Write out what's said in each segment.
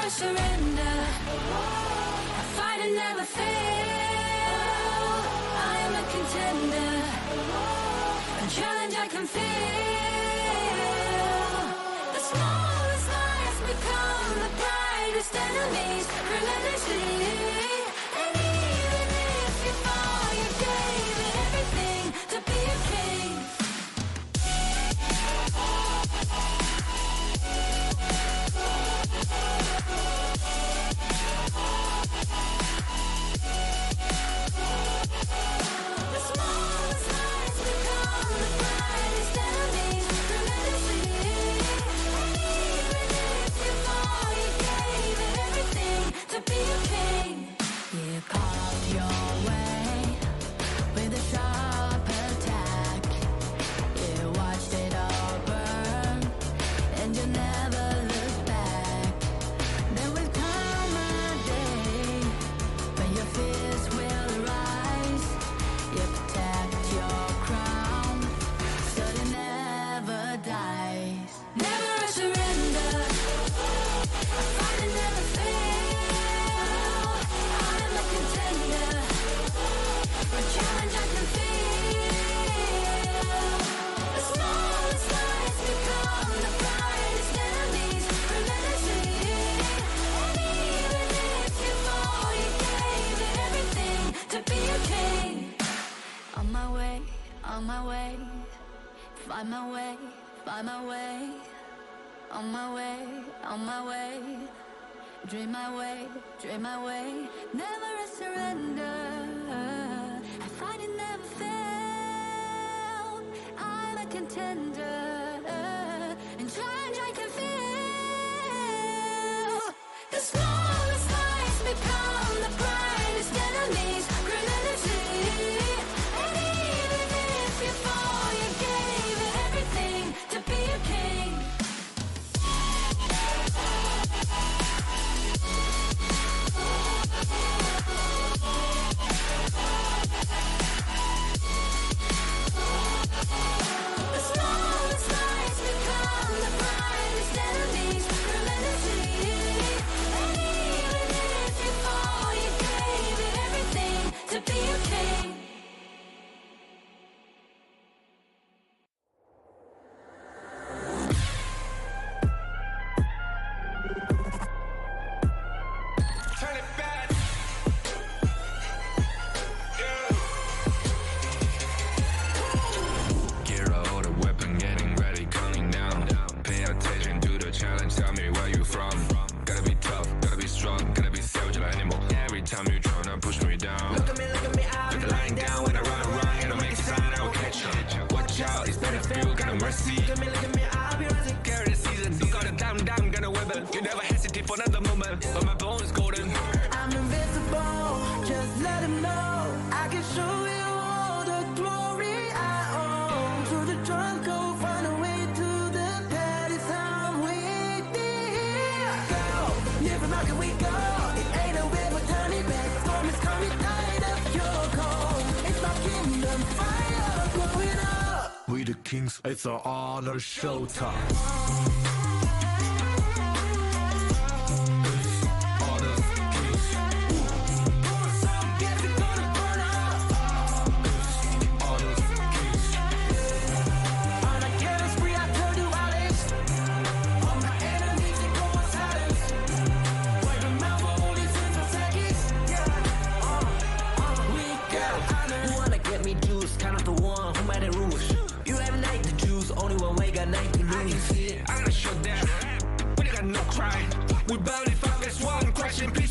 Never surrender. I fight and never fail. I am a contender. A challenge I can feel. The smallest lies become the brightest enemies. Relentlessly. And even if you fall, you gave it everything to be a king. On my way, find my way, find my way. On my way, on my way. Dream my way, dream my way. Never a surrender. I fight and never fail. I'm a contender. And challenge I can feel. The smallest lies become the brightest enemies. Relentlessly. Kings, it's an honor showtime.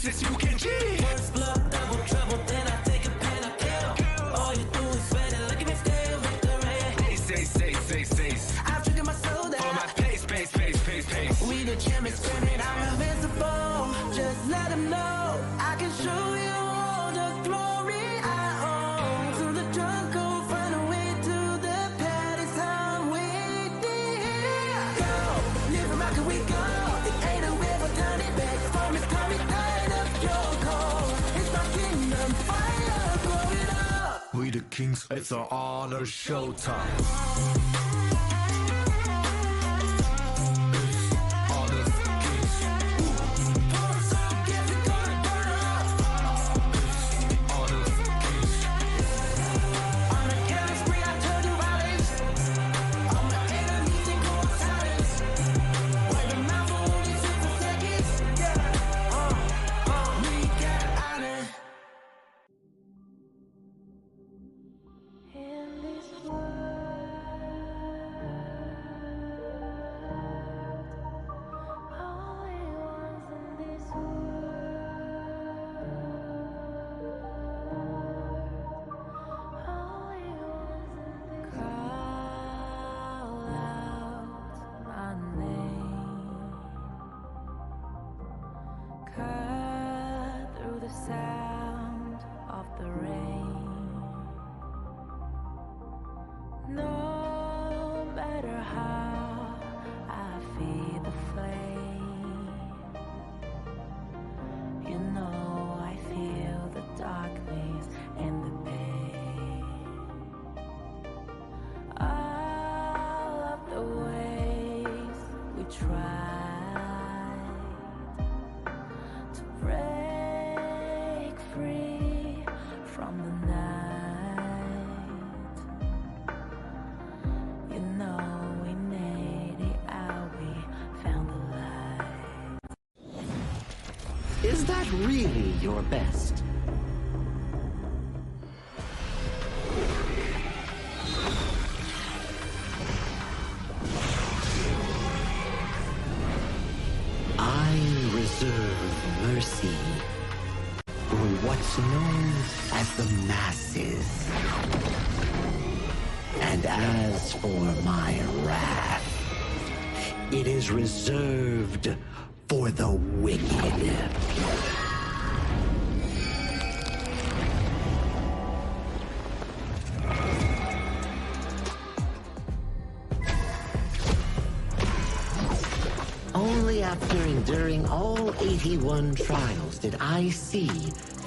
You can cheat. First blood, double trouble, then I take a pen, I kill. All you do is sweat and look at me stay with the rain. Say. I've triggered my soul down. Follow my pace. We the champions screaming, I'm invincible. Just let them know I can show you all the glory I own. Through the jungle, find a way to the palace. I'm waiting. Go, live and rock and we go. It ain't a way for turning back. Storm is coming. We the Kings, it's an honor showtime. Honor Kings. cut through the sound of the rain. No matter how I feed the flame, you know I feel the darkness and the pain. All of the ways we tried to break free from the night, you know we made it out, we found the light. Is that really your best? I reserve mercy for what's known as the masses. And as for my wrath, it is reserved for the wicked. Only after enduring all 81 trials did I see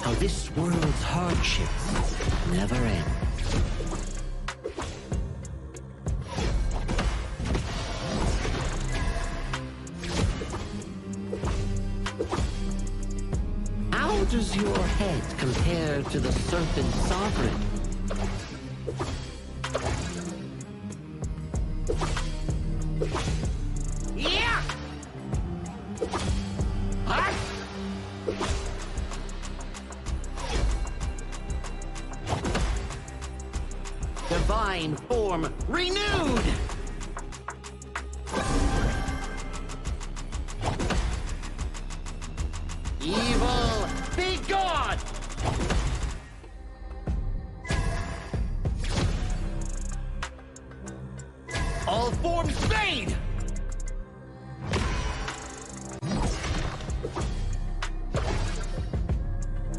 how this world's hardships never end. How does your head compare to the serpent sovereign? Yeah! What? Divine form renewed! Evil, be gone! All forms fade!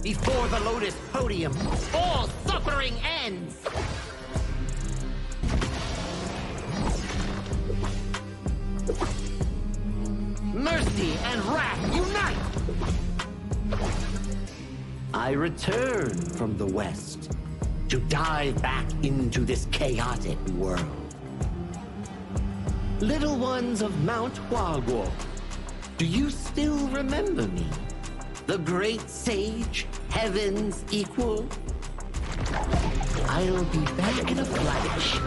Before the Lotus Podium, all suffering ends! Mercy and wrath unite! I return from the West to dive back into this chaotic world. Little ones of Mount Huaguo, do you still remember me? The great sage, heaven's equal? I'll be back in a flash.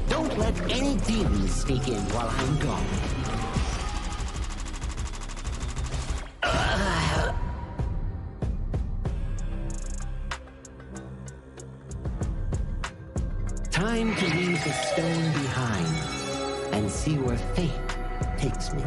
Don't let any demons sneak in while I'm gone. Time to leave the stone behind and see where fate takes me.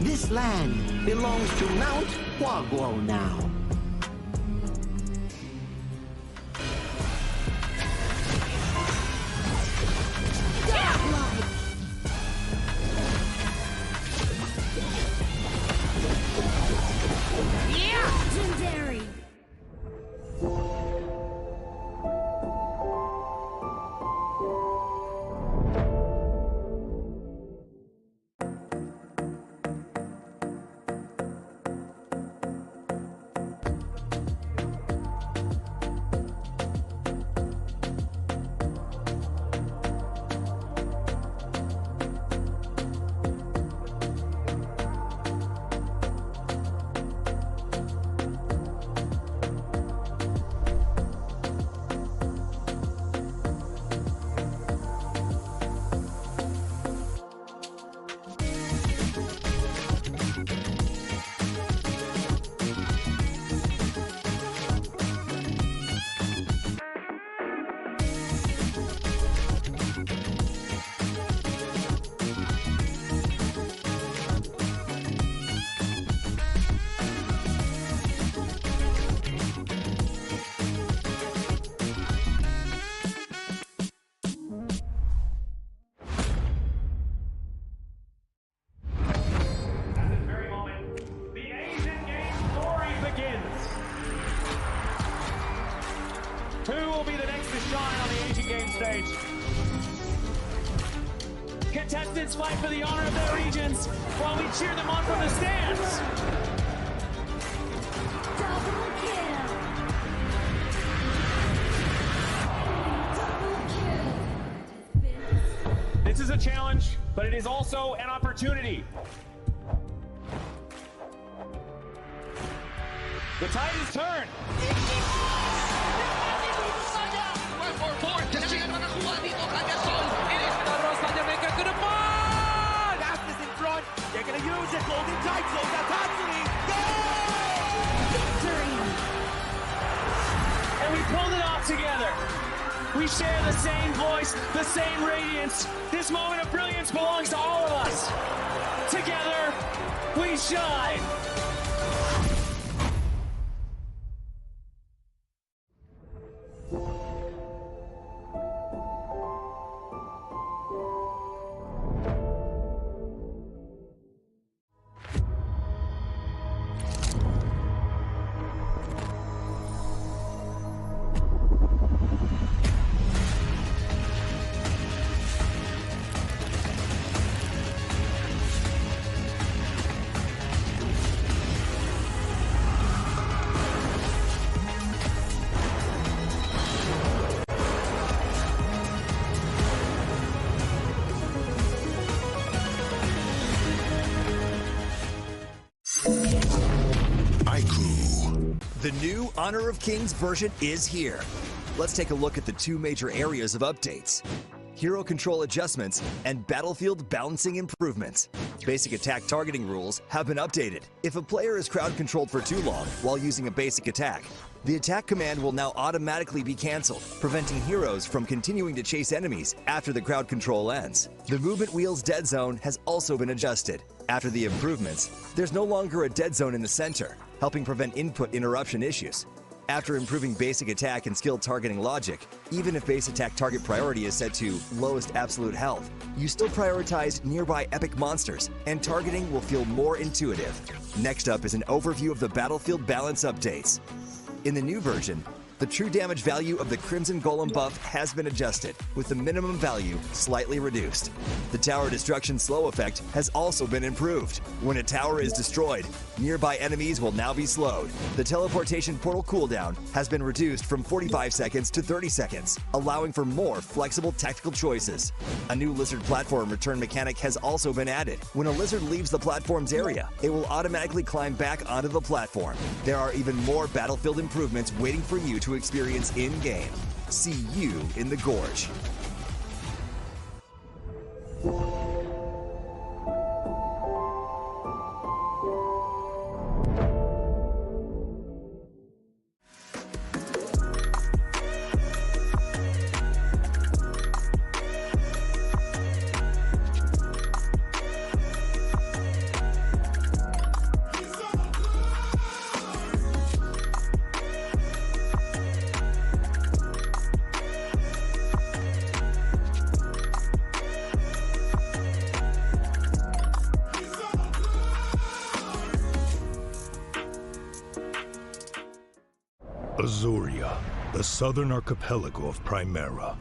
This land belongs to Mount Huaguo now. Legendary! Who will be the next to shine on the Asian Games stage? Contestants fight for the honor of their regions while we cheer them on from the stands. Double kill. Double kill. This is a challenge, but it is also an opportunity. The tide is turned. They're gonna use it, golden title, Tatsumi, And we pulled it off together. We share the same voice, the same radiance. This moment of brilliance belongs to all of us. Together, we shine. The new Honor of Kings version is here. Let's take a look at the two major areas of updates: hero control adjustments and battlefield balancing improvements. Basic attack targeting rules have been updated. If a player is crowd controlled for too long while using a basic attack, the attack command will now automatically be cancelled, preventing heroes from continuing to chase enemies after the crowd control ends. The movement wheel's dead zone has also been adjusted. After the improvements, there's no longer a dead zone in the center, helping prevent input interruption issues. After improving basic attack and skill targeting logic, even if base attack target priority is set to lowest absolute health, you still prioritize nearby epic monsters, and targeting will feel more intuitive. Next up is an overview of the battlefield balance updates. In the new version, the true damage value of the Crimson Golem buff has been adjusted, with the minimum value slightly reduced. The tower destruction slow effect has also been improved. When a tower is destroyed, nearby enemies will now be slowed. The teleportation portal cooldown has been reduced from 45 seconds to 30 seconds, allowing for more flexible tactical choices. A new lizard platform return mechanic has also been added. When a lizard leaves the platform's area, it will automatically climb back onto the platform. There are even more battlefield improvements waiting for you to experience in-game. See you in the Gorge. Azuria, the southern archipelago of Primera.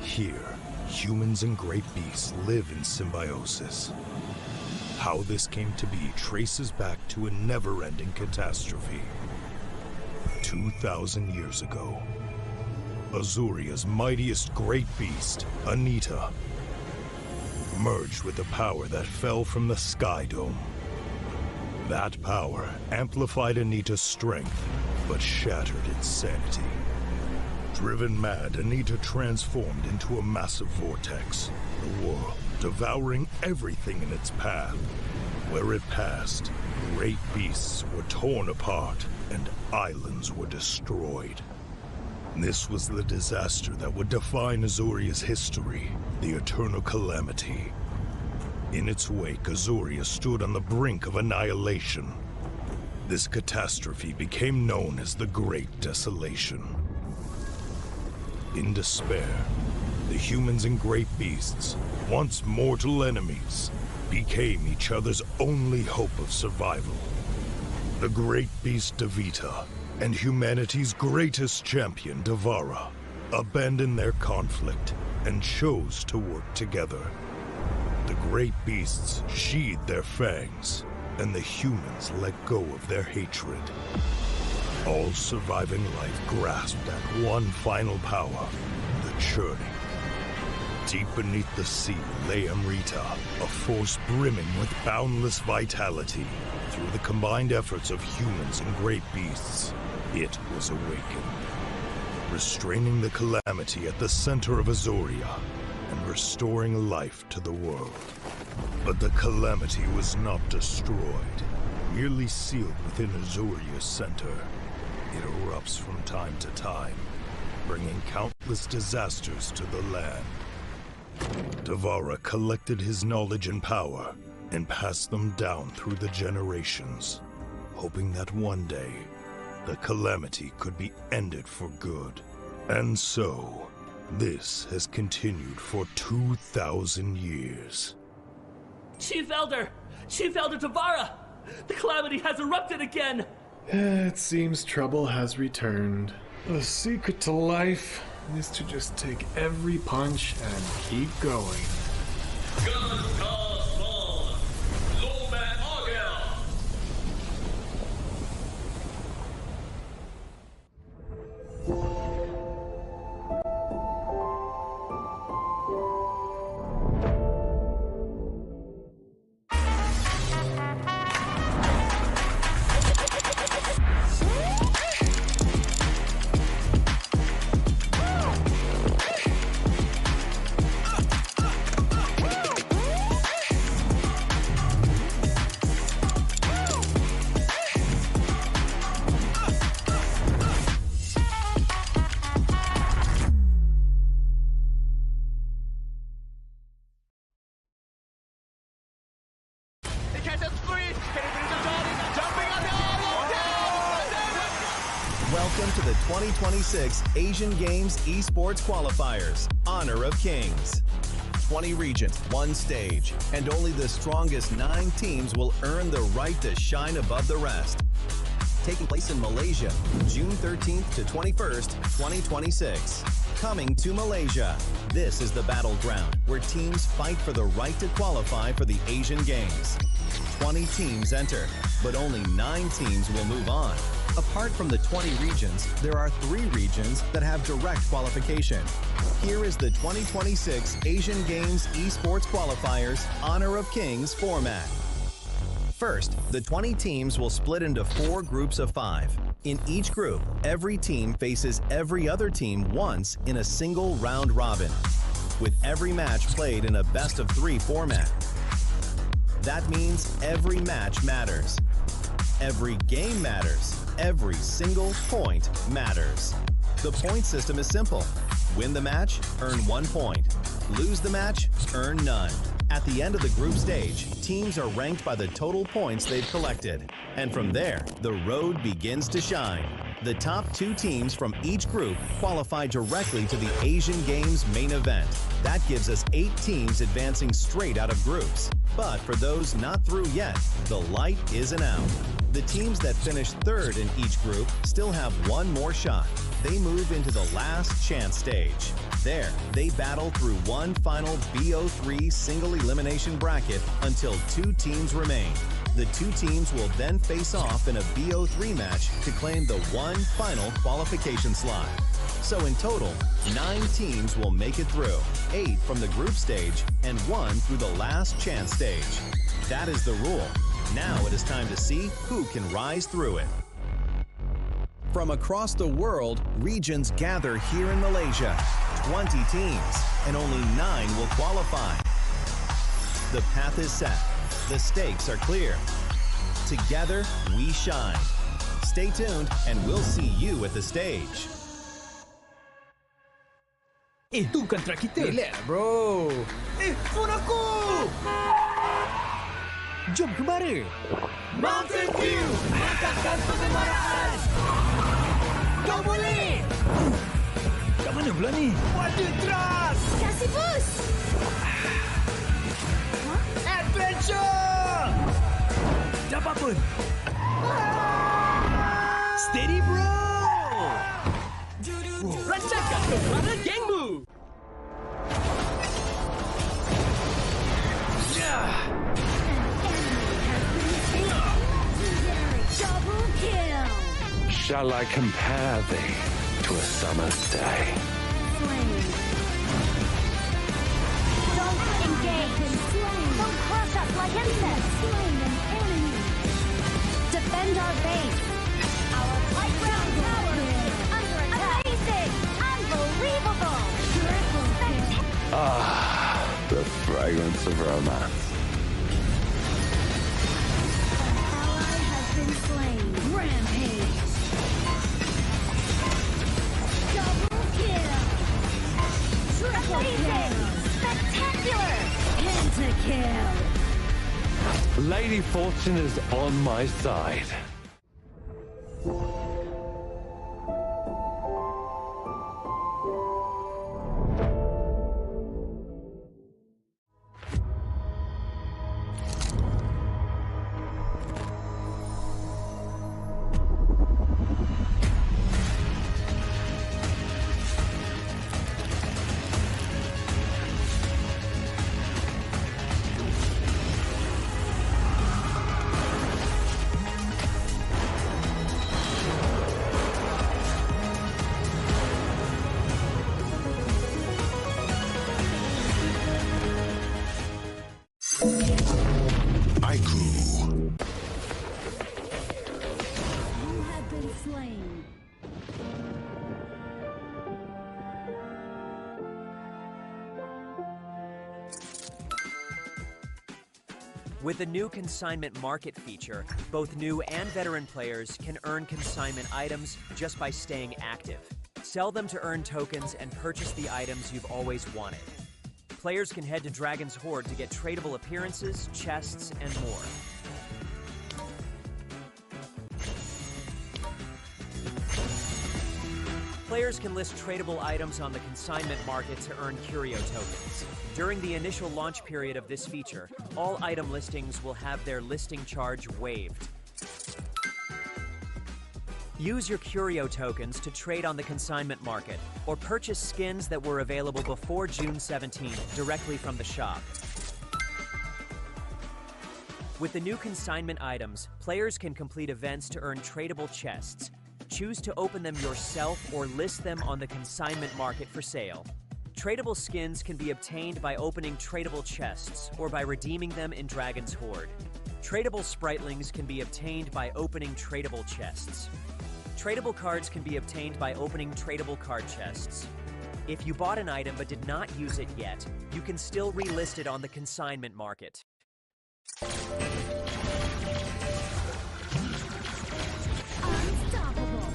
Here, humans and great beasts live in symbiosis. How this came to be traces back to a never-ending catastrophe. 2,000 years ago, Azuria's mightiest great beast, Anita, merged with the power that fell from the Sky Dome. That power amplified Anita's strength, but shattered its sanity. Driven mad, Anita transformed into a massive vortex, the world devouring everything in its path. Where it passed, great beasts were torn apart and islands were destroyed. This was the disaster that would define Azuria's history, the Eternal Calamity. In its wake, Azuria stood on the brink of annihilation. This catastrophe became known as the Great Desolation. In despair, the humans and great beasts, once mortal enemies, became each other's only hope of survival. The great beast Devita and humanity's greatest champion, Devara, abandoned their conflict and chose to work together. The great beasts sheathed their fangs, and the humans let go of their hatred. All surviving life grasped at one final power, the churning. Deep beneath the sea lay Amrita, a force brimming with boundless vitality. Through the combined efforts of humans and great beasts, it was awakened, restraining the calamity at the center of Azoria and restoring life to the world. But the calamity was not destroyed, merely sealed within Azoria's center. It erupts from time to time, bringing countless disasters to the land. Devara collected his knowledge and power and passed them down through the generations, hoping that one day the calamity could be ended for good. And so, this has continued for 2,000 years. Chief Elder Devara! The calamity has erupted again! It seems trouble has returned. The secret to life is to just take every punch and keep going. Welcome to the 2026 Asian Games Esports Qualifiers, Honor of Kings. 20 regions, one stage, and only the strongest 9 teams will earn the right to shine above the rest. Taking place in Malaysia, June 13th to 21st, 2026. Coming to Malaysia, this is the battleground where teams fight for the right to qualify for the Asian Games. 20 teams enter, but only 9 teams will move on. Apart from the 20 regions, there are 3 regions that have direct qualification. Here is the 2026 Asian Games Esports Qualifiers Honor of Kings format. First, the 20 teams will split into 4 groups of 5. In each group, every team faces every other team once in a single round robin, with every match played in a best-of-3 format. That means every match matters. Every game matters. Every single point matters. The point system is simple. Win the match, earn 1 point. Lose the match, earn none. At the end of the group stage, teams are ranked by the total points they've collected. And from there, the road begins to shine. The top 2 teams from each group qualify directly to the Asian Games main event. That gives us 8 teams advancing straight out of groups. But for those not through yet, the light isn't out. The teams that finish 3rd in each group still have 1 more shot. They move into the last chance stage. There, they battle through one final BO3 single elimination bracket until 2 teams remain. The 2 teams will then face off in a BO3 match to claim the one final qualification slot. So in total, 9 teams will make it through, 8 from the group stage and 1 through the last chance stage. That is the rule. Now it is time to see who can rise through it. From across the world, regions gather here in Malaysia. 20 teams, and only 9 will qualify. The path is set. The stakes are clear. Together, we shine. Stay tuned, and we'll see you at the stage. Itu kan track kita. Relax bro. Phone aku! Jom ke mana? Mountain View! Angkatkan pengembaraan! Kau boleh! Kat mana pula ni? Water Trust! Kasih boost! Adventure! Dapat apa? Steady bro! Rancangkan kekuatan gengmu. Double kill. Shall I compare thee to a summer's day? Don't engage. Don't crush us like insects. Slain an enemy. Defend our base. Our playground tower is under attack. Amazing! Unbelievable! Ah, the fragrance of romance. Ally has been slain. Rampage. Double kill. Triple kill. Spectacular. Pentakill. Lady Fortune is on my side. I grew. You have been slain. With the new consignment market feature, both new and veteran players can earn consignment items just by staying active. Sell them to earn tokens and purchase the items you've always wanted. Players can head to Dragon's Hoard to get tradable appearances, chests, and more. Players can list tradable items on the consignment market to earn curio tokens. During the initial launch period of this feature, all item listings will have their listing charge waived. Use your curio tokens to trade on the consignment market, or purchase skins that were available before June 17th directly from the shop. With the new consignment items, players can complete events to earn tradable chests. Choose to open them yourself or list them on the consignment market for sale. Tradable skins can be obtained by opening tradable chests or by redeeming them in Dragon's Hoard. Tradable spritlings can be obtained by opening tradable chests. Tradable cards can be obtained by opening tradable card chests. If you bought an item but did not use it yet, you can still relist it on the consignment market. Unstoppable.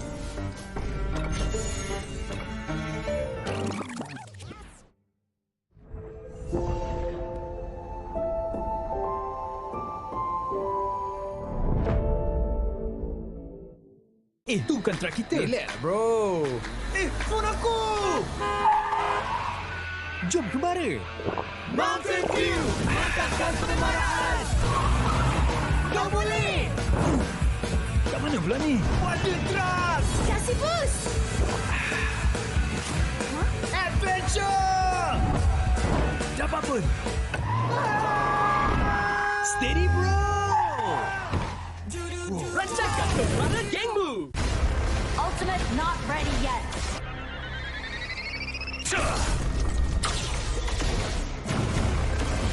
Itu kontra kita. Relax, bro. Phone aku! Jom kembali. Mountain Dew! Mantapkan pengembaraan! Kau boleh! Kat mana pula ni? Water Trust! Kasih boost. Adventure! Dapat pun. Steady, bro. Rancangkan kekuatan gengmu! Ultimate not ready yet.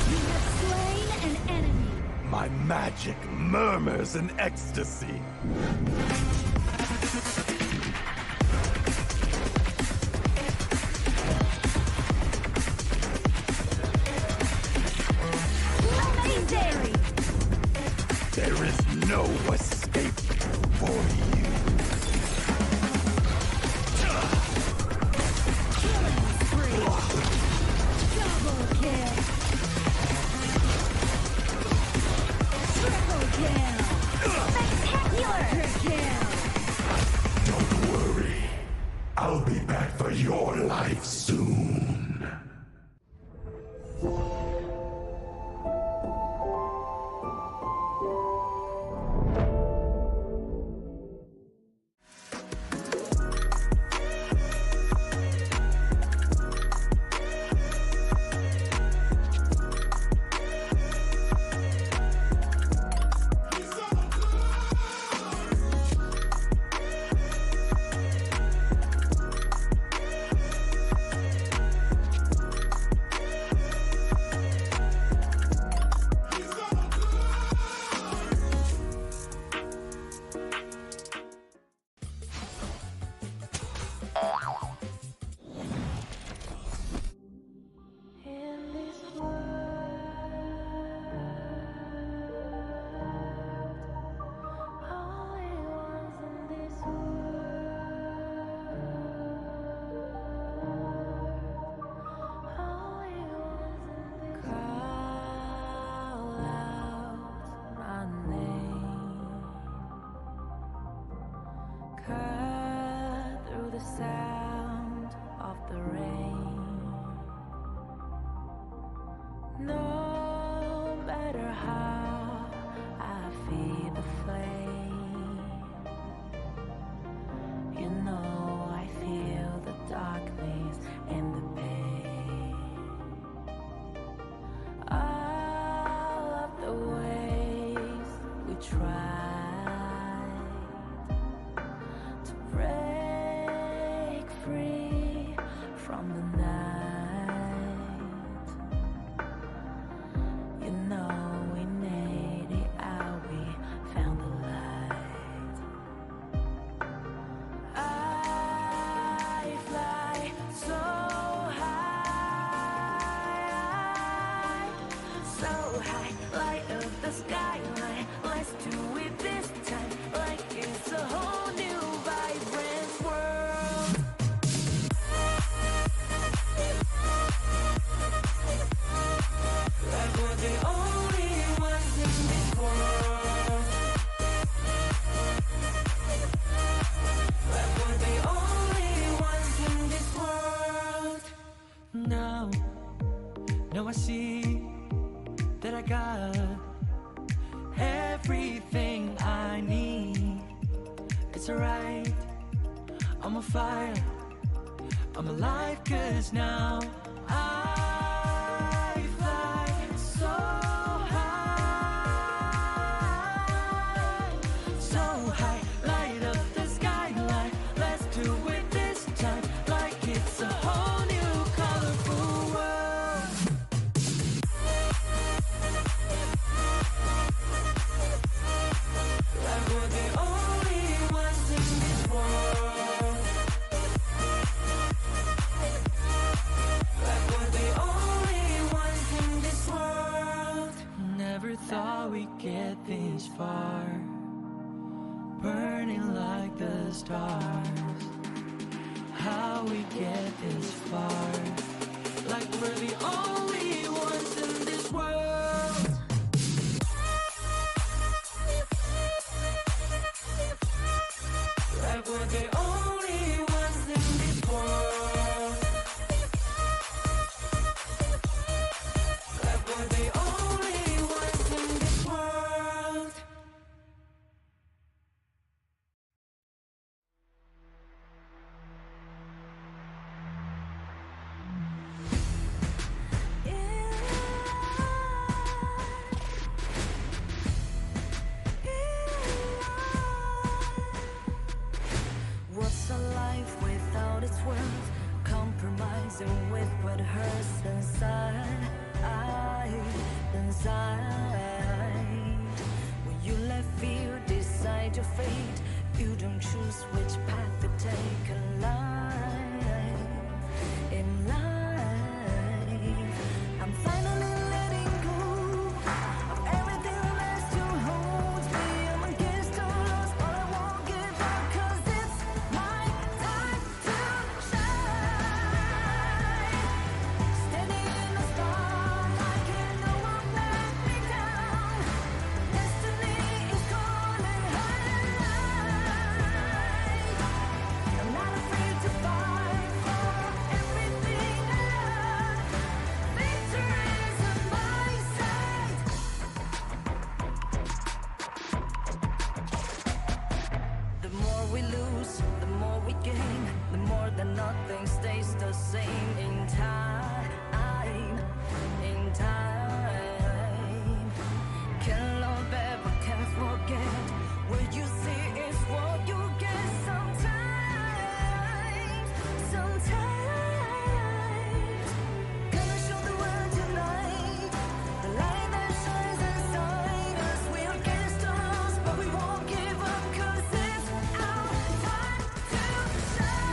You have slain an enemy. My magic murmurs in ecstasy. Amazing. There is no escape for you. Killing spree. Double kill. Triple kill. Spectacular kill. Don't worry. I'll be back for your life soon. free from the night. You know we made it out, we found the light. I fly so high, light of the skyline. Let's do it this time, like it's a whole new vibrant world. Like we're the only ones in this world. Like we're the only ones in this world. Now I see that I got everything I need. It's alright, I'm on fire, I'm alive, 'cause now I fly so high, light up the skyline. Let's do it this time, like it's a whole new colorful world. Like we're the only ones in this world. Like we're the only ones in this world. Never thought we'd get this far, burning like the stars. How we get this far, like we're the only ones in this world. Like we're the only ones in this world. Like we're the only ones in this world. What's a life without its worth? Compromising with what hurts inside. When you let fear decide your fate, you don't choose which path to take in life. I'm finally letting go of everything that still holds me. I'm against all odds, but I won't give up, 'cause it's my time to shine. Standing in the spotlight, and no one let me down. Destiny is calling high. I'm not afraid to fight for everything I love. Victory is on my side. The more we lose, the more we gain. The more that nothing stays the same in time. Can't love ever, can't forget. What you see is what you get sometimes. Gonna show the world tonight the light that shines inside us. We're against the odds, but we won't give up, 'cause it's our time to shine.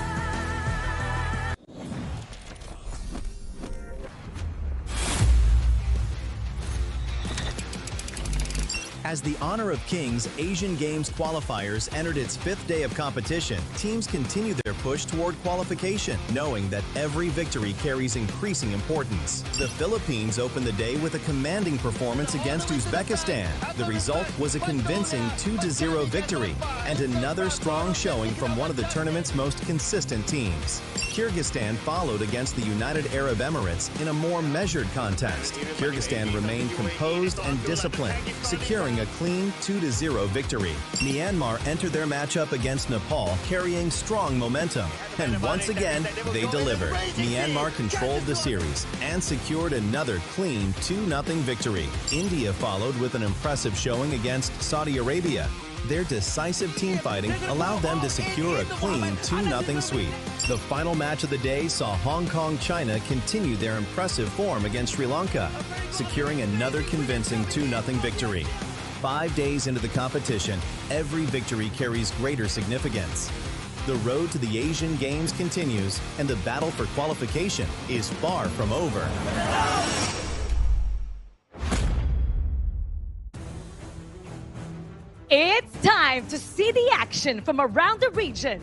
As the Honor of Kings Asian Games qualifiers entered its 5th day of competition, teams continue their push toward qualification, knowing that every victory carries increasing importance. The Philippines opened the day with a commanding performance against Uzbekistan. The result was a convincing 2-0 victory, and another strong showing from one of the tournament's most consistent teams. Kyrgyzstan followed against the United Arab Emirates in a more measured contest. Kyrgyzstan remained composed and disciplined, securing a clean 2-0 victory. Myanmar entered their matchup against Nepal carrying strong momentum, and once again, they delivered. Myanmar controlled the series and secured another clean 2-0 victory. India followed with an impressive showing against Saudi Arabia. Their decisive team fighting allowed them to secure a clean 2-0 sweep. The final match of the day saw Hong Kong China continue their impressive form against Sri Lanka, securing another convincing 2-0 victory. 5 days into the competition, every victory carries greater significance. The road to the Asian Games continues, and the battle for qualification is far from over. It's time to see the action from around the region.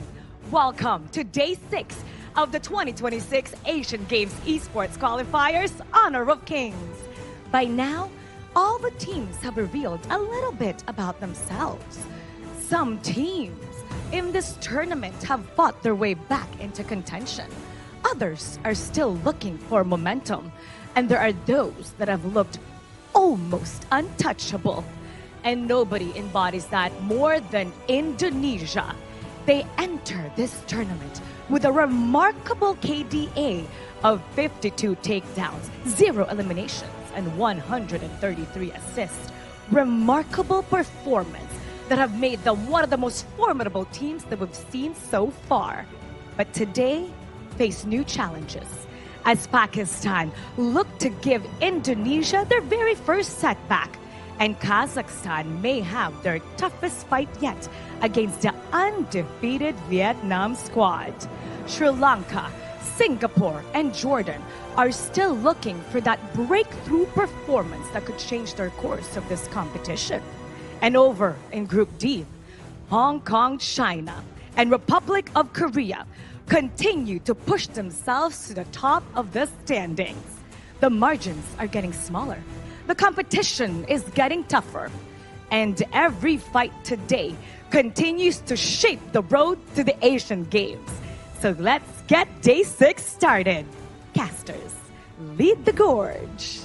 Welcome to Day 6 of the 2026 Asian Games Esports Qualifiers Honor of Kings. By now, all the teams have revealed a little bit about themselves. Some teams in this tournament have fought their way back into contention. Others are still looking for momentum, and there are those that have looked almost untouchable. And nobody embodies that more than Indonesia. They enter this tournament with a remarkable KDA of 52 takedowns, 0 eliminations, and 133 assists. Remarkable performance that have made them one of the most formidable teams that we've seen so far. But today, face new challenges as Pakistan look to give Indonesia their very first setback. And Kazakhstan may have their toughest fight yet against the undefeated Vietnam squad. Sri Lanka, Singapore, and Jordan are still looking for that breakthrough performance that could change their course of this competition. And over in Group D, Hong Kong, China, and Republic of Korea continue to push themselves to the top of the standings. The margins are getting smaller. The competition is getting tougher. And every fight today continues to shape the road to the Asian Games. So let's get Day 6 started. Casters, lead the gorge.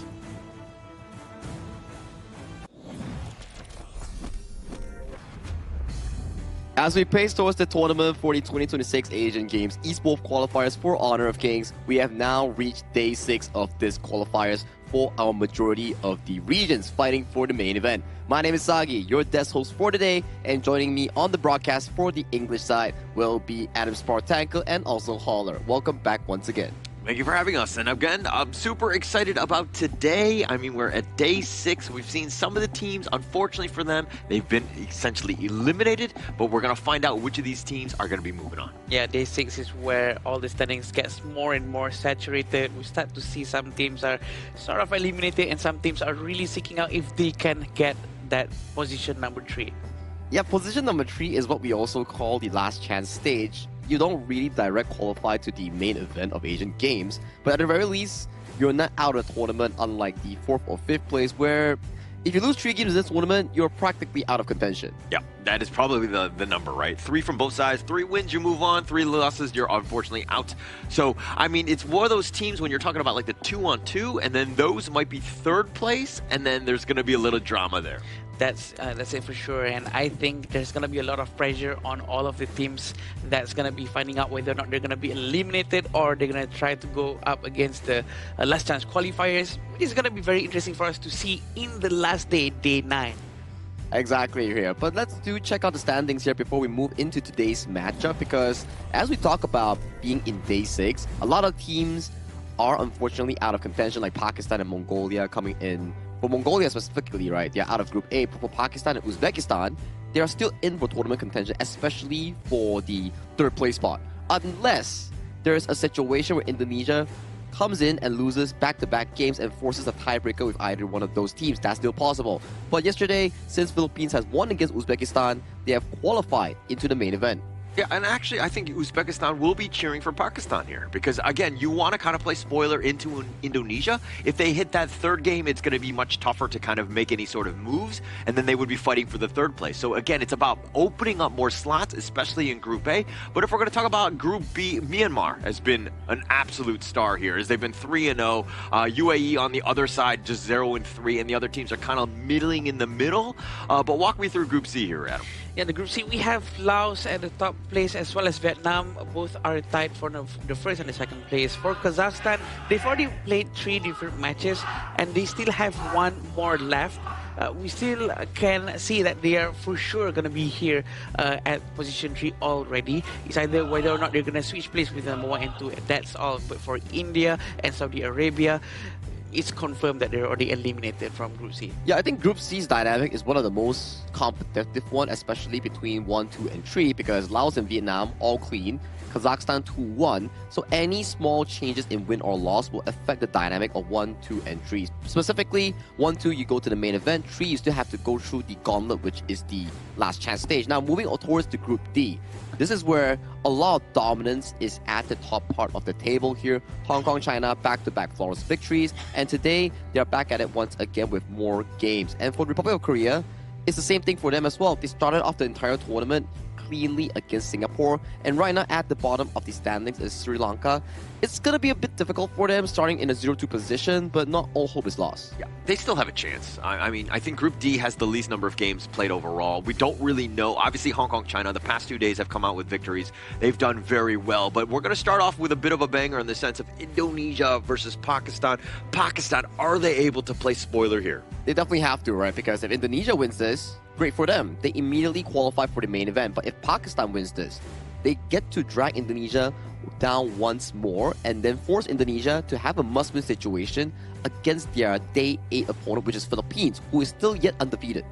As we pace towards the tournament for the 2026 Asian Games Esports Qualifiers for Honor of Kings, we have now reached Day 6 of this qualifiers for our majority of the regions fighting for the main event. My name is Sagi, your desk host for today, and joining me on the broadcast for the English side will be Adam Spartanko and also Holler. Welcome back once again. Thank you for having us. And again, I'm super excited about today. I mean, we're at Day 6. We've seen some of the teams, unfortunately for them, they've been essentially eliminated, but we're going to find out which of these teams are going to be moving on. Yeah, Day 6 is where all the standings gets more and more saturated. We start to see some teams are sort of eliminated and some teams are really seeking out if they can get that position number 3. Yeah, position number 3 is what we also call the last chance stage. You don't really direct qualify to the main event of Asian Games, but at the very least, you're not out of the tournament, unlike the 4th or 5th place, where if you lose 3 games in this tournament, you're practically out of contention. Yeah, that is probably the number, right? 3 from both sides, 3 wins, you move on, 3 losses, you're unfortunately out. So, I mean, it's one of those teams when you're talking about like the 2-on-2, and then those might be 3rd place, and then there's going to be a little drama there. That's it for sure, and I think there's going to be a lot of pressure on all of the teams that's going to be finding out whether or not they're going to be eliminated or they're going to try to go up against the last chance qualifiers. It's going to be very interesting for us to see in the last day, Day 9. Exactly here, but let's check out the standings here before we move into today's matchup, because as we talk about being in Day 6, a lot of teams are unfortunately out of contention, like Pakistan and Mongolia coming in. For Mongolia specifically, right, they're out of Group A. For Pakistan and Uzbekistan, they are still in for tournament contention, especially for the 3rd place spot. Unless there's a situation where Indonesia comes in and loses back-to-back games and forces a tiebreaker with either one of those teams. That's still possible. But yesterday, since Philippines has won against Uzbekistan, they have qualified into the main event. Yeah, and actually, I think Uzbekistan will be cheering for Pakistan here. Because, again, you want to kind of play spoiler into Indonesia. If they hit that 3rd game, it's going to be much tougher to kind of make any sort of moves. And then they would be fighting for the 3rd place. So, again, it's about opening up more slots, especially in Group A. But if we're going to talk about Group B, Myanmar has been an absolute star here, as they've been 3-0. UAE on the other side, just 0-3. And the other teams are kind of middling in the middle. But walk me through Group C here, Adam. Yeah, the Group C, we have Laos at the top place as well as Vietnam. Both are tied for the 1st and the 2nd place. For Kazakhstan, they've already played 3 different matches and they still have 1 more left. we still can see that they are for sure going to be here at position 3 already. It's either whether or not they're going to switch place with number 1 and 2, and that's all. But for India and Saudi Arabia, it's confirmed that they're already eliminated from Group C. Yeah, I think Group C's dynamic is one of the most competitive one, especially between 1, 2, and 3, because Laos and Vietnam all clean, Kazakhstan 2-1. So any small changes in win or loss will affect the dynamic of 1, 2, and 3. Specifically, 1, 2, you go to the main event. 3, you still have to go through the gauntlet, which is the last chance stage. Now, moving on towards the Group D. This is where a lot of dominance is at the top part of the table here. Hong Kong, China, back-to-back flawless victories. And today, they're back at it once again with more games. And for the Republic of Korea, it's the same thing for them as well. They started off the entire tournament cleanly against Singapore, and right now at the bottom of the standings is Sri Lanka. It's gonna be a bit difficult for them starting in a 0-2 position, but not all hope is lost. Yeah, they still have a chance. I mean, I think Group D has the least number of games played overall. We don't really know. Obviously, Hong Kong, China, the past 2 days have come out with victories. They've done very well, but we're gonna start off with a bit of a banger in the sense of Indonesia versus Pakistan. Pakistan, are they able to play spoiler here? They definitely have to, right? Because if Indonesia wins this, great for them. They immediately qualify for the main event. But if Pakistan wins this, they get to drag Indonesia down once more and then force Indonesia to have a must-win situation against their Day 8 opponent, which is Philippines, who is still yet undefeated.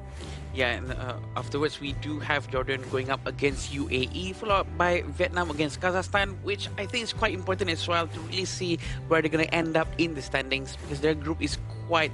Yeah, and afterwards we do have Jordan going up against UAE, followed by Vietnam against Kazakhstan, which I think is quite important as well to really see where they're going to end up in the standings, because their group is quite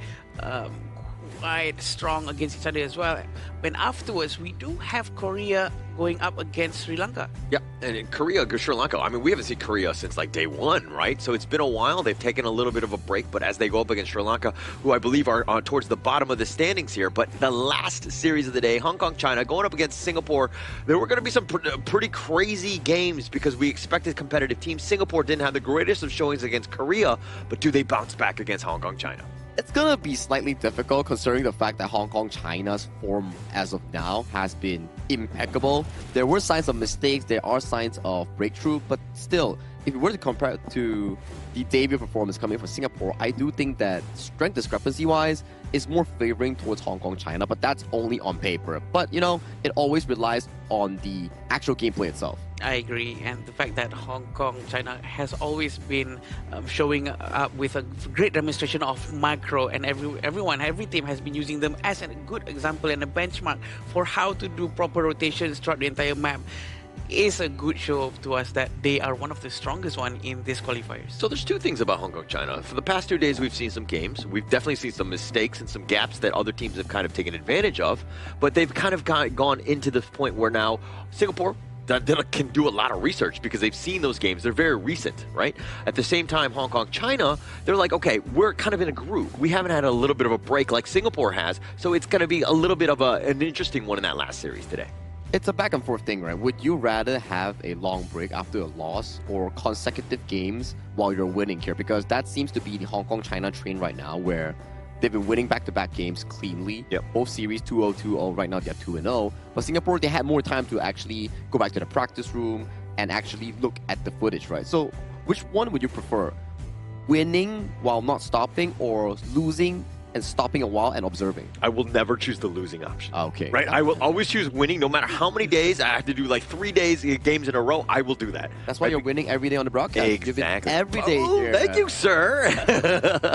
strong against each other as well. When afterwards we do have Korea going up against Sri Lanka. Yeah, and in Korea against Sri Lanka, I mean, we haven't seen Korea since like day 1, right? So it's been a while. They've taken a little bit of a break, but as they go up against Sri Lanka, who I believe are towards the bottom of the standings here. But the last series of the day, Hong Kong, China, going up against Singapore, there were going to be some pretty crazy games because we expected competitive teams. Singapore didn't have the greatest of showings against Korea, but do they bounce back against Hong Kong, China? It's gonna be slightly difficult considering the fact that Hong Kong, China's form as of now has been impeccable. There were signs of mistakes, there are signs of breakthrough, but still, if you were to compare it to the debut performance coming from Singapore, I do think that strength discrepancy-wise is more favoring towards Hong Kong, China, but that's only on paper. But, you know, it always relies on the actual gameplay itself. I agree, and the fact that Hong Kong, China has always been showing up with a great demonstration of macro, and every team has been using them as a good example and a benchmark for how to do proper rotations throughout the entire map, is a good show to us that they are one of the strongest one in these qualifiers. So there's two things about Hong Kong, China. For the past 2 days, we've seen some games. We've definitely seen some mistakes and some gaps that other teams have kind of taken advantage of, but they've kind of gone into this point where now Singapore can do a lot of research because they've seen those games. They're very recent, right? At the same time, Hong Kong, China, they're like, okay, we're kind of in a groove. We haven't had a little bit of a break like Singapore has, so it's going to be a little bit of an interesting one in that last series today. It's a back and forth thing, right? Would you rather have a long break after a loss or consecutive games while you're winning here? Because that seems to be the Hong Kong-China train right now, where they've been winning back-to-back games cleanly. Yep. Both series 2-0, 2-0. Right now they're 2-0. But Singapore, they had more time to actually go back to the practice room and actually look at the footage, right? So which one would you prefer? Winning while not stopping, or losing and stopping a while and observing? I will never choose the losing option. Okay. Right? I will always choose winning, no matter how many days. I have to do like 3 days games in a row. I will do that. That's why you're winning every day on the broadcast. Exactly. Every day. Oh, thank you, sir.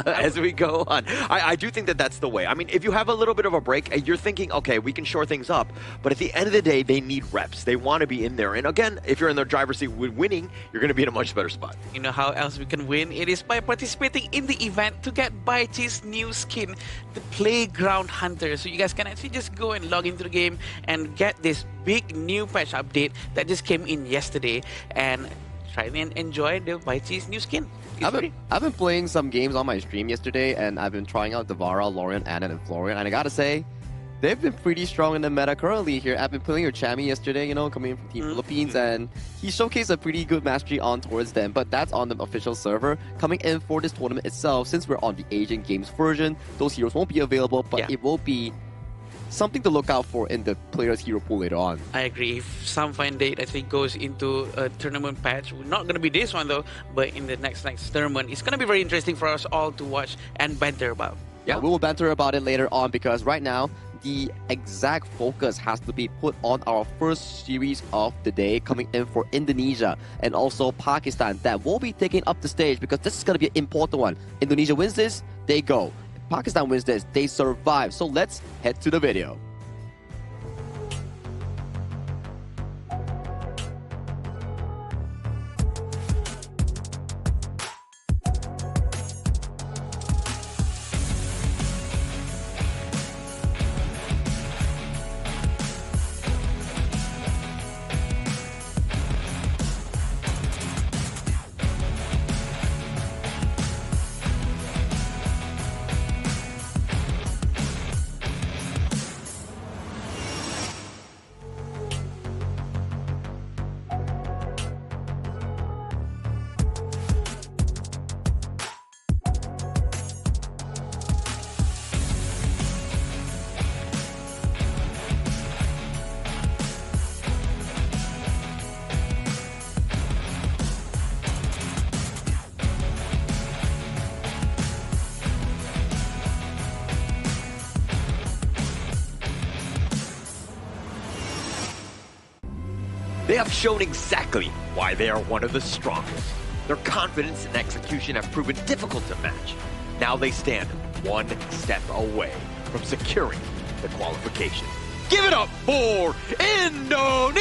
As we go on. I do think that that's the way. I mean, if you have a little bit of a break, you're thinking, okay, we can shore things up. But at the end of the day, they need reps. They want to be in there. And again, if you're in the driver's seat with winning, you're going to be in a much better spot. You know how else we can win? It is by participating in the event to get Baichi's new skin, the Playground Hunter. So you guys can actually just go and log into the game and get this big new patch update that just came in yesterday and try and enjoy the Baichi's new skin. I've been playing some games on my stream yesterday, and I've been trying out Devara, Lorian, Anand, and Florian, and I gotta say, they've been pretty strong in the meta currently here. I've been playing your Chami yesterday, you know, coming in from Team Philippines, and he showcased a pretty good mastery on towards them, but that's on the official server. Coming in for this tournament itself, since we're on the Asian Games version, those heroes won't be available, but it will be something to look out for in the player's hero pool later on. I agree. If some fine date actually goes into a tournament patch, we're not going to be this one though, but in the next tournament, it's going to be very interesting for us all to watch and banter about. Yeah, we will banter about it later on because right now, the exact focus has to be put on our first series of the day coming in for Indonesia and also Pakistan that will be taking up the stage because this is going to be an important one. Indonesia wins this, they go. Pakistan wins this, they survive. So let's head to the video. They have shown exactly why they are one of the strongest. Their confidence and execution have proven difficult to match. Now they stand one step away from securing the qualification. Give it up for Indonesia!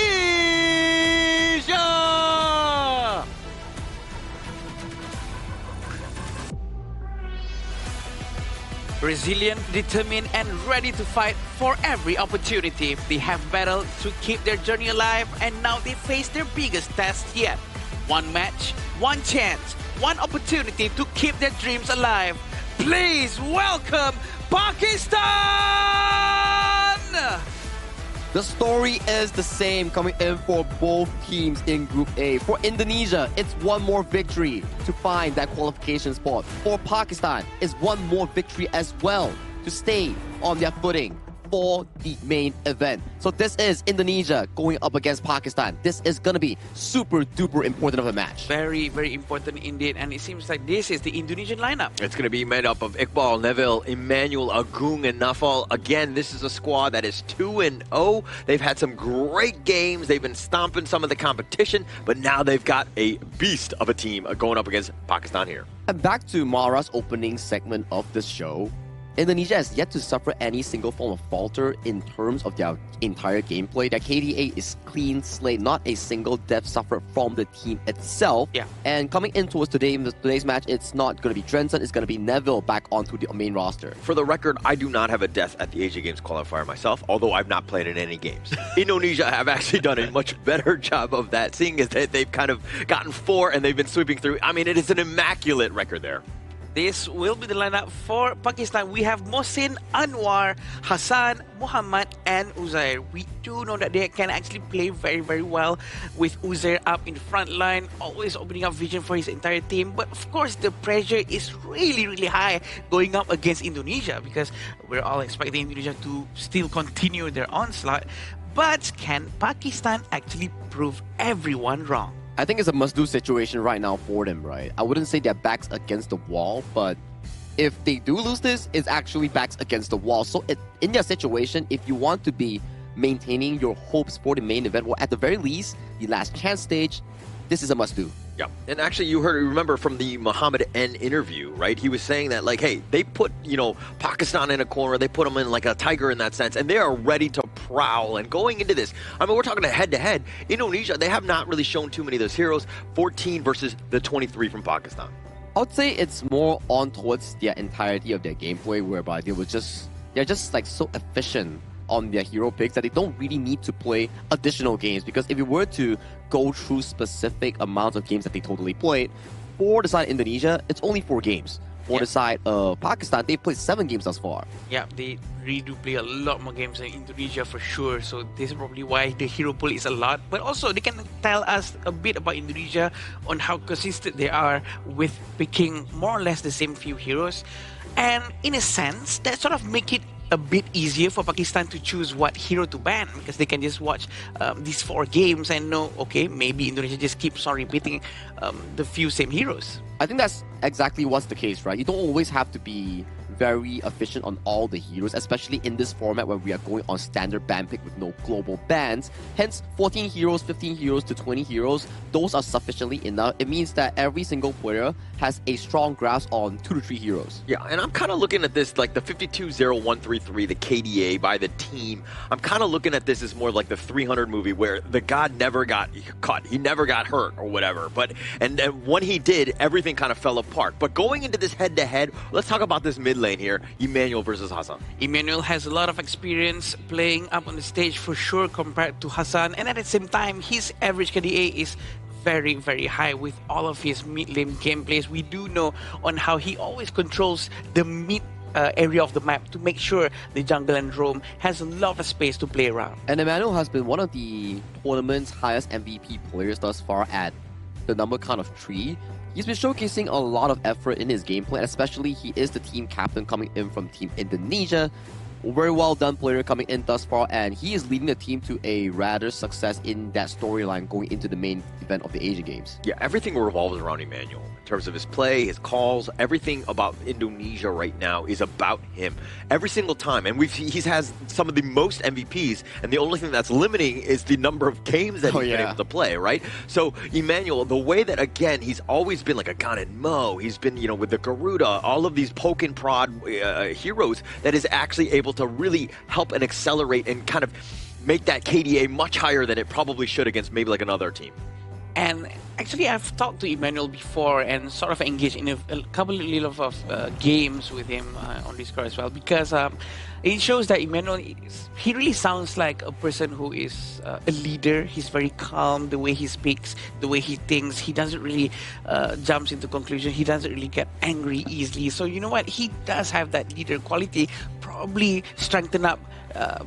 Resilient, determined, and ready to fight for every opportunity. They have battled to keep their journey alive, and now they face their biggest test yet. One match, one chance, one opportunity to keep their dreams alive. Please welcome Pakistan! The story is the same coming in for both teams in Group A. For Indonesia, it's one more victory to find that qualification spot. For Pakistan, it's one more victory as well to stay on their footing for the main event. So this is Indonesia going up against Pakistan. This is going to be super duper important of a match. Very, very important indeed. And it seems like this is the Indonesian lineup. It's going to be made up of Iqbal, Neville, Emmanuel, Agung, and Nafal. Again, this is a squad that is 2-0. They've had some great games. They've been stomping some of the competition, but now they've got a beast of a team going up against Pakistan here. And back to Mara's opening segment of this show. Indonesia has yet to suffer any single form of falter in terms of their entire gameplay. Their KDA is clean slate, not a single death suffered from the team itself. Yeah. And coming in towards today's match, it's not going to be Drenson, it's going to be Neville back onto the main roster. For the record, I do not have a death at the Asia Games qualifier myself, although I've not played in any games. Indonesia have actually done a much better job of that, seeing as that they've kind of gotten 4 and they've been sweeping through. I mean, it is an immaculate record there. This will be the lineup for Pakistan. We have Mohsin, Anwar, Hassan, Muhammad, and Uzair. We do know that they can actually play very, very well with Uzair up in the front line, always opening up vision for his entire team. But of course, the pressure is really, really high going up against Indonesia because we're all expecting Indonesia to still continue their onslaught. But can Pakistan actually prove everyone wrong? I think it's a must-do situation right now for them, right? I wouldn't say their backs against the wall, but if they do lose this, it's actually backs against the wall. So in their situation, if you want to be maintaining your hopes for the main event, or at the very least, the last chance stage, this is a must-do. Yeah, and actually you remember from the Muhammad N interview, right? He was saying that, like, hey, they put, Pakistan in a corner, they put them in like a tiger in that sense, and they are ready to prowl. And going into this, I mean, we're talking head-to-head. Indonesia, they have not really shown too many of those heroes, 14 versus the 23 from Pakistan. I would say it's more on towards the entirety of their gameplay, whereby they're just like so efficient on their hero picks that they don't really need to play additional games, because if you were to go through specific amounts of games that they totally played, for the side of Indonesia, it's only 4 games. For the side of Pakistan, they've played 7 games thus far. Yeah, they really do play a lot more games than Indonesia for sure. So this is probably why the hero pool is a lot. But also, they can tell us a bit about Indonesia on how consistent they are with picking more or less the same few heroes. And in a sense, that sort of make it a bit easier for Pakistan to choose what hero to ban, because they can just watch these 4 games and know, okay, maybe Indonesia just keeps on repeating the few same heroes. I think that's exactly what's the case, right? You don't always have to be very efficient on all the heroes, especially in this format where we are going on standard ban pick with no global bans. Hence, 14 heroes, 15 heroes to 20 heroes, those are sufficiently enough. It means that every single player has a strong grasp on 2 to 3 heroes. Yeah, and I'm kind of looking at this like the 52-0-1-3-3, the KDA by the team. I'm kind of looking at this as more like the 300 movie where the god never got caught. He never got hurt or whatever. And when he did, everything kind of fell apart. But going into this head-to-head, let's talk about this mid lane here, Emmanuel versus Hassan. Emmanuel has a lot of experience playing up on the stage for sure compared to Hassan, and at the same time, his average KDA is very, very high with all of his mid-lane gameplays. We do know on how he always controls the mid area of the map to make sure the jungle and roam has a lot of space to play around. And Emmanuel has been one of the tournament's highest MVP players thus far at the number count of 3. He's been showcasing a lot of effort in his gameplay, especially he is the team captain coming in from Team Indonesia. Very well done player coming in thus far, and he is leading the team to a rather success in that storyline going into the main event of the Asian Games. Yeah, everything revolves around Emmanuel. In terms of his play, his calls, everything about Indonesia right now is about him. Every single time. And he's has some of the most MVPs, and the only thing that's limiting is the number of games that he's been able to play, right? So Emmanuel, the way that, again, he's always been like a Gan and Mo, he's been, you know, with the Garuda, all of these poke and prod heroes that is actually able to really help and accelerate and kind of make that KDA much higher than it probably should against maybe like another team. And actually, I've talked to Emmanuel before and sort of engaged in a couple of games with him on Discord as well, because it shows that Emmanuel, he really sounds like a person who is a leader. He's very calm, the way he speaks, the way he thinks. He doesn't really jumps into conclusion. He doesn't really get angry easily. So you know what? He does have that leader quality, probably strengthen up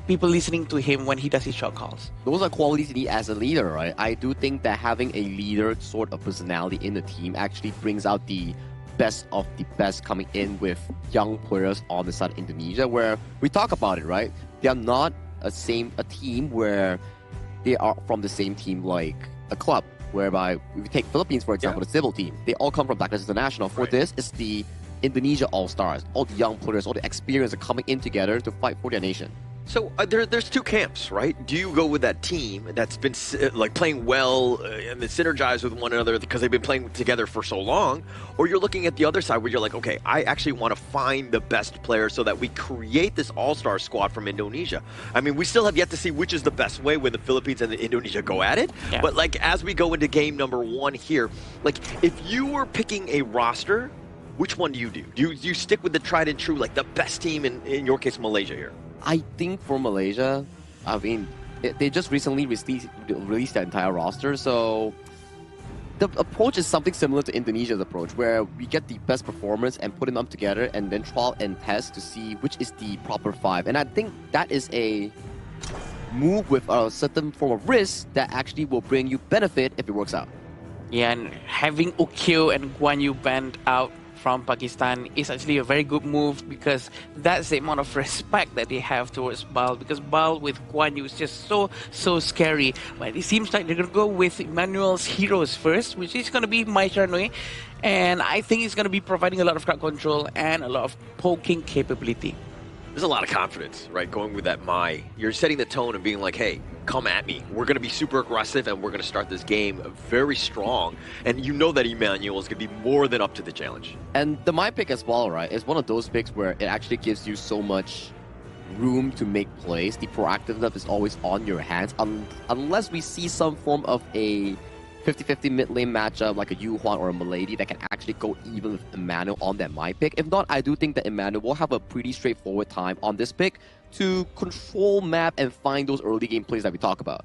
people listening to him when he does his shot calls. Those are qualities you need as a leader, right? I do think that having a leader sort of personality in the team actually brings out the best of the best coming in with young players on the side of Indonesia, where we talk about it, right? They are not a team where they are from the same team like a club, whereby if we take Philippines, for example, the civil team, they all come from Blackness International. For this, it's the Indonesia All-Stars. All the young players, all the experience are coming in together to fight for their nation. So there's 2 camps, right? Do you go with that team that's been like playing well and they synergize with one another because they've been playing together for so long? Or you're looking at the other side where you're like, okay, I actually want to find the best players so that we create this all-star squad from Indonesia. I mean, we still have yet to see which is the best way when the Philippines and Indonesia go at it. Yeah. But like as we go into game number 1 here, like if you were picking a roster, which one do you do? Do you stick with the tried and true, like the best team in your case, Malaysia here? I think for Malaysia, I mean, they just recently released their entire roster, so the approach is something similar to Indonesia's approach, where we get the best performers and put them up together and then trial and test to see which is the proper 5. And I think that is a move with a certain form of risk that actually will bring you benefit if it works out. Yeah, and having Ukyo and Guan Yu banned out from Pakistan is actually a very good move, because that's the amount of respect that they have towards Bal, because Bal with Guan Yu is just so scary. But it seems like they're going to go with Emmanuel's heroes first, which is going to be Mai Charnui, and I think it's going to be providing a lot of crowd control and a lot of poking capability. There's a lot of confidence, right, going with that Mai. You're setting the tone and being like, hey, come at me. We're going to be super aggressive and we're going to start this game very strong. And you know that Emmanuel is going to be more than up to the challenge. And the Mai pick as well, right, is one of those picks where it actually gives you so much room to make plays. The proactiveness is always on your hands, unless we see some form of a 50-50 mid lane matchup like a Yuhuan or a Milady that can actually go even with Emmanuel on that Mai pick. If not, I do think that Emmanuel will have a pretty straightforward time on this pick to control map and find those early game plays that we talk about.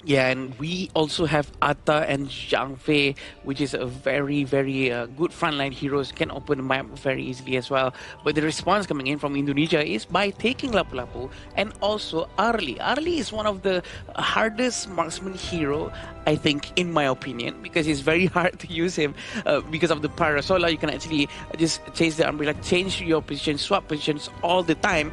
Yeah, and we also have Atta and Zhang Fei, which is a very, very good frontline heroes, can open the map very easily as well. But the response coming in from Indonesia is by taking Lapu-Lapu and also Arlie. Arlie is one of the hardest marksman hero, I think, in my opinion, because it's very hard to use him because of the Parasola. You can actually just chase the umbrella, change your position, swap positions all the time.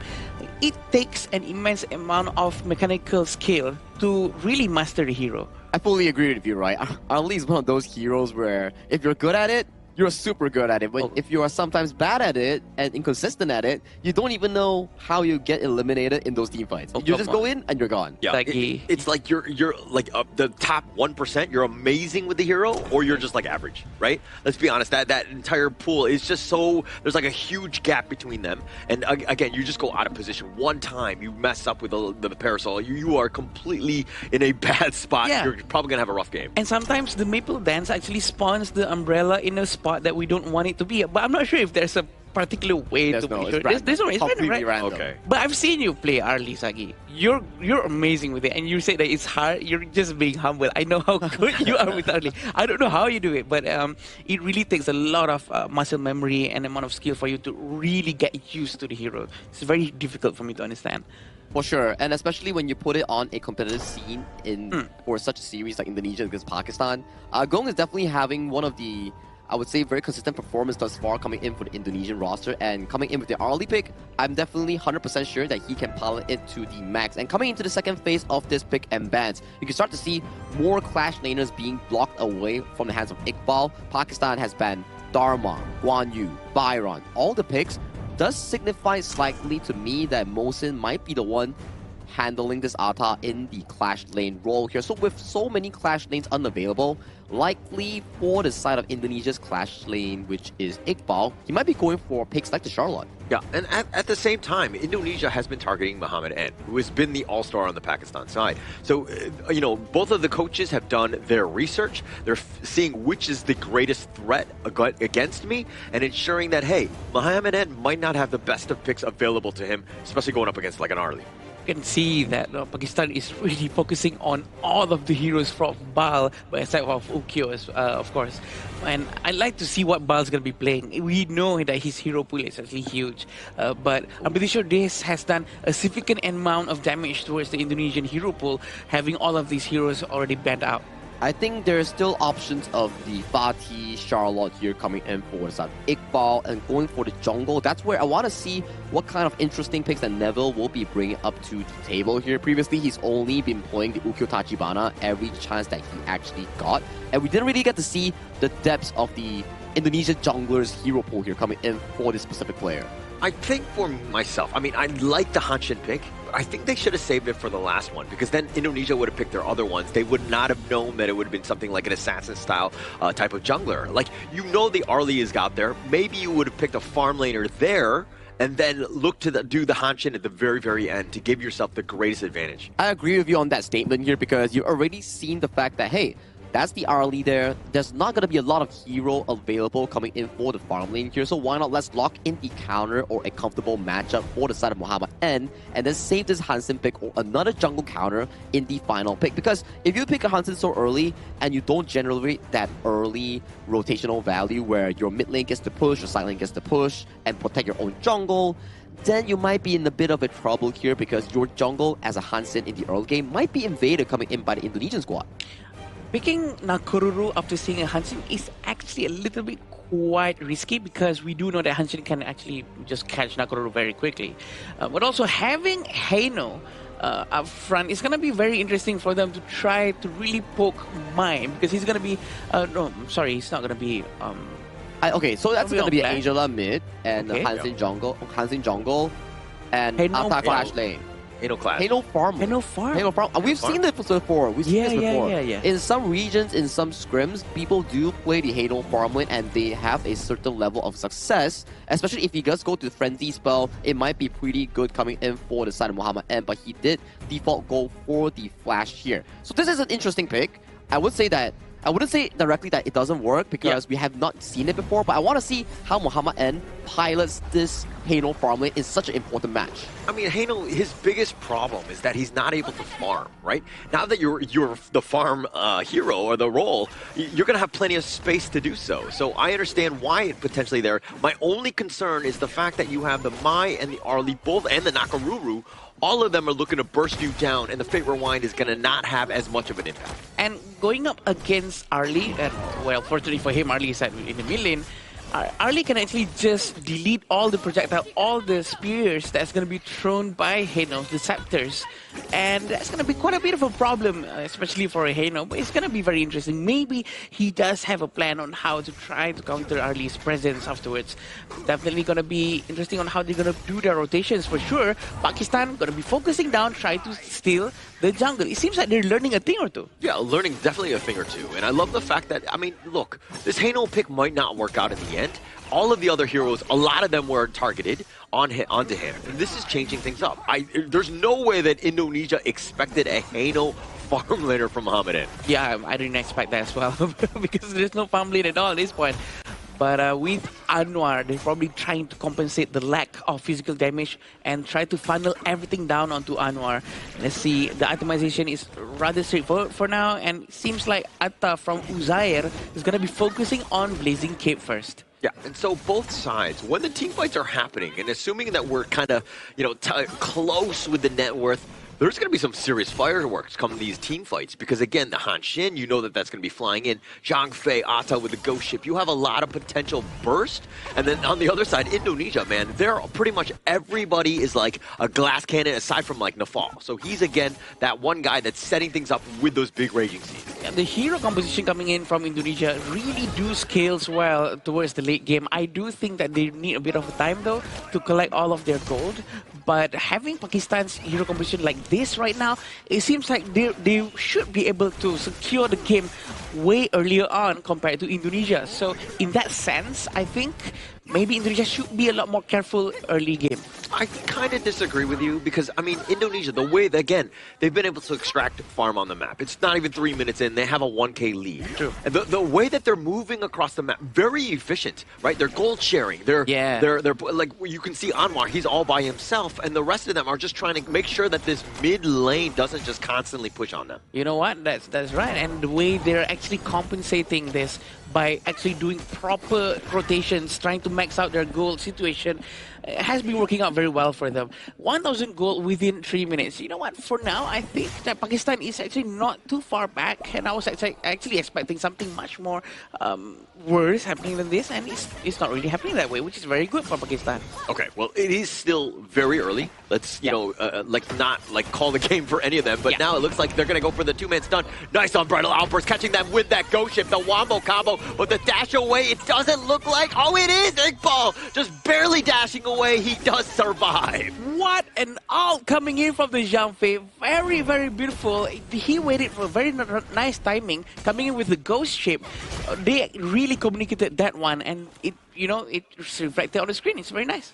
It takes an immense amount of mechanical skill to really master the hero. I fully agree with you, right? Arlie is one of those heroes where if you're good at it, you're super good at it. But if you are sometimes bad at it and inconsistent at it, you don't even know how you get eliminated in those team fights. You just go in and you're gone. Yeah, it's like you're like the top 1%. You're amazing with the hero, or you're just like average, right? Let's be honest. That entire pool is just so there's like a huge gap between them. And again, you just go out of position one time, you mess up with the parasol, you are completely in a bad spot. Yeah. You're probably gonna have a rough game. And sometimes the maple dance actually spawns the umbrella in a spot that we don't want it to be. But I'm not sure if there's a particular way to make sure. There's no way. It's completely random. Okay. But I've seen you play Arlie, Sagi. You're amazing with it, and you say that it's hard. You're just being humble. I know how good you are with Arlie. I don't know how you do it, but it really takes a lot of muscle memory and amount of skill for you to really get used to the hero. It's very difficult for me to understand. For sure, and especially when you put it on a competitive scene for such a series like Indonesia against Pakistan, Gong is definitely having one of the, I would say, very consistent performance thus far coming in for the Indonesian roster, and coming in with the Arlie pick, I'm definitely 100% sure that he can pilot it to the max. And coming into the second phase of this pick and bans, you can start to see more Clash laners being blocked away from the hands of Iqbal. Pakistan has banned Dharma, Guan Yu, Byron, all the picks. Does signify slightly to me that Mosin might be the one handling this Ata in the Clash lane role here. So with so many Clash lanes unavailable, likely for the side of Indonesia's Clash lane, which is Iqbal, he might be going for picks like the Charlotte. Yeah, and at the same time, Indonesia has been targeting Muhammad N, who has been the all-star on the Pakistan side. So, you know, both of the coaches have done their research. They're seeing which is the greatest threat against me and ensuring that, hey, Muhammad N might not have the best of picks available to him, especially going up against like an Arlie. You can see that Pakistan is really focusing on all of the heroes from Bal, but aside of Ukyo, of course. And I like to see what Bal's going to be playing. We know that his hero pool is actually huge, but I'm pretty sure this has done a significant amount of damage towards the Indonesian hero pool, having all of these heroes already banned out. I think there's still options of the Fatih, Charlotte here coming in for some Iqbal and going for the jungle. That's where I want to see what kind of interesting picks that Neville will be bringing up to the table here. Previously, he's only been playing the Ukyo Tachibana every chance that he actually got. And we didn't really get to see the depths of the Indonesia jungler's hero pool here coming in for this specific player. I think for myself, I mean, I like the Hanshin pick. I think they should have saved it for the last one, because then Indonesia would have picked their other ones. They would not have known that it would have been something like an assassin-style type of jungler. Like, you know the Arlie is out there. Maybe you would have picked a farm laner there and then look to do the Hanshin at the very, very end to give yourself the greatest advantage. I agree with you on that statement here, because you've already seen the fact that, hey, that's the Arlie there. There's not going to be a lot of hero available coming in for the farm lane here, so why not let's lock in the counter or a comfortable matchup for the side of Muhammad N, and then save this Hansen pick or another jungle counter in the final pick. Because if you pick a Hansen so early and you don't generate that early rotational value where your mid lane gets to push, your side lane gets to push, and protect your own jungle, then you might be in a bit of a trouble here, because your jungle as a Hansen in the early game might be invaded coming in by the Indonesian squad. Picking Nakoruru after seeing a Hanshin is actually a little bit quite risky, because we do know that Hanshin can actually just catch Nakoruru very quickly. But also having Heino up front is going to be very interesting for them to try to really poke Mime, because he's going to be... no, I'm sorry, he's not going to be... okay, so that's going to be flank. Angela mid and Hansen jungle, and Ata Clash lane. Hano Clash. Hano Farm. We've seen this before. We've seen this before. In some regions, in some scrims, people do play the Hano Farmland and they have a certain level of success. Especially if he does go to the Frenzy spell, it might be pretty good coming in for the side of Muhammad N, but he did default go for the Flash here. So this is an interesting pick. I wouldn't say directly that it doesn't work, because we have not seen it before, but I want to see how Muhammad N pilots this Hano farmland in such an important match. I mean, Hano, his biggest problem is that he's not able to farm, right? Now that you're the farm hero or the role, you're going to have plenty of space to do so. So I understand why it potentially there. My only concern is the fact that you have the Mai and the Arlie both, and the Nakoruru, all of them are looking to burst you down, and the Fate Rewind is going to not have as much of an impact. And going up against Arlie, and well, fortunately for him, Arlie is in the mid lane, Arlie can actually just delete all the projectile, all the spears that's going to be thrown by Hano, the Scepters. And that's going to be quite a bit of a problem, especially for Hano. But it's going to be very interesting. Maybe he does have a plan on how to try to counter Arlie's presence afterwards. Definitely going to be interesting on how they're going to do their rotations for sure. Pakistan going to be focusing down, trying to steal the jungle. It seems like they're learning a thing or two. Yeah, learning definitely a thing or two. And I love the fact that, I mean, look, this Hano pick might not work out in the end. All of the other heroes, a lot of them were targeted onto him. And this is changing things up. There's no way that Indonesia expected a Hano farm laner from Mohammedan. Yeah, I didn't expect that as well because there's no farm lane at all at this point. But with Anwar, they're probably trying to compensate the lack of physical damage and try to funnel everything down onto Anwar. Let's see, the itemization is rather straightforward for now, and it seems like Atta from Uzair is going to be focusing on Blazing Cape first. Yeah, and so both sides, when the team fights are happening, and assuming that we're kind of, close with the net worth, there's going to be some serious fireworks come these team fights because, again, the Han Shin, you know that's going to be flying in. Zhang Fei, Atta with the ghost ship. You have a lot of potential burst. And then on the other side, Indonesia, man, they're pretty much everybody is like a glass cannon aside from like Nafal. So he's, again, that one guy that's setting things up with those big raging seeds. Yeah, the hero composition coming in from Indonesia really do scales well towards the late game. I do think that they need a bit of time, though, to collect all of their gold. But having Pakistan's hero composition like this right now, it seems like they should be able to secure the game way earlier on compared to Indonesia. So in that sense, I think maybe Indonesia should be a lot more careful early game. I kind of disagree with you because, I mean, Indonesia, the way, again, they've been able to extract farm on the map. It's not even 3 minutes in. They have a 1K lead. True. And the way that they're moving across the map, very efficient, right? They're gold sharing. They're like, you can see Anwar, he's all by himself, and the rest of them are just trying to make sure that this mid lane doesn't just constantly push on them. You know what? That's right. And the way they're actually compensating this by actually doing proper rotations, trying to max out their gold situation, has been working out very well for them. 1,000 gold within 3 minutes. You know what? For now, I think that Pakistan is actually not too far back, and I was actually expecting something much more worse happening than this, and it's not really happening that way, which is very good for Pakistan. Okay, well, it is still very early. Let's, not call the game for any of them, but now it looks like they're going to go for the two-man stun. Nice unbridled outburst, catching them with that ghost ship, the wombo combo, but the dash away, it doesn't look like, oh, it is Iqbal, just barely dashing away, he does survive. What an ult coming in from the Zhang Fei, very, very beautiful. He waited for very nice timing, coming in with the ghost ship. They really communicated that one, and it's reflected on the screen. It's very nice.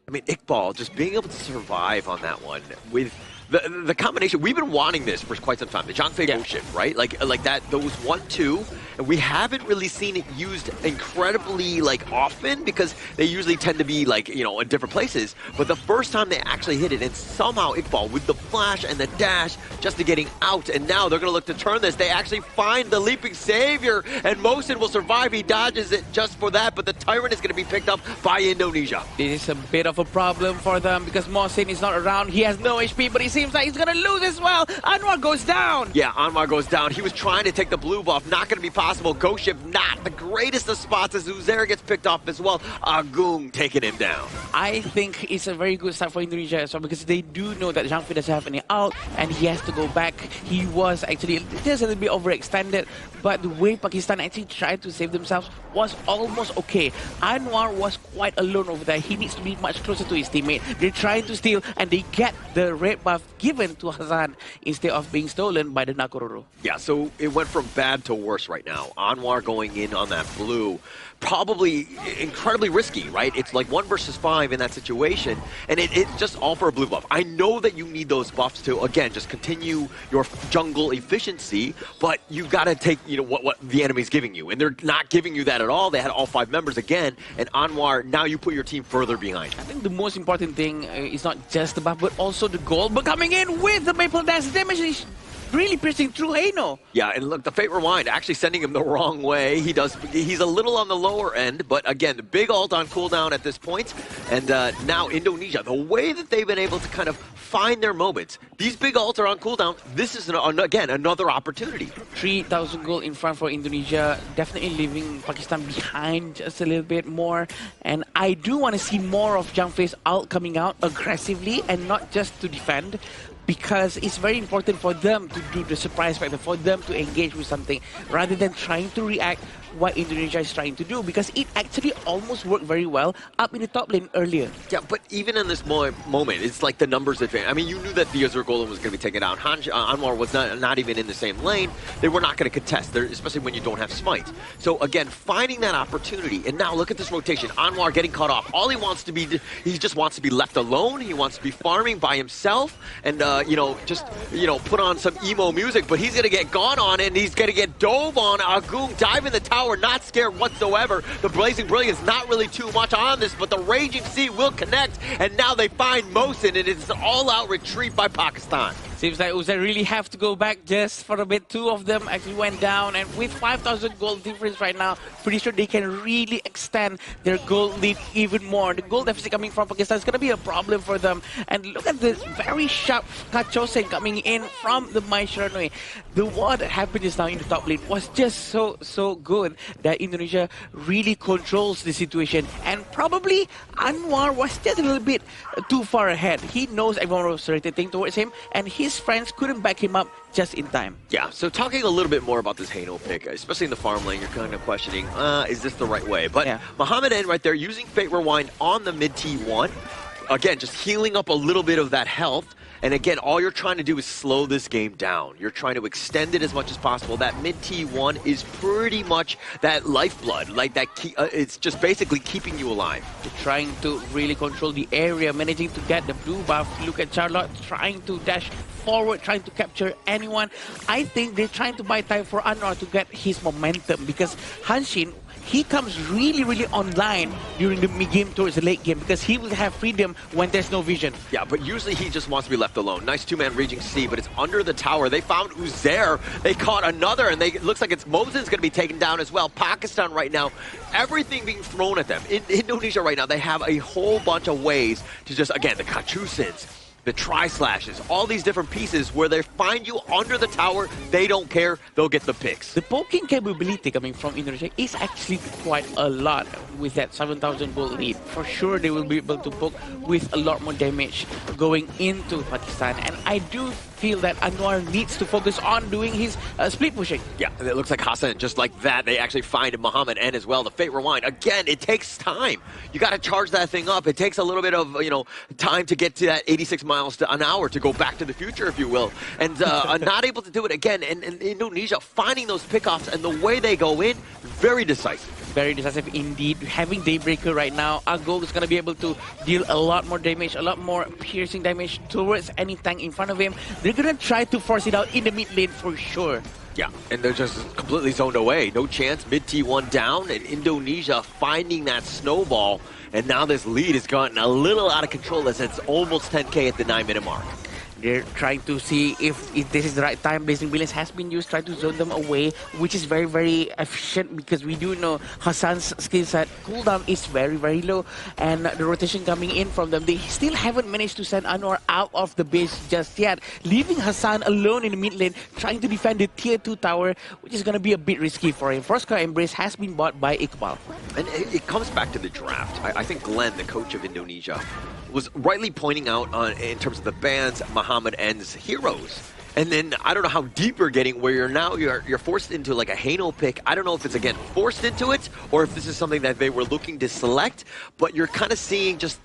I mean, Iqbal just being able to survive on that one with the combination. We've been wanting this for quite some time. The Zhang Fei ghost ship, right? Like that. Those 1-2, and we haven't really seen it used incredibly often because they usually tend to be in different places. But the first time they actually hit it, and somehow Iqbal with the flash and the dash just to getting out, and now they're gonna look to turn this. They actually find the leaping savior, and Mohsin will survive. He dodges it just for that, but the Tyrant is gonna be picked up by Indonesia. This is a bit of a problem for them because Mohsin is not around. He has no HP, but he seems like he's gonna lose as well. Anwar goes down. Yeah, Anwar goes down. He was trying to take the blue buff. Not gonna be possible. Ghost ship not the greatest of spots as Uzair gets picked off as well. Agung taking him down. I think it's a very good start for Indonesia as well because they do know that Zhang Fei doesn't have any ult and he has to go back. He was actually just a little bit overextended, but the way Pakistan actually tried to save themselves was almost okay. Anwar was quite alone over there. He needs to be much closer to his teammate. They're trying to steal and they get the red buff given to Hassan instead of being stolen by the Nakororo. Yeah, so it went from bad to worse right now. Anwar going in on that blue, probably incredibly risky, right? It's like 1 versus 5 in that situation, and it's just all for a blue buff. I know that you need those buffs to, again, just continue your jungle efficiency, but you've got to take, what the enemy's giving you, and they're not giving you that at all. They had all 5 members again, and Anwar, now you put your team further behind. I think the most important thing is not just the buff, but also the gold, but coming in with the Maple Dance damage really piercing through Hano. Yeah, and look, the Fate Rewind actually sending him the wrong way. He's a little on the lower end, but again, the big ult on cooldown at this point. And now Indonesia, the way that they've been able to kind of find their moments. These big ults are on cooldown. This is, again, another opportunity. 3,000 gold in front for Indonesia, definitely leaving Pakistan behind just a little bit more. And I do want to see more of Zhang Fei's ult coming out aggressively and not just to defend, because it's very important for them to do the surprise factor, for them to engage with something rather than trying to react what Indonesia is trying to do, because it actually almost worked very well up in the top lane earlier. Yeah, but even in this moment, it's like the numbers advantage. I mean, you knew that the Azure Golem was going to be taken down. Anwar was not even in the same lane. They were not going to contest, especially when you don't have Smite. So again, finding that opportunity, and now look at this rotation. Anwar getting cut off. All he wants to be, he just wants to be left alone. He wants to be farming by himself, and put on some emo music. But he's going to get gone on, and he's going to get dove on. Agung dive in the tower. Not scared whatsoever. The Blazing Brilliance not really too much on this, but the Raging Sea will connect, and now they find Mohsin, and it's an all-out retreat by Pakistan. Seems like Uzair really have to go back just for a bit. Two of them actually went down, and with 5,000 gold difference right now, pretty sure they can really extend their gold lead even more. The gold deficit coming from Pakistan is going to be a problem for them. And look at this very sharp Kachosen coming in from the Mai Shiranui. The what happened just now in the top lane was just so good that Indonesia really controls the situation. And probably Anwar was just a little bit too far ahead. He knows everyone was rotating towards him, and his friends couldn't back him up just in time. Yeah, so talking a little bit more about this Hano pick, especially in the farm lane, you're kind of questioning, is this the right way? But yeah. Muhammad N right there using Fate Rewind on the mid T1. Again, just healing up a little bit of that health. And again, all you're trying to do is slow this game down. You're trying to extend it as much as possible. That mid T1 is pretty much that lifeblood. Like that, it's just basically keeping you alive. They're trying to really control the area, managing to get the blue buff. Look at Charlotte trying to dash forward, trying to capture anyone. I think they're trying to buy time for Anwar to get his momentum, because Hanshin, he comes really online during the mid-game towards the late game, because he will have freedom when there's no vision. Yeah, but usually he just wants to be left alone. Nice two-man Raging Sea, but it's under the tower. They found Uzair. They caught another, and it looks like Mohsin's going to be taken down as well. Pakistan right now, everything being thrown at them. In Indonesia right now, they have a whole bunch of ways to just, again, the Kachusins, the tri-slashes, all these different pieces where they find you under the tower, they don't care, they'll get the picks. The poking capability coming from Indonesia is actually quite a lot with that 7,000 gold lead. For sure, they will be able to poke with a lot more damage going into Pakistan. And I do feel that Anwar needs to focus on doing his split pushing. Yeah, it looks like Hassan, just like that, they actually find Muhammad N as well. The Fate Rewind, again, it takes time. You got to charge that thing up. It takes a little bit of, time to get to that 86 miles an hour to go back to the future, if you will. And not able to do it again. And Indonesia finding those pickoffs and the way they go in, very decisive. Very decisive indeed. Having Daybreaker right now, Agog is going to be able to deal a lot more damage, a lot more piercing damage towards any tank in front of him. They're going to try to force it out in the mid lane for sure. Yeah, and they're just completely zoned away. No chance. Mid T1 down, and Indonesia finding that snowball. And now this lead has gotten a little out of control as it's almost 10k at the 9-minute mark. They're trying to see if this is the right time. Blazing Brilliance has been used, trying to zone them away, which is very efficient, because we do know Hassan's skill set cooldown is very low, and the rotation coming in from them, they still haven't managed to send Anwar out of the base just yet, leaving Hassan alone in the mid lane, trying to defend the tier 2 tower, which is going to be a bit risky for him. Frostcar Embrace has been bought by Iqbal. And it comes back to the draft. I think Glenn, the coach of Indonesia, was rightly pointing out in terms of the bans Muhammad N's heroes. And then I don't know how deep you're getting, where you're forced into like a Hano pick. I don't know if it's, again, forced into it, or if this is something that they were looking to select, but you're kind of seeing just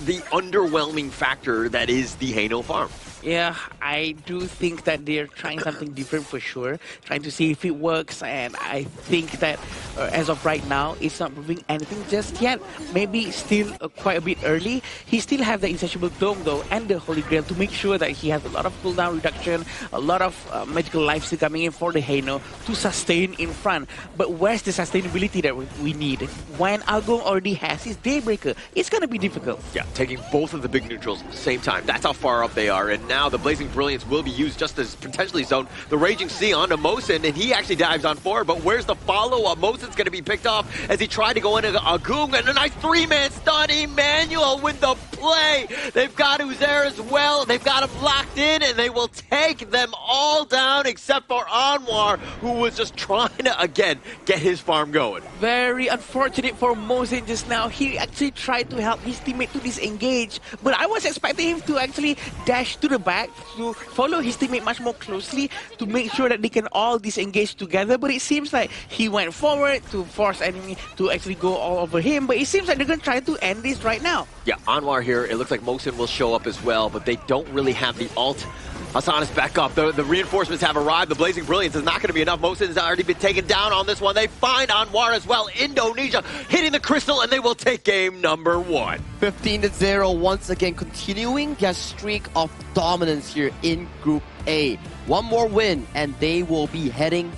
the underwhelming factor that is the Hano farm. Yeah, I do think that they're trying something different for sure, trying to see if it works, and I think that as of right now, it's not proving anything just yet. Maybe still quite a bit early. He still has the Insatiable Dome though, and the Holy Grail to make sure that he has a lot of cooldown reduction, a lot of magical life still coming in for the Hano to sustain in front. But where's the sustainability that we need? When Agong already has his Daybreaker, it's going to be difficult. Yeah, taking both of the big neutrals at the same time. That's how far up they are. And now. The Blazing Brilliance will be used just as potentially zoned. The Raging Sea onto Mosin, and he actually dives on forward, but where's the follow-up? Mosin's going to be picked off as he tried to go into a Goong, and a nice three-man stun. Emmanuel with the play. They've got Uzair as well. They've got him locked in, and they will take them all down except for Anwar, who was just trying to, again, get his farm going. Very unfortunate for Mosin just now. He actually tried to help his teammate to disengage, but I was expecting him to actually dash to the back to follow his teammate much more closely to make sure that they can all disengage together, but it seems like he went forward to force enemy to actually go all over him, but it seems like they're going to try to end this right now. Yeah, Anwar here, it looks like Mosin will show up as well, but they don't really have the ult. Hassan is back up. The reinforcements have arrived. The Blazing Brilliance is not going to be enough. Mosin has already been taken down on this one. They find Anwar as well. Indonesia hitting the crystal, and they will take game number 1. 15-0, once again continuing their streak of dominance here in Group A. One more win, and they will be heading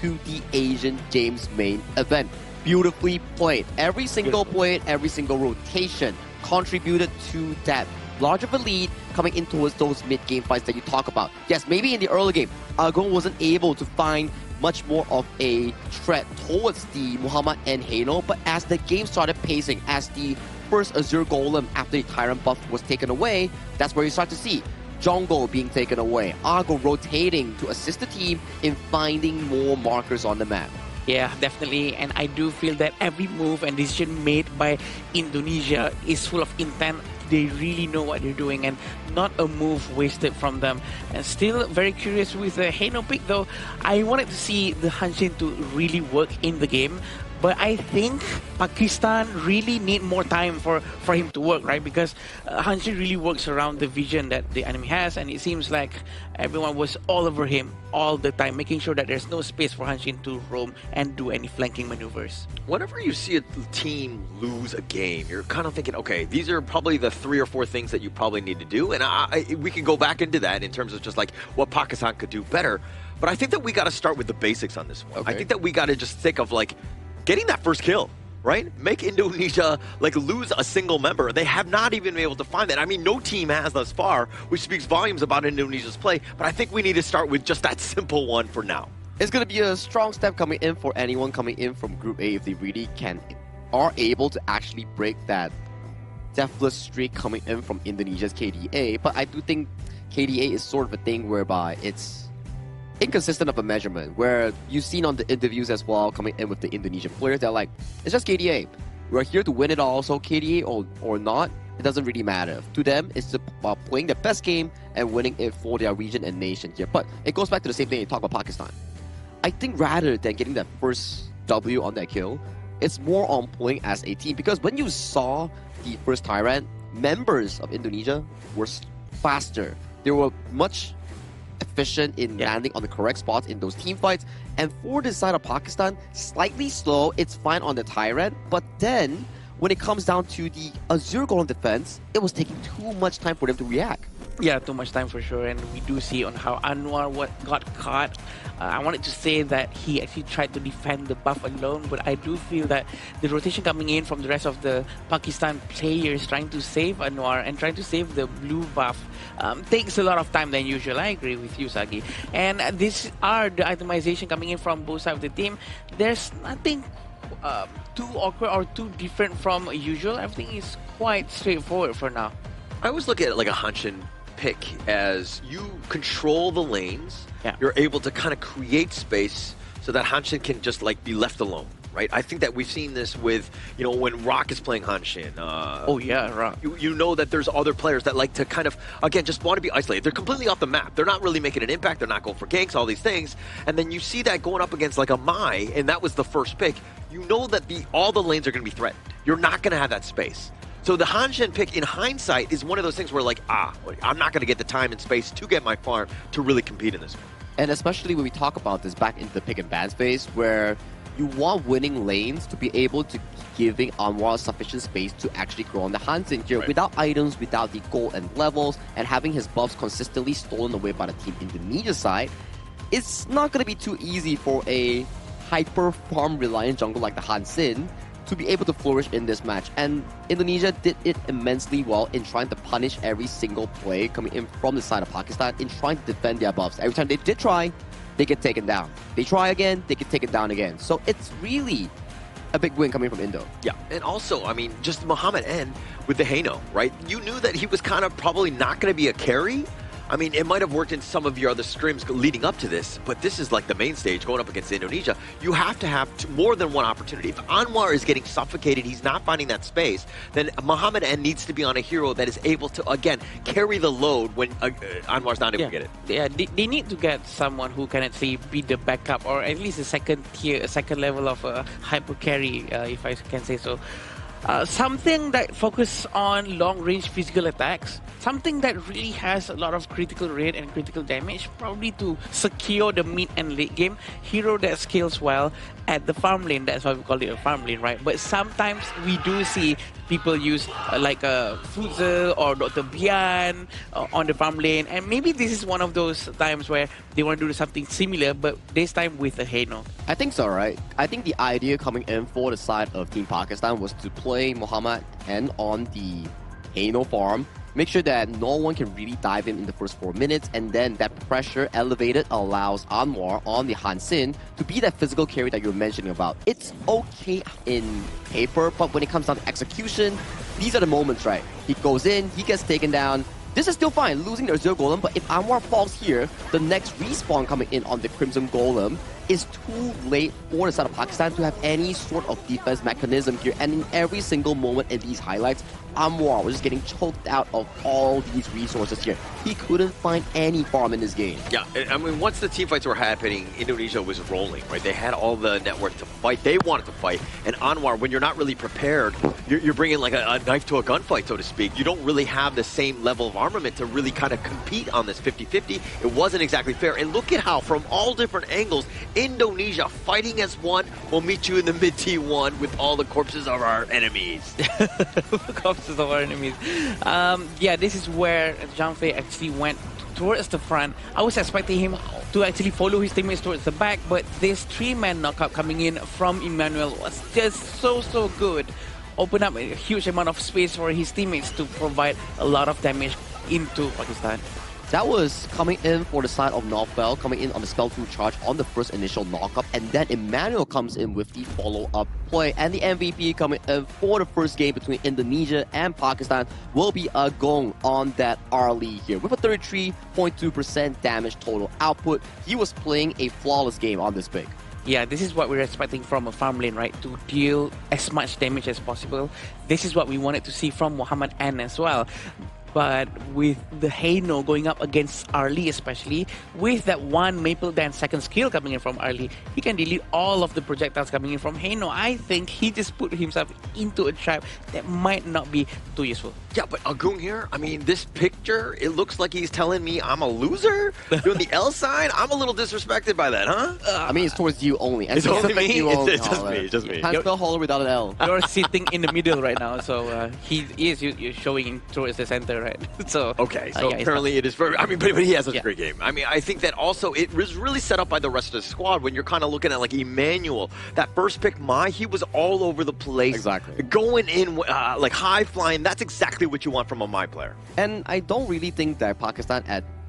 to the Asian Games main event. Beautifully played. Every single play, every single rotation contributed to that large of a lead coming in towards those mid-game fights that you talk about. Yes, maybe in the early game, Argon wasn't able to find much more of a threat towards the Muhammad and Hano, but as the game started pacing, as the first Azure Golem after the Tyrant buff was taken away, that's where you start to see Jungle being taken away, Argo rotating to assist the team in finding more markers on the map. Yeah, definitely, and I do feel that every move and decision made by Indonesia is full of intent. They really know what they're doing, and not a move wasted from them. And still very curious with the Hano pick, though. I wanted to see the Hanshin to really work in the game, but I think Pakistan really need more time for him to work, right? Because Hanshin really works around the vision that the enemy has, and it seems like everyone was all over him all the time, making sure that there's no space for Hanshin to roam and do any flanking maneuvers. Whenever you see a team lose a game, you're kind of thinking, okay, these are probably the 3 or 4 things that you probably need to do. And we can go back into that in terms of just like what Pakistan could do better. But I think that we got to start with the basics on this one. Okay. I think that we got to just think of like getting that first kill, right? Make Indonesia like lose a single member. They have not even been able to find that. I mean, no team has thus far, which speaks volumes about Indonesia's play. But I think we need to start with just that simple one for now. It's going to be a strong step coming in for anyone coming in from Group A if they really are able to actually break that deathless streak coming in from Indonesia's KDA. But I do think KDA is sort of a thing whereby it's inconsistent of a measurement, where you've seen on the interviews as well coming in with the Indonesian players, they're like, it's just KDA. We're here to win it all, so KDA or not, it doesn't really matter. To them, it's about playing their best game and winning it for their region and nation here. But it goes back to the same thing you talk about Pakistan. I think rather than getting that first W on that kill, it's more on playing as a team, because when you saw the first Tyrant, members of Indonesia were faster. They were much efficient in landing on the correct spots in those team fights. And for the side of Pakistan, slightly slow, it's fine on the Tyrant, but then when it comes down to the Azure Golem defense, it was taking too much time for them to react. Yeah, too much time for sure, and we do see on how Anwar got caught. I wanted to say that he actually tried to defend the buff alone, but I do feel that the rotation coming in from the rest of the Pakistan players trying to save Anwar and trying to save the blue buff takes a lot of time than usual. I agree with you, Sagi. And these are the itemization coming in from both sides of the team. There's nothing too awkward or too different from usual. Everything is quite straightforward for now. I always look at it like a Hanshin pick as you control the lanes. Yeah. You're able to kind of create space so that Hanshin can just like be left alone, right? I think that we've seen this with, you know, when Rock is playing Hanshin. Oh yeah, Rock. You know that there's other players that like to kind of, again, just want to be isolated. They're completely off the map. They're not really making an impact. They're not going for ganks, all these things. And then you see that going up against like a Mai, and that was the first pick. You know that all the lanes are going to be threatened. You're not going to have that space. So the Hanshin pick, in hindsight, is one of those things where like, I'm not going to get the time and space to get my farm to really compete in this one. And especially when we talk about this back into the pick and ban space, where you want winning lanes to be able to giving Anwar sufficient space to actually grow on the Hanshin here, without items, without the gold and levels, and having his buffs consistently stolen away by the team Indonesia side, it's not going to be too easy for a hyper farm reliant jungle like the Hanshin to be able to flourish in this match. And Indonesia did it immensely well in trying to punish every single play coming in from the side of Pakistan in trying to defend their buffs. Every time they did try, they get taken down. They try again, they get taken down again. So it's really a big win coming from Indo. Yeah, and also, I mean, just Muhammad N with the Haino, right? You knew that he was kind of probably not going to be a carry. I mean, it might have worked in some of your other scrims leading up to this, but this is like the main stage going up against Indonesia. You have to have more than one opportunity. If Anwar is getting suffocated, he's not finding that space, then Muhammad N needs to be on a hero that is able to, again, carry the load when Anwar's not able to get it. Yeah, they need to get someone who can actually be the backup, or at least a second tier, a second level of hyper carry, if I can say so. Something that focuses on long-range physical attacks, something that really has a lot of critical rate and critical damage, probably to secure the mid and late game. Hero that scales well at the farm lane, that's why we call it a farm lane, right? But sometimes we do see people use like Fuzel or Dr. Bian on the farm lane, and maybe this is one of those times where they want to do something similar, but this time with a Haino. I think so, right? I think the idea coming in for the side of Team Pakistan was to play Muhammad N on the Haino farm, make sure that no one can really dive in the first 4 minutes, and then that pressure elevated allows Anwar on the Hansin to be that physical carry that you were mentioning about. It's okay in paper, but when it comes down to execution, these are the moments, right? He goes in, he gets taken down. This is still fine, losing the Azure Golem, but if Anwar falls here, the next respawn coming in on the Crimson Golem is too late for the side of Pakistan to have any sort of defense mechanism here. And in every single moment in these highlights, Anwar was just getting choked out of all these resources here. He couldn't find any farm in this game. Yeah, I mean, once the team fights were happening, Indonesia was rolling, right? They had all the network to fight. They wanted to fight. And Anwar, when you're not really prepared, you're bringing like a knife to a gunfight, so to speak. You don't really have the same level of armament to really kind of compete on this 50-50. It wasn't exactly fair. And look at how, from all different angles, Indonesia fighting as one will meet you in the mid T1 with all the corpses of our enemies. Corpses of our enemies. Yeah, this is where Zhang Fei actually went towards the front. I was expecting him to actually follow his teammates towards the back, but this 3-man knockout coming in from Emmanuel was just so good. Open up a huge amount of space for his teammates to provide a lot of damage into Pakistan. That was coming in for the side of Northbell, coming in on the Spell 2 charge on the first initial knockup, and then Emmanuel comes in with the follow-up play. And the MVP coming in for the first game between Indonesia and Pakistan will be Agong on that early here. With a 33.2% damage total output, he was playing a flawless game on this pick. Yeah, this is what we're expecting from a farm lane, right? To deal as much damage as possible. This is what we wanted to see from Muhammad N as well. But with the Haino going up against Arlie, especially, with that one Maple Dance second skill coming in from Arlie, he can delete all of the projectiles coming in from Haino. I think he just put himself into a trap that might not be too useful. Yeah, but Agung here, I mean, this picture, it looks like he's telling me I'm a loser? Doing the L sign? I'm a little disrespected by that, huh? I mean, it's towards you only. It's only me? It's just me, it's just me. Can't spell Hollow without an L. You're sitting in the middle right now, so you're showing towards the center, right? So okay, so yeah, apparently it is very, I mean, but he has a great game. I mean, I think that also it was really set up by the rest of the squad when you're kind of looking at like Emmanuel. That first pick, he was all over the place. Exactly. Going in like high flying, that's exactly what you want from a My player. And I don't really think that Pakistan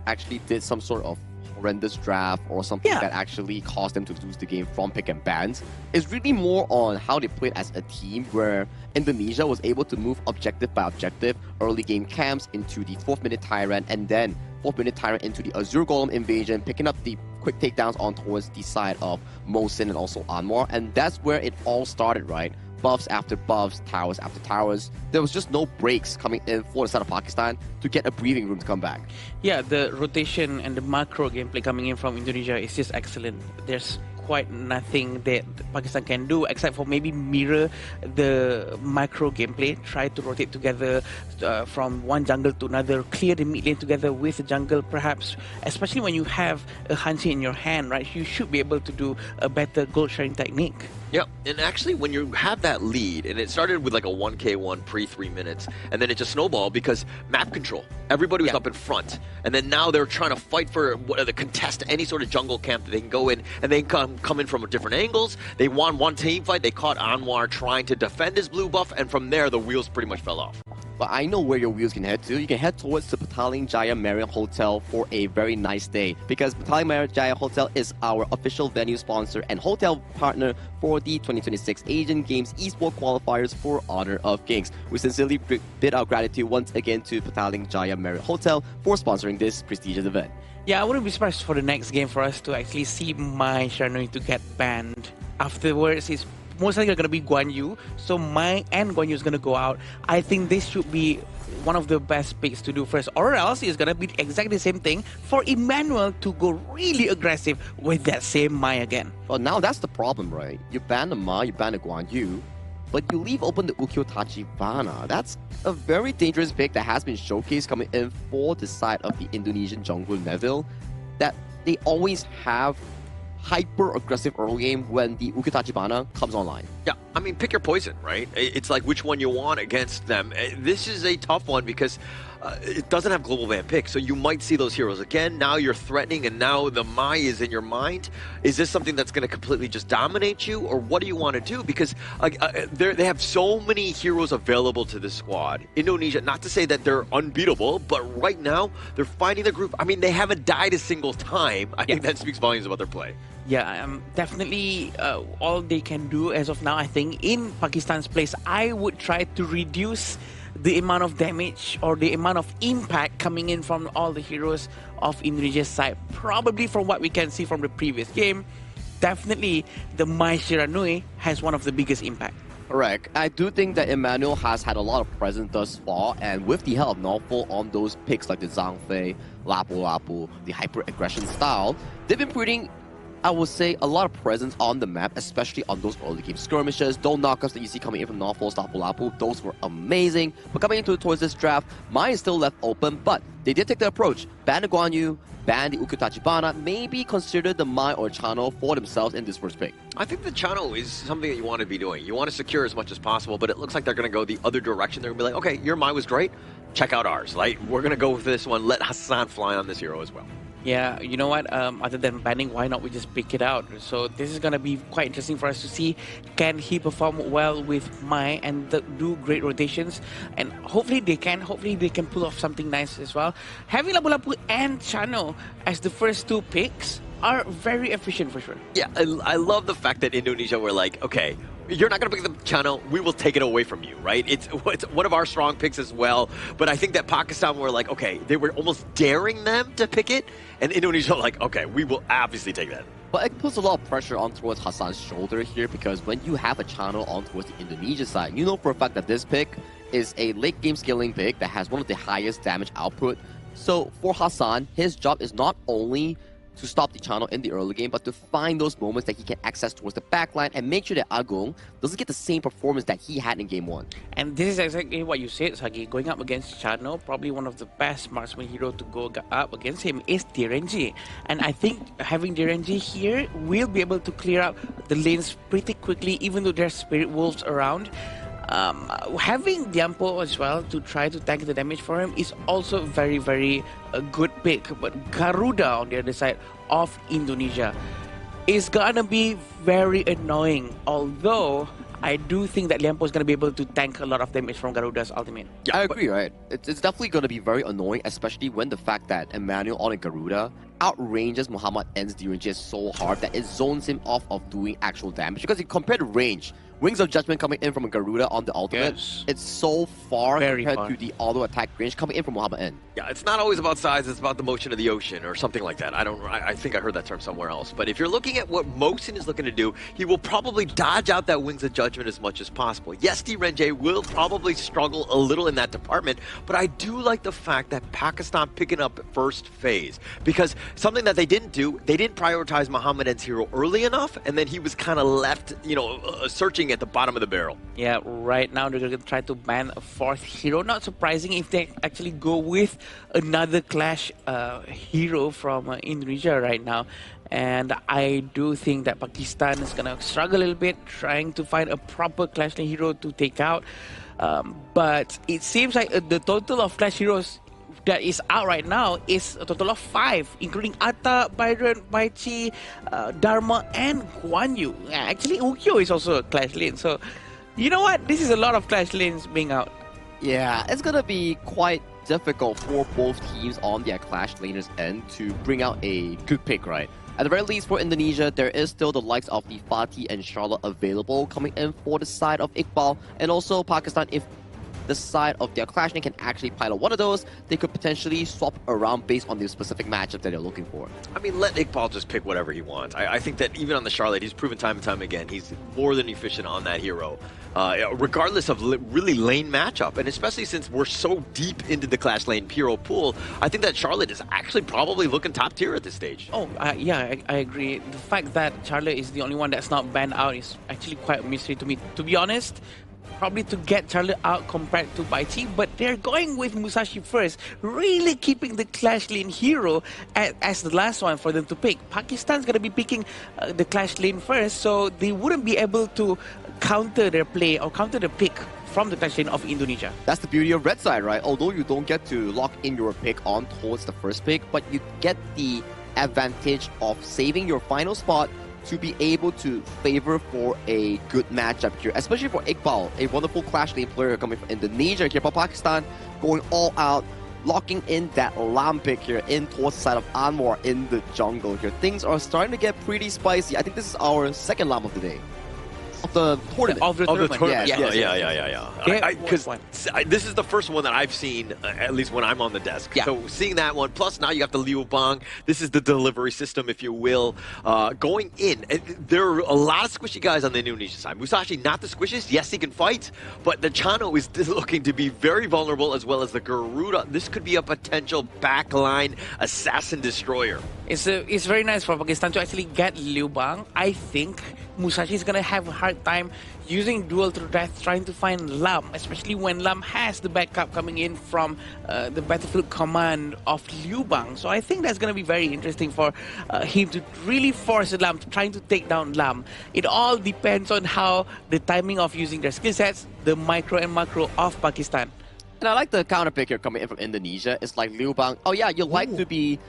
actually did some sort of horrendous draft or something that actually caused them to lose the game from pick and bans. It's really more on how they played as a team, where Indonesia was able to move objective by objective, early game camps into the 4th minute Tyrant, and then 4th minute Tyrant into the Azure Golem invasion, picking up the quick takedowns on towards the side of Mohsin and also Anwar. And that's where it all started, right? Buffs after buffs, towers after towers. There was just no breaks coming in for the side of Pakistan to get a breathing room to come back. Yeah, the rotation and the macro gameplay coming in from Indonesia is just excellent. There's quite nothing that Pakistan can do except for maybe mirror the macro gameplay, try to rotate together from one jungle to another, clear the mid lane together with the jungle perhaps, especially when you have a Hansi in your hand, right? You should be able to do a better gold sharing technique. Yep, and actually when you have that lead, and it started with like a 1K1 pre-3 minutes, and then it just snowballed because map control. Everybody was up in front, and then now they're trying to fight for the contest any sort of jungle camp that they can go in, and they can come in from different angles. They won one team fight, they caught Anwar trying to defend his blue buff, and from there the wheels pretty much fell off. But I know where your wheels can head to. You can head towards the Petaling Jaya Marriott Hotel for a very nice day, because Petaling Marriott Jaya Hotel is our official venue sponsor and hotel partner for the 2026 Asian Games Esports Qualifiers for Honor of Kings. We sincerely bid our gratitude once again to Petaling Jaya Marriott Hotel for sponsoring this prestigious event. Yeah, I wouldn't be surprised for the next game for us to actually see Mai Shiranui to get banned. Afterwards, it's most likely going to be Guan Yu. So Mai and Guan Yu is going to go out. I think this should be one of the best picks to do first. Or else it's going to be exactly the same thing for Emmanuel to go really aggressive with that same Mai again. Well, now that's the problem, right? You ban the Mai, you ban the Guan Yu, but you leave open the Ukyo Tachibana. That's a very dangerous pick that has been showcased coming in for the side of the Indonesian jungler Neville, that they always have hyper-aggressive early game when the Ukyo Tachibana comes online. Yeah, I mean, pick your poison, right? It's like which one you want against them. This is a tough one because it doesn't have global ban pick, so you might see those heroes again. Now you're threatening, and now the Mai is in your mind. Is this something that's going to completely just dominate you, or what do you want to do? Because they have so many heroes available to this squad. Indonesia, not to say that they're unbeatable, but right now they're finding their group. I mean, they haven't died a single time. I think that speaks volumes about their play. Yeah, definitely all they can do as of now, I think, in Pakistan's place, I would try to reduce the amount of damage or the amount of impact coming in from all the heroes of Indonesia's side. Probably from what we can see from the previous game, definitely the Mai Shiranui has one of the biggest impact. Correct. I do think that Emmanuel has had a lot of presence thus far, and with the help of Norfolk on those picks like the Zhang Fei, Lapu Lapu, the hyper-aggression style, they've been putting, I would say, a lot of presence on the map, especially on those early game skirmishes. Those knockups that you see coming in from Norfolk, Lapu Lapu, those were amazing. But coming into towards this draft, Mai is still left open, but they did take the approach. Ban the Guan Yu, ban the Ukyo Tachibana, maybe consider the Mai or Chano for themselves in this first pick. I think the Chano is something that you want to be doing. You want to secure as much as possible, but it looks like they're going to go the other direction. They're going to be like, okay, your Mai was great. Check out ours. Like, we're going to go with this one. Let Hassan fly on this hero as well. Yeah, you know what? Other than banning, why not we just pick it out? So this is going to be quite interesting for us to see. Can he perform well with Mai and do great rotations? And hopefully they can. Hopefully they can pull off something nice as well. Having Lapu Lapu and Chano as the first two picks are very efficient for sure. Yeah, I love the fact that Indonesia were like, okay, you're not going to pick the channel, we will take it away from you, right? It's one of our strong picks as well. But I think that Pakistan were like, okay, they were almost daring them to pick it. And Indonesia were like, okay, we will obviously take that. But it puts a lot of pressure on towards Hassan's shoulder here, because when you have a channel on towards the Indonesia side, you know for a fact that this pick is a late game scaling pick that has one of the highest damage output. So for Hassan, his job is not only to stop the channel in the early game, but to find those moments that he can access towards the backline and make sure that Agung doesn't get the same performance that he had in game 1. And this is exactly what you said, Sagi. Going up against Chano, probably one of the best marksman hero to go up against him is Direnji. And I think having Direnji here will be able to clear up the lanes pretty quickly, even though there's Spirit Wolves around. Having Diampo as well to try to tank the damage for him is also very, very a good pick. But Garuda on the other side of Indonesia is gonna be very annoying. Although I do think that Liampo is gonna be able to tank a lot of damage from Garuda's ultimate. Yeah, I agree, right? It's definitely gonna be very annoying, especially when the fact that Emmanuel on a Garuda outranges Muhammad N's DRNG so hard that it zones him off of doing actual damage. Because if compared to range, Wings of Judgment coming in from a Garuda on the ultimate, it's so far compared to the auto attack range coming in from Muhammad N. Yeah, it's not always about size, it's about the motion of the ocean or something like that. I think I heard that term somewhere else. But if you're looking at what Mosin is looking to do, he will probably dodge out that Wings of Judgment as much as possible. Yes, DRNG will probably struggle a little in that department, but I do like the fact that Pakistan picking up first phase. Because something that they didn't do, they didn't prioritize Muhammad N's hero early enough, and then he was kind of left, you know, searching at the bottom of the barrel. Yeah, right now they're going to try to ban a fourth hero. Not surprising if they actually go with another Clash hero from Indonesia right now. And I do think that Pakistan is going to struggle a little bit trying to find a proper Clash Lane hero to take out. But it seems like the total of Clash heroes that is out right now is a total of 5, including Atta, Byron, Baichi, Dharma, and Guan Yu. Actually, Ukyo is also a Clash Lane. So, you know what? This is a lot of Clash Lanes being out. Yeah, it's going to be quite difficult for both teams on their Clash Laners end to bring out a good pick, right? At the very least, for Indonesia, there is still the likes of the Fatih and Charlotte available coming in for the side of Iqbal, and also Pakistan, if the side of their Clash Lane can actually pilot one of those, they could potentially swap around based on the specific matchup that they're looking for. I mean, let Iqbal just pick whatever he wants. I think that even on the Charlotte, he's proven time and time again, he's more than efficient on that hero. Regardless of really lane matchup, and especially since we're so deep into the Clash Lane hero pool, I think that Charlotte is actually probably looking top tier at this stage. Oh, yeah, I agree. The fact that Charlotte is the only one that's not banned out is actually quite a mystery to me. To be honest, probably to get Charlotte out compared to Baichi, but they're going with Musashi first, really keeping the Clash Lane hero as the last one for them to pick. Pakistan's going to be picking the Clash Lane first, so they wouldn't be able to counter their play or counter the pick from the Clash Lane of Indonesia. That's the beauty of red side, right? Although you don't get to lock in your pick on towards the first pick, but you get the advantage of saving your final spot to be able to favor for a good matchup here, especially for Iqbal, a wonderful Clash Lane player coming from Indonesia here, but Pakistan going all out, locking in that Lam pick here in towards the side of Anwar in the jungle here. Things are starting to get pretty spicy. I think this is our second Lam of the day. Of the tournament. Of the tournament. Yes. Yeah. Because this is the first one that I've seen, at least when I'm on the desk. Yeah. So seeing that one, plus now you got the Liu Bang. This is the delivery system, if you will. Going in, there are a lot of squishy guys on the Indonesian side. Musashi, not the squishiest. Yes, he can fight, but the Chano is looking to be very vulnerable, as well as the Garuda. This could be a potential backline assassin destroyer. It's very nice for Pakistan to actually get Liu Bang. I think Musashi is going to have a hard time using duel to death trying to find Lam, especially when Lam has the backup coming in from the battlefield command of Liu Bang. So I think that's going to be very interesting for him to really force Lam to trying to take down Lam. It all depends on how the timing of using their skill sets, the micro and macro of Pakistan. And I like the counter pick here coming in from Indonesia. It's like Liu Bang. Oh yeah, you like to be,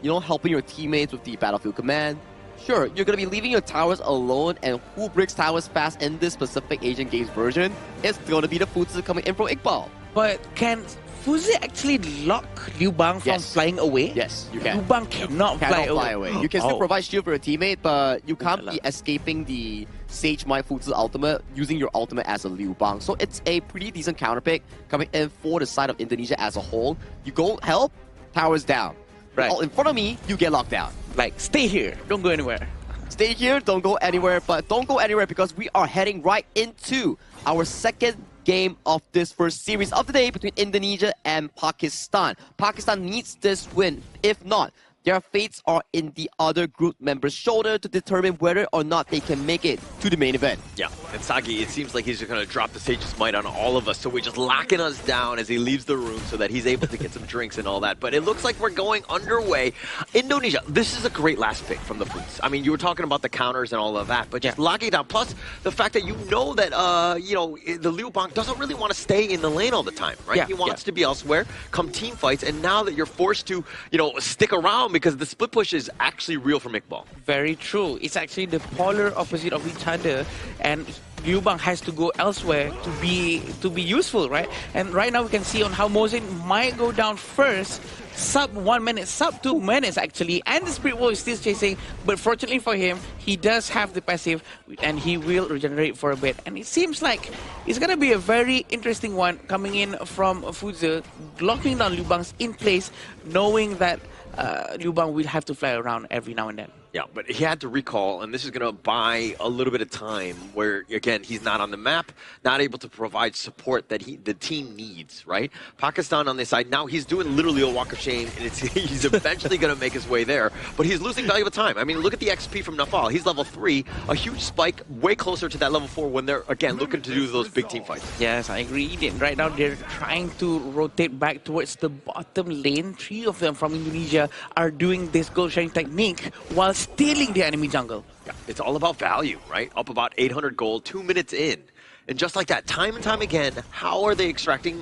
helping your teammates with the battlefield command. Sure, you're going to be leaving your towers alone, and who bricks towers fast in this specific Asian Games version? It's going to be the Futsu coming in from Iqbal. But can Fuzi actually lock Liu Bang from flying away? Yes, you can. Liu Bang cannot fly away. You can still provide shield for your teammate, but you can't be escaping the Sage Mai Futsu ultimate using your ultimate as a Liu Bang. So it's a pretty decent counter pick coming in for the side of Indonesia as a whole. You go help, towers down. Right. All in front of me, you get locked down. Like, stay here, don't go anywhere. Stay here, don't go anywhere, but don't go anywhere because we are heading right into our second game of this first series of the day between Indonesia and Pakistan. Pakistan needs this win. If not, their fates are in the other group members' shoulder to determine whether or not they can make it to the main event. Yeah, and Sagi, it seems like he's just going to drop the Sage's Might on all of us, so we're just locking us down as he leaves the room so that he's able to get some drinks and all that. But it looks like we're going underway. Indonesia, this is a great last pick from the Foots. I mean, you were talking about the counters and all of that, but just locking it down. Plus, the fact that you know that, the Liu Bang doesn't really want to stay in the lane all the time, right? Yeah, he wants to be elsewhere, come team fights, and now that you're forced to, stick around because the split push is actually real from Iqbal. Very true. It's actually the polar opposite of each other, and Liu Bang has to go elsewhere to be useful, right? And right now we can see on how Mosin might go down first, sub 1 minute, sub 2 minutes actually, and the Spirit Wolf is still chasing, but fortunately for him, he does have the passive, and he will regenerate for a bit. And it seems like it's gonna be a very interesting one coming in from Fuzi, locking down Liu Bang's in place, knowing that Liu Bang will have to fly around every now and then. Yeah, but he had to recall, and this is going to buy a little bit of time where, again, he's not on the map, not able to provide support that the team needs, right? Pakistan on this side, now he's doing literally a walk of shame, and he's eventually going to make his way there, but he's losing valuable time. I mean, look at the XP from Nafal. He's level 3, a huge spike, way closer to that level 4 when they're, again, looking to do those big team fights. Yes, I agree. Right now, they're trying to rotate back towards the bottom lane. 3 of them from Indonesia are doing this gold sharing technique while stealing the enemy jungle. Yeah, it's all about value, right? Up about 800 gold, 2 minutes in. And just like that, time and time again, how are they extracting,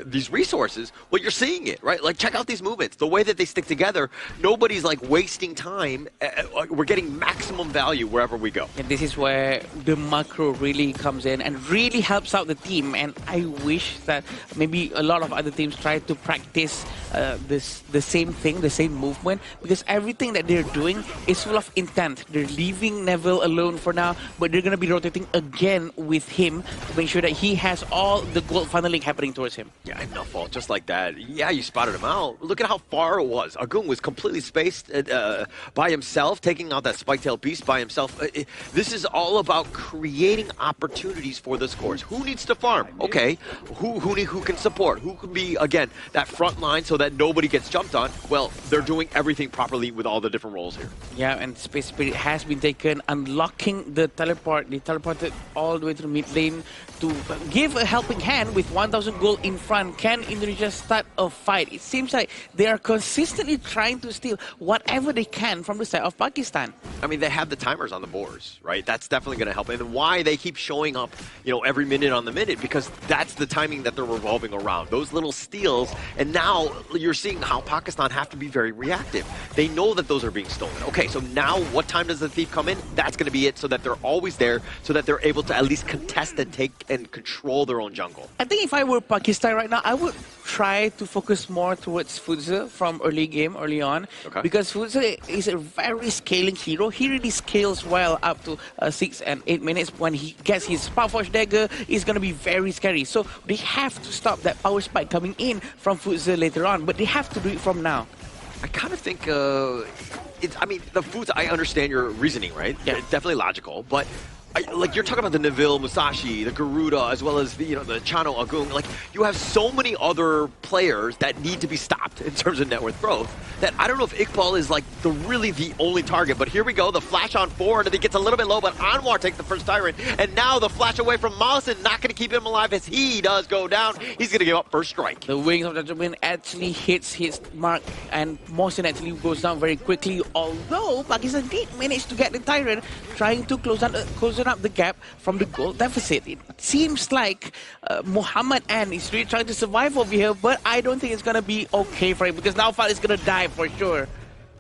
these resources? Well, you're seeing it, right? Like, check out these movements. The way that they stick together, nobody's, like, wasting time. We're getting maximum value wherever we go. And this is where the macro really comes in and really helps out the team. And I wish that maybe a lot of other teams try to practice the same thing, the same movement, because everything that they're doing is full of intent. They're leaving Neville alone for now, but they're going to be rotating again with him to make sure that he has all the gold funneling happening towards him. Yeah, enough fault, just like that. Yeah, you spotted him out. Look at how far it was. Agung was completely spaced by himself, taking out that spike-tailed beast by himself. This is all about creating opportunities for the scores. Who needs to farm? Okay, who can support? Who can be, again, that front line so that nobody gets jumped on? Well, they're doing everything properly with all the different roles here. Yeah, and Space Spirit has been taken, unlocking the teleport. They teleported all the way to the mid lane to give a helping hand with 1,000 gold in front. Can Indonesia start a fight? It seems like they are consistently trying to steal whatever they can from the side of Pakistan. I mean, they have the timers on the boards, right? That's definitely going to help. And why they keep showing up, every minute on the minute, because that's the timing that they're revolving around. Those little steals, and now you're seeing how Pakistan have to be very reactive. They know that those are being stolen. Okay, so now what time does the thief come in? That's going to be it, so that they're always there, so that they're able to at least contest and take and control their own jungle. I think if I were Pakistan right now, I would try to focus more towards Fuzza from early on. Okay. Because Fuzza is a very scaling hero. He really scales well up to 6 and 8 minutes. When he gets his Power Forge dagger, it's going to be very scary. So they have to stop that power spike coming in from Fuzza later on, but they have to do it from now. I kind of think the Fuzza, I understand your reasoning, right? Yeah. It's definitely logical, but you're talking about the Neville, Musashi, the Garuda, as well as the Chano, Agung. Like, you have so many other players that need to be stopped in terms of net worth growth that I don't know if Iqbal is like really the only target. But here we go, the flash on forward, and he gets a little bit low, but Anwar takes the first tyrant, and now the flash away from Mawson, not going to keep him alive as he does go down. He's going to give up first strike. The Wings of Judgment actually hits his mark, and Mawson actually goes down very quickly, although Pakistan did manage to get the tyrant, trying to close up the gap from the goal deficit. It seems like Muhammad An is really trying to survive over here, but I don't think it's going to be okay for him, because now Fal is going to die for sure.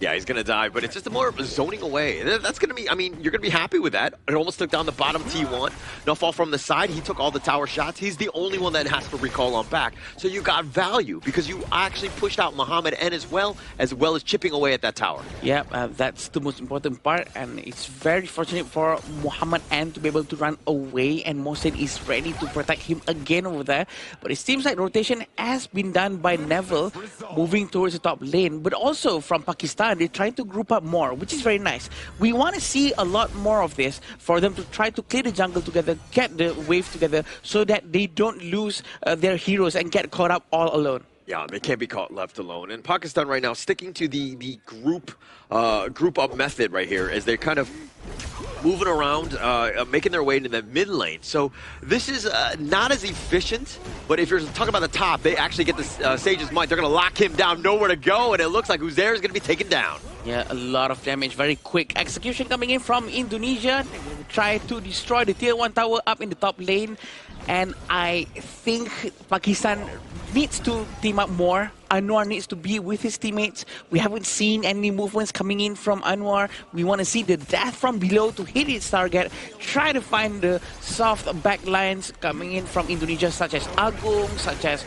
Yeah, he's going to die, but it's just more of a zoning away. That's going to be, you're going to be happy with that. It almost took down the bottom T1. No fall from the side. He took all the tower shots. He's the only one that has to recall on back. So you got value because you actually pushed out Muhammad N as well as chipping away at that tower. Yeah, that's the most important part, and it's very fortunate for Muhammad N to be able to run away, and Mohsen is ready to protect him again over there. But it seems like rotation has been done by Neville, moving towards the top lane, but also from Pakistan. They're trying to group up more, which is very nice. We want to see a lot more of this for them to try to clear the jungle together, get the wave together, so that they don't lose their heroes and get caught up all alone. Yeah, they can't be caught left alone. And Pakistan right now sticking to the group up method right here as they're kind of moving around, making their way into the mid lane. So this is not as efficient, but if you're talking about the top, they actually get the Sage's Might. They're going to lock him down, nowhere to go, and it looks like Uzair is going to be taken down. Yeah, a lot of damage, very quick execution coming in from Indonesia. Try to destroy the tier 1 tower up in the top lane, and I think Pakistan needs to team up more. Anwar needs to be with his teammates. We haven't seen any movements coming in from Anwar. We want to see the death from below to hit its target. Try to find the soft backlines coming in from Indonesia, such as Agung, such as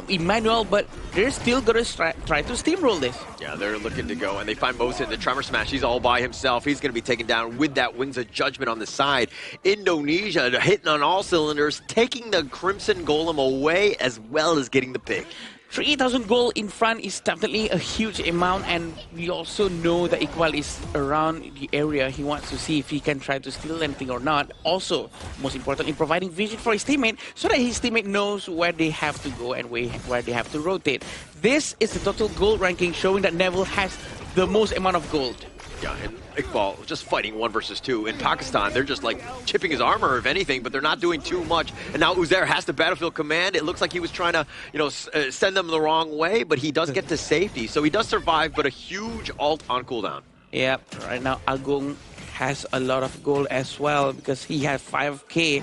Emmanuel, but they're still going to try to steamroll this. Yeah, they're looking to go, and they find Mohsen, the Tremor Smash. He's all by himself. He's going to be taken down with that Wings of Judgment on the side. Indonesia hitting on all cylinders, taking the Crimson Golem away as well as getting the pick. 3,000 gold in front is definitely a huge amount, and we also know that Iqbal is around the area. He wants to see if he can try to steal anything or not. Also, most importantly, providing vision for his teammate so that his teammate knows where they have to go and where they have to rotate. This is the total gold ranking, showing that Neville has the most amount of gold. Yeah, and Iqbal just fighting 1 versus 2. In Pakistan, they're just like chipping his armor, if anything, but they're not doing too much. And now Uzair has the battlefield command. It looks like he was trying to, send them the wrong way, but he does get to safety. So he does survive, but a huge ult on cooldown. Yeah, right now Agung has a lot of goal as well because he has 5k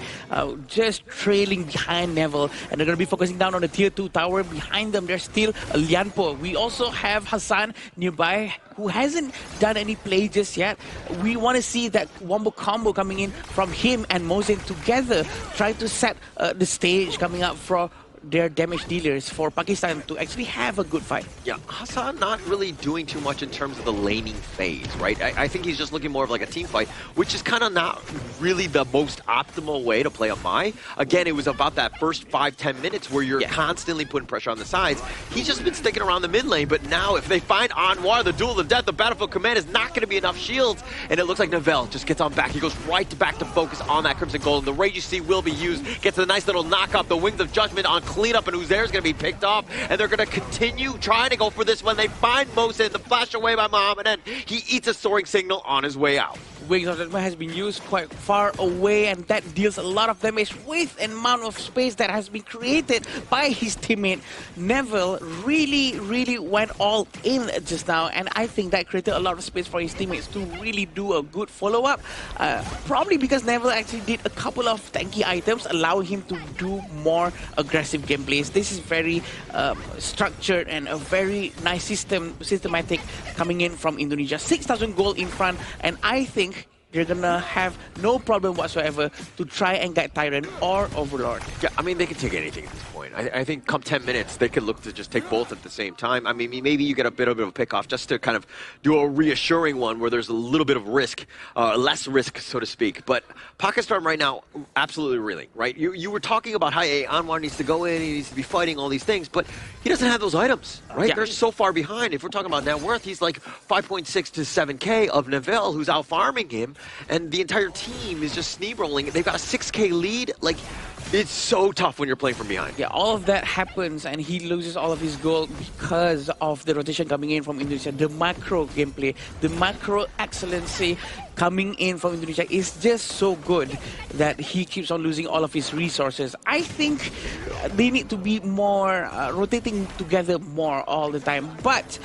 just trailing behind Neville, and they're going to be focusing down on the tier 2 tower. Behind them there's still Lianpo. We also have Hassan nearby who hasn't done any play just yet. We want to see that wombo combo coming in from him and Mosin together, trying to set the stage coming up for their damage dealers for Pakistan to actually have a good fight. Yeah, Hassan not really doing too much in terms of the laning phase, right? I think he's just looking more of like a team fight, which is kind of not really the most optimal way to play a Mai. Again, it was about that first 5-10 minutes where you're constantly putting pressure on the sides. He's just been sticking around the mid lane, but now if they find Anwar, the duel of death, the Battlefield Command is not going to be enough shields, and it looks like Neville just gets on back. He goes right back to focus on that Crimson Gold, and the Rage you see will be used. Gets a nice little knock off the Wings of Judgment on cleanup, and Uzair is going to be picked off, and they're going to continue trying to go for this when they find Mosin. The flash away by Muhammad, and he eats a soaring signal on his way out. Wings of Judgment has been used quite far away, and that deals a lot of damage with an amount of space that has been created by his teammate. Neville really went all in just now, and I think that created a lot of space for his teammates to really do a good follow-up. Probably because Neville actually did a couple of tanky items, allowing him to do more aggressive gameplays. This is very structured and a very nice systematic coming in from Indonesia. 6,000 gold in front, and I think they're gonna have no problem whatsoever to try and get Tyrant or Overlord. Yeah, I mean, they can take anything at this point. I think come 10 minutes, they could look to just take both at the same time. I mean, maybe you get a bit of a pick-off just to kind of do a reassuring one where there's a little bit of risk, less risk, so to speak. But Pakistan right now, absolutely reeling, right? You were talking about how Anwar needs to go in, he needs to be fighting all these things, but he doesn't have those items, right? Yeah. They're so far behind. If we're talking about net worth, he's like 5.6 to 7k of Neville, who's out farming him, and the entire team is just steamrolling. They've got a 6k lead. Like, it's so tough when you're playing from behind. Yeah, all of that happens, and he loses all of his gold because of the rotation coming in from Indonesia. The macro gameplay, the macro excellency coming in from Indonesia is just so good that he keeps on losing all of his resources. I think they need to be more rotating together more all the time. But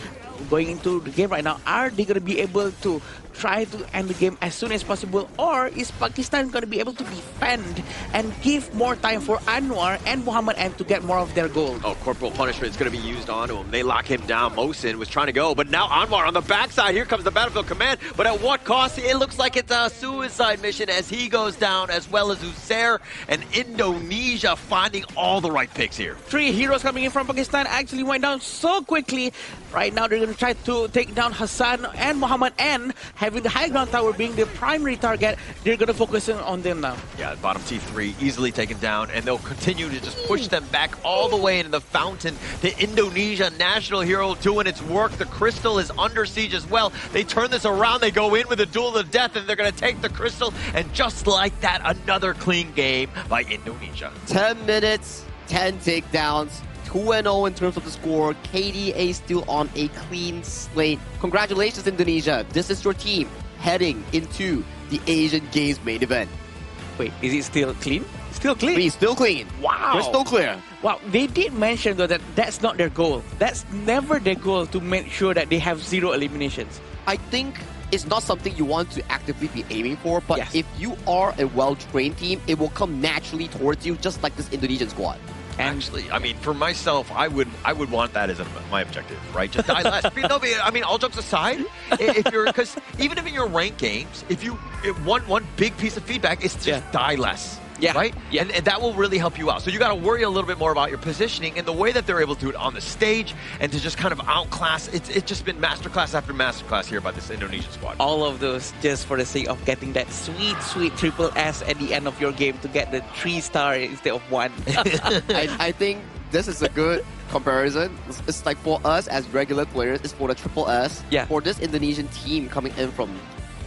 going into the game right now, are they going to be able to try to end the game as soon as possible, or is Pakistan going to be able to defend and give more time for Anwar and Muhammad M to get more of their gold? Oh, Corporal Punishment is going to be used onto him. They lock him down. Mosin was trying to go, but now Anwar on the backside. Here comes the Battlefield Command, but at what cost? It looks like it's a suicide mission as he goes down, as well as Uzair, and Indonesia finding all the right picks here. 3 heroes coming in from Pakistan actually went down so quickly. Right now, they're going to try to take down Hassan and Muhammad N, having the high ground tower being the primary target. They're going to focus on them now. Yeah, bottom T3 easily taken down, and they'll continue to just push them back all the way into the fountain. The Indonesia national hero doing its work. The crystal is under siege as well. They turn this around. They go in with a duel of death, and they're going to take the crystal. And just like that, another clean game by Indonesia. 10 minutes, 10 takedowns. 2-0 in terms of the score. KDA still on a clean slate. Congratulations, Indonesia. This is your team heading into the Asian Games main event. Wait, is it still clean? Still clean? It's still clean. Wow. Crystal clear. Wow, they did mention though that that's not their goal. That's never their goal to make sure that they have 0 eliminations. I think it's not something you want to actively be aiming for, but if you are a well-trained team, it will come naturally towards you, just like this Indonesian squad. Actually, I mean, for myself, I would want that as my objective, right? Just die less. I mean, all jokes aside, if you're, because even if in your ranked games, if one big piece of feedback is just die less. Yeah. Right? Yeah. And that will really help you out. So you got to worry a little bit more about your positioning and the way that they're able to do it on the stage and to just kind of outclass. It's just been masterclass after masterclass here by this Indonesian squad. All of those just for the sake of getting that sweet triple S at the end of your game to get the 3-star instead of 1. I think this is a good comparison. It's like for us as regular players, it's for the triple S. Yeah. For this Indonesian team coming in from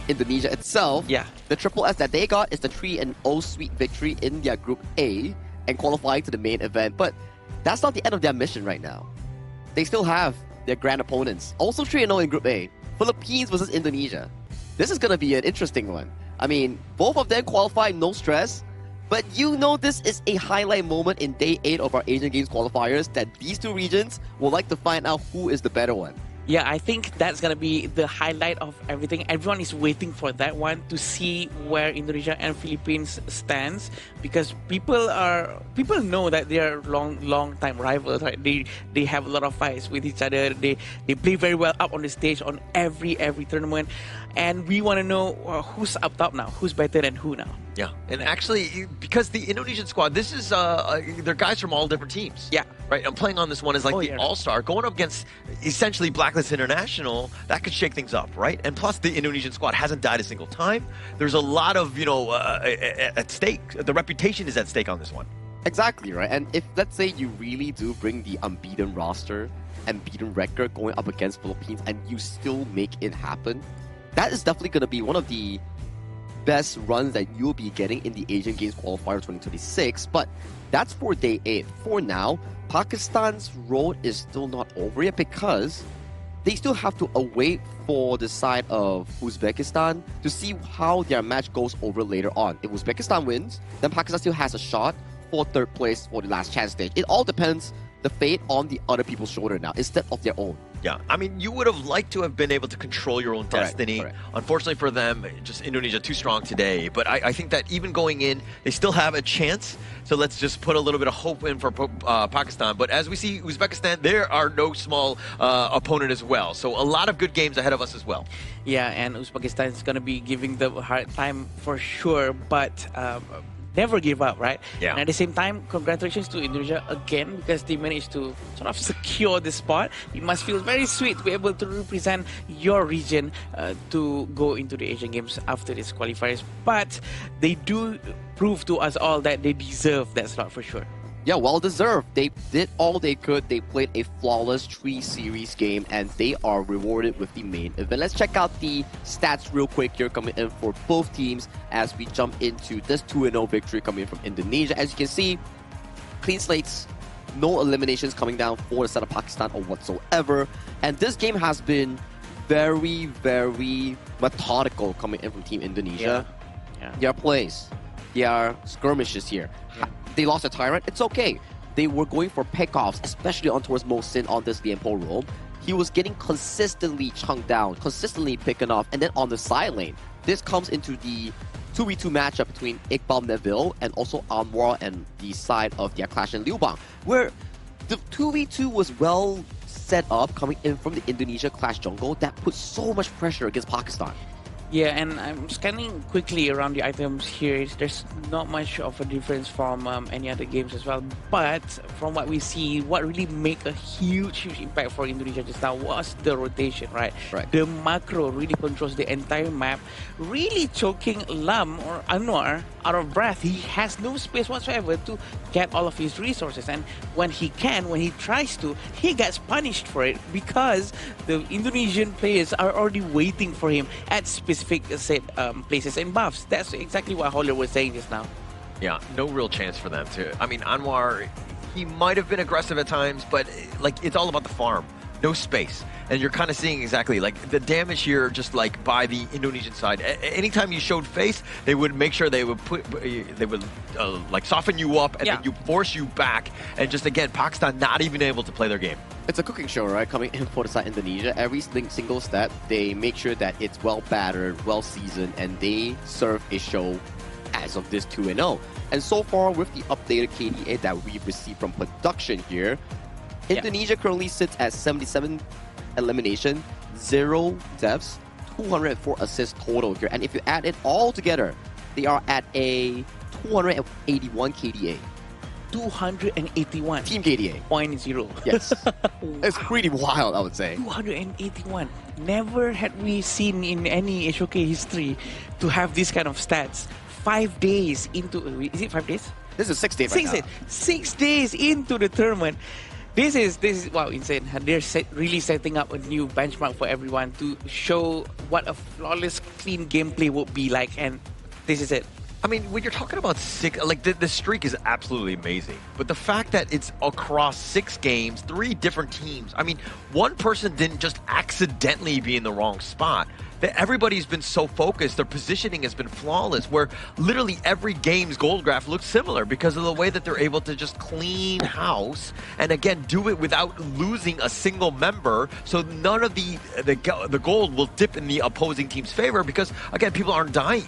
Indonesia itself, the triple S that they got is the 3-0 sweet victory in their Group A and qualifying to the main event. But that's not the end of their mission right now. They still have their grand opponents. Also 3-0 in Group A. Philippines versus Indonesia. This is going to be an interesting one. I mean, both of them qualify, no stress. But you know this is a highlight moment in Day 8 of our Asian Games qualifiers that these two regions will like to find out who is the better one. Yeah, I think that's gonna be the highlight of everything. Everyone is waiting for that one to see where Indonesia and Philippines stands, because people know that they are long time rivals. Right? They have a lot of fights with each other. They play very well up on the stage on every tournament, and we want to know who's up top now, who's better than who now. Yeah, and actually, because the Indonesian squad, this is they're guys from all different teams. Yeah, right. I'm playing on this one as like the all-star going up against essentially Blacklist International. That could shake things up, right? And plus, the Indonesian squad hasn't died a single time. There's a lot of at stake. The reputation is at stake on this one. Exactly, right? And if, let's say, you really do bring the unbeaten roster and beaten record going up against Philippines and you still make it happen, that is definitely going to be one of the best runs that you'll be getting in the Asian Games Qualifier 2026. But that's for day 8. For now, Pakistan's road is still not over yet because they still have to await for the side of Uzbekistan to see how their match goes over later on. If Uzbekistan wins, then Pakistan still has a shot for 3rd place for the last chance stage. It all depends the fate on the other people's shoulder now instead of their own. Yeah, I mean, you would have liked to have been able to control your own destiny. Correct. Unfortunately for them, just Indonesia too strong today. But I think that even going in, they still have a chance. So let's just put a little bit of hope in for Pakistan. But as we see, Uzbekistan, they are no small opponent as well. So a lot of good games ahead of us as well. Yeah, and Uzbekistan is going to be giving them a hard time for sure. But never give up, right? Yeah. And at the same time, congratulations to Indonesia again, because they managed to sort of secure the spot. It must feel very sweet to be able to represent your region to go into the Asian Games after these qualifiers. But they do prove to us all that they deserve that slot for sure. Yeah, well deserved. They did all they could. They played a flawless 3-series game, and they are rewarded with the main event. Let's check out the stats real quick here coming in for both teams as we jump into this 2-0 victory coming in from Indonesia. As you can see, clean slates, no eliminations coming down for the side of Pakistan or whatsoever. And this game has been very, very methodical coming in from Team Indonesia. Yeah. Their plays, their skirmishes here. They lost a Tyrant, it's okay. They were going for pickoffs, especially on towards Mohsin on this Lianpo roam. He was getting consistently chunked down, consistently picking off, and then on the side lane, this comes into the 2v2 matchup between Iqbal Neville and also Anwar and the side of their clash in Liu Bang, where the 2v2 was well set up coming in from the Indonesia Clash jungle that put so much pressure against Pakistan. Yeah, and I'm scanning quickly around the items here. There's not much of a difference from any other games as well. But from what we see, what really made a huge impact for Indonesia just now was the rotation, right? The macro really controls the entire map, really choking Lam or Anwar out of breath. He has no space whatsoever to get all of his resources. And when he tries to, he gets punished for it because the Indonesian players are already waiting for him at specific places and buffs. That's exactly what Holler was saying just now. Yeah, no real chance for them to. I mean, Anwar, he might have been aggressive at times, but like it's all about the farm. No space. And you're kind of seeing exactly like the damage here just like by the Indonesian side. Anytime you showed face, they would make sure they would like soften you up and then you force you back. And just again, Pakistan not even able to play their game. It's a cooking show, right? Coming in for the side Indonesia, every single step, they make sure that it's well battered, well seasoned, and they serve a show as of this 2-0. And so far with the updated KDA that we've received from production here, Indonesia currently sits at 77 elimination, 0 deaths, 204 assists total here. And if you add it all together, they are at a 281 KDA. 281. Team KDA. 0.0. Yes. It's pretty wild, I would say. 281. Never had we seen in any Showcase history to have this kind of stats. 5 days into... Is it 5 days? This is 6 days right now. 6 days into the tournament. This is wow, insane. They're really setting up a new benchmark for everyone to show what a flawless, clean gameplay would be like, and this is it. I mean, when you're talking about six, like the streak is absolutely amazing. But the fact that it's across 6 games, 3 different teams. I mean, one person didn't just accidentally be in the wrong spot. That everybody's been so focused, their positioning has been flawless, where literally every game's gold graph looks similar because of the way that they're able to just clean house and again do it without losing a single member. So none of the gold will dip in the opposing team's favor because again, people aren't dying.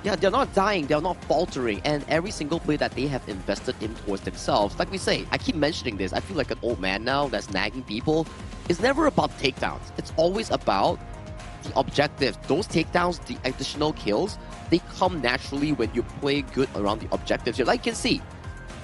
Yeah, they're not dying, they're not faltering, and every single play that they have invested in towards themselves, like we say, I keep mentioning this, I feel like an old man now that's nagging people. It's never about takedowns. It's always about the objectives. Those takedowns, the additional kills, they come naturally when you play good around the objectives here. Like you can see,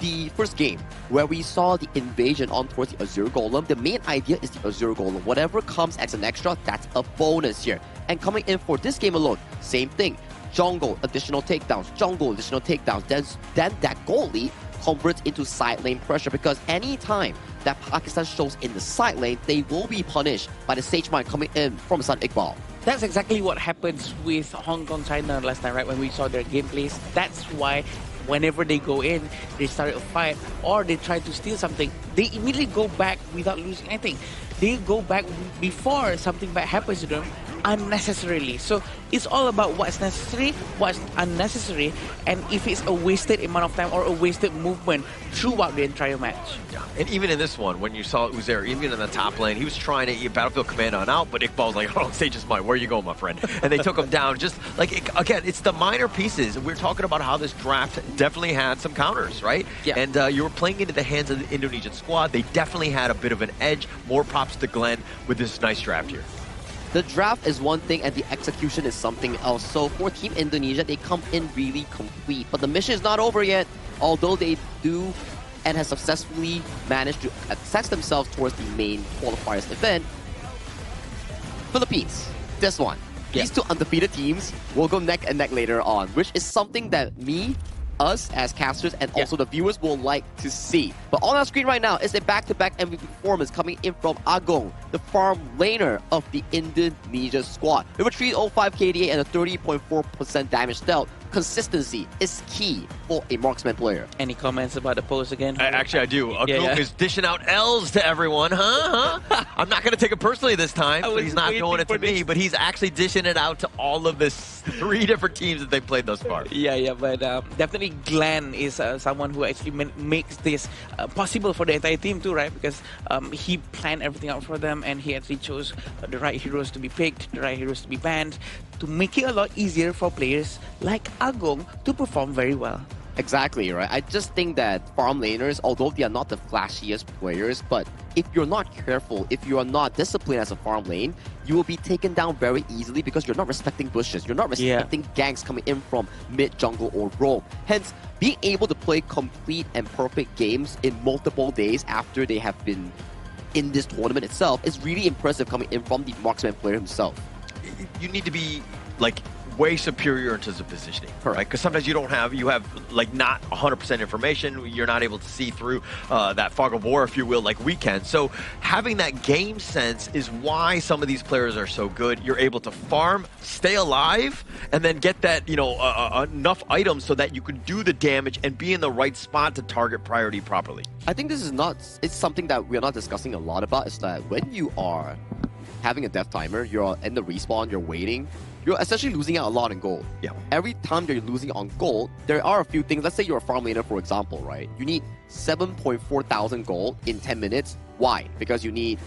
the first game where we saw the invasion on towards the Azure Golem, the main idea is the Azure Golem. Whatever comes as an extra, that's a bonus here. And coming in for this game alone, same thing. Jungle, additional takedowns, jungle, additional takedowns. Then that goalie converts into side lane pressure because any time that Pakistan shows in the side lane, they will be punished by the Sage Mine coming in from Sun Iqbal. That's exactly what happens with Hong Kong China last time, right? When we saw their gameplays. That's why whenever they go in, they start a fight or they try to steal something, they immediately go back without losing anything. They go back before something bad happens to them unnecessarily. So it's all about what's necessary, what's unnecessary, and if it's a wasted amount of time or a wasted movement throughout the entire match. Yeah. And even in this one, when you saw Uzair, even in the top lane, he was trying to eat Battlefield Command on out, but Iqbal's like, oh, stage is mine, where you going, my friend? And they took him down. Just like, again, it's the minor pieces. We're talking about how this draft definitely had some counters, right? Yeah. And you were playing into the hands of the Indonesian squad. They definitely had a bit of an edge. More props to Glenn with this nice draft here. The draft is one thing and the execution is something else. So for Team Indonesia, they come in really complete. But the mission is not over yet, although they do and have successfully managed to access themselves towards the main qualifiers event. Philippines, this one. These two undefeated teams will go neck and neck later on, which is something that us as casters and also the viewers will like to see. But on our screen right now is a back-to-back MVP performance coming in from Agong, the farm laner of the Indonesia squad. With a 305 KDA and a 30.4% damage dealt, consistency is key for a marksman player. Any comments about the post again? Actually, I do. Agong is dishing out L's to everyone, huh? I'm not going to take it personally this time, so he's not doing it to me, but he's actually dishing it out to all of the 3 different teams that they've played thus far. Yeah, but definitely Glenn is someone who actually makes this possible for the entire team too, right? Because he planned everything out for them and he actually chose the right heroes to be picked, the right heroes to be banned, to make it a lot easier for players like Agong to perform very well. Exactly, right? I just think that farm laners, although they are not the flashiest players, but if you're not careful, if you are not disciplined as a farm lane, you will be taken down very easily because you're not respecting bushes. You're not respecting ganks coming in from mid, jungle, or roam. Hence, being able to play complete and perfect games in multiple days after they have been in this tournament itself is really impressive coming in from the marksman player himself. You need to be, like, way superior in terms of positioning, right? Because sometimes you have like not 100% information. You're not able to see through that fog of war, if you will, like we can. So having that game sense is why some of these players are so good. You're able to farm, stay alive, and then get that, enough items so that you can do the damage and be in the right spot to target priority properly. I think this is it's something that we're not discussing a lot about, is that when you are having a death timer, you're in the respawn, you're waiting, you're essentially losing out a lot in gold. Yeah. Every time you're losing on gold, there are a few things. Let's say you're a farm laner, for example, right? You need 7.4 thousand gold in 10 minutes. Why? Because you need,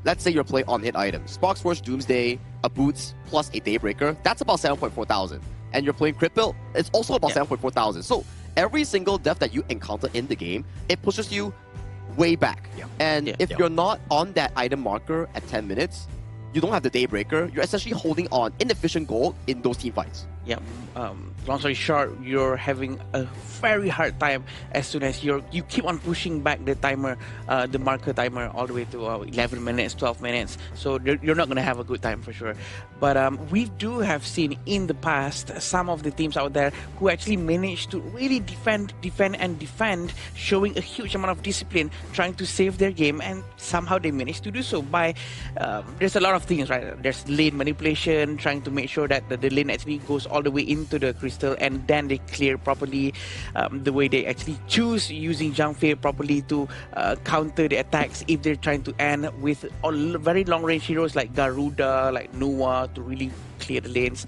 let's say you're playing on-hit items. Sparks Forge, Doomsday, a Boots, plus a Daybreaker. That's about 7.4 thousand. And you're playing crit build, it's also about 7.4 thousand. So every single death that you encounter in the game, it pushes you way back. And if you're not on that item marker at 10 minutes, you don't have the Daybreaker, you're essentially holding on inefficient gold in those team fights. Yeah, long story short, you're having a very hard time as soon as you keep on pushing back the timer, the marker timer, all the way to 11 minutes, 12 minutes. So you're not going to have a good time for sure. But we do have seen in the past some of the teams out there who actually managed to really defend, showing a huge amount of discipline, trying to save their game, and somehow they managed to do so by, there's a lot of things, right? There's lane manipulation, trying to make sure that the lane actually goes all the way into the crystal, and then they clear properly. The way they actually choose using jump fair properly to counter the attacks if they're trying to end with very long range heroes like Garuda, like Noah to really clear the lanes.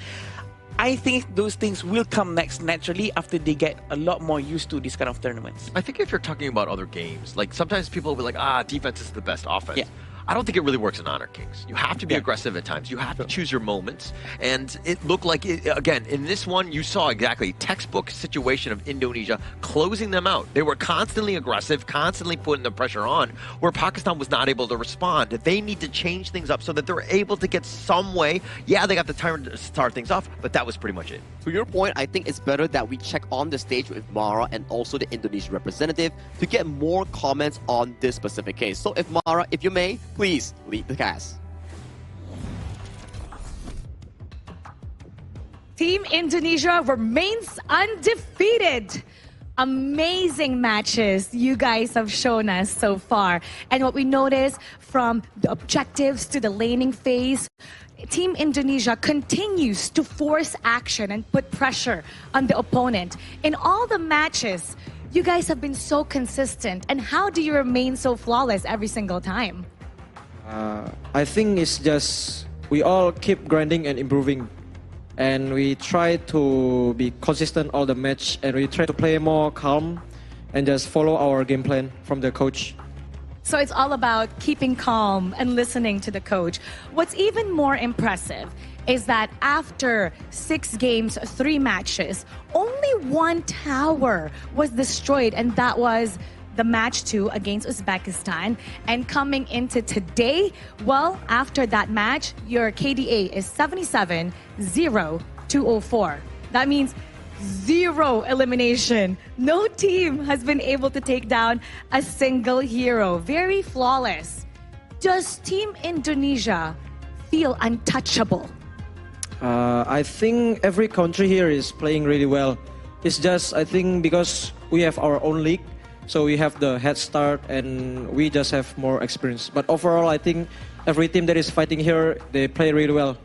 I think those things will come next naturally after they get a lot more used to these kind of tournaments. I think if you're talking about other games, like sometimes people will be like, defense is the best offense. Yeah. I don't think it really works in Honor Kings. You have to be aggressive at times. You have to choose your moments. And it looked like, again, in this one, you saw exactly textbook situation of Indonesia closing them out. They were constantly aggressive, constantly putting the pressure on, where Pakistan was not able to respond. They need to change things up so that they're able to get some way. Yeah, they got the time to start things off, but that was pretty much it. To your point, I think it's better that we check on the stage with Mara and also the Indonesian representative to get more comments on this specific case. So if Mara, if you may, please lead the cast. Team Indonesia remains undefeated. Amazing matches you guys have shown us so far. And what we notice from the objectives to the laning phase, Team Indonesia continues to force action and put pressure on the opponent. In all the matches, you guys have been so consistent. And how do you remain so flawless every single time? I think it's just we all keep grinding and improving. And we try to be consistent all the match. And we try to play more calm and just follow our game plan from the coach. So it's all about keeping calm and listening to the coach. What's even more impressive is that after 6 games, 3 matches, only 1 tower was destroyed, and that was the match 2 against Uzbekistan. And coming into today, well, after that match, your KDA is 77-0-204. That means 0 elimination. No team has been able to take down a single hero. Very flawless. Does Team Indonesia feel untouchable? I think every country here is playing really well. It's just, I think, because we have our own league, so we have the head start and we just have more experience. But overall, I think every team that is fighting here, they play really well.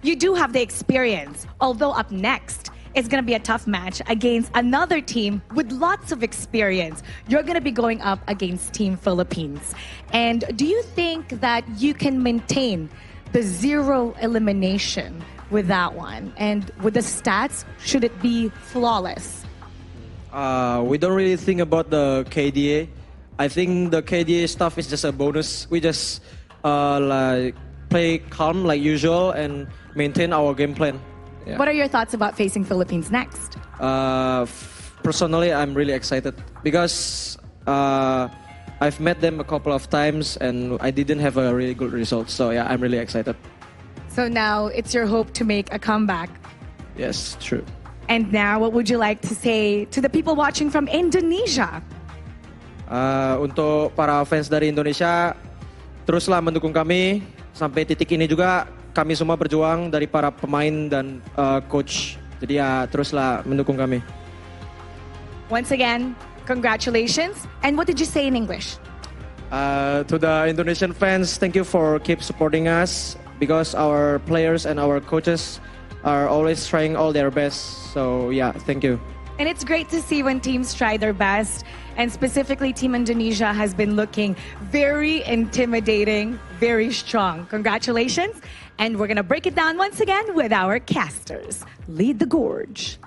You do have the experience, although up next, it's going to be a tough match against another team with lots of experience. You're going to be going up against Team Philippines. And do you think that you can maintain the 0 elimination with that one? And with the stats, should it be flawless? We don't really think about the KDA. I think the KDA stuff is just a bonus. We just like play calm like usual and maintain our game plan. Yeah. What are your thoughts about facing Philippines next? Personally, I'm really excited because I've met them a couple of times and I didn't have a really good result. So yeah, I'm really excited. So now it's your hope to make a comeback. Yes, true. And now, what would you like to say to the people watching from Indonesia? Untuk para fans dari Indonesia, teruslah mendukung kami. Sampai titik ini juga kami semua berjuang dari para pemain dan coach. Jadi ya teruslah mendukung kami. Once again, congratulations. And what did you say in English? To the Indonesian fans, thank you for keep supporting us because our players and our coaches are always trying all their best. So yeah, thank you. And it's great to see when teams try their best. And specifically, Team Indonesia has been looking very intimidating, very strong. Congratulations. And we're going to break it down once again with our casters. Lead the gorge.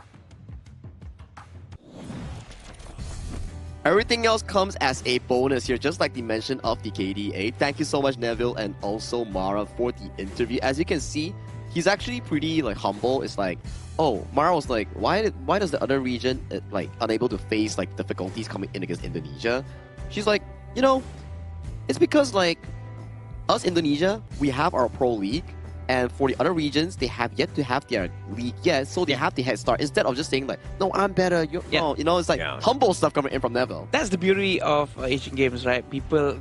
Everything else comes as a bonus here, just like the mention of the KDA. Thank you so much, Neville, and also Mara for the interview. As you can see, he's actually pretty like humble. It's like, oh, Mara was like, why does the other region like unable to face like difficulties coming in against Indonesia? She's like, you know, it's because like us Indonesia, we have our pro league. And for the other regions, they have yet to have their league yet, so they have the head start. Instead of just saying like, no, I'm better, no, you know, it's like humble stuff coming in from Neville. That's the beauty of Asian Games, right? People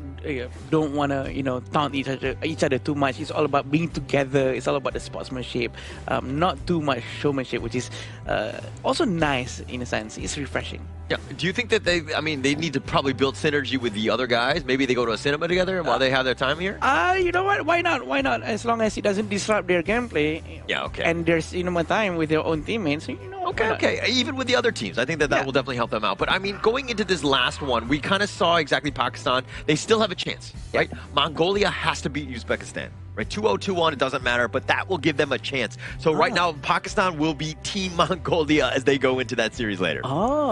don't want to, taunt each other too much. It's all about being together. It's all about the sportsmanship, not too much showmanship, which is also nice in a sense. It's refreshing. Yeah. Do you think that they need to probably build synergy with the other guys? Maybe they go to a cinema together while they have their time here? You know what? Why not? Why not? As long as it doesn't disrupt their gameplay. Yeah, okay. And there's more time with their own teammates. Okay. Even with the other teams, I think that will definitely help them out. But I mean, going into this last one, we kind of saw exactly Pakistan. They still have a chance, right? Mongolia has to beat Uzbekistan. Right, 2-0, 2-1, it doesn't matter, but that will give them a chance. So right now, Pakistan will be Team Mongolia as they go into that series later.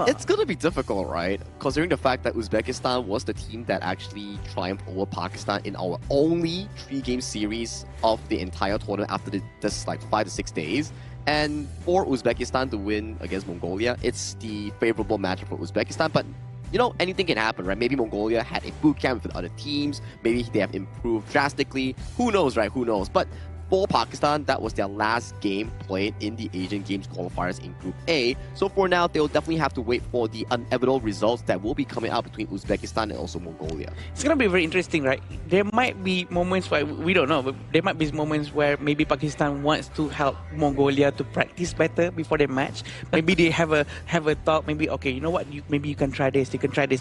It's going to be difficult, right? Considering the fact that Uzbekistan was the team that actually triumphed over Pakistan in our only 3-game series of the entire tournament after this like 5 to 6 days. And for Uzbekistan to win against Mongolia, it's the favorable matchup for Uzbekistan, but anything can happen, right? Maybe Mongolia had a boot camp with other teams. Maybe they have improved drastically. Who knows, right? Who knows? But for Pakistan, that was their last game played in the Asian Games qualifiers in Group A. So for now, they'll definitely have to wait for the inevitable results that will be coming out between Uzbekistan and also Mongolia. It's going to be very interesting, right? There might be moments where, we don't know, but there might be moments where maybe Pakistan wants to help Mongolia to practice better before their match. Maybe they have a thought, maybe, okay, you know what, maybe you can try this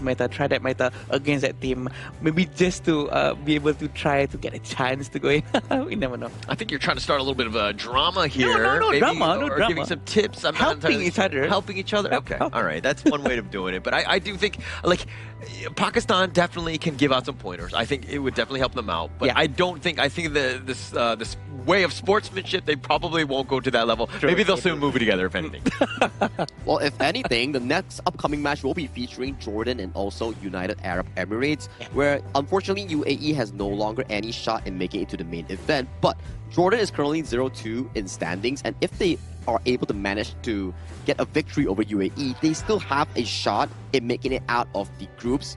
meta, try that meta against that team. Maybe just to be able to try to get a chance to go in. We never know. I think you're trying to start a little bit of a drama here. No drama. Giving some tips. Helping each other. Helping each other. Okay. All right. That's one way of doing it. But I do think, like, Pakistan definitely can give out some pointers. I think it would definitely help them out. But I think this way of sportsmanship, they probably won't go to that level. Maybe they'll soon move it together, if anything. Well, if anything, the next upcoming match will be featuring Jordan and also United Arab Emirates, where unfortunately UAE has no longer any shot in making it to the main event. But Jordan is currently 0-2 in standings, and if they are able to manage to get a victory over UAE, they still have a shot in making it out of the groups.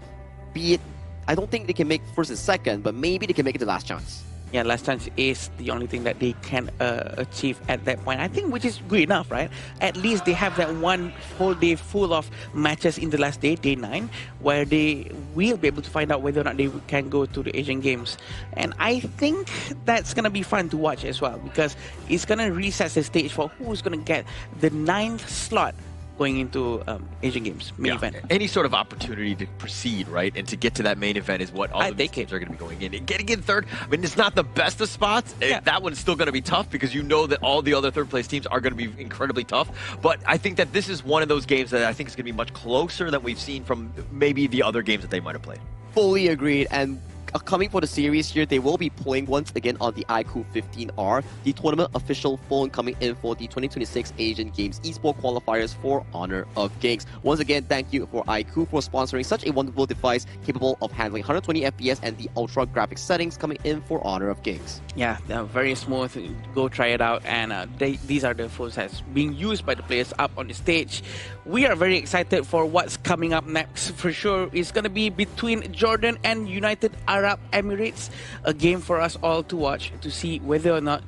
Be it, I don't think they can make first and second, but maybe they can make it the last chance. Yeah, last chance is the only thing that they can achieve at that point. I think which is good enough, right? At least they have that one whole day full of matches in the last day, day 9, where they will be able to find out whether or not they can go to the Asian Games. And I think that's going to be fun to watch as well, because it's going to reset the stage for who's going to get the 9th slot going into Asian Games main event. Any sort of opportunity to proceed, right, and to get to that main event is what all of these teams are going to be going in. And getting in third, I mean, it's not the best of spots. That one's still going to be tough because you know that all the other third-place teams are going to be incredibly tough. But I think that this is one of those games that I think is going to be much closer than we've seen from maybe the other games that they might have played. Fully agreed. And coming for the series here, they will be playing once again on the iQOO 15R, the tournament official phone coming in for the 2026 Asian Games eSport qualifiers for Honor of Kings. Once again, thank you for iQOO for sponsoring such a wonderful device capable of handling 120 FPS and the ultra graphics settings coming in for Honor of Kings. Yeah, they're very smooth. Go try it out. And these are the phones that's being used by the players up on the stage. We are very excited for what's coming up next. For sure, it's going to be between Jordan and United Arab Emirates, a game for us all to watch to see whether or not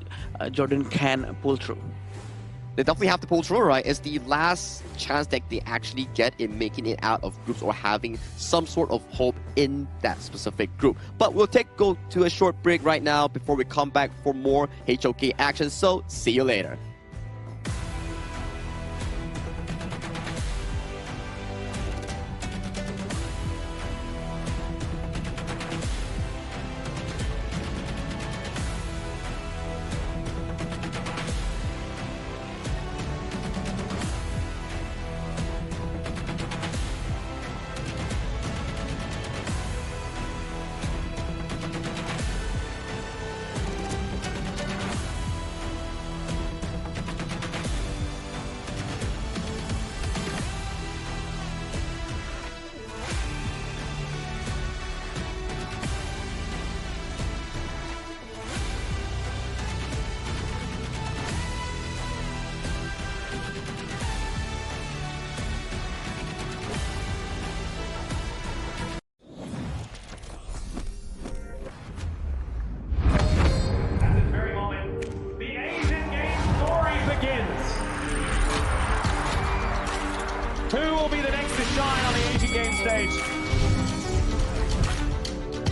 Jordan can pull through. They definitely have to pull through, right? It's the last chance that they actually get in making it out of groups or having some sort of hope in that specific group. But we'll go to a short break right now before we come back for more HOK action. So see you later. Who will be the next to shine on the Asian Games stage?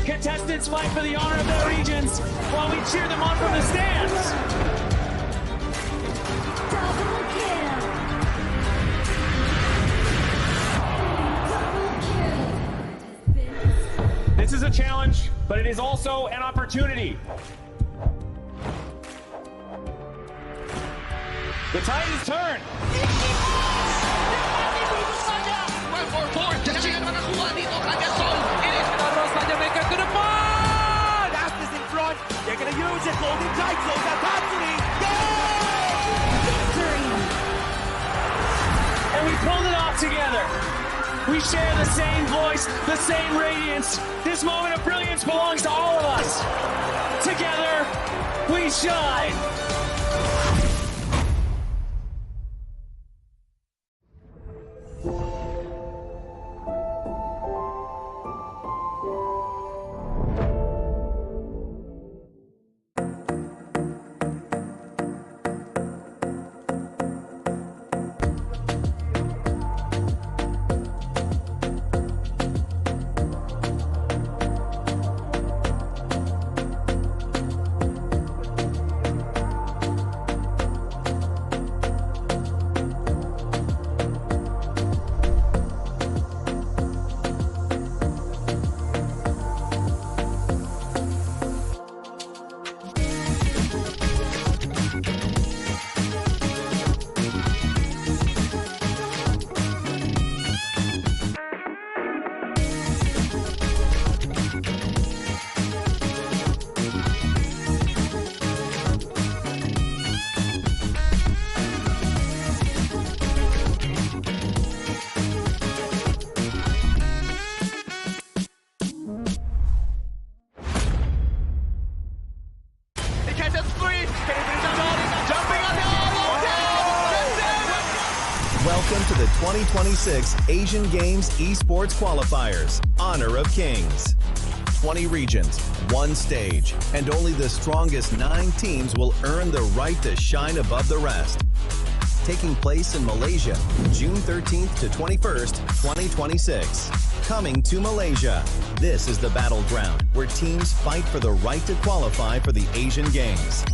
Contestants fight for the honor of their regions while we cheer them on from the stands. Double kill. This is a challenge, but it is also an opportunity. The tide has turned. Astis in front. They're going to use it. Holding tight. Close out Tatsuri. Victory! And we pulled it off together. We share the same voice, the same radiance. This moment of brilliance belongs to all of us. Together, we shine. Welcome to the 2026 Asian Games eSports Qualifiers, Honor of Kings. 20 regions, one stage, and only the strongest 9 teams will earn the right to shine above the rest. Taking place in Malaysia, June 13th to 21st, 2026. Coming to Malaysia, this is the battleground where teams fight for the right to qualify for the Asian Games.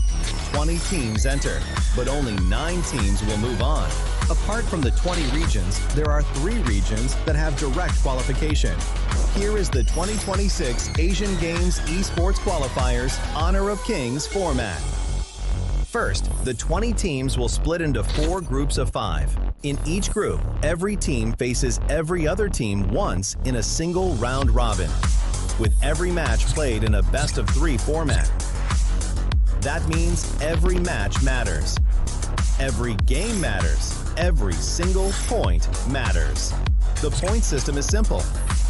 20 teams enter, but only 9 teams will move on. Apart from the 20 regions, there are 3 regions that have direct qualification. Here is the 2026 Asian Games eSports Qualifiers Honor of Kings format. First, the 20 teams will split into 4 groups of 5. In each group, every team faces every other team once in a single round robin, with every match played in a best-of-3 format. That means every match matters. Every game matters. Every single point matters. The point system is simple.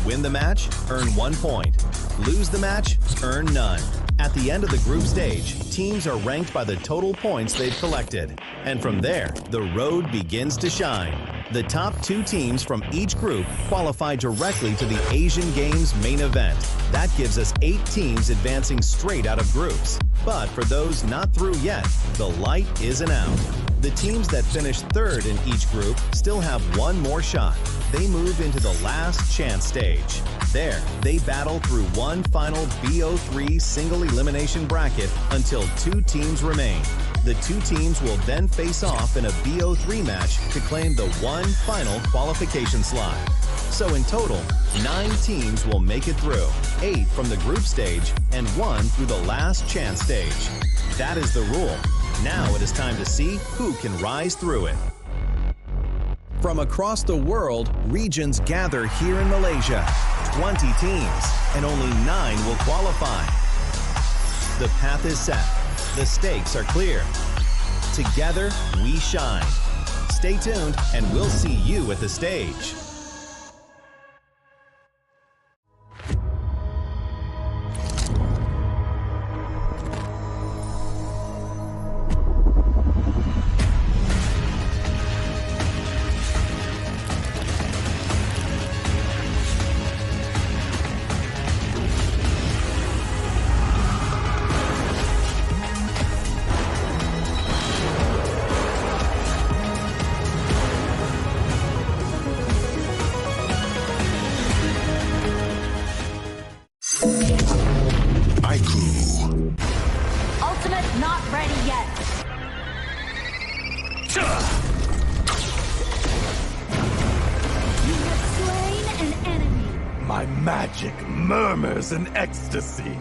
Win the match, earn 1 point. Lose the match, earn none. At the end of the group stage, teams are ranked by the total points they've collected. And from there, the road begins to shine. The top 2 teams from each group qualify directly to the Asian Games main event. That gives us 8 teams advancing straight out of groups. But for those not through yet, the light isn't out. The teams that finish 3rd in each group still have 1 more shot. They move into the last chance stage. There, they battle through one final BO3 single elimination bracket until 2 teams remain. The 2 teams will then face off in a BO3 match to claim the one final qualification slot. So in total, 9 teams will make it through, 8 from the group stage and 1 through the last chance stage. That is the rule. Now it is time to see who can rise through it. From across the world, regions gather here in Malaysia. 20 teams, and only 9 will qualify. The path is set. The stakes are clear. Together, we shine. Stay tuned, and we'll see you at the stage. Ultimate not ready yet. You have slain an enemy. My My magic murmurs in ecstasy.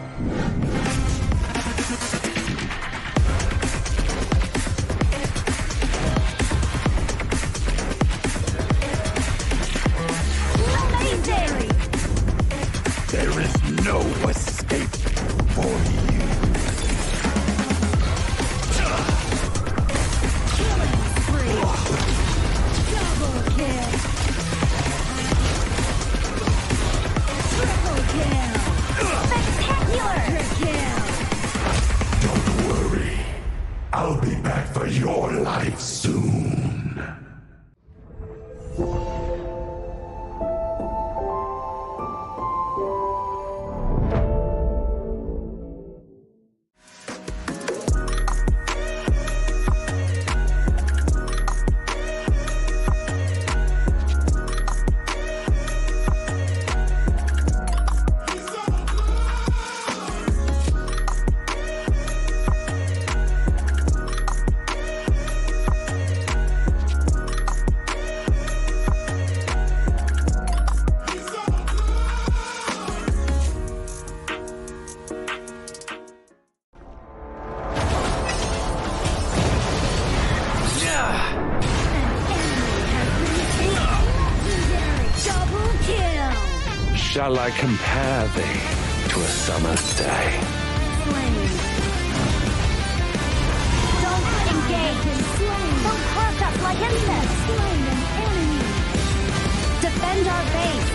Amazing! There is no escape for you. Killing spree! Double kill! Triple kill! Spectacular! Kill! Don't worry. I'll be back for your life soon. Double kill! Shall I compare thee to a summer's day? Slain. Don't engage in slain. Don't crush us like insects. Slain an enemy. Defend our base.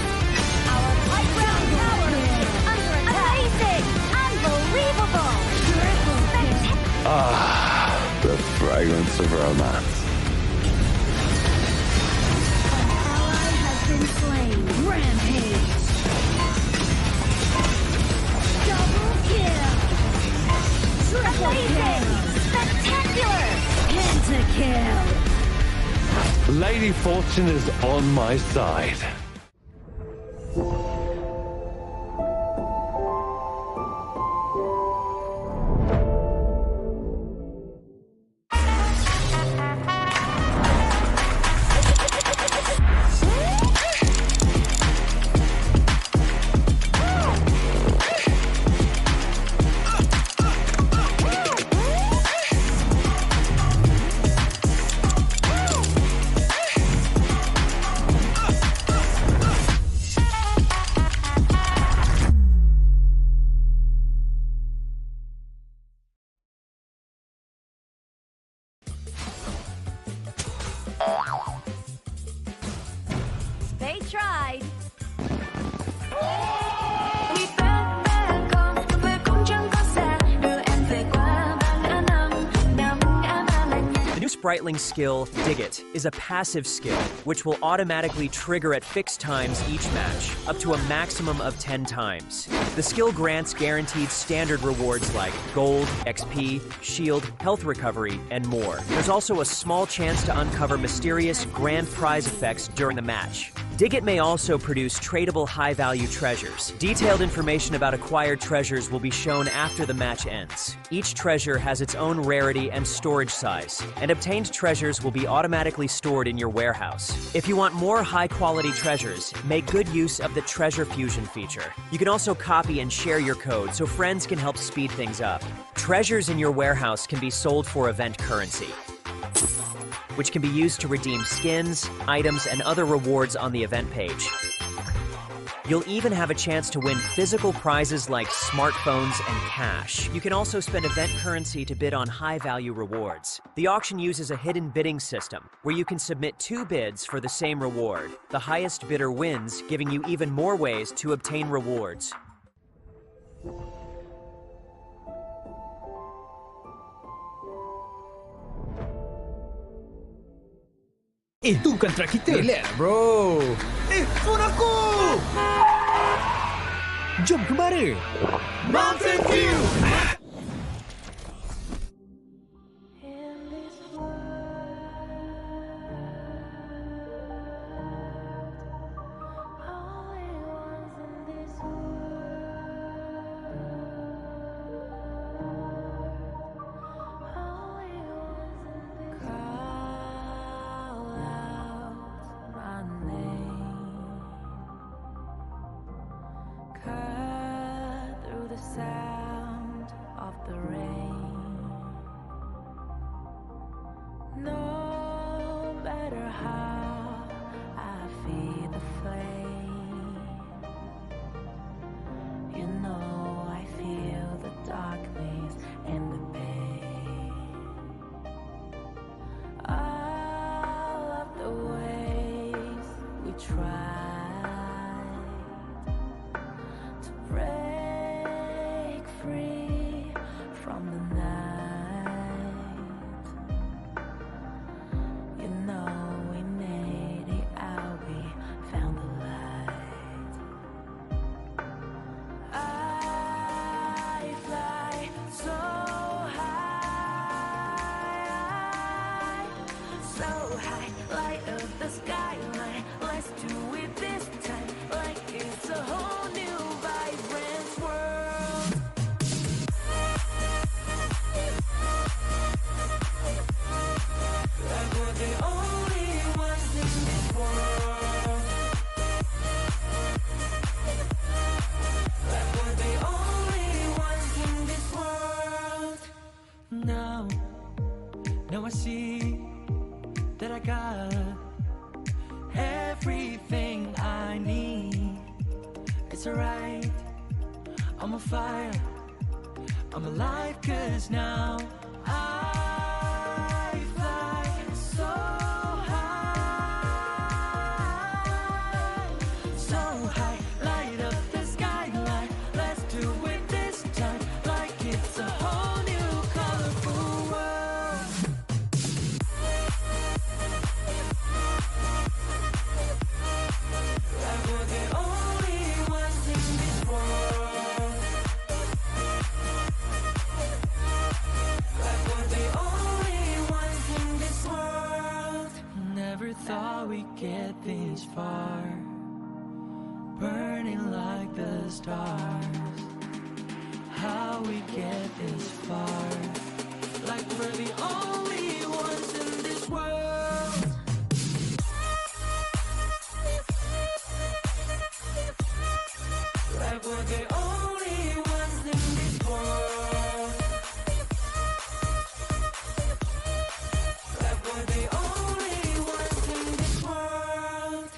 Our playground tower is under attack. Amazing! Unbelievable! Triple kill. Ah, the fragrance of romance. Ally has been slain. Rampage. Double kill. Triple kill. Spectacular. Pentakill. Lady Fortune is on my side. They tried. The new Spritling skill, Dig It, is a passive skill which will automatically trigger at fixed times each match, up to a maximum of 10 times. The skill grants guaranteed standard rewards like gold, XP, shield, health recovery, and more. There's also a small chance to uncover mysterious grand prize effects during the match. Dig It may also produce tradable high-value treasures. Detailed information about acquired treasures will be shown after the match ends. Each treasure has its own rarity and storage size, and obtained treasures will be automatically stored in your warehouse. If you want more high-quality treasures, make good use of the Treasure Fusion feature. You can also copy and share your code so friends can help speed things up. Treasures in your warehouse can be sold for event currency, which can be used to redeem skins, items, and other rewards on the event page. You'll even have a chance to win physical prizes like smartphones and cash. You can also spend event currency to bid on high-value rewards. The auction uses a hidden bidding system, where you can submit 2 bids for the same reward. The highest bidder wins, giving you even more ways to obtain rewards. Itu kontrak kita. Relax, bro. Phone aku! Jom kemana? Mountain Dew! free from the night. You know we made it out, we found the light. I fly so high, light up the skyline. Let's do it this time, like it's a whole new vibrant world. Like we're the only ones in this world. Like we're the only ones in this world. Now I see that I got everything I need. It's alright, I'm on fire, I'm alive, 'cause now I fly so high, light up the skyline. Let's do it this time, like it's a whole new colorful world. Like we're the only ones in this world. Like we're the only ones in this world. Never thought we'd get this far, burning like the stars. How we get this far, like we're the only ones in this world. Like we're the only ones in this world. Like we're the only ones in this world.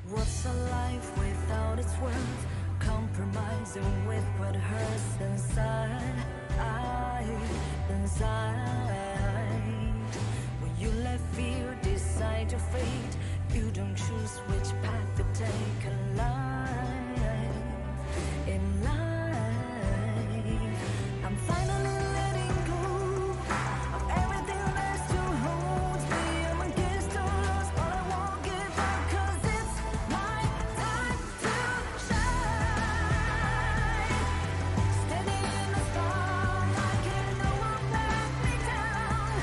What's a life without its worth? Compromising with what hurts inside. When you let fear decide your fate, you don't choose which path to take in life. I'm finally letting go of everything that still holds me. I'm against the odds, but I won't give up, 'cause it's my time to shine. Standing in the spotlight, and no one let me down.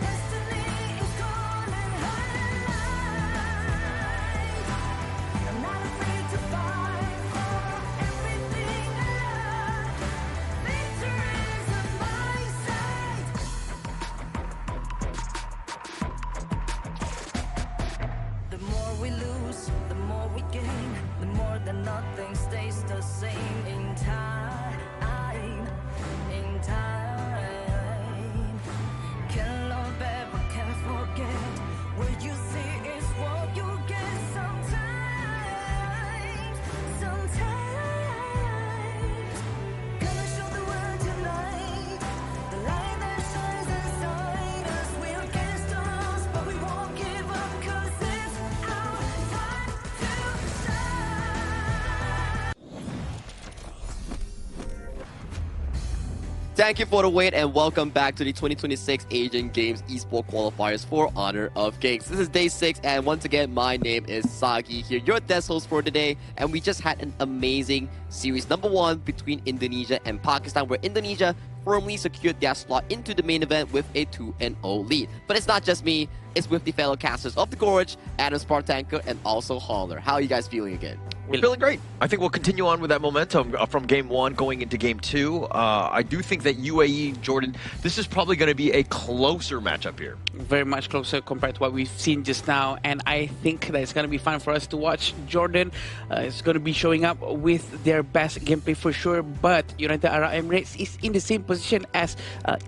Destiny is calling highlight. I'm not afraid to fight for everything I love. Victory's on my side. The more we lose, the more we gain. The more that nothing stays the same in time. Can't love ever, can't forget. What you see is what you get sometimes. Gonna show the world tonight, the light that shines inside us. We're against the odds, but we won't give up, 'cause it's our time to shine. Thank you for the wait and welcome back to the 2026 Asian Games Esports Qualifiers for Honor of Kings. This is day 6 and once again my name is Sagi here, your guest host for today, and we just had an amazing series number 1 between Indonesia and Pakistan, where Indonesia firmly secured their slot into the main event with a 2-0 lead. But it's not just me, it's with the fellow casters of The Gorge, Adam Spartanko and also Honor. How are you guys feeling again? We're feeling great. I think we'll continue on with that momentum from Game 1 going into Game 2. I do think that UAE, Jordan, this is probably going to be a closer matchup here. Very much closer compared to what we've seen just now, and I think that it's going to be fun for us to watch. Jordan is going to be showing up with their best gameplay for sure, but United Arab Emirates is in the same position as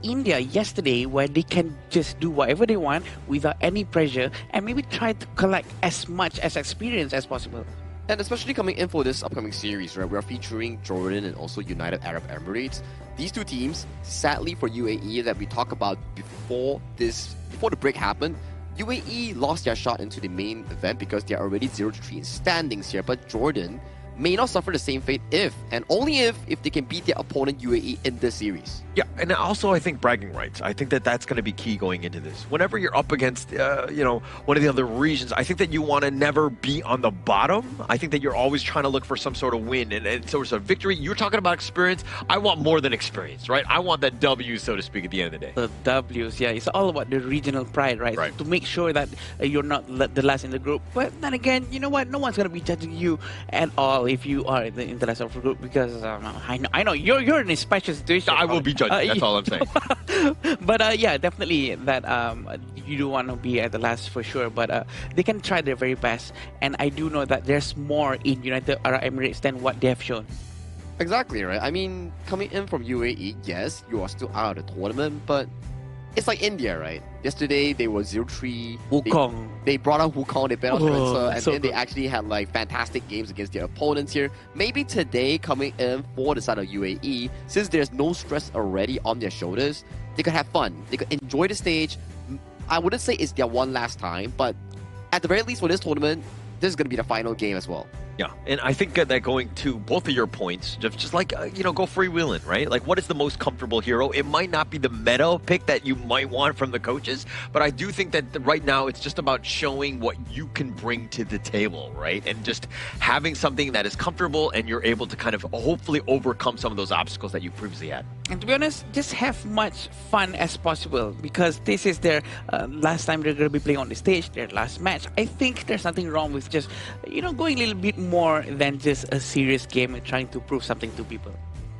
India yesterday, where they can just do whatever they want without any pressure and maybe try to collect as much as experience as possible. And especially coming in for this upcoming series, right? We are featuring Jordan and also United Arab Emirates. These two teams, sadly for UAE, that we talked about before the break happened, UAE lost their shot into the main event because they are already 0-3 in standings here. But Jordan may not suffer the same fate if, and only if they can beat their opponent UAE in this series. Yeah, and also I think bragging rights. I think that that's going to be key going into this. Whenever you're up against, one of the other regions, I think that you want to never be on the bottom. I think that you're always trying to look for some sort of win and sort of victory. You're talking about experience. I want more than experience, right? I want that W, so to speak, at the end of the day. The W's, yeah. It's all about the regional pride, right? To make sure that you're not the last in the group. But then again, you know what? No one's going to be judging you at all if you are in the last of the group because I know you're in a special situation. I will be judged. That's all I'm saying. But yeah, definitely that you do want to be at the last for sure. But they can try their very best, and I do know that there's more in United Arab Emirates than what they have shown. Exactly, right? I mean, coming in from UAE, yes, you are still out of the tournament, but it's like India, right? Yesterday, they were 0-3. Wukong. They brought out Wukong, they brought out Spencer, and so then they actually had like fantastic games against their opponents here. Maybe today, coming in for the side of UAE, since there's no stress already on their shoulders, they could have fun. They could enjoy the stage. I wouldn't say it's their one last time, but at the very least for this tournament, this is going to be the final game as well. Yeah, and I think that going to both of your points, just like, go freewheeling, right? Like, what is the most comfortable hero? It might not be the meta pick that you might want from the coaches, but I do think that right now it's just about showing what you can bring to the table, right? And just having something that is comfortable and you're able to kind of hopefully overcome some of those obstacles that you previously had. And to be honest, just have much fun as possible because this is their last time they're going to be playing on the stage, their last match. I think there's nothing wrong with just, going a little bit more than just a serious game and trying to prove something to people.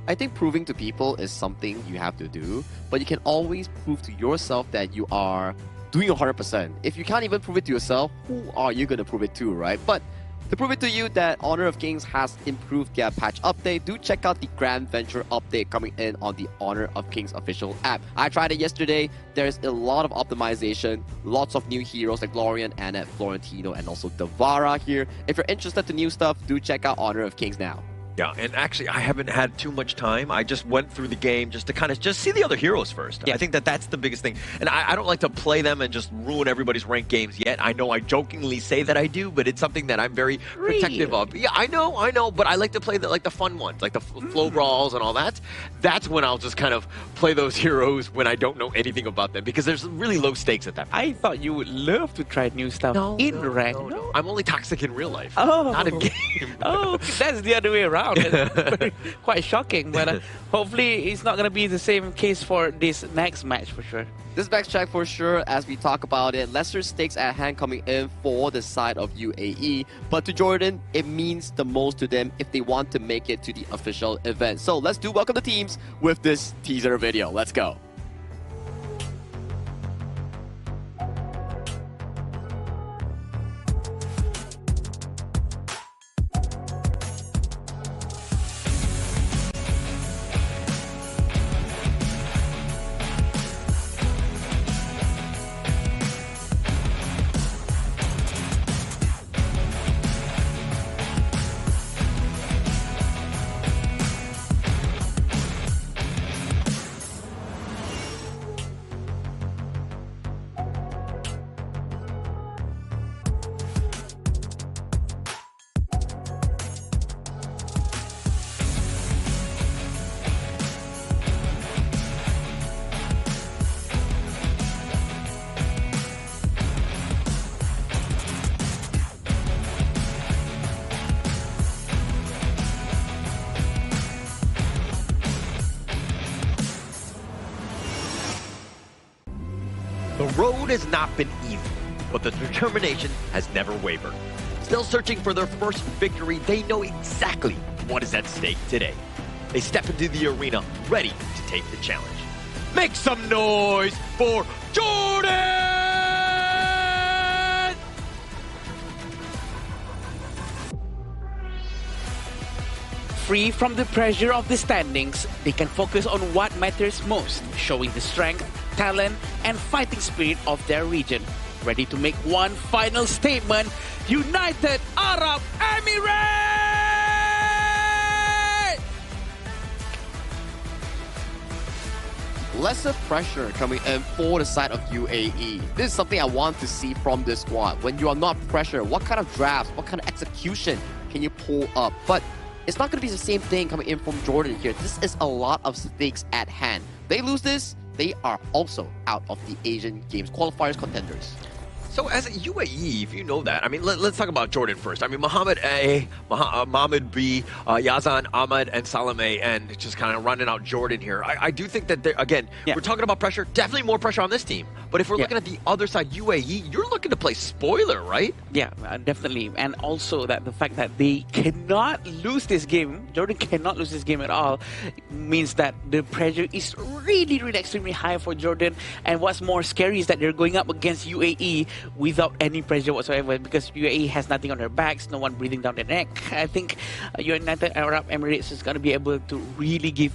I think proving to people is something you have to do, but you can always prove to yourself that you are doing 100%. If you can't even prove it to yourself, who are you going to prove it to, right? But to prove it to you that Honor of Kings has improved their patch update, do check out the Grand Venture update coming in on the Honor of Kings official app. I tried it yesterday. There's a lot of optimization, lots of new heroes like Glorian, Annette, Florentino, and also Devara here. If you're interested in new stuff, do check out Honor of Kings now. Yeah, and actually, I haven't had too much time. I just went through the game just to kind of see the other heroes first. Yeah. I think that that's the biggest thing. And I don't like to play them and just ruin everybody's ranked games yet. I know I jokingly say that I do, but it's something that I'm very protective of. Yeah, I know, but I like to play the fun ones, like the flow brawls and all that. That's when I'll just kind of play those heroes when I don't know anything about them because there's really low stakes at that point. I thought you would love to try new stuff in rank. No. I'm only toxic in real life, not in game. Oh, that's the other way around. Quite shocking, but hopefully it's not going to be the same case for this next match for sure. This backtrack for sure, as we talk about it, lesser stakes at hand coming in for the side of UAE, but to Jordan, it means the most to them if they want to make it to the official event. So let's do welcome the teams with this teaser video. Let's go. The road has not been easy, but the determination has never wavered. Still searching for their first victory, they know exactly what is at stake today. They step into the arena ready to take the challenge. Make some noise for Jordan! Free from the pressure of the standings, they can focus on what matters most, showing the strength, talent, and fighting spirit of their region. ready to make one final statement. United Arab Emirates! Lesser pressure coming in for the side of UAE. This is something I want to see from this squad. When you are not pressured, what kind of drafts, what kind of execution can you pull up? But it's not going to be the same thing coming in from Jordan here. This is a lot of stakes at hand. They lose this, they are also out of the Asian Games qualifiers contenders. So as a UAE, if you know that, I mean, let's talk about Jordan first. I mean, Mohammed A, Mohammed B, Yazan, Ahmed, and Salame, and just kind of running out Jordan here. I do think that, again, we're talking about pressure, definitely more pressure on this team. But if we're looking at the other side, UAE, you're looking to play spoiler, right? Yeah, definitely. And also that the fact that they cannot lose this game, Jordan cannot lose this game at all, means that the pressure is really, really extremely high for Jordan. And what's more scary is that they're going up against UAE without any pressure whatsoever, because UAE has nothing on their backs, no one breathing down their neck. I think United Arab Emirates is going to be able to really give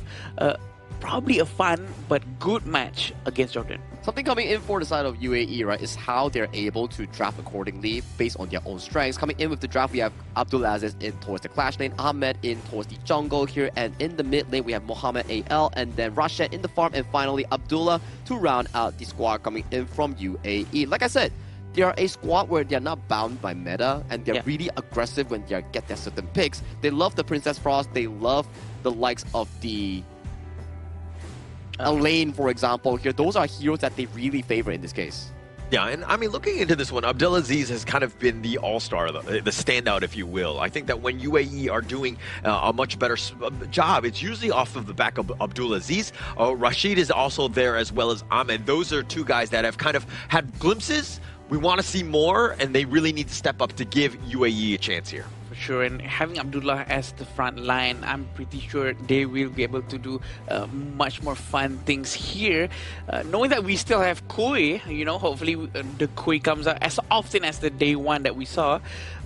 probably a fun but good match against Jordan. Something coming in for the side of UAE, right, is how they're able to draft accordingly based on their own strengths. Coming in with the draft, we have Abdulaziz in towards the clash lane, Ahmed in towards the jungle here, and in the mid lane, we have Mohammed AL, and then Rashad in the farm, and finally Abdullah to round out the squad coming in from UAE. Like I said, they are a squad where they're not bound by meta, and they're really aggressive when they get their certain picks. They love the Princess Frost, they love the likes of the Elaine, for example. Here, those are heroes that they really favor in this case. Yeah, and I mean, looking into this one, Abdulaziz has kind of been the all-star, the standout, if you will. I think that when UAE are doing a much better job, it's usually off of the back of Abdulaziz. Rashid is also there, as well as Ahmed. Those are two guys that have kind of had glimpses. We want to see more, and they really need to step up to give UAE a chance here. For sure, and having Abdullah as the front line, I'm pretty sure they will be able to do much more fun things here. Knowing that we still have Koi, you know, hopefully the Koi comes out as often as the day one that we saw.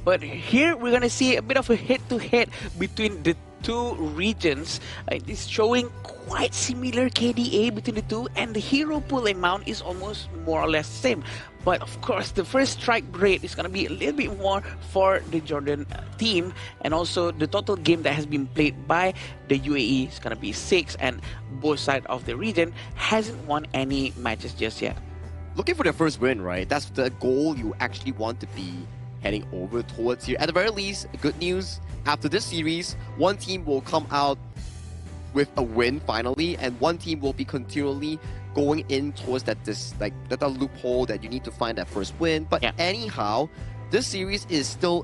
But here we're going to see a bit of a head-to-head between the two regions. It's showing quite similar KDA between the two, and the hero pool amount is almost more or less the same. But of course, the first strike rate is going to be a little bit more for the Jordan team, and also the total game that has been played by the UAE is going to be 6, and both sides of the region hasn't won any matches just yet. Looking for their first win, right? That's the goal you actually want to be heading over towards here. At the very least, good news, after this series, one team will come out with a win finally, and one team will be continually going in towards that loophole that you need to find that first win. But anyhow, this series is still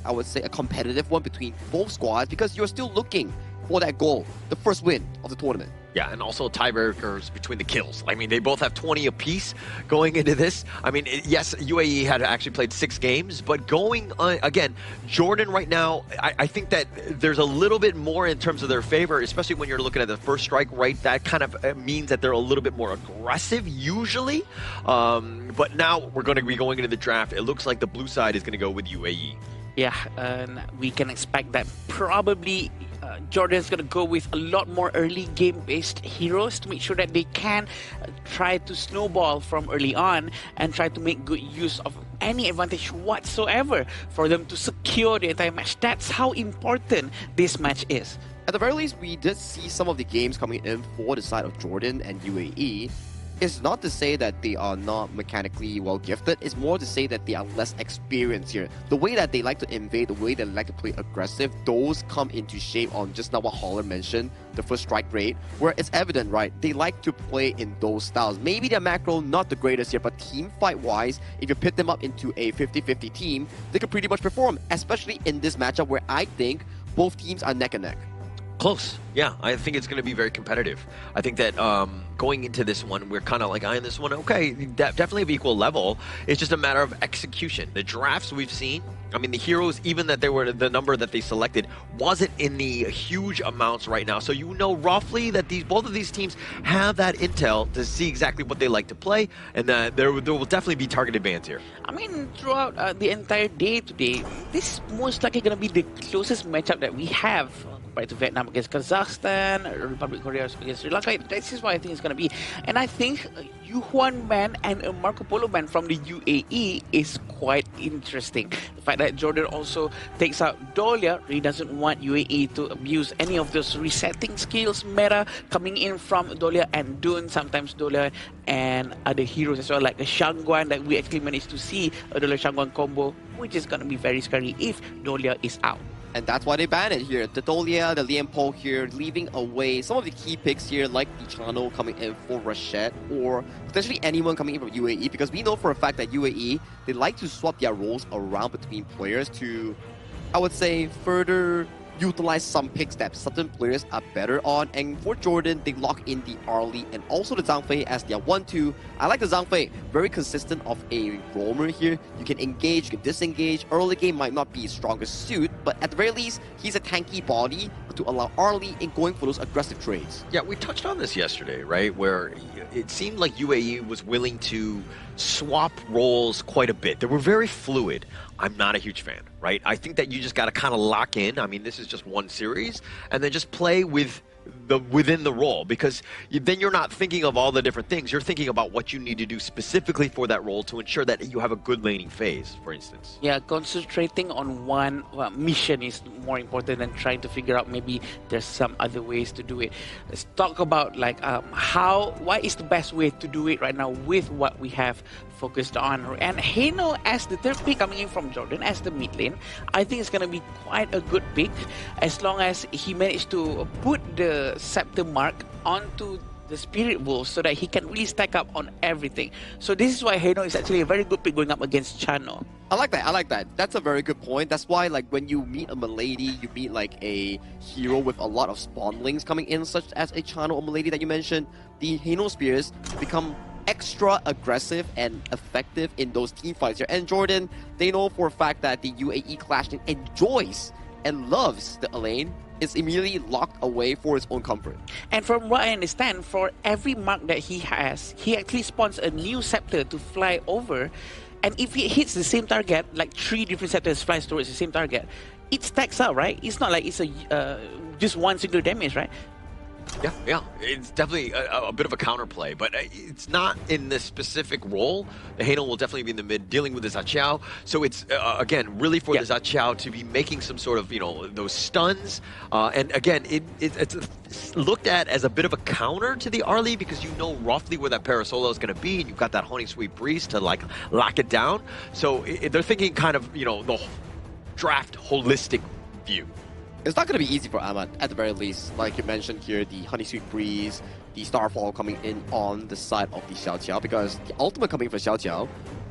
I would say a competitive one between both squads, because you're still looking for that goal, the first win of the tournament. Yeah, and also tiebreakers between the kills. I mean, they both have 20 apiece going into this. I mean, yes, UAE had actually played 6 games, but going again, Jordan right now, I think that there's a little bit more in terms of their favor, especially when you're looking at the first strike rate. That kind of means that they're a little bit more aggressive usually. But now we're going to be going into the draft. It looks like the blue side is going to go with UAE. Yeah, and we can expect that probably Jordan's going to go with a lot more early game-based heroes to make sure that they can try to snowball from early on and try to make good use of any advantage whatsoever for them to secure the entire match. That's how important this match is. At the very least, we did see some of the games coming in for the side of Jordan and UAE. It's not to say that they are not mechanically well gifted, it's more to say that they are less experienced here. The way that they like to invade, the way they like to play aggressive, those come into shape on just now what Holler mentioned, the first strike rate, where it's evident, right? They like to play in those styles. Maybe their macro not the greatest here, but team fight wise, if you pit them up into a 50-50 team, they could pretty much perform, especially in this matchup where I think both teams are neck and neck. Close. Yeah, I think it's going to be very competitive. I think that going into this one, we're kind of like eyeing this one, okay, definitely of equal level. It's just a matter of execution. The drafts we've seen, I mean, the heroes, even that they were the number that they selected, wasn't in the huge amounts right now. So you know roughly that both of these teams have that intel to see exactly what they like to play, and there will definitely be targeted bans here. I mean, throughout the entire day today, this is most likely going to be the closest matchup that we have right to Vietnam against Kazakhstan, Republic of Korea against Sri Lanka. This is what I think it's going to be. And I think Yu Huan Man and a Marco Polo Man from the UAE is quite interesting. The fact that Jordan also takes out Dolia, he doesn't want UAE to abuse any of those resetting skills meta coming in from Dolia and Dun, sometimes Dolia and other heroes as well, like the Shangguan that we actually managed to see a Dolia Shangguan combo, which is going to be very scary if Dolia is out. And that's why they banned it here. The Dolia, the Lian Po here, leaving away some of the key picks here, like the Chano coming in for Rashad, or potentially anyone coming in from UAE, because we know for a fact that UAE, they like to swap their roles around between players to, I would say, further utilize some picks that certain players are better on. And for Jordan, they lock in the Arlie and also the Zhang Fei as their 1-2. I like the Zhang Fei, very consistent of a roamer here. You can engage, you can disengage. Early game might not be his strongest suit, but at the very least, he's a tanky body to allow Arlie in going for those aggressive trades. Yeah, we touched on this yesterday, right? Where it seemed like UAE was willing to swap roles quite a bit. They were very fluid. I'm not a huge fan, right? I think that you just got to kind of lock in. I mean, this is just one series, and then just play within the role, because then you're not thinking of all the different things. You're thinking about what you need to do specifically for that role to ensure that you have a good laning phase, for instance. Yeah, concentrating on one mission is more important than trying to figure out maybe there's some other ways to do it. Let's talk about like what is the best way to do it right now with what we have focused on. And Heno as the third pick coming in from Jordan as the mid lane, I think it's going to be quite a good pick as long as he managed to put the scepter mark onto the Spirit Wolf so that he can really stack up on everything. So this is why Heno is actually a very good pick going up against Chano. I like that. That's a very good point. That's why, like, when you meet a Milady, you meet like a hero with a lot of spawnlings coming in, such as a Chano or Milady that you mentioned, the Heno Spears become extra aggressive and effective in those team fights here. And Jordan, they know for a fact that the UAE Clash team enjoys and loves the lane, is immediately locked away for his own comfort. And from what I understand, for every mark that he has, he actually spawns a new scepter to fly over. And if he hits the same target, like 3 different scepters flies towards the same target, it stacks up, right? It's not like it's a just one single damage, right? Yeah, it's definitely a bit of a counterplay, but it's not in this specific role. The Hano will definitely be in the mid, dealing with the Zaqiao. So it's, again, really for the Zaqiao to be making some sort of, those stuns. And again, it's looked at as a bit of a counter to the Arlie, because you know roughly where that Parasolo is going to be, and you've got that Honey Sweet Breeze to, like, lock it down. So they're thinking kind of, the draft holistic view. It's not going to be easy for Ahmad, at the very least. Like you mentioned here, the Honey Sweet Breeze, the Starfall coming in on the side of the Xiao Qiao, because the ultimate coming for Xiao Qiao,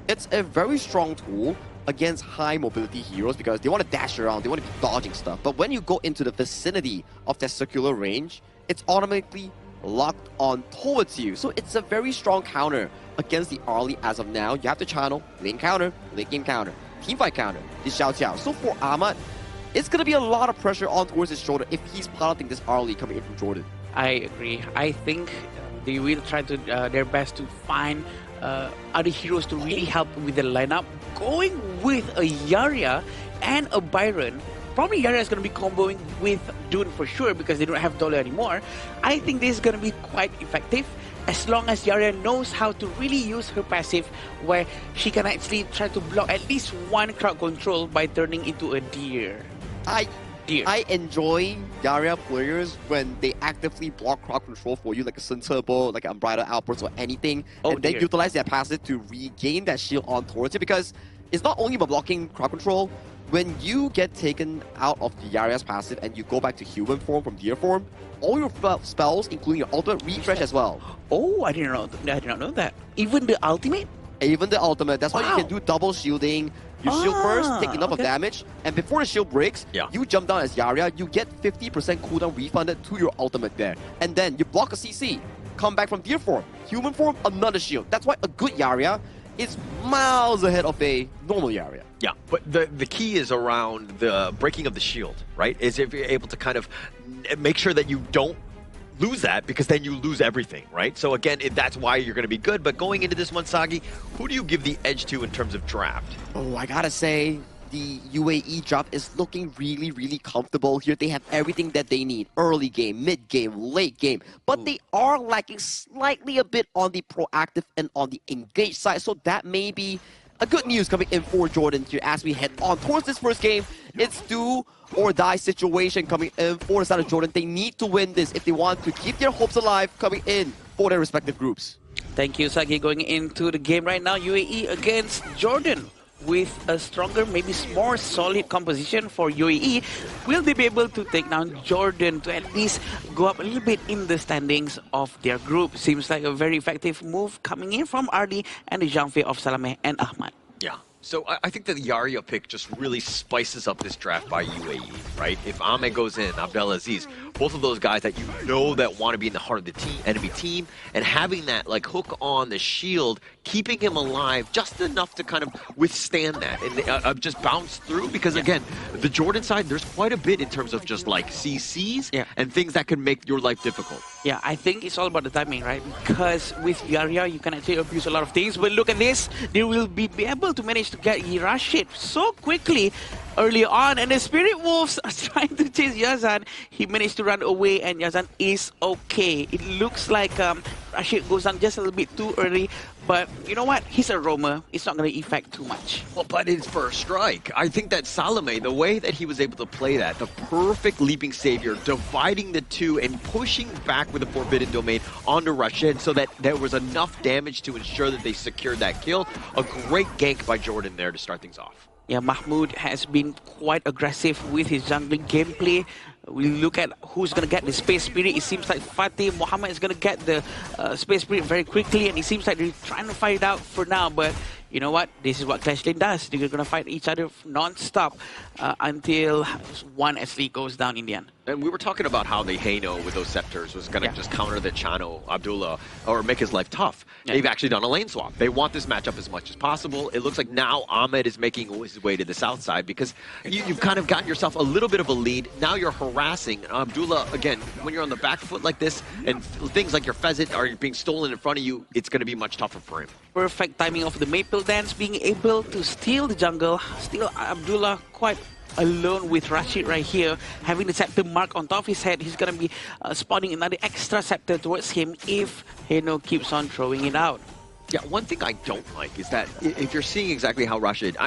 it's a very strong tool against high mobility heroes, because they want to dash around, they want to be dodging stuff. But when you go into the vicinity of that circular range, it's automatically locked on towards you. So it's a very strong counter against the Arlie as of now. You have the channel, lane counter, late game counter, teamfight counter, the Xiao Qiao. So for Ahmad, it's going to be a lot of pressure on towards his shoulder if he's piloting this Arlie coming in from Jordan. I agree. I think they will try to their best to find other heroes to really help with the lineup. Going with a Yarya and a Byron, probably Yarya is going to be comboing with Dune for sure, because they don't have Dolia anymore. I think this is going to be quite effective, as long as Yarya knows how to really use her passive, where she can actually try to block at least one crowd control by turning into a deer. I enjoy Yarya players when they actively block crowd control for you, like a Sun Turbo, like an Unbridled Outburst or anything, and then utilize their passive to regain that shield on towards it, because it's not only about blocking crowd control. When you get taken out of the Yarya's passive and you go back to human form from deer form, all your spells, including your ultimate, refresh as well. Oh, I did not know that. Even the ultimate? Even the ultimate. That's why you can do double shielding. You shield first, take enough of damage, and before the shield breaks, you jump down as Yarya, you get 50% cooldown refunded to your ultimate there. And then you block a CC, come back from deer form, human form, another shield. That's why a good Yarya is miles ahead of a normal Yarya. Yeah, but the key is around the breaking of the shield, right? Is if you're able to kind of make sure that you don't lose that, because then you lose everything, right? So again, that's why you're going to be good. But going into this one, Sagi, who do you give the edge to in terms of draft? Oh, I gotta say, the UAE draft is looking really comfortable here. They have everything that they need. Early game, mid game, late game. But they are lacking slightly a bit on the proactive and on the engaged side. So that may be a good news coming in for Jordan here as we head on towards this first game. It's do or die situation coming in for the side of Jordan. They need to win this if they want to keep their hopes alive coming in for their respective groups. Thank you, Sagi. Going into the game right now, UAE against Jordan with a stronger, maybe more solid composition for UAE. Will they be able to take down Jordan to at least go up a little bit in the standings of their group? Seems like a very effective move coming in from Ardi and the Zhangfei of Salameh and Ahmad. Yeah. So I think that the Yaria pick just really spices up this draft by UAE, right? If Ahmed goes in, Abdelaziz, both of those guys that you know that want to be in the heart of the enemy team, and having that like hook on the shield, keeping him alive just enough to kind of withstand that and just bounce through. Because again, the Jordan side, there's quite a bit in terms of just like CCs and things that can make your life difficult. Yeah, I think it's all about the timing, right? Because with Yaria, you can actually abuse a lot of things. But look at this, they will be able to manage to get Rashid so quickly early on, and the Spirit Wolves are trying to chase Yazan. He managed to run away, and Yazan is okay. It looks like Rashid goes down just a little bit too early, but you know what? He's a roamer. It's not going to affect too much. Well, but his first strike, I think that Salameh, the way that he was able to play that, the perfect leaping savior, dividing the two and pushing back with the Forbidden Domain onto Rashid so that there was enough damage to ensure that they secured that kill. A great gank by Jordan there to start things off. Yeah, Mahmoud has been quite aggressive with his jungling gameplay. We look at who's going to get the Space Spirit. It seems like Fatih Muhammad is going to get the Space Spirit very quickly, and it seems like they're trying to fight it out for now. But you know what? This is what Clash Lane does. They're going to fight each other non-stop until one SC goes down in the end. And we were talking about how the Haino with those scepters was going to just counter the Chano, Abdullah, or make his life tough. They've actually done a lane swap. They want this matchup as much as possible. It looks like now Ahmed is making his way to the south side because you've kind of gotten yourself a little bit of a lead. Now you're harassing Abdullah. Again, when you're on the back foot like this and things like your pheasant are being stolen in front of you, it's going to be much tougher for him. Perfect timing of the Maple Dance, being able to steal the jungle, steal Abdullah quite alone with Rashid right here, having the scepter mark on top of his head. He's going to be spawning another extra scepter towards him if Haino keeps on throwing it out. Yeah, one thing I don't like is that if you're seeing exactly how Rashid...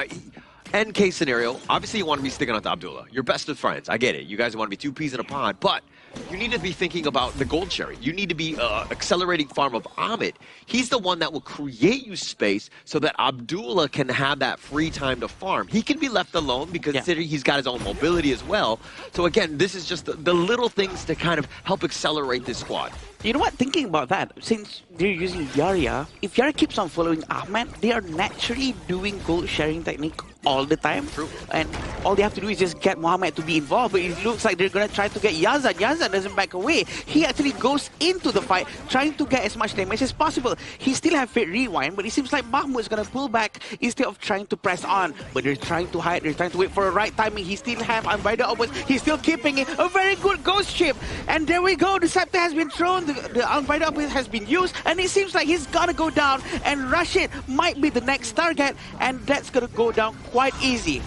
End case scenario, obviously you want to be sticking on to Abdullah. You're best of friends, I get it. You guys want to be two peas in a pod, but you need to be thinking about the gold cherry. You need to be accelerating farm of Ahmed. He's the one that will create you space so that Abdullah can have that free time to farm. He can be left alone because he's got his own mobility as well. So again, this is just the little things to kind of help accelerate this squad. You know what? Thinking about that, since they're using Yaria, if Yaria keeps on following Ahmed, they are naturally doing gold sharing technique all the time. True. And all they have to do is just get Muhammad to be involved. But it looks like they're going to try to get Yazan. Yazan doesn't back away. He actually goes into the fight, trying to get as much damage as possible. He still has Fate Rewind, but it seems like Mahmoud is going to pull back instead of trying to press on. But they're trying to hide. They're trying to wait for a right timing. He still has Unbridled Opus. He's still keeping it. A very good ghost ship. And there we go. The scepter has been thrown. The Unbridled Opus has been used. And it seems like he's going to go down. And Rashid might be the next target. And that's going to go down quite easy.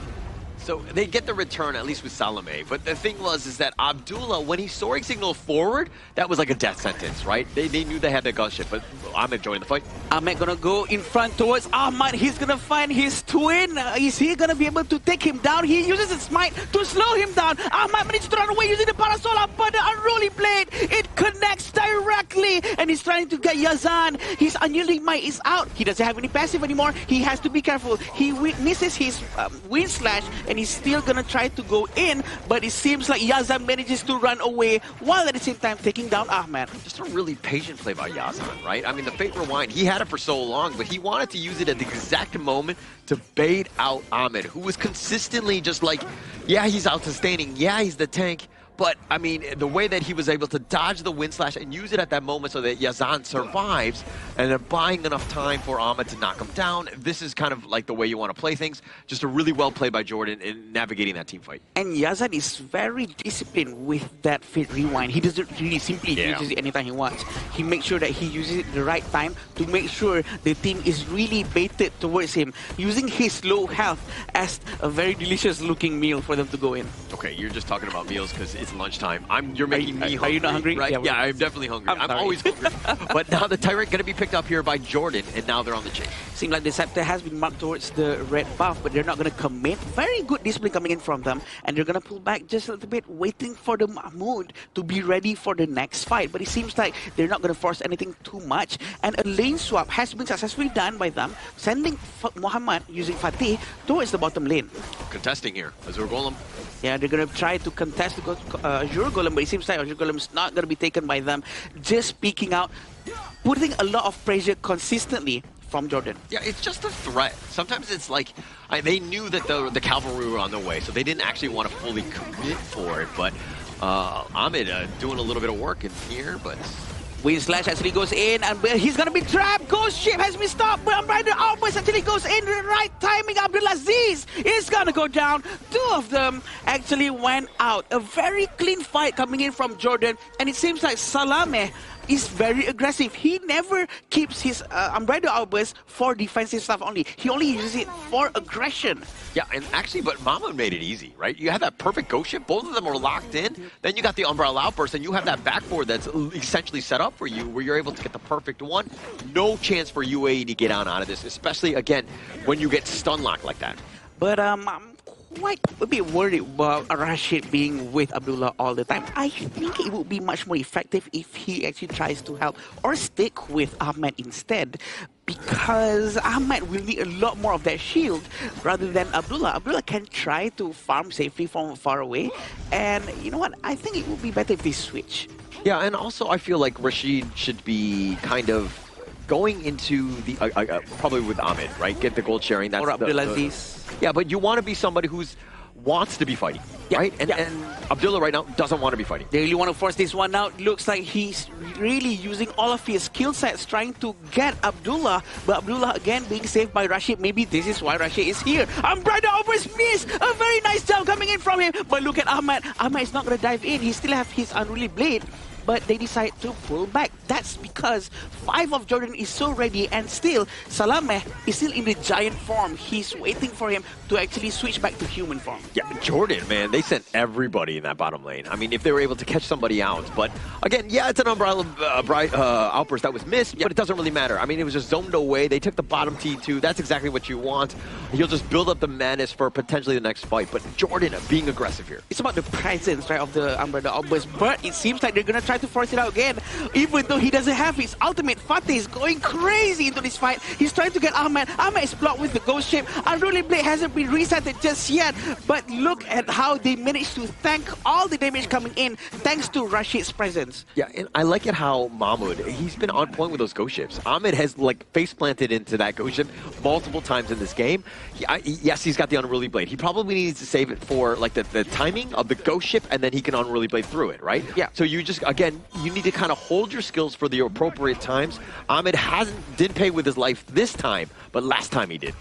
So they get the return, at least with Salameh. But the thing is that Abdullah, when he soaring signaled forward, that was like a death sentence, right? They knew they had the gunship, but Ahmed joined the fight. Ahmed gonna go in front towards Ahmad. He's gonna find his twin. Is he gonna be able to take him down? He uses his smite to slow him down. Ahmad manages to run away using the Parasola, but the unruly blade, it connects directly, and he's trying to get Yazan. His unyielding might is out. He doesn't have any passive anymore. He has to be careful. He misses his wind slash, and he's still gonna try to go in, but it seems like Yazan manages to run away while at the same time taking down Ahmed. Just a really patient play by Yazan, right? I mean, the Fate Rewind, he had it for so long, but he wanted to use it at the exact moment to bait out Ahmed, who was consistently just like, yeah, he's out-sustaining, yeah, he's the tank, But, I mean, the way that he was able to dodge the wind slash and use it at that moment so that Yazan survives and then buying enough time for Ahmed to knock him down, this is kind of like the way you want to play things. Just a really well played by Jordan in navigating that team fight. And Yazan is very disciplined with that Fate Rewind. He doesn't really simply use it anytime he wants. He makes sure that he uses it at the right time to make sure the team is really baited towards him, using his low health as a very delicious looking meal for them to go in. Okay, you're just talking about meals because it's lunchtime. You're making me hungry. Are you not hungry? Right? Yeah, I'm definitely hungry. I'm always hungry. But now the Tyrant going to be picked up here by Jordan, and now they're on the chase. Seems like the scepter has been marked towards the red buff, but they're not going to commit. Very good discipline coming in from them, and they're going to pull back just a little bit, waiting for the Mahmoud to be ready for the next fight. But it seems like they're not going to force anything too much, and a lane swap has been successfully done by them, sending Muhammad using Fatih towards the bottom lane. Contesting here, Azure Golem. Yeah, they're going to try to contest the Azure Golem, but it seems like Azure Golem is not going to be taken by them. Just peeking out, putting a lot of pressure consistently from Jordan. Yeah, it's just a threat. Sometimes it's like, they knew that the cavalry were on their way, so they didn't actually want to fully commit for it, but Ahmed doing a little bit of work in here, but... Wind Slash actually goes in, and he's gonna be trapped. Ghost Ship has been stopped, but Rider Outburst actually goes in the right timing. Abdulaziz is gonna go down. Two of them actually went out. A very clean fight coming in from Jordan, and it seems like Salame is very aggressive. He never keeps his Umbrella Outburst for defensive stuff only. He only uses it for aggression. Yeah, and actually, but Mama made it easy, right? You have that perfect ghost ship. Both of them are locked in. Then you got the Umbrella Outburst, and you have that backboard that's essentially set up for you, where you're able to get the perfect one. No chance for UAE to get out of this, especially, again, when you get stun locked like that. But I'm quite a bit worried about Rashid being with Abdullah all the time. I think it would be much more effective if he actually tries to help or stick with Ahmed instead, because Ahmed will need a lot more of that shield rather than Abdullah. Abdullah can try to farm safely from far away, and you know what? I think it would be better if they switch. Yeah, and also I feel like Rashid should be kind of going into the probably with Ahmed, right? Get the gold sharing. That's or Abdulaziz. Yeah, but you want to be somebody who's wants to be fighting, right? And Abdullah right now doesn't want to be fighting. They really want to force this one out. Looks like he's really using all of his skill sets trying to get Abdullah, but Abdullah again being saved by Rashid. Maybe this is why Rashid is here. Umbrella over his miss. A very nice jump coming in from him, but look at Ahmed. Ahmed is not going to dive in. He still have his unruly blade, but they decide to pull back. That's because 5 of Jordan is so ready, and still Salameh is still in the giant form. He's waiting for him to actually switch back to human form. Yeah, Jordan, man, they sent everybody in that bottom lane. I mean, if they were able to catch somebody out, but again, yeah, it's an Umbrella Outburst that was missed, but it doesn't really matter. I mean, it was just zoned away. They took the bottom T2. That's exactly what you want. You'll just build up the madness for potentially the next fight, but Jordan being aggressive here. It's about the presence, right, of the Umbrella Outburst, but it seems like they're going to try to force it out again, even though he doesn't have his ultimate. Fatih is going crazy into this fight. He's trying to get Ahmed. Ahmed is blocked with the ghost shape. Unruly Blade hasn't been resetted just yet, but look at how they managed to tank all the damage coming in thanks to Rashid's presence. Yeah, and I like it how Mahmoud, he's been on point with those ghost ships. Ahmed has like face planted into that ghost ship multiple times in this game. Yes, he's got the Unruly Blade. He probably needs to save it for like the timing of the ghost ship, and then he can Unruly Blade through it, right? Yeah. So you just, again, you need to kind of hold your skills for the appropriate times. Ahmed didn't pay with his life this time, but last time he did.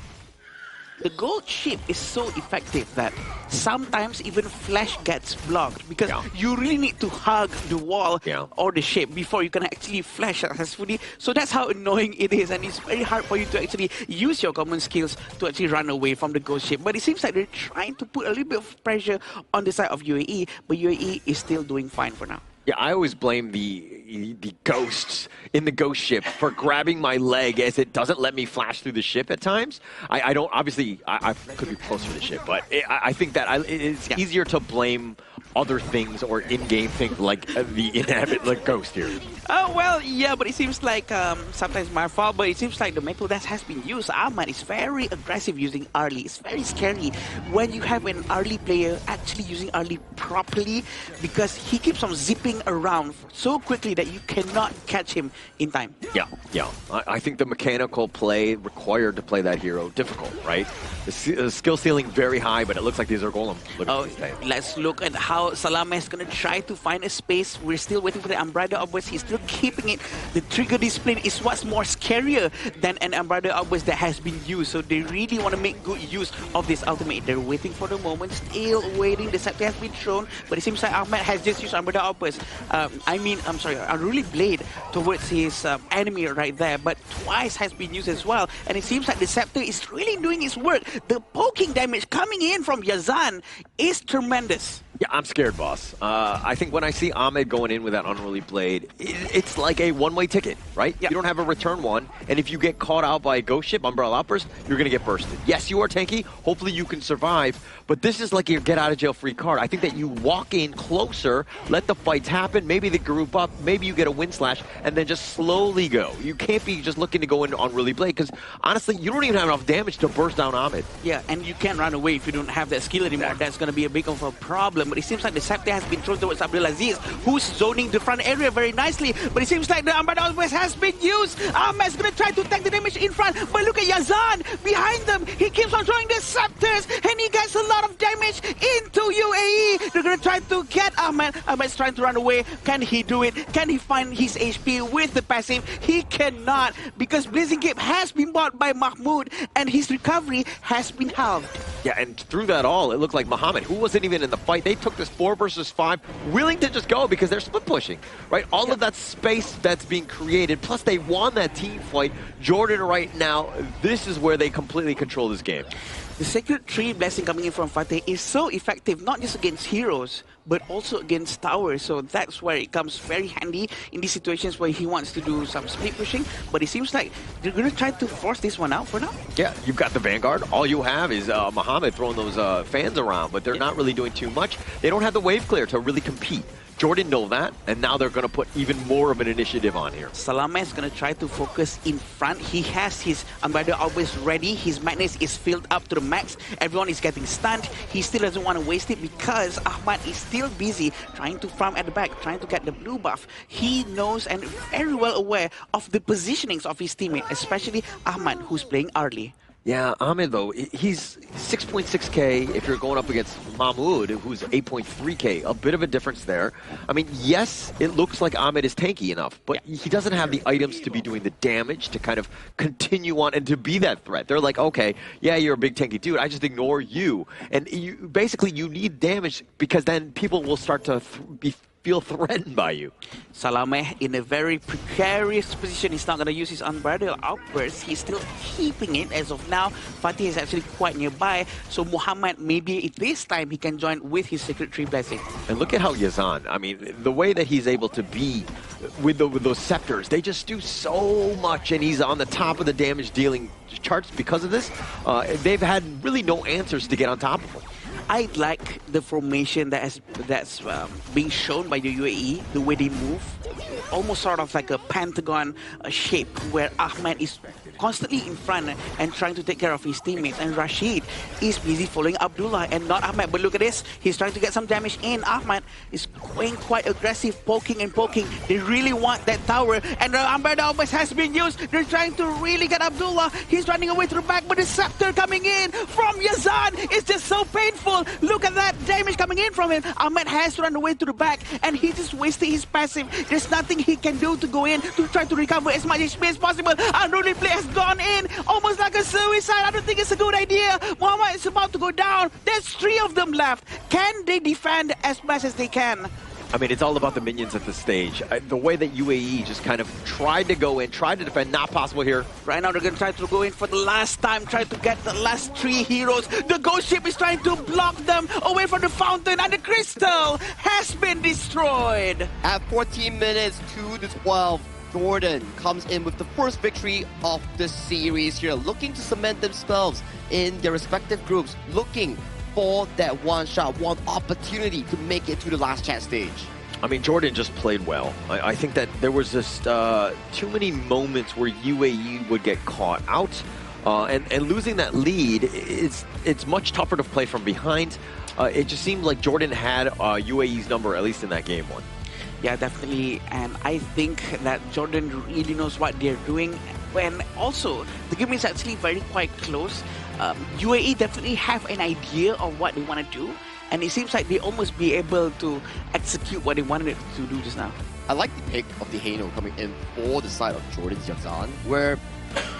The gold ship is so effective that sometimes even flash gets blocked, because you really need to hug the wall or the ship before you can actually flash successfully. So that's how annoying it is, and it's very hard for you to actually use your common skills to actually run away from the ghost ship. But it seems like they're trying to put a little bit of pressure on the side of UAE, but UAE is still doing fine for now. Yeah, I always blame the ghosts in the ghost ship for grabbing my leg, as it doesn't let me flash through the ship at times. I don't, obviously, I could be closer to the ship, but I think that it's easier to blame other things or in-game things like the inanimate ghost here. Oh, well, yeah, but it seems like sometimes my fault, but it seems like the method that has been used, Ahmad, is very aggressive using early. It's very scary when you have an early player actually using early properly, because he keeps on zipping around so quickly that you cannot catch him in time. Yeah. I think the mechanical play required to play that hero difficult, right? The skill ceiling very high, but it looks like these are golem. Let's look at how Salame is going to try to find a space. We're still waiting for the Umbrella Outburst. He's still keeping it. The trigger display is what's more scarier than an Umbrella Outburst that has been used. So they really want to make good use of this ultimate. They're waiting for the moment, still waiting. The scepter has been thrown, but it seems like Ahmed has just used Umbrella Outburst. Unruly Blade towards his enemy right there, but twice has been used as well. And it seems like the scepter is really doing its work. The poking damage coming in from Yazan is tremendous. Yeah, I'm scared, boss. I think when I see Ahmed going in with that Unruly Blade, it's like a one-way ticket, right? Yep. You don't have a return one, and if you get caught out by a ghost ship, Umbrella Outburst, you're going to get bursted. Yes, you are tanky. Hopefully you can survive, but this is like your get-out-of-jail-free card. I think that you walk in closer, let the fights happen, maybe they group up, maybe you get a wind slash, and then just slowly go. You can't be just looking to go in on Unruly Blade, because honestly, you don't even have enough damage to burst down Ahmed. Yeah, and you can't run away if you don't have that skill anymore. Exactly. That's going to be a big of a problem. But it seems like the scepter has been thrown towards Abdulaziz, who's zoning the front area very nicely. But it seems like the Umbrella Outburst has been used. Ahmed's going to try to tank the damage in front. But look at Yazan behind them. He keeps on throwing the scepters, and he gets a lot of damage into UAE. They're going to try to get Ahmed. Ahmed's trying to run away. Can he do it? Can he find his HP with the passive? He cannot, because Blazing Cape has been bought by Mahmoud, and his recovery has been halved. Yeah, and through that all, it looked like Muhammad, who wasn't even in the fight, they took this 4 versus 5, willing to just go because they're split pushing, right? All of that space that's being created, plus they won that team fight. Jordan right now, this is where they completely control this game. The Sacred Tree Blessing coming in from Fateh is so effective, not just against heroes, but also against towers. So that's where it comes very handy in these situations where he wants to do some split pushing. But it seems like they're going to try to force this one out for now. Yeah, you've got the Vanguard. All you have is Muhammad throwing those fans around, but they're not really doing too much. They don't have the wave clear to really compete. Jordan know that, and now they're going to put even more of an initiative on here. Salame is going to try to focus in front. He has his Umbrella always ready. His madness is filled up to the max. Everyone is getting stunned. He still doesn't want to waste it because Ahmad is still busy trying to farm at the back, trying to get the blue buff. He knows and very well aware of the positionings of his teammate, especially Ahmad, who's playing early. Yeah, Ahmed, though, he's 6.6k if you're going up against Mahmoud, who's 8.3k. A bit of a difference there. I mean, yes, it looks like Ahmed is tanky enough, but he doesn't have the items to be doing the damage to kind of continue on and to be that threat. They're like, okay, yeah, you're a big tanky dude. I just ignore you. And basically, you need damage because then people will start to feel threatened by you. Salame in a very precarious position. He's not going to use his Umbrella Outburst. He's still keeping it as of now. Fatih is actually quite nearby. So Muhammad, maybe this time he can join with his Sacred Tree Blessing. And look at how Yazan, I mean, the way that he's able to be with those scepters, they just do so much, and he's on the top of the damage dealing charts because of this. They've had really no answers to get on top of him. I like the formation that's being shown by the UAE, the way they move, almost sort of like a pentagon shape where Ahmed is constantly in front and trying to take care of his teammates, and Rashid is busy following Abdullah and not Ahmed. But look at this, he's trying to get some damage in. Ahmed is going quite aggressive, poking and poking. They really want that tower, and the Umbrella almost has been used. They're trying to really get Abdullah. He's running away to the back, but the scepter coming in from Yazan is just so painful. Look at that damage coming in from him. Ahmed has to run away to the back, and he just wasted his passive. There's nothing he can do to go in to try to recover as much HP as possible. Unruly Blade has gone in, almost like a suicide. I don't think it's a good idea. Muhammad is about to go down. There's 3 of them left. Can they defend as much as they can? I mean, it's all about the minions at this stage. The way that UAE just kind of tried to go in, tried to defend, not possible here. Right now, they're going to try to go in for the last time, try to get the last 3 heroes. The ghost ship is trying to block them away from the fountain, and the crystal has been destroyed. At 14 minutes to 12, Jordan comes in with the first victory of the series here, looking to cement themselves in their respective groups, looking for that one shot, one opportunity to make it to the last chance stage. I mean, Jordan just played well. I think that there was just too many moments where UAE would get caught out, and losing that lead, it's much tougher to play from behind. It just seemed like Jordan had UAE's number, at least in that game one. Yeah, definitely. And I think that Jordan really knows what they're doing. And also, the game is actually quite close. UAE definitely have an idea of what they want to do. And it seems like they almost be able to execute what they wanted to do just now. I like the pick of the Hano coming in for the side of Jordan's Yazan, where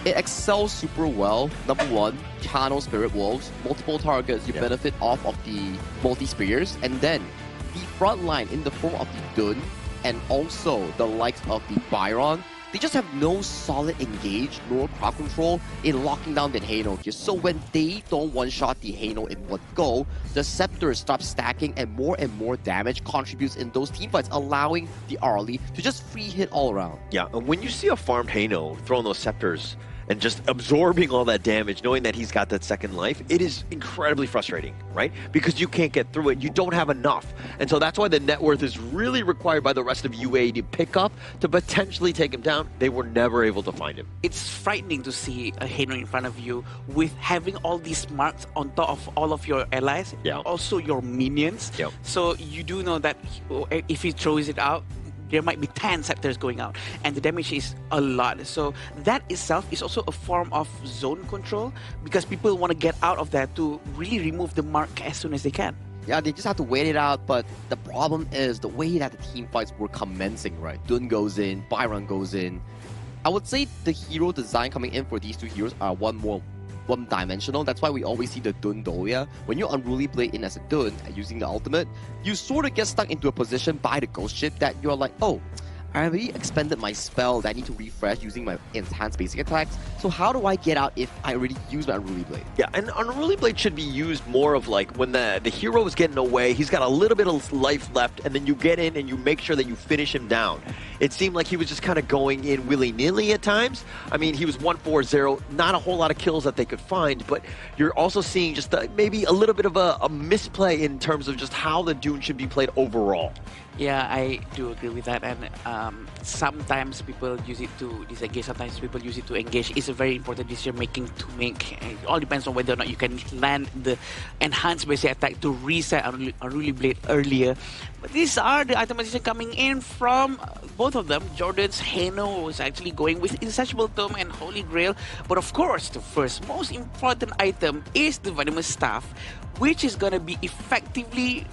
it excels super well. Number one, Channel Spirit Wolves, multiple targets, you benefit off of the multi-spears, and then the front line in the form of the Dun and also the likes of the Byron, they just have no solid engage nor crowd control in locking down the Hano here. So when they don't one-shot the Hano in one go, the Scepters stop stacking and more damage contributes in those teamfights, allowing the Arlie to just free hit all around. Yeah, and when you see a farmed Hano throwing those Scepters and just absorbing all that damage, knowing that he's got that second life, it is incredibly frustrating, right? Because you can't get through it. You don't have enough. And so that's why the net worth is really required by the rest of UAE to pick up to potentially take him down. They were never able to find him. It's frightening to see a Hano in front of you with having all these marks on top of all of your allies, and also your minions. So you do know that if he throws it out, there might be 10 Scepters going out, and the damage is a lot. So that itself is also a form of zone control, because people want to get out of that to really remove the mark as soon as they can. Yeah, they just have to wait it out, but the problem is the way that the team fights were commencing, right? Dun goes in, Byron goes in. I would say the hero design coming in for these two heroes are one-dimensional. That's why we always see the Dun Dolia. When you Unruly Blade in as a Dun using the ultimate, you sort of get stuck into a position by the ghost ship that you're like, oh, I already expended my spell that I need to refresh using my enhanced basic attacks. So how do I get out if I already used my Unruly Blade? Yeah, and Unruly Blade should be used more of like when the hero is getting away, he's got a little bit of life left, and then you get in and you make sure that you finish him down. It seemed like he was just kind of going in willy-nilly at times. I mean, he was 1-4-0, not a whole lot of kills that they could find, but you're also seeing just maybe a little bit of a misplay in terms of just how the Dune should be played overall. Yeah, I do agree with that, and sometimes people use it to disengage, sometimes people use it to engage. It's a very important decision making to make. It all depends on whether or not you can land the enhanced basic attack to reset Unruly Blade earlier. But these are the itemization coming in from both of them. Jordan's Hano was actually going with Insatiable Tome and Holy Grail, but of course the first most important item is the Venomous Staff, which is going to be effectively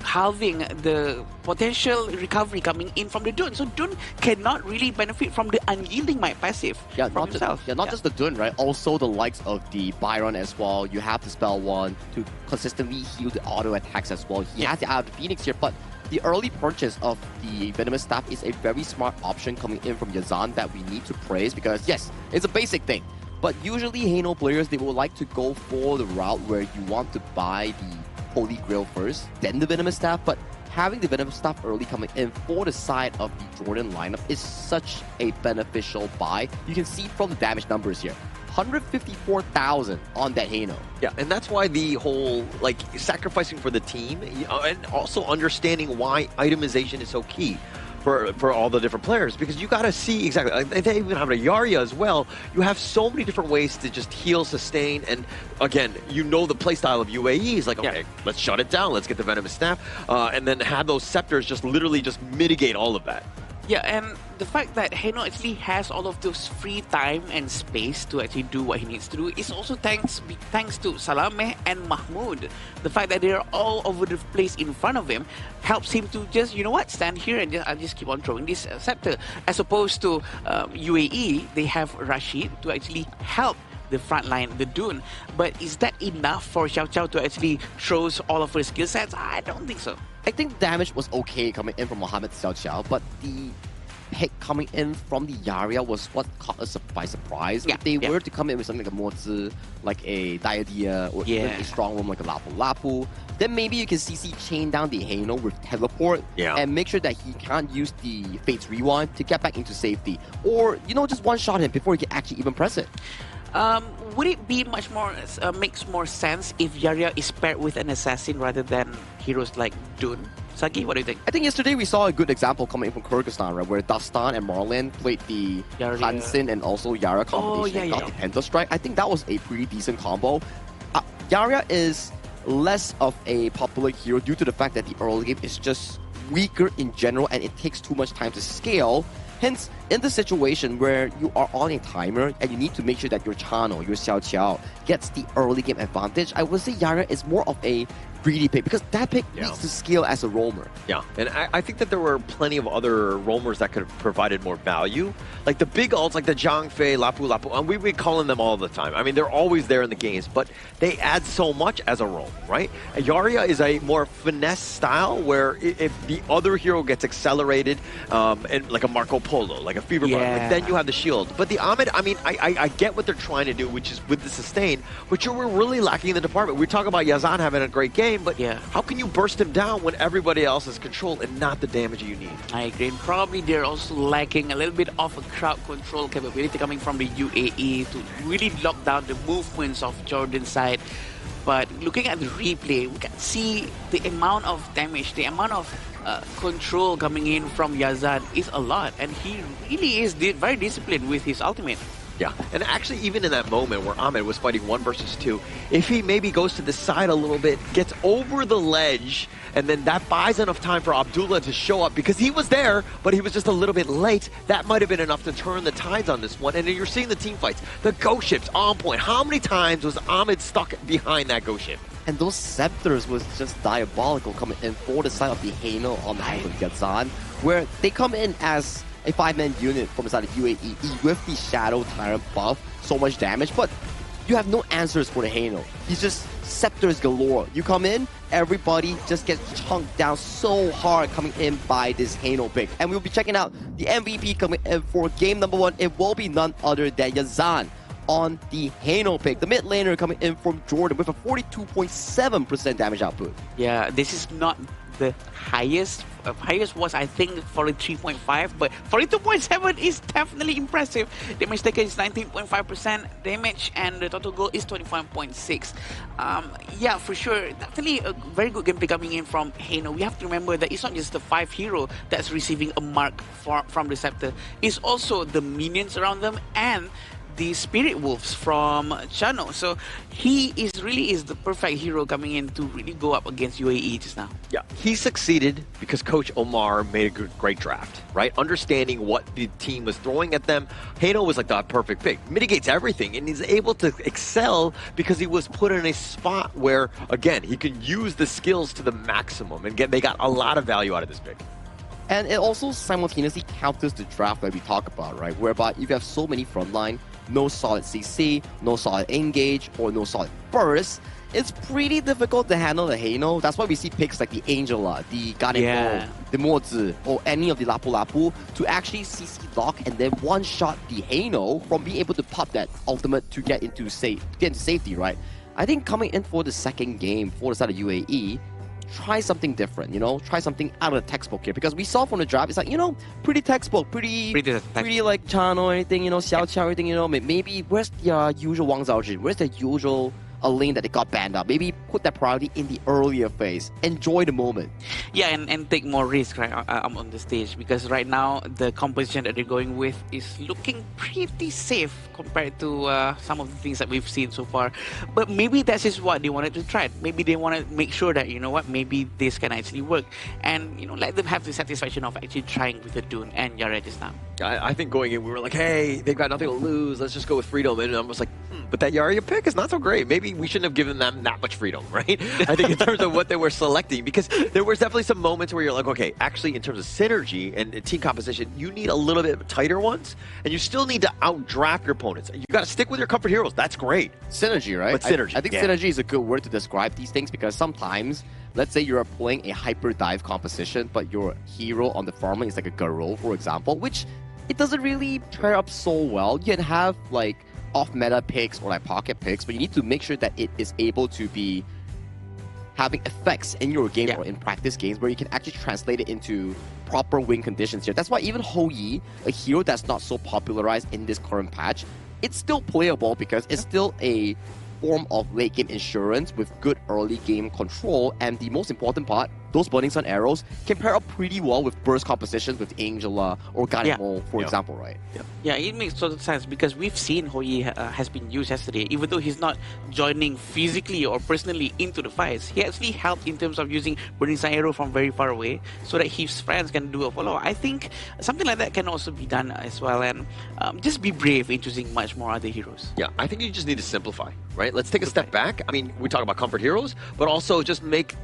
halving the potential recovery coming in from the Dun. So Dun cannot really benefit from the Unyielding Might passive from himself. Not just the Dun, right? Also the likes of the Byron as well. You have the Spell One to consistently heal the auto attacks as well. He has the Eye of the Phoenix here, but the early purchase of the Venomous Staff is a very smart option coming in from Yazan that we need to praise, because yes, it's a basic thing. But usually Hano players, they will like to go for the route where you want to buy the Holy Grail first, then the Venomous Staff, but having the Venomous Staff early coming in for the side of the Jordan lineup is such a beneficial buy. You can see from the damage numbers here. 154,000 on that Hano. Yeah, and that's why the whole, like, sacrificing for the team, and also understanding why itemization is so key for all the different players, because you got to see exactly, like, they even have a Yarya as well. You have so many different ways to just heal, sustain, and again, you know the playstyle of UAE is like, okay, let's shut it down, let's get the Venomous Staff, and then have those Scepters just literally just mitigate all of that. Yeah, and the fact that Hano actually has all of those free time and space to actually do what he needs to do is also thanks to Salameh and Mahmoud. The fact that they're all over the place in front of him helps him to just, you know what, stand here and I'll just keep on throwing this scepter. As opposed to UAE, they have Rashid to actually help the front line, the Dune. But is that enough for Xiao Xiao to actually throw all of her skill sets? I don't think so. I think damage was okay coming in from Mohamed Xiao Xiao, but the pick coming in from the Yarya was what caught us by surprise. If they were to come in with something like a Mozi, like a Diadia, or even a strong room like a Lapu Lapu, then maybe you can CC chain down the Hano with Teleport and make sure that he can't use the Fate's Rewind to get back into safety. Or, you know, just one-shot him before he can actually even press it. Would it be much more, makes more sense if Yarya is paired with an assassin rather than heroes like Dune? Sagi, what do you think? I think yesterday we saw a good example coming in from Kyrgyzstan, right, where Dastan and Marlin played the Hansen and also Yara combination and got the Penta Strike. I think that was a pretty decent combo. Yarya is less of a popular hero due to the fact that the early game is just weaker in general, and it takes too much time to scale. Hence, in the situation where you are on a timer and you need to make sure that your Chano, your Xiao Qiao, gets the early game advantage, I would say Yara is more of a greedy pick because that pick needs to scale as a roamer. Yeah, and I think that there were plenty of other roamers that could have provided more value. Like the big ults, like the Zhang Fei, Lapu Lapu, and we've been calling them all the time. I mean, they're always there in the games, but they add so much as a roam, right? And Yarya is a more finesse style where if the other hero gets accelerated, and like a Marco Polo, like a Fever Bar, like then you have the shield. But the Ahmed, I mean, I get what they're trying to do, which is with the sustain, but we're really lacking in the department. We talk about Yazan having a great game, but how can you burst him down when everybody else is controlled and not the damage you need? I agree. And probably they're also lacking a little bit of a crowd control capability coming from the UAE to really lock down the movements of Jordan's side. But looking at the replay, we can see the amount of damage, the amount of control coming in from Yazan is a lot. And he really is very disciplined with his ultimate. Yeah, and actually even in that moment where Ahmed was fighting 1 versus 2, if he maybe goes to the side a little bit, gets over the ledge, and then that buys enough time for Abdullah to show up because he was there, but he was just a little bit late, that might have been enough to turn the tides on this one. And then you're seeing the team fights, the ghost ships on point. How many times was Ahmed stuck behind that ghost ship? And those scepters was just diabolical coming in for the side of the Hano on the half of Yazan, where they come in as a 5-man unit from the side of UAE with the Shadow Tyrant buff, so much damage, but you have no answers for the Hano. He's just scepters galore. You come in, everybody just gets chunked down so hard coming in by this Hano pick. And we'll be checking out the MVP coming in for game number 1. It will be none other than Yazan on the Hano pick. The mid laner coming in from Jordan with a 42.7% damage output. Yeah, this is not the highest. Highest was, I think, 43.5, but 42.7 is definitely impressive. Damage taken is 19.5% damage, and the total goal is 25.6. Yeah, for sure, definitely a very good gameplay coming in from Hano. We have to remember that it's not just the 5 hero that's receiving a mark from the Scepter. It's also the minions around them and the Spirit Wolves from Chano. So he really is the perfect hero coming in to really go up against UAE just now. Yeah, he succeeded because Coach Omar made a great draft, right? Understanding what the team was throwing at them. Hano was like the perfect pick. Mitigates everything, and he's able to excel because he was put in a spot where, again, he could use the skills to the maximum, and they got a lot of value out of this pick. And it also simultaneously counters the draft that we talk about, right? Whereby if you have so many frontline, no solid CC, no solid engage, or no solid burst, it's pretty difficult to handle the Hano. That's why we see picks like the Angela, the Ganeko, the Mozi, or any of the Lapu Lapu to actually CC lock and then one-shot the Hano from being able to pop that ultimate to get into safety, right? I think coming in for the second game for the side of UAE, try something different, you know? Try something out of the textbook here. Because we saw from the draft, it's like, you know, pretty textbook, pretty like Chano or anything, you know, Xiao Qiao, everything, you know? Maybe where's the usual Wang Zhaojin? Where's the usual a lane that they got banned up? Maybe put that priority in the earlier phase. Enjoy the moment. Yeah, and take more risk right on the stage, because right now the composition that they're going with is looking pretty safe compared to some of the things that we've seen so far. But maybe that's just what they wanted to try. Maybe they want to make sure that, you know what, maybe this can actually work, and, you know, let them have the satisfaction of actually trying with the Dune and Yara just now. I think going in, we were like, hey, they've got nothing to lose. Let's just go with freedom. And I was like, but that Yarya pick is not so great. Maybe we shouldn't have given them that much freedom, right? I think in terms of what they were selecting, because there was definitely some moments where you're like, okay, actually in terms of synergy and team composition, you need a little bit tighter ones, and you still need to outdraft your opponents. You got to stick with your comfort heroes. That's great. Synergy, right? But synergy. I think synergy is a good word to describe these things, because sometimes, let's say you're playing a hyper dive composition, but your hero on the farming is like a Garo, for example, which it doesn't really pair up so well. You can have like off-meta picks or like pocket picks, but you need to make sure that it is able to be having effects in your game or in practice games where you can actually translate it into proper win conditions here. That's why even Hou Yi, a hero that's not so popularized in this current patch, it's still playable because it's still a form of late game insurance with good early game control, and the most important part, those Burning Sun arrows can pair up pretty well with burst compositions with Angela or Ganemo, for example, right? Yeah, it makes total sense because we've seen Hoi has been used yesterday. Even though he's not joining physically or personally into the fights, he actually helped in terms of using Burning Sun arrow from very far away so that his friends can do a follow. I think something like that can also be done as well, and just be brave in choosing much more other heroes. Yeah, I think you just need to simplify, right? Let's take a step back. I mean, we talk about comfort heroes, but also just make,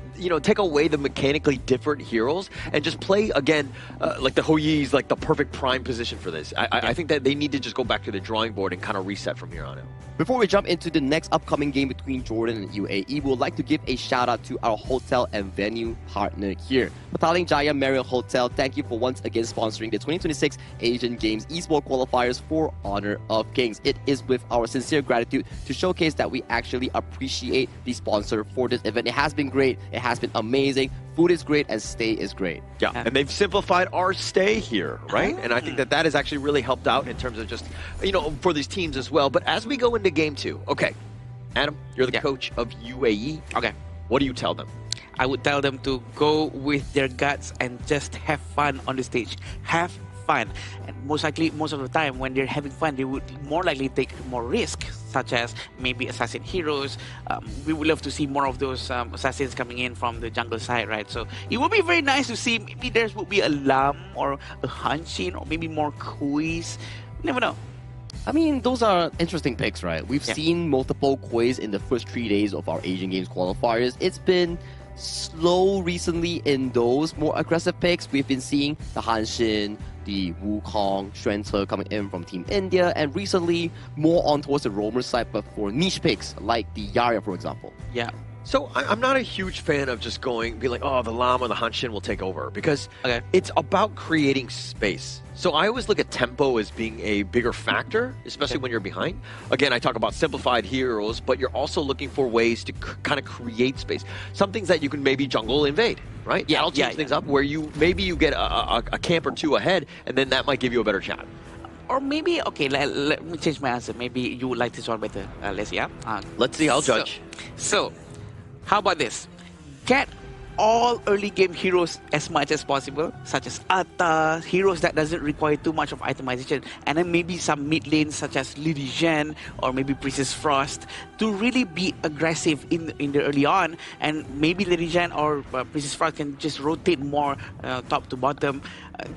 take away the mechanically different heroes and just play, again, like the Hoi is like the perfect prime position for this. I think that they need to just go back to the drawing board and kind of reset from here on out. Before we jump into the next upcoming game between Jordan and UAE, we would like to give a shout out to our hotel and venue partner here. Petaling Jaya Marriott Hotel, thank you for once again sponsoring the 2026 Asian Games Esports Qualifiers for Honor of Kings. It is with our sincere gratitude to showcase that we actually appreciate the sponsor for this event. It has been great, it has been amazing, food is great, and stay is great. Yeah, and they've simplified our stay here, right? And I think that has actually really helped out in terms of just, for these teams as well. But as we go into game 2, okay, Adam, you're the coach of UAE. Okay. What do you tell them? I would tell them to go with their guts and just have fun on the stage. Have fun. And most likely, most of the time, when they're having fun, they would more likely take more risk, such as maybe assassin heroes. We would love to see more of those assassins coming in from the jungle side, right? So it would be very nice to see maybe there would be a Lam or a Hanshin or maybe more Kuis. Never know. I mean, those are interesting picks, right? We've seen multiple Kois in the first 3 days of our Asian Games qualifiers. It's been slow recently in those more aggressive picks. We've been seeing the Hanshin, the Wukong, Xuanche coming in from Team India, and recently more on towards the roamer side, but for niche picks like the Yarya, for example. Yeah. So I'm not a huge fan of just be like, oh, the Lam or the Hanshin will take over, because it's about creating space. So I always look at tempo as being a bigger factor, especially when you're behind. Again, I talk about simplified heroes, but you're also looking for ways to kind of create space. Some things that you can maybe jungle invade, right? Yeah, I'll change things up where maybe you get a camp or 2 ahead, and then that might give you a better shot. Or maybe, okay, let me change my answer. Maybe you would like this one better, Leslie. Let's see, I'll judge. So, how about this? Get all early game heroes as much as possible, such as Atta, heroes that doesn't require too much of itemization, and then maybe some mid lanes such as Lady Zhen or maybe Princess Frost to really be aggressive in the early on, and maybe Lady Zhen or Princess Frost can just rotate more top to bottom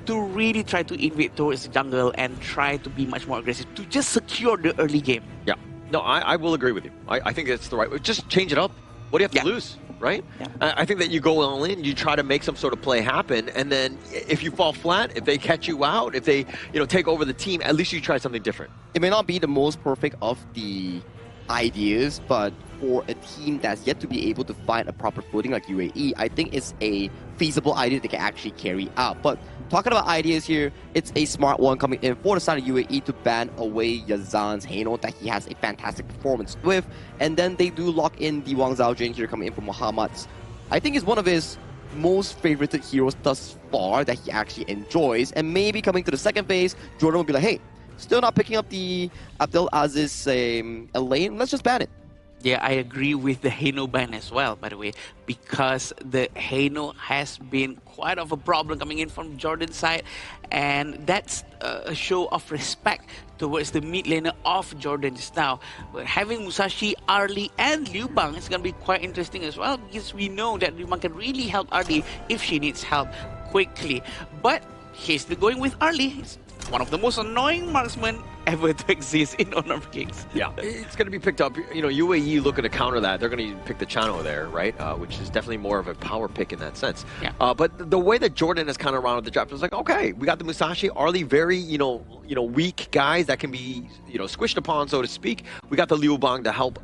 to really try to invade towards the jungle and try to be much more aggressive to just secure the early game. Yeah, no, I will agree with you. I think that's the right way. Just change it up. What do you have to lose, right? Yeah. I think that you go all in, you try to make some sort of play happen, and then if you fall flat, if they catch you out, if they take over the team, at least you try something different. It may not be the most perfect of the ideas, but for a team that's yet to be able to find a proper footing like UAE, I think it's a feasible idea they can actually carry out. But talking about ideas here, it's a smart one coming in for the side of UAE to ban away Yazan's Haino that he has a fantastic performance with. And then they do lock in the Wang Zhaojun here coming in from Muhammad's. I think it's one of his most favorited heroes thus far that he actually enjoys. And maybe coming to the second phase, Jordan will be like, hey, still not picking up the Abdel Aziz lane, let's just ban it. Yeah, I agree with the Haino ban as well, by the way, because the Haino has been quite of a problem coming in from Jordan's side, and that's a show of respect towards the mid laner of Jordan just now. But having Musashi, Arlie, and Liu Bang is going to be quite interesting as well, because we know that Liu Bang can really help Arlie if she needs help quickly. But he's still going with Arlie. He's one of the most annoying marksmen ever to exist in Honor of Kings. Yeah, it's going to be picked up. UAE looking to counter that. They're going to pick the Chano there, right? Which is definitely more of a power pick in that sense. Yeah. But the way that Jordan has kind of rounded the draft was like, okay, we got the Musashi, Arlie, very, weak guys that can be, squished upon, so to speak. We got the Liu Bang to help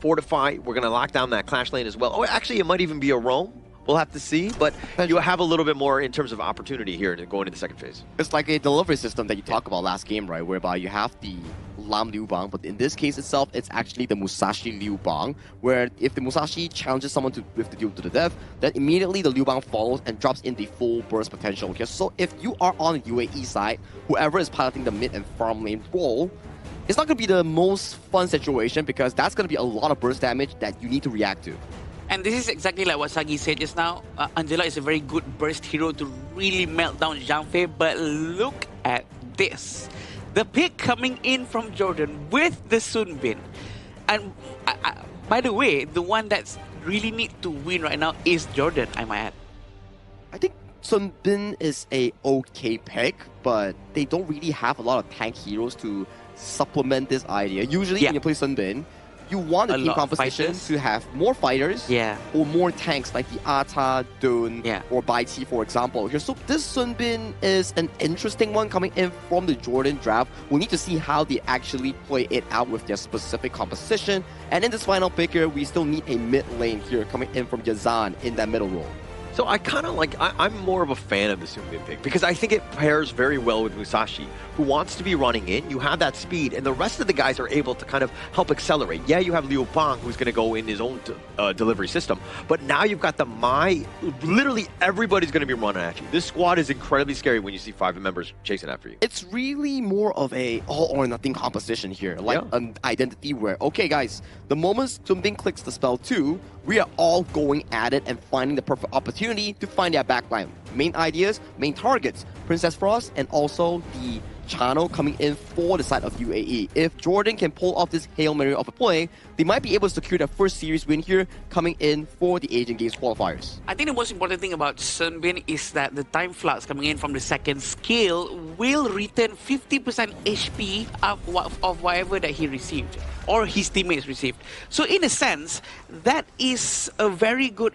fortify. We're going to lock down that Clash lane as well. Oh, actually, it might even be a roam. We'll have to see, but you have a little bit more in terms of opportunity here to go into the second phase. It's like a delivery system that you talked about last game, right? Whereby you have the Lam Liu Bang, but in this case itself, it's actually the Musashi Liu Bang, where if the Musashi challenges someone with the duel to the death, then immediately the Liu Bang follows and drops in the full burst potential. Okay? So if you are on the UAE side, whoever is piloting the mid and farm lane role, it's not going to be the most fun situation because that's going to be a lot of burst damage that you need to react to. And this is exactly like what Sagi said just now. Angela is a very good burst hero to really melt down Zhang Fei, but look at this. The pick coming in from Jordan with the Sun Bin. And by the way, the one that's really need to win right now is Jordan, I might add. I think Sun Bin is a okay pick, but they don't really have a lot of tank heroes to supplement this idea. Usually when you play Sun Bin, you want the team composition to have more fighters or more tanks like the Ata, Dun, or Bai Qi, for example. Here, so this Sun Bin is an interesting one coming in from the Jordan draft. We need to see how they actually play it out with their specific composition. And in this final pick here, we still need a mid lane here coming in from Yazan in that middle role. So I kind of like, I'm more of a fan of the Sun Bin pick because I think it pairs very well with Musashi, who wants to be running in. You have that speed, and the rest of the guys are able to kind of help accelerate. Yeah, you have Liu Bang, who's going to go in his own delivery system, but now you've got the Mai. Literally everybody's going to be running at you. This squad is incredibly scary when you see 5 members chasing after you. It's really more of a all or nothing composition here, like an identity where, okay guys, the moment Sun Bin clicks the spell 2, we are all going at it and finding the perfect opportunity to find their backline. Main ideas, main targets, Princess Frost, and also the channel coming in for the side of UAE. If Jordan can pull off this Hail Mary of a play, they might be able to secure their first series win here coming in for the Asian Games qualifiers. I think the most important thing about Sun Bin is that the time flux coming in from the second skill will return 50% HP of whatever that he received or his teammates received. So in a sense, that is a very good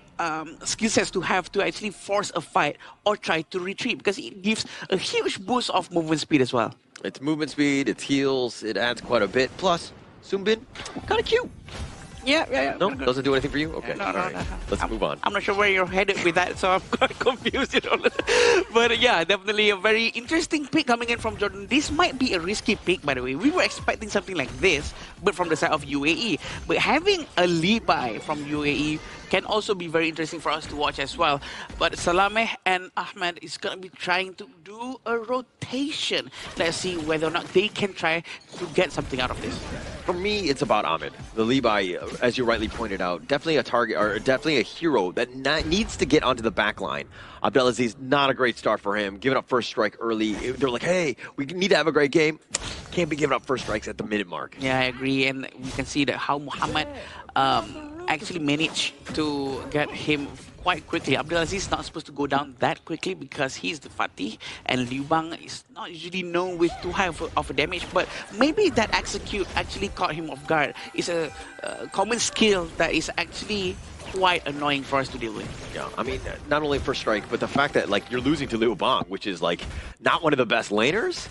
skill set to have to actually force a fight or try to retreat, because it gives a huge boost of movement speed as well. It's movement speed, it's heals, it adds quite a bit. Plus, Sun Bin, kind of cute. Yeah. No, doesn't do anything for you? Okay, all right. Let's move on. I'm not sure where you're headed with that, so I'm quite confused. But yeah, definitely a very interesting pick coming in from Jordan. This might be a risky pick, by the way. We were expecting something like this, but from the side of UAE. But having a Levi from UAE can also be very interesting for us to watch as well. But Salameh and Ahmed is going to be trying to do a rotation. Let's see whether or not they can try to get something out of this. For me, it's about Ahmed. The Levi, as you rightly pointed out, definitely a target, or definitely a hero that needs to get onto the back line. Abdelaziz, not a great start for him. Giving up first strike early. They're like, hey, we need to have a great game. Can't be giving up first strikes at the minute mark. Yeah, I agree. And we can see that how Muhammad actually managed to get him quite quickly. Abdelaziz is not supposed to go down that quickly because he's the Fatih, and Liu Bang is not usually known with too high of a damage, but maybe that execute actually caught him off guard. It's a common skill that is actually quite annoying for us to deal with. Yeah, I mean, not only first strike, but the fact that like you're losing to Liu Bang, which is like not one of the best laners.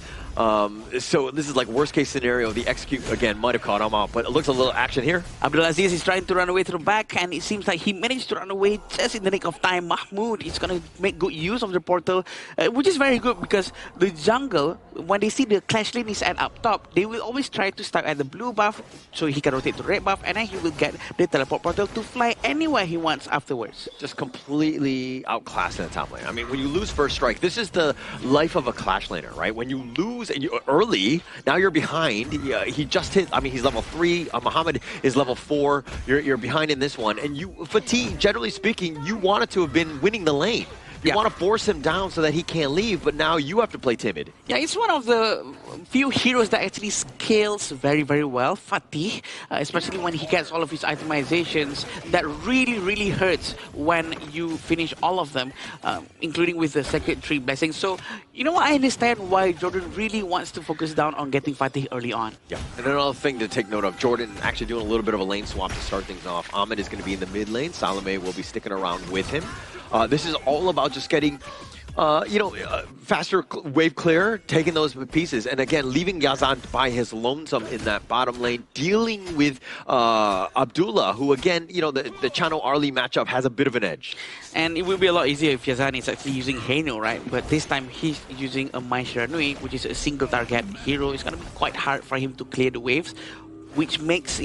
So this is like worst case scenario. The execute again might have caught him out, but it looks a little action here. Abdelaziz is trying to run away to the back, and it seems like he managed to run away just in the nick of time. Mahmoud is going to make good use of the portal, which is very good because the jungle, when they see the clash lane is at up top, they will always try to start at the blue buff so he can rotate to red buff, and then he will get the teleport portal to fly anywhere he wants afterwards. Just completely outclassed in the top lane. I mean, when you lose first strike, this is the life of a clash laner, right? When you lose and you early, now you're behind. He just hit, I mean, he's level 3. Muhammad is level 4. You're behind in this one. And you, Fatih, generally speaking, you wanted to have been winning the lane. You want to force him down so that he can't leave, but now you have to play timid. Yeah, it's one of the few heroes that actually scales very, very well. Fatih, especially when he gets all of his itemizations, that really, really hurts when you finish all of them, including with the Sacred Tree Blessing. So, you know what, I understand why Jordan really wants to focus down on getting Fatih early on. Yeah, and another thing to take note of, Jordan actually doing a little bit of a lane swap to start things off. Ahmed is going to be in the mid lane. Salameh will be sticking around with him. This is all about just getting, faster wave clear, taking those pieces, and again, leaving Yazan by his lonesome in that bottom lane, dealing with Abdullah, who again, the Chano Arlie matchup has a bit of an edge. And it will be a lot easier if Yazan is actually using Haino, right? But this time he's using a Mai Shiranui, which is a single target hero. It's going to be quite hard for him to clear the waves. which makes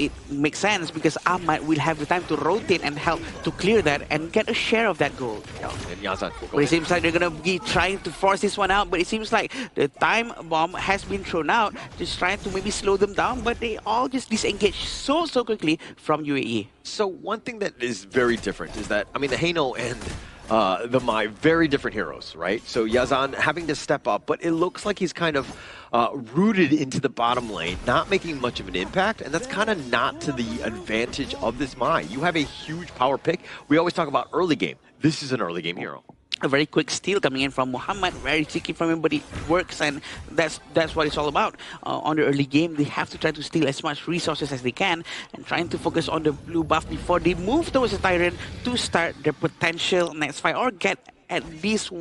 sense because Ahmad will have the time to rotate and help to clear that and get a share of that gold. Yeah, and Yazan. But it seems like they're going to be trying to force this one out, but it seems like the time bomb has been thrown out, just trying to maybe slow them down, but they all just disengage so quickly from UAE. So one thing that is very different is that, I mean, the Haino and the Mai, very different heroes, right? So Yazan having to step up, but it looks like he's kind of rooted into the bottom lane, not making much of an impact, and that's kind of not to the advantage of this Mai. You have a huge power pick. We always talk about early game. This is an early game hero. A very quick steal coming in from Muhammad, very cheeky from him, but it works, and that's what it's all about. On the early game, they have to try to steal as much resources as they can and trying to focus on the blue buff before they move towards the Tyrant to start their potential next fight or get at least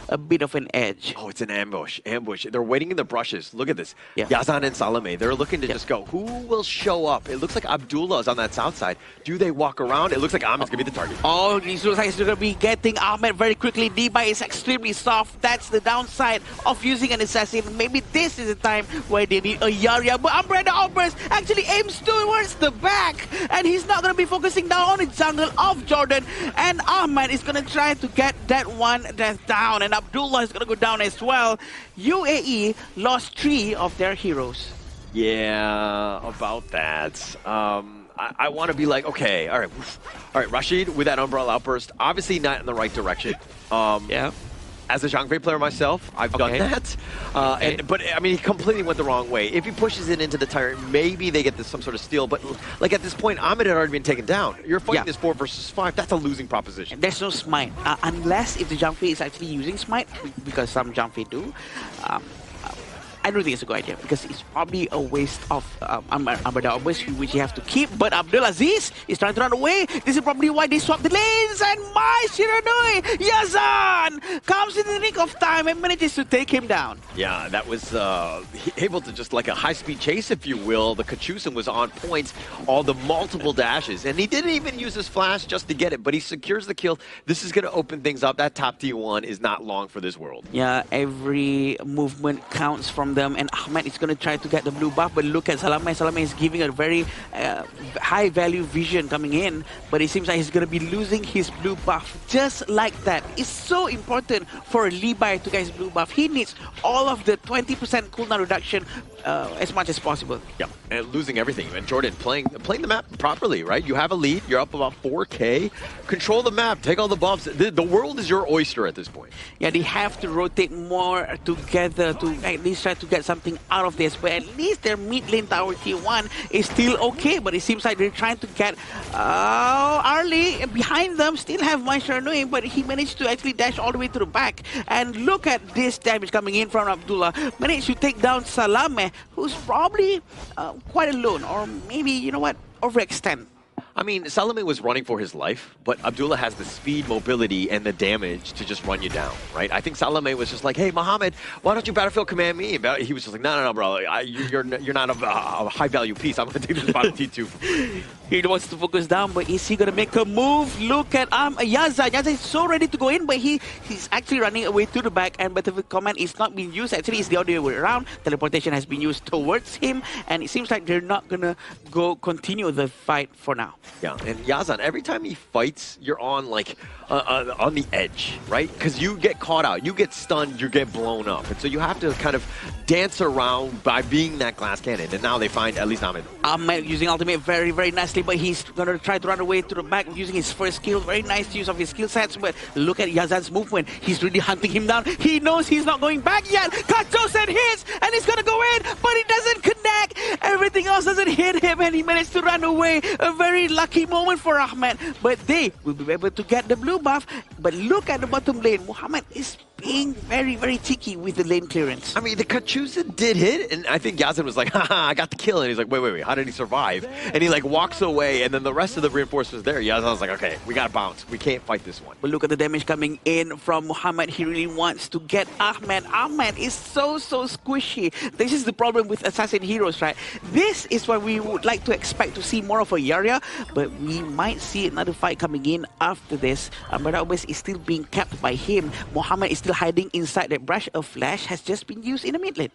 a bit of an edge. Oh, it's an ambush. They're waiting in the brushes. Look at this. Yeah. Yazan and Salome, they're looking to just go, who will show up? It looks like Abdullah is on that south side. Do they walk around? It looks like Ahmed's going to be the target. Oh, it looks like he's going to be getting Ahmed very quickly. D-Buy is extremely soft. That's the downside of using an assassin. Maybe this is the time where they need a Yarya. But Umbrella Outburst actually aims towards the back. And he's not going to be focusing down on the jungle of Jordan. And Ahmed is going to try to get that one death down, and Abdullah is going to go down as well. UAE lost 3 of their heroes. Yeah, about that. I want to be like, okay, all right, Rashid with that Umbrella Outburst, obviously not in the right direction. Yeah. As a Zhangfei player myself, I've done that. But, I mean, he completely went the wrong way. If he pushes it into the Tyrant, maybe they get some sort of steal. But, like, at this point, Ahmed had already been taken down. You're fighting this 4 versus 5. That's a losing proposition. There's no smite. Unless if the Zhangfei is actually using smite, because some Zhangfei do. I don't think it's a good idea because it's probably a waste of Umbrella which you have to keep. But Abdulaziz is trying to run away. This is probably why they swapped the lanes. And my Shiranui, Yazan comes in the nick of time and manages to take him down. Yeah, that was able to just like a high-speed chase, if you will. The Kachusin was on point, all the multiple dashes. And he didn't even use his flash just to get it, but he secures the kill. This is going to open things up. That top T1 is not long for this world. Yeah, every movement counts from them, and Ahmed is going to try to get the blue buff, but look at Salame. Salame is giving a very high value vision coming in, but it seems like he's going to be losing his blue buff just like that. It's so important for Levi to get his blue buff. He needs all of the 20% cooldown reduction as much as possible. Yeah, and losing everything. And Jordan playing the map properly, right? You have a lead, you're up about 4K. Control the map, take all the buffs. The world is your oyster at this point. Yeah, they have to rotate more together to at least try to get something out of this. But at least their mid lane tower T1 is still okay. But it seems like they're trying to get Arlie behind them. Still have Maestro Nui, but he managed to actually dash all the way to the back. And look at this damage coming in from Abdullah. Managed to take down Salame, who's probably quite alone, or maybe, you know what, overextend. I mean, Salome was running for his life, but Abdullah has the speed, mobility, and the damage to just run you down, right? I think Salome was just like, hey, Mohammed, why don't you Battlefield command me? He was just like, no, bro, you're not a high-value piece. I'm going to take this bottom T2. He wants to focus down, but is he going to make a move? Look at Yaza. Yaza is so ready to go in, but he's actually running away to the back, and Battlefield command is not being used. Actually, it's the other way around. Teleportation has been used towards him, and it seems like they're not going to continue the fight for now. Yeah, and Yazan, every time he fights, you're on like on the edge, right? Because you get caught out, you get stunned, you get blown up, and so you have to kind of dance around by being that glass cannon. And now they find at least Ahmed. Ahmed using ultimate very, very nicely, but he's gonna try to run away to the back using his first skill. Very nice use of his skill sets, but look at Yazan's movement. He's really hunting him down. He knows he's not going back yet. Kachosen hits, and he's gonna go in, but he doesn't connect. Everything else doesn't hit him, and he managed to run away. A very lucky moment for Ahmed, but they will be able to get the blue buff. But look at the bottom lane. Muhammad is being very, very cheeky with the lane clearance. I mean, the Kachusa did hit, and I think Yazan was like, haha, I got the kill. And he's like, wait, how did he survive? And he like walks away, and then the rest of the reinforcements there, Yazan's like, okay, we gotta bounce. We can't fight this one. But look at the damage coming in from Muhammad. He really wants to get Ahmed. Ahmed is so squishy. This is the problem with assassin heroes, right? This is what we would like to expect to see more of a Yarya, but we might see another fight coming in after this. But always is still being kept by him. Muhammad is still hiding inside that brush. A flash has just been used in the mid lane.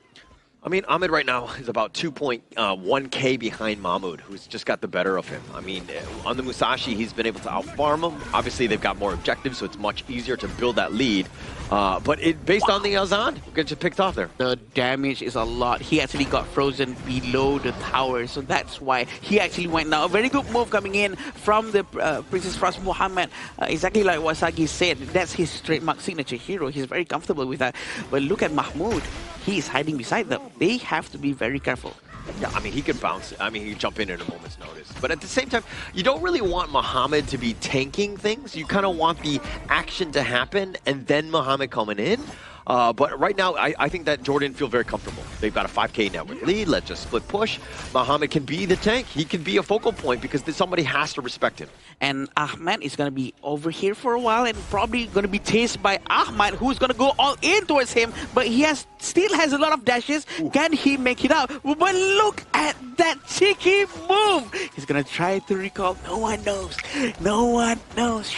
I mean, Ahmed right now is about 2.1k behind Mahmoud, who's just got the better of him. I mean, on the Musashi, he's been able to outfarm him. Obviously, they've got more objectives, so it's much easier to build that lead. But based on the Yazan, we'll get you picked off there. The damage is a lot. He actually got frozen below the tower, so that's why he actually went down. A very good move coming in from the Princess Frost Muhammad. Exactly like what Sagi said, that's his trademark signature hero. He's very comfortable with that. But look at Mahmoud. He is hiding beside them. They have to be very careful. Yeah, I mean, he could bounce. I mean, he could jump in at a moment's notice. But at the same time, you don't really want Muhammad to be tanking things. You kind of want the action to happen and then Muhammad coming in. But right now, I think that Jordan feel very comfortable. They've got a 5k network lead. Let's just split push. Muhammad can be the tank. He can be a focal point because somebody has to respect him. And Ahmed is going to be over here for a while and probably going to be chased by Ahmad, who's going to go all in towards him. But he still has a lot of dashes. Ooh. Can he make it out? But look at that cheeky move. He's going to try to recall. No one knows. No one knows.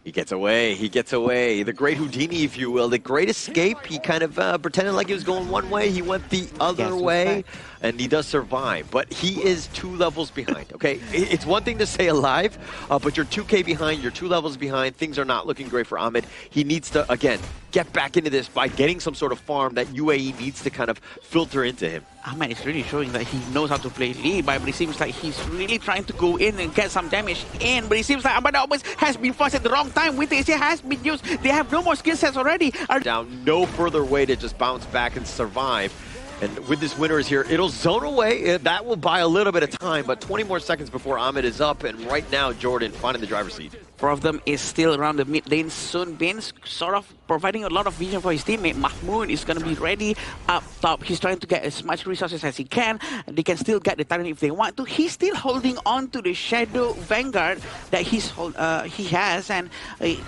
He gets away. He gets away. The great Houdini, if you will. The great escape. He kind of pretended like he was going one way. He went the other way. And he does survive. But he is 2 levels behind, okay? It's one thing to stay alive, but you're 2k behind. You're 2 levels behind. Things are not looking great for Ahmed. He needs to, again, get back into this by getting some sort of farm that UAE needs to kind of filter into him. Ahmed is really showing that he knows how to play lead, but it seems like he's really trying to go in and get some damage in. But it seems like Ahmed almost has been forced at the wrong time. Winter AC has been used. They have no more skill sets already. Down, no further way to just bounce back and survive. And with this winners here, it'll zone away. That will buy a little bit of time, but 20 more seconds before Ahmed is up. And right now, Jordan finding the driver's seat. 4 of them is still around the mid lane. Sun Bin's sort of providing a lot of vision for his teammate. Mahmoud is going to be ready up top. He's trying to get as much resources as he can. They can still get the Tyrant if they want to. He's still holding on to the Shadow Vanguard that he has, and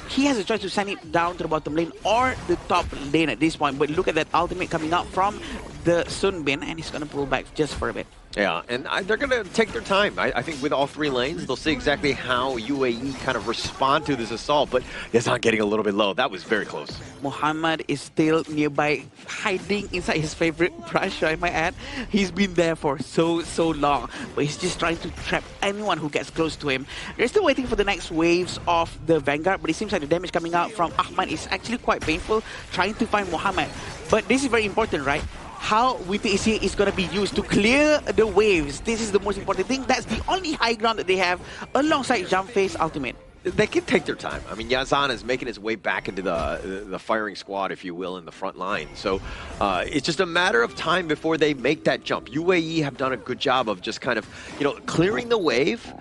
he has a choice to send it down to the bottom lane or the top lane at this point. But look at that ultimate coming out from the Sun Bin, and he's going to pull back just for a bit. Yeah, and they're going to take their time. I think with all 3 lanes, they'll see exactly how UAE kind of respond to this assault, but it's not getting a little bit low. That was very close. Muhammad is still nearby, hiding inside his favorite brush, I might add. He's been there for so long, but he's just trying to trap anyone who gets close to him. They're still waiting for the next waves of the Vanguard, but it seems like the damage coming out from Ahmad is actually quite painful, trying to find Muhammad. But this is very important, right? How Winter AC is going to be used to clear the waves. This is the most important thing. That's the only high ground that they have alongside Jump Phase Ultimate. They can take their time. I mean, Yazan is making his way back into the firing squad, if you will, in the front line. So it's just a matter of time before they make that jump. UAE have done a good job of just kind of, clearing the wave,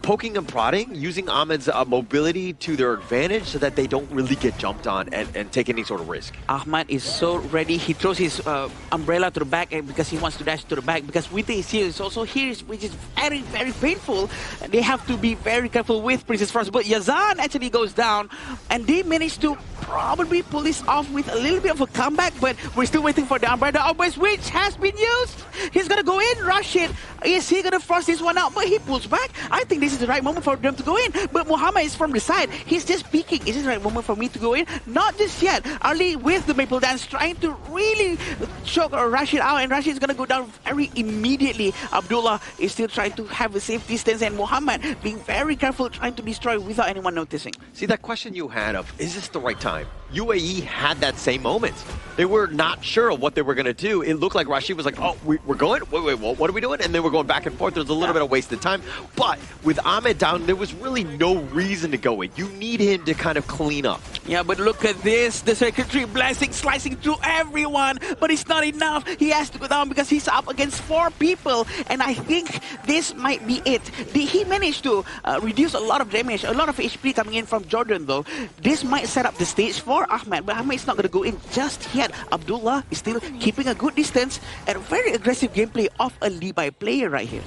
poking and prodding, using Ahmed's mobility to their advantage so that they don't really get jumped on and take any sort of risk. Ahmad is so ready. He throws his umbrella to the back because he wants to dash to the back, because Winter is here, is also here, which is very, very painful. They have to be very careful with Princess Frost. But Yazan actually goes down, and they manage to probably pull this off with a little bit of a comeback, but we're still waiting for the umbrella outburst, which has been used. He's going to go in, rush it. Is he going to force this one out? But he pulls back. I think this is the right moment for them to go in. But Muhammad is from the side. He's just peeking. Is this the right moment for me to go in? Not just yet. Ali with the Maple Dance trying to really choke or rush it out, and Rashid is going to go down very immediately. Abdullah is still trying to have a safe distance, and Muhammad being very careful, trying to destroy without anyone noticing. See, that question you had of, is this the right time? UAE had that same moment. They were not sure of what they were going to do. It looked like Rashid was like, oh, we're going? Wait, what are we doing? And they were going back and forth. There was a little bit of wasted time. But with Ahmed down, there was really no reason to go in. You need him to kind of clean up. Yeah, but look at this. The Secretary blasting, slicing through everyone. But it's not enough. He has to go down because he's up against 4 people. And I think this might be it. He managed to reduce a lot of damage, a lot of HP coming in from Jordan, though. This might set up the stage for Ahmed, but Ahmed is not going to go in just yet. Abdullah is still keeping a good distance, and a very aggressive gameplay of a Levi player right here.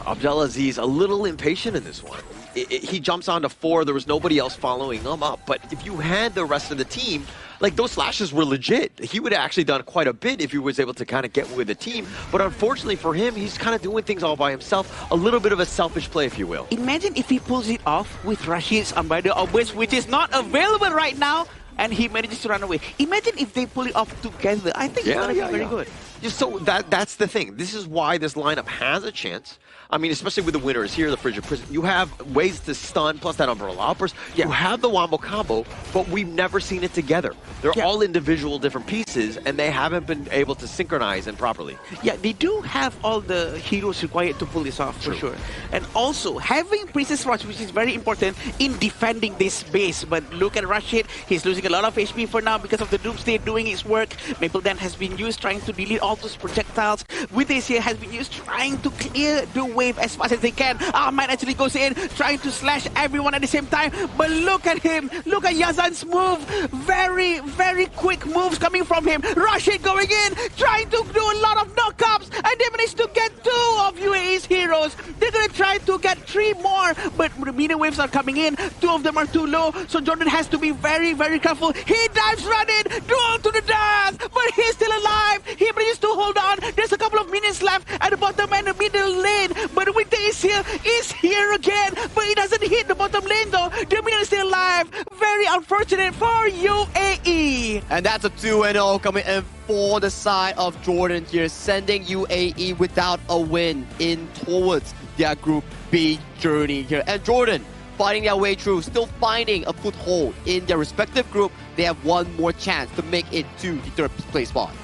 Abdullah Aziz a little impatient in this one. He jumps onto 4. There was nobody else following him up. But if you had the rest of the team, like, those slashes were legit. He would have actually done quite a bit if he was able to kind of get with the team. But unfortunately for him, he's kind of doing things all by himself. A little bit of a selfish play, if you will. Imagine if he pulls it off with Rashid's Umbrella Outburst, which is not available right now. and he manages to run away. Imagine if they pull it off together. I think it's going to be very good. So that's the thing. This is why this lineup has a chance. I mean, especially with the winners here, the Frigid Prison. You have ways to stun, plus that Umbrella Uppers. You have the Wombo combo, but we've never seen it together. They're all individual different pieces, and they haven't been able to synchronize and properly. Yeah, they do have all the heroes required to pull this off, for sure. And also, having Princess Rush, which is very important in defending this base. But look at Rashid. He's losing a lot of HP for now because of the Doomsday doing its work. Maple Dam has been used trying to delete all those projectiles. With this here has been used trying to clear the wave as fast as they can. Ahmad actually goes in, trying to slash everyone at the same time. But look at him. Look at Yazan's move. Very, very quick moves coming from him. Rashid going in, trying to do a lot of knockups, and they managed to get 2 of UAE's heroes. They're going to try to get 3 more, but the meter waves are coming in. 2 of them are too low, so Jordan has to be very, very careful. He dives running, duel to the death, but he's still alive. He manages to hold on. There's a couple of minutes left at the bottom and the middle lane, but Winter is here again, but he doesn't hit the bottom lane though. The minion is still alive. Very unfortunate for UAE. And that's a 2-0 coming in for the side of Jordan here, sending UAE without a win in towards their Group B journey here. And Jordan fighting their way through, still finding a foothold in their respective group. They have one more chance to make it to the 3rd place spot.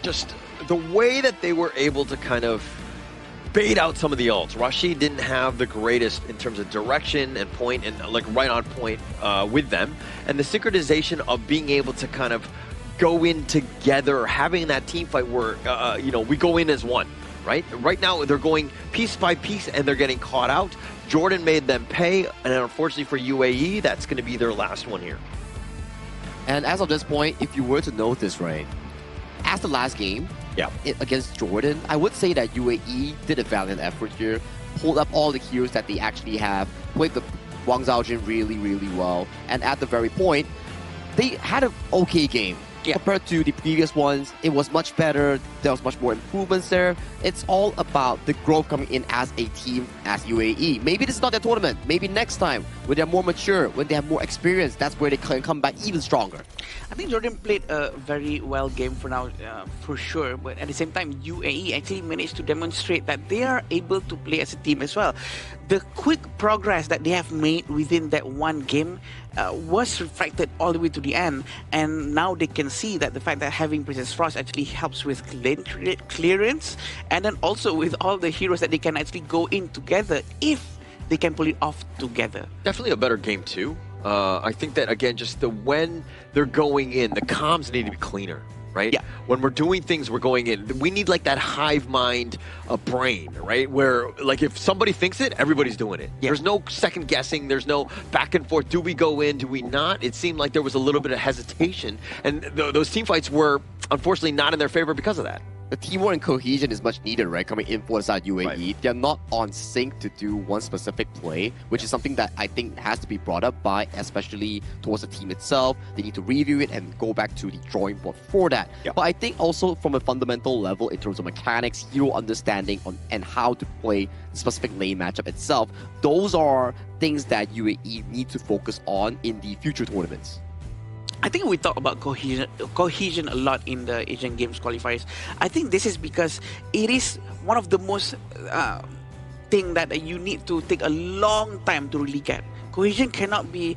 Just the way that they were able to kind of bait out some of the ults. Rashid didn't have the greatest in terms of direction and point, and like right on point with them. And the synchronization of being able to kind of go in together, having that team fight where, you know, we go in as one, right? Right now, they're going piece by piece and they're getting caught out. Jordan made them pay, and unfortunately for UAE, that's going to be their last one here. And as of this point, if you were to notice, right, as the last game against Jordan, I would say that UAE did a valiant effort here, pulled up all the heroes that they actually have, played the Wang Zhaojin really, really well, and at the very point, they had an okay game. Compared to the previous ones, it was much better. There was much more improvements there. It's all about the growth coming in as a team, as UAE. Maybe this is not their tournament. Maybe next time, when they're more mature, when they have more experience, that's where they can come back even stronger. I think Jordan played a very well game for now, for sure. But at the same time, UAE actually managed to demonstrate that they are able to play as a team as well. The quick progress that they have made within that one game was reflected all the way to the end. And now they can see that the fact that having Princess Frost actually helps with lane clearance, and then also with all the heroes that they can actually go in together if they can pull it off together. Definitely a better game too. I think that, again, just when they're going in, the comms need to be cleaner, right? Yeah. When we're doing things, we're going in. We need like that hive mind brain, right? Where like if somebody thinks it, everybody's doing it. There's no second guessing. There's no back and forth. Do we go in? Do we not? It seemed like there was a little bit of hesitation. And those team fights were unfortunately not in their favor because of that. The teamwork and cohesion is much needed, right? Coming in for the side UAE. Right. They're not on sync to do one specific play, which is something that I think has to be brought up by, especially towards the team itself. They need to review it and go back to the drawing board for that. But I think also from a fundamental level, in terms of mechanics, hero understanding and how to play the specific lane matchup itself, those are things that UAE need to focus on in the future tournaments. I think we talk about cohesion a lot in the Asian Games qualifiers. I think this is because it is one of the most thing that you need to take a long time to really get. Cohesion cannot be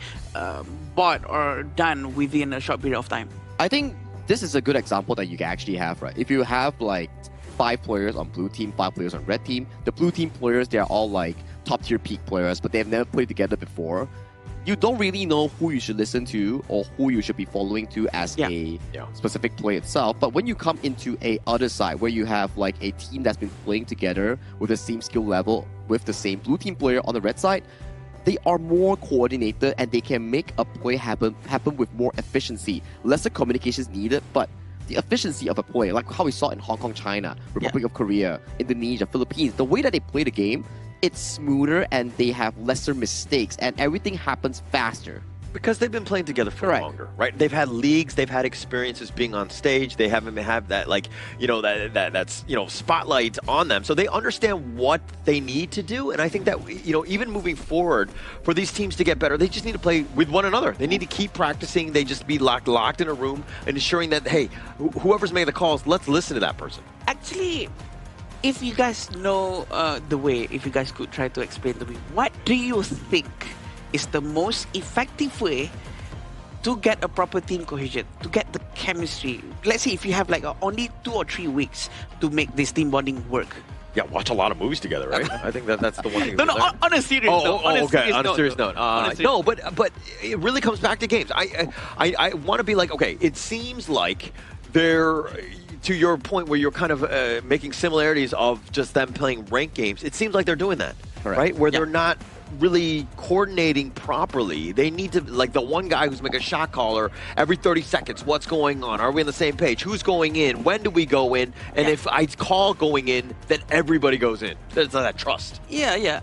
bought or done within a short period of time. I think this is a good example that you can actually have, right? If you have like 5 players on blue team, 5 players on red team, the blue team players, they're all like top tier peak players, but they've never played together before. You don't really know who you should listen to or who you should be following to as a specific play itself. But when you come into a other side where you have like a team that's been playing together with the same skill level with the same blue team player on the red side, they are more coordinated and they can make a play happen with more efficiency. Lesser communication is needed, but the efficiency of a play, like how we saw in Hong Kong, China, Republic of Korea, Indonesia, Philippines, the way that they play the game, it's smoother and they have lesser mistakes and everything happens faster. Because they've been playing together for longer, right? They've had leagues, they've had experiences being on stage. They haven't had that, like, that's spotlight on them. So they understand what they need to do. And I think that, even moving forward, for these teams to get better, they just need to play with one another. They need to keep practicing. They just be locked in a room and ensuring that, hey, whoever's making the calls, let's listen to that person. Actually, if you guys know the way, if you guys could try to explain to me, what do you think is the most effective way to get a proper team cohesion, to get the chemistry? Let's say if you have like only 2 or 3 weeks to make this team bonding work. Yeah, watch a lot of movies together, right? I think that's the one thing. No, on a serious note. On a serious note. No, but it really comes back to games. I want to be like, okay, it seems like they're, to your point where you're kind of making similarities of just them playing ranked games, it seems like they're doing that, right? Where they're not really coordinating properly. They need to, like the one guy who's making a shot caller every 30 seconds, what's going on? Are we on the same page? Who's going in? When do we go in? And if I call going in, then everybody goes in. There's that trust. Yeah.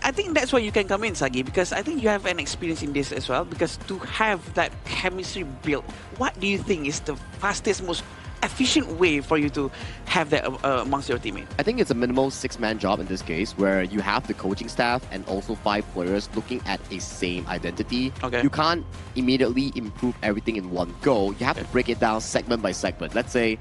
I think that's where you can come in, Sagi, because I think you have an experience in this as well, because to have that chemistry built, what do you think is the fastest, most efficient way for you to have that amongst your teammates? I think it's a minimal 6-man job in this case, where you have the coaching staff and also 5 players looking at a same identity. Okay. You can't immediately improve everything in one go. You have to break it down segment by segment. Let's say,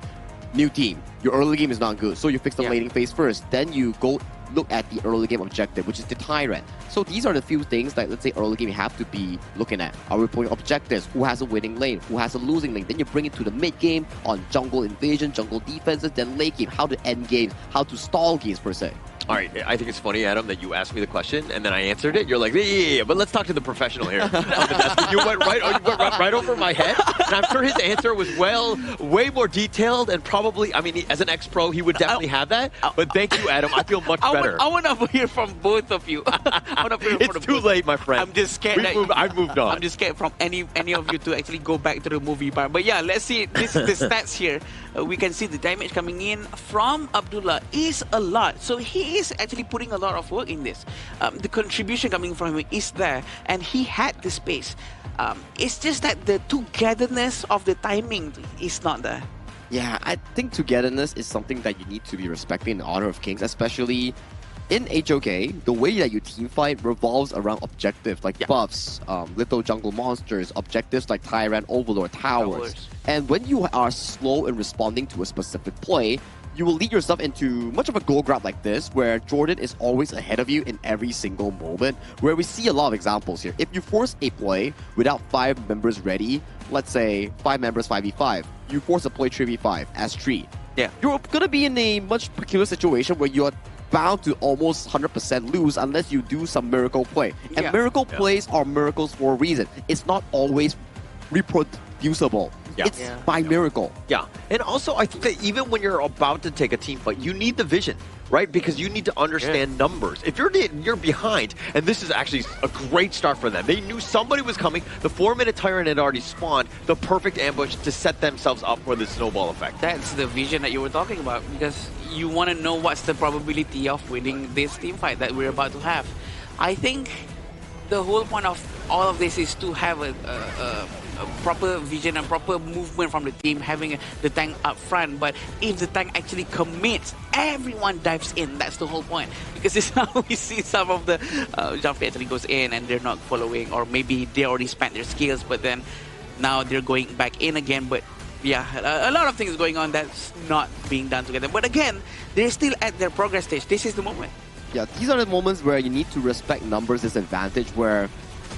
new team, your early game is not good, so you fix the laning phase first. Then you go look at the early game objective, which is the Tyrant. So these are the few things that, let's say, early game you have to be looking at. Are we playing objectives? Who has a winning lane? Who has a losing lane? Then you bring it to the mid game on jungle invasion, jungle defenses, then late game, how to end games, how to stall games per se. All right, I think it's funny, Adam, that you asked me the question and then I answered it. You're like, yeah, but let's talk to the professional here. You went right over my head, and I'm sure his answer was way more detailed and probably, I mean, as an ex-pro, he would definitely have that. But thank you, Adam. I feel much better. I want to hear from both of you. It's too late, my friend. I'm just scared. I've moved on. I'm just scared from any of you to actually go back to the movie part. But yeah, let's see. This is the stats here. We can see the damage coming in from Abdullah is a lot. So he is actually putting a lot of work in this. The contribution coming from him is there, and he had the space. It's just that the togetherness of the timing is not there. Yeah, I think togetherness is something that you need to be respecting in Honor of Kings, especially in HOK. The way that you team fight revolves around objectives like buffs, little jungle monsters, objectives like Tyrant, Overlord, towers. And when you are slow in responding to a specific play, you will lead yourself into much of a goal grab like this, where Jordan is always ahead of you in every single moment, where we see a lot of examples here. If you force a play without 5 members ready, let's say 5 members 5v5, you force a play 3v5 as 3. Yeah. You're going to be in a much peculiar situation where you're bound to almost 100% lose unless you do some miracle play. And miracle plays are miracles for a reason. It's not always reproducible. It's by miracle. Yeah, and also I think that even when you're about to take a team fight, you need the vision, right? Because you need to understand numbers. If you're behind, and this is actually a great start for them. They knew somebody was coming. The 4-minute Tyrant had already spawned. The perfect ambush to set themselves up for the snowball effect. That's the vision that you were talking about, because you want to know what's the probability of winning this team fight that we're about to have. I think the whole point of all of this is to have a proper vision and proper movement from the team, having the tank up front. But if the tank actually commits, everyone dives in. That's the whole point. Because it's how we see some of the Jumpy actually goes in and they're not following, or maybe they already spent their skills, but then now they're going back in again. But yeah, a lot of things going on that's not being done together. But again, they're still at their progress stage. This is the moment. Yeah, these are the moments where you need to respect numbers disadvantage, where,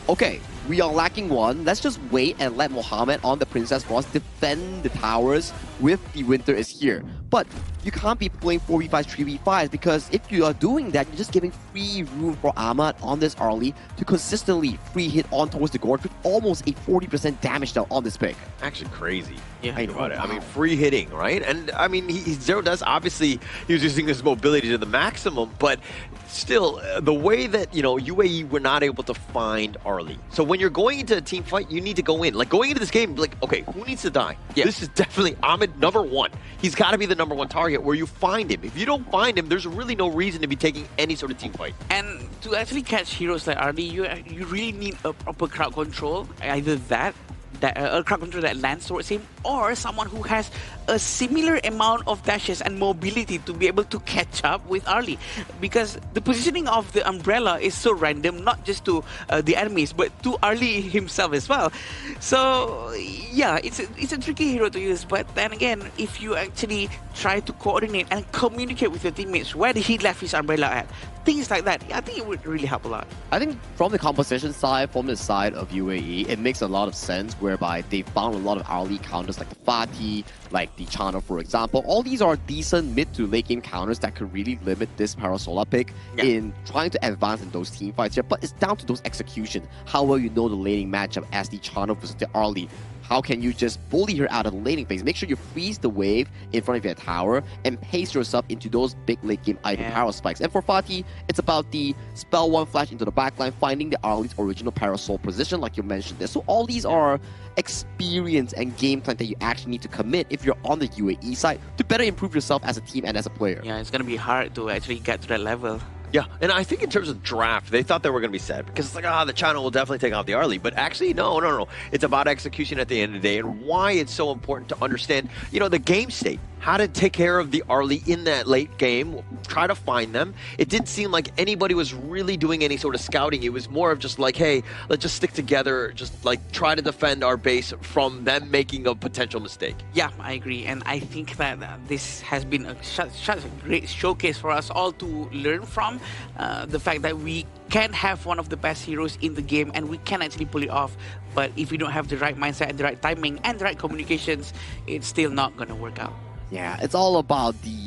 okay, we are lacking one. Let's just wait and let Mohammed on the Princess Ross defend the towers with the Winter is here. But you can't be playing 4v5s, 3v5s, because if you are doing that, you're just giving free room for Ahmad on this early to consistently free hit on towards the Gorge with almost a 40% damage down on this pick. Actually crazy. Yeah, I know about it. I mean, free hitting, right? And I mean, Zero does, obviously, he was using his mobility to the maximum, but still, the way that, UAE were not able to find early. So when you're going into a team fight, you need to go in. Like, going into this game, like, okay, who needs to die? This is definitely Ahmed, #1. He's got to be the #1 target. target where you find him. If you don't find him, there's really no reason to be taking any sort of team fight. And to actually catch heroes like Arlie, you really need a proper crowd control. Either that a crowd control that lands towards him, or someone who has a similar amount of dashes and mobility to be able to catch up with Arlie. Because the positioning of the umbrella is so random, not just to the enemies, but to Arlie himself as well. So yeah, it's a tricky hero to use. But then again, if you actually try to coordinate and communicate with your teammates where he left his umbrella at, things like that, I think it would really help a lot. I think from the composition side, from the side of UAE, it makes a lot of sense whereby they found a lot of early counters like the Fatih, like the Chana, for example. All these are decent mid to late game counters that could really limit this Parasola pick in trying to advance in those team fights here. But it's down to those execution. How well you know the laning matchup as the Chana versus the Arlie. How can you just bully her out of the laning phase? Make sure you freeze the wave in front of your tower and pace yourself into those big late game item power spikes. And for Fatih, it's about the spell one flash into the backline, finding the Arlie's original Parasol position, like you mentioned there. So all these are experience and game plan that you actually need to commit if you're on the UAE side to better improve yourself as a team and as a player. Yeah, it's gonna be hard to actually get to that level. Yeah, and I think in terms of draft, they thought they were going to be set because it's like, the China will definitely take off the Arlie. But actually, no. It's about execution at the end of the day and why it's so important to understand, the game state. How to take care of the Arlie in that late game, try to find them. It didn't seem like anybody was really doing any sort of scouting. It was more of just like, hey, let's just stick together, just like try to defend our base from them making a potential mistake. Yeah, I agree. And I think that this has been such a great showcase for us all to learn from. The fact that we can have one of the best heroes in the game and we can actually pull it off. But if we don't have the right mindset and the right timing and the right communications, it's still not going to work out. Yeah, it's all about the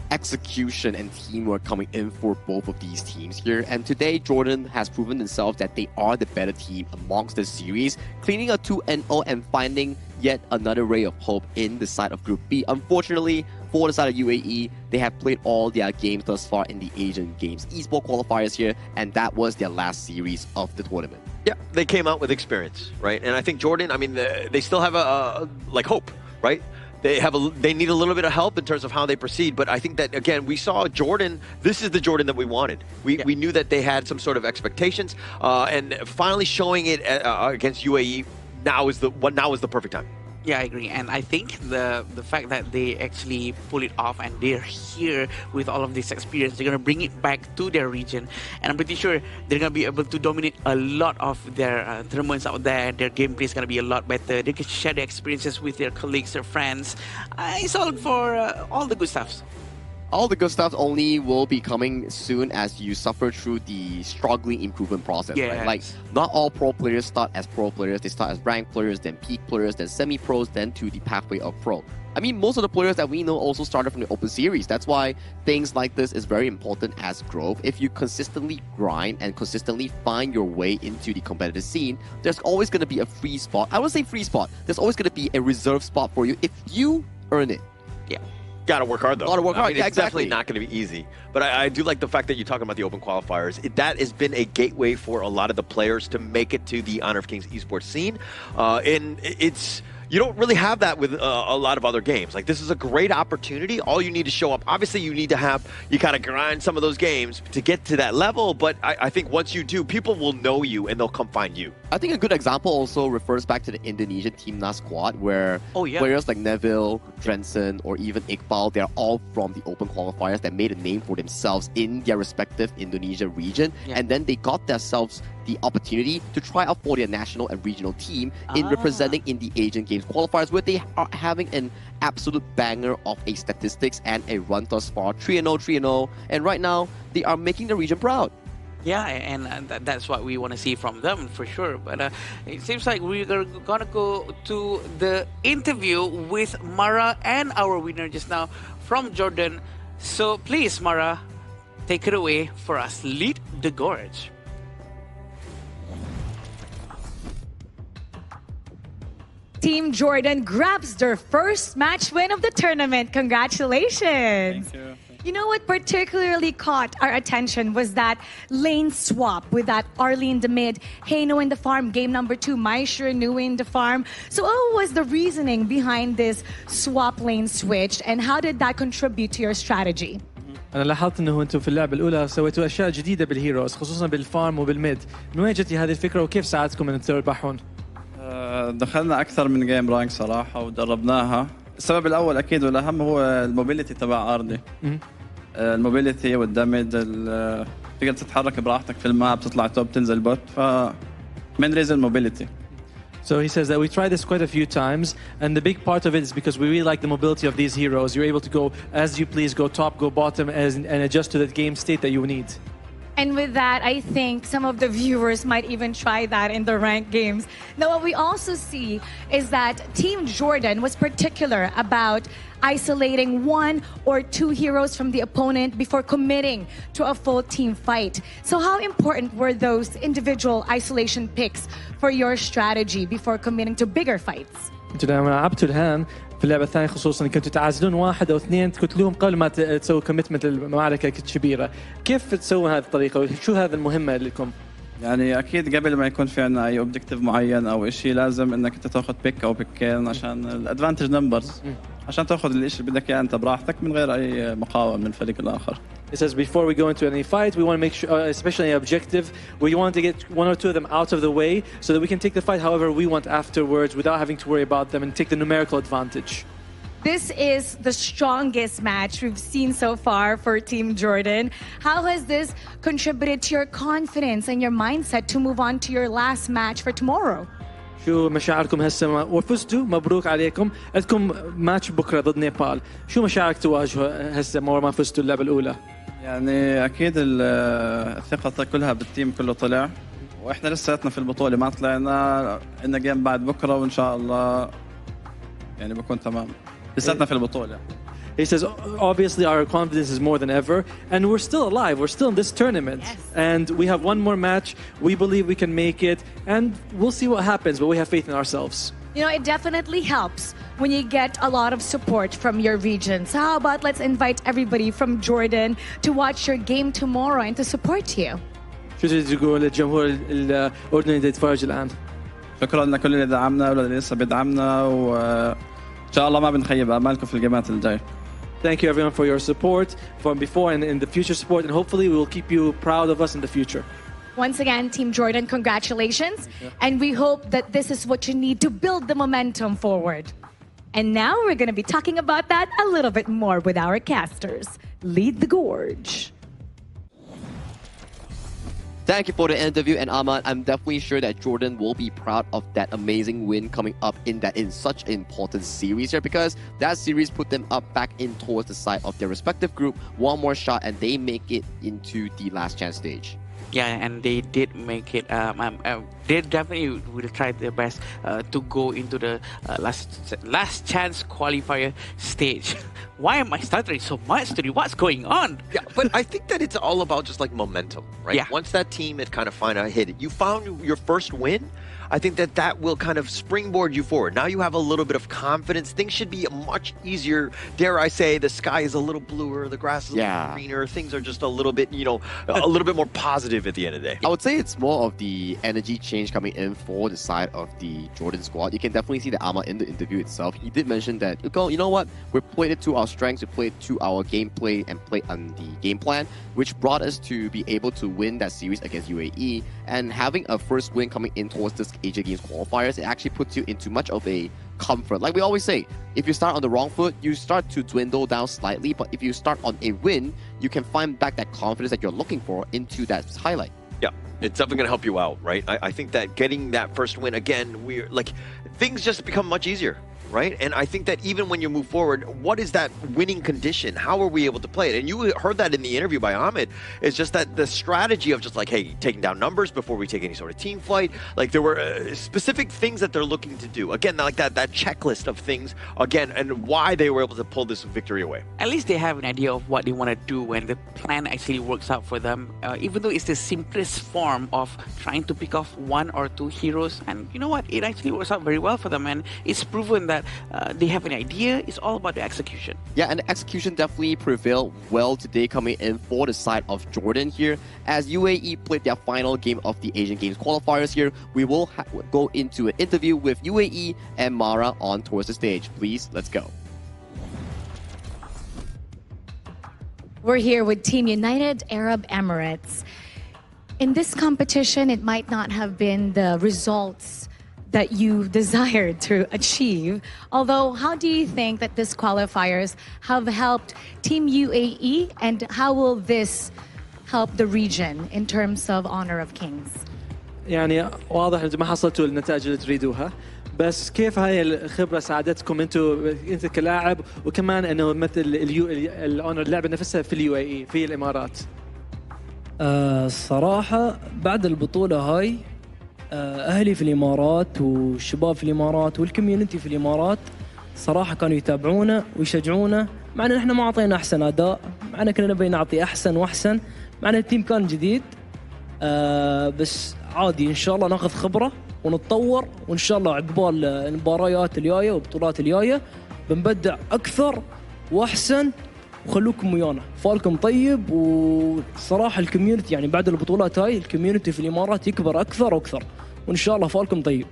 execution and teamwork coming in for both of these teams here. And today, Jordan has proven themselves that they are the better team amongst the series, cleaning a 2-0 and finding yet another ray of hope in the side of Group B. Unfortunately, for the side of UAE, they have played all their games thus far in the Asian Games eSport qualifiers here, and that was their last series of the tournament. Yeah, they came out with experience, right? And I think Jordan, they still have hope, right? They need a little bit of help in terms of how they proceed, but I think that, again, we saw Jordan. This is the Jordan that we wanted. We knew that they had some sort of expectations, and finally showing it against UAE now is the perfect time. Yeah, I agree. And I think the fact that they actually pull it off and they're here with all of this experience, they're going to bring it back to their region. And I'm pretty sure they're going to be able to dominate a lot of their tournaments out there. Their gameplay is going to be a lot better. They can share their experiences with their colleagues, their friends. It's all for all the good stuff. All the good stuff only will be coming soon as you suffer through the struggling improvement process, right? Like, not all pro players start as pro players. They start as ranked players, then peak players, then semi-pros, then to the pathway of pro. I mean, most of the players that we know also started from the open series. That's why things like this is very important as growth. If you consistently grind and consistently find your way into the competitive scene, there's always going to be a free spot. I would say free spot. There's always going to be a reserved spot for you if you earn it. Yeah. Got to work hard, though. Got to work hard, it's exactly. definitely not going to be easy. But I do like the fact that you're talking about the open qualifiers. That has been a gateway for a lot of the players to make it to the Honor of Kings esports scene. And it's... You don't really have that with a lot of other games. Like, this is a great opportunity. All you need to show up. Obviously, you need to you kind of grind some of those games to get to that level. But I think once you do, people will know you and they'll come find you. I think a good example also refers back to the Indonesian Timnas squad, where players like Neville, Drenson, or even Iqbal, they're all from the open qualifiers that made a name for themselves in their respective Indonesia region. And then they got themselves the opportunity to try out for their national and regional team in representing in the Asian Games qualifiers, where they are having an absolute banger of a statistics and a run thus far, 3-0, 3-0, and right now they are making the region proud. Yeah, and that's what we want to see from them for sure. But it seems like we're gonna go to the interview with Mara and our winner just now from Jordan. So please, Mara, take it away for us. Lead the gorge. Team Jordan grabs their first match win of the tournament. Congratulations. Thank you. You know what particularly caught our attention was that lane swap with that Arlie in the mid, Heino in the farm, game number 2, Maisher Nui in the farm. So what was the reasoning behind this swap lane switch and how did that contribute to your strategy? أنا لاحظت إنه أنتم في اللعبة الأولى سويتوا أشياء جديدة بالهيروز خصوصا بالفارم وبالميد. من وين جتي هذه الفكرة وكيف ساعدتكم أن تربحون؟ دخلنا أكثر من جيم رانك صراحة وجربناها. السبب الأول أكيد والأهم هو الموبيليتي تبع أرضي. الموبيليتي والدمج تقدر تتحرك براحتك في الماب تطلع توب تنزل بوت من ريزن موبيليتي. So he says that we tried this quite a few times, and the big part of it is because we really like the mobility of these heroes. You're able to go as you please, go top, go bottom, and adjust to the game state that you need. And with that, I think some of the viewers might even try that in the ranked games. Now, what we also see is that Team Jordan was particular about isolating 1 or 2 heroes from the opponent before committing to a full team fight. So how important were those individual isolation picks for your strategy before committing to bigger fights? انتوا لما لعبتوا الان في اللعبة الثانية خصوصا كنتوا تعزلون 1 أو 2 تقتلوهم قبل ما تسووا كوميتمنت المعركة كبيرة. كيف تسووا هذه الطريقة وشو هذا المهمة لكم؟ يعني أكيد قبل ما يكون في عنا أي أوبجكتيف معين أو إشي لازم إنك أنت تأخذ بيك أو بيكين عشان الأدفانتج نمبرز عشان تأخذ الإشي اللي بدك إياه أنت براحتك من غير أي مقاومة من الفريق الآخر. It says before we go into any fight, we want to make sure, especially an objective, we want to get 1 or 2 of them out of the way so that we can take the fight however we want afterwards without having to worry about them and take the numerical advantage. This is the strongest match we've seen so far for Team Jordan. How has this contributed to your confidence and your mindset to move on to your last match for tomorrow? شو مشاعركم هسه وفزتوا مبروك عليكم عندكم ماتش بكره ضد نيبال شو مشاعرك تواجهوا هسه ما فزتوا اللعبه الاولى يعني اكيد الثقه كلها بالتيم كله طلع واحنا لساتنا في البطوله ما طلعنا عندنا جيم بعد بكره وان شاء الله يعني بكون تمام لساتنا في البطوله. He says, obviously, our confidence is more than ever, and we're still alive. We're still in this tournament, and we have 1 more match. We believe we can make it, and we'll see what happens, but we have faith in ourselves. You know, it definitely helps when you get a lot of support from your region. So how about let's invite everybody from Jordan to watch your game tomorrow and to support you. شو تريد تقول للجمهور الأردني اللي يتفرج الآن؟ شكرا لكل اللي دعمنا واللي لسه بيدعمنا وإن شاء الله ما بنخيب آمالكم في الجيمات الجاية. Thank you everyone for your support from before and in the future support, and hopefully we will keep you proud of us in the future. Once again, Team Jordan, congratulations. And we hope that this is what you need to build the momentum forward. And now we're going to be talking about that a little bit more with our casters. Lead the Gorge. Thank you for the interview, and Ahmad, I'm definitely sure that Jordan will be proud of that amazing win coming up in such an important series here, because that series put them up back in towards the side of their respective group. 1 more shot and they make it into the last chance stage. Yeah, and they did make it. They definitely will try their best to go into the last chance qualifier stage. Why am I stuttering so much today? What's going on? Yeah, but I think that it's all about just like momentum, right? Yeah. Once that team had kind of finally hit it, you found your first win. I think that will kind of springboard you forward. Now you have a little bit of confidence. Things should be much easier. Dare I say, the sky is a little bluer, the grass is a little greener. Things are just a little bit, a little bit more positive at the end of the day. I would say it's more of the energy change coming in for the side of the Jordan squad. You can definitely see the Ahmad in the interview itself. He did mention that, you know what, we played it to our strengths, we played to our gameplay and played on the game plan, which brought us to be able to win that series against UAE. And having a first win coming in towards this Asia Games qualifiers, it actually puts you into much of a comfort. Like we always say, if you start on the wrong foot, you start to dwindle down slightly, but if you start on a win, you can find back that confidence that you're looking for into that highlight. Yeah, it's definitely going to help you out, right? I think that getting that first win, again, we're like, things just become much easier. Right? And I think that even when you move forward, what is that winning condition? How are we able to play it? And you heard that in the interview by Ahmed. It's just that the strategy of just like, hey, taking down numbers before we take any sort of team fight. Like there were specific things that they're looking to do. Again, like that checklist of things, again, and why they were able to pull this victory away. At least they have an idea of what they want to do when the plan actually works out for them. Even though it's the simplest form of trying to pick off 1 or 2 heroes. And you know what? It actually works out very well for them. And it's proven that that they have an idea. It's all about the execution. Yeah, and the execution definitely prevailed well today, coming in for the side of Jordan here. As UAE played their final game of the Asian Games qualifiers here, we will go into an interview with UAE and Mara on towards the stage. Please, let's go. We're here with Team United Arab Emirates. In this competition, it might not have been the results that you desired to achieve. Although, how do you think that these qualifiers have helped Team UAE, and how will this help the region in terms of Honor of Kings? يعني واضح انتم ما حصلتوا النتائج اللي تريدوها، بس كيف هاي الخبره ساعدتكم انت كلاعب، وكمان انه مثل الاونر اللعبه نفسها في اليو اي في الامارات؟ الصراحه بعد البطوله هاي اهلي في الامارات والشباب في الامارات والكوميونتي في الامارات صراحه كانوا يتابعونا ويشجعونا، مع ان احنا ما اعطينا احسن اداء، مع ان كنا نبي نعطي احسن واحسن، مع ان التيم كان جديد. بس عادي ان شاء الله ناخذ خبره ونتطور، وان شاء الله عقبال المباريات الجايه والبطولات الجايه بنبدع اكثر واحسن، وخلوكم ويانا. فالكم طيب، وصراحه الكوميونتي يعني بعد البطولات هاي الكوميونتي في الامارات يكبر اكثر واكثر، وان شاء الله فالكم طيب.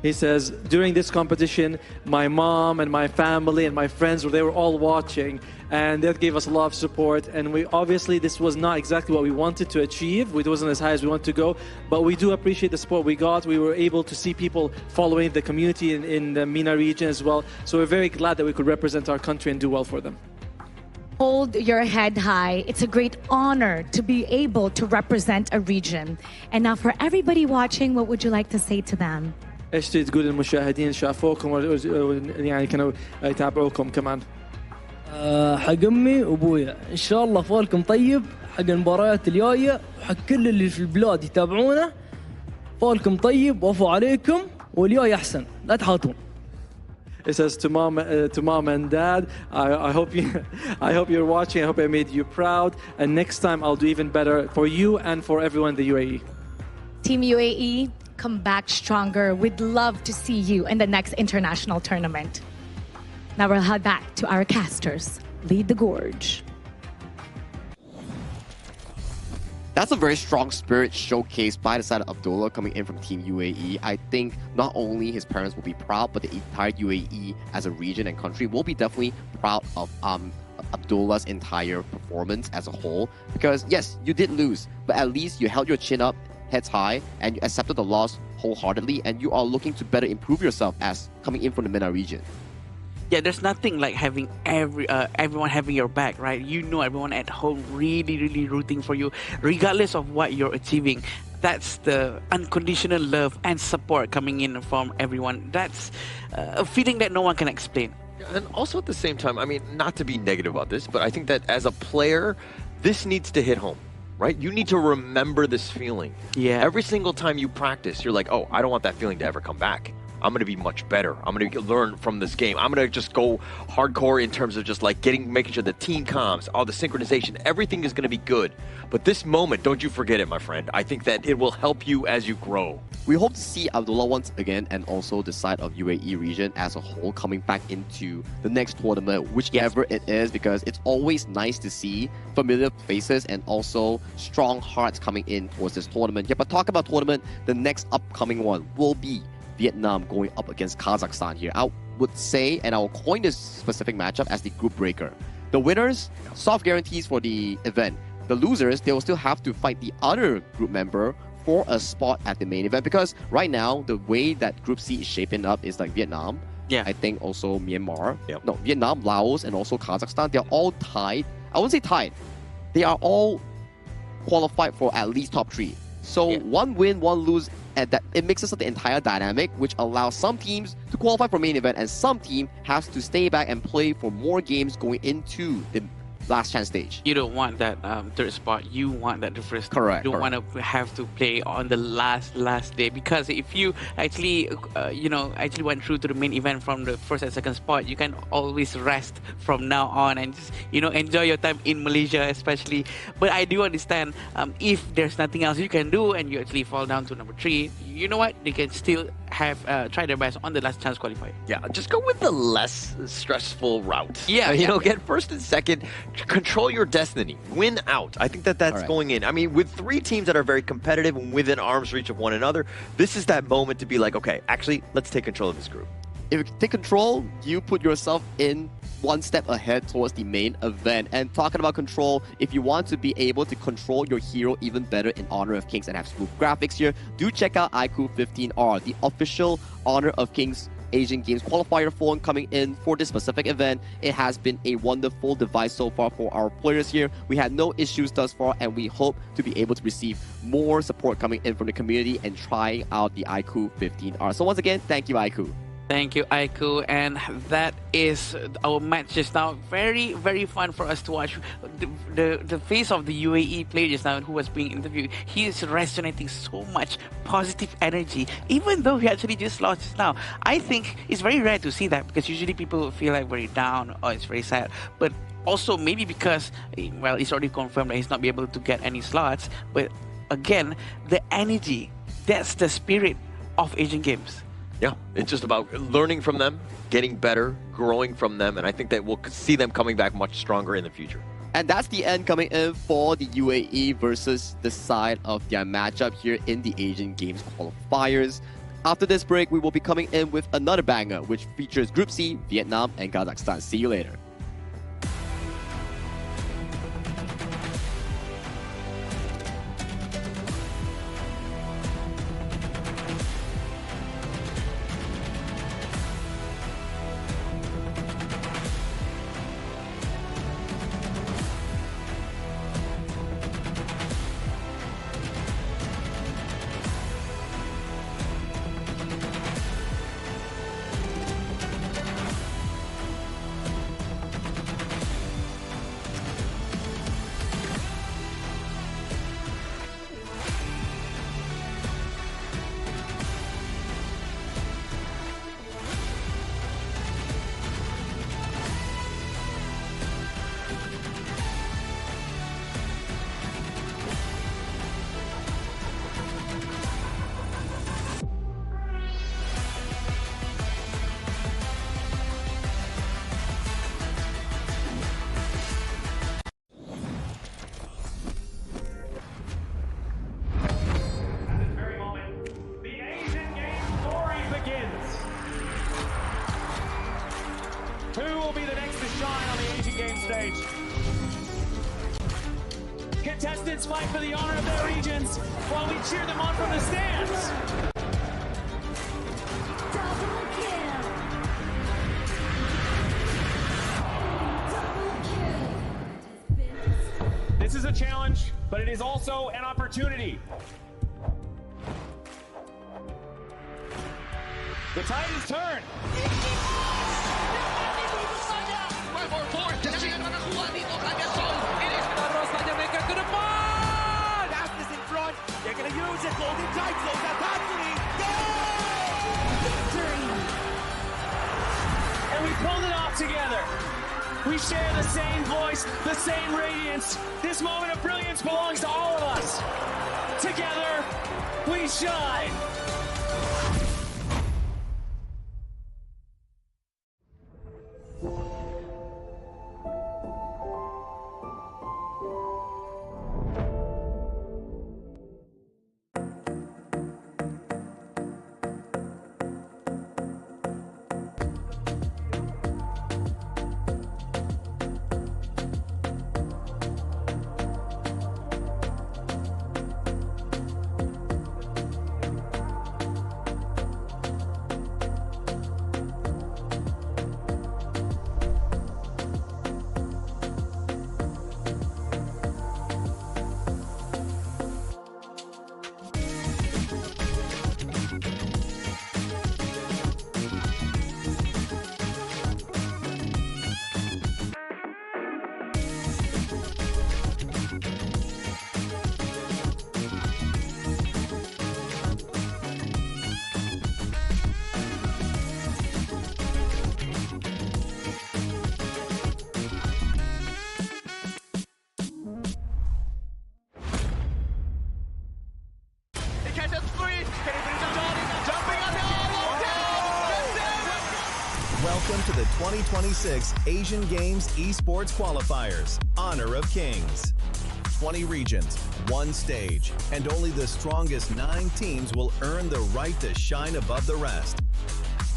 He says, during this competition, my mom and my family and my friends, they were all watching, and that gave us a lot of support. And we obviously, this was not exactly what we wanted to achieve. It wasn't as high as we wanted to go, but we do appreciate the support we got. We were able to see people following the community in the MENA region as well. So we're very glad that we could represent our country and do well for them. Hold your head high. It's a great honor to be able to represent a region. And now for everybody watching, what would you like to say to them? ايش تقول للمشاهدين شافوكم يعني كانوا يتابعوكم كمان؟ حق امي وابويا ان شاء الله فالكم طيب، حق المباريات الجايه، وحق كل اللي في البلاد يتابعونا فالكم طيب، وعفو عليكم، والجاي احسن، لا تحاطون. It says to mom and dad, I hope you're watching. I hope I made you proud, and next time I'll do even better for you and for everyone in the UAE. Team UAE, come back stronger. We'd love to see you in the next international tournament. Now we'll head back to our casters. Lead the gorge. That's a very strong spirit showcased by the side of Abdullah coming in from Team UAE. I think not only his parents will be proud, but the entire UAE as a region and country will be definitely proud of Abdullah's entire performance as a whole. Because yes, you did lose, but at least you held your chin up, heads high, and you accepted the loss wholeheartedly, and you are looking to better improve yourself as coming in from the MENA region. Yeah, there's nothing like having everyone having your back, right? You know everyone at home really rooting for you, regardless of what you're achieving. That's the unconditional love and support coming in from everyone. That's a feeling that no one can explain. And also at the same time, I mean, not to be negative about this, but I think that as a player, this needs to hit home. Right? You need to remember this feeling. Yeah. Every single time you practice, you're like, oh, I don't want that feeling to ever come back. I'm going to be much better. I'm going to learn from this game. I'm going to just go hardcore in terms of just like making sure the team comms, all the synchronization, everything is going to be good. But this moment, don't you forget it, my friend. I think that it will help you as you grow. We hope to see Abdullah once again, and also the side of UAE region as a whole coming back into the next tournament, whichever it is, because it's always nice to see familiar faces and also strong hearts coming in towards this tournament. Yeah, but talk about tournament, the next upcoming one will be Vietnam going up against Kazakhstan here. I would say, and I will coin this specific matchup as the group breaker. The winners, soft guarantees for the event. The losers, they will still have to fight the other group member for a spot at the main event, because right now, the way that Group C is shaping up is like Vietnam. Yeah. I think also Myanmar. Yep. No, Vietnam, Laos, and also Kazakhstan. They're all tied. I wouldn't say tied. They are all qualified for at least top 3. So one win, one lose, and that it mixes up the entire dynamic, which allows some teams to qualify for main event, and some team has to stay back and play for more games going into the last chance stage. You don't want that third spot. You want that first. Correct. You don't want to have to play on the last day, because if you actually actually went through to the main event from the first and second spot, you can always rest from now on and just enjoy your time in Malaysia especially. But I do understand if there's nothing else you can do and you actually fall down to number 3, you know what, they can still have tried their best on the last chance qualifier. Yeah, just go with the less stressful route. Yeah, you know, get first and second, control your destiny, win out. I think that's going in. I mean, with 3 teams that are very competitive and within arm's reach of one another, this is that moment to be like, okay, actually, let's take control of this group. If you take control, you put yourself in one step ahead towards the main event. And talking about control, if you want to be able to control your hero even better in Honor of Kings and have smooth graphics here, do check out iQOO 15R, the official Honor of Kings Asian Games qualifier phone coming in for this specific event. It has been a wonderful device so far for our players here. We had no issues thus far, and we hope to be able to receive more support coming in from the community and trying out the iQOO 15R. So once again, thank you, iQOO. Thank you, iQOO, and that is our match just now. Very, very fun for us to watch. The face of the UAE player just now who was being interviewed, he is resonating so much positive energy, even though he actually just lost just now. I think it's very rare to see that, because usually people feel like very down or it's very sad. But also maybe because, well, it's already confirmed that he's not be able to get any slots. But again, the energy, that's the spirit of Asian Games. Yeah, it's just about learning from them, getting better, growing from them, and I think that we'll see them coming back much stronger in the future. And that's the end coming in for the UAE versus the side of their matchup here in the Asian Games qualifiers. After this break, we will be coming in with another banger, which features Group C, Vietnam, and Kazakhstan. See you later. Who will be the next to shine on the Asian Games stage? Contestants fight for the honor of their regions while we cheer them on from the stands. This is a challenge, but it is also an opportunity. The tide is turned. Ashes in front. They're going to use it. Golden tight. Close out Victory. And we pulled it off together. We share the same voice, the same radiance. This moment of brilliance belongs to all of us. Together, we shine. the 2026 Asian Games eSports Qualifiers, Honor of Kings. 20 regions, one stage, and only the strongest 9 teams will earn the right to shine above the rest.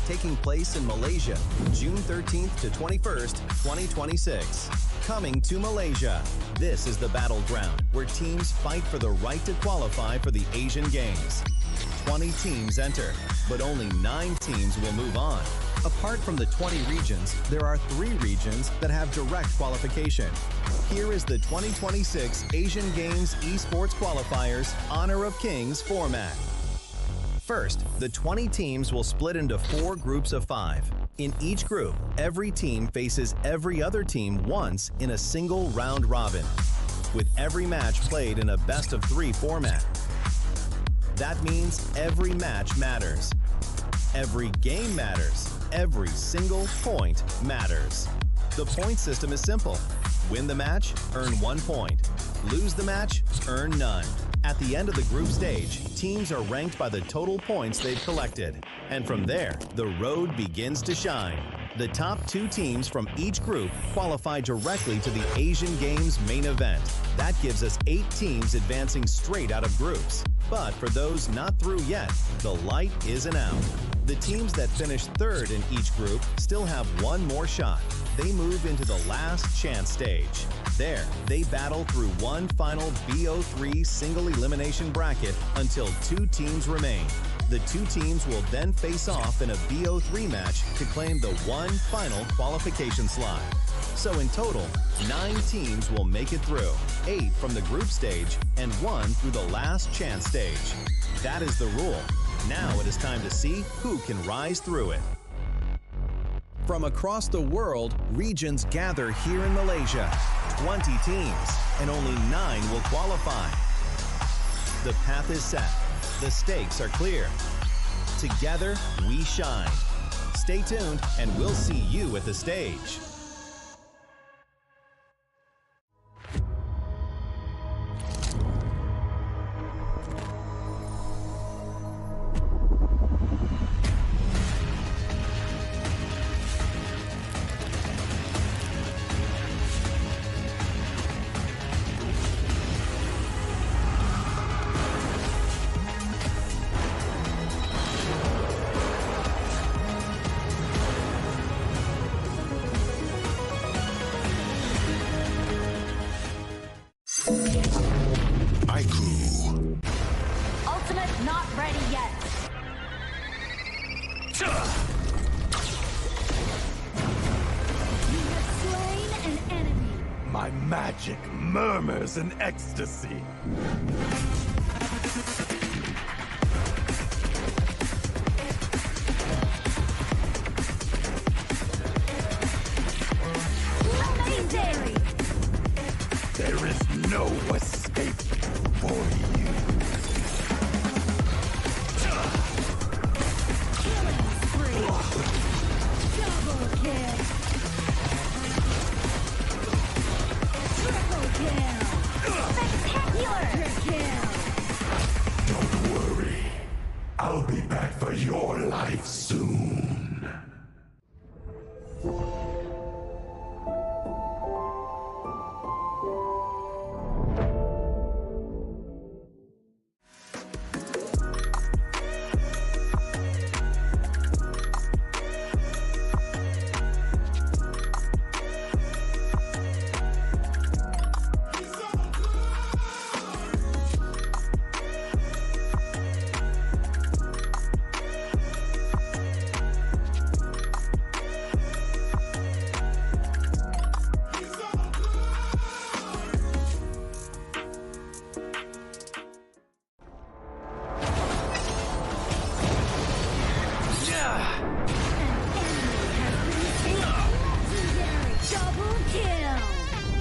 Taking place in Malaysia, June 13th to 21st, 2026. Coming to Malaysia, this is the battleground where teams fight for the right to qualify for the Asian Games. 20 teams enter, but only 9 teams will move on. Apart from the 20 regions, there are 3 regions that have direct qualification. Here is the 2026 Asian Games eSports Qualifiers Honor of Kings format. First, the 20 teams will split into 4 groups of 5. In each group, every team faces every other team once in a single round robin, with every match played in a best-of-3 format. That means every match matters. Every game matters. Every single point matters. The point system is simple. Win the match, earn 1 point. Lose the match, earn none. At the end of the group stage, teams are ranked by the total points they've collected. And from there, the road begins to shine. The top 2 teams from each group qualify directly to the Asian Games main event. That gives us 8 teams advancing straight out of groups. But for those not through yet, the light isn't out. The teams that finish 3rd in each group still have 1 more shot. They move into the last chance stage. There, they battle through one final BO3 single elimination bracket until 2 teams remain. The 2 teams will then face off in a BO3 match to claim the 1 final qualification slot. So in total, 9 teams will make it through, 8 from the group stage and 1 through the last chance stage. That is the rule. Now it is time to see who can rise through it. From across the world, regions gather here in Malaysia. 20 teams, and only 9 will qualify. The path is set. The stakes are clear. Together, we shine. Stay tuned, and we'll see you at the stage. Ultimate not ready yet. You have slain an enemy. My magic murmurs in ecstasy. Amazing! There is no escape for you. Killing spree. Double kill. Triple kill. Spectacular kill. Don't worry. I'll be back for your life soon.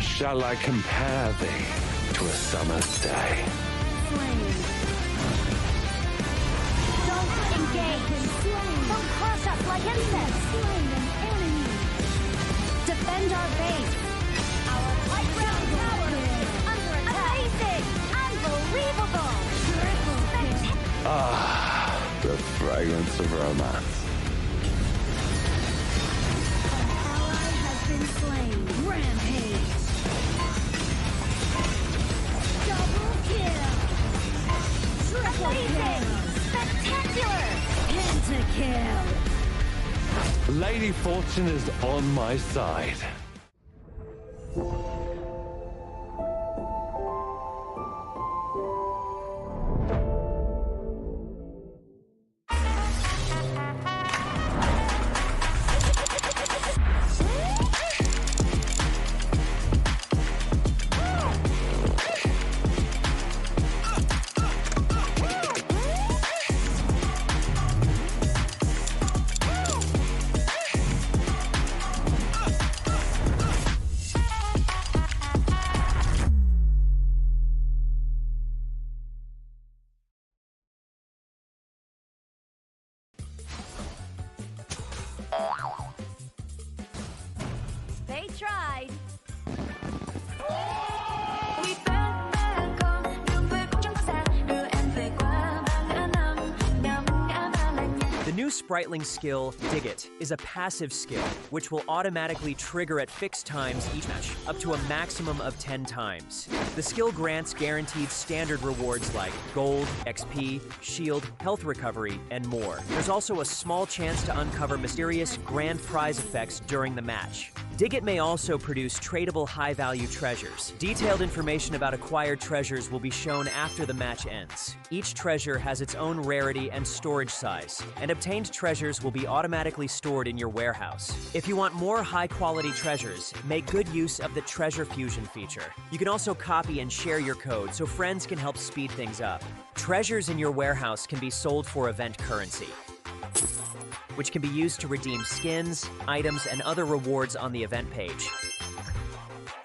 Shall I compare thee to a summer's day? Don't engage. Don't crush us like insects. Slain an enemy. Defend our base. Our high ground tower is under attack. Amazing! Unbelievable! Triple kill. Ah, the fragrance of romance. Lady Fortune is on my side. They tried. The new Spritling skill, Dig It, is a passive skill, which will automatically trigger at fixed times each match, up to a maximum of 10 times. The skill grants guaranteed standard rewards like gold, XP, shield, health recovery, and more. There's also a small chance to uncover mysterious grand prize effects during the match. Dig It may also produce tradable high-value treasures. Detailed information about acquired treasures will be shown after the match ends. Each treasure has its own rarity and storage size, and obtained treasures will be automatically stored in your warehouse. If you want more high-quality treasures, make good use of the Treasure Fusion feature. You can also copy and share your code so friends can help speed things up. Treasures in your warehouse can be sold for event currency, which can be used to redeem skins, items, and other rewards on the event page.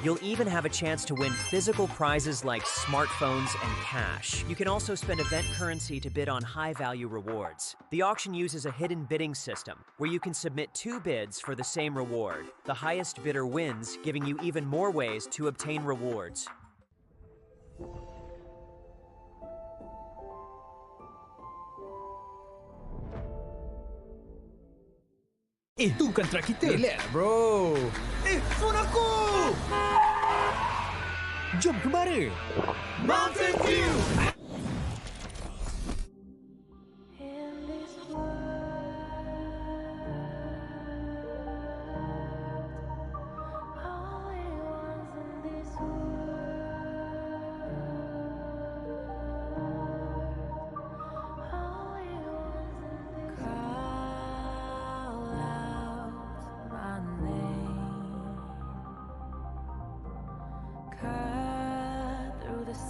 You'll even have a chance to win physical prizes like smartphones and cash. You can also spend event currency to bid on high-value rewards. The auction uses a hidden bidding system, where you can submit 2 bids for the same reward. The highest bidder wins, giving you even more ways to obtain rewards. Itu kontra kita. Relax, bro. Phone aku! Jom ke mana? Mountain View!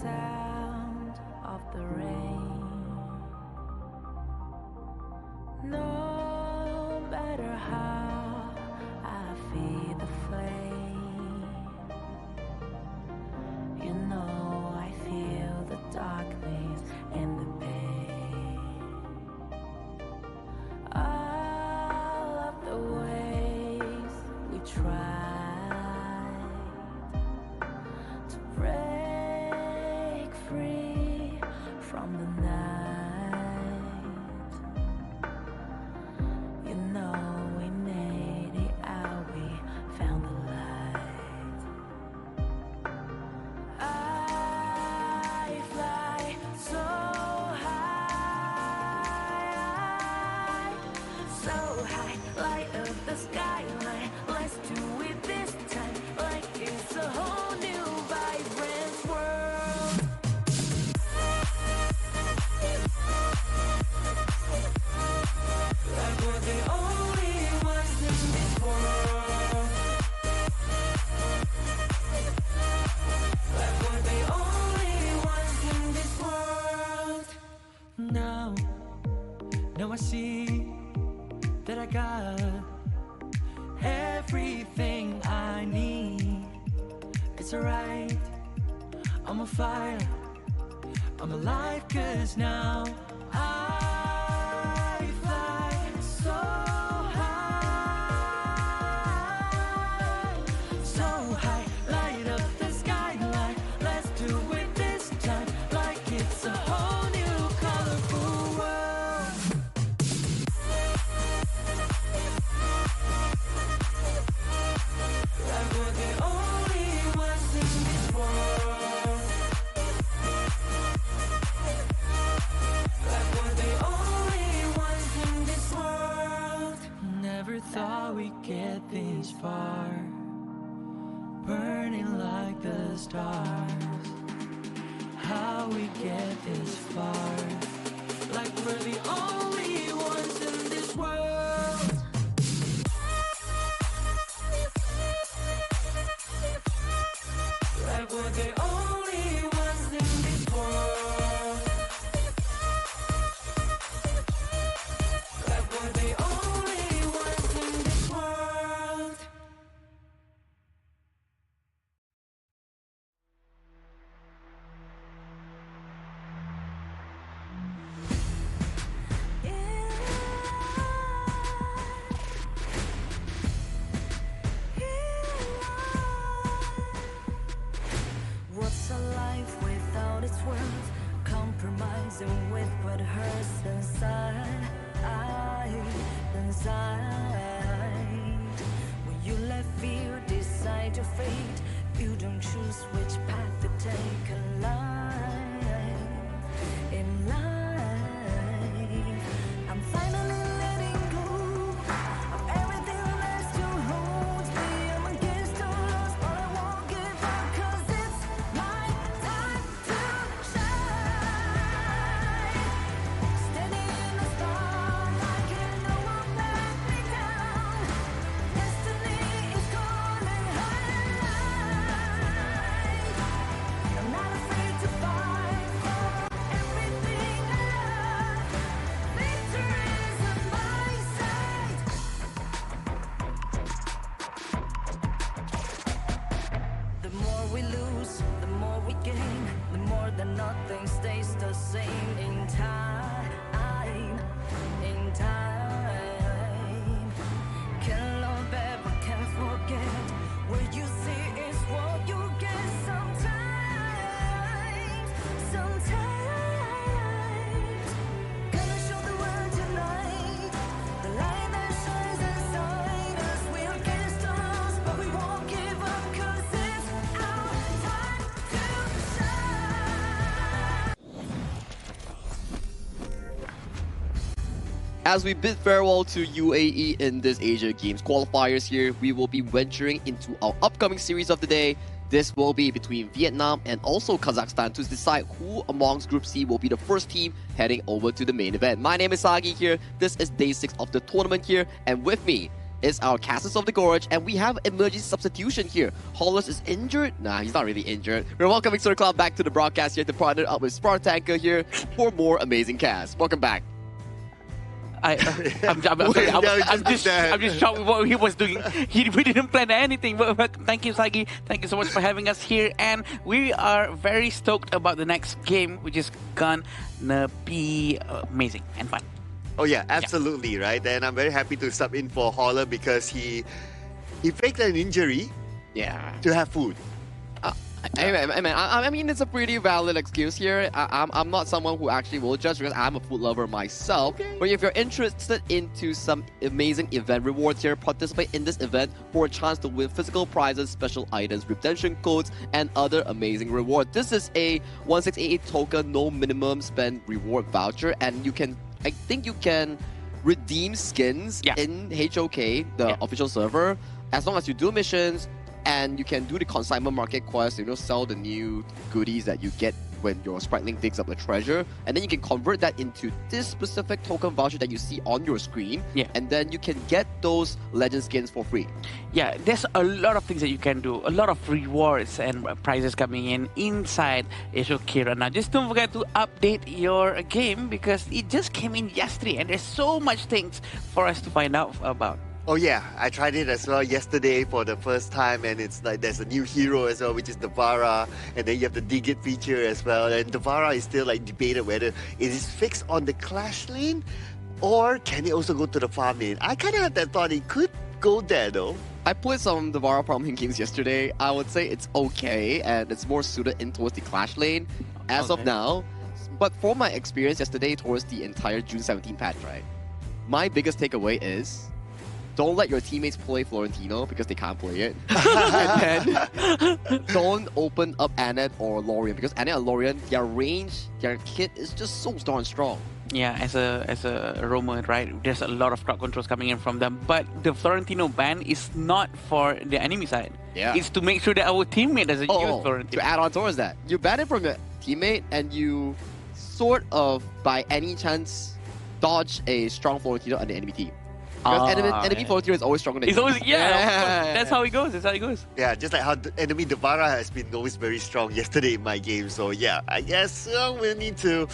Sound of the rain. No matter how I feed the flame, you know I feel the darkness and the pain. All of the ways we tried to break free from the night, you know we made it out, we found the light. I fly so high, light up the skyline. Let's do it this time, like it's a whole new vibrant world. Like we're the only ones in this world. Like we're the only ones in this world. Now I see that I got everything I need. It's alright, I'm on fire, I'm alive, 'cause now I fly so high, light up the skyline. Let's do it this time, like it's a whole new colorful world. Like we're the only ones in this world. Like we're the only heart, burning like the stars. How we get this far, like we're the only ones in this world. Like we're the only ones in this world. Like we're the only ones in this world. What's a life without its worth? Compromising with what hurts inside. When you let fear decide your fate, you don't choose which path to take in life. In life, I'm finally letting go of everything that still holds me. I'm against the odds, but I won't give up, 'cause it's my time to shine. Standing in the spotlight, can't no one let me down. Destiny is calling high. I'm not afraid to fight for everything I love. Victory is on my side. The more we lose, the more we gain. The more that nothing stays the same. In time, can love ever, can't forget. What you see is what you get. Sometimes, gonna show the world tonight the light that shines inside us. We're against the odds, but we won't give up, 'cause it's our time to shine. As we bid farewell to UAE in this Asia Games qualifiers here, we will be venturing into our upcoming series of the day. This will be between Vietnam and also Kazakhstan to decide who amongst Group C will be the first team heading over to the main event. My name is Sagi here. This is day 6 of the tournament here, and with me is our Castles of the Gorge, and we have emergency substitution here. Hollis is injured? Nah, he's not really injured. We're welcoming Sir Cloud back to the broadcast here to partner up with Spartanka here for more amazing cast. Welcome back. I'm just shocked with what he was doing. We didn't plan anything. But thank you, Sagi. Thank you so much for having us here. And we are very stoked about the next game, which is gonna be amazing and fun. Oh yeah, absolutely, right? And I'm very happy to sub in for Holler because he faked an injury to have food. I mean, it's a pretty valid excuse here. I'm not someone who actually will judge because I'm a food lover myself. Okay. But if you're interested into some amazing event rewards here, participate in this event for a chance to win physical prizes, special items, redemption codes, and other amazing rewards. This is a 1688 token, no minimum spend reward voucher, and I think you can redeem skins in HOK, the official server, as long as you do missions. And you can do the consignment market quest, sell the new goodies that you get when your Spriteling digs up a treasure. And then you can convert that into this specific token voucher that you see on your screen. Yeah. And then you can get those legend skins for free. Yeah, there's a lot of things that you can do. A lot of rewards and prizes coming in inside Ashokira. Now, just don't forget to update your game because it just came in yesterday. And there's so much things for us to find out about. Oh yeah, I tried it as well yesterday for the first time, and it's like there's a new hero as well, which is Devara, and then you have the Dig It feature as well. And Devara is still like debated whether it is fixed on the Clash lane or can it also go to the farm lane. I kind of had that thought it could go there though. I played some Devara farming games yesterday. I would say it's okay, and it's more suited in towards the Clash lane as of now. But from my experience yesterday towards the entire June 17 patch, right? My biggest takeaway is don't let your teammates play Florentino because they can't play it. And then don't open up Annette or Lorien because Annette and Lorien, their range, their kit is just so darn strong. Yeah, as a Roma, right? There's a lot of crowd controls coming in from them, but the Florentino ban is not for the enemy side. Yeah. It's to make sure that our teammate doesn't use Florentino. To add on towards that, you ban it from your teammate, and you sort of, by any chance, dodge a strong Florentino on the enemy team. Because enemy Florentino is always stronger than you. It's always, that's how it goes. That's how it goes. Yeah, just like how the enemy Devara has been always very strong yesterday in my game. So yeah, I guess we'll need to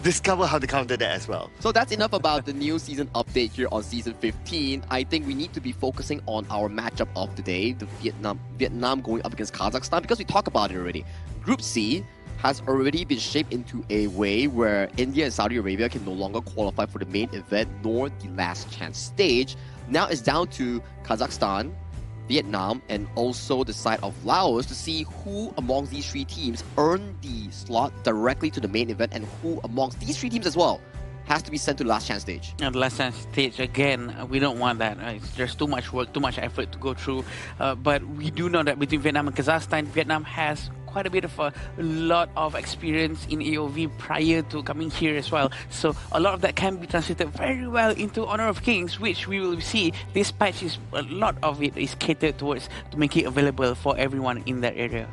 discover how to counter that as well. So that's enough about the new season update here on season 15. I think we need to be focusing on our matchup of today, the Vietnam going up against Kazakhstan, because we talked about it already. Group C has already been shaped into a way where India and Saudi Arabia can no longer qualify for the main event nor the last chance stage. Now it's down to Kazakhstan, Vietnam, and also the side of Laos to see who amongst these three teams earn the slot directly to the main event, and who amongst these three teams as well has to be sent to the last chance stage. And the last chance stage, again, we don't want that. There's too much work, too much effort to go through. But we do know that between Vietnam and Kazakhstan, Vietnam has quite a bit of a lot of experience in AOV prior to coming here as well. So a lot of that can be translated very well into Honor of Kings, which we will see this patch is a lot of it is catered towards to make it available for everyone in that area.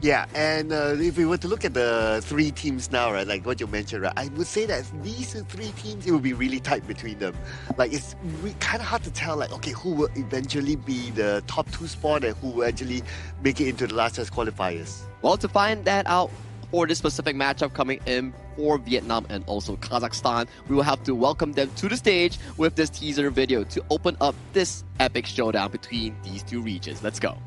Yeah, and if we were to look at the three teams now, right, like what you mentioned, right, I would say that these three teams, it will be really tight between them. Like, it's kind of hard to tell, like, okay, who will eventually be the top two spot and who will actually make it into the last chance qualifiers. Well, to find that out for this specific matchup coming in for Vietnam and also Kazakhstan, we will have to welcome them to the stage with this teaser video to open up this epic showdown between these two regions. Let's go.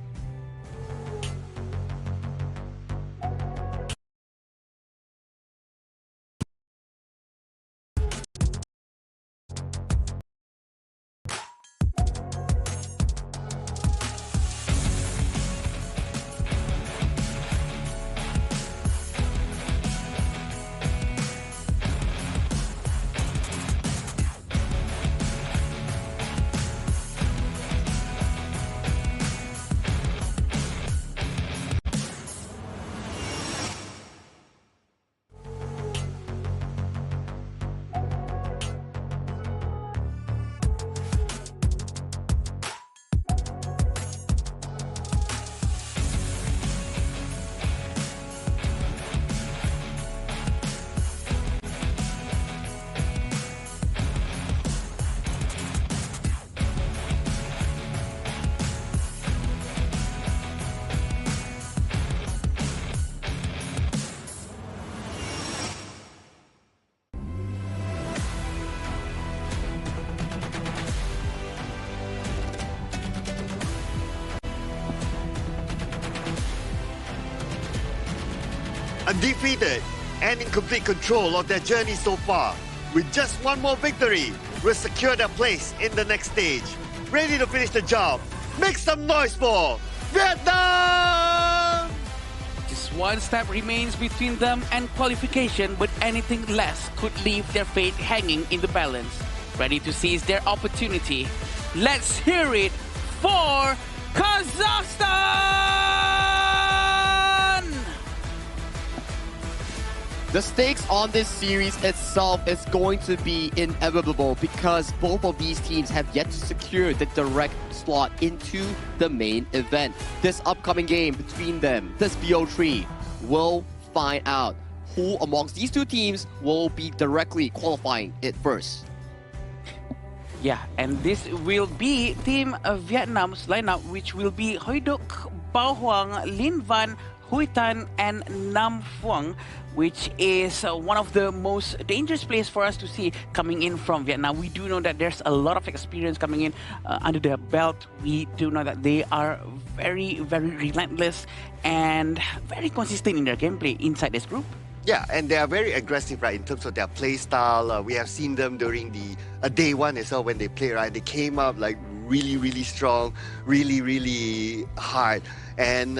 Undefeated and in complete control of their journey so far. With just one more victory, will secure their place in the next stage. Ready to finish the job. Make some noise for Vietnam! Just one step remains between them and qualification, but anything less could leave their fate hanging in the balance. Ready to seize their opportunity. Let's hear it for Kazakhstan! The stakes on this series itself is going to be inevitable because both of these teams have yet to secure the direct slot into the main event. This upcoming game between them, this BO3, will find out who amongst these two teams will be directly qualifying it first. Yeah, and this will be Team Vietnam's lineup, which will be Hoi Duc, Bao Huang, Lin Van, Huy Tan, and Nam Phuong, which is one of the most dangerous players for us to see coming in from Vietnam. We do know that there's a lot of experience coming in under their belt. We do know that they are very, very relentless and very consistent in their gameplay inside this group. Yeah, and they are very aggressive, right, in terms of their play style. We have seen them during the day one as well when they play, right? They came up like really, really strong, really, really hard. And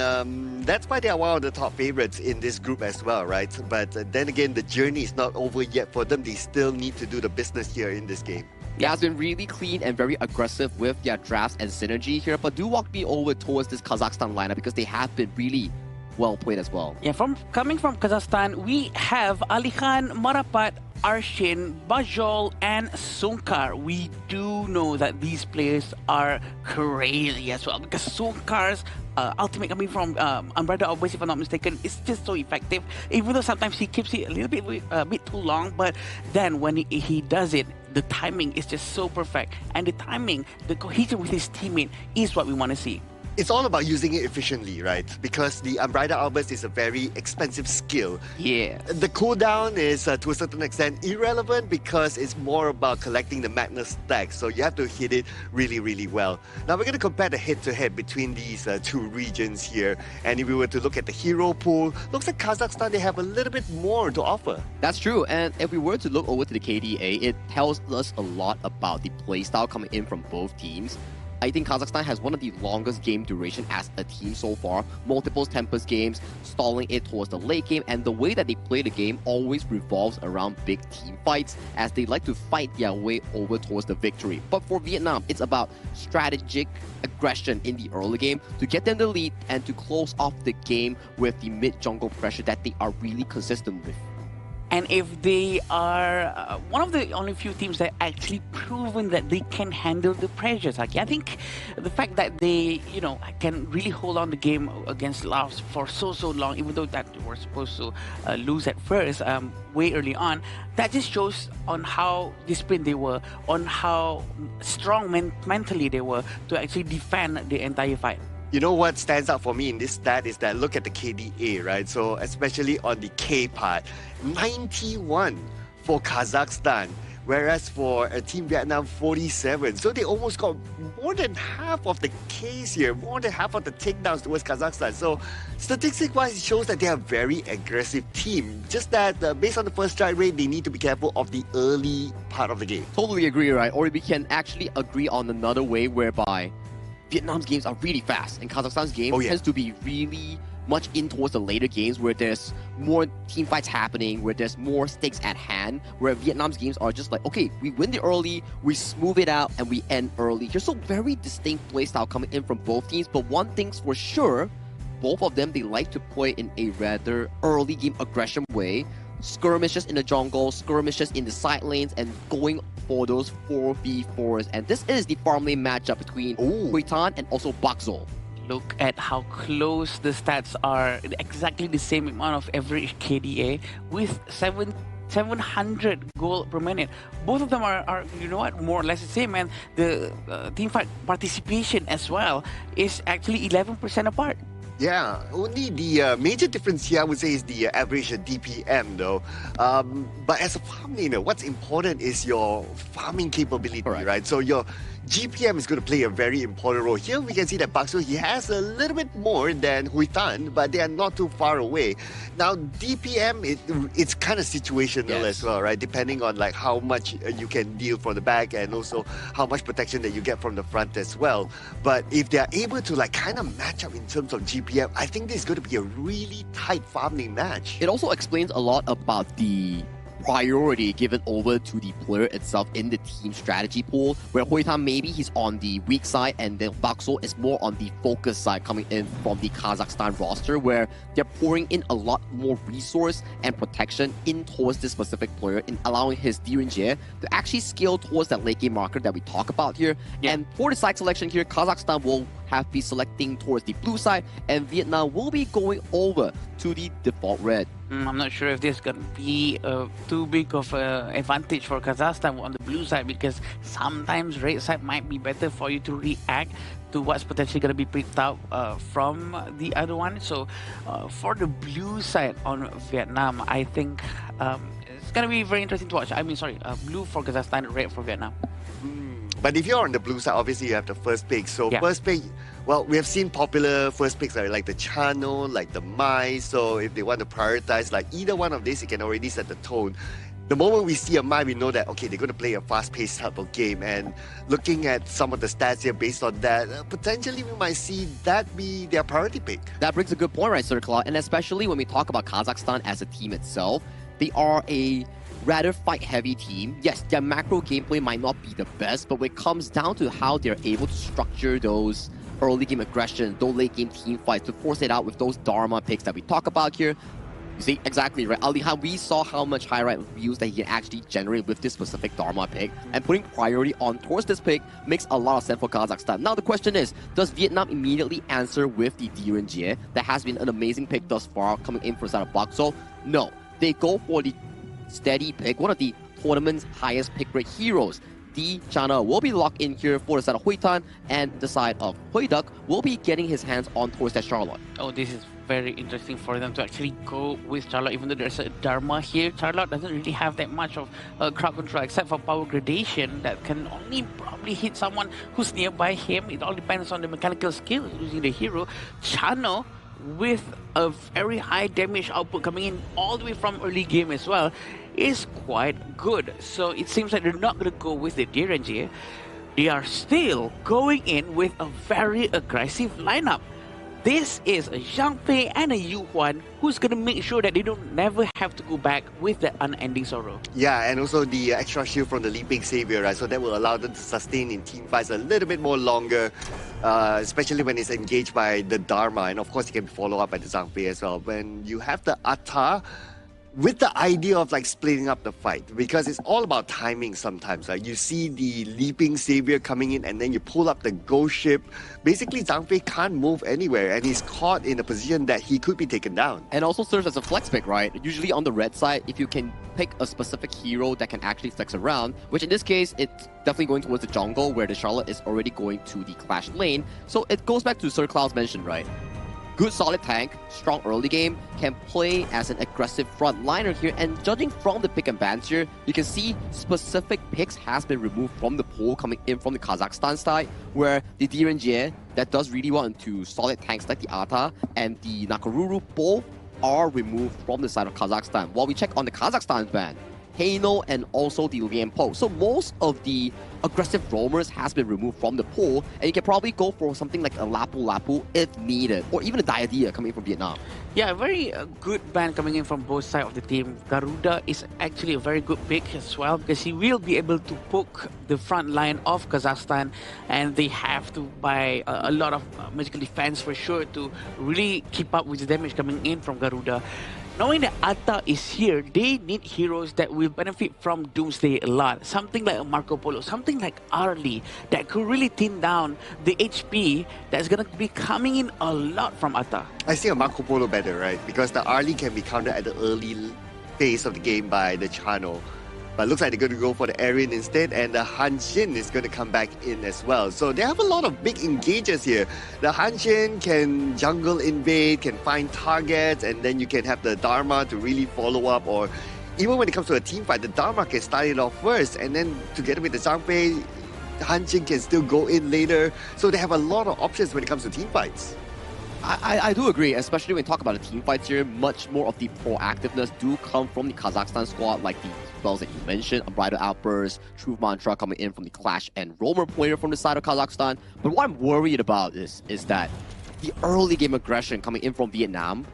that's why they are one of the top favorites in this group as well, right? But then again, the journey is not over yet for them. They still need to do the business here in this game. Yeah, it's been really clean and very aggressive with their drafts and synergy here. But do walk me over towards this Kazakhstan lineup because they have been really well played as well. Yeah, coming from Kazakhstan, we have Alikhan, Marapat, Arshin, Bajol, and Sunkar. We do know that these players are crazy as well, because Sunkar's ultimate coming from Umbrella Always, if I'm not mistaken, is just so effective. Even though sometimes he keeps it a bit too long, but then when he does it, the timing is just so perfect. And the timing, the cohesion with his teammate is what we want to see. It's all about using it efficiently, right? Because the Unbridled Outburst is a very expensive skill. Yeah. The cooldown is, to a certain extent, irrelevant because it's more about collecting the Magnus stack. So you have to hit it really, really well. Now we're going to compare the head-to-head between these two regions here. And if we were to look at the hero pool, looks like Kazakhstan, they have a little bit more to offer. That's true. And if we were to look over to the KDA, it tells us a lot about the playstyle coming in from both teams. I think Kazakhstan has one of the longest game duration as a team so far. Multiple Tempest games, stalling it towards the late game, and the way that they play the game always revolves around big team fights as they like to fight their way over towards the victory. But for Vietnam, it's about strategic aggression in the early game to get them the lead and to close off the game with the mid-jungle pressure that they are really consistent with. And if they are one of the only few teams that actually proven that they can handle the pressures, I think the fact that they, can really hold on the game against Laos for so long, even though that they were supposed to lose at first, way early on, that just shows on how disciplined they were, on how strong mentally they were to actually defend the entire fight. You know what stands out for me in this stat is that look at the KDA, right? So especially on the K part, 91 for Kazakhstan, whereas for Team Vietnam, 47. So they almost got more than half of the Ks here, more than half of the takedowns towards Kazakhstan. So statistic-wise, it shows that they are a very aggressive team. Just that based on the first strike rate, they need to be careful of the early part of the game. Totally agree, right? Or we can actually agree on another way whereby Vietnam's games are really fast, and Kazakhstan's game tends to be really much in towards the later games where there's more team fights happening, where there's more stakes at hand, where Vietnam's games are just like, okay, we win the early, we smooth it out, and we end early. There's so very distinct playstyle coming in from both teams, but one thing's for sure, both of them, they like to play in a rather early game aggression way. Skirmishes in the jungle, skirmishes in the side lanes, and going for those 4v4s. And this is the farm lane matchup between Huy Tan and also Bakzol. Look at how close the stats are, exactly the same amount of average KDA with 700 gold per minute. Both of them are more or less the same, and the team fight participation as well is actually 11% apart. Yeah, only the major difference here I would say is the average DPM though. But as a farm laner, what's important is your farming capability, right? So your GPM is going to play a very important role. Here we can see that Bakso, he has a little bit more than Huy Tan, but they are not too far away. Now DPM, it's kind of situational as well, right? Depending on like how much you can deal from the back and also how much protection that you get from the front as well. But if they are able to like kind of match up in terms of GPM, I think this is going to be a really tight farming match. It also explains a lot about the priority given over to the player itself in the team strategy pool, where Huy Tan maybe he's on the weak side and then Bakso is more on the focus side coming in from the Kazakhstan roster, where they're pouring in a lot more resource and protection in towards this specific player, in allowing his Direnjie to actually scale towards that late game marker that we talk about here. And for the side selection here, Kazakhstan will have be selecting towards the blue side, and Vietnam will be going over to the default red. I'm not sure if this is going to be too big of an advantage for Kazakhstan on the blue side, because sometimes red side might be better for you to react to what's potentially going to be picked up from the other one. So for the blue side on Vietnam, I think it's going to be very interesting to watch. Blue for Kazakhstan, red for Vietnam. But if you're on the blue side, obviously you have the first pick. So first pick, well, we have seen popular first picks like the Chano, like the Mai. So if they want to prioritize like either one of these, it can already set the tone. The moment we see a Mai, we know that, okay, they're going to play a fast-paced type of game. And looking at some of the stats here based on that, potentially we might see that be their priority pick. That brings a good point, right, Sir Claude? And especially when we talk about Kazakhstan as a team itself, they are a rather fight-heavy team. Yes, their macro gameplay might not be the best, but when it comes down to how they're able to structure those early game aggression, those late game team fights, to force it out with those Dharma picks that we talk about here. You see, exactly right. Alihan, we saw how much high right views that he can actually generate with this specific Dharma pick, and putting priority on towards this pick makes a lot of sense for Kazakhstan. Now the question is, does Vietnam immediately answer with the Direnjie? That has been an amazing pick thus far, coming in for the side of Bakso. No, they go for the steady pick, one of the tournament's highest pick rate heroes. D Chana will be locked in here for the side of Huitan, and the side of Huiduk will be getting his hands on towards that Charlotte. Oh, this is very interesting for them to actually go with Charlotte, even though there's a Dharma here. Charlotte doesn't really have that much of crowd control except for power gradation that can only probably hit someone who's nearby him. It all depends on the mechanical skills using the hero. Chano, with a very high damage output coming in all the way from early game as well, is quite good. So it seems like they're not going to go with the Direnjie. They are still going in with a very aggressive lineup. This is a Zhang Fei and a Yu Huan who's going to make sure that they don't never have to go back with that unending sorrow. Yeah, and also the extra shield from the Leaping Savior, right? So that will allow them to sustain in team fights a little bit more longer, especially when it's engaged by the Dharma. And of course, it can be followed up by the Zhang Fei as well. When you have the Atta, with the idea of like splitting up the fight, because it's all about timing sometimes, right? You see the Leaping Savior coming in and then you pull up the Ghost Ship. Basically, Zhang Fei can't move anywhere and he's caught in a position that he could be taken down. And also serves as a flex pick, right? Usually on the red side, if you can pick a specific hero that can actually flex around, which in this case, it's definitely going towards the jungle where the Charlotte is already going to the Clash lane. So it goes back to Sir Cloud's mention, right? Good solid tank, strong early game, can play as an aggressive frontliner here, and judging from the pick and bans here, you can see specific picks has been removed from the pool coming in from the Kazakhstan side, where the Direnjie that does really well into solid tanks like the Ata and the Nakaruru both are removed from the side of Kazakhstan. While we check on the Kazakhstan ban, Heino and also the Lian Po. So most of the aggressive roamers has been removed from the pool, and you can probably go for something like a Lapu Lapu if needed, or even a Diadea coming from Vietnam. Yeah, very good ban coming in from both sides of the team. Garuda is actually a very good pick as well, because he will be able to poke the front line of Kazakhstan, and they have to buy a lot of magical defense for sure to really keep up with the damage coming in from Garuda. Knowing that Atta is here, they need heroes that will benefit from Doomsday a lot. Something like a Marco Polo, something like Arlie that could really thin down the HP that's going to be coming in a lot from Atta. I see a Marco Polo better, right? Because the Arlie can be countered at the early phase of the game by the Chano. But looks like they're going to go for the Aryan instead, and the Hanshin is going to come back in as well. So they have a lot of big engagers here. The Hanshin can jungle invade, can find targets, and then you can have the Dharma to really follow up. Or even when it comes to a team fight, the Dharma can start it off first, and then together with the Zhang Fei, the Hanshin can still go in later. So they have a lot of options when it comes to team fights. I do agree, especially when we talk about the team fights here. Much more of the proactiveness do come from the Kazakhstan squad, like the spells that you mentioned, Unbridled Outburst, Truth Mantra coming in from the Clash and Roamer player from the side of Kazakhstan. But what I'm worried about is that the early game aggression coming in from Vietnam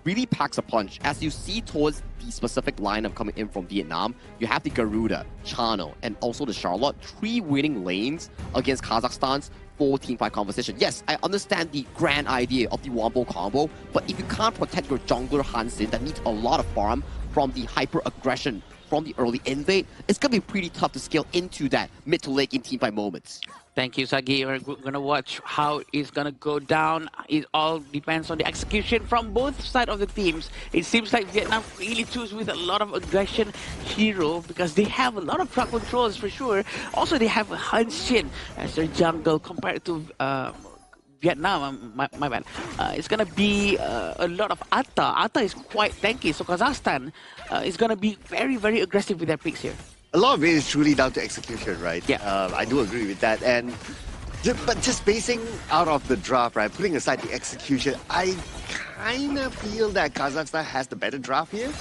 really packs a punch. As you see towards the specific lineup coming in from Vietnam, you have the Garuda, Chano, and also the Charlotte, 3 winning lanes against Kazakhstan's 4 teamfight conversation. Yes, I understand the grand idea of the Wombo combo, but if you can't protect your jungler Hansin that needs a lot of farm from the hyper aggression from the early invade, it's gonna be pretty tough to scale into that mid to late in teamfight moments. Thank you, Sagi. We're going to watch how it's going to go down. It all depends on the execution from both sides of the teams. It seems like Vietnam really choose with a lot of aggression hero because they have a lot of crowd controls for sure. Also, they have a Hanshin as their jungle compared to Vietnam, my bad. It's going to be a lot of Atta. Atta is quite tanky, so Kazakhstan is going to be very, very aggressive with their picks here. A lot of it is truly down to execution, right? Yeah. I do agree with that. But just basing out of the draft, right, putting aside the execution, I kind of feel that Kazakhstan has the better draft here.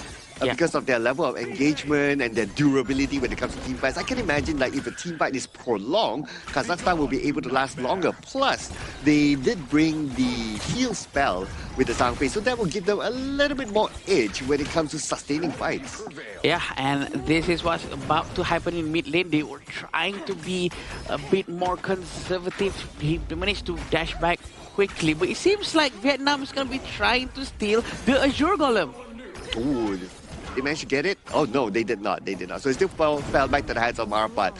because of their level of engagement and their durability when it comes to team fights. I can imagine like if a team fight is prolonged, Kazakhstan will be able to last longer. Plus, they did bring the heal spell with the Zhang Fei, so that will give them a little bit more edge when it comes to sustaining fights. Yeah, and this is what's about to happen in mid lane. They were trying to be a bit more conservative. He managed to dash back quickly, but it seems like Vietnam is going to be trying to steal the Azure Golem. Ooh, they managed to get it? Oh no, they did not. They did not. So it still fell back to the hands of Marapat.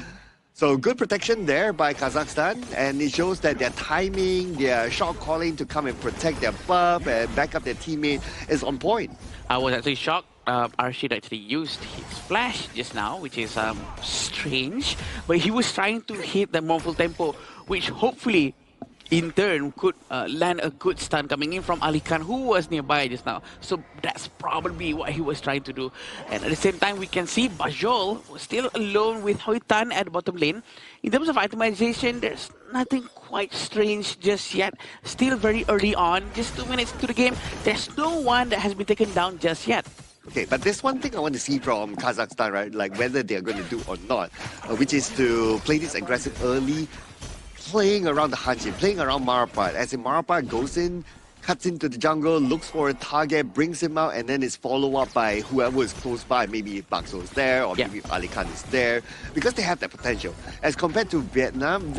So good protection there by Kazakhstan, and it shows that their timing, their shot calling to come and protect their buff and back up their teammate is on point. I was actually shocked. Arshid actually used his flash just now, which is strange, but he was trying to hit the Mournful Tempo, which hopefully in turn could land a good stun coming in from Ali Khan, who was nearby just now. So that's probably what he was trying to do. And at the same time, we can see Bajol was still alone with Hoi Tan at the bottom lane. In terms of itemization, there's nothing quite strange just yet. Still very early on, just 2 minutes to the game. There's no one that has been taken down just yet. Okay, but there's one thing I want to see from Kazakhstan, right? Like whether they're going to do or not, which is to play this aggressive early, playing around the Hanshin, playing around Marapat. As in Marapat goes in, cuts into the jungle, looks for a target, brings him out, and then it's followed up by whoever is close by. Maybe if Bakso is there, or maybe if Ali Khan is there, because they have that potential. As compared to Vietnam,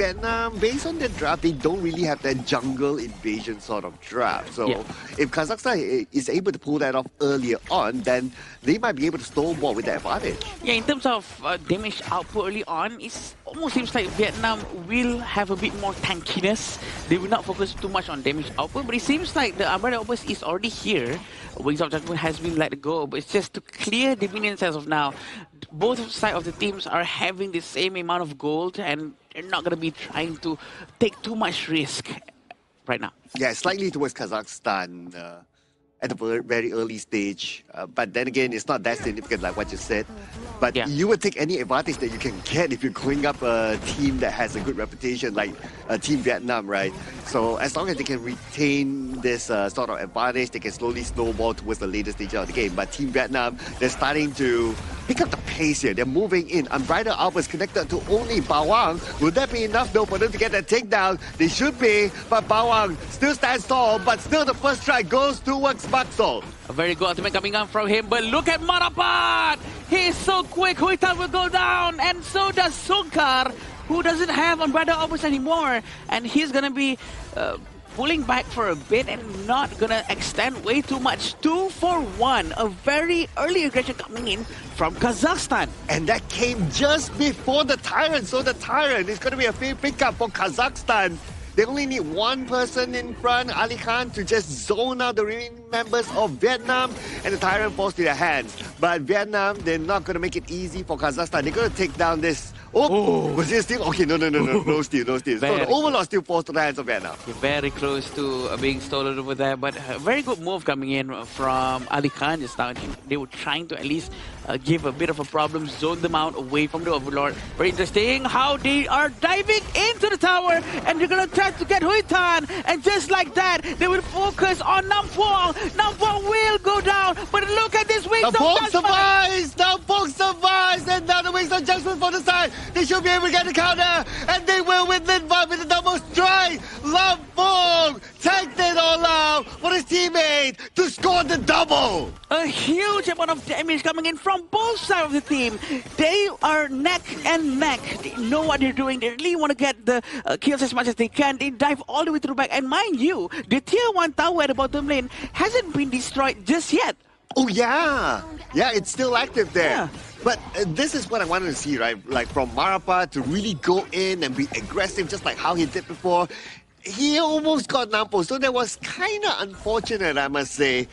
based on their draft, they don't really have that jungle invasion sort of draft. So if Kazakhstan is able to pull that off earlier on, then they might be able to snowball with that advantage. Yeah, in terms of damage output early on, it almost seems like Vietnam will have a bit more tankiness. They will not focus too much on damage output, but it seems like the Umbrella Opus is already here. Wings of Judgment has been let go, but it's just to clear the minions as of now. Both sides of the teams are having the same amount of gold, and they're not going to be trying to take too much risk right now. Yeah, slightly towards Kazakhstan at a very early stage. But then again, it's not that significant like what you said. But you would take any advantage that you can get if you're going up a team that has a good reputation like Team Vietnam, right? So as long as they can retain this sort of advantage, they can slowly snowball towards the later stage of the game. But Team Vietnam, they're starting to pick up the pace here. They're moving in. Unbridled Alpha is connected to only Bawang. Would that be enough though for them to get that takedown? They should be, but Bawang still stands tall, but still the first strike goes towards Maxol. A very good ultimate coming out from him, but look at Marapat! He's so quick, Hoi Tan will go down, and so does Sunkar, who doesn't have Unbridled Opus anymore, and he's gonna be pulling back for a bit and not gonna extend way too much. 2 for 1, a very early aggression coming in from Kazakhstan. And that came just before the Tyrant, so the Tyrant is gonna be a free pickup for Kazakhstan. They only need one person in front, Ali Khan, to just zone out the remaining members of Vietnam, and the Tyrant falls to their hands. But Vietnam, they're not going to make it easy for Kazakhstan. They're going to take down this. Oh, was it still? Okay, no steal. So the Overlord still falls to the hands of Vietnam. Very close to being stolen over there, but a very good move coming in from Ali Khan just now. They were trying to at least give a bit of a problem, zone them out away from the Overlord. Very interesting how they are diving into the tower, and they're going to try to get Hoi Tan, and just like that, they will focus on Nam Phuong. Nam Phuong will go down, but look at this Wings of Judgment. Nam Phuong survives, and now the Wings of Judgment for the side. They should be able to get the counter, and they will with Linva with the double strike. Nam Phuong tanked it all out for his teammate to score the double. A huge amount of damage coming in from both sides of the team. They are neck and neck. They know what they're doing. They really want to get the kills as much as they can. They dive all the way through back. And mind you, the tier 1 tower at the bottom lane hasn't been destroyed just yet. Oh, yeah. Yeah, it's still active there. Yeah. But this is what I wanted to see, right? Like from Marapat to really go in and be aggressive just like how he did before. He almost got Nampo, so that was kind of unfortunate, I must say.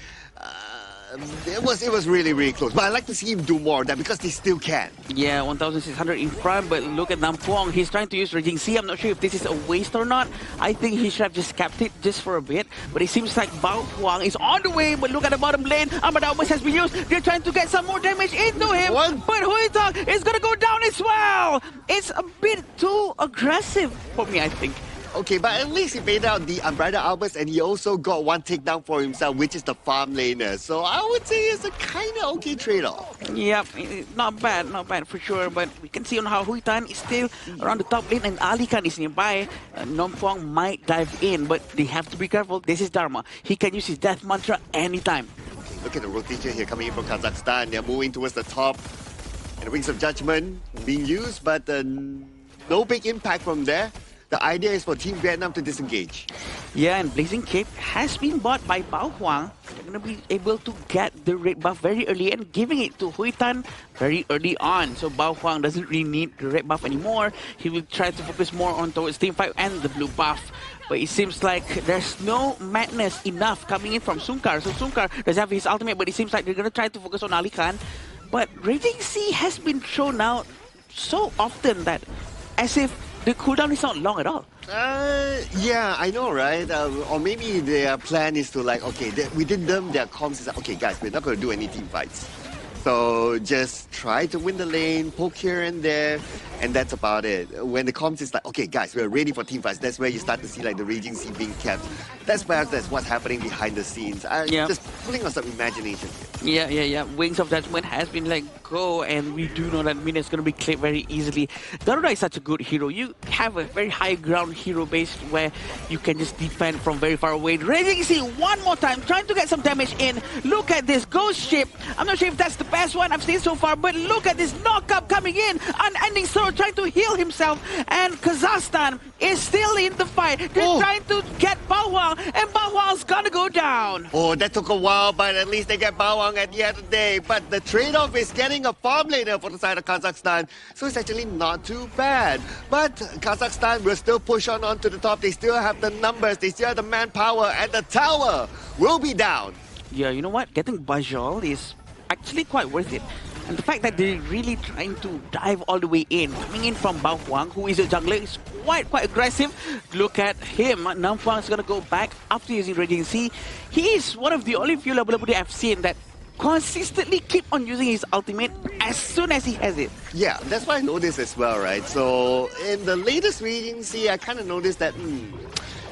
It was really, really close. But I'd like to see him do more of that because they still can. Yeah, 1,600 in front, but look at Nam Phuong. He's trying to use Raging Sea. I'm not sure if this is a waste or not. I think he should have just kept it just for a bit. But it seems like Bao Huang is on the way, but look at the bottom lane. Unbridled Opus has been used. They're trying to get some more damage into him. But Hoi Tan is going to go down as well. It's a bit too aggressive for me, I think. Okay, but at least he made out the Umbrella Albers and he also got one takedown for himself, which is the farm laner. So I would say it's a kind of okay trade-off. Yep, not bad for sure. But we can see on how Hui Tan is still around the top lane and Ali Khan is nearby. Nam Phuong might dive in, but they have to be careful. This is Dharma. He can use his death mantra anytime. Okay, look at the rotation here coming in from Kazakhstan. They're moving towards the top. And the Wings of Judgment being used, but no big impact from there. The idea is for Team Vietnam to disengage. Yeah, and Blazing Cape has been bought by Bao Huang. They're going to be able to get the red buff very early and giving it to Hui Tan very early on. So Bao Huang doesn't really need the red buff anymore. He will try to focus more on towards Team Fight and the blue buff. But it seems like there's no madness enough coming in from Sunkar. So Sunkar does have his ultimate, but it seems like they're going to try to focus on Ali Khan. But Raging Sea has been shown out so often that as if the cooldown is not long at all. Yeah, I know, right? Or maybe their plan is to like, okay, within them, their comms is like, okay, guys, we're not going to do any team fights. So just try to win the lane, poke here and there, and that's about it. When the comms is like, okay, guys, we're ready for team fights, that's where you start to see like the Raging Sea being kept. That's what's happening behind the scenes. Just pulling on some imagination. Yeah. Wings of Judgment has been let go, and we do know that Mina is going to be cleared very easily. Garuda is such a good hero. You have a very high ground hero base where you can just defend from very far away. Raging Sea one more time, trying to get some damage in. Look at this Ghost Ship. I'm not sure if that's the best one I've seen so far, but look at this knockup coming in. Unending Sword trying to heal himself, and Kazakhstan is still in the fight. They're trying to get Bao Huang, and Bao Huang's gonna go down. Oh, that took a while, but at least they get Bao Huang at the end of the day. But the trade-off is getting a farm laner for the side of Kazakhstan, so it's actually not too bad. But Kazakhstan will still push on to the top. They still have the numbers, they still have the manpower, and the tower will be down. Yeah, you know what? Getting Bajol is actually quite worth it. And the fact that they're really trying to dive all the way in, coming in from Bao Huang, who is a jungler, is quite aggressive. Look at him. Nam Phuong is going to go back after using Raging Sea. He is one of the only few Labulabudi I've seen that consistently keep on using his ultimate as soon as he has it. Yeah, that's why I know this as well, right? So in the latest Raging Sea, I kind of noticed that,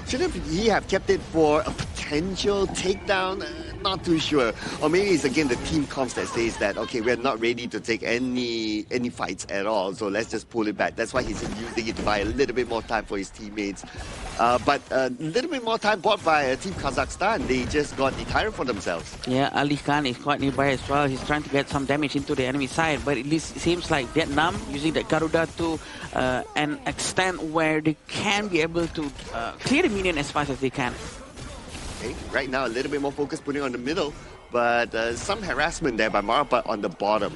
shouldn't he have kept it for a potential takedown? Not too sure. Or maybe it's again the team comms that says that, okay, we're not ready to take any fights at all, so let's just pull it back. That's why he's using it to buy a little bit more time for his teammates. But a little bit more time bought by Team Kazakhstan. They just got the tyrant for themselves. Yeah, Ali Khan is quite nearby as well. He's trying to get some damage into the enemy side, but at least it seems like Vietnam using the Garuda to an extent where they can be able to clear the minion as fast as they can. Okay, right now a little bit more focus putting on the middle, but some harassment there by Marapat on the bottom.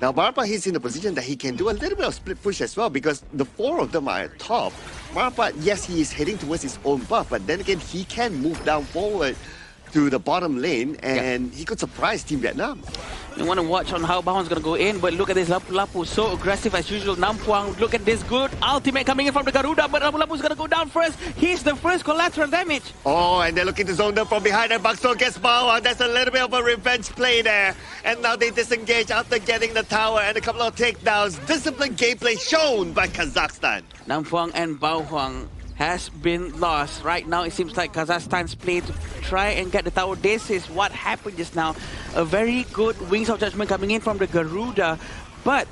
Now Marapat is in a position that he can do a little bit of split push as well, because the four of them are at top. Marapat, yes, he is heading towards his own buff, but then again he can move down forward to the bottom lane, and he could surprise Team Vietnam. You want to watch on how Bao Huang's going to go in, but look at this Lapu Lapu, so aggressive as usual. Nam Phuong, look at this good ultimate coming in from the Garuda, but Lapu Lapu's going to go down first. He's the first collateral damage. Oh, and they're looking to zone them from behind, and Bakso gets Bao Huang. That's a little bit of a revenge play there. And now they disengage after getting the tower and a couple of takedowns. Disciplined gameplay shown by Kazakhstan. Nam Phuong and Bao Huang has been lost. Right now, it seems like Kazakhstan's play to try and get the tower. This is what happened just now. A very good Wings of Judgment coming in from the Garuda, but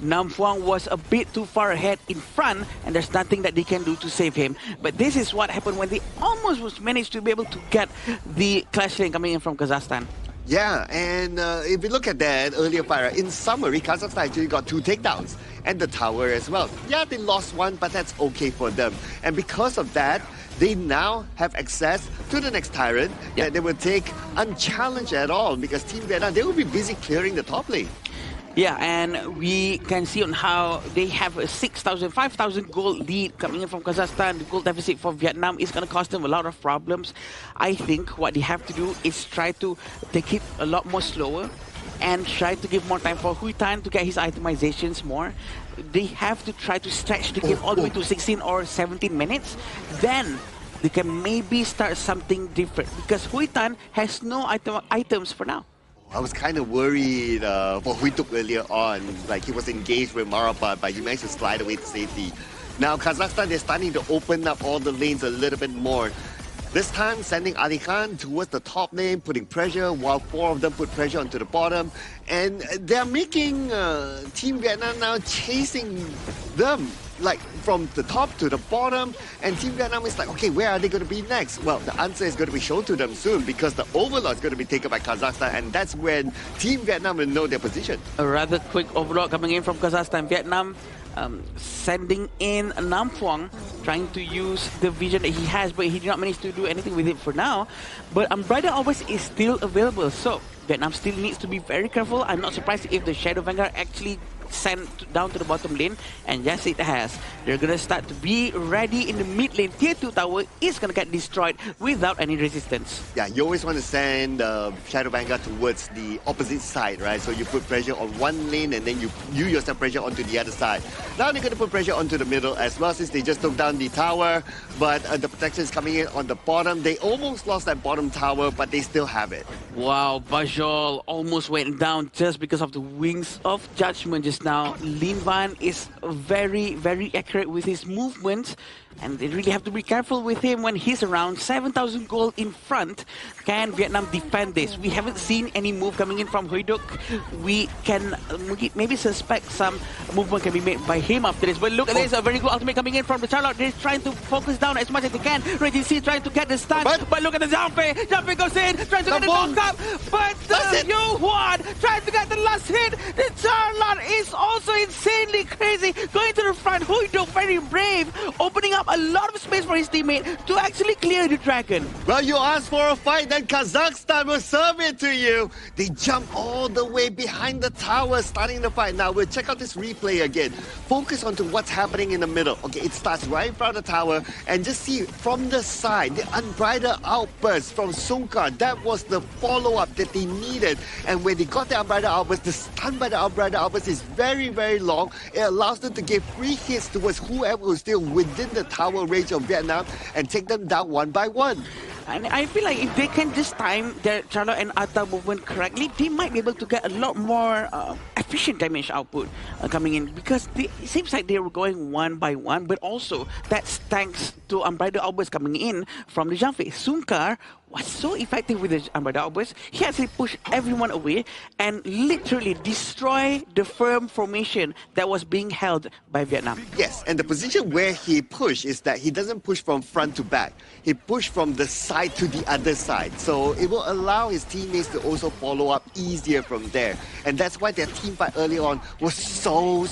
Nam Phuong was a bit too far ahead in front, and there's nothing that they can do to save him. But this is what happened when they almost managed to be able to get the Clash lane coming in from Kazakhstan. Yeah, and if you look at that earlier fire, in summary, Kazakhstan actually got 2 takedowns and the tower as well. Yeah, they lost one, but that's okay for them. And because of that, they now have access to the next tyrant that they will take unchallenged at all, because Team Vietnam, they will be busy clearing the top lane. Yeah, and we can see on how they have a 6,000, 5,000 gold lead coming in from Kazakhstan. The gold deficit for Vietnam is going to cost them a lot of problems. I think what they have to do is try to take it a lot more slower and try to give more time for Hui Tan to get his itemizations more. They have to try to stretch the game all the way to 16 or 17 minutes. Then they can maybe start something different, because Hui Tan has no items for now. I was kind of worried for Hui Tuk earlier on. Like, he was engaged with Marapat, but he managed to slide away to safety. Now Kazakhstan, they're starting to open up all the lanes a little bit more. This time, sending Ali Khan towards the top lane, putting pressure, while 4 of them put pressure onto the bottom. And they're making Team Vietnam now chasing them, like from the top to the bottom. And Team Vietnam is like, okay, where are they going to be next? Well, the answer is going to be shown to them soon because the Overlord is going to be taken by Kazakhstan. And that's when Team Vietnam will know their position. A rather quick Overlord coming in from Kazakhstan. Vietnam sending in Nam Phuong, trying to use the vision that he has, but he did not manage to do anything with it for now. But Unbridled Always is still available, so Vietnam still needs to be very careful. I'm not surprised if the Shadow Vanguard actually sent down to the bottom lane, and yes, it has. They're gonna start to be ready in the mid lane. Tier 2 tower is gonna get destroyed without any resistance. Yeah, you always want to send Shadow Vanguard towards the opposite side, right? So you put pressure on one lane and then you yourself pressure onto the other side. Now they're gonna put pressure onto the middle as well, since they just took down the tower, but the protection is coming in on the bottom. They almost lost that bottom tower, but they still have it. Wow, Bajol almost went down just because of the Wings of Judgment just now. Lin Van is very, very accurate with his movements, and they really have to be careful with him when he's around. 7,000 gold in front. Can Vietnam defend this? We haven't seen any move coming in from Hoi Duk. We can maybe suspect some movement can be made by him after this. But look at this, a very good ultimate coming in from the Charlotte. They're trying to focus down as much as they can. Reggie C trying to get the stun, but look at the Jumpy. Jumpy goes in, trying to get the knock up, but Yu Huan trying to get the last hit. The Charlotte is also insanely crazy. Going to the front, Hoi Duk very brave, opening up a lot of space for his teammate to actually clear the dragon. Well, you asked for a fight, then Kazakhstan will serve it to you. They jump all the way behind the tower, starting the fight. Now, we'll check out this replay again. Focus onto what's happening in the middle. Okay, it starts right in front of the tower, and just see from the side, the Unbridled Outburst from Sunkar. That was the follow-up that they needed. And when they got the Unbridled Outburst, the stun by the Unbridled Outburst is very, very long. It allows them to give free hits towards whoever was still within the tower range of Vietnam and take them down one by one. And I feel like if they can just time their Charlotte and Atta movement correctly, they might be able to get a lot more efficient damage output coming in, because it seems like they were going one by one, but also that's thanks to Unbridled Outburst coming in from the Janfei. Sunkar was so effective with the Unbridled Outburst, he actually pushed everyone away and literally destroy the firm formation that was being held by Vietnam. Yes, and the position where he pushed is that he doesn't push from front to back. He pushed from the side to the other side. So it will allow his teammates to also follow up easier from there. And that's why their team fight early on was so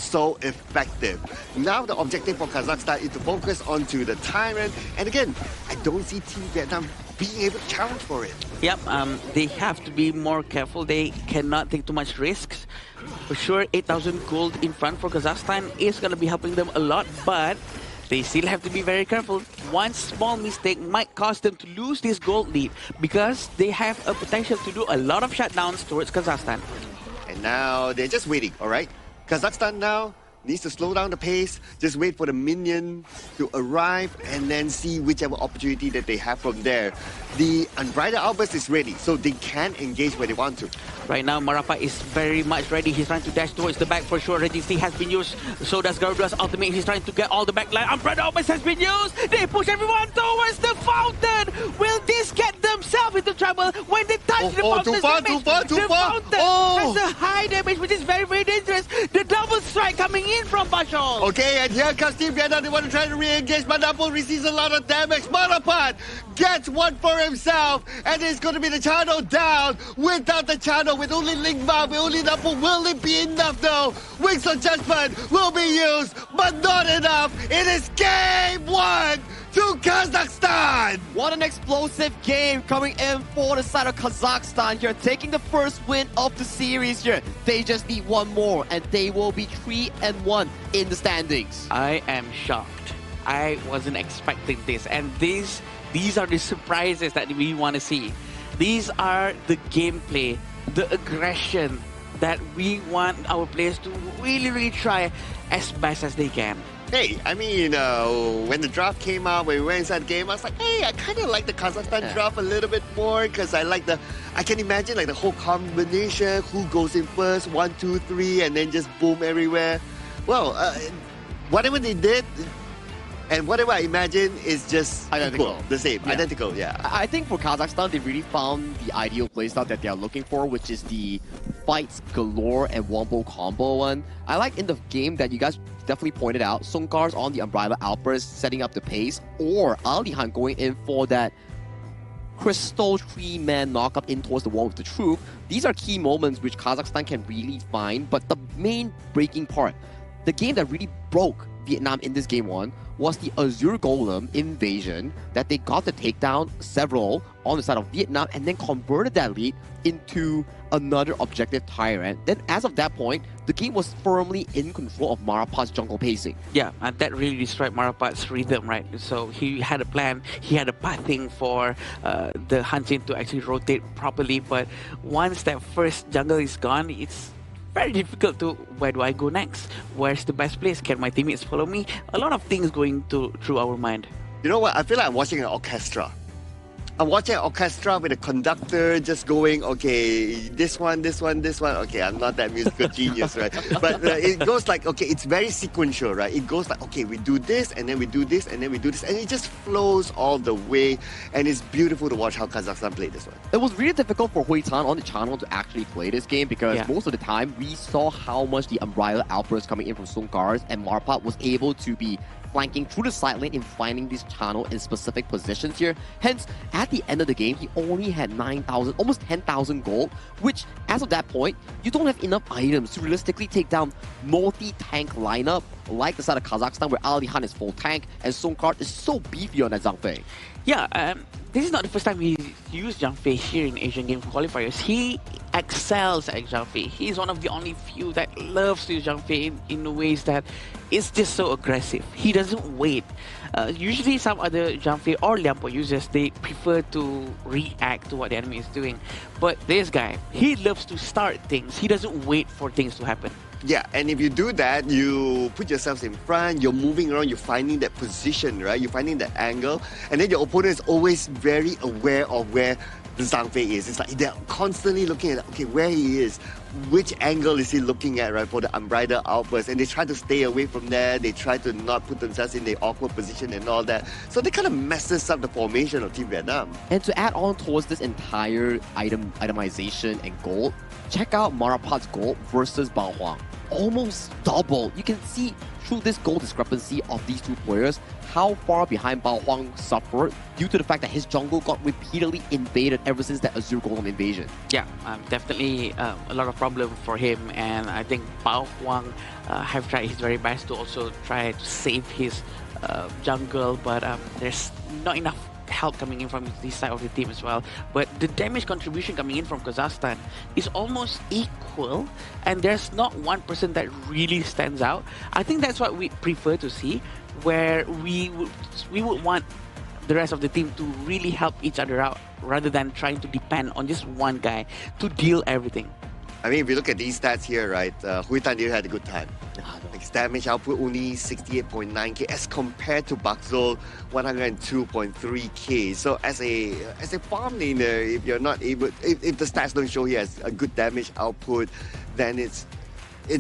effective. Now the objective for Kazakhstan is to focus onto the Tyrant. And again, I don't see Team Vietnam being able to challenge for it. Yep, they have to be more careful. They cannot take too much risks. For sure, 8,000 gold in front for Kazakhstan is going to be helping them a lot, but they still have to be very careful. One small mistake might cause them to lose this gold lead, because they have a potential to do a lot of shutdowns towards Kazakhstan. And now they're just waiting, all right? Kazakhstan now needs to slow down the pace, just wait for the minion to arrive and then see whichever opportunity that they have from there. The Unbridled Outburst is ready, so they can engage where they want to. Right now, Marapa is very much ready. He's trying to dash towards the back for sure. Reggie C has been used, so does Garuda's ultimate. He's trying to get all the back line. Unbridled Outburst has been used. They push everyone towards the fountain. Will this get themselves into trouble when they touch the fountain? Too far. The fountain has a high damage, which is very, very dangerous. The double strike coming in from Bashol. Okay, and here comes Team Vietnam. They want to try to re-engage. Manapul receives a lot of damage. Manapat gets one for himself, and it's going to be the channel down. Without the channel, with only Lingma, with only Napul, will it be enough though? Wings of Judgment will be used, but not enough. It is game one to Kazakhstan. What an explosive game coming in for the side of Kazakhstan here, taking the first win of the series here. They just need one more, and they will be 3-1 in the standings. I am shocked. I wasn't expecting this, and these are the surprises that we want to see. These are the gameplay, the aggression that we want our players to really try as best as they can. Hey, I mean, when the draft came out, when we went inside the game, I was like, hey, I kind of like the Kazakhstan draft a little bit more, because I can imagine like the whole combination, who goes in first, 1, 2, 3, and then just boom everywhere. Well, whatever they did, And whatever I imagine is just Identical. equal, the same, identical, yeah. I think for Kazakhstan, they really found the ideal playstyle that they are looking for, which is the fights galore and wombo combo one. I like in the game that you guys definitely pointed out, Sungkar's on the Unbridled Outburst setting up the pace, or Alihan going in for that crystal three-man knockup in towards the wall with the truth. These are key moments which Kazakhstan can really find, but the main breaking part, the game that really broke Vietnam in this game one was the Azure Golem invasion that they got the takedown several on the side of Vietnam and then converted that lead into another objective tyrant. Then as of that point, the game was firmly in control of Marapat's jungle pacing. Yeah, and that really destroyed Marapat's rhythm, right? So he had a plan, he had a pathing for the Hanjin to actually rotate properly, but once that first jungle is gone, it's very difficult to, where do I go next? Where's the best place? Can my teammates follow me? A lot of things going through our mind. You know what? I feel like I'm watching an orchestra. I'm watching an orchestra with a conductor just going, okay, this one, this one, this one. Okay, I'm not that musical genius, right? But it goes like, okay, it's very sequential, right? It goes like, okay, we do this, and then we do this, and then we do this, and it just flows all the way. And it's beautiful to watch how Kazakhstan played this one. It was really difficult for Hui Tan on the channel to actually play this game because most of the time we saw how much the Unbridled Outburst coming in from Sungkars, and Marapat was able to be flanking through the side lane and finding this channel in specific positions here. Hence, at the end of the game, he only had 9,000, almost 10,000 gold, which, as of that point, you don't have enough items to realistically take down multi-tank lineup like the side of Kazakhstan, where Alihan is full tank and Sungkar is so beefy on that Zhang Fei. Yeah, this is not the first time he used Zhang Fei here in Asian Games qualifiers. He excels at Zhang Fei. He's one of the only few that loves to use Zhang Fei in ways that it's just so aggressive. He doesn't wait. Usually some other Zhang Fei or Liampo users, they prefer to react to what the enemy is doing. But this guy, he loves to start things. He doesn't wait for things to happen. Yeah, and if you do that, you put yourselves in front, you're moving around, you're finding that position, right? You're finding that angle, and then your opponent is always very aware of where the Zhang Fei is. It's like they're constantly looking at, okay, where he is, which angle is he looking at, right, for the Unbridled Outburst, and they try to stay away from there, they try to not put themselves in the awkward position and all that. So they kind of messes up the formation of Team Vietnam. And to add on towards this entire itemization and gold, check out Marapat's gold versus Bao Huang. Almost double. You can see through this goal discrepancy of these two players how far behind Bao Huang suffered due to the fact that his jungle got repeatedly invaded ever since that Azure Golem invasion. Yeah, definitely a lot of problem for him, and I think Bao Huang have tried his very best to also try to save his jungle, but there's not enough help coming in from this side of the team as well. But the damage contribution coming in from Kazakhstan is almost equal, and there's not one person that really stands out. I think that's what we prefer to see, where we would want the rest of the team to really help each other out rather than trying to depend on just one guy to deal everything. I mean, if you look at these stats here, right, Hui Tan had a good time. His damage output only 68.9k as compared to Bakzol 102.3k. So as a farm laner, if you're not able, if the stats don't show he has a good damage output, then it's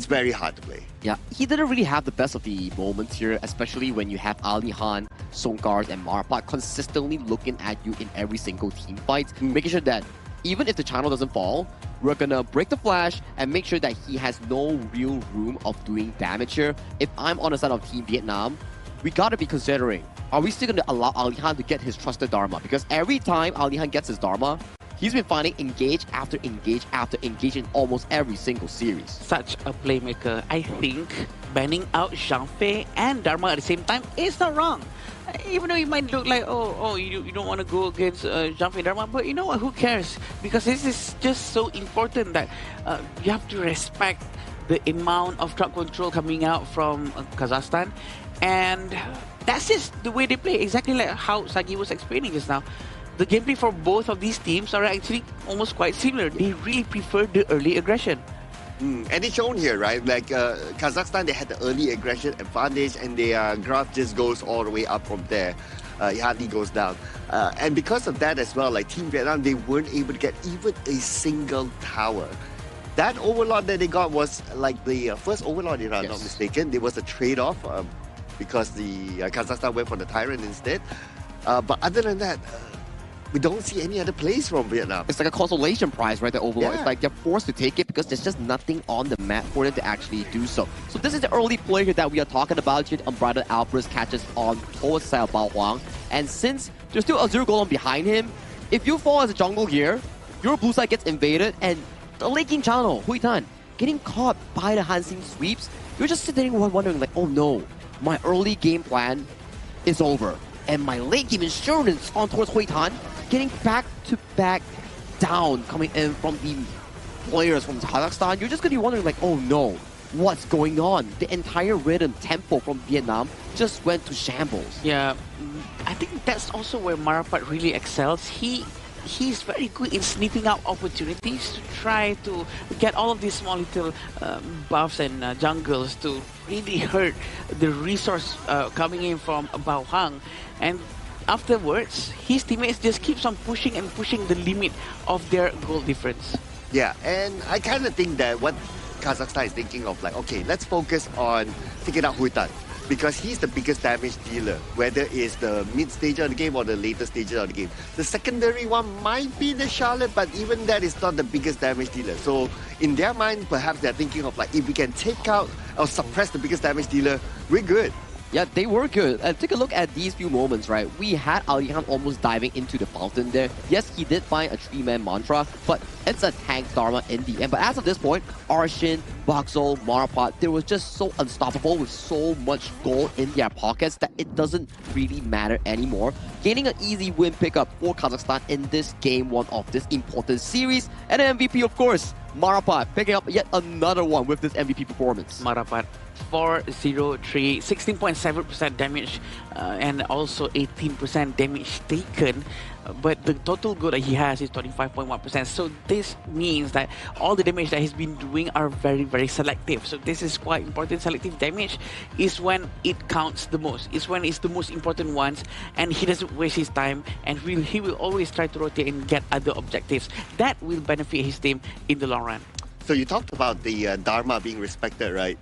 very hard to play. Yeah, he didn't really have the best of the moments here, especially when you have Alihan, Songkars, and Marapat consistently looking at you in every single team fight, making sure that even if the channel doesn't fall, we're gonna break the flash and make sure that he has no real room of doing damage here. If I'm on the side of Team Vietnam, we gotta be considering, are we still gonna allow Alihan to get his trusted Dharma? Because every time Alihan gets his Dharma, he's been finding engage after engage after engage in almost every single series. Such a playmaker. I think banning out Zhang Fei and Dharma at the same time is not wrong. Even though it might look like, you don't want to go against Zhang Fei Dharma, but you know what, who cares? Because this is just so important that you have to respect the amount of crowd control coming out from Kazakhstan, and that's just the way they play, exactly like how Sagi was explaining just now. The gameplay for both of these teams are actually almost quite similar. They really prefer the early aggression. And it's shown here, right? Like Kazakhstan, they had the early aggression advantage, and their graph just goes all the way up from there. It hardly goes down. And because of that as well, like Team Vietnam, they weren't able to get even a single tower. That overlord that they got was like the first overlord, if I'm not mistaken. There was a trade-off. because the Kazakhstan went for the Tyrant instead. But other than that, we don't see any other plays from Vietnam. It's like a consolation prize, right? The overall. Yeah. It's like they're forced to take it because there's just nothing on the map for them to actually do so. So this is the early play here that we are talking about here. Unbridled Outburst catches on towards side of Bao Huang. And since there's still a 0 golem behind him, if you fall as a jungle here, your blue side gets invaded, and the late game channel, Hui Tan, getting caught by the Hansin sweeps, you're just sitting there wondering like, oh no, my early game plan is over. And my late game insurance on towards Hui Tan, getting back-to-back down coming in from the players from Kazakhstan. You're just going to be wondering like, oh no, what's going on? The entire rhythm tempo from Vietnam just went to shambles. Yeah, I think that's also where Marapat really excels. He's very good in sniffing out opportunities to try to get all of these small little buffs and jungles to really hurt the resource coming in from Bao Hang. And afterwards, his teammates just keeps on pushing and pushing the limit of their goal difference. Yeah, and I kind of think that what Kazakhstan is thinking of, like, okay, let's focus on taking out Hui Tan, because he's the biggest damage dealer, whether it's the mid stage of the game or the later stages of the game. The secondary one might be the Charlotte, but even that is not the biggest damage dealer. So in their mind, perhaps they're thinking of like, if we can take out or suppress the biggest damage dealer, we're good. Yeah, they were good. And take a look at these few moments, right? We had Alihan almost diving into the fountain there. Yes, he did find a 3-man mantra, but it's a tank Dharma in the end. But as of this point, Arshin, Bakso, Marapat, they were just so unstoppable with so much gold in their pockets that it doesn't really matter anymore. Gaining an easy win pickup for Kazakhstan in this game one of this important series. And an MVP, of course, Marapat, picking up yet another one with this MVP performance. Marapat. 403, 16.7% damage and also 18% damage taken, but the total goal that he has is 25.1%. So this means that all the damage that he's been doing are very, very selective. So this is quite important. Selective damage is when it counts the most. It's when it's the most important ones, and he doesn't waste his time, and he will always try to rotate and get other objectives. That will benefit his team in the long run. So you talked about the Dharma being respected, right?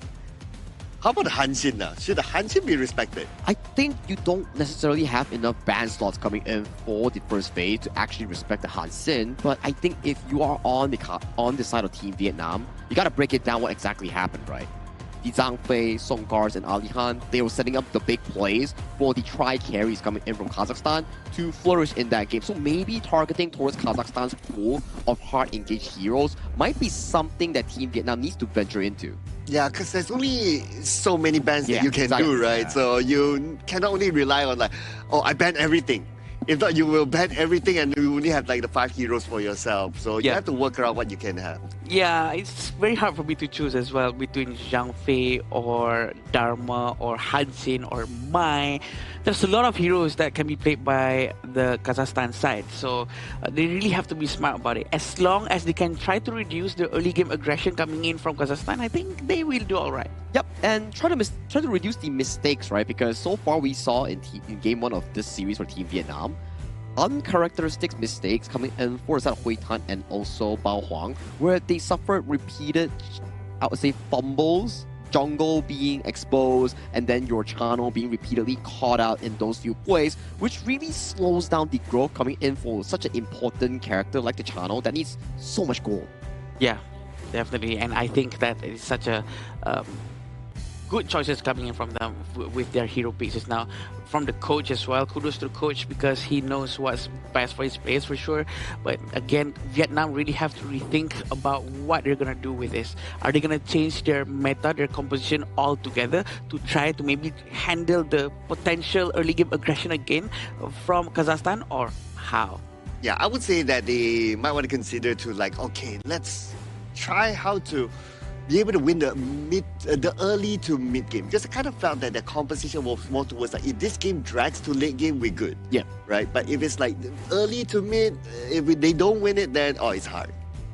How about the Hanshin now? Should the Hanshin be respected? I think you don't necessarily have enough ban slots coming in for the first phase to actually respect the Hanshin, but I think if you are on the side of Team Vietnam, you gotta break it down what exactly happened, right? The Zhang Fei, Song Gars, and Alihan, they were setting up the big plays for the tri-carries coming in from Kazakhstan to flourish in that game. So maybe targeting towards Kazakhstan's pool of hard-engaged heroes might be something that Team Vietnam needs to venture into. Yeah, because there's only so many bans that you can do, right? Yeah. So you cannot only rely on like, oh, I ban everything. If not, you will ban everything and you only have like the 5 heroes for yourself. So you have to work around what you can have. Yeah, it's very hard for me to choose as well between Zhang Fei or Dharma or Hansin or Mai. There's a lot of heroes that can be played by the Kazakhstan side. So they really have to be smart about it. As long as they can try to reduce the early game aggression coming in from Kazakhstan, I think they will do all right. Yep, and try to reduce the mistakes, right? Because so far we saw in game 1 of this series for Team Vietnam, uncharacteristic mistakes coming in for Hui Tan and also Bao Huang, where they suffered repeated, I would say, fumbles, jungle being exposed, and then your channel being repeatedly caught out in those few plays, which really slows down the growth coming in for such an important character like the channel that needs so much gold. Yeah, definitely, and I think that it is such a good choices coming in from them with their hero pieces now. From the coach as well, kudos to the coach because he knows what's best for his players for sure. But again, Vietnam really have to rethink about what they're gonna do with this. Are they gonna change their meta, their composition altogether to try to maybe handle the potential early game aggression again from Kazakhstan, or how? Yeah, I would say that they might want to consider to like, okay, let's try how to be able to win the early to mid game, because I kind of felt that the composition was more towards like, if this game drags to late game, we're good. Yeah. Right? But if it's like early to mid, if they don't win it, then it's hard.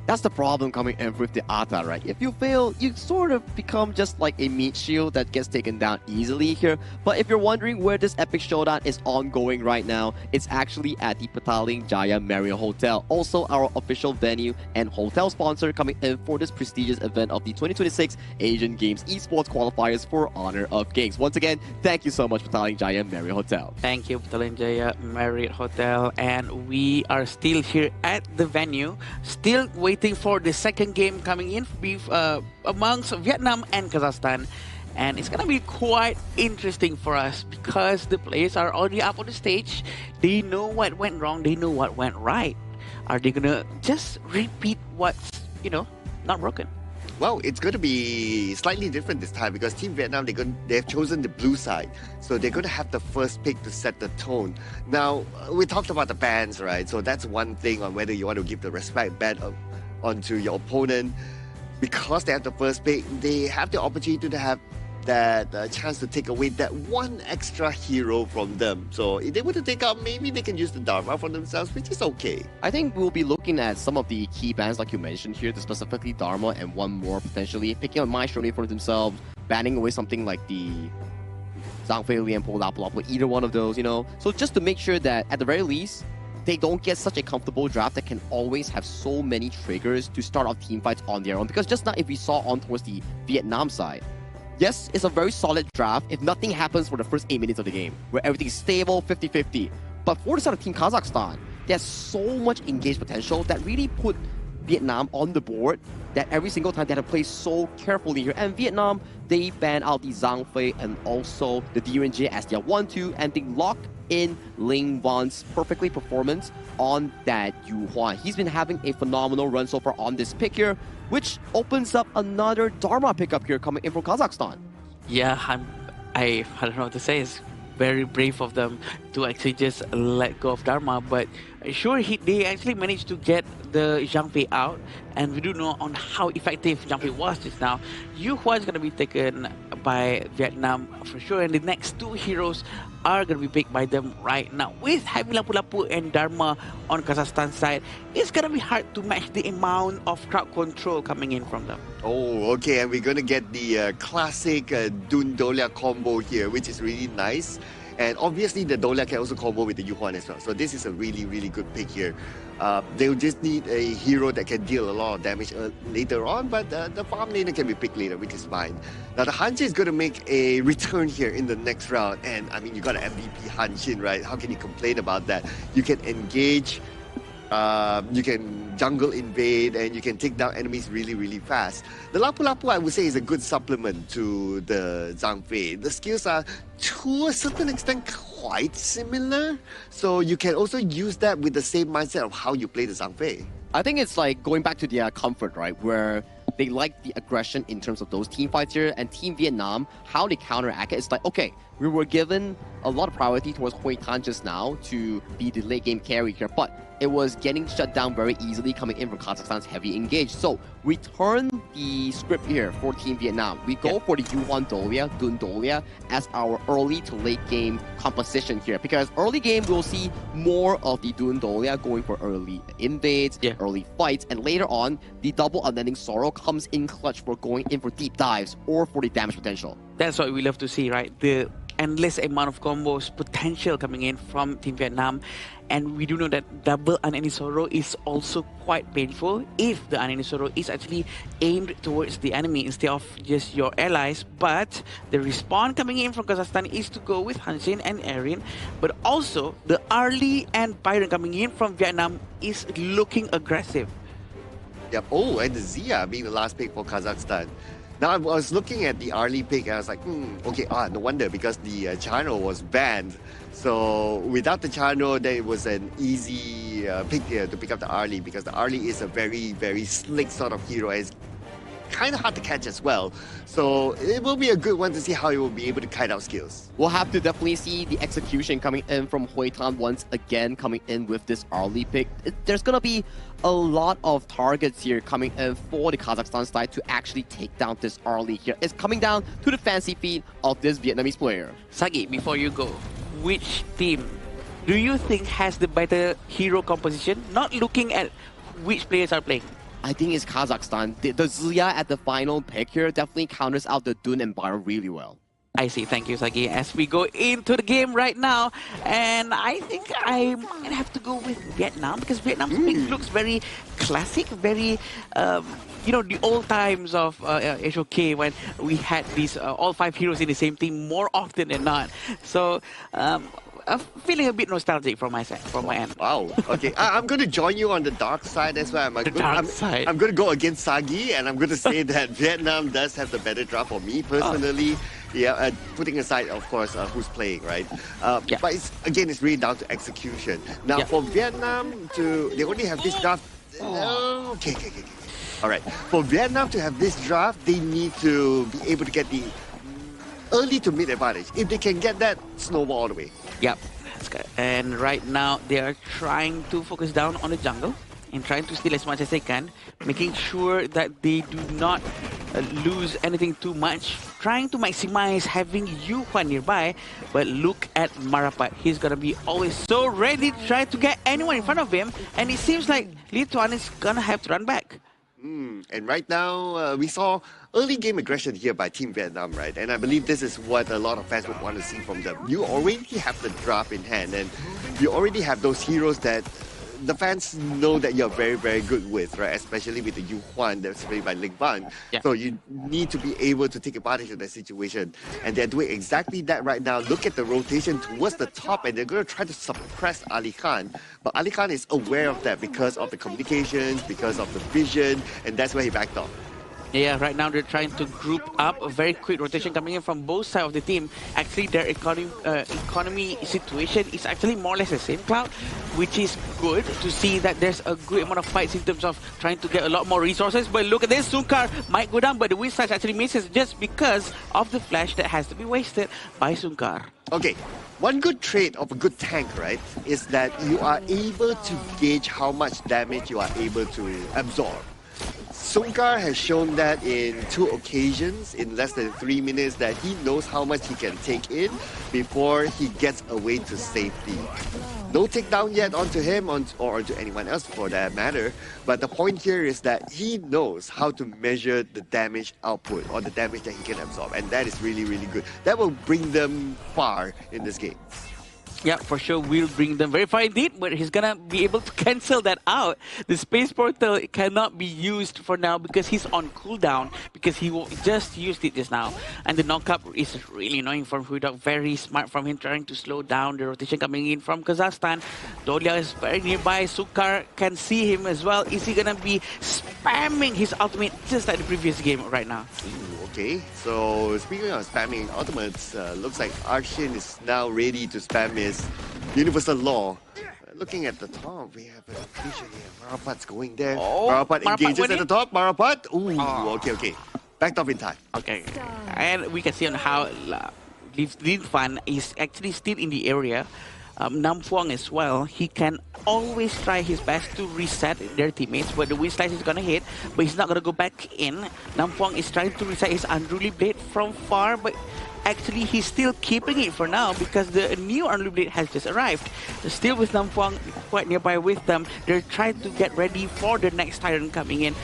That's the problem coming in with the Ata, right? If you fail, you sort of become just like a meat shield that gets taken down easily here. But if you're wondering where this epic showdown is ongoing right now, it's actually at the Petaling Jaya Marriott Hotel, also our official venue and hotel sponsor coming in for this prestigious event of the 2026 Asian Games Esports Qualifiers for Honor of Kings. Once again, thank you so much, Petaling Jaya Marriott Hotel. Thank you, Petaling Jaya Marriott Hotel. And we are still here at the venue, still waiting for the second game coming in amongst Vietnam and Kazakhstan. And it's gonna be quite interesting for us because the players are already up on the stage. They know what went wrong, they know what went right. Are they gonna just repeat what's, not broken? Well, it's going to be slightly different this time because Team Vietnam, they've chosen the blue side. So they're going to have the first pick to set the tone. Now, we talked about the bans, right? So that's one thing on whether you want to give the respect ban onto your opponent. Because they have the first pick, they have the opportunity to have that chance to take away that one extra hero from them. So if they were to take out, maybe they can use the Dharma for themselves, which is okay. I think we'll be looking at some of the key bans like you mentioned here, specifically Dharma and one more potentially, picking up My Shoni for themselves, banning away something like the Zhang Fei Lian, Po Lapu Lapu, either one of those, So just to make sure that at the very least, they don't get such a comfortable draft that can always have so many triggers to start off team fights on their own. Because just now, if we saw on towards the Vietnam side, yes, it's a very solid draft if nothing happens for the first 8 minutes of the game, where everything's stable, 50-50. But for the side of Team Kazakhstan, there's so much engaged potential that really put Vietnam on the board that every single time they had to play so carefully here. And Vietnam, they ban out the Zhang Fei and also the DRNJ as their 1-2, and they lock in Ling Wan's perfectly performance on that Yu Huan. He's been having a phenomenal run so far on this pick here, which opens up another Dharma pickup here coming in from Kazakhstan. Yeah, I don't know what to say. It's very brave of them to actually just let go of Dharma, but sure, they actually managed to get the Zhang Fei out, and we do know on how effective Zhang Fei was just now. Yu Hua is going to be taken by Vietnam for sure, and the next two heroes are going to be picked by them right now. With Heavy Lapu Lapu and Dharma on Kazakhstan side, it's going to be hard to match the amount of crowd control coming in from them. Oh, okay, and we're going to get the classic Dun Dolia combo here, which is really nice. And obviously, the Dolia can also combo with the Yu Huan as well. So this is a really, really good pick here. They'll just need a hero that can deal a lot of damage later on, but the farm laner can be picked later, which is fine. Now, the Hanjin is going to make a return here in the next round. And, I mean, you got an MVP Hanjin, right? How can you complain about that? You can engage, you can jungle invade, and you can take down enemies really, really fast. The Lapu Lapu, I would say, is a good supplement to the Zhang Fei. The skills are, to a certain extent, quite similar. So you can also use that with the same mindset of how you play the Zhang Fei. I think it's like going back to their comfort, right? Where they like the aggression in terms of those team fights here, and Team Vietnam, how they counteract it. It's like, okay, we were given a lot of priority towards Hui Tan just now to be the late game carry here, but it was getting shut down very easily coming in from Kazakhstan's heavy engage. So we turn the script here for Team Vietnam. We go for the Yu-Huan Dolia, Dun Dolia, as our early to late game composition here. Because early game, we'll see more of the Dun Dolia going for early invades, early fights, and later on, the double unending sorrow comes in clutch for going in for deep dives or for the damage potential. That's what we love to see, right? The endless amount of combos potential coming in from Team Vietnam. And we do know that double unending sorrow is also quite painful if the unending sorrow is actually aimed towards the enemy instead of just your allies. But the respawn coming in from Kazakhstan is to go with Hanjin and Erin. But also the Arlie and Byron coming in from Vietnam is looking aggressive. Yep. Oh, and the Zia being the last pick for Kazakhstan. Now, I was looking at the Arlie pick and I was like, okay, no wonder, because the Chano was banned. So without the Chano, then it was an easy pick here to pick up the Arlie, because the Arlie is a very, very slick sort of hero. It's kind of hard to catch as well. So it will be a good one to see how he will be able to kite out skills. We'll have to definitely see the execution coming in from Hui Tan once again, coming in with this Arlie pick. There's going to be a lot of targets here coming in for the Kazakhstan side to actually take down this Arlie here. It's coming down to the fancy feet of this Vietnamese player. Sagi, before you go, which team do you think has the better hero composition? Not looking at which players are playing. I think it's Kazakhstan. The Zia at the final pick here definitely counters out the Dun and Bar really well. I see. Thank you, Sagi. As we go into the game right now, and I think I might have to go with Vietnam because Vietnam's pick looks very classic, very, you know, the old times of HOK when we had these all 5 heroes in the same team more often than not. So, I'm feeling a bit nostalgic from my side, from my end. Wow. Okay, I'm going to join you on the dark side as well. I'm going to go against Sagi, and I'm going to say that Vietnam does have the better draft for me personally. Yeah, putting aside, of course, who's playing, right? But it's really down to execution. Now, for Vietnam they only have this draft. Okay. All right. For Vietnam to have this draft, they need to be able to get the early to mid advantage. If they can get that, snowball all the way. Yep, that's good. And right now, they are trying to focus down on the jungle and trying to steal as much as they can, making sure that they do not lose anything too much, trying to maximize having Yu Huan nearby. But look at Marapat. He's going to be always so ready to try to get anyone in front of him. And it seems like Li Tuan is going to have to run back. And right now, we saw early game aggression here by Team Vietnam, right? And I believe this is what a lot of fans would want to see from them. You already have the draft in hand, and you already have those heroes that the fans know that you're very, very good with, right? Especially with the Yu Huan that's played by Ling Ban. So you need to be able to take advantage of that situation. And they're doing exactly that right now. Look at the rotation towards the top, and they're going to try to suppress Ali Khan. But Ali Khan is aware of that because of the communications, because of the vision, and that's where he backed off. Yeah, right now they're trying to group up a very quick rotation coming in from both sides of the team. Actually, their economy situation is actually more or less the same, Cloud, which is good to see that there's a good amount of fights in terms of trying to get a lot more resources. But look at this, Sunkar might go down, but the win slash actually misses just because of the flash that has to be wasted by Sunkar. Okay, one good trait of a good tank, right, is that you are able to gauge how much damage you are able to absorb. Sunkar has shown that in 2 occasions in less than 3 minutes that he knows how much he can take in before he gets away to safety. No takedown yet onto him or onto anyone else for that matter, but the point here is that he knows how to measure the damage output or the damage that he can absorb, and that is really, really good. That will bring them far in this game. Yeah, for sure, we'll bring them very far indeed, but he's gonna be able to cancel that out. The space portal cannot be used for now because he's on cooldown, because he just used it just now. And the knockup is really annoying from Huidok. Very smart from him, trying to slow down the rotation coming in from Kazakhstan. Dolia is very nearby. Sunkar can see him as well. Is he gonna be spamming his ultimate just like the previous game right now? Okay, so speaking of spamming ultimates, looks like Arshin is now ready to spam his Universal Law. Looking at the top, we have a location here. Marapat's going there. Marapat engages at the top. Marapat. Ooh, okay. Backed off in time. Okay. And we can see on how Lin Fan is actually still in the area. Nam Phuong as well, he can always try his best to reset their teammates, but the wind slice is gonna hit, but he's not gonna go back in. Nam Phuong is trying to reset his Unruly Blade from far, but actually he's still keeping it for now because the new Unruly Blade has just arrived. Still with Nam Phuong quite nearby with them, they're trying to get ready for the next Tyrant coming in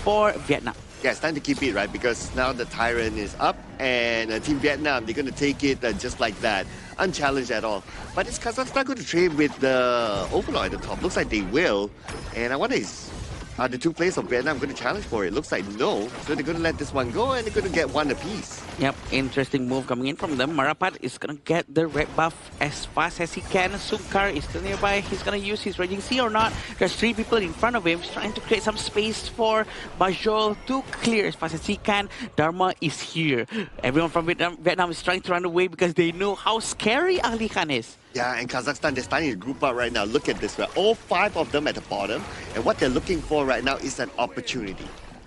for Vietnam. Yeah, it's time to keep it, right? Because now the Tyrant is up, and Team Vietnam, they're going to take it just like that, unchallenged at all. But is Kazakhstan going to trade with the Overlord at the top? Looks like they will. And I wonder, are the 2 players of Vietnam going to challenge for it? Looks like no. So they're going to let this one go, and they're going to get 1 apiece. Yep, interesting move coming in from them. Marapat is going to get the red buff as fast as he can. Sunkar is still nearby. He's going to use his Raging Sea or not. There's 3 people in front of him. He's trying to create some space for Bajol to clear as fast as he can. Dharma is here. Everyone from Vietnam is trying to run away because they know how scary Ali Khan is. Yeah, and Kazakhstan, they're starting to group up right now. Look at this, right? All 5 of them at the bottom. And what they're looking for right now is an opportunity.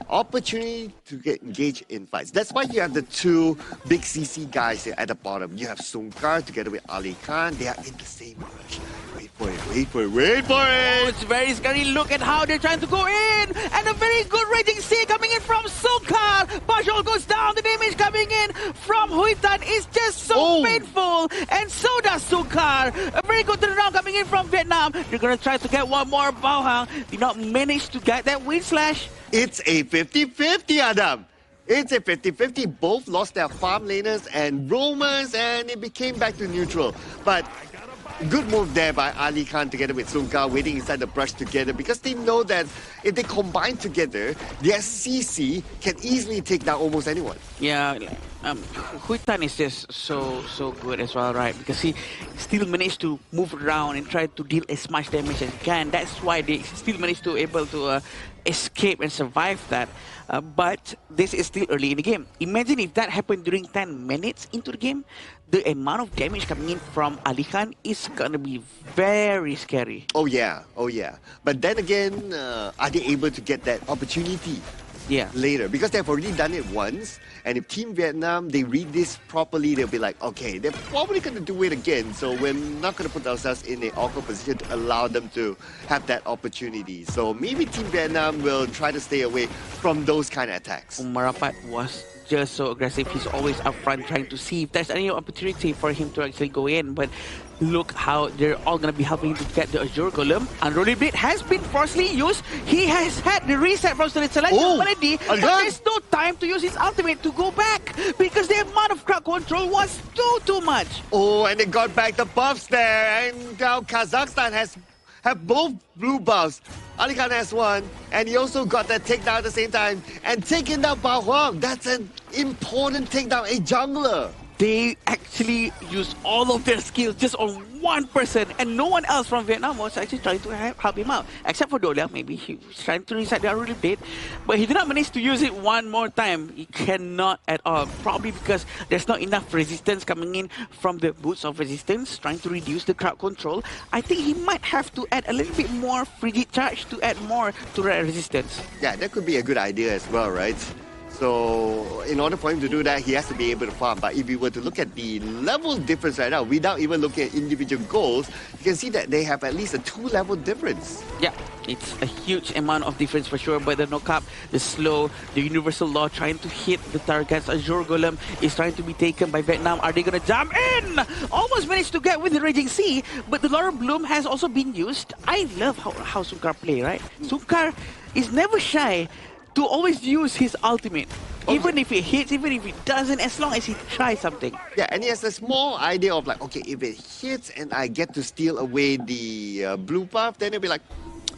opportunity to get engaged in fights. That's why you have the two big CC guys here at the bottom. You have Sunkar together with Ali Khan. They are in the same rush. Wait for it, wait for it, wait for it! Oh, it's very scary. Look at how they're trying to go in. And a very good Raging C coming in from Sunkar. Bajol goes down. The damage coming in from Huitan is just so painful. And so does Sunkar. A very good turnaround coming in from Vietnam. They're going to try to get one more. Bao Hang did not manage to get that wind slash. It's a 50-50, Adam. It's a 50-50. Both lost their farm laners and roamers, and it became back to neutral. But good move there by Ali Khan together with Sunkar, waiting inside the brush together, because they know that if they combine together, their CC can easily take down almost anyone. Yeah, Huitan is just so good as well, right? Because he still managed to move around and try to deal as much damage as he can. That's why they still managed to able to escape and survive that. But this is still early in the game. Imagine if that happened during 10 minutes into the game, the amount of damage coming in from Ali Khan is gonna be very scary. Oh yeah. But then again, are they able to get that opportunity? Yeah. Later, because they've already done it once, and if Team Vietnam, they read this properly, they'll be like, okay, they're probably going to do it again, so we're not going to put ourselves in an awkward position to allow them to have that opportunity. So maybe Team Vietnam will try to stay away from those kind of attacks. Marapat was just so aggressive. He's always up front trying to see if there's any opportunity for him to actually go in, but look how they're all going to be helping him to get the Azure Golem. Unruly Blade has been forcibly used. He has had the reset from Solid Selection already, but there's no time to use his ultimate to go back because the amount of crowd control was too much. Oh, and they got back the buffs there, and now Kazakhstan have both blue buffs. Ali Khan has one, and he also got that takedown at the same time, and taking down Bao Huang. That's an important takedown, a jungler. They actually used all of their skills just on one person, and no one else from Vietnam was actually trying to help him out. Except for Dolia, maybe he was trying to reset the Unruly Blade, but he did not manage to use it one more time. He cannot at all, probably because there's not enough resistance coming in from the Boots of Resistance, trying to reduce the crowd control. I think he might have to add a little bit more Frigid Charge to add more to the resistance. Yeah, that could be a good idea as well, right? So, in order for him to do that, he has to be able to farm. But if you were to look at the level difference right now, without even looking at individual goals, you can see that they have at least a 2-level difference. Yeah, it's a huge amount of difference for sure. But the knock-up, the slow, the universal law trying to hit the targets. Azure Golem is trying to be taken by Vietnam. Are they going to jump in? Almost managed to get with the Raging Sea, but the Laurel Bloom has also been used. I love how Sunkar play, right? Sunkar is never shy to always use his ultimate. Even if it hits, even if it doesn't, as long as he tries something. Yeah, and he has a small idea of like, okay, if it hits and I get to steal away the blue buff, then he'll be like,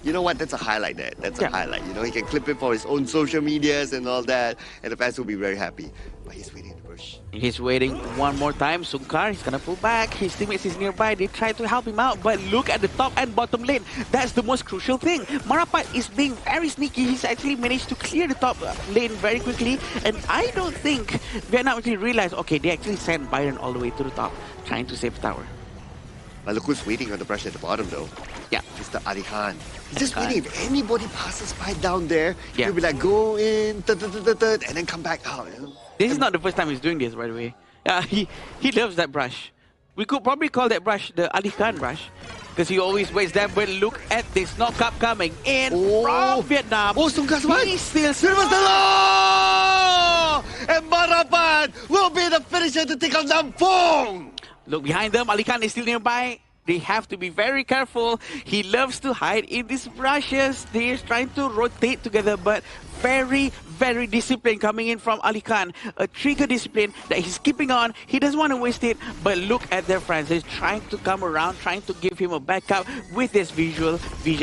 you know what, that's a highlight there. That's a highlight. You know, he can clip it for his own social medias and all that, and the fans will be very happy. But he's waiting in the bush. He's waiting one more time. Sunkar, he's gonna pull back. His teammates is nearby. They try to help him out, but look at the top and bottom lane. That's the most crucial thing. Marapat is being very sneaky. He's actually managed to clear the top lane very quickly, and I don't think Vietnam actually realized, okay, they actually sent Byron all the way to the top, trying to save the tower. But look who's waiting on the brush at the bottom though. Yeah. Mr. Ali Khan. He's just waiting. If anybody passes by down there, he'll be like, go in, and then come back out. You know? This is not the first time he's doing this, by the way. He loves that brush. We could probably call that brush the Ali Khan brush, because he always waits there. But look at this knockup coming in from Vietnam. Oh, Sunkar Smart! He's still the law! And Marapat will be the finisher to take on Nampong! Look behind them, Ali Khan is still nearby. They have to be very careful. He loves to hide in these brushes. They're trying to rotate together, but very disciplined coming in from Ali Khan. A trigger discipline that he's keeping on. He doesn't want to waste it, but look at their friends. They're trying to come around, trying to give him a backup with this vision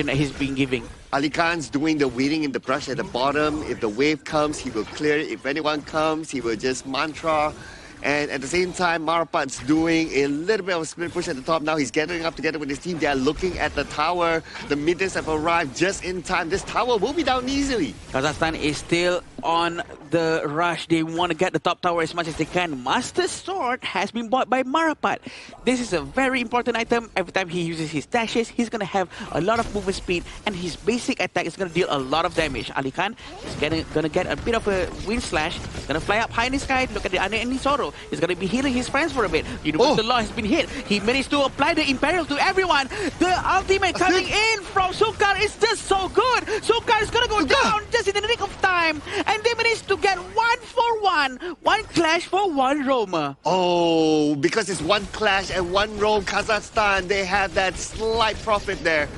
that he's been giving. Ali Khan's doing the waiting in the brush at the bottom. If the wave comes, he will clear it. If anyone comes, he will just mantra. And at the same time, Marapat's doing a little bit of a split push at the top. Now he's gathering up together with his team. They are looking at the tower. The minions have arrived just in time. This tower will be down easily. Kazakhstan is still on the rush. They want to get the top tower as much as they can. Master Sword has been bought by Marapat. This is a very important item. Every time he uses his dashes, he's going to have a lot of movement speed, and his basic attack is going to deal a lot of damage. Ali Khan is going to get a bit of a wind slash. He's going to fly up high in the sky. Look at the enemy Zoro. He's going to be healing his friends for a bit. Universal Law has been hit. He managed to apply the Imperial to everyone. The ultimate coming in from Sunkar is just so good. Sunkar is going to go down just in the nick of time. And they managed to get 1-for-1. One clash for one Roma. Oh, because it's one clash and one roam Kazakhstan, they have that slight profit there.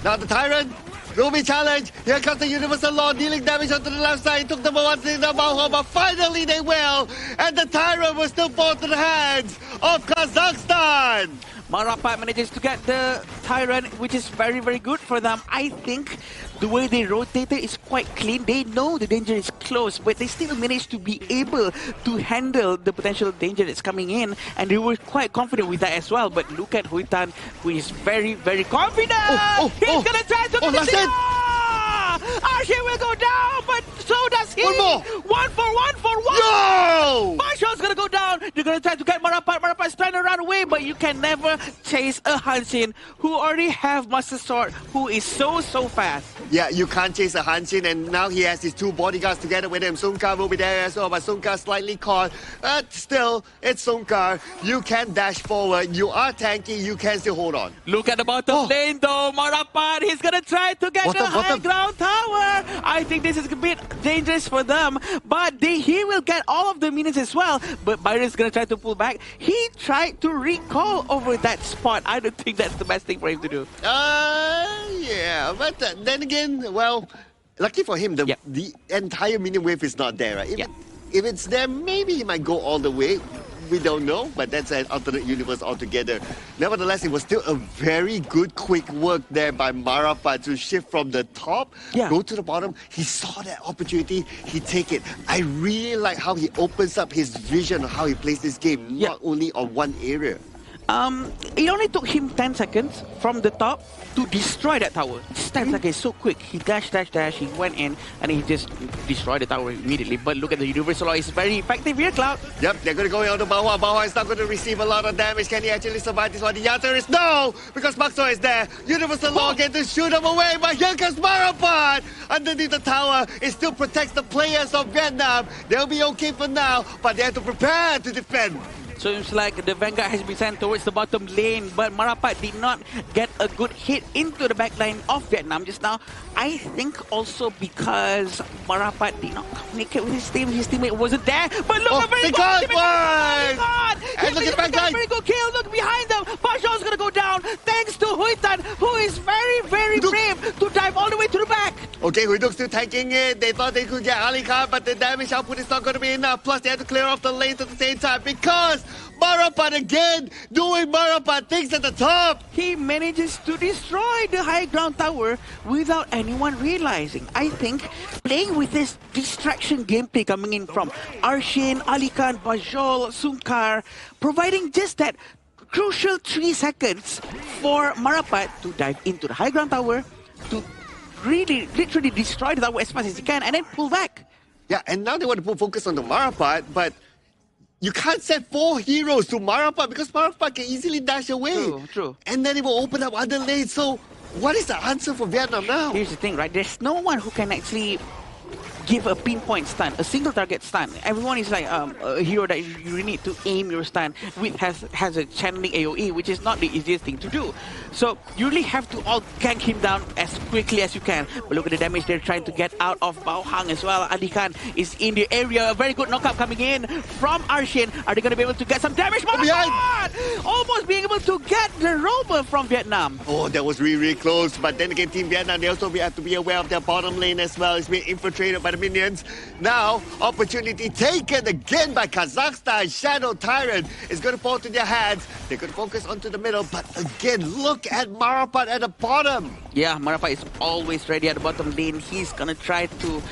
Now the Tyrant will be challenged. Here comes the Universal Law dealing damage onto the left side. He took number one to the Mauho, but finally they will. And the Tyrant will still fall to the hands of Kazakhstan. Marapat manages to get the Tyrant, which is very, very good for them. I think the way they rotated is quite clean. They know the danger is close, but they still managed to be able to handle the potential danger that's coming in, and they were quite confident with that as well. But look at Huitan, who is very, very confident. He's gonna try to finish it. Arshin will go down, but so does he. One more. 1-for-1. No! Marshall's gonna go down. They're gonna try to get Marapat. Marapat's trying to run away, but you can never chase a Hanshin who already have Master Sword, who is so fast. Yeah, you can't chase a Hanshin, and now he has his two bodyguards together with him. Sunkar will be there as well, but Sunkar slightly caught. But still, it's Sunkar. You can dash forward. You are tanky. You can still hold on. Look at the bottom lane though. Marapat, he's gonna try to get the high ground tower. I think this is a bit dangerous for them, but he will get all of the minions as well. But Byron's gonna try to pull back. He tried to recall over that spot. I don't think that's the best thing for him to do. Yeah, but then again, well, lucky for him, the entire minion wave is not there, right? If it's there, maybe he might go all the way. We don't know, but that's an alternate universe altogether. Nevertheless, it was still a very good quick work there by Marapat to shift from the top, go to the bottom. He saw that opportunity, he take it. I really like how he opens up his vision of how he plays this game, not only on one area. It only took him 10 seconds from the top to destroy that tower. This 10 seconds is so quick. He dash, he went in, and he just destroyed the tower immediately. But look at the Universal Law, it's very effective here, Cloud. Yep, they're going to go on to Bawa. Bawa is not going to receive a lot of damage. Can he actually survive this one? The answer is no, because Maxo is there. Universal Law get to shoot him away, but here comes Marapat underneath the tower. It still protects the players of Vietnam. They'll be okay for now, but they have to prepare to defend. So it's like the Vanguard has been sent towards the bottom lane, but Marapat did not get a good hit into the back line of Vietnam just now. I think also because Marapat did not communicate with his team. His teammate wasn't there. But look, a very good one! And look at the back line. Very good kill. Look behind them. Basha's going to go down thanks to Huitan, who is very, very brave to dive all the way to the back. Okay, Huiduk's still tanking it. They thought they could get Ali Khan, but the damage output is not going to be enough. Plus, they have to clear off the lanes at the same time because Marapat again doing Marapat things at the top. He manages to destroy the high ground tower without anyone realizing. I think playing with this distraction gameplay coming in from Arshin, Ali Khan, Bajol, Sunkar, providing just that crucial 3 seconds for Marapat to dive into the high ground tower, to really literally destroy the tower as fast as he can and then pull back. Yeah, and now they want to put focus on the Marapat, but you can't set 4 heroes to Marapat because Marapat can easily dash away. True. And then it will open up other lanes. So what is the answer for Vietnam now? Here's the thing, right? There's no one who can actually give a pinpoint stun, a single target stun. Everyone is like a hero that you really need to aim your stun with, has a channeling AoE, which is not the easiest thing to do. So you really have to all gank him down as quickly as you can. But look at the damage they're trying to get out of Bao Hang as well. Adi Khan is in the area. A very good knockup coming in from Arshin. Are they going to be able to get some damage? Almost being able to get the rover from Vietnam. Oh, that was really, really close. But then again, Team Vietnam, they also have to be aware of their bottom lane as well. It's being infiltrated by the minions. Now, opportunity taken again by Kazakhstan. Shadow Tyrant is going to fall to their hands. They're going to focus onto the middle. But again, look at Marapat at the bottom. Yeah, Marapat is always ready at the bottom lane. He's going to try to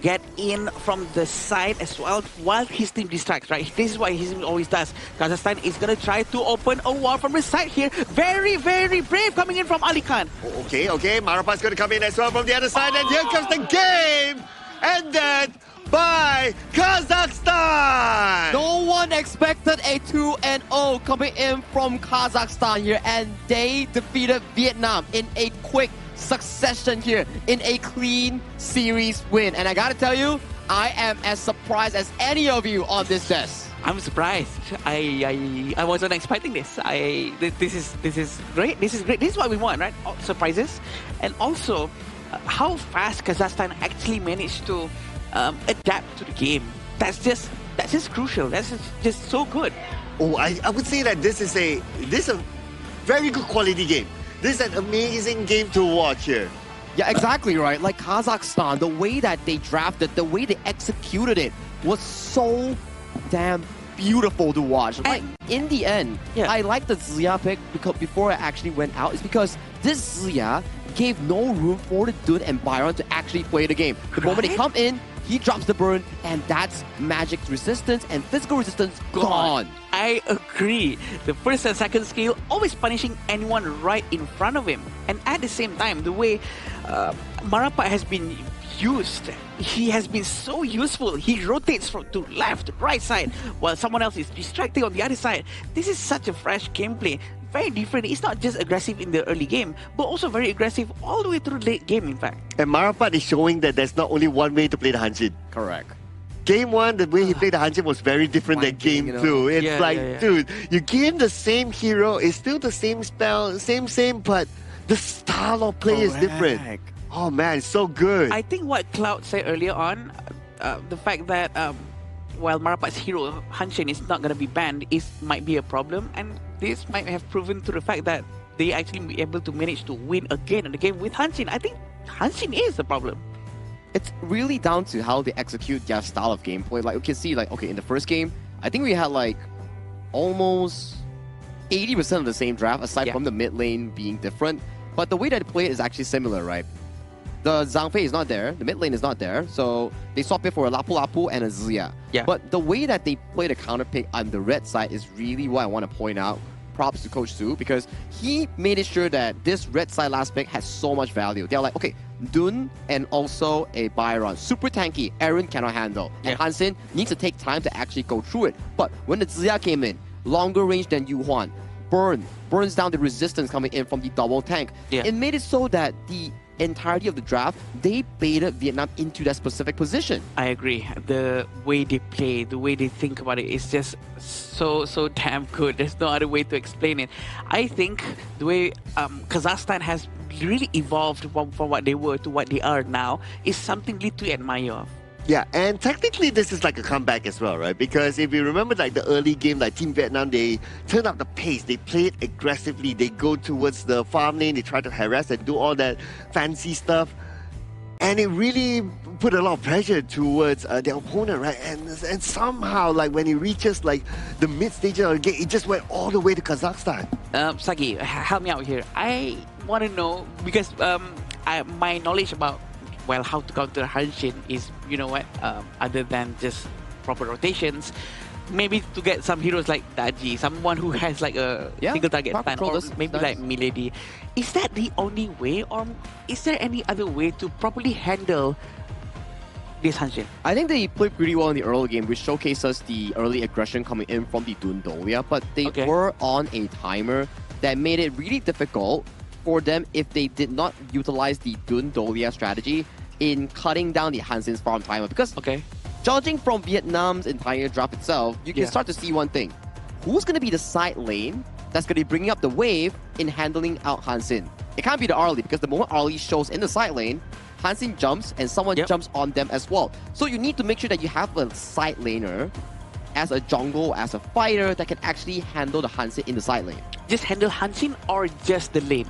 get in from the side as well while his team distracts, right? This is what his team always does. Kazakhstan is going to try to open a wall from the side here. Very, very brave coming in from Ali Khan. Okay. Marapat's going to come in as well from the other side. And here comes the game. ended by Kazakhstan! No one expected a 2-0 coming in from Kazakhstan here, and they defeated Vietnam in a quick succession here in a clean series win. And I gotta tell you, I am as surprised as any of you on this desk. I'm surprised. I wasn't expecting this. This is great. This is great. This is what we want, right? Surprises, and also how fast Kazakhstan actually managed to adapt to the game. That's just crucial. That's just so good. Oh, I would say that this is a very good quality game. This is an amazing game to watch here. Yeah, exactly right. Like Kazakhstan, the way that they drafted, the way they executed it was so damn beautiful to watch. Like in the end, I like the Zia pick because before I actually went out, is because this Zia gave no room for the Dun and Byron to actually play the game. The moment they come in, he drops the burn, and that's magic resistance and physical resistance gone. I agree. The first and second skill always punishing anyone right in front of him. And at the same time, the way Marapat has been used, he has been so useful. He rotates from to left, right side, while someone else is distracting on the other side. This is such a fresh gameplay. Very different. It's not just aggressive in the early game, but also very aggressive all the way through the late game, in fact. And Marapat is showing that there's not only one way to play the Hanshin. Correct. Game 1, the way he played the Hanshin was very different than Game 2. It's dude, you give him the same hero, it's still the same spell, same, but the style of play is different. Oh man, it's so good. I think what Cloud said earlier on, the fact that while Marapat's hero Hanshin is not going to be banned, might be a problem, and this might have proven to the fact that they actually be able to manage to win again in the game with Hanshin. I think Hanshin is the problem. It's really down to how they execute their style of gameplay. Like you can see, like in the first game, I think we had like almost 80% of the same draft, aside from the mid lane being different. But the way that they play it is actually similar, right? The Zhang Fei is not there, the mid lane is not there, so they swap it for a Lapu Lapu and a Zia. But the way that they play the counter pick on the red side is really what I want to point out. Props to Coach Su, because he made it sure that this red side last pick has so much value. They're like, okay, Dun and also a Byron, super tanky, Aaron cannot handle. And Hansen needs to take time to actually go through it. But when the Zia came in, longer range than Yu Huan, burns down the resistance coming in from the double tank. It made it so that the entirety of the draft, they baited Vietnam into that specific position. I agree. The way they play, the way they think about it is just so damn good. There's no other way to explain it. I think the way Kazakhstan has really evolved from what they were to what they are now is something really to admire of. Yeah, and technically this is like a comeback as well, right? Because if you remember like the early game, like Team Vietnam, they turned up the pace, they played aggressively, they go towards the farm lane, they try to harass and do all that fancy stuff. And it really put a lot of pressure towards their opponent, right? And somehow, like when it reaches like the mid stage of the game, it just went all the way to Kazakhstan. Sagi, help me out here. I want to know, because my knowledge about how to counter Hanshin is, you know what, other than just proper rotations, maybe to get some heroes like Daji, someone who has like a single target stun, or maybe like Milady. Is that the only way, or is there any other way to properly handle this Hanshin? I think they played pretty well in the early game, which showcases the early aggression coming in from the Dun Dolia, but they were on a timer that made it really difficult for them if they did not utilize the Dun Dolia strategy in cutting down the Hansen's farm timer. Because judging from Vietnam's entire draft itself, you can start to see one thing. Who's going to be the side lane that's going to be bringing up the wave in handling out Hansen? It can't be the Arlie, because the moment Arlie shows in the side lane, Hansen jumps and someone jumps on them as well. So you need to make sure that you have a side laner as a jungle, as a fighter that can actually handle the Hansen in the side lane. Just handle Hansen or just the lane?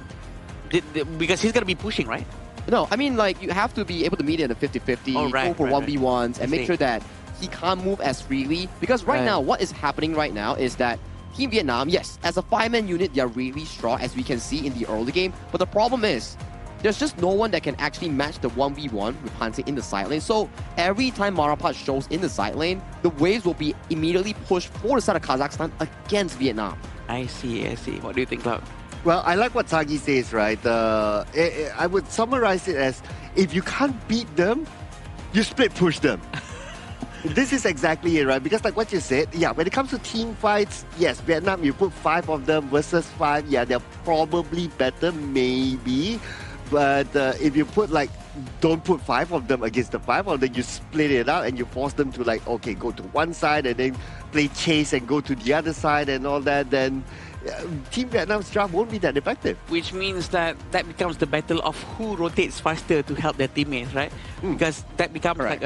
Because he's going to be pushing, right? No, I mean, like, you have to be able to meet it at a 50-50, go for 1v1s, and make sure that he can't move as freely. Because right now, what is happening right now is that Team Vietnam, yes, as a 5-man unit, they are really strong, as we can see in the early game. But the problem is, there's just no one that can actually match the 1v1 with Hansen in the side lane. So every time Marapat shows in the side lane, the waves will be immediately pushed for the side of Kazakhstan against Vietnam. I see. What do you think, Cloud? Well, I like what Sagi says, right? I would summarize it as, if you can't beat them, you split push them. This is exactly it, right? Because like what you said, yeah, when it comes to team fights, yes, Vietnam, you put 5 of them versus 5, yeah, they're probably better, maybe. But if you put like, don't put 5 of them against the 5 of them, you split it out and you force them to like, okay, go to one side and then play chase and go to the other side and all that, then Team Vietnam's draft won't be that effective. Which means that becomes the battle of who rotates faster to help their teammates, right? Because that becomes like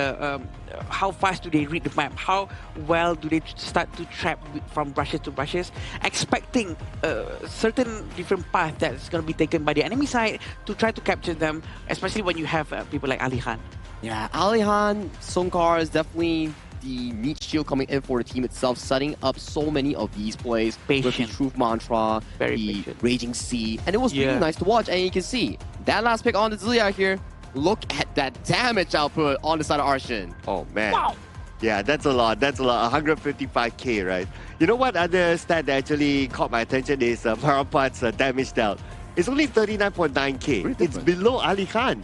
how fast do they read the map? How well do they start to trap from brushes to brushes? Expecting a certain different path that's going to be taken by the enemy side to try to capture them, especially when you have people like Ali Khan. Yeah, Ali Khan, Songkar is definitely the meat shield coming in for the team itself, setting up so many of these plays with the Truth Mantra, the Raging Sea, and it was really nice to watch. And you can see that last pick on the Ziya here. Look at that damage output on the side of Arshin. Oh man. Wow. Yeah, that's a lot. That's a lot. 155k, right? You know what other stat that actually caught my attention is Marapat's damage dealt. It's only 39.9k. It's below Ali Khan.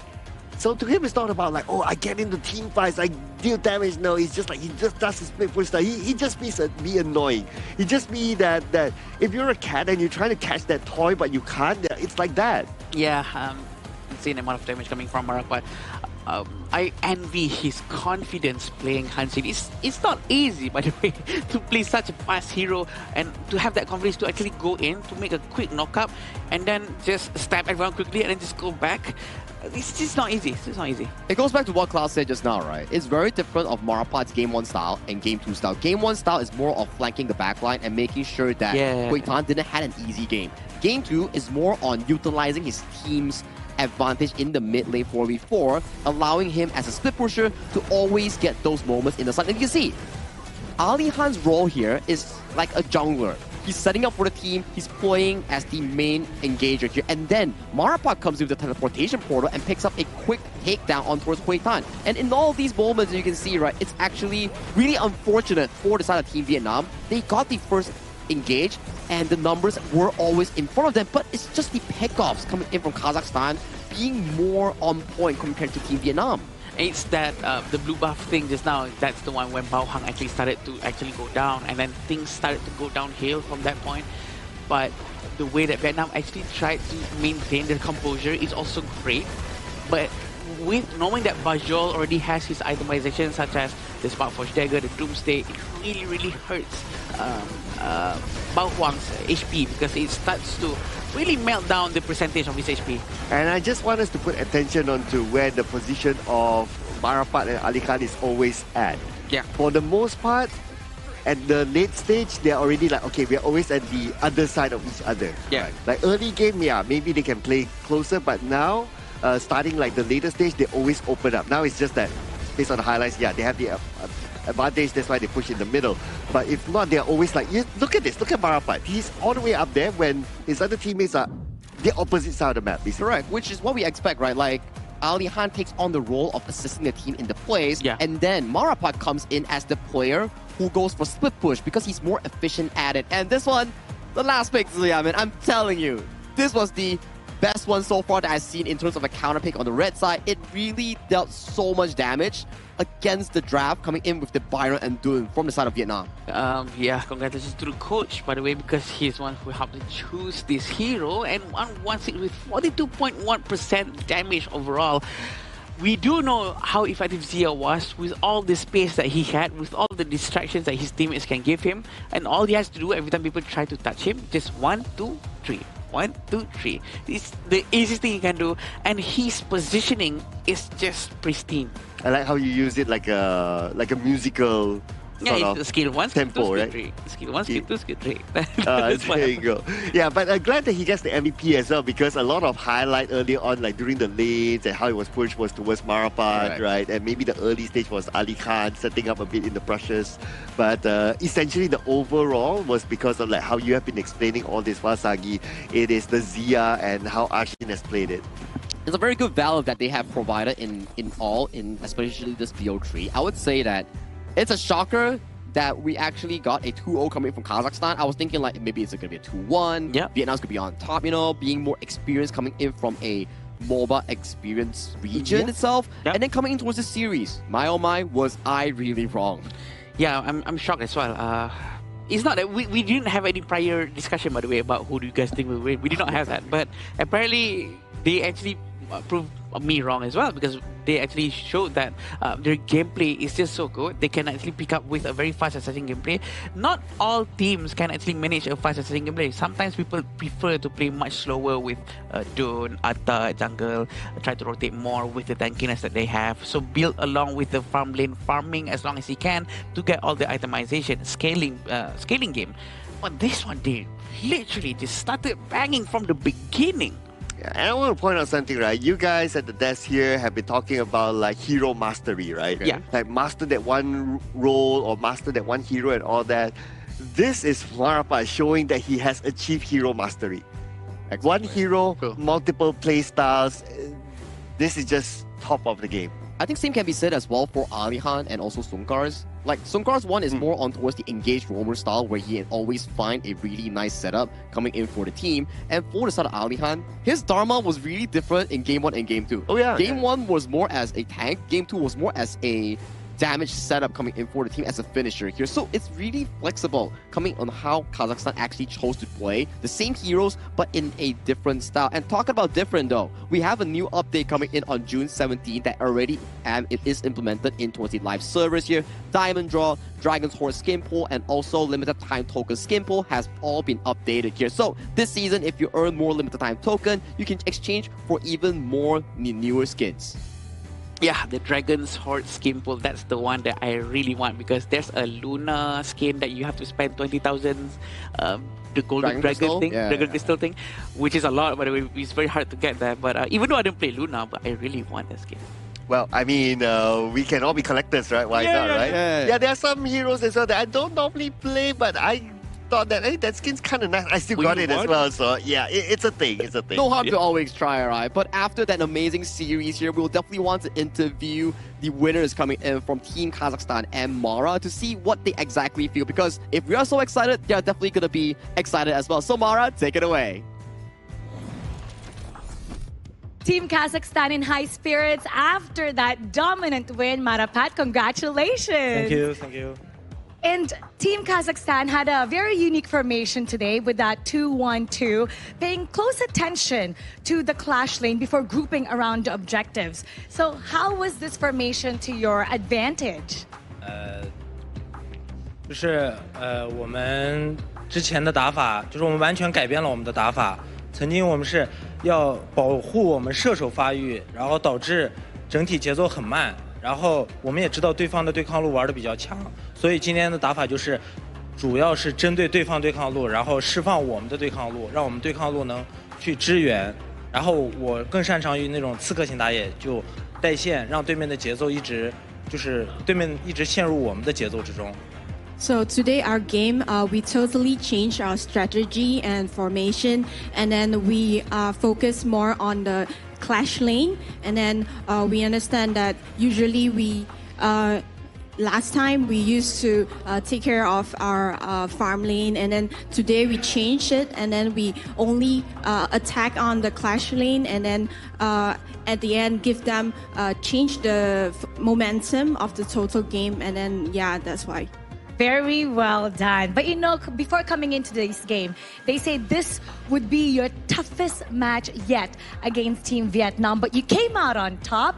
So to him, it's not about like, oh, I get into team fights, I deal damage. No, it's just like, he just does his split push style. He just be annoying. He just be that if you're a cat and you're trying to catch that toy but you can't, it's like that. Yeah, insane amount of damage coming from Marapat. I envy his confidence playing Hansin. It's not easy, by the way, to play such a fast hero and to have that confidence to actually go in, to make a quick knockup and then just stab everyone quickly and then just go back. It's just not easy. It's just not easy. It goes back to what Klaus said just now, right? It's very different of Marapat's Game 1 style and Game 2 style. Game 1 style is more of flanking the backline and making sure that Hui Tan didn't have an easy game. Game 2 is more on utilizing his team's advantage in the mid lane 4v4, allowing him as a split pusher to always get those moments in the side. And you can see, Ali Khan's role here is like a jungler. He's setting up for the team, he's playing as the main engager here, and then Marapat comes with the teleportation portal and picks up a quick takedown on towards Hui Tan. And in all these moments, you can see, right, it's actually really unfortunate for the side of Team Vietnam. They got the first engage, and the numbers were always in front of them, but it's just the pickoffs coming in from Kazakhstan being more on point compared to Team Vietnam. It's that the blue buff thing just now, that's the one when Bao Hang actually started to go down, and then things started to go downhill from that point. But the way that Vietnam actually tried to maintain their composure is also great. But with knowing that Bajol already has his itemization, such as the Spark Forge Dagger, the Doomsday, it really hurts Bao Huang's HP because it starts to really melt down the percentage of his HP. And I just want us to put attention onto where the position of Marapat and Ali Khan is always at. Yeah. For the most part, at the late stage, they're already like, okay, we're always at the other side of each other. Yeah. Right? Like early game, yeah, maybe they can play closer, but now, starting like the later stage, they always open up. Now it's just that, based on the highlights, yeah, they have the advantage, that's why they push in the middle. But if not, they're always like, look at this, look at Marapat. He's all the way up there when his other teammates are the opposite side of the map. Correct, which is what we expect, right? Like, Ali Khan takes on the role of assisting the team in the plays, and then Marapat comes in as the player who goes for split push because he's more efficient at it. And this one, the last pick, Ziya, man, I'm telling you, this was the best one so far that I've seen in terms of a counter pick on the red side. It really dealt so much damage against the draft coming in with the Byron and Dun from the side of Vietnam. Yeah, congratulations to the coach, by the way, because he's one who helped to choose this hero and wants it with 42.1% damage overall. We do know how effective Ziya was with all the space that he had, with all the distractions that his teammates can give him, and all he has to do every time people try to touch him, just 1, 2, 3. 1, 2, 3. It's the easiest thing you can do, and his positioning is just pristine. I like how you use it like a musical sort of skill 1, tempo, skill 2, right? 3. Skill 1, skill 2, skill 3. There you go. Yeah, but glad that he gets the MVP as well, because a lot of highlight early on, like during the lanes and how it was pushed, was towards Marapat, right? And maybe the early stage was Ali Khan setting up a bit in the brushes. But essentially the overall was because of like how you have been explaining all this, Wasagi. It is the Ziya and how Arshin has played it. It's a very good value that they have provided in especially this BO3. I would say that it's a shocker that we actually got a 2-0 coming from Kazakhstan. I was thinking like maybe it's going to be a 2-1. Yeah. Vietnam's going to be on top, you know, being more experienced coming in from a MOBA experience region itself. And then coming in towards the series, my oh my, was I really wrong? Yeah, I'm shocked as well. It's not that we didn't have any prior discussion, by the way, about who do you guys think will win. We did not have that. But apparently, they actually proved me wrong as well, because they actually showed that their gameplay is just so good. They can actually pick up with a very fast assessing gameplay. Not all teams can actually manage a fast assessing gameplay. Sometimes people prefer to play much slower with Dune, Atta, jungle, try to rotate more with the tankiness that they have. So build along with the farm lane farming as long as you can to get all the itemization, scaling game. But this one, they literally just started banging from the beginning. Yeah, and I want to point out something, right? You guys at the desk here have been talking about like hero mastery, right? Yeah. Like master that one role or master that one hero and all that. This is Marapa showing that he has achieved hero mastery. Like one hero, multiple play styles. This is just top of the game. I think same can be said as well for Alihan and also Sunkar's. Like Sunkar's one is more on towards the engaged roamer style, where he can always find a really nice setup coming in for the team. And for the side of Alihan, his Dharma was really different in Game 1 and Game 2. Oh yeah. Game 1 was more as a tank, Game 2 was more as a damage setup coming in for the team as a finisher here. So it's really flexible coming on how Kazakhstan actually chose to play the same heroes but in a different style. And talking about different though, we have a new update coming in on June 17th that already it is implemented in towards the live servers here. Diamond Draw, Dragon's Horde skin pool, and also limited time token skin pool has all been updated here. So this season, if you earn more limited time token, you can exchange for even more newer skins. Yeah, the Dragon's Horde skin pool, that's the one that I really want, because there's a Luna skin that you have to spend 20,000, the golden dragon thing, dragon crystal thing, which is a lot, by the way. It's very hard to get that. But even though I don't play Luna, but I really want that skin. Well, I mean, we can all be collectors, right? Why not, right? Yeah, there are some heroes as well that I don't normally play, but I thought that, hey, that skin's kind of nice. I still got it as well, so yeah, it's a thing, it's a thing. No harm to always try, right? But after that amazing series here, we'll definitely want to interview the winners coming in from Team Kazakhstan and Mara to see what they exactly feel, because if we are so excited, they're definitely going to be excited as well. So Mara, take it away. Team Kazakhstan in high spirits after that dominant win. Marapat, congratulations. Thank you, thank you. And Team Kazakhstan had a very unique formation today with that 2-1-2, paying close attention to the clash lane before grouping around the objectives. So how was this formation to your advantage? 就是我们之前的打法，就是我们完全改变了我们的打法。曾经我们是要保护我们射手发育，然后导致整体节奏很慢。然后我们也知道对方的对抗路玩的比较强，所以今天的打法就是主要是针对对方对抗路，然后释放我们的对抗路，让我们对抗路能去支援。然后我更擅长于那种刺客型打野，就带线，让对面的节奏一直就是对面一直陷入我们的节奏之中。 So today our game, we totally changed our strategy and formation, and then we focus more on the clash lane, and then we understand that usually we last time we used to take care of our farm lane, and then today we changed it, and then we only attack on the clash lane, and then at the end give them change the momentum of the total game, and then yeah, that's why. Very well done. But you know, before coming into this game, they say this would be your toughest match yet against Team Vietnam, but you came out on top.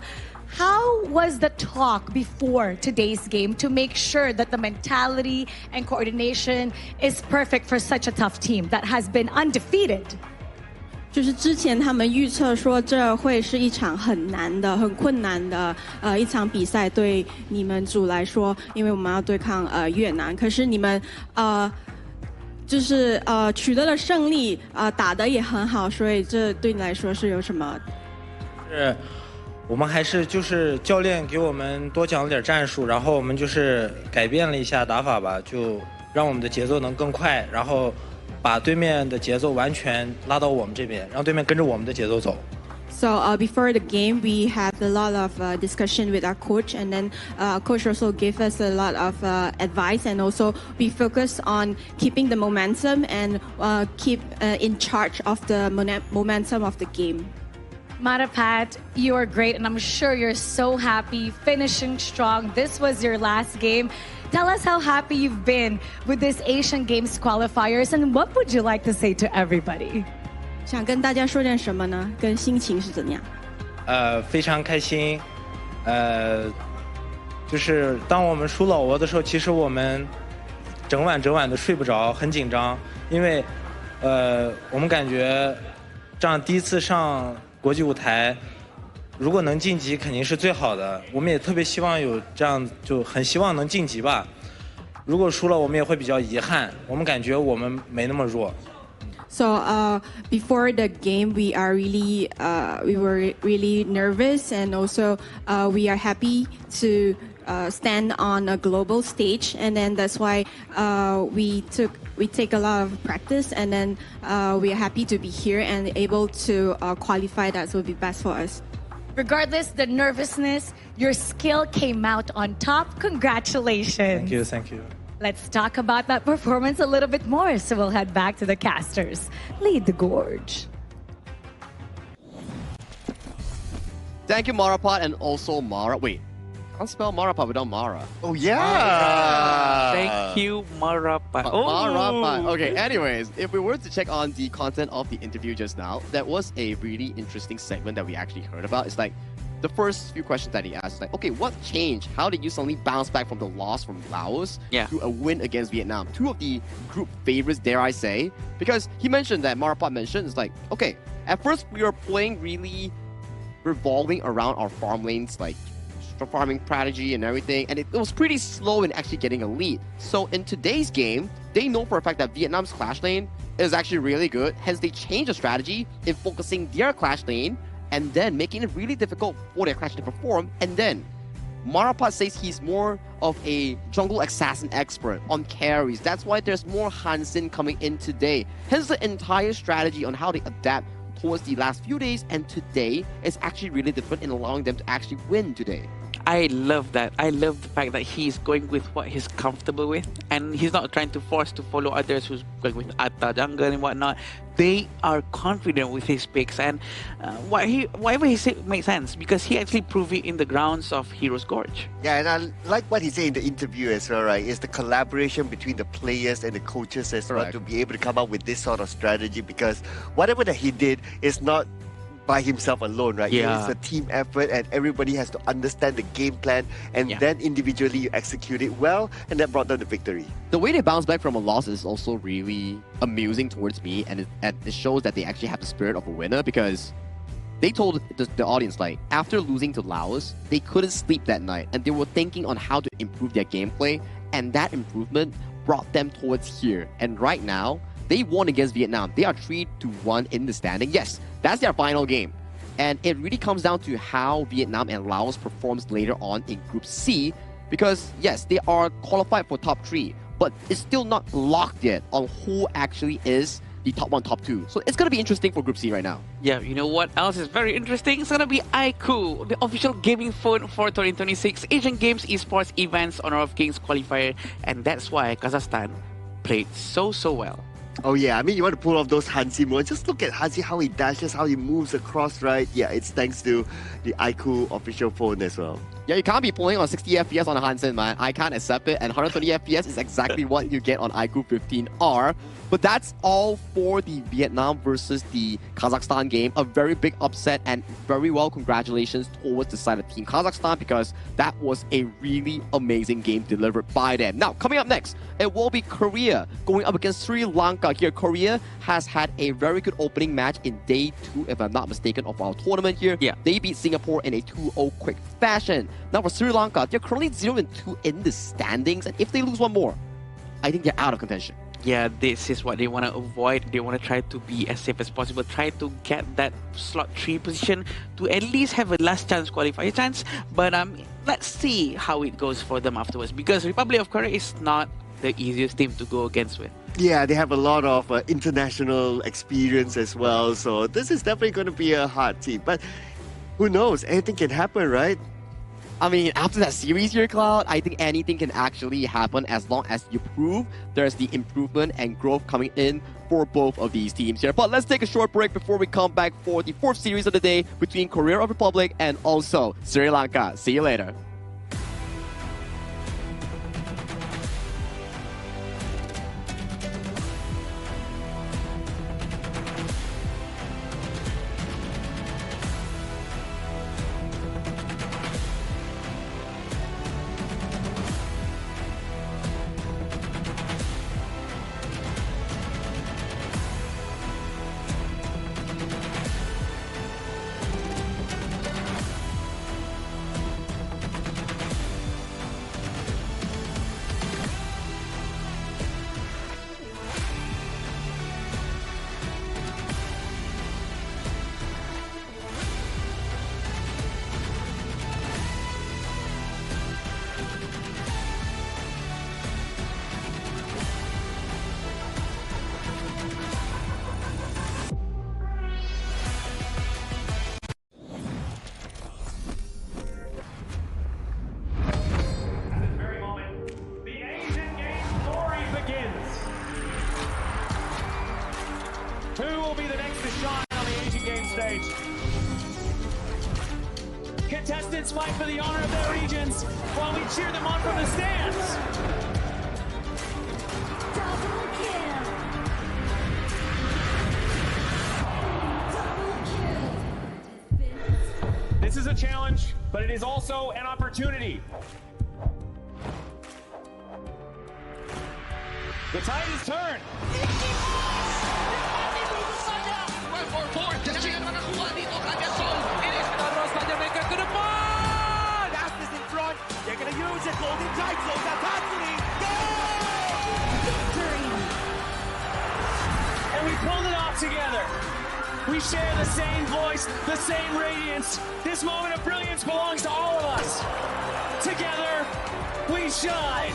How was the talk before today's game to make sure that the mentality and coordination is perfect for such a tough team that has been undefeated? 就是之前他们预测说这会是一场很难的、很困难的一场比赛，对你们组来说，因为我们要对抗越南。可是你们就是取得了胜利，打得也很好，所以这对你来说是有什么？是我们还是就是教练给我们多讲了点战术，然后我们就是改变了一下打法吧，就让我们的节奏能更快，然后。 把对面的节奏完全拉到我们这边，让对面跟着我们的节奏走。So before the game, we had a lot of discussion with our coach, and then coach also gave us a lot of advice, and also we focused on keeping the momentum and keep in charge of the momentum of the game. Marapat, you are great, and I'm sure you're so happy finishing strong. This was your last game. Tell us how happy you've been with this Asian Games qualifiers, and what would you like to say to everybody? 想跟大家说点什么呢？跟心情是怎样？非常开心。就是当我们输老挝的时候，其实我们整晚的睡不着，很紧张，因为我们感觉这样第一次上国际舞台，如果能晋级肯定是最好的。我们也特别希望有这样，就很希望能晋级吧。如果输了，我们也会比较遗憾。我们感觉我们没那么弱。So before the game, we were really nervous, and also we are happy to stand on a global stage, and then that's why we take a lot of practice, and then we are happy to be here and able to qualify. That will be best for us. Regardless the nervousness, your skill came out on top. Congratulations. Thank you. Let's talk about that performance a little bit more, so we'll head back to the casters. Lead the gorge. Thank you, Marapat, and also Mara. Wait, I can't spell Marapat without Mara. Oh, yeah. Thank you, Marapat. Marapat. Okay, anyways, if we were to check on the content of the interview just now, that was a really interesting segment that we actually heard about. It's like, the first few questions that he asked, like, okay, what changed? How did you suddenly bounce back from the loss from Laos to a win against Vietnam? Two of the group favorites, dare I say, because he mentioned that, Marapat mentioned, it's like, okay, at first we were playing really revolving around our farm lanes, like farming strategy and everything, and it was pretty slow in actually getting a lead. So in today's game, they know for a fact that Vietnam's clash lane is actually really good, hence they changed the strategy in focusing their clash lane and then making it really difficult for their clash to perform. And then Marapat says he's more of a jungle assassin expert on carries. That's why there's more Hansen coming in today. Hence the entire strategy on how they adapt towards the last few days and today is actually really different in allowing them to actually win today. I love that. I love the fact that he's going with what he's comfortable with, and he's not trying to force to follow others who's going with Atta jungle and whatnot. They are confident with his picks, and whatever he said makes sense because he actually proved it in the grounds of Heroes Gorge. Yeah, and I like what he said in the interview as well, right? It's the collaboration between the players and the coaches as well to be able to come up with this sort of strategy, because whatever that he did is not by himself alone, right? Yeah. It's a team effort, and everybody has to understand the game plan, and then individually you execute it well, and that brought them the victory. The way they bounce back from a loss is also really amusing towards me, and it shows that they actually have the spirit of a winner, because they told the audience, like, after losing to Laos, they couldn't sleep that night, and they were thinking on how to improve their gameplay, and that improvement brought them towards here. And right now, they won against Vietnam. They are 3-1 in the standing. Yes, that's their final game. And it really comes down to how Vietnam and Laos performs later on in Group C, because yes, they are qualified for top 3, but it's still not locked yet on who actually is the top 1, top 2. So it's going to be interesting for Group C right now. Yeah, you know what else is very interesting? It's going to be iQOO, the official gaming phone for 2026 Asian Games Esports Events Honor of Kings qualifier, and that's why Kazakhstan played so well. Oh yeah, I mean, you want to pull off those Hansi moves. Just look at Hansi, how he dashes, how he moves across, right? Yeah, it's thanks to the iQOO official phone as well. Yeah, you can't be playing on 60 FPS on a Hansen, man. I can't accept it. And 120 FPS is exactly what you get on iQOO 15R. But that's all for the Vietnam versus the Kazakhstan game. A very big upset, and very well congratulations towards the side of Team Kazakhstan, because that was a really amazing game delivered by them. Now, coming up next, it will be Korea going up against Sri Lanka here. Korea has had a very good opening match in day 2, if I'm not mistaken, of our tournament here. Yeah. They beat Singapore in a 2-0 quick fashion. Now for Sri Lanka, they're currently 0-2 in the standings, and if they lose one more, I think they're out of contention. Yeah, this is what they want to avoid. They want to try to be as safe as possible, try to get that slot 3 position to at least have a last chance qualifier chance. But let's see how it goes for them afterwards, because Republic of Korea is not the easiest team to go against with. Yeah, they have a lot of international experience as well, so this is definitely going to be a hard team. But who knows? Anything can happen, right? I mean, after that series here, Cloud, I think anything can actually happen as long as you prove there's the improvement and growth coming in for both of these teams here. But let's take a short break before we come back for the fourth series of the day between Korea of Republic and also Sri Lanka. See you later. Who will be the next to shine on the Asian Games stage? Contestants fight for the honor of their regions while we cheer them on from the stands. This is a challenge, but it is also an opportunity. The tide is turned. Aspas in front. They're going to use it. Holding tight. Close out Tatsumi. And we pulled it off together. We share the same voice, the same radiance. This moment of brilliance belongs to all of us. Together, we shine.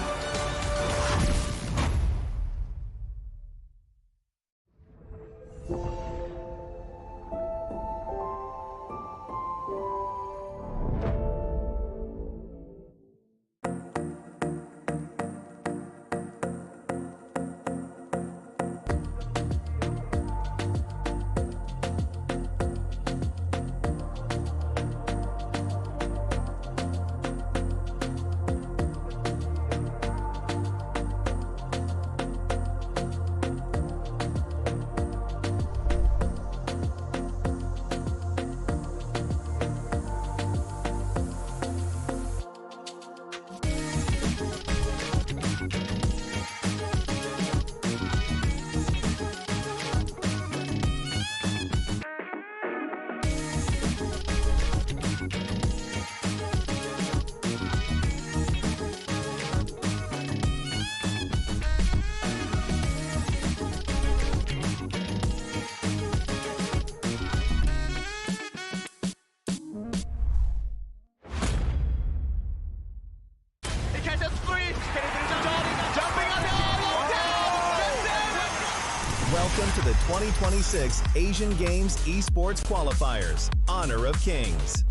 Welcome to the 2026 Asian Games eSports Qualifiers, Honor of Kings.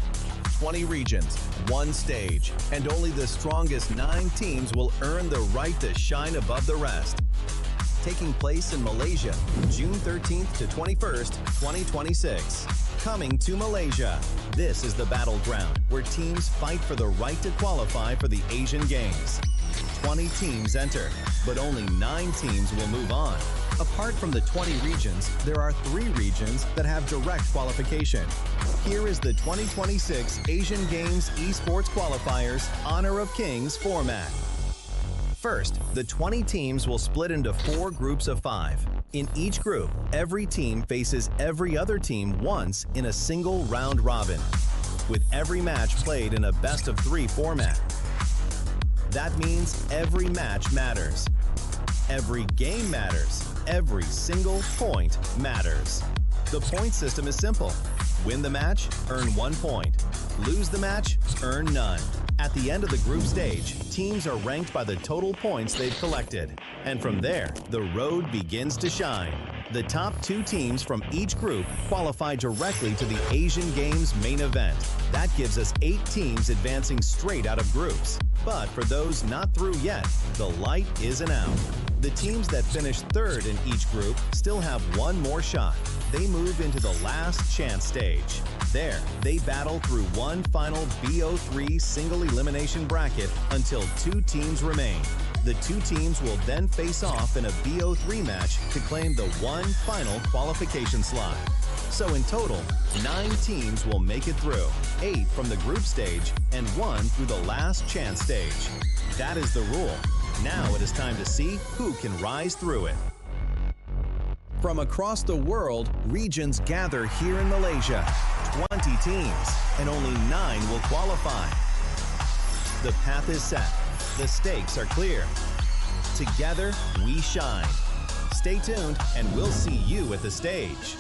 20 regions, one stage, and only the strongest 9 teams will earn the right to shine above the rest. Taking place in Malaysia, June 13th to 21st, 2026. Coming to Malaysia, this is the battleground where teams fight for the right to qualify for the Asian Games. 20 teams enter, but only 9 teams will move on. Apart from the 20 regions, there are 3 regions that have direct qualification. Here is the 2026 Asian Games eSports Qualifiers Honor of Kings format. First, the 20 teams will split into 4 groups of 5. In each group, every team faces every other team once in a single round robin, with every match played in a best-of-3 format. That means every match matters. Every game matters. Every single point matters. The point system is simple. Win the match, earn 1 point. Lose the match, earn none. At the end of the group stage, teams are ranked by the total points they've collected. And from there, the road begins to shine. The top 2 teams from each group qualify directly to the Asian Games main event. That gives us 8 teams advancing straight out of groups. But for those not through yet, the light isn't out. The teams that finish 3rd in each group still have one more shot. They move into the last chance stage. There, they battle through one final BO3 single elimination bracket until 2 teams remain. The 2 teams will then face off in a BO3 match to claim the one final qualification slot. So in total, 9 teams will make it through, 8 from the group stage and 1 through the last chance stage. That is the rule. Now it is time to see who can rise through it. From across the world, regions gather here in Malaysia. 20 teams, and only 9 will qualify. The path is set. The stakes are clear. Together, we shine. Stay tuned, and we'll see you at the stage.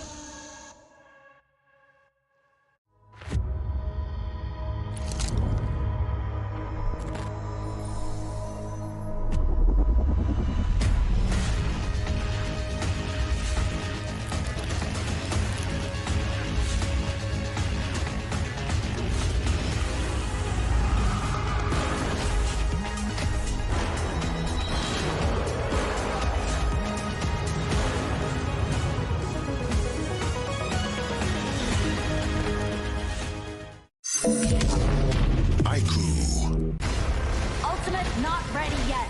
Ultimate not ready yet.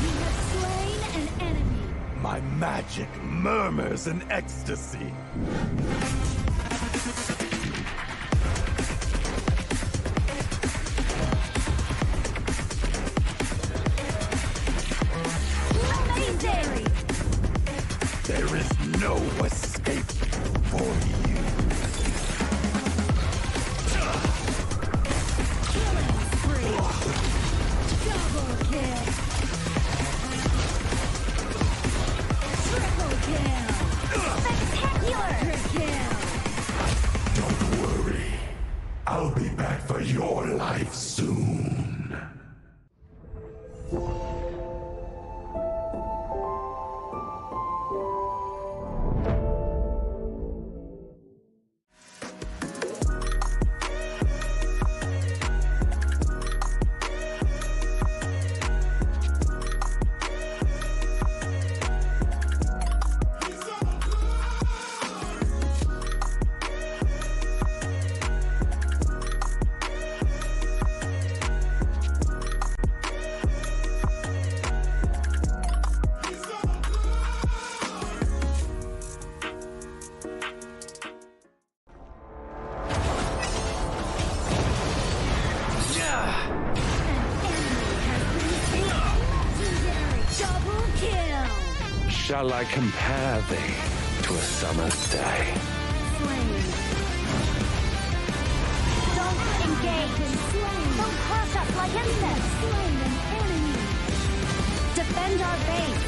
You have slain an enemy. My magic murmurs in ecstasy. Legendary. There is no escape for you. Killing spree. Double kill. Triple kill. Spectacular kill. Don't worry. I'll be back for your life soon. Shall I compare thee to a summer's day? Don't engage. Don't crush us like insects. Slain an enemy. Defend our base.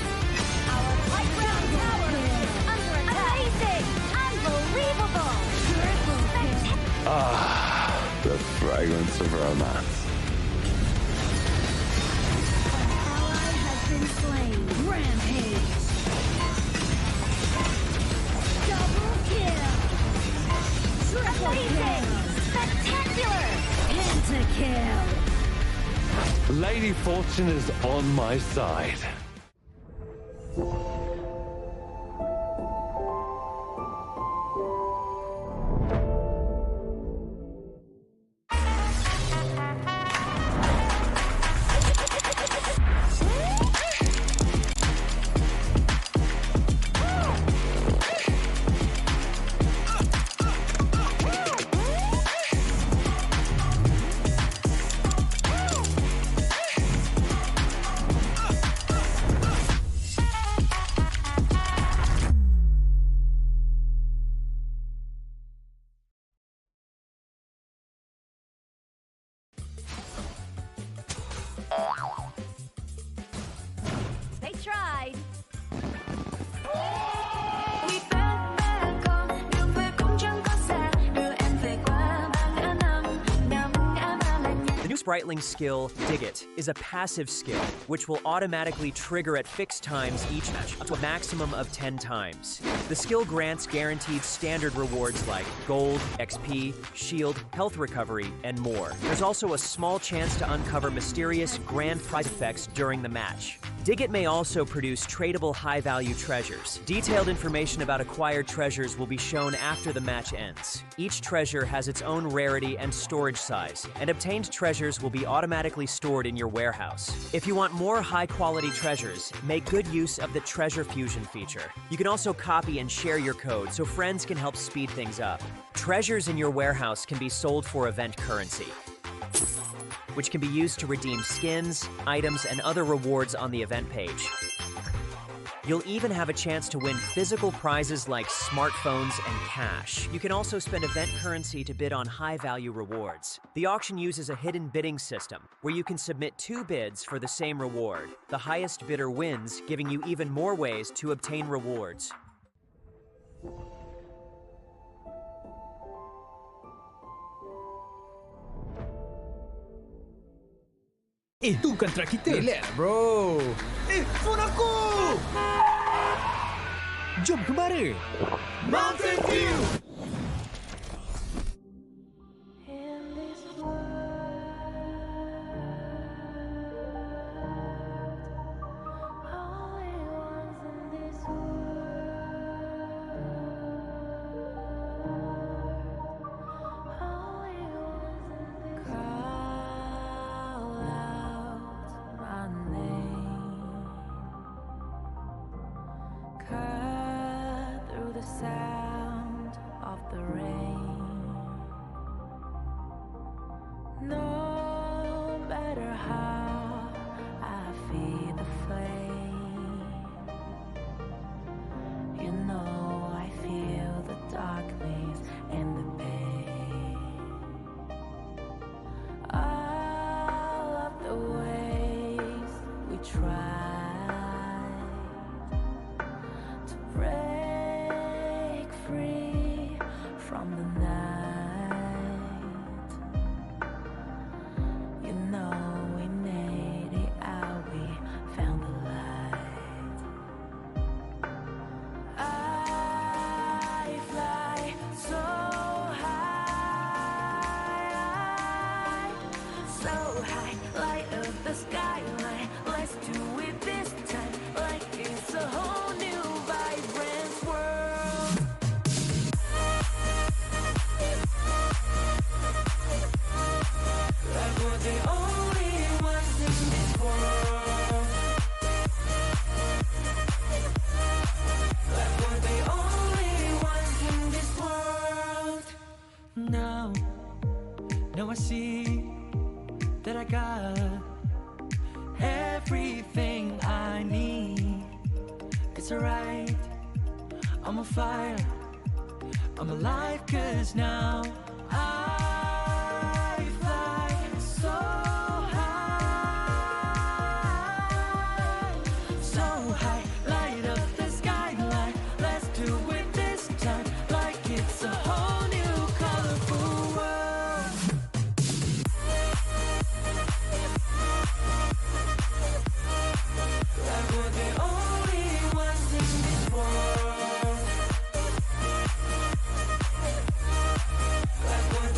Our high ground tower is under attack. Amazing. Unbelievable. Triple kill. Ah, the fragrance of romance. Ally has been slain. Rampage. Double kill. Triple kill. Spectacular. Pentakill. Lady Fortune is on my side. Spriteling skill, Dig It, is a passive skill, which will automatically trigger at fixed times each match, up to a maximum of 10 times. The skill grants guaranteed standard rewards like gold, XP, shield, health recovery, and more. There's also a small chance to uncover mysterious grand prize effects during the match. Dig It may also produce tradable high-value treasures. Detailed information about acquired treasures will be shown after the match ends. Each treasure has its own rarity and storage size, and obtained treasures will be automatically stored in your warehouse. If you want more high-quality treasures, make good use of the Treasure Fusion feature. You can also copy and share your code so friends can help speed things up. Treasures in your warehouse can be sold for event currency, which can be used to redeem skins, items, and other rewards on the event page. You'll even have a chance to win physical prizes like smartphones and cash. You can also spend event currency to bid on high-value rewards. The auction uses a hidden bidding system, where you can submit 2 bids for the same reward. The highest bidder wins, giving you even more ways to obtain rewards. Itu kan track kita. Relax, bro. Phone aku! Jom ke mana? Mountain View! Sound of the rain. No matter how I feed the flame, you know I feel the darkness and the pain. All of the ways we try to break free from the night, you know we made it out, we found the light. I fly so high, light up the skyline. Let's do it this time, like it's a whole new vibrant world. Like we're the only ones in this world. Like we're the only ones in this world. Now I see that I got everything I need. It's alright, I'm on fire, I'm alive, 'cause now I fly so high, light up the skyline. Let's do it this time, like it's a whole new colorful world. Like we're the only ones in this world. Like we're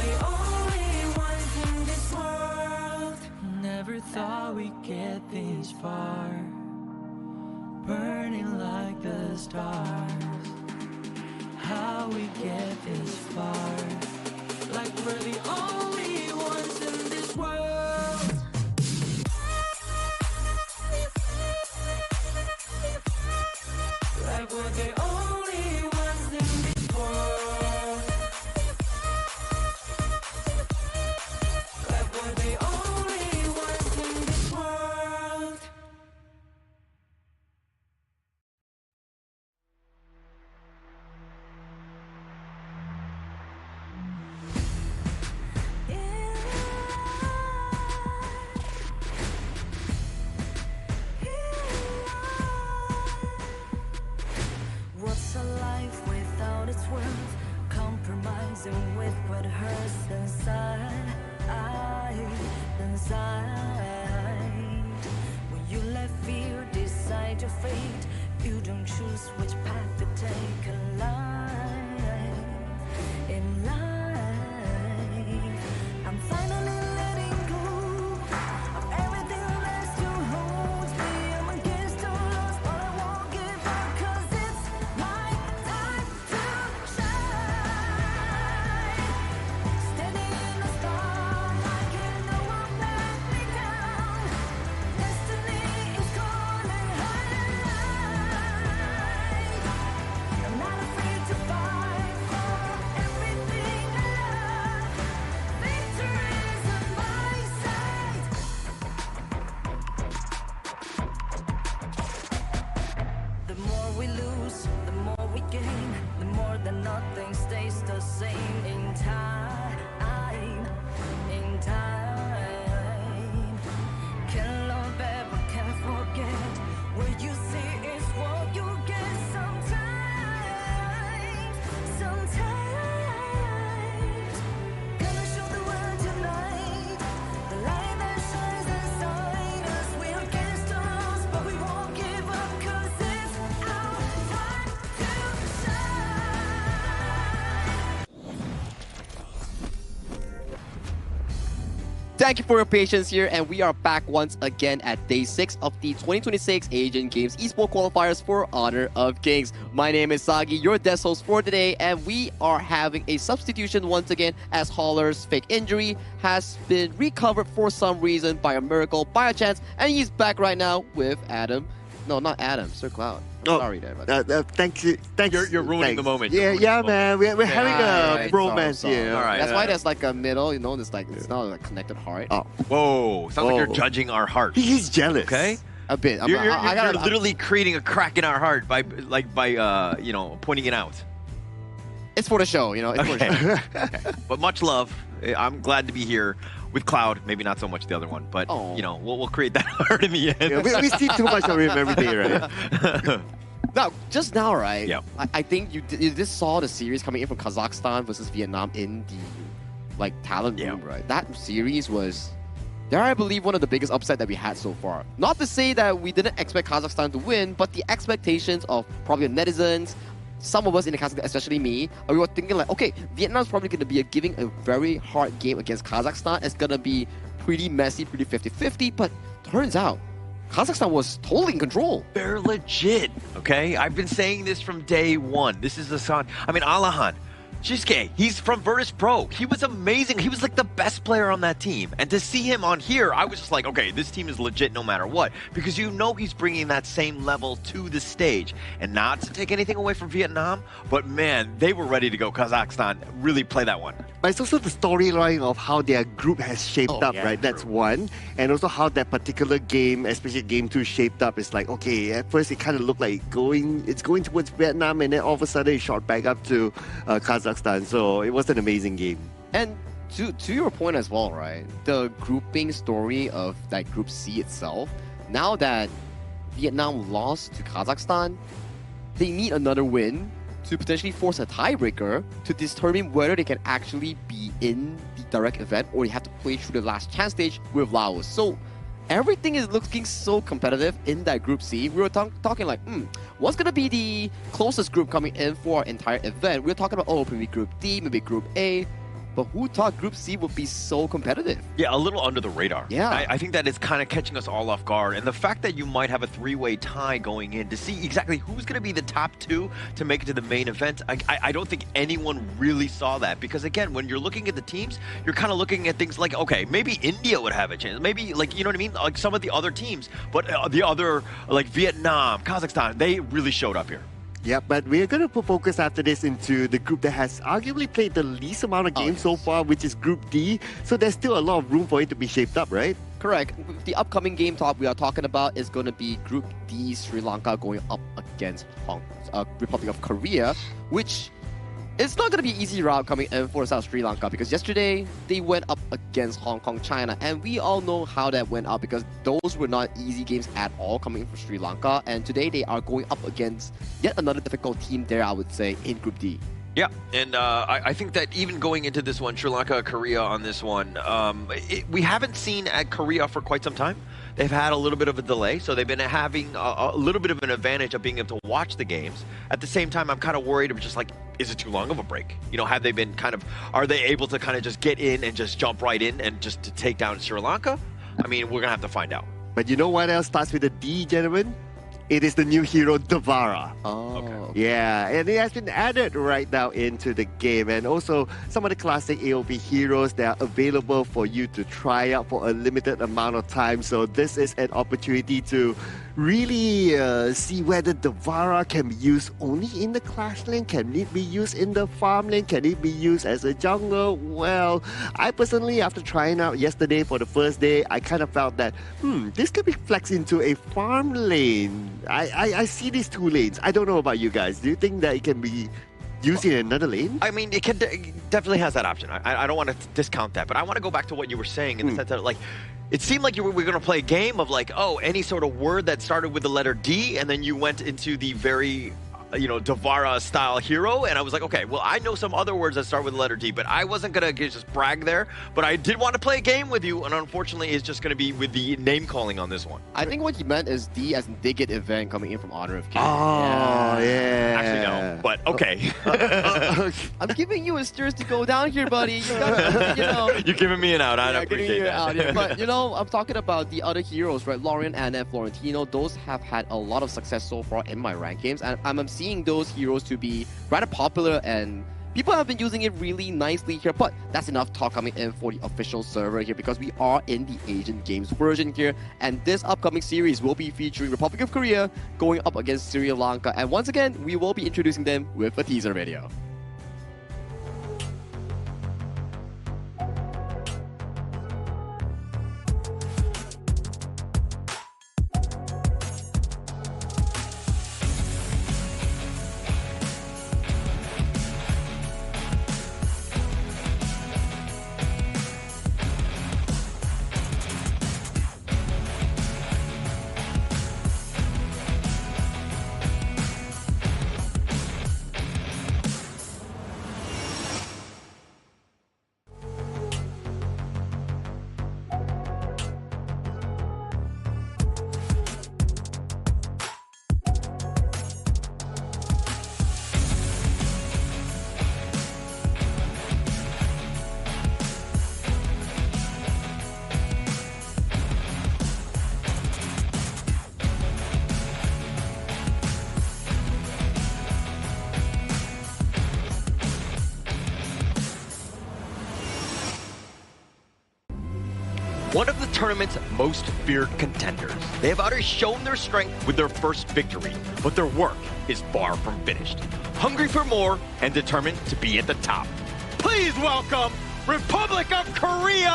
Thank you for your patience here, and we are back once again at day 6 of the 2026 Asian Games Esports Qualifiers for Honor of Kings. My name is Sagi, your desk host for today, and we are having a substitution once again as Holler's fake injury has been recovered for some reason by a miracle, by a chance, and he's back right now with Adam. No, not Adam, Sir Cloud. Sorry there. Thank you. You're ruining the moment. Yeah, man. We're having a bromance here. All right. That's why there's like a middle, you know, there's like, it's not a connected heart. Oh. Whoa. Sounds like you're judging our heart. He's jealous. Okay? A bit. You're literally creating a crack in our heart by pointing it out. It's for the show, you know. It's for the show. Okay. But much love. I'm glad to be here with Cloud. Maybe not so much the other one, but you know, we'll create that heart in the end. Yeah, we see too much of him every day, right? Now, just now, right? Yeah. I think you just saw the series coming in from Kazakhstan versus Vietnam in the talent room, right? That series was, I believe, one of the biggest upset that we had so far. Not to say that we didn't expect Kazakhstan to win, but the expectations of probably the netizens, some of us in the Kazakhstan, especially me, we were thinking like, okay, Vietnam's probably going to be giving a very hard game against Kazakhstan. It's going to be pretty messy, pretty 50-50, but turns out Kazakhstan was totally in control. They're legit, okay? I've been saying this from day one. This is the son. I mean, Alahan, Shisuke, he's from Virtus Pro. He was amazing. He was like the best player on that team. And to see him on here, I was just like, okay, this team is legit no matter what. Because you know he's bringing that same level to the stage. And not to take anything away from Vietnam, but man, they were ready to go. Kazakhstan really play that one. But it's also the storyline of how their group has shaped up, yeah, right? That's one. And also how that particular game, especially game 2, shaped up. It's like, okay, at first it kind of looked like it's going towards Vietnam, and then all of a sudden it shot back up to Kazakhstan. So it was an amazing game. And to your point as well, right? The grouping story of that Group C itself, now that Vietnam lost to Kazakhstan, they need another win to potentially force a tiebreaker to determine whether they can actually be in the direct event or they have to play through the last chance stage with Laos. So everything is looking so competitive in that Group C. We were talking like, what's going to be the closest group coming in for our entire event? We were talking about, maybe Group D, maybe Group A. But who thought Group C would be so competitive? Yeah, a little under the radar. Yeah. I think that it's kind of catching us all off guard. And the fact that you might have a 3-way tie going in to see exactly who's going to be the top 2 to make it to the main event, I don't think anyone really saw that. Because again, when you're looking at the teams, you're kind of looking at things like, okay, maybe India would have a chance. Maybe, like, you know what I mean? Like some of the other teams. But the other, like Vietnam, Kazakhstan, they really showed up here. Yeah, but we're going to put focus after this into the group that has arguably played the least amount of games so far, which is Group D. So there's still a lot of room for it to be shaped up, right? Correct. The upcoming game we are talking about is going to be Group D, Sri Lanka going up against Republic of Korea, which it's not going to be an easy route coming in for South Sri Lanka because yesterday they went up against Hong Kong, China, and we all know how that went out because those were not easy games at all coming in for Sri Lanka. And today they are going up against yet another difficult team there, I would say, in Group D. Yeah, and I think that even going into this one, Sri Lanka, Korea on this one, we haven't seen at Korea for quite some time. They've had a little bit of a delay, so they've been having a little bit of an advantage of being able to watch the games. At the same time, I'm kind of worried of just like, is it too long of a break? You know, have they been are they able to kind of just get in and just jump right in and just to take down Sri Lanka? I mean, we're going to have to find out. But you know what else starts with a D, gentlemen? It is the new hero, Devara. Okay. Yeah, and it has been added right now into the game. And also some of the classic AOV heroes that are available for you to try out for a limited amount of time. So this is an opportunity to really see whether Devara can be used only in the clash lane. Can it be used in the farm lane? Can it be used as a jungler? Well, I personally, after trying out yesterday for the first day, I kind of felt that, this could be flexed into a farm lane. I see these 2 lanes. I don't know about you guys. Do you think that it can be used in another lane? I mean, it definitely has that option. I don't want to discount that, but I want to go back to what you were saying in the sense that, like, it seemed like we were going to play a game of like, any sort of word that started with the letter D, and then you went into the very Davara-style hero, and I was like, okay, well, I know some other words that start with the letter D, but I wasn't gonna just brag there. But I did want to play a game with you, and unfortunately, it's just gonna be with the name calling on this one. I think what he meant is D as in Dig It event coming in from Honor of Kings. Oh, yeah. Actually, no, but okay. I'm giving you a stirs to go down here, buddy. You gotta, You're giving me an out. I appreciate that. Out, but I'm talking about the other heroes, right? Lorian and Florentino. Those have had a lot of success so far in my ranked games, and I'm seeing those heroes to be rather popular, and people have been using it really nicely here. But that's enough talk coming in for the official server here, because we are in the Asian Games version here, and this upcoming series will be featuring Republic of Korea going up against Sri Lanka, and once again we will be introducing them with a teaser video. One of the tournament's most feared contenders. They have already shown their strength with their first victory, but their work is far from finished. Hungry for more and determined to be at the top. Please welcome Republic of Korea!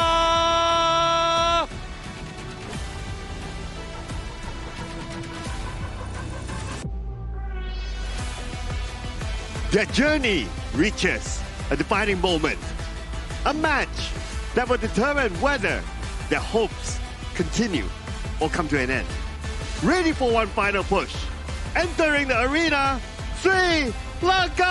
Their journey reaches a defining moment. A match that will determine whether their hopes continue or come to an end. Ready for one final push. Entering the arena, Sri Lanka!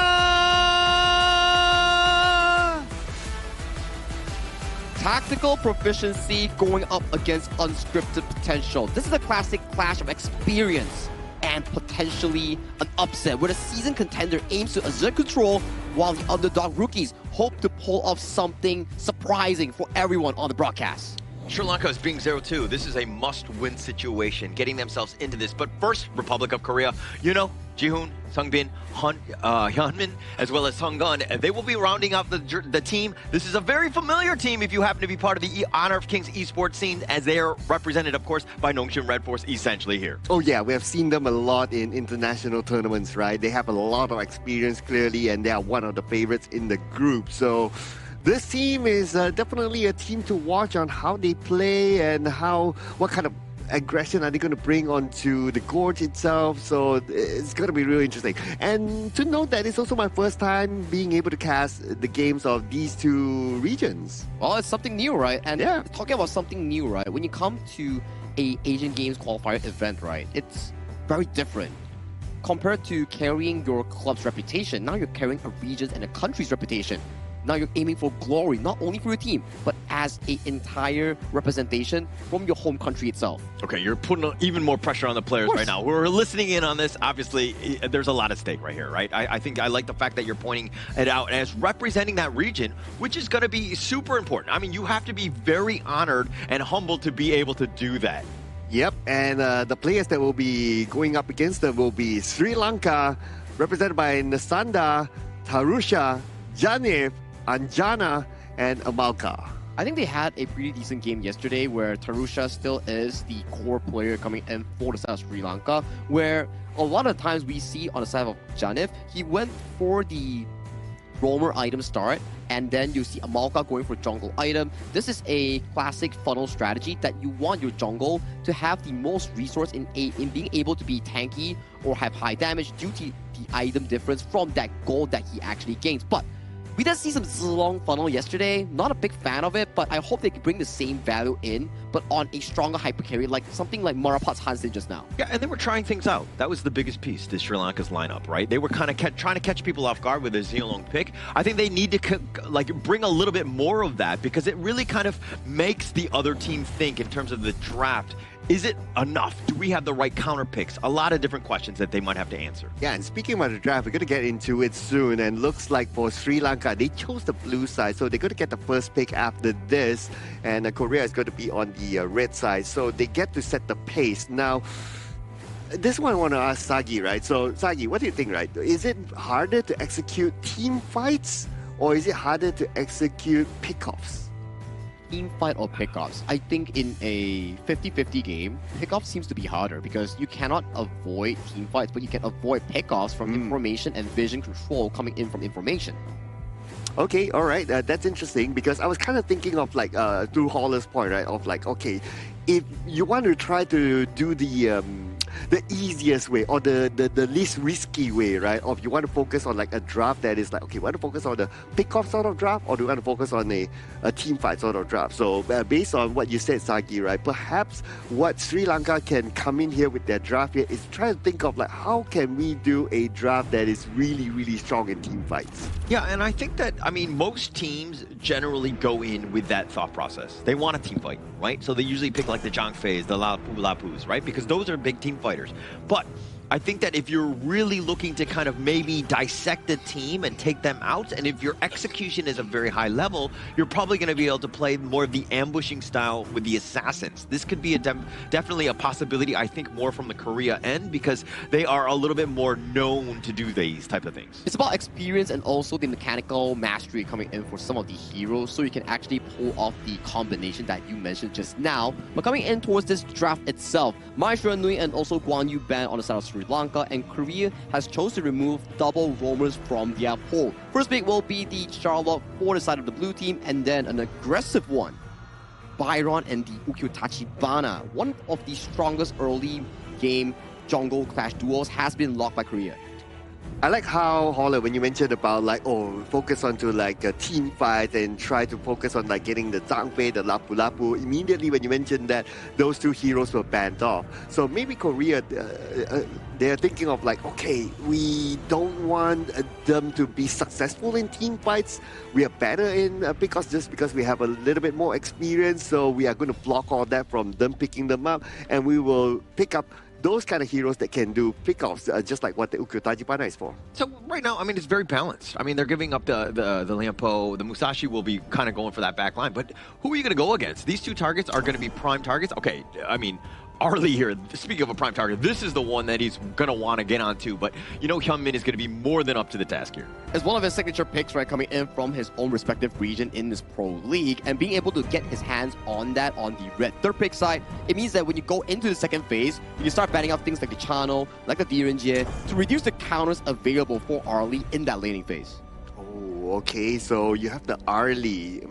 Tactical proficiency going up against unscripted potential. This is a classic clash of experience and potentially an upset, where the seasoned contender aims to assert control while the underdog rookies hope to pull off something surprising for everyone on the broadcast. Sri Lanka is being 0-2. This is a must-win situation, getting themselves into this. But first, Republic of Korea, Jihoon, Sungbin, Hyunmin, as well as Sunggun, they will be rounding out the team. This is a very familiar team if you happen to be part of the Honor of Kings esports scene, as they are represented, of course, by Nongshim Red Force essentially here. Oh yeah, we have seen them a lot in international tournaments, right? They have a lot of experience, clearly, and they are one of the favorites in the group. So this team is definitely a team to watch on how they play and what kind of aggression are they going to bring onto the gorge itself. So it's going to be really interesting. And to note that it's also my first time being able to cast the games of these two regions. Well, it's something new, right? And talking about something new, right? When you come to a Asian Games qualifier event, right, it's very different. Compared to carrying your club's reputation, now you're carrying a region's and a country's reputation. Now you're aiming for glory, not only for your team, but as an entire representation from your home country itself. Okay, you're putting even more pressure on the players right now. We're listening in on this. Obviously, there's a lot at stake right here, right? I think I like the fact that you're pointing it out as representing that region, which is going to be super important. I mean, you have to be very honored and humbled to be able to do that. Yep, and the players that will be going up against them will be Sri Lanka, represented by Nasanda, Tarusha, Janif, Anjana, and Amalka. I think they had a pretty decent game yesterday, where Tarusha still is the core player coming in for the side of Sri Lanka, where a lot of times we see on the side of Janif, he went for the roamer item start, and then you see Amalka going for jungle item. This is a classic funnel strategy that you want your jungle to have the most resource in being able to be tanky or have high damage due to the item difference from that gold that he actually gains. But We did see some Zilong funnel yesterday. Not a big fan of it, but I hope they can bring the same value in, but on a stronger hyper carry, like something like Marapat's Hansen just now. Yeah, and they were trying things out. That was the biggest piece to Sri Lanka's lineup, right? They were kind of trying to catch people off guard with their Zilong pick. I think they need to bring a little bit more of that because it really kind of makes the other team think in terms of the draft. Is it enough? Do we have the right counter picks? A lot of different questions that they might have to answer. Yeah, and speaking about the draft, we're going to get into it soon. And looks like for Sri Lanka, they chose the blue side. So they're going to get the first pick after this. And Korea is going to be on the red side. So they get to set the pace. Now, this one I want to ask Sagi, right? So, Sagi, what do you think, right? Is it harder to execute team fights? Or is it harder to execute pickoffs? Team fight or pickoffs? I think in a 50-50 game, pickoff seems to be harder because you cannot avoid team fights, but you can avoid pickoffs from information and vision control coming in from information. Okay, all right, that's interesting because I was kind of thinking of like through Holler's point, right? Of like, okay, if you want to try to do the easiest way or the least risky way, right? Or if you want to focus on like a draft that is like, okay, we want to focus on the pick-off sort of draft, or do you want to focus on a team fight sort of draft? So based on what you said, Sagi, right? Perhaps what Sri Lanka can come in here with their draft here is try to think of like, how can we do a draft that is really, really strong in team fights? Yeah, and I think that, I mean, most teams generally go in with that thought process. They want a team fight, right? So they usually pick like the Zhang Feis, the Lapus, right? Because those are big team fighters. But I think that if you're really looking to kind of maybe dissect a team and take them out, and if your execution is a very high level, you're probably going to be able to play more of the ambushing style with the assassins. This could be definitely a possibility, I think, more from the Korea end because they are a little bit more known to do these type of things. It's about experience and also the mechanical mastery coming in for some of the heroes, so you can actually pull off the combination that you mentioned just now. But coming in towards this draft itself, Maestro Nui and also Guan Yu banned on the side of Sri Lanka, and Korea has chosen to remove double roamers from their pool. First pick will be the Charlotte for the side of the blue team, and then an aggressive one, Byron and the Ukyo Tachibana. One of the strongest early game jungle clash duos has been locked by Korea. I like how, Holler, when you mentioned about like, oh, focus onto like a team fight and try to focus on like getting the Zhang Fei, the Lapu Lapu, immediately when you mentioned that those two heroes were banned off. So maybe Korea, they're thinking of like, okay, we don't want them to be successful in team fights. We are better in pickoffs just because we have a little bit more experience. So we are going to block all that from them picking them up, and we will pick up those kind of heroes that can do pickoffs, just like what the Ukyo Tachibana is for. So right now, I mean, it's very balanced. I mean, they're giving up the Lianpo, the Musashi will be kind of going for that back line. But who are you going to go against? These two targets are going to be prime targets. Okay, I mean, Arlie here, speaking of a prime target, this is the one that he's going to want to get onto, but you know Hyunmin is going to be more than up to the task here. It's one of his signature picks, right, coming in from his own respective region in this pro league, and being able to get his hands on that on the red third pick side, it means that when you go into the second phase, you can start banning out things like the Chano, like the Direnjie, to reduce the counters available for Arlie in that laning phase. Oh, okay, so you have the Arlie.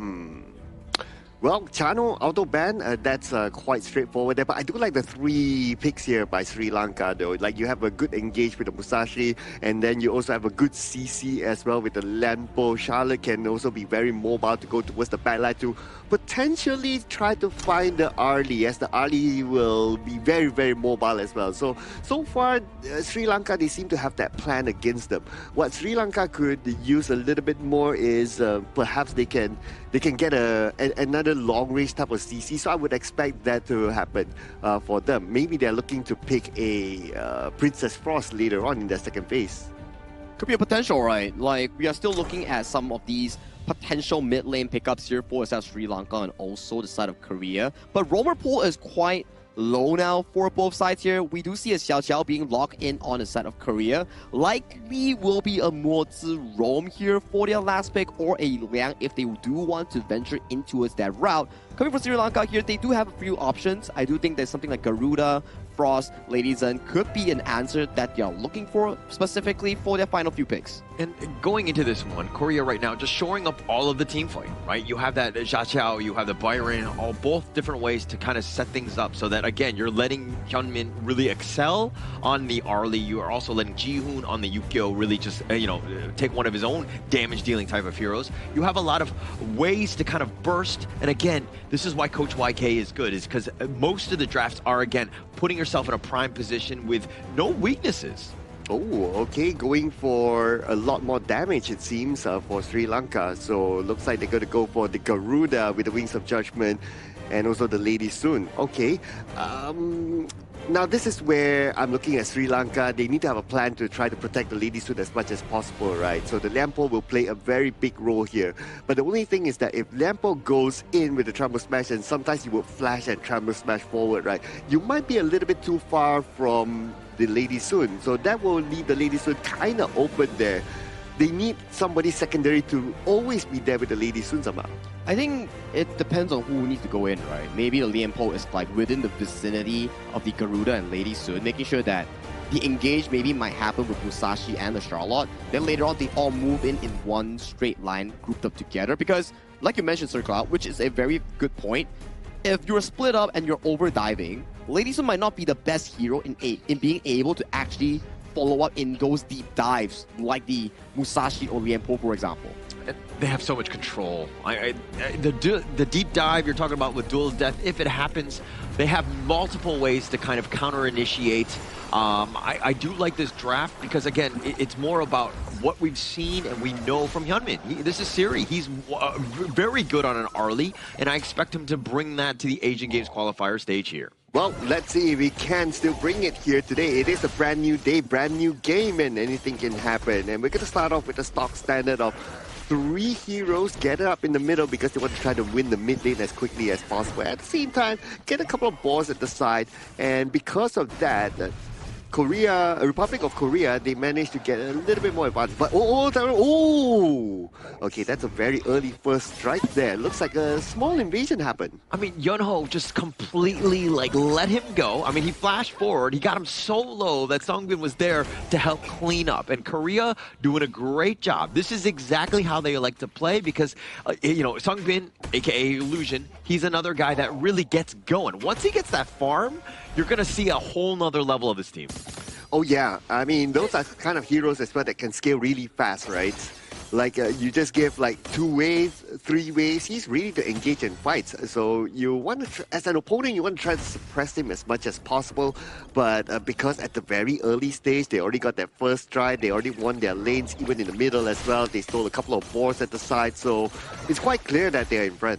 Well, Chano auto ban, that's quite straightforward there. But I do like the three picks here by Sri Lanka, though. Like, you have a good engage with the Musashi, and then you also have a good CC as well with the Lampo. Charlotte can also be very mobile to go towards the backline to potentially try to find the Arlie, as the Arlie will be very, very mobile as well. So far, Sri Lanka, they seem to have that plan against them. What Sri Lanka could use a little bit more is perhaps they can get another long-range type of CC, so I would expect that to happen for them. Maybe they're looking to pick a Princess Frost later on in their second phase. Could be a potential, right? Like, we are still looking at some of these potential mid-lane pickups here for South Sri Lanka and also the side of Korea. But roamer pool is quite low now for both sides here. We do see a Xiao Xiao being locked in on the side of Korea. Likely will be a Mozi roam here for their last pick, or a Liang if they do want to venture into that route. Coming from Sri Lanka here, they do have a few options. I do think there's something like Garuda Frost, Lady Zen could be an answer that you're looking for specifically for their final few picks. And going into this one, Korea right now just shoring up all of the team fight, right? You have that Jia Qiao, you have the Byron, all both different ways to kind of set things up so that, again, you're letting Hyunmin really excel on the Arlie. You are also letting Ji-hoon on the Yukio really just, take one of his own damage-dealing type of heroes. You have a lot of ways to kind of burst. And again, this is why Coach YK is good, is because most of the drafts are, again, putting yourself in a prime position with no weaknesses. Oh, okay, going for a lot more damage, it seems, for Sri Lanka. So looks like they're going to go for the Garuda with the Wings of Judgment and also the Lady Sun. Okay. Now this is where I'm looking at Sri Lanka. They need to have a plan to try to protect the Lady Sun as much as possible, right? So the Lampo will play a very big role here. But the only thing is that if Lampo goes in with the Tremble Smash, and sometimes you will flash and Tremble Smash forward, right? You might be a little bit too far from the Lady Sun. So that will leave the Lady Sun kind of open there. They need somebody secondary to always be there with the Lady Sun somehow. I think it depends on who needs to go in, right? Maybe the Lianpo is like within the vicinity of the Garuda and Lady Sun, making sure that the engage maybe might happen with Musashi and the Charlotte. Then later on, they all move in one straight line, grouped up together. Because, like you mentioned, Sir Cloud, which is a very good point, if you're split up and you're over diving, Lady Sun might not be the best hero in being able to actually follow up in those deep dives, like the Musashi or Lianpo, for example. They have so much control. The deep dive you're talking about with Duel of Death, if it happens, they have multiple ways to kind of counter-initiate. I do like this draft because, again, it's more about what we've seen and we know from Hyunmin. This is Siri. He's very good on an Arlie, and I expect him to bring that to the Asian Games qualifier stage here. Well, let's see if we can still bring it here today. It is a brand new day, brand new game, and anything can happen. And we're going to start off with a stock standard of 3 heroes gathered up in the middle because they want to try to win the mid lane as quickly as possible. At the same time, get a couple of balls at the side. And because of that, Republic of Korea, they managed to get a little bit more advantage. But okay, that's a very early first strike there. Looks like a small invasion happened. I mean, Yunho just completely let him go. I mean, he flashed forward. He got him so low that Songbin was there to help clean up. And Korea doing a great job. This is exactly how they like to play because, Songbin, aka Illusion, he's another guy that really gets going. Once he gets that farm, you're going to see a whole nother level of his team. Oh, yeah. I mean, those are kind of heroes as well that can scale really fast, right? Like, you just give, 2 waves, 3 waves. He's ready to engage in fights. So you want to, as an opponent, you want to try to suppress him as much as possible. But because at the very early stage, they already got their first try. They already won their lanes, even in the middle as well. They stole a couple of boards at the side. So it's quite clear that they're in front.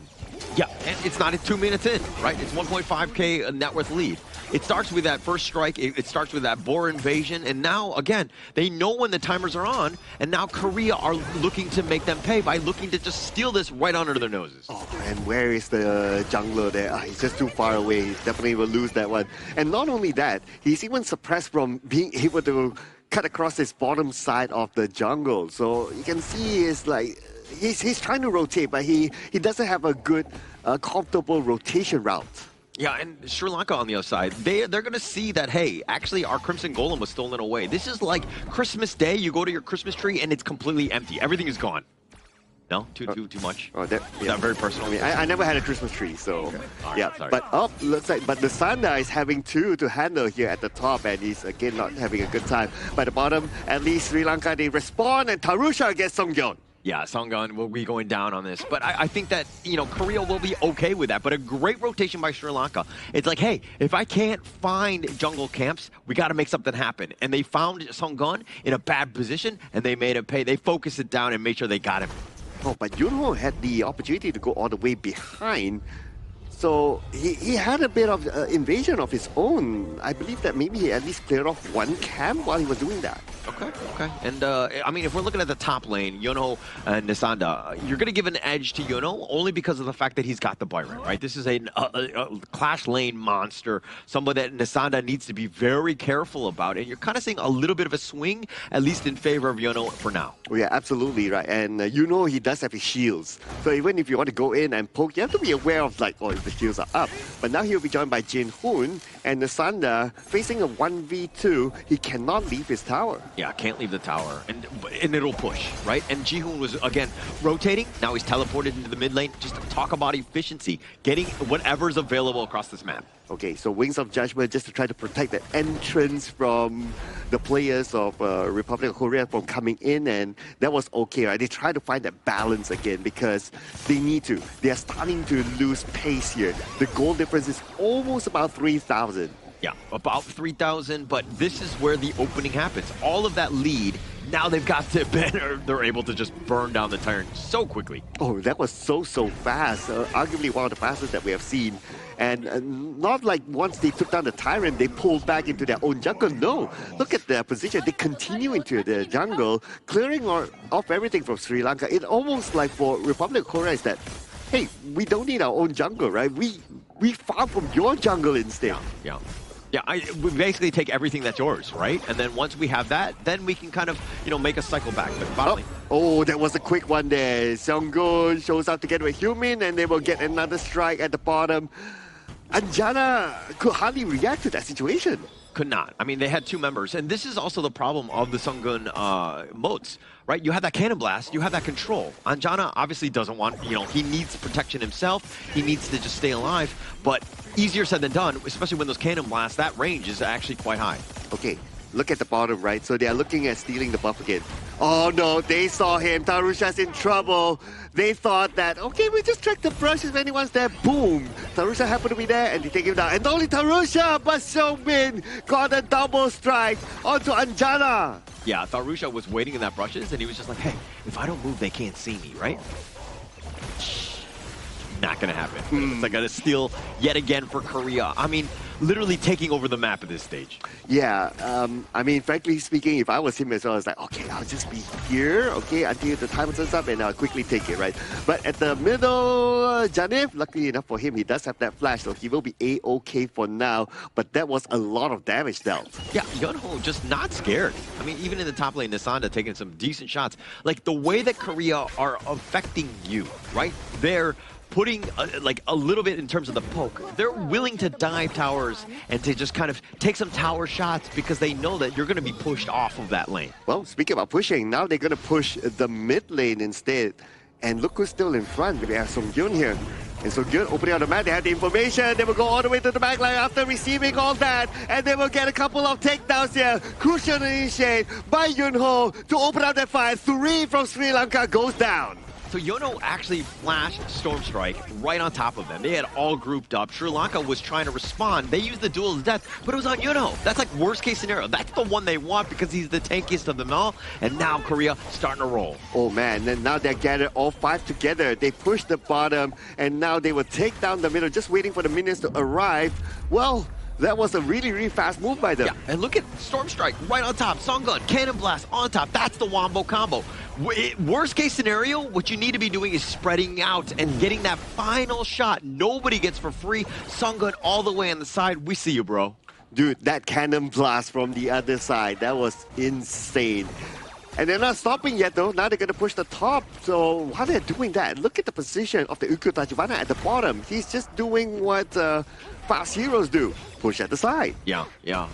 Yeah, and it's not 2 minutes in, right? It's 1.5k net worth lead. It starts with that first strike. It starts with that boar invasion. And now, again, they know when the timers are on. And now Korea are looking to make them pay by looking to just steal this right under their noses. Oh, and where is the jungler there? He's just too far away. He definitely will lose that one. And not only that, he's even suppressed from being able to cut across his bottom side of the jungle. So you can see he's trying to rotate, but he doesn't have a good, comfortable rotation route. Yeah, and Sri Lanka on the other side, they're going to see that, hey, actually our Crimson Golem was stolen away. This is like Christmas Day. You go to your Christmas tree and it's completely empty. Everything is gone. No? Too much? Oh, Is that very personal? I mean, I never had a Christmas tree, so okay. Right, yeah. sorry. But looks like, but the Sanda is having 2 to handle here at the top, and he's again not having a good time. By the bottom, at least Sri Lanka, they respond, and Tarusha gets Songyeon. Yeah, Songun will be going down on this. But I think that, Korea will be okay with that. But a great rotation by Sri Lanka. It's like, hey, if I can't find jungle camps, we got to make something happen. And they found Songun in a bad position, and they made him pay. They focused it down and made sure they got him. Oh, but Yunho had the opportunity to go all the way behind. So he had a bit of invasion of his own. I believe that maybe he at least cleared off 1 camp while he was doing that. Okay. And, I mean, if we're looking at the top lane, Yono and Nisanda, you're going to give an edge to Yono only because of the fact that he's got the Byron, right? This is a clash lane monster, somebody that Nisanda needs to be very careful about. And you're kind of seeing a little bit of a swing, at least in favor of Yono for now. Oh, yeah, absolutely, right. And he does have his shields. So even if you want to go in and poke, you have to be aware of, if the shields are up. But now he'll be joined by Jin Hoon, and Nasanda facing a 1v2. He cannot leave his tower. Yeah, can't leave the tower, and it'll push, right? And Ji-hoon was, again, rotating. Now he's teleported into the mid lane. Just talk about efficiency, getting whatever's available across this map. Okay, so Wings of Judgment just to try to protect the entrance from the players of Republic of Korea from coming in, and that was okay, right? They try to find that balance again because they need to. They are starting to lose pace here. The goal difference is almost about 3,000. Yeah, about 3,000, but this is where the opening happens. All of that lead, now they've got to better. They're able to just burn down the Tyrant so quickly. Oh, that was so fast. Arguably one of the fastest that we have seen. And not like once they took down the Tyrant, they pulled back into their own jungle. No, look at their position. They continue into the jungle, clearing off everything from Sri Lanka. It almost like for Republic of Korea is that, hey, we don't need our own jungle, right? We farm from your jungle instead. Yeah. Yeah, we basically take everything that's yours, right? And then once we have that, then we can kind of, make a cycle back. But finally. Oh, that was a quick one there. Seonggun shows up together with Humin, and they will get another strike at the bottom. Anjana could hardly react to that situation. Could not. I mean, they had two members. And this is also the problem of the Seonggun moats, right? You have that cannon blast, you have that control. Anjana obviously doesn't want, he needs protection himself. He needs to just stay alive. But easier said than done, especially when those cannon blasts, that range is actually quite high. Okay, look at the bottom, right? So they are looking at stealing the buff again. Oh no, they saw him. Tarusha's in trouble. They thought that, okay, we just track the brush if anyone's there. Boom! Tarusha happened to be there and they take him down. And not only Tarusha, but Seongmin got a double strike onto Anjana. Yeah, Tarusha was waiting in that brushes and he was just like, hey, if I don't move, they can't see me, right? Not gonna happen. It's like a steal yet again for Korea. I mean, literally taking over the map at this stage. Yeah, I mean, frankly speaking, if I was him as well, I was like, okay, I'll just be here, okay, until the time turns up and I'll quickly take it, right? But at the middle, Janif, luckily enough for him, he does have that flash, so he will be A-okay for now. But that was a lot of damage dealt. Yeah, Yeonho just not scared. I mean, even in the top lane, Nisanda taking some decent shots. Like, the way that Korea are affecting you, right? They're putting a little bit in terms of the poke. They're willing to dive towers and to just kind of take some tower shots because they know that you're going to be pushed off of that lane. Well, speaking about pushing, now they're going to push the mid lane instead. And look who's still in front. We have Seonggun here. And Seonggun opening on the map, they have the information. They will go all the way to the back line after receiving all that. And they will get a couple of takedowns here. Crucial initiate by Yunho to open up that fight. 3 from Sri Lanka goes down. So Yeonho actually flashed Storm Strike right on top of them. They had all grouped up. Sri Lanka was trying to respond. They used the duel to death, but it was on Yeonho. That's like worst case scenario. That's the one they want because he's the tankiest of them all. And now Korea starting to roll. Oh man, and now they're gathered all 5 together. They push the bottom, and now they will take down the middle, just waiting for the minions to arrive. Well, that was a really fast move by them. Yeah, and look at Storm Strike right on top. Seonggun, Cannon Blast on top. That's the wombo combo. Worst case scenario, what you need to be doing is spreading out and getting that final shot. Nobody gets for free. Seonggun all the way on the side. We see you, bro. Dude, that Cannon Blast from the other side, that was insane. And they're not stopping yet, though. Now they're going to push the top. So while they're doing that, look at the position of the Ukko Tachibana at the bottom. He's just doing what fast heroes do. Push at the side. Yeah.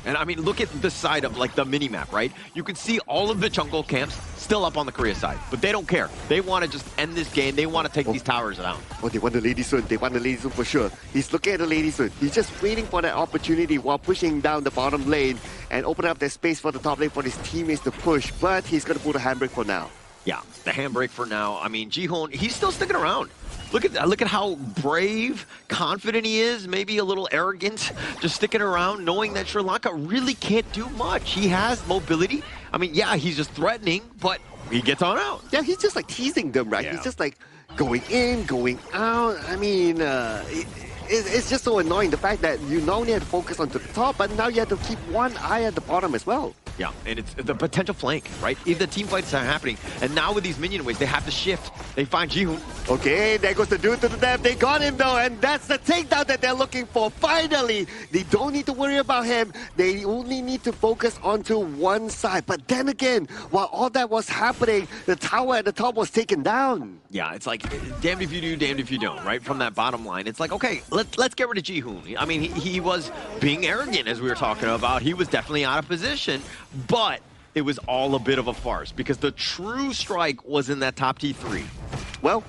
And I mean, look at the side of like the mini-map, right? You can see all of the jungle camps still up on the Korea side. But they don't care. They want to just end this game. They want to take these towers down. Oh, they want the Lady Sun. They want the Lady Sun for sure. He's looking at the Lady Sun. He's just waiting for that opportunity while pushing down the bottom lane and open up that space for the top lane for his teammates to push. But he's going to pull the handbrake for now. Yeah, the handbrake for now. I mean, Ji-hoon, he's still sticking around. Look at how brave, confident he is, maybe a little arrogant, just sticking around, knowing that Sri Lanka really can't do much. He has mobility. I mean, yeah, he's just threatening, but he gets on out. Yeah, he's just like teasing them, right? Yeah. He's just like going in, going out. I mean, it's just so annoying, the fact that you not only have to focus on the top, but now you have to keep one eye at the bottom as well. Yeah, and it's the potential flank, right? If the team fights are happening, and now with these minion waves, they have to shift. They find Jihoon. Okay, there goes the dude to the left. They got him though, and that's the takedown that they're looking for. Finally, they don't need to worry about him. They only need to focus onto one side. But then again, while all that was happening, the tower at the top was taken down. Yeah, it's like damned if you do, damned if you don't, right? From that bottom line, it's like, okay, let's get rid of Jihoon. I mean, he was being arrogant, as we were talking about. He was definitely out of position, but it was all a bit of a farce because the true strike was in that top T3. Well,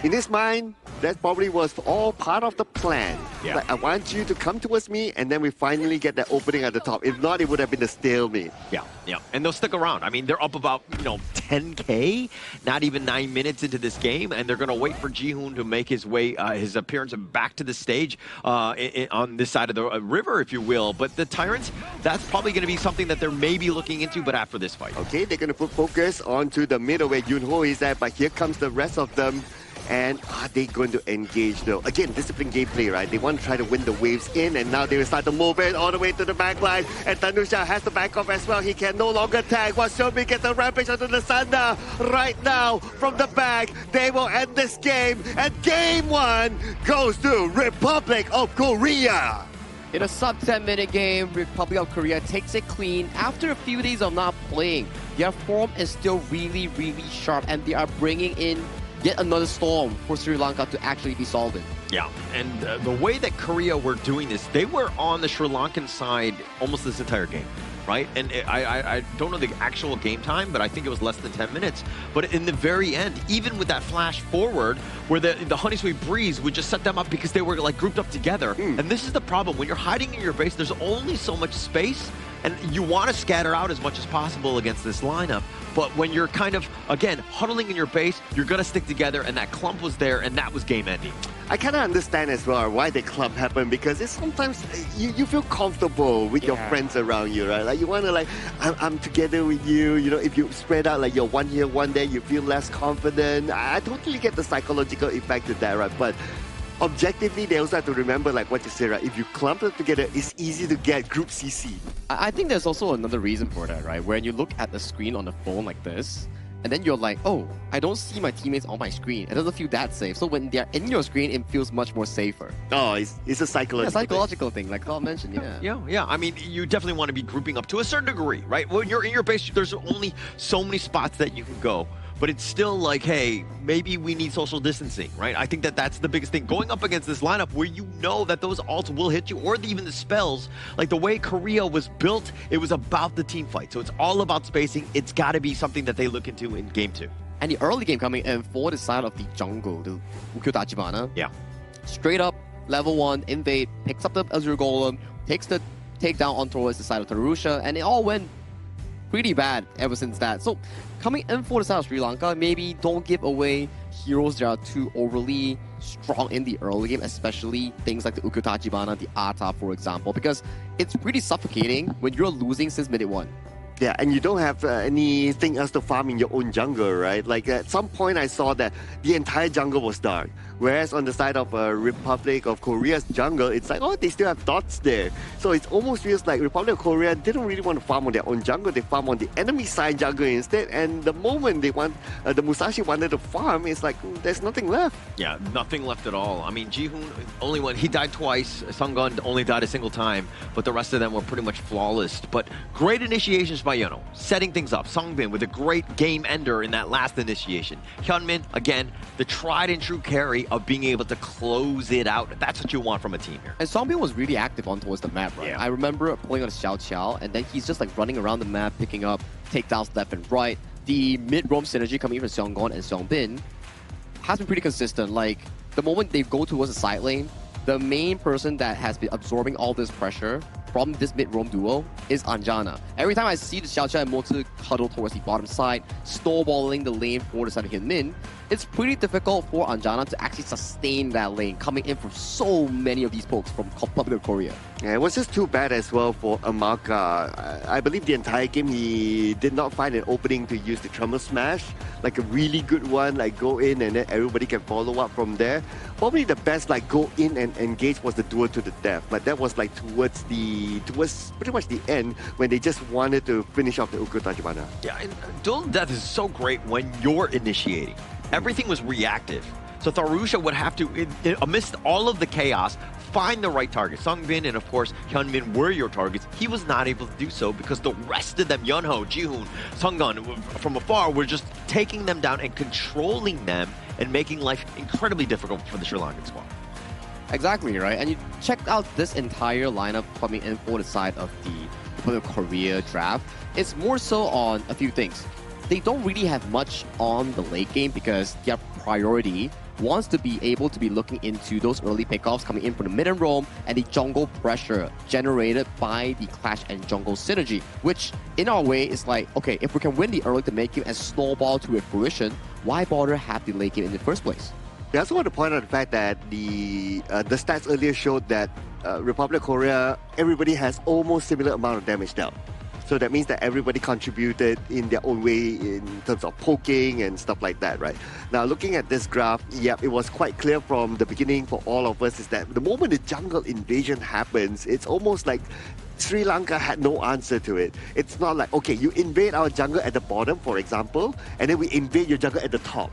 in his mind, that probably was all part of the plan. Yeah. Like, I want you to come towards me, and then we finally get that opening at the top. If not, it would have been a stalemate. Yeah, yeah. And they'll stick around. I mean, they're up about, 10K, not even 9 minutes into this game, and they're going to wait for Jihoon to make his way, his appearance back to the stage on this side of the river, if you will. But the Tyrants, that's probably going to be something that they're maybe looking into, but after this fight. Okay, they're going to put focus onto the middle where Yunho is at, but here comes the rest of them. And are they going to engage though? Again, disciplined gameplay, right? They want to try to win the waves in, and now they will start to move it all the way to the back line. And Tanusha has to back off as well. He can no longer tag. While Shobi gets a rampage onto the Sanda right now from the back. They will end this game. And game 1 goes to Republic of Korea. In a sub 10-minute game, Republic of Korea takes it clean after a few days of not playing. Their form is still really, really sharp, and they are bringing in yet another storm for Sri Lanka to actually be solvent. Yeah, and the way that Korea were doing this, they were on the Sri Lankan side almost this entire game, right? And I don't know the actual game time, but I think it was less than 10 minutes. But in the very end, even with that flash forward, where the Honey Sweet Breeze would just set them up because they were like grouped up together. And this is the problem. When you're hiding in your base, there's only so much space, and you want to scatter out as much as possible against this lineup. But when you're kind of, again, huddling in your base, you're going to stick together, and that clump was there, and that was game ending. I kind of understand as well why the clump happened, because it's sometimes you feel comfortable with your friends around you, right? Like you want to like, I'm together with you. If you spread out like you're one here, one there, you feel less confident. I totally get the psychological effect of that, right? But objectively, they also have to remember, like what you said, right? If you clump it together, it's easy to get group CC. I think there's also another reason for that, right? When you look at the screen on the phone like this, and then you're like, oh, I don't see my teammates on my screen. It doesn't feel that safe. So when they're in your screen, it feels much more safer. Oh, it's a psychological thing, like Carl mentioned, yeah. Yeah. I mean, you definitely want to be grouping up to a certain degree, right? When you're in your base, there's only so many spots that you can go. But it's still like, hey, maybe we need social distancing, right? I think that's the biggest thing. Going up against this lineup where you know that those ults will hit you, or even the spells, like the way Korea was built, it was about the team fight. So it's all about spacing. It's got to be something that they look into in game 2. And the early game coming in for the side of the jungle, the Ukyotachibana. Yeah. Straight up, level 1, invade, picks up the Azure Golem, takes the takedown on towards the side of Tarusha, and it all went pretty bad ever since that. So coming in for the side of Sri Lanka, maybe don't give away heroes that are too overly strong in the early game, especially things like the Ukyotachibana, the Ata, for example, because it's pretty suffocating when you're losing since minute 1. Yeah, and you don't have anything else to farm in your own jungle, right? Like at some point I saw that the entire jungle was dark. Whereas on the side of Republic of Korea's jungle, it's like, oh, they still have dots there. So it almost feels like Republic of Korea didn't really want to farm on their own jungle. They farm on the enemy side jungle instead. And the moment they want, the Musashi wanted to farm, it's like, there's nothing left. Yeah, nothing left at all. I mean, Jihoon, only one, he died twice. Sunggun only died a single time, but the rest of them were pretty much flawless. But great initiations by Yano, setting things up. Songbin with a great game ender in that last initiation. Hyunmin, again, the tried and true carry of being able to close it out. That's what you want from a team here. And Songbin was really active on towards the map, right? Yeah. I remember pulling on Xiao Qiao, and then he's just like running around the map, picking up takedowns left and right. The mid-roam synergy coming from Seonggon and Seongbin has been pretty consistent. Like, the moment they go towards the side lane, the main person that has been absorbing all this pressure from this mid-roam duo is Anjana. Every time I see the Xiao Qiao and Motu huddle towards the bottom side, snowballing the lane for the side of Hyunmin, it's pretty difficult for Anjana to actually sustain that lane coming in from so many of these pokes from Public Korea. Yeah, it was just too bad as well for Amaka. I believe the entire game he did not find an opening to use the Tremor Smash, like a really good one, like go in and then everybody can follow up from there. Probably the best like go in and engage was the duel to the death, but that was like towards pretty much the end when they just wanted to finish off the Ukur Tajimana. Yeah, and duel to death is so great when you're initiating. Everything was reactive. So Tharusha would have to, amidst all of the chaos, find the right target. Sungbin and, of course, Hyunmin were your targets. He was not able to do so because the rest of them, Yeonho, Jihoon, Sunggun, from afar, were just taking them down and controlling them and making life incredibly difficult for the Sri Lankan squad. Exactly, right? And you checked out this entire lineup coming in for the side of the Republic of Korea draft. It's more so on a few things. They don't really have much on the late game because their priority wants to be able to be looking into those early pickoffs coming in from the mid and roam and the jungle pressure generated by the Clash and jungle synergy, which in our way is like, okay, if we can win the early to mid game and snowball to a fruition, why bother have the late game in the first place? I also want to point out the fact that the stats earlier showed that Republic of Korea, everybody has almost similar amount of damage dealt. So that means that everybody contributed in their own way in terms of poking and stuff like that, right? Now, looking at this graph, yeah, it was quite clear from the beginning for all of us is that the moment the jungle invasion happens, it's almost like Sri Lanka had no answer to it. It's not like, okay, you invade our jungle at the bottom, for example, and then we invade your jungle at the top.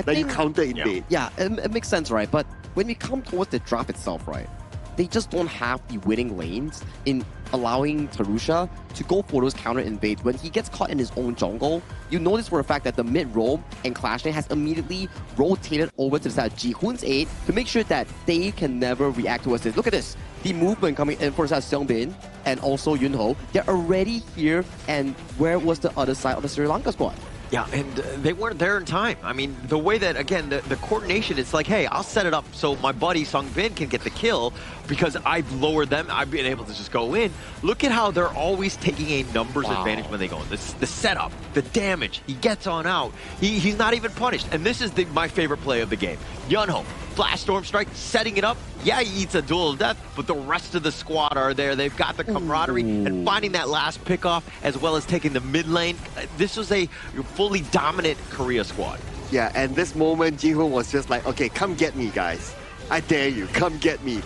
Then you counter invade. Yeah, it makes sense, right? But when we come towards the draft itself, right, they just don't have the winning lanes in allowing Tharusha to go for those counter invades. When he gets caught in his own jungle, you notice for a fact that the mid roam and Clash lane has immediately rotated over to the side of Jihoon's aid to make sure that they can never react towards this. Look at this. The movement coming in for the side of Seongbin and also Yunho, they're already here, and where was the other side of the Sri Lanka squad? Yeah, and they weren't there in time. I mean, the way that, again, the coordination, it's like, hey, I'll set it up so my buddy Sungbin can get the kill because I've lowered them. I've been able to just go in. Look at how they're always taking a numbers advantage when they go in. The setup, the damage, he gets on out. He's not even punished. And this is my favorite play of the game. Yeonho, Flash Storm Strike, setting it up. Yeah, he eats a duel of death, but the rest of the squad are there. They've got the camaraderie and finding that last pickoff as well as taking the mid lane. This was a fully dominant Korea squad. Yeah, and this moment, Jihoon was just like, okay, come get me, guys. I dare you, come get me.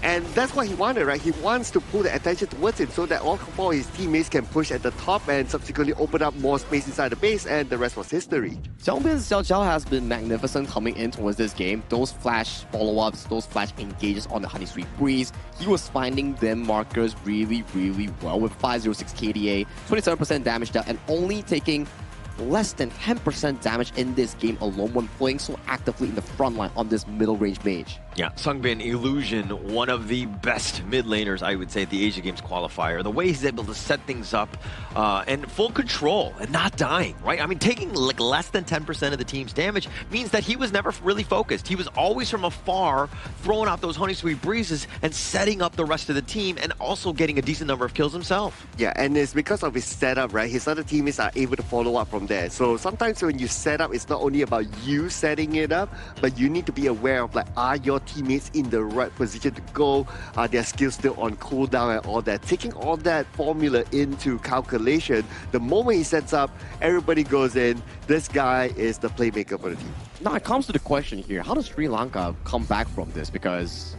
And that's what he wanted, right? He wants to pull the attention towards him so that all four of his teammates can push at the top and subsequently open up more space inside the base, and the rest was history. Seongbin's Xiao Xiao has been magnificent coming in towards this game. Those flash follow-ups, those flash engages on the Honey Sweet Breeze, he was finding them markers really, really well with 506 KDA, 27% damage dealt, and only taking less than 10% damage in this game alone when playing so actively in the front line on this middle range mage. Yeah, Sungbin, Illusion, one of the best mid laners, I would say, at the Asia Games qualifier. The way he's able to set things up and full control and not dying, right? I mean, taking like less than 10% of the team's damage means that he was never really focused. He was always from afar, throwing out those Honey Sweet Breezes and setting up the rest of the team and also getting a decent number of kills himself. Yeah, and it's because of his setup, right? His other teammates are able to follow up from there. So sometimes when you set up, it's not only about you setting it up, but you need to be aware of like, are your teammates in the right position to go? Are their skills still on cooldown and all that? Taking all that formula into calculation, the moment he sets up, everybody goes in. This guy is the playmaker for the team. Now it comes to the question here, how does Sri Lanka come back from this? Because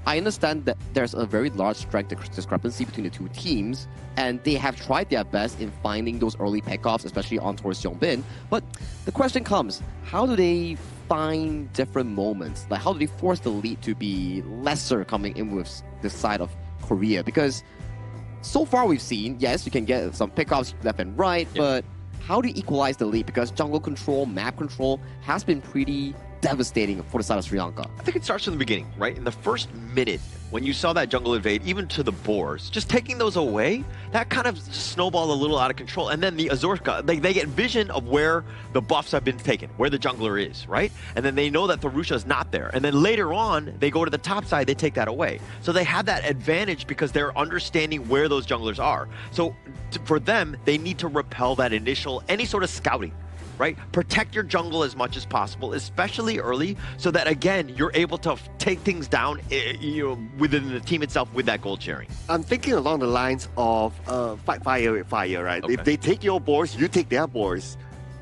I understand that there's a very large strength discrepancy between the two teams, and they have tried their best in finding those early pickoffs, especially on towards Seongbin. But the question comes, how do they find different moments? Like, how do they force the lead to be lesser coming in with this side of Korea? Because so far we've seen, yes, you can get some pickoffs left and right, but how do you equalize the lead? Because jungle control, map control has been pretty devastating for the side of Sri Lanka. I think it starts from the beginning, right? In the first minute, when you saw that jungle invade, even to the boars, just taking those away, that kind of snowballed a little out of control. And then the Azorka, they get vision of where the buffs have been taken, where the jungler is, right? And then they know that Tharusha is not there. And then later on, they go to the top side, they take that away. So they have that advantage because they're understanding where those junglers are. So for them, they need to repel that initial, any sort of scouting. right? Protect your jungle as much as possible, especially early, so that again you're able to take things down, within the team itself with that gold sharing. I'm thinking along the lines of fight fire with fire, right? Okay. If they take your boards, you take their boards.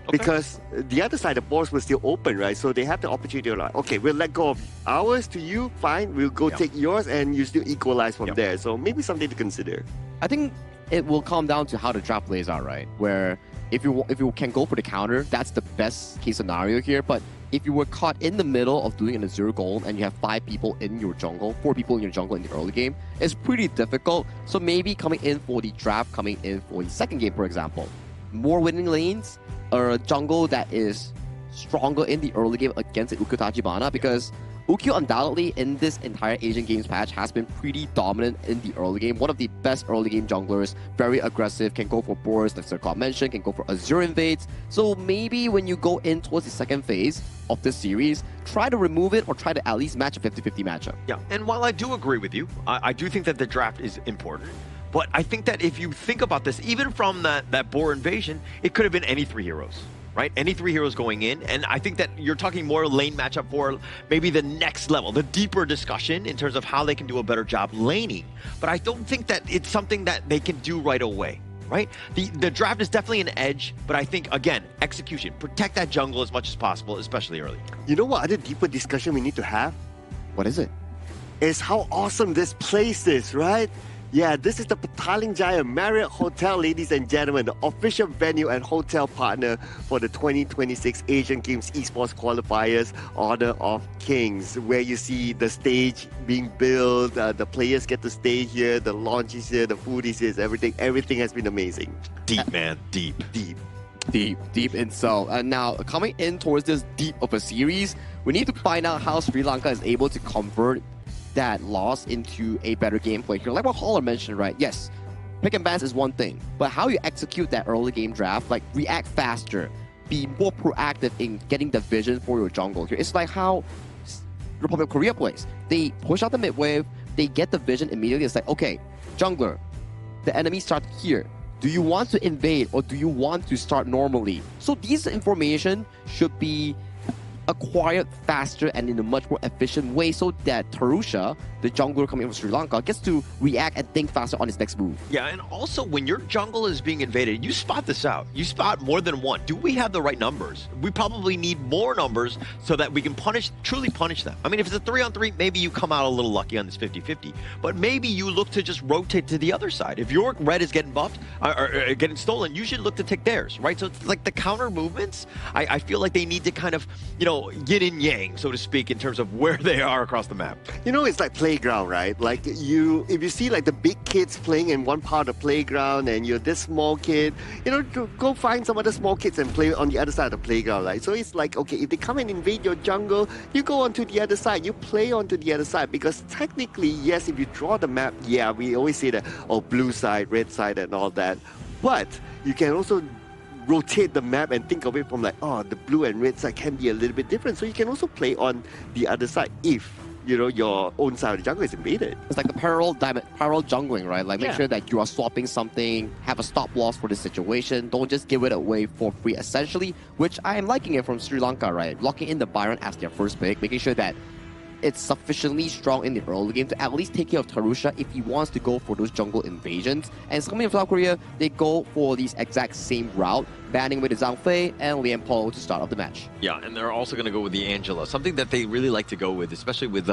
Because the other side, the boards were still open, right? So they have the opportunity to like, okay, we'll let go of ours to you, fine. We'll go take yours, and you still equalize from there. So maybe something to consider. I think it will come down to how the draft plays out, right? Where if you can go for the counter, that's the best case scenario here. But if you were caught in the middle of doing a 0 gold and you have 5 people in your jungle, 4 people in your jungle in the early game, it's pretty difficult. So maybe coming in for the draft, coming in for the second game, for example, more winning lanes, or a jungle that is stronger in the early game against the Ukyo Tachibana, because Ukyo undoubtedly in this entire Asian Games patch has been pretty dominant in the early game. One of the best early game junglers, very aggressive, can go for bursts, like Sir Scott mentioned, can go for Azure invades. So maybe when you go in towards the second phase of this series, try to remove it or try to at least match a 50-50 matchup. Yeah, and while I do agree with you, I do think that the draft is important. But I think that if you think about this, even from that boar invasion, it could have been any 3 heroes, right? Any 3 heroes going in. And I think that you're talking more lane matchup for maybe the next level, the deeper discussion in terms of how they can do a better job laning. But I don't think that it's something that they can do right away, right? The draft is definitely an edge, but I think, again, execution. Protect that jungle as much as possible, especially early. You know what other deeper discussion we need to have? What is it? Is how awesome this place is, right? Yeah, this is the Petaling Jaya Marriott Hotel, ladies and gentlemen, the official venue and hotel partner for the 2026 Asian Games Esports Qualifiers, Honor of Kings, where you see the stage being built, the players get to stay here, the lounge is here, the food is here, everything has been amazing. Deep, man, deep. Deep in so. And now, coming in towards this deep of a series, we need to find out how Sri Lanka is able to convert that loss into a better gameplay here. Like what Honor mentioned, right? Yes, pick and bans is one thing, but how you execute that early game draft, like react faster, be more proactive in getting the vision for your jungle here. It's like how Republic of Korea plays. They push out the mid wave, they get the vision immediately. It's like, okay, jungler, the enemy starts here. Do you want to invade or do you want to start normally? So these information should be acquired faster and in a much more efficient way so that Tarusha, the jungler coming from Sri Lanka, gets to react and think faster on his next move. Yeah, and also when your jungle is being invaded, you spot this out. You spot more than one. Do we have the right numbers? We probably need more numbers so that we can truly punish them. I mean, if it's a 3-on-3, maybe you come out a little lucky on this 50-50, but maybe you look to just rotate to the other side. If your red is getting buffed or getting stolen, you should look to take theirs, right? So it's like the counter movements, I feel like they need to kind of, yin and yang, so to speak, in terms of where they are across the map. It's like playground, right? Like if you see like the big kids playing in one part of the playground and you're this small kid, go find some other small kids and play on the other side of the playground, right? So it's like, okay, if they come and invade your jungle, you go onto the other side, you play onto the other side, because technically, yes, if you draw the map, yeah, we always say that, blue side, red side and all that, but you can also rotate the map and think of it from like, the blue and red side can be a little bit different. So you can also play on the other side if, your own side of the jungle is invaded. It's like the parallel jungling, right? Like make sure that you are swapping something, have a stop loss for the situation. Don't just give it away for free, essentially, which I am liking it from Sri Lanka, right? Locking in the Byron as their first pick, making sure that it's sufficiently strong in the early game to at least take care of Tarusha if he wants to go for those jungle invasions. And coming from South Korea, they go for these exact same route, banning with the Zhang Fei and Lian Po to start off the match. Yeah, and they're also going to go with the Angela, something that they really like to go with, especially with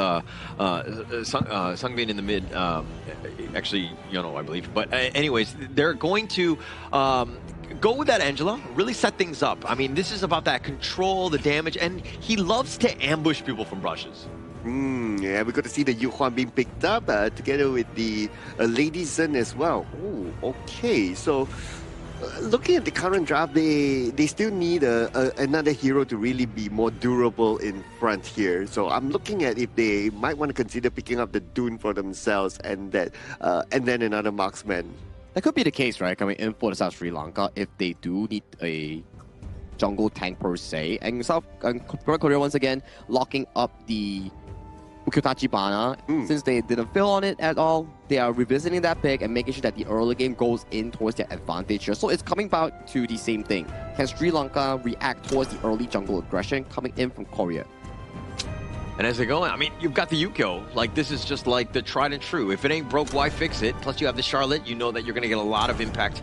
Sungbin in the mid, actually, I believe. But anyways, they're going to go with that Angela, really set things up. I mean, this is about that control, the damage, and he loves to ambush people from brushes. Yeah, we got to see the Yuhuan being picked up together with the Lady Zen as well. Oh, okay. So, looking at the current draft, they still need another hero to really be more durable in front here. So I'm looking at if they might want to consider picking up the Dune for themselves and then another marksman. That could be the case, right? Coming in for the South Sri Lanka, if they do need a jungle tank per se. And Korea once again locking up the Tachibana. Since they didn't fail on it at all, they are revisiting that pick and making sure that the early game goes in towards their advantage here. So it's coming back to the same thing. Can Sri Lanka react towards the early jungle aggression coming in from Korea? And as they go in, I mean, you've got the Yukio. Like, this is just like the tried and true. If it ain't broke, why fix it? Plus, you have the Charlotte. You know that you're going to get a lot of impact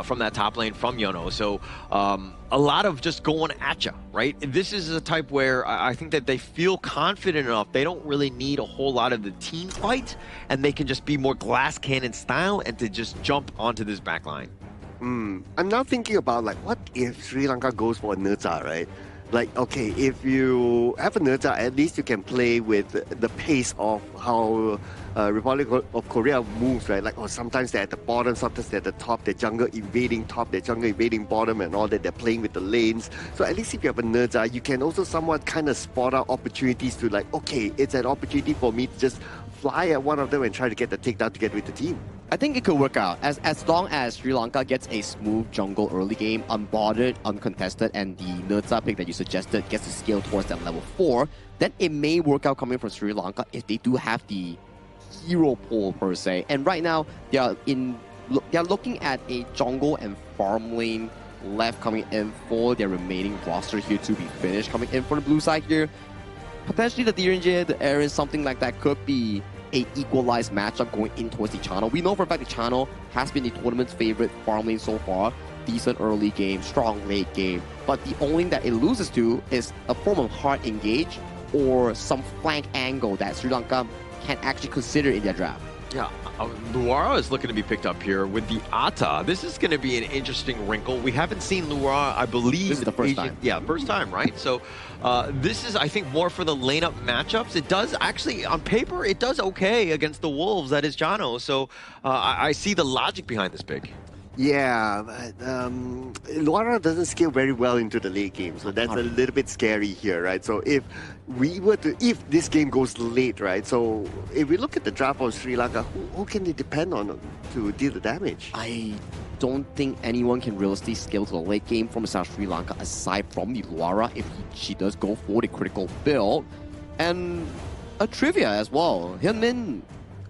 from that top lane from Yono. So, a lot of just going at you, right? This is a type where I think that they feel confident enough. They don't really need a whole lot of the team fight, and they can just be more glass cannon style and to just jump onto this back line. I'm now thinking about, like, what if Sri Lanka goes for a Nerza, right? Like, okay, if you have a Nerza, at least you can play with the pace of how Republic of Korea moves, right? Like, sometimes they're at the bottom, sometimes they're at the top, they're jungle invading top, they're jungle invading bottom and all that, they're playing with the lanes. So at least if you have a Nerza, you can also somewhat kind of spot out opportunities to like, okay, it's an opportunity for me to just fly at one of them and try to get the takedown to get with the team. I think it could work out. As long as Sri Lanka gets a smooth jungle early game, unbothered, uncontested, and the Nerza pick that you suggested gets to scale towards that level 4, then it may work out coming from Sri Lanka if they do have the hero pool per se. And right now, they are looking at a jungle and farm lane left coming in for their remaining roster here to be finished coming in for the blue side here. Potentially the Dirinjit, the Aaron, something like that could be a equalized matchup going in towards the channel. We know for a fact the channel has been the tournament's favorite farm lane so far. Decent early game, strong late game. But the only thing that it loses to is a form of hard engage or some flank angle that Sri Lanka can actually consider in their draft. Yeah, Luara is looking to be picked up here with the Ata. This is going to be an interesting wrinkle. We haven't seen Luara, I believe. This is the first time. Yeah, first time, right? So this is, I think, more for the lane-up matchups. It does, actually, on paper, it does okay against the Wolves. That is Jano. So I see the logic behind this pick. Yeah, but Luara doesn't scale very well into the late game, so that's a little bit scary here, right? So if this game goes late, right? So if we look at the draft of Sri Lanka, who can they depend on to deal the damage? I don't think anyone can realistically scale to the late game from Sri Lanka aside from the Luara if she does go for the critical build. And a trivia as well, Hyunmin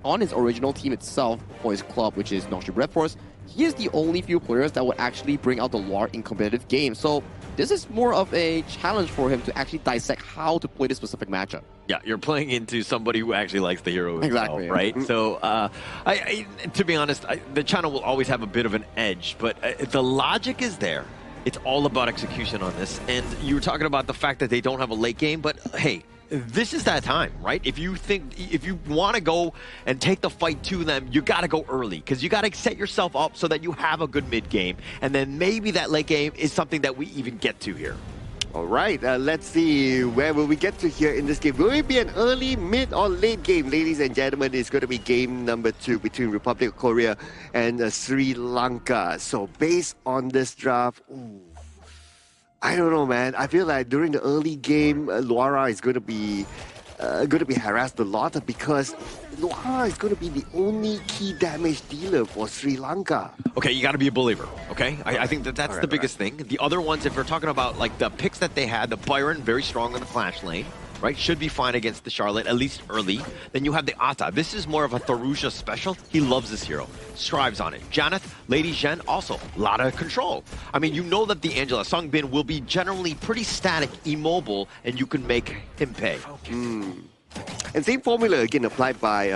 on his original team itself for his club, which is North Red Force, he is the only few players that would actually bring out the Luara in competitive games. So this is more of a challenge for him to actually dissect how to play this specific matchup. Yeah, you're playing into somebody who actually likes the hero exactly, himself, right? So, to be honest, the channel will always have a bit of an edge, but the logic is there. It's all about execution on this. And you were talking about the fact that they don't have a late game, but hey, this is that time, right? If you want to go and take the fight to them, you got to go early because you got to set yourself up so that you have a good mid game, and then maybe that late game is something that we even get to here. All right, let's see where will we get to here in this game. Will it be an early, mid, or late game, ladies and gentlemen? It's going to be game number 2 between Republic of Korea and Sri Lanka. So based on this draft, I don't know, man. I feel like during the early game, Luara is going to be harassed a lot because Luara is going to be the only key damage dealer for Sri Lanka. Okay, you got to be a believer, okay? I think that's the biggest thing. The other ones, if we're talking about like the picks that they had, the Byron, very strong in the Clash lane, right? Should be fine against the Charlotte, at least early. Then you have the Ata. This is more of a Tharusha special. He loves this hero. Strives on it. Janeth, Lady Zhen, also a lot of control. I mean, you know that the Angela Songbin will be generally pretty static, immobile, and you can make him pay. And same formula again applied by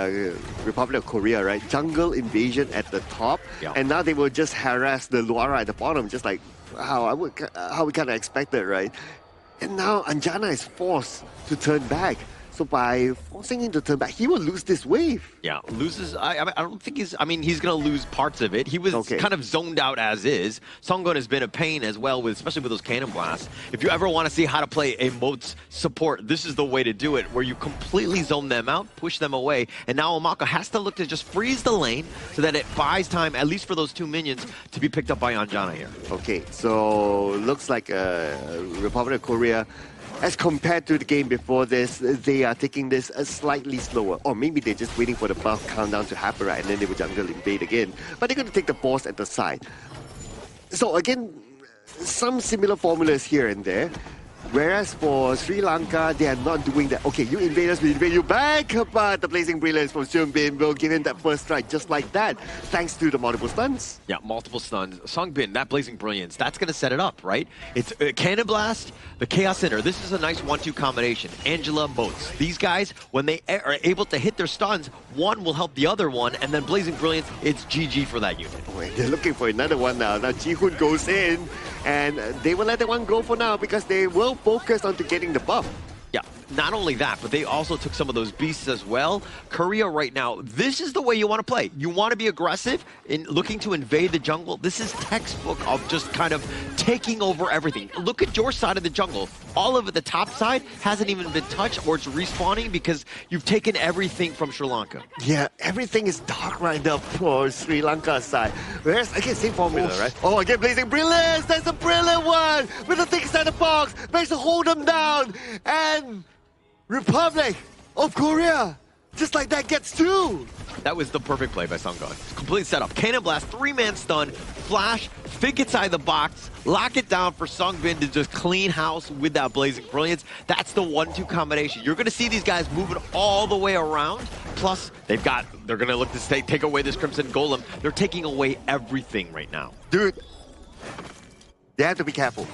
Republic of Korea, right? Jungle invasion at the top, and now they will just harass the Luara at the bottom, just like how we kind of expected, right? And now Anjana is forced to turn back. So by forcing him to turn back, he will lose this wave. Yeah, loses. I don't think he's. I mean, he's going to lose parts of it. He was kind of zoned out as is. Songbin has been a pain as well, especially with those cannon blasts. If you ever want to see how to play a moat's support, this is the way to do it, where you completely zone them out, push them away, and now Omako has to look to just freeze the lane so that it buys time, at least for those 2 minions, to be picked up by Anjana here. Okay, so looks like Republic of Korea, as compared to the game before this, they are taking this slightly slower. Or maybe they're just waiting for the buff countdown to happen, right? And then they will jungle invade again. But they're going to take the boss at the side. So again, some similar formulas here and there. Whereas for Sri Lanka, they are not doing that. Okay, you invade us, we invade you back. But the Blazing Brilliance from Sungbin will give him that first strike just like that, thanks to the multiple stuns. Yeah, multiple stuns. Songbin, that Blazing Brilliance, that's going to set it up, right? It's Cannon Blast, the Chaos Center. This is a nice 1-2 combination. Angela, Moats. These guys, when they are able to hit their stuns, one will help the other one, and then Blazing Brilliance, it's GG for that unit. Wait, they're looking for another one now. Now Ji-hoon goes in, and they will let that one go for now because they will focus on to getting the buff. Yeah, not only that, but they also took some of those beasts as well. Korea right now, this is the way you want to play. You want to be aggressive in looking to invade the jungle. This is textbook of just kind of taking over everything. Look at your side of the jungle. All of it, the top side, hasn't even been touched or it's respawning because you've taken everything from Sri Lanka. Yeah, everything is dark right now for Sri Lanka's side. Whereas, again, same formula, right? Oh, again, Blazing Brilliance! That's a brilliant one! With the thick side of box, managed to hold them down! And Republic of Korea, just like that, gets two! That was the perfect play by Sunggon. Complete setup. Cannon Blast, 3-man stun, flash, Fig inside the box, lock it down for Sungbin to just clean house with that Blazing Brilliance. That's the 1-2 combination. You're going to see these guys moving all the way around. Plus, they're going to look to take away this Crimson Golem. They're taking away everything right now. Dude, they have to be careful.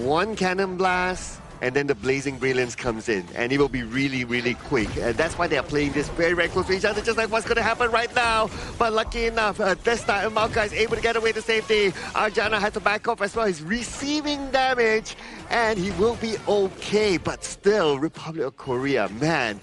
One Cannon Blast, and then the Blazing Brilliance comes in, and it will be really, really quick. And that's why they are playing this very, very close to each other, just like what's going to happen right now. But lucky enough, this time Malka is able to get away to safety. Arjana has to back off as well. He's receiving damage, and he will be okay. But still, Republic of Korea, man,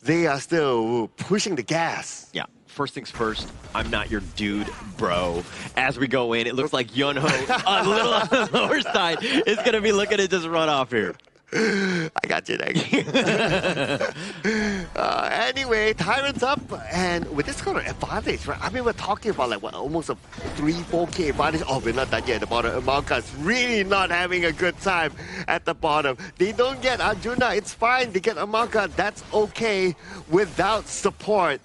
they are still pushing the gas. Yeah. First things first, I'm not your dude, bro. As we go in, it looks like Yunho, a little on the lower side, is going to be looking to just run off here. I got you, anyway, Tyrant's up, and with this kind of advantage, right? I mean, we're talking about like what, almost a 3-4K advantage. Oh, we're not done yet at the bottom. Malka's really not having a good time at the bottom. They don't get Arjuna, it's fine. They get Amalka, that's okay. Without support,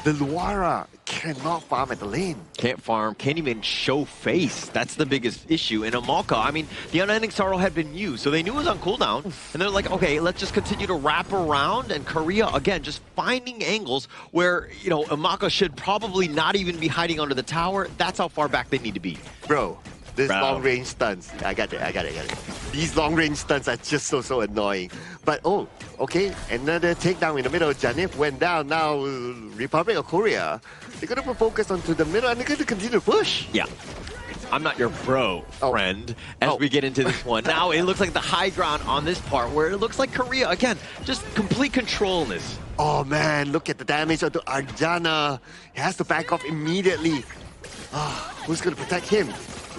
the Luara cannot farm at the lane. Can't farm, can't even show face. That's the biggest issue. In Amalka, I mean, the Unending Sorrow had been used, so they knew it was on cooldown. And they're like, okay, let's just continue to wrap around. And Korea, again, just finding angles where, you know, Amalka should probably not even be hiding under the tower. That's how far back they need to be. Bro, this long-range stunts. I got it. These long-range stunts are just so annoying. But, oh, okay, another takedown in the middle. Janif went down. Now, Republic of Korea, they're going to focus onto the middle, and they're going to continue to push. Yeah. I'm not your bro, friend, as we get into this one. Now, it looks like the high ground on this part, where it looks like Korea, again, just complete control in this. Oh, man, look at the damage onto Arjana. He has to back off immediately. Who's going to protect him?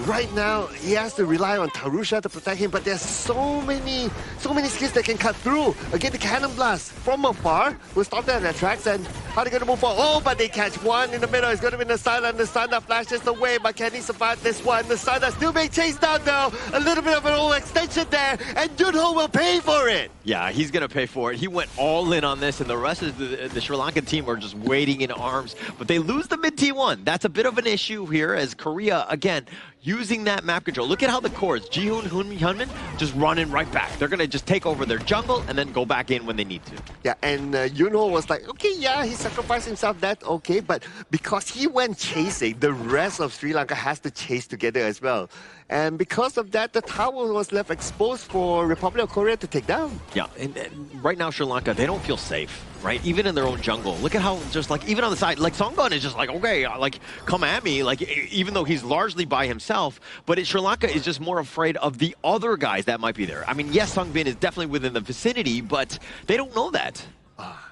Right now, he has to rely on Tarusha to protect him, but there's so many skills that can cut through. Again, the Cannon Blast from afar will stop them in their tracks, and how are they going to move forward? Oh, but they catch one in the middle. It's going to be the Nasada, and Nasada flashes away, but can he survive this one? Nasada still being chased down though. A little bit of an old extension there, and Junho will pay for it. Yeah, he's going to pay for it. He went all in on this, and the rest of the Sri Lankan team are just waiting in arms. But they lose the mid T1. That's a bit of an issue here as Korea, again, using that map control. Look at how the cores, Ji-hoon, Hyunmin, just running right back. They're going to just take over their jungle and then go back in when they need to. Yeah, and Yunho was like, okay, yeah, he sacrificed himself, that's okay. But because he went chasing, the rest of Sri Lanka has to chase together as well. And because of that, the tower was left exposed for Republic of Korea to take down. Yeah, and right now, Sri Lanka, they don't feel safe, right? Even in their own jungle. Look at how just like, even on the side, like Songbin is just like, okay, like, come at me. Like, even though he's largely by himself, but Sri Lanka is just more afraid of the other guys that might be there. I mean, yes, Songbin is definitely within the vicinity, but they don't know that.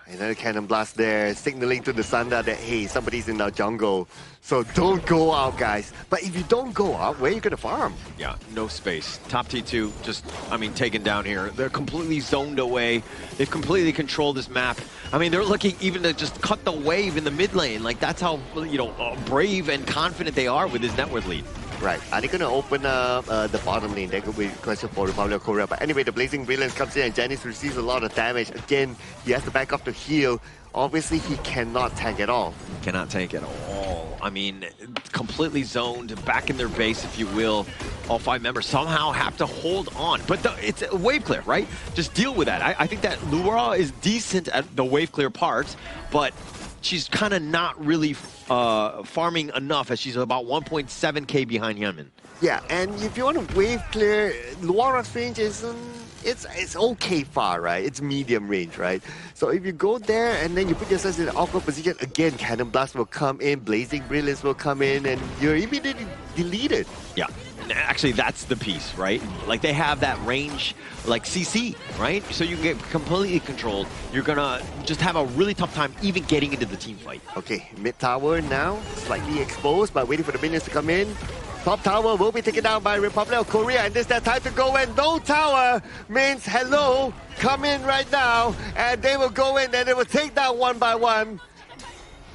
Another Cannon Blast there, signaling to the Sanda that, hey, somebody's in our jungle. So don't go out, guys. But if you don't go out, where are you going to farm? Yeah, no space. Top T2 just, I mean, taken down here. They're completely zoned away. They've completely controlled this map. I mean, they're looking even to just cut the wave in the mid lane. Like, that's how, you know, brave and confident they are with this net worth lead. Right. Are they going to open up the bottom lane? That could be a question for Republic of Korea. But anyway, the Blazing Brilliance comes in and Janice receives a lot of damage. Again, he has to back up to heal. Obviously, he cannot tank at all. Cannot tank at all. I mean, completely zoned, back in their base, if you will. All 5 members somehow have to hold on. But it's a wave clear, right? Just deal with that. I think that Laura is decent at the wave clear part, but she's kind of not really farming enough, as she's about 1.7k behind Hyunmin. Yeah, and if you want to wave clear, Laura's range isn't... It's okay far, right? It's medium range, right? So if you go there and then you put yourself in an awkward position, again, Cannon Blast will come in, Blazing Brilliance will come in, and you're immediately deleted. Yeah. Actually, that's the piece, right? Like, they have that range, like CC, right? So you can get completely controlled. You're gonna just have a really tough time even getting into the team fight. Okay, mid tower now, slightly exposed, but waiting for the minions to come in. Top tower will be taken down by Republic of Korea, and this is their time to go in. No tower means hello, come in right now, and they will go in, and they will take down one by one.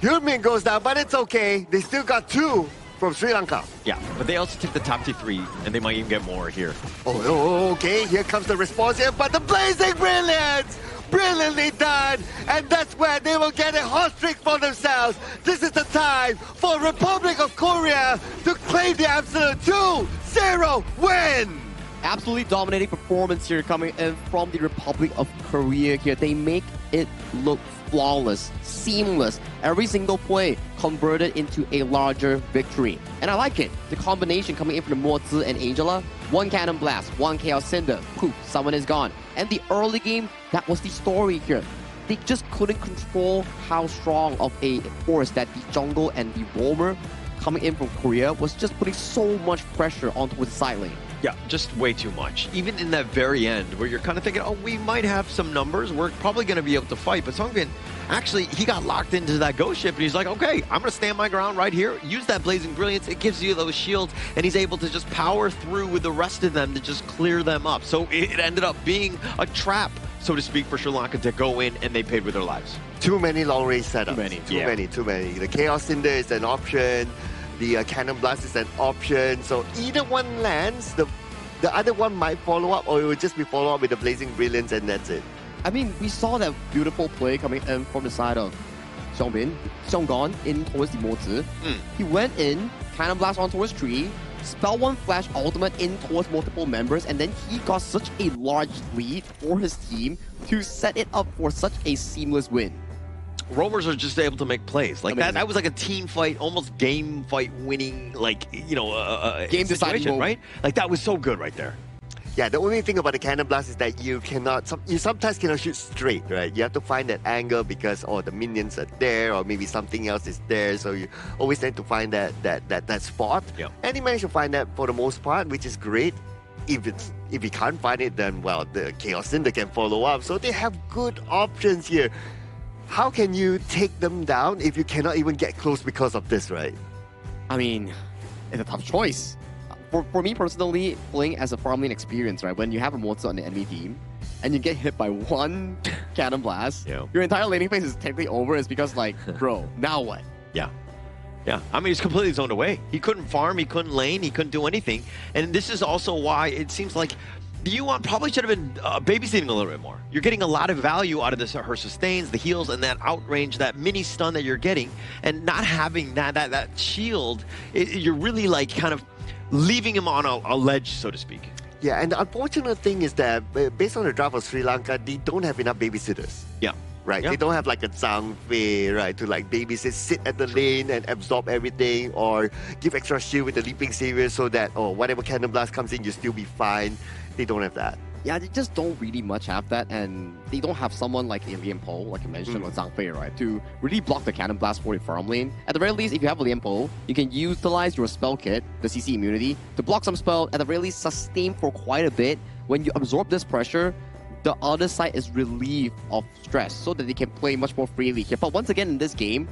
Hyunmin goes down, but it's okay. They still got 2 from Sri Lanka. Yeah, but they also took the top T3, and they might even get more here. Oh, okay, here comes the response here, but the Blazing Brilliance! Brilliantly done, and that's where they will get a hot streak for themselves. This is the time for Republic of Korea to claim the absolute 2-0 win. Absolutely dominating performance here coming in from the Republic of Korea here. They make it look flawless, seamless. Every single play converted into a larger victory. And I like it. The combination coming in from Mo-zi and Angela. 1 Cannon Blast, 1 Chaos Cinder. Poof, someone is gone. And the early game, that was the story here. They just couldn't control how strong of a force that the jungle and the roamer coming in from Korea was just putting so much pressure onto the side lane. Yeah, just way too much. Even in that very end, where you're kind of thinking, oh, we might have some numbers. We're probably going to be able to fight. But Songbin, actually, he got locked into that ghost ship, and he's like, okay, I'm going to stand my ground right here. Use that Blazing Brilliance. It gives you those shields, and he's able to just power through with the rest of them to just clear them up. So it ended up being a trap, so to speak, for Sri Lanka to go in, and they paid with their lives. Too many long-range setups. Too many. The Chaos Cinder is an option. The Cannon Blast is an option. So either one lands, the other one might follow up, or it will just be follow up with the Blazing Brilliance, and that's it. I mean, we saw that beautiful play coming in from the side of Seonggon in towards the Mo-zi. He went in, Cannon Blast on towards tree, Spell 1 Flash Ultimate in towards multiple members, and then he got such a large lead for his team to set it up for such a seamless win. Roamers are just able to make plays like that. That was like a team fight, almost game fight winning, like, you know, game situation, right? Like, that was so good right there. Yeah, the only thing about the Cannon Blast is that you sometimes cannot shoot straight, right? You have to find that angle because the minions are there, or maybe something else is there. So you always tend to find that spot. Yeah. And he managed to find that for the most part, which is great. If he can't find it, then well, the Chaos Cinder can follow up. So they have good options here. How can you take them down if you cannot even get close because of this, right? I mean, it's a tough choice. For me personally, playing as a farming experience, right? When you have a Mo-zi on the enemy team, and you get hit by 1 Cannon Blast, your entire laning phase is technically over. It's because, like, bro, now what? Yeah. I mean, he's completely zoned away. He couldn't farm, he couldn't lane, he couldn't do anything. And this is also why it seems like the Yuan probably should have been babysitting a little bit more. You're getting a lot of value out of this, her sustains, the heals, and that outrange, that mini stun that you're getting, and not having that shield, you're really like kind of leaving him on a ledge, so to speak. Yeah, and the unfortunate thing is that based on the draft of Sri Lanka, they don't have enough babysitters. Yeah. Right, they don't have like a Zhang Fei, right, to like babysit, sit at the lane and absorb everything, or give extra shield with the Leaping Savior so that, whatever Cannon Blast comes in, you'll still be fine. They don't have that. Yeah, they just don't really much have that, and they don't have someone like Liam Po, like you mentioned, or Zhang Fei, right, to really block the Cannon Blast for the farm lane. At the very least, if you have a Liam Po, you can utilize your spell kit, the CC immunity, to block some spell, at the very least sustain for quite a bit. When you absorb this pressure, the other side is relieved of stress so that they can play much more freely here. But once again in this game,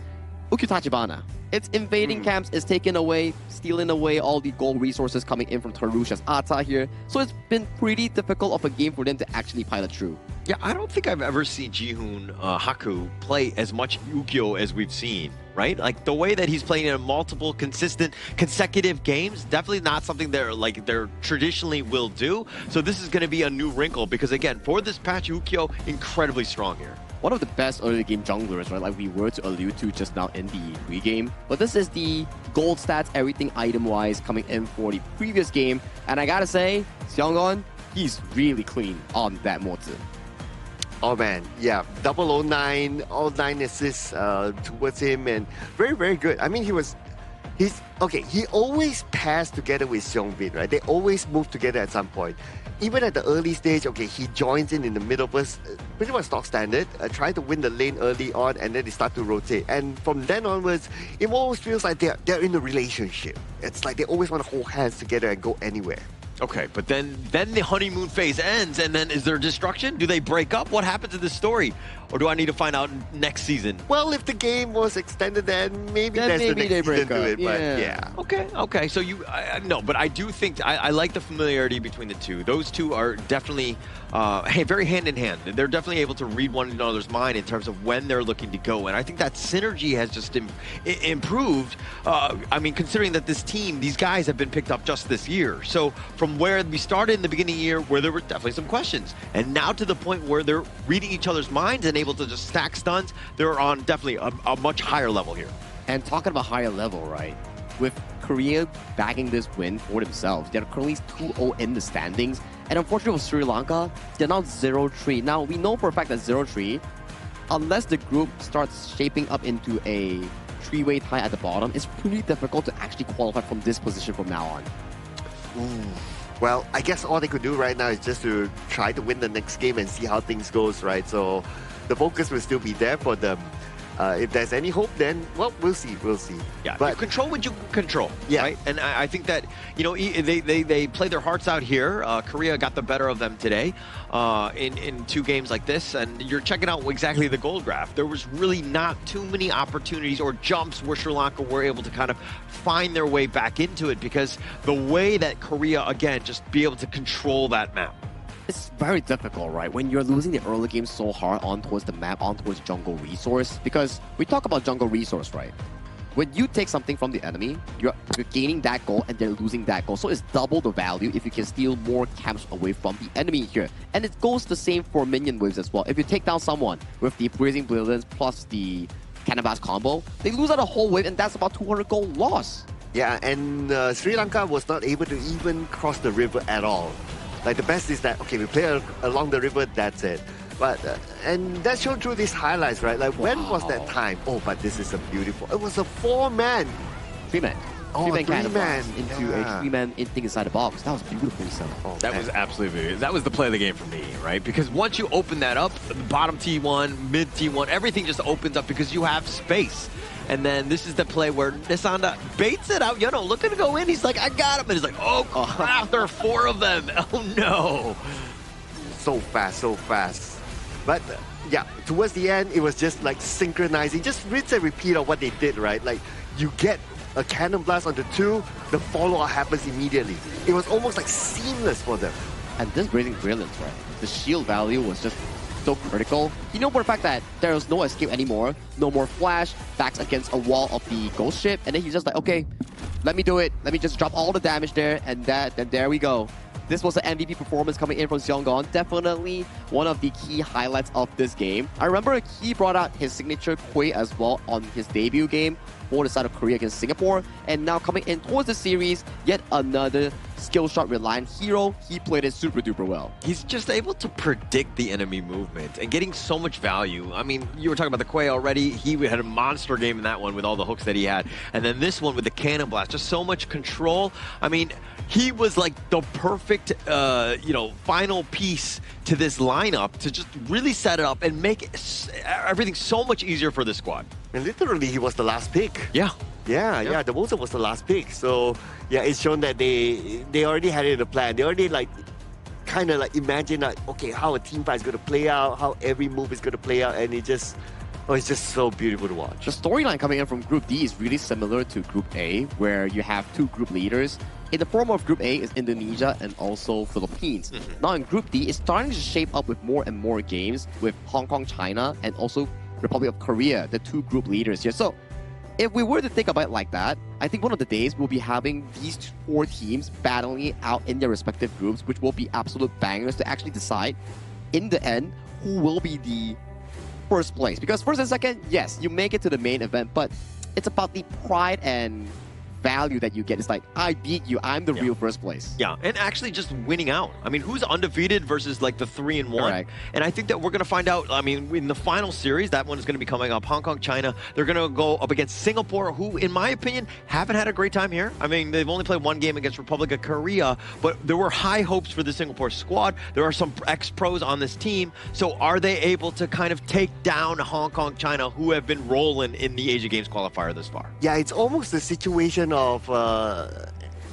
Ukyu Tachibana, it's invading camps, it's taking away, stealing away all the gold resources coming in from Tarusha's Ata here. So it's been pretty difficult of a game for them to actually pilot through. Yeah, I don't think I've ever seen Jihoon Haku play as much Ukyo as we've seen, right? Like, the way that he's playing in multiple consecutive games, definitely not something they're traditionally will do. So this is going to be a new wrinkle because, again, for this patch, Ukyo incredibly strong here. one of the best early game junglers, right? Like we were to allude to just now in the pregame. But this is the gold stats, everything item-wise coming in for the previous game. And I gotta say, Seonggon, he's really clean on that Mozi. Oh man, yeah, 009, all 9 assists towards him, and very, very good. I mean, he always pairs together with Seongbin, right? They always move together at some point. Even at the early stage, okay, he joins in the middle, but pretty much stock standard, trying to win the lane early on, and then they start to rotate. And from then onwards, it almost feels like they're in a relationship. It's like they always want to hold hands together and go anywhere. Okay, but then the honeymoon phase ends, and then is there destruction? Do they break up? What happens in this story? Or do I need to find out next season? Well, if the game was extended, then maybe that's the next season to it. But yeah. Okay. So no, but I do think I like the familiarity between the two. Those two are definitely very hand in hand. They're definitely able to read one another's mind in terms of when they're looking to go, and I think that synergy has just improved. I mean, considering that this team, these guys have been picked up just this year. So from where we started in the beginning of the year, where there were definitely some questions, and now to the point where they're reading each other's minds and able to just stack stuns, they're on definitely a much higher level here. And talking about higher level, right? With Korea bagging this win for themselves, they're currently 2-0 in the standings. And unfortunately for Sri Lanka, they're now 0-3. Now, we know for a fact that 0-3, unless the group starts shaping up into a three-way tie at the bottom, it's pretty difficult to actually qualify from this position from now on. Ooh. Well, I guess all they could do right now is just to try to win the next game and see how things goes, right? So the focus will still be there for them. If there's any hope, then, well, we'll see. Yeah, but you control what you control, right? And I think that, you know, they play their hearts out here. Korea got the better of them today in 2 games like this, and you're checking out exactly the goal graph. There was really not too many opportunities or jumps where Sri Lanka were able to kind of find their way back into it, because the way that Korea, again, just be able to control that map. It's very difficult, right? When you're losing the early game so hard on towards the map, on towards jungle resource. Because we talk about jungle resource, right? When you take something from the enemy, you're gaining that goal and they're losing that goal. So it's double the value if you can steal more camps away from the enemy here. And it goes the same for minion waves as well. If you take down someone with the Blazing Brilliance plus the Cannon Blast combo, they lose out a whole wave, and that's about 200 gold loss. Yeah, and Sri Lanka was not able to even cross the river at all. Like, the best is that, okay, we play along the river, that's it. But, and that's shown through these highlights, right? Like, when was that time? Oh, but this is a beautiful, it was a 4-man. 3-man. Oh, 3-man cannon man into a 3-man thing inside the box. That was beautifully done. Oh, that was absolutely beautiful. That was the play of the game for me, right? Because once you open that up, the bottom T1, mid T1, everything just opens up because you have space. And then this is the play where Nisanda baits it out. Looking to go in. He's like, I got him. And he's like, oh, crap, there are 4 of them. Oh, no. So fast. But, yeah, towards the end, it was just like synchronizing. Just rinse and repeat of what they did, right? Like, you get a cannon blast on the 2, the follow-up happens immediately. It was almost like seamless for them. And this Blazing Brilliance, right? The shield value was just so critical. You know for the fact that there was no escape anymore, no more flash, backs against a wall of the ghost ship, and then he's just like, okay, let me do it. Let me just drop all the damage there, and there we go. This was an MVP performance coming in from Seonggon. Definitely one of the key highlights of this game. I remember he brought out his signature Koi as well on his debut game for the side of Korea against Singapore. And now coming in towards the series, yet another skill shot reliant hero. He played it super duper well. He's just able to predict the enemy movement and getting so much value. I mean, you were talking about the Quay already. He had a monster game in that one with all the hooks that he had. And then this one with the Cannon Blast, just so much control. I mean, he was like the perfect, final piece to this lineup to just really set it up and make everything so much easier for the squad. And literally, he was the last pick. Yeah. Yeah, the Moza was the last pick. So, yeah, it's shown that they already had it in the plan. They already, kind of imagine, okay, how a team fight is going to play out, how every move is going to play out, and it's just so beautiful to watch. The storyline coming in from Group D is really similar to Group A, where you have 2 group leaders. In the form of Group A is Indonesia and also Philippines. Now in Group D, it's starting to shape up with more and more games with Hong Kong, China, and also Republic of Korea, the 2 group leaders here. So if we were to think about it like that, I think one of the days we'll be having these 4 teams battling it out in their respective groups, which will be absolute bangers to actually decide, in the end, who will be the first place. Because first and second, yes, you make it to the main event, but it's about the pride and value that you get. It's like, I beat you, I'm the real first place. Yeah, and actually just winning out. I mean, who's undefeated versus like the 3-1? Correct. And I think that we're going to find out, I mean, in the final series, that one is going to be coming up. Hong Kong, China, they're going to go up against Singapore, who, in my opinion, haven't had a great time here. I mean, they've only played one game against Republic of Korea, but there were high hopes for the Singapore squad. There are some ex-pros on this team. So are they able to kind of take down Hong Kong, China, who have been rolling in the Asia Games qualifier this far? Yeah, it's almost a situation of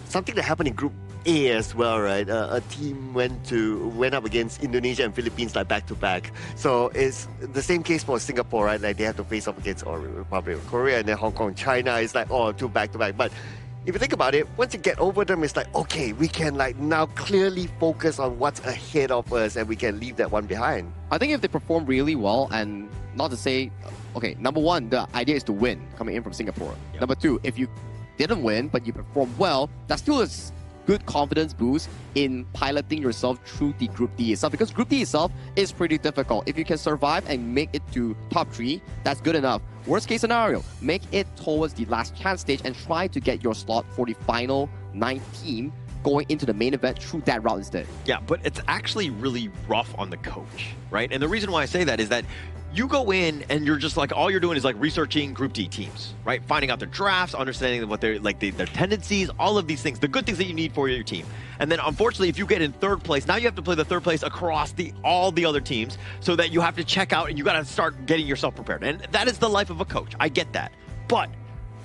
something that happened in Group A as well, right? A team went up against Indonesia and Philippines like back to back. So it's the same case for Singapore, right? Like they have to face up against Republic of Korea, and then Hong Kong, China is like two back to back. But if you think about it, once you get over them, it's like, okay, we can like now clearly focus on what's ahead of us, and we can leave that one behind. I think if they perform really well, and not to say, okay, number one, the idea is to win coming in from Singapore. Yep. Number two, if you didn't win, but you perform well, that's still a good confidence boost in piloting yourself through the Group D itself, because Group D itself is pretty difficult. If you can survive and make it to top 3, that's good enough. Worst case scenario, make it towards the last chance stage and try to get your slot for the final 9 team going into the main event through that route instead. Yeah, but it's actually really rough on the coach, right? And the reason why I say that is that you go in and you're just like, all you're doing is like researching Group D teams, right? Finding out their drafts, understanding what they're like, their tendencies, all of these things, the good things that you need for your team. And then unfortunately, if you get in 3rd place, now you have to play the 3rd place across all the other teams, so that you have to check out and you got to start getting yourself prepared. And that is the life of a coach. I get that. But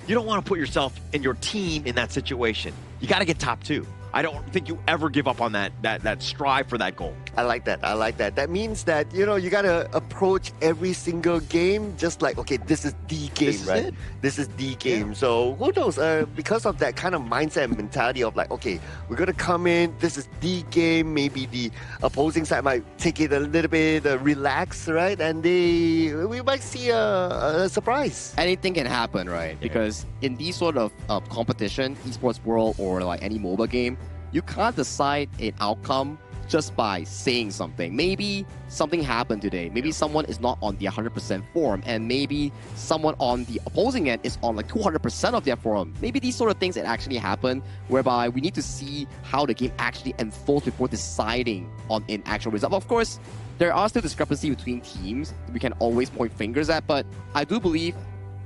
you don't want to put yourself and your team in that situation. You got to get top 2. I don't think you ever give up on that strive for that goal. I like that. I like that. That means that, you know, you got to approach every single game just like, okay, this is the game, right? This is the game. Yeah. So who knows? Because of that kind of mindset and mentality of like, okay, we're going to come in, this is the game. Maybe the opposing side might take it a little bit relaxed, right? And we might see a surprise. Anything can happen, right? Yeah. Because in these sort of competition, esports world or like any MOBA game, you can't decide an outcome just by saying something. Maybe something happened today. Maybe someone is not on the 100% form, and maybe someone on the opposing end is on like 200% of their form. Maybe these sort of things that actually happen, whereby we need to see how the game actually unfolds before deciding on an actual result. Of course, there are still discrepancy between teams we can always point fingers at, but I do believe,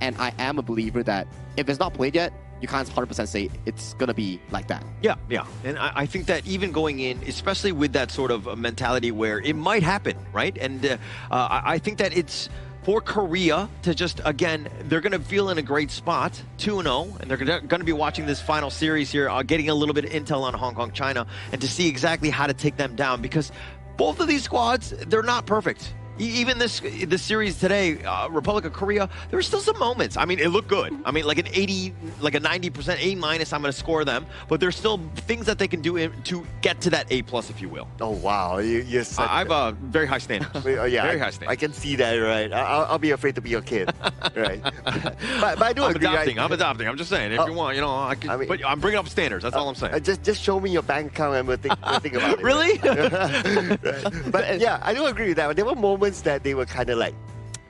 and I am a believer, that if it's not played yet, you can't 100% say it's going to be like that. Yeah. And I think that even going in, especially with that sort of mentality where it might happen, right? And I think that it's for Korea to just, again, they're going to feel in a great spot, 2-0, and they're going to be watching this final series here, getting a little bit of intel on Hong Kong, China, and to see exactly how to take them down, because both of these squads, they're not perfect. Even this series today, Republic of Korea, there were still some moments. I mean, it looked good. I mean, like an 80, like a 90%, A-, I'm going to score them. But there's still things that they can do to get to that A+, if you will. Oh, wow. You said I have very high standards. Yeah, very high standards. I can see that, right? I'll be afraid to be your kid, right? but I do agree. I'm adopting. I'm just saying, if you want, you know, but I'm bringing up standards. That's all I'm saying. Just show me your bank account and we'll think about it. Really? Right. But yeah, I do agree with that. There were moments that they were kind of like,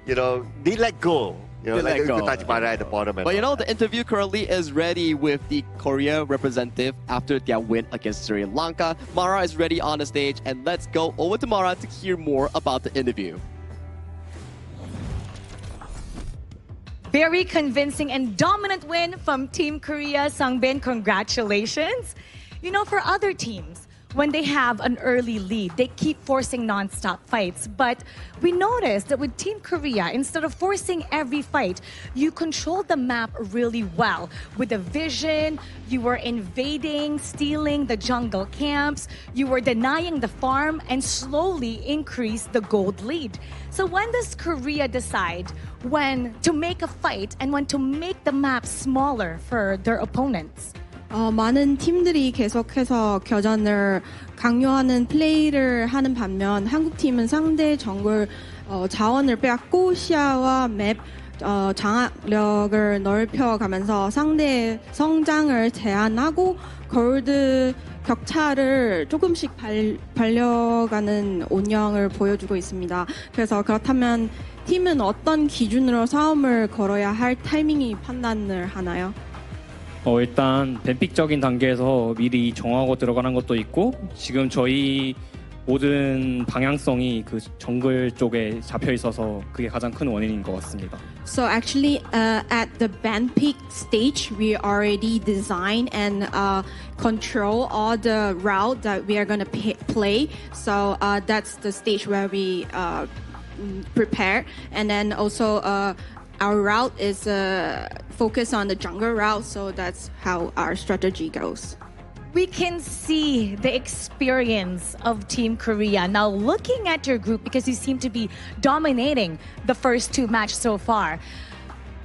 you know, they let go. You know, like at the bottom. But you know, the interview currently is ready with the Korea representative after their win against Sri Lanka. Mara is ready on the stage, and let's go over to Mara to hear more about the interview. Very convincing and dominant win from Team Korea. Sungbin, congratulations. You know, for other teams, when they have an early lead, they keep forcing non-stop fights. But we noticed that with Team Korea, instead of forcing every fight, you controlled the map really well. With the vision, you were invading, stealing the jungle camps, you were denying the farm, and slowly increased the gold lead. So when does Korea decide when to make a fight and when to make the map smaller for their opponents? 많은 팀들이 계속해서 교전을 강요하는 플레이를 하는 반면 한국 팀은 상대 정글 자원을 빼앗고 시야와 맵 장악력을 넓혀가면서 상대의 성장을 제한하고 골드 격차를 조금씩 벌려가는 운영을 보여주고 있습니다. 그래서 그렇다면 팀은 어떤 기준으로 싸움을 걸어야 할 타이밍이 판단을 하나요? 일단 뱀픽적인 단계에서 미리 정하고 들어가는 것도 있고 지금 저희 모든 방향성이 그 정글 쪽에 잡혀 있어서 그게 가장 큰 원인인 것 같습니다. So actually, at the band pick stage, we already design and control all the route that we are going to play. So that's the stage where we prepare, and then also our route is focused on the jungle route. So that's how our strategy goes. We can see the experience of Team Korea. Now, looking at your group, because you seem to be dominating the first two matches so far,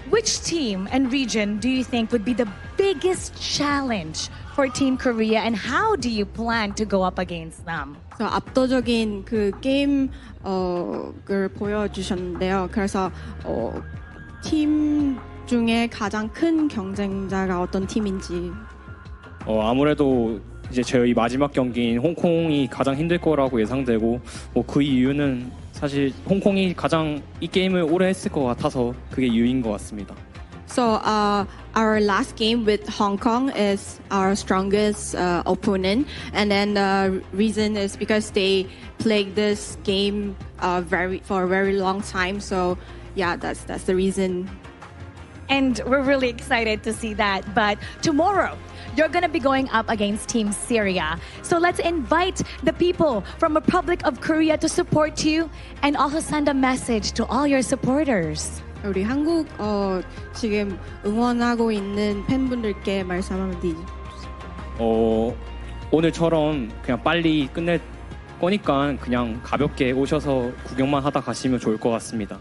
which team and region do you think would be the biggest challenge for Team Korea, and how do you plan to go up against them? So 압도적인 그 게임을 보여주셨는데요. 그래서 팀 중에 가장 큰 경쟁자가 어떤 팀인지. 아무래도 이제 저희 마지막 경기인 홍콩이 가장 힘들 거라고 예상되고 그 이유는 사실 홍콩이 가장 이 게임을 오래 했을 것 같아서 그게 이유인 것 같습니다. So our last game with Hong Kong is our strongest opponent, and then the reason is because they played this game for a very long time. So yeah, that's the reason. And we're really excited to see that. But tomorrow, you're going to be going up against Team Syria. So let's invite the people from the Republic of Korea to support you and also send a message to all your supporters. 우리 한국 지금 응원하고 있는 팬분들께 말씀 한마디. 오늘처럼 그냥 빨리 끝낼 거니까 그냥 가볍게 오셔서 구경만 하다 가시면 좋을 것 같습니다.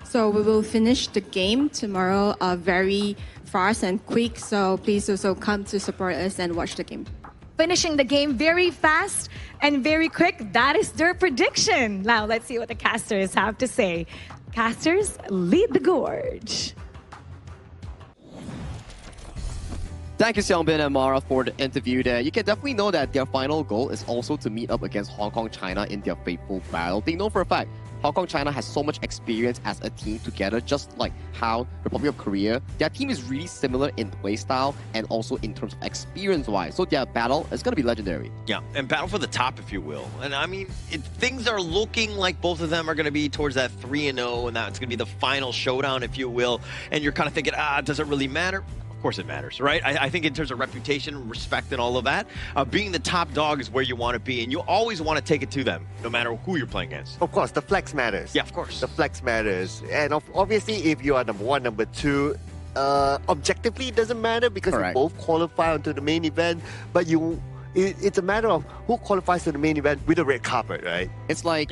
So we will finish the game tomorrow very fast and quick. So please also come to support us and watch the game. Finishing the game very fast and very quick. That is their prediction. Now let's see what the casters have to say. Casters, lead the gorge. Thank you, Seongbin and Mara, for the interview there. You can definitely know that their final goal is also to meet up against Hong Kong, China in their fateful battle. They know for a fact Hong Kong, China has so much experience as a team together, just like how Republic of Korea. Their team is really similar in playstyle and also in terms of experience-wise. So their battle is going to be legendary. Yeah, and battle for the top, if you will. And I mean, things are looking like both of them are going to be towards that 3-0, and that's going to be the final showdown, if you will. And you're kind of thinking, does it really matter? Of course it matters, right? I think in terms of reputation, respect, and all of that, being the top dog is where you want to be, and you always want to take it to them, no matter who you're playing against. Of course, the flex matters. Yeah, of course. The flex matters. And obviously, if you are number one, number two, objectively it doesn't matter because you both qualify onto the main event, but it's a matter of who qualifies to the main event with a red carpet, right? It's like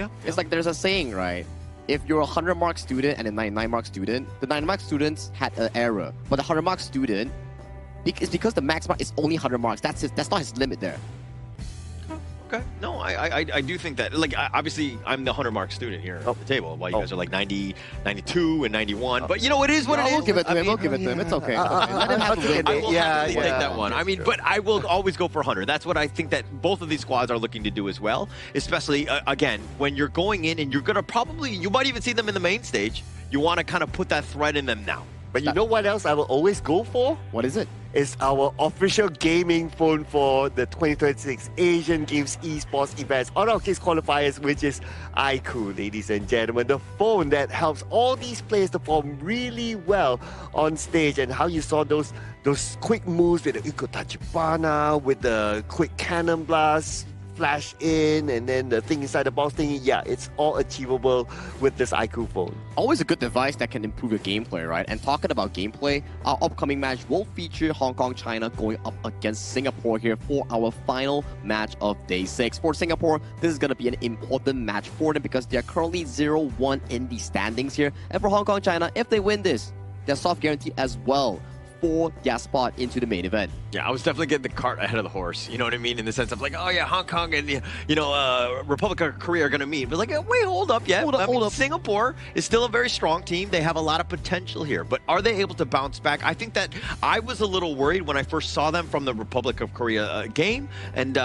there's a saying, right? If you're a 100-mark student and a 99-mark student, the 99-mark students had an error, but the 100-mark student, it's because the max mark is only 100 marks. That's not his limit there. Okay. No, I do think that, like, obviously, I'm the 100-mark student here at the table, while you guys are like 90, 92, and 91. But, you know, it is what it is. We'll give it to him. We'll give it to him. It's okay. Let him have the win. I will happily take that one. I mean, but I will always go for 100. That's what I think that both of these squads are looking to do as well, especially, again, when you're going in and you're going to you might even see them in the main stage. You want to kind of put that threat in them now. But you know what else I will always go for? What is it? It's our official gaming phone for the 2026 Asian Games Esports events, Honor of Kings qualifiers, which is iQOO, ladies and gentlemen. The phone that helps all these players to perform really well on stage, and how you saw those quick moves with the Uko Tachibana, with the quick cannon blast, flash in, and then the thing inside the box thing. Yeah, it's all achievable with this iQOO phone. Always a good device that can improve your gameplay, right? And talking about gameplay, our upcoming match will feature Hong Kong, China going up against Singapore here for our final match of Day 6. For Singapore, this is going to be an important match for them because they're currently 0-1 in the standings here. And for Hong Kong, China, if they win this, they're soft guaranteed as well for their spot into the main event. Yeah, I was definitely getting the cart ahead of the horse. You know what I mean? In the sense of like, oh yeah, Hong Kong and Republic of Korea are going to meet. But like, wait, hold up, yeah. Hold up. Singapore is still a very strong team. They have a lot of potential here. But are they able to bounce back? I think that I was a little worried when I first saw them from the Republic of Korea game. And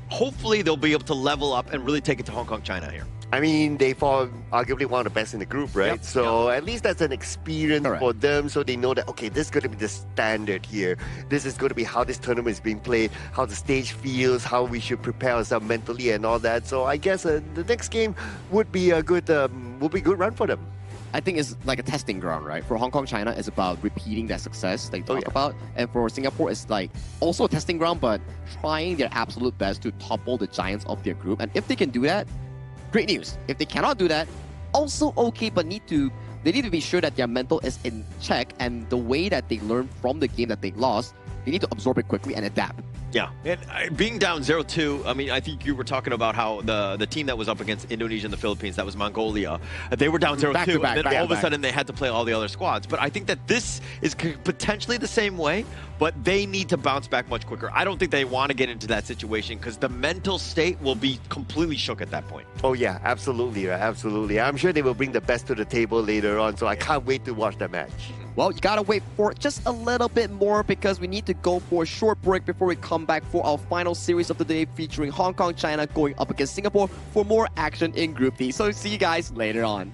hopefully they'll be able to level up and really take it to Hong Kong, China here. I mean, they fall arguably one of the best in the group, right? Yep. So at least that's an experience for them, so they know that, okay, this is going to be the standard here. This is going to be how this tournament is being played, how the stage feels, how we should prepare ourselves mentally and all that. So I guess the next game would be a good run for them. I think it's like a testing ground, right? For Hong Kong, China, it's about repeating that success they talk about. And for Singapore, it's like also a testing ground, but trying their absolute best to topple the giants of their group. And if they can do that, great news. If they cannot do that, also okay, but they need to be sure that their mental is in check, and the way that they learn from the game that they lost, they need to absorb it quickly and adapt. Yeah, and being down 0-2, I mean, I think you were talking about how the team that was up against Indonesia and the Philippines, that was Mongolia, they were down 0-2, and then all of a sudden they had to play all the other squads. But I think that this is potentially the same way, but they need to bounce back much quicker. I don't think they want to get into that situation because the mental state will be completely shook at that point. Oh yeah, absolutely, absolutely. I'm sure they will bring the best to the table later on, so I can't wait to watch that match. Well, you gotta wait for just a little bit more because we need to go for a short break before we come back for our final series of the day featuring Hong Kong, China going up against Singapore for more action in Group D. So see you guys later on.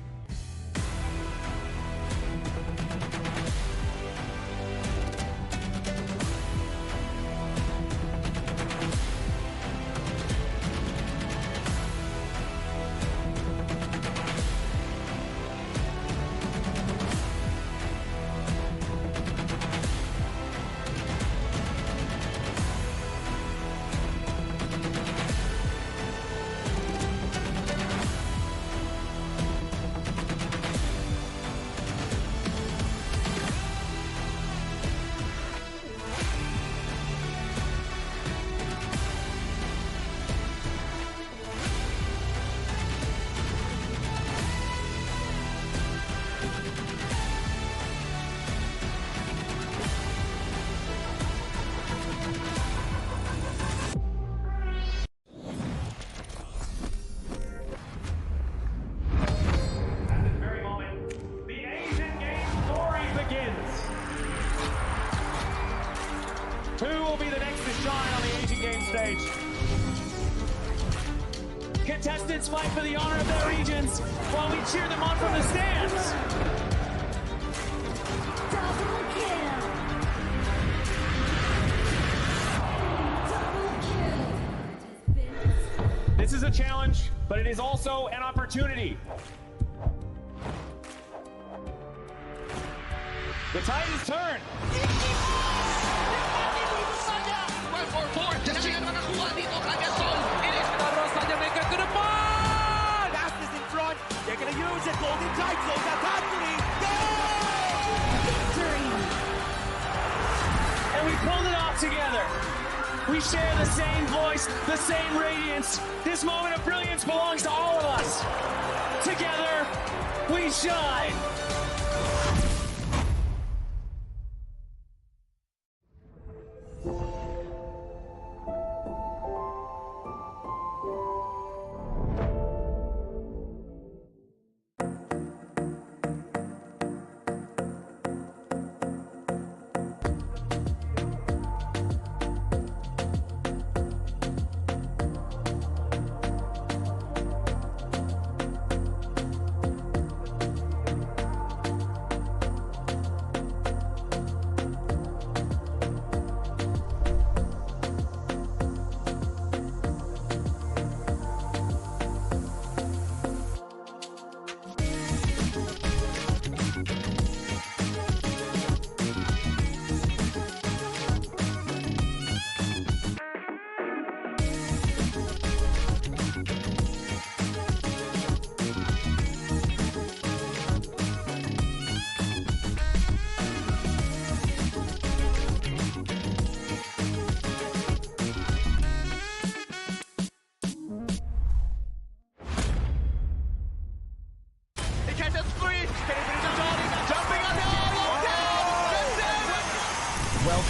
Who will be the next to shine on the Asian Games stage? Contestants fight for the honor of their regions while we cheer them on from the stands. This is a challenge, but it is also an opportunity. The tide is turned. Fastest in front. They're going to use it. Golden tight close out constantly. Victory! And we pulled it off together. We share the same voice, the same radiance. This moment of brilliance belongs to all of us. Together, we shine.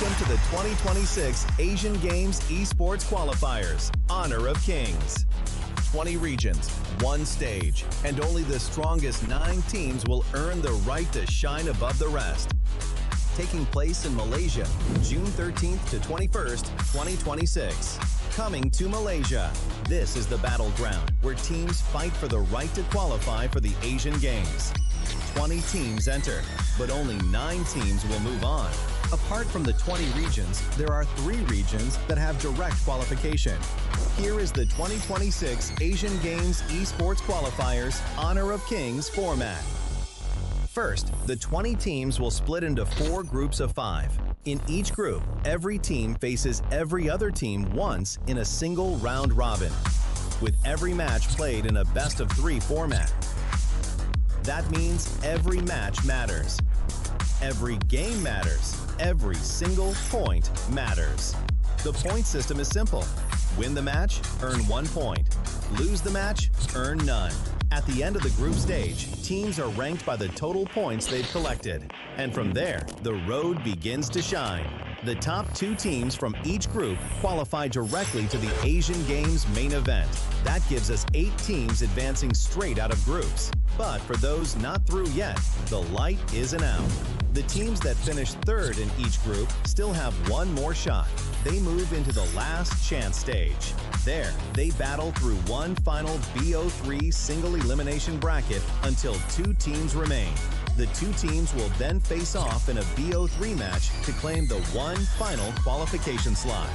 Welcome to the 2026 Asian Games Esports Qualifiers, Honor of Kings. 20 regions, one stage, and only the strongest 9 teams will earn the right to shine above the rest. Taking place in Malaysia, June 13th to 21st, 2026. Coming to Malaysia, this is the battleground where teams fight for the right to qualify for the Asian Games. 20 teams enter, but only 9 teams will move on. Apart from the 20 regions, there are 3 regions that have direct qualification. Here is the 2026 Asian Games Esports Qualifiers Honor of Kings format. First, the 20 teams will split into 4 groups of 5. In each group, every team faces every other team once in a single round robin, with every match played in a best-of-3 format. That means every match matters. Every game matters. Every single point matters. The point system is simple. Win the match, earn 1 point. Lose the match, earn none. At the end of the group stage, teams are ranked by the total points they've collected. And from there, the road begins to shine. The top 2 teams from each group qualify directly to the Asian Games main event. That gives us 8 teams advancing straight out of groups. But for those not through yet, the light isn't out. The teams that finish 3rd in each group still have 1 more shot. They move into the last chance stage. There, they battle through one final BO3 single elimination bracket until 2 teams remain. The 2 teams will then face off in a BO3 match to claim the 1 final qualification slot.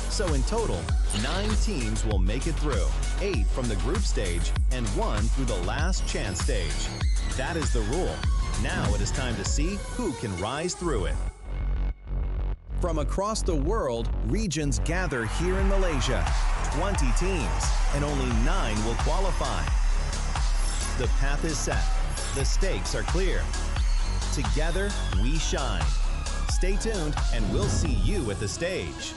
So in total, 9 teams will make it through, 8 from the group stage and 1 through the last chance stage. That is the rule. Now it is time to see who can rise through it. From across the world, regions gather here in Malaysia. 20 teams, and only 9 will qualify. The path is set. The stakes are clear. Together, we shine. Stay tuned, and we'll see you at the stage.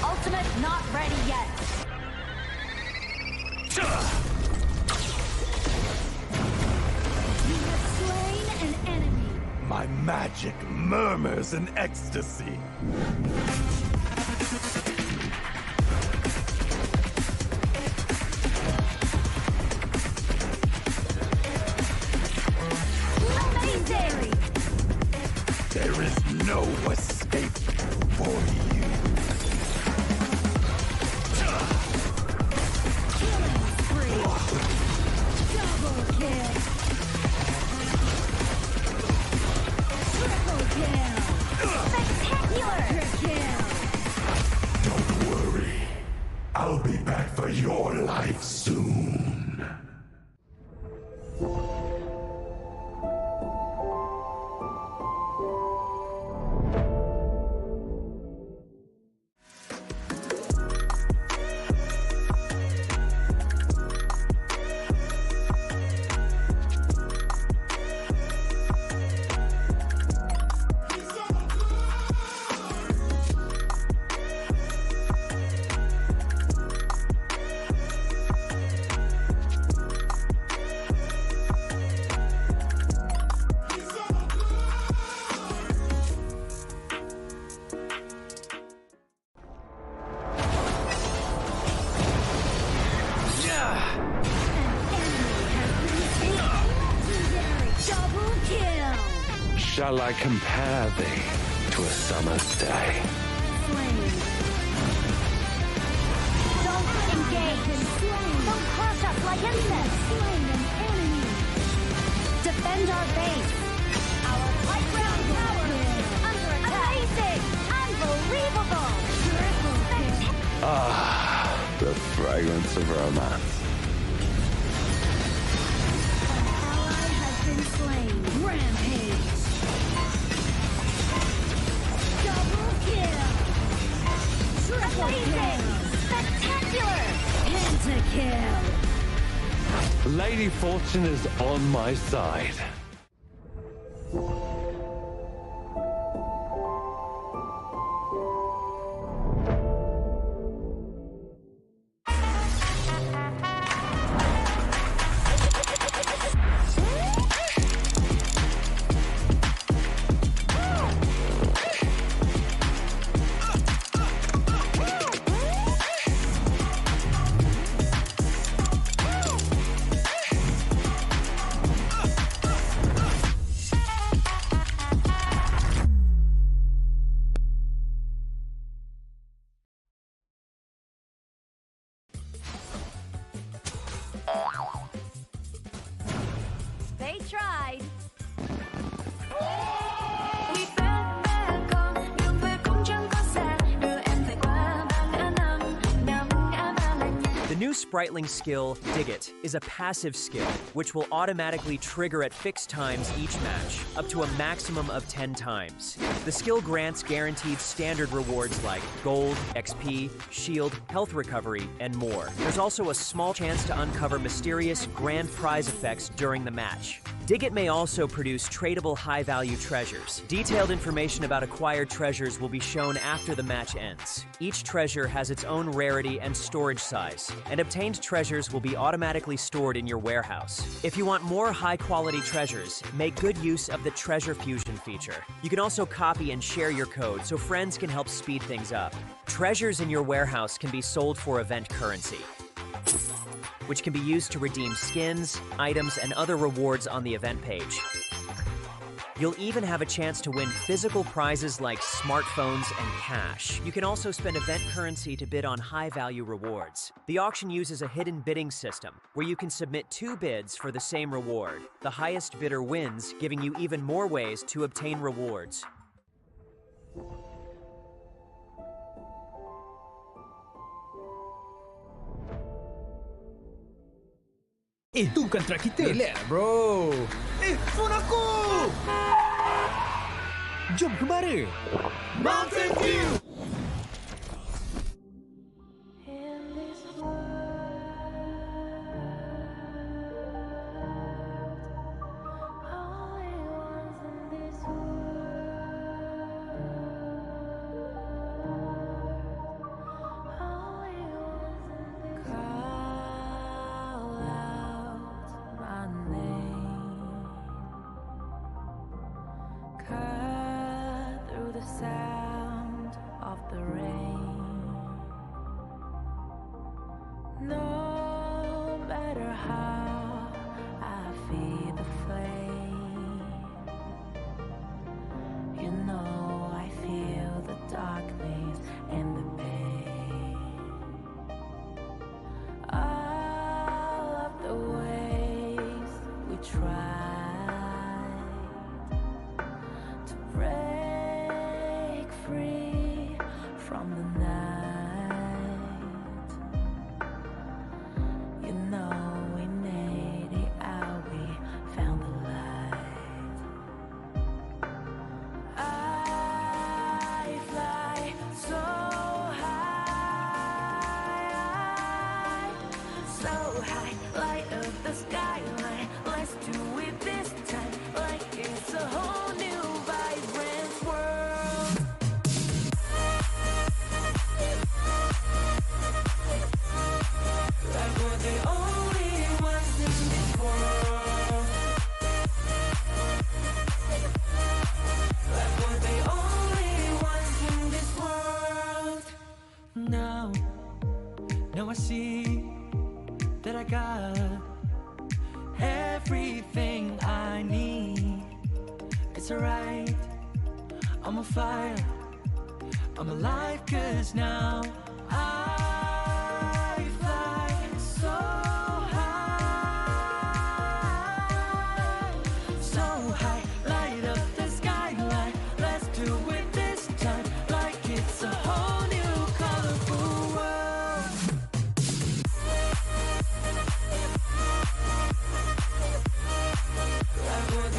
Ultimate not ready yet. You have slain an enemy. My magic murmurs in ecstasy. Legendary. There is no escape for you. Killing spree. Double kill. Triple kill. Spectacular kill. Don't worry. I'll be back for your life soon. Shall I compare thee to a summer's day? Don't engage. Don't crush us like insects. Slain an enemy. Defend our base. Our high ground tower is under attack. Amazing. Unbelievable. Ah, the fragrance of romance. slain. Rampage. Double kill. Triple kill. Spectacular. Pentakill. Lady Fortune is on my side. They tried. The new Spritling skill, Dig It, is a passive skill, which will automatically trigger at fixed times each match, up to a maximum of 10 times. The skill grants guaranteed standard rewards like gold, XP, shield, health recovery, and more. There's also a small chance to uncover mysterious grand prize effects during the match. Dig It may also produce tradable high-value treasures. Detailed information about acquired treasures will be shown after the match ends. Each treasure has its own rarity and storage size, and obtained treasures will be automatically stored in your warehouse. If you want more high-quality treasures, make good use of the Treasure Fusion feature. You can also copy and share your code so friends can help speed things up. Treasures in your warehouse can be sold for event currency, which can be used to redeem skins, items, and other rewards on the event page. You'll even have a chance to win physical prizes like smartphones and cash. You can also spend event currency to bid on high-value rewards. The auction uses a hidden bidding system, where you can submit 2 bids for the same reward. The highest bidder wins, giving you even more ways to obtain rewards. Itu kontra kita. Relax, bro. Phone aku! Jom kemana? Mountain View! Sound of the rain. No matter how I feed the flame, you know I feel the darkness and the pain. All of the ways we tried to break free from the night. You know we made it out, we found the light. I fly so high, light up the skyline. Let's do it this time, like it's a whole new vibrant world. Like we're the only ones in this world. Like we're the only ones in this world. Now I see that I got everything I need. It's alright, I'm on fire, I'm alive, 'cause now I fly so high, light up the skyline. Let's do it this time, like it's a whole new colorful world. Like we're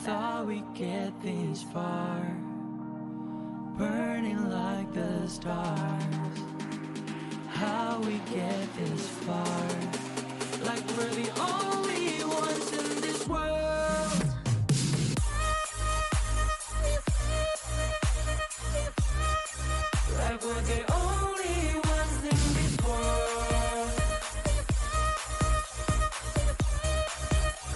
thought we'd get this far, burning like the stars. How we get this far, like we're the only ones in this world. Like we're the only ones in this world.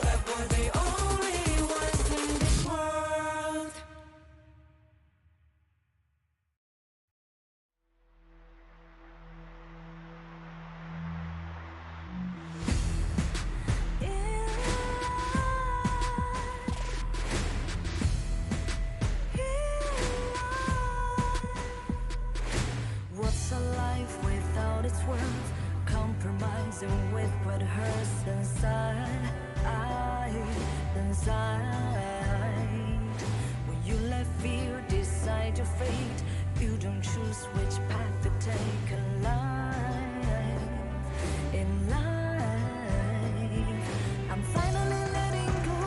Like we're the only ones in this world. What's a life without its worth? Compromising with what hurts inside. When you let fear decide your fate, you don't choose which path to take in life. I'm finally letting go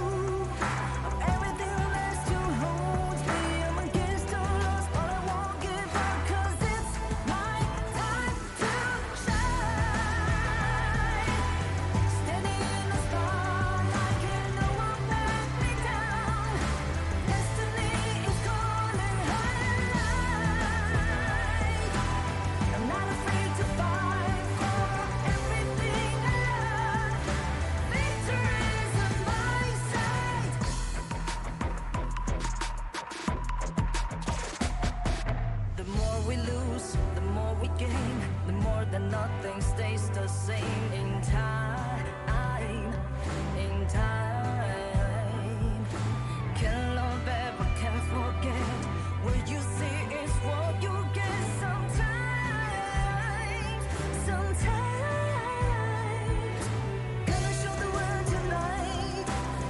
of everything that still holds me. I'm against the odds, but I won't give up, 'cause it's my time to shine. Standing in the spotlight, and no one let me down. Destiny is calling high. I'm not afraid to fight for everything I love. Victory's on my side. The more we lose, the more we gain. The more that nothing stays the same in time. Can't love ever, can't forget. What you see is what you get sometimes. Gonna show the world tonight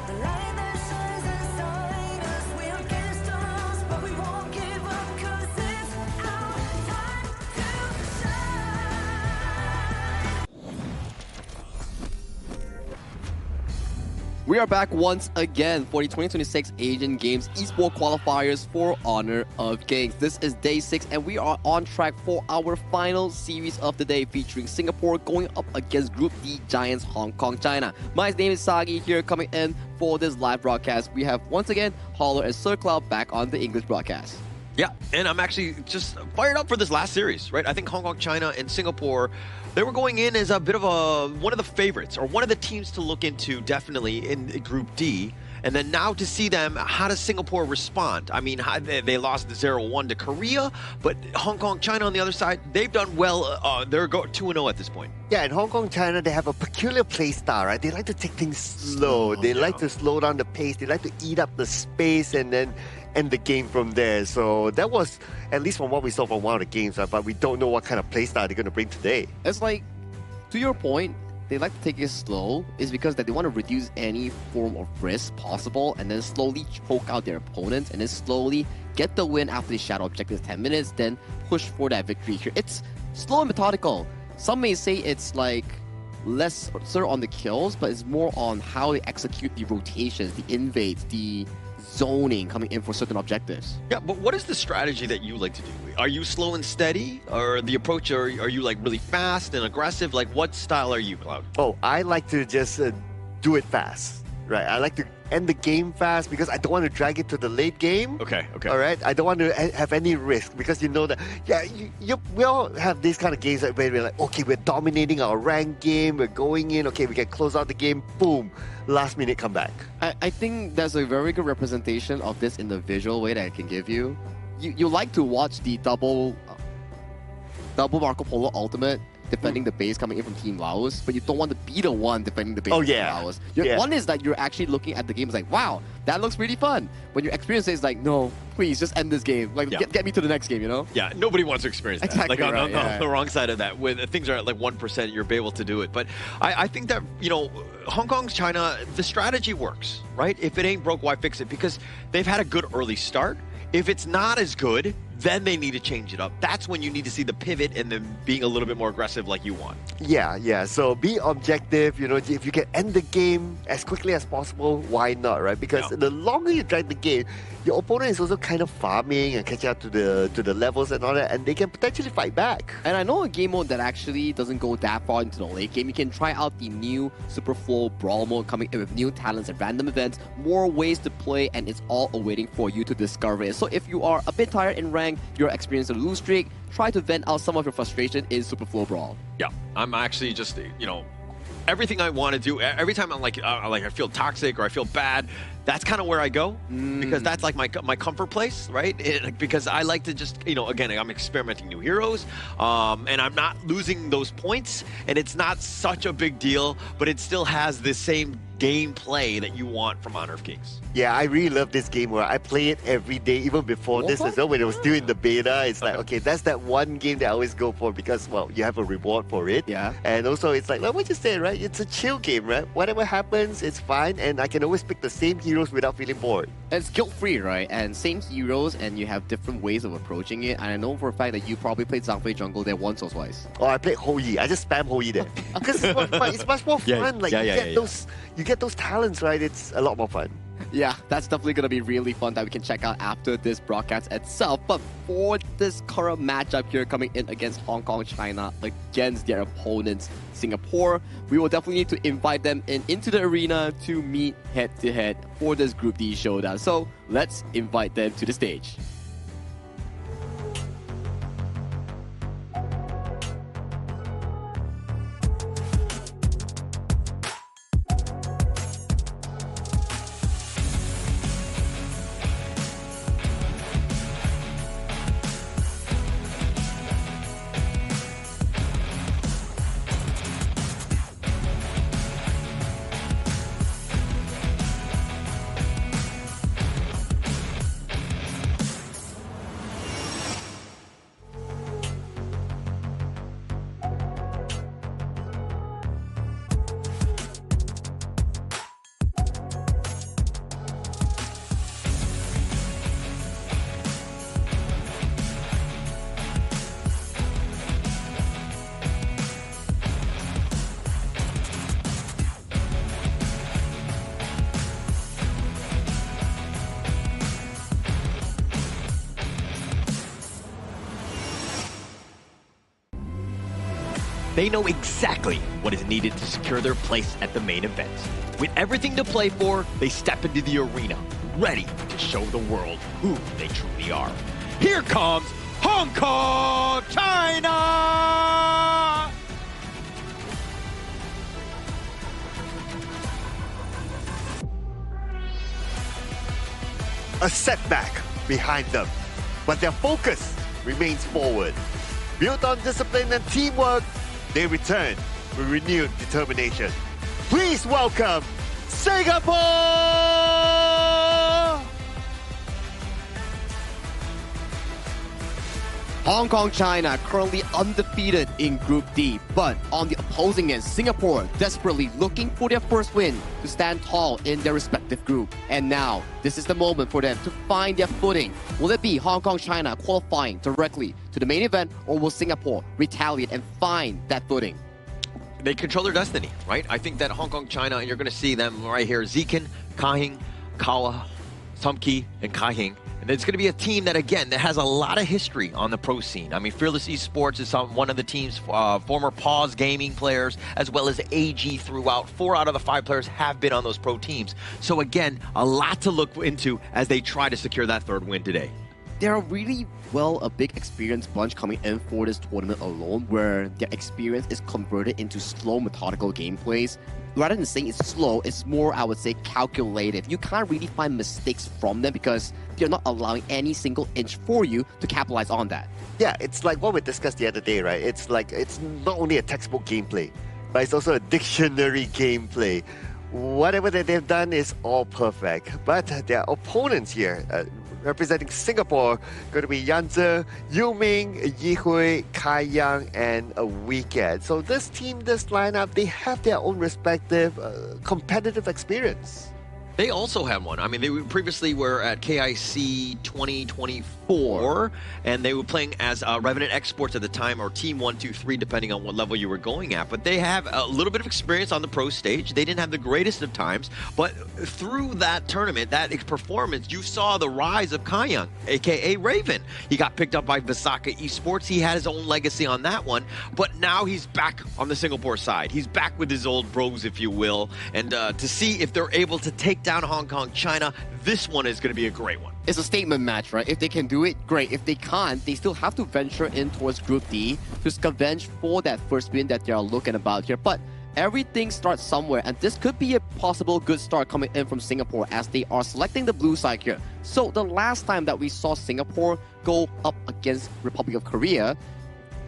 the light that shines inside us. We're against the odds, but we won't give up, 'cause it's our time to shine. We are back once again for the 2026 Asian Games Esports Qualifiers for Honor of Kings. This is day 6 and we are on track for our final series of the day, featuring Singapore going up against Group D giants Hong Kong, China. My name is Sagi here, coming in for this live broadcast. We have once again Holler and Sir Cloud back on the English broadcast. Yeah, and I'm actually just fired up for this last series, right? I think Hong Kong, China, and Singapore, they were going in as a bit of one of the favorites, or one of the teams to look into, definitely in Group D. And then now to see them, how does Singapore respond? I mean, they lost 0-1 to Korea, but Hong Kong, China on the other side, they've done well. They're 2-0 at this point. Yeah, in Hong Kong, China, they have a peculiar play style, right? They like to take things slow. They like to slow down the pace. They like to eat up the space and then end the game from there. So that was, at least from what we saw from one of the games, right? But we don't know what kind of play style they're going to bring today. It's like, to your point, they like to take it slow is because that they want to reduce any form of risk possible and then slowly choke out their opponents and then slowly get the win after the shadow objective 10 minutes, then push for that victory here. It's slow and methodical. Some may say it's like less on the kills, but it's more on how they execute the rotations, the invades, the zoning coming in for certain objectives. Yeah, but what is the strategy that you like to do? Are you slow and steady, or the approach, are you like really fast and aggressive? Like, what style are you, Cloud? Oh, I like to just do it fast, right? I like to end the game fast because I don't want to drag it to the late game. Okay. All right? I don't want to have any risk because you know that, yeah, we all have these kind of games where we're like, okay, we're dominating our ranked game, we're going in, okay, we can close out the game, boom, last minute comeback. I think there's a very good representation of this in the visual way that I can give you. You like to watch the double Marco Polo ultimate defending the base coming in from Team Laos, but you don't want to be the one defending the base from Team Laos. One is that you're actually looking at the game, it's like, wow, that looks pretty fun. When your experience is like, no, please just end this game. Like, get me to the next game, you know? Yeah, nobody wants to experience that. Exactly, like on right, the wrong side of that, when things are at like 1%, you're able to do it. But I think that, you know, Hong Kong, China, the strategy works, right? If it ain't broke, why fix it? Because they've had a good early start. If it's not as good, then they need to change it up. That's when you need to see the pivot and then being a little bit more aggressive like you want. Yeah. So be objective. If you can end the game as quickly as possible, why not, right? Because the longer you drag the game, your opponent is also kind of farming and catching up to the levels and all that, and they can potentially fight back. And I know a game mode that actually doesn't go that far into the late game. You can try out the new Super Flow Brawl mode coming in with new talents and random events, more ways to play, and it's all awaiting for you to discover it. So if you are a bit tired in rank, you're experiencing a lose streak, try to vent out some of your frustration in Super Flow Brawl. Yeah, I'm actually just, everything I want to do, every time I'm like I feel toxic or I feel bad, that's kind of where I go, because that's like my comfort place, right? Because I like to just, again, I'm experimenting new heroes, and I'm not losing those points, and it's not such a big deal, but it still has the same gameplay that you want from Honor of Kings. Yeah, I really love this game where I play it every day, even before this as well. When it was still in the beta, it's like, okay, that's that one game that I always go for because, well, you have a reward for it. Yeah. And also, it's like what you said, right? It's a chill game, right? Whatever happens, it's fine, and I can always pick the same heroes without feeling bored. And it's guilt-free, right? And same heroes, and you have different ways of approaching it. And I know for a fact that you probably played Zhangfei Jungle there once or twice. Oh, I played Hou Yi. I just spam Hou Yi there. Because it's much more fun. You get those talents, right? It's a lot more fun. Yeah, that's definitely going to be really fun that we can check out after this broadcast itself. But for this current matchup here coming in against Hong Kong, China, against their opponents, Singapore, we will definitely need to invite them into the arena to meet head-to-head for this Group D showdown. So let's invite them to the stage. They know exactly what is needed to secure their place at the main event. With everything to play for, they step into the arena, ready to show the world who they truly are. Here comes Hong Kong, China! A setback behind them, but their focus remains forward. Built on discipline and teamwork, they return with renewed determination. Please welcome Singapore! Hong Kong, China currently undefeated in Group D, but on the opposing end, Singapore desperately looking for their first win to stand tall in their respective group. And now, this is the moment for them to find their footing. Will it be Hong Kong, China qualifying directly to the main event, or will Singapore retaliate and find that footing? They control their destiny, right? I think that Hong Kong, China, and you're going to see them right here, Zikin, Kahing, Kawa, Sumki, and Kahing. And it's going to be a team that, again, that has a lot of history on the pro scene. I mean, Fearless Esports is one of the team's former Pause gaming players, as well as AG throughout. 4 out of the 5 players have been on those pro teams. So, again, a lot to look into as they try to secure that 3rd win today. They're really, a big experienced bunch coming in for this tournament alone, where their experience is converted into slow, methodical gameplays. Rather than saying it's slow, it's more, I would say, calculated. You can't really find mistakes from them because they're not allowing any single inch for you to capitalize on that. Yeah, it's like what we discussed the other day, right? It's like, it's not only a textbook gameplay, but it's also a dictionary gameplay. Whatever that they've done is all perfect. But their opponents here, representing Singapore, going to be Yanzi, Yu Ming, Yi Hui, Kai Yang, and Weekend. So this team, this lineup, they have their own respective competitive experience. They also had one. I mean, they previously were at KIC 2024, and they were playing as Revenant Exports at the time, or Team 1, 2, 3, depending on what level you were going at. But they have a little bit of experience on the pro stage. They didn't have the greatest of times, but through that tournament, that performance, you saw the rise of Kayang, aka Raven. He got picked up by Visaka Esports. He had his own legacy on that one, but now he's back on the Singapore side. He's back with his old bros, if you will, and to see if they're able to take down Hong Kong, China, this one is going to be a great one. It's a statement match, right? If they can do it, great. If they can't, they still have to venture in towards Group D to scavenge for that first win that they are looking about here. But everything starts somewhere, and this could be a possible good start coming in from Singapore as they are selecting the blue side here. So the last time that we saw Singapore go up against Republic of Korea,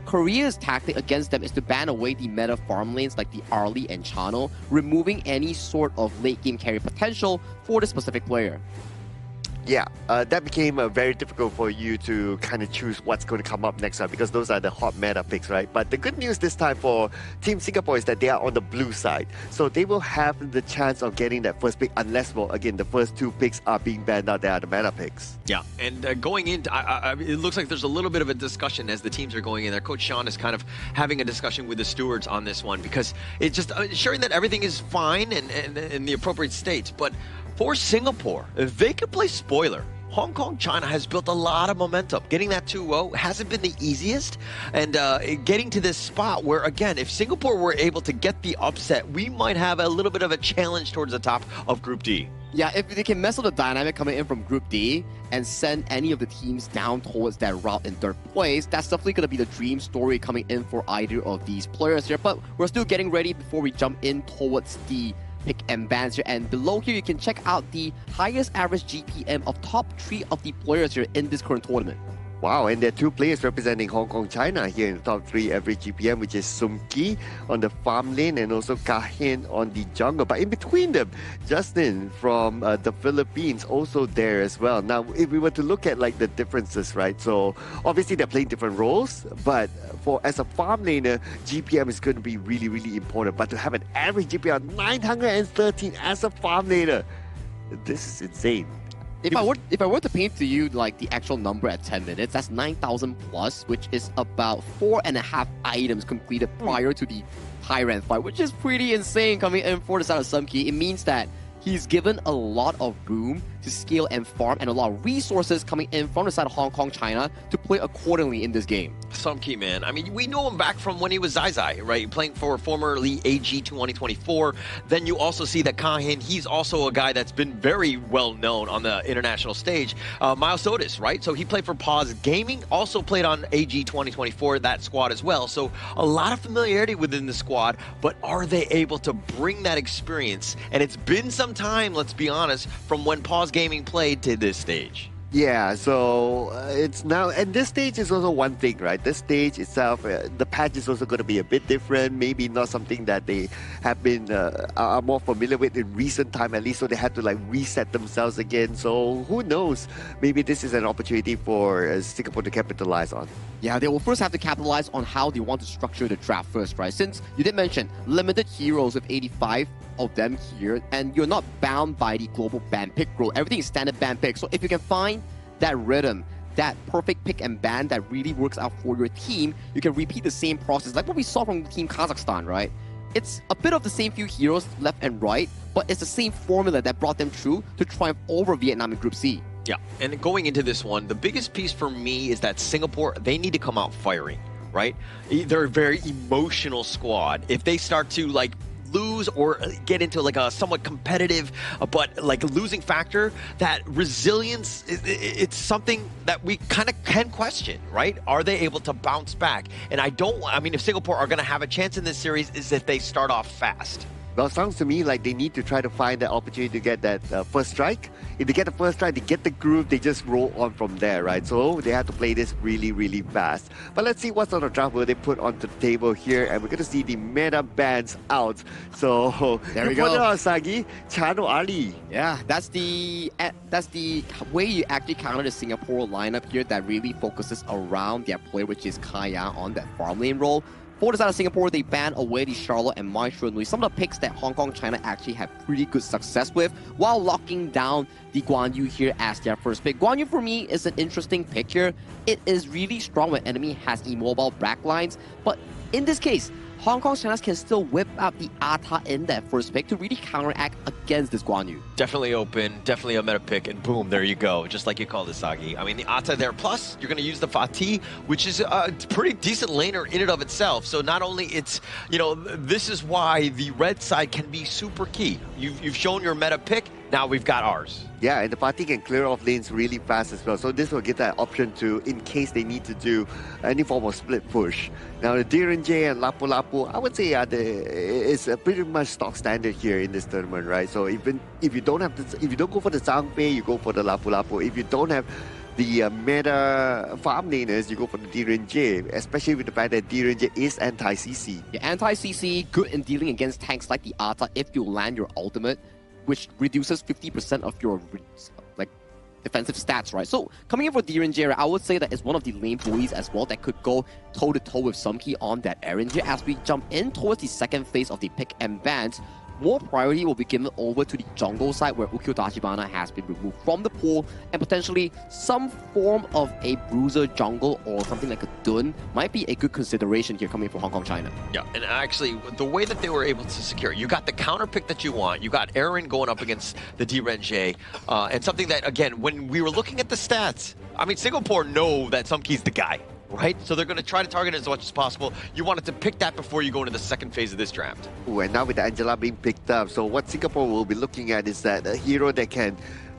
Korea's tactic against them is to ban away the meta farm lanes like the Arlie and Chano, removing any sort of late game carry potential for the specific player. Yeah, that became very difficult for you to kind of choose what's going to come up next time because those are the hot meta picks, right? But the good news this time for Team Singapore is that they are on the blue side. So they will have the chance of getting that first pick unless, well, again, the first two picks are being banned out. They are the meta picks. Yeah, and going into, it looks like there's a little bit of a discussion as the teams are going in there. Coach Sean is kind of having a discussion with the stewards on this one because it's just ensuring that everything is fine and in the appropriate states. But for Singapore, if they could play spoiler, Hong Kong, China has built a lot of momentum. Getting that 2-0 hasn't been the easiest. And getting to this spot where, again, if Singapore were able to get the upset, we might have a little bit of a challenge towards the top of Group D. Yeah, if they can mess with the dynamic coming in from Group D and send any of the teams down towards that route in third place, that's definitely going to be the dream story coming in for either of these players here. But we're still getting ready before we jump in towards the pick and bans here, and below here you can check out the highest average GPM of top 3 of the players here in this current tournament. Wow, and there are two players representing Hong Kong, China here in the top 3 average GPM, which is Sum Ki on the farm lane and also Kahin on the jungle. But in between them, Justin from the Philippines also there as well. Now, if we were to look at like the differences, right? So obviously they're playing different roles, but as a farm laner, GPM is going to be really, really important. But to have an average GPM of 913 as a farm laner, this is insane. If I were to paint to you like the actual number at 10 minutes, that's 9,000 plus, which is about 4.5 items completed prior to the high rank fight, which is pretty insane coming in for the side of Sum Ki. It means that he's given a lot of room to scale and farm and a lot of resources coming in from the side of Hong Kong, China to play accordingly in this game. Sum Ki, man. I mean, we know him back from when he was Zai Zai, right? Playing for formerly AG 2024. Then you also see that Kahin, he's also a guy that's been very well known on the international stage. Miles Otis, right? So he played for Pause Gaming, also played on AG 2024, that squad as well. So a lot of familiarity within the squad, but are they able to bring that experience? And it's been some time, let's be honest, from when Pause Gaming played to this stage. Yeah, so it's now, and this stage is also one thing, right? This stage itself, the patch is also going to be a bit different, maybe not something that they have been, are more familiar with in recent time at least, so they had to like reset themselves again. So who knows, maybe this is an opportunity for Singapore to capitalize on. Yeah, they will first have to capitalize on how they want to structure the draft first, right? Since you did mention limited heroes with 85 of them here, and you're not bound by the global ban pick rule. Everything is standard ban pick. So if you can find that rhythm, that perfect pick and ban that really works out for your team, you can repeat the same process like what we saw from Team Kazakhstan, right? It's a bit of the same few heroes left and right, but it's the same formula that brought them through to triumph over Vietnam in Group C. Yeah, and going into this one, the biggest piece for me is that Singapore, they need to come out firing, right? They're a very emotional squad. If they start to like lose or get into like a somewhat competitive but like losing factor, that resilience, it's something that we kind of can question, right? Are they able to bounce back? And I mean, if Singapore are going to have a chance in this series is if they start off fast. Well, it sounds to me like they need to try to find that opportunity to get that first strike. If they get the first strike, they get the groove, they just roll on from there, right? So they have to play this really, really fast. But let's see what sort of draft will they put onto the table here, and we're going to see the meta bans out. So there we go. Put it go. Sagi, Chano Ali. Yeah, that's the way you actually counter the Singapore lineup here that really focuses around their player, which is Kaya on that farm lane role. For the side of Singapore, they banned away the Charlotte and Maestro Nui, some of the picks that Hong Kong China actually had pretty good success with, while locking down the Guan Yu here as their first pick. Guan Yu for me is an interesting pick here. It is really strong when enemy has immobile backlines, but in this case, Hong Kong China can still whip out the Ata in that first pick to really counteract against this Guan Yu. Definitely open, definitely a meta pick, and boom, there you go. Just like you called it, Sagi. I mean, the Ata there, plus you're going to use the Fatih, which is a pretty decent laner in and of itself. So not only it's, you know, this is why the red side can be super key. You've shown your meta pick, now we've got ours. Yeah, and the party can clear off lanes really fast as well. So this will give that option to, in case they need to do any form of split push. Now the Direnje and Lapu Lapu, I would say it's pretty much stock standard here in this tournament, right? So even if you don't have if you don't go for the Zhangfei, you go for the Lapu Lapu. If you don't have the meta farm laners, you go for the Direnje, especially with the fact that Direnje is anti-CC. Yeah, anti-CC, good in dealing against tanks like the Ata if you land your ultimate, which reduces 50% of your defensive stats, right? So coming in for Direnje, I would say that it's one of the lane bullies as well that could go toe-to-toe with Sumkey on that errand here. As we jump in towards the second phase of the pick and bans, more priority will be given over to the jungle side where Ukyo Tachibana has been removed from the pool, and potentially some form of a bruiser jungle or something like a Dun might be a good consideration here coming from Hong Kong China. Yeah, and actually the way that they were able to secure, you got the counter pick that you want, you got Aaron going up against the Direnje, and something that, again, when we were looking at the stats, I mean, Singapore know that Sumkey's the guy. Right? So they're going to try to target it as much as possible. You wanted to pick that before you go into the second phase of this draft. Ooh, and now with the Angela being picked up, so what Singapore will be looking at is that a hero that can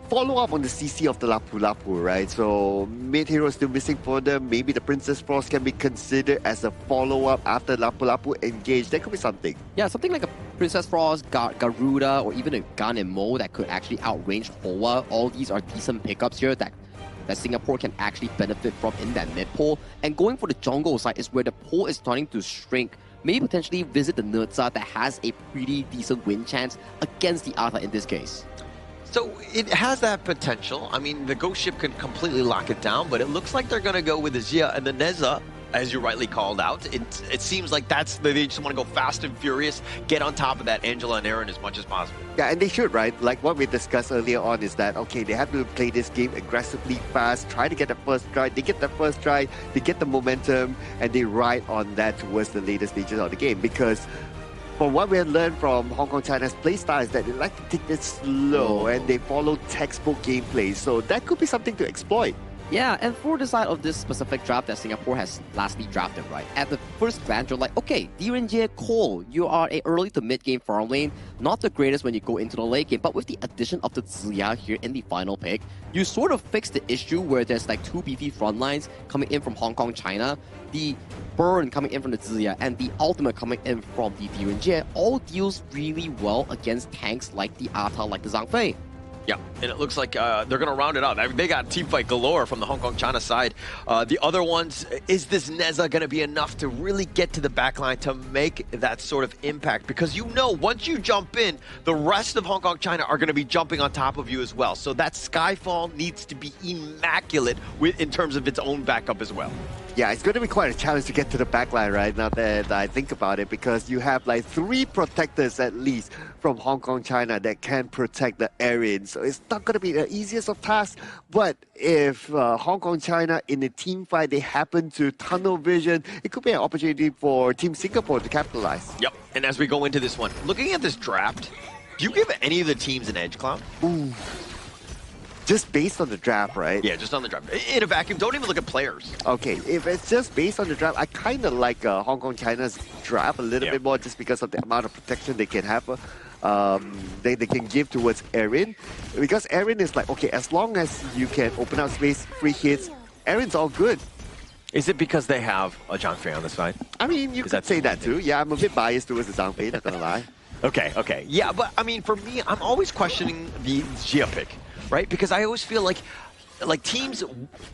follow up on the CC of the Lapu Lapu, right? So mid hero still missing for them. Maybe the Princess Frost can be considered as a follow-up after Lapu Lapu engaged. That could be something. Yeah, something like a Princess Frost, Garuda, or even a Gun and Mo that could actually outrange Hoa. All these are decent pickups here that Singapore can actually benefit from in that mid pool. And going for the jungle side is where the pool is starting to shrink. Maybe potentially visit the Nurza that has a pretty decent win chance against the Ata in this case. So it has that potential. I mean, the Ghost Ship can completely lock it down, but it looks like they're going to go with the Xia and the Neza, as you rightly called out. It seems like they just want to go fast and furious, get on top of that Angela and Aaron as much as possible. Yeah, and they should, right? Like what we discussed earlier on is that, okay, they have to play this game aggressively fast, try to get the first try. They get the first try, they get the momentum, and they ride on that towards the later stages of the game. Because from what we have learned from Hong Kong China's playstyle is that they like to take this slow and they follow textbook gameplay. So that could be something to exploit. Yeah, and for the side of this specific draft that Singapore has lastly drafted, right? At the first glance, you're like, okay, Direnje, Cole, you are a early to mid-game farm lane, not the greatest when you go into the late game, but with the addition of the Ziya here in the final pick, you sort of fix the issue where there's like two beefy front lines coming in from Hong Kong, China, the burn coming in from the Ziya, and the ultimate coming in from the Direnje, all deals really well against tanks like the Ata, like the Zhangfei. Yeah, and it looks like they're going to round it out. I mean, they got team fight galore from the Hong Kong China side. The other ones, is this Neza going to be enough to really get to the backline to make that sort of impact? Because you know, once you jump in, the rest of Hong Kong China are going to be jumping on top of you as well. So that Skyfall needs to be immaculate in terms of its own backup as well. Yeah, it's going to be quite a challenge to get to the backline, right? Now that I think about it, because you have like 3 protectors at least from Hong Kong, China that can protect the Aryan. So it's not going to be the easiest of tasks. But if Hong Kong, China in a team fight, they happen to tunnel vision, it could be an opportunity for Team Singapore to capitalize. Yep, and as we go into this one, looking at this draft, do you give any of the teams an edge, Cloud? Ooh. Just based on the draft, right? Yeah, just on the draft. In a vacuum, don't even look at players. Okay, if it's just based on the draft, I kind of like Hong Kong China's draft a little bit more just because of the amount of protection they can have. They can give towards Aaron. Because Aaron is like, okay, as long as you can open up space, free hits, Aaron's all good. Is it because they have a Zhangfei on the side? I mean, you could say that too. Yeah, I'm a bit biased towards the Zhangfei, not gonna lie. Okay. Yeah, but I mean, for me, I'm always questioning the Xia pick. Right? Because I always feel like teams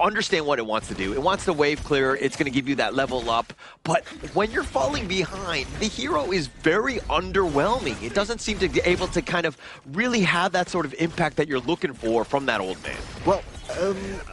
understand what it wants to do. It wants to wave clear. It's going to give you that level up. But when you're falling behind, the hero is very underwhelming. It doesn't seem to be able to kind of really have that sort of impact that you're looking for from that old man. Well,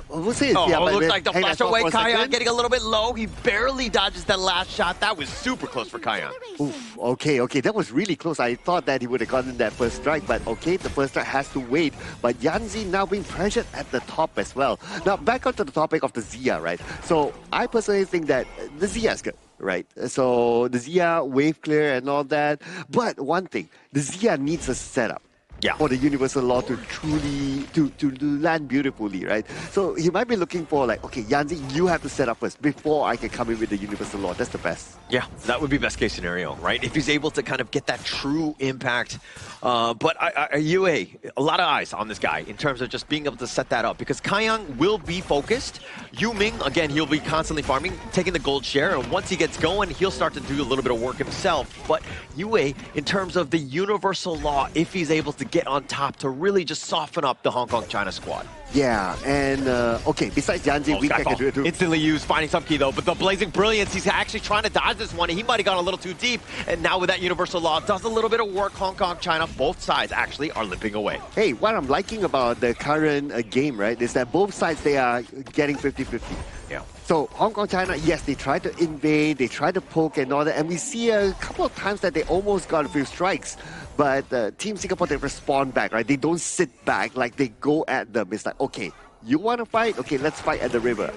We'll see. Oh, yeah, it looks but like the hang on, flash away. for a Kaiyan second. getting a little bit low. He barely dodges that last shot. That was super close for Kaiyan. Oof, okay, that was really close. I thought that he would have gotten that first strike, but okay, the first strike has to wait. But Yanzi now being pressured at the top as well. Now, back onto the topic of the Zia, right? So, I personally think that the Zia is good, right? So, the Zia, wave clear and all that. But one thing, the Zia needs a setup. Yeah. For the universal law to truly to land beautifully, right? So he might be looking for like, okay, Yanzi, you have to set up first before I can come in with the universal law. That's the best. Yeah, that would be best case scenario, right? If he's able to kind of get that true impact. But UA, a lot of eyes on this guy in terms of just being able to set that up because Kaiyan will be focused. Yuming, again, he'll be constantly farming, taking the gold share, and once he gets going, he'll start to do a little bit of work himself. But UA, in terms of the universal law, if he's able to get on top to really just soften up the Hong Kong China squad. Yeah, and okay, besides Yanzi, we can do it too. Instantly used, finding some key though, but the Blazing Brilliance, he's actually trying to dodge this one. He might have gone a little too deep, and now with that Universal Law, does a little bit of work. Hong Kong, China, both sides actually are limping away. Hey, what I'm liking about the current game, right, is that both sides, they are getting 50-50. Yeah. So Hong Kong, China, yes, they try to invade, they try to poke and all that, and we see a couple of times that they almost got a few strikes. But Team Singapore, they respond back, right? They don't sit back, like they go at them. It's like, okay, you want to fight? Okay, let's fight at the river.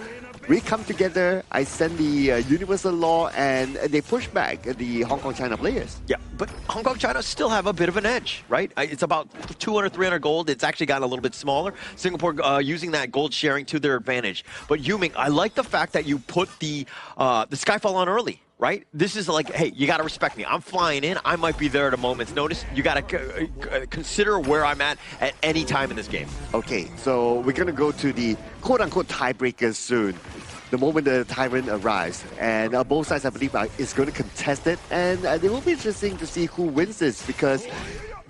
We come together, I send the universal law, and they push back the Hong Kong, China players. Yeah, but Hong Kong, China still have a bit of an edge, right? It's about 200, 300 gold. It's actually gotten a little bit smaller. Singapore using that gold sharing to their advantage. But Yuming, I like the fact that you put the Skyfall on early. Right? This is like, hey, you got to respect me. I'm flying in. I might be there at a moment's notice. You got to consider where I'm at any time in this game. Okay, so we're going to go to the quote-unquote tiebreakers soon. The moment the Tyrant arrives. And both sides, I believe, is going to contest it. And it will be interesting to see who wins this because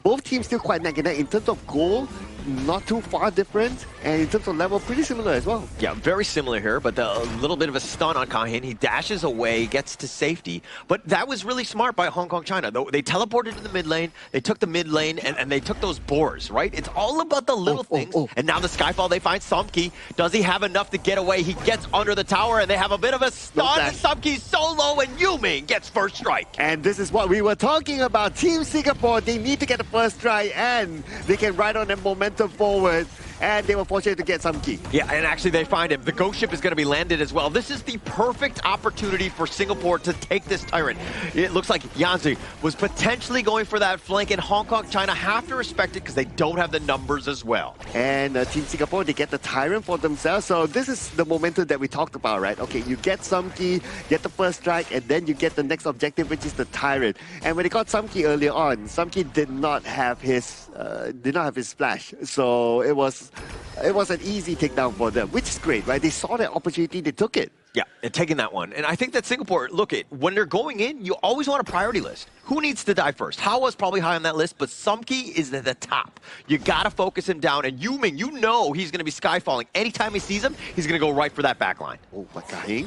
both teams still quite neck and neck in terms of goal. Not too far different, and in terms of level, pretty similar as well. Yeah, very similar here, but a little bit of a stun on Kaiyan. He dashes away, gets to safety, but that was really smart by Hong Kong China. They teleported to the mid lane, they took the mid lane, and they took those boars, right? It's all about the little things, and now the Skyfall, they find Sumki. Does he have enough to get away? He gets under the tower, and they have a bit of a stun, and Sumki's so low, and Yuming gets first strike. And this is what we were talking about. Team Singapore, they need to get the first strike, and they can ride on that momentum forward, and they were fortunate to get some key. Yeah, and actually they find him. The ghost ship is going to be landed as well. This is the perfect opportunity for Singapore to take this Tyrant. It looks like Yanzi was potentially going for that flank, and Hong Kong, China have to respect it because they don't have the numbers as well. And Team Singapore, they get the Tyrant for themselves. So this is the momentum that we talked about, right? Okay, you get some key, get the first strike, and then you get the next objective, which is the Tyrant. And when they got Sumki earlier on, Sumki did not have his splash. So it was an easy takedown for them, which is great, right? They saw that opportunity, they took it. Yeah, and taking that one. And I think that Singapore, look, when they're going in, you always want a priority list. Who needs to die first? Hao was probably high on that list, but Sumki is at the top. You got to focus him down. And Yuming, you know he's going to be skyfalling. Anytime he sees him, he's going to go right for that back line. Oh, what the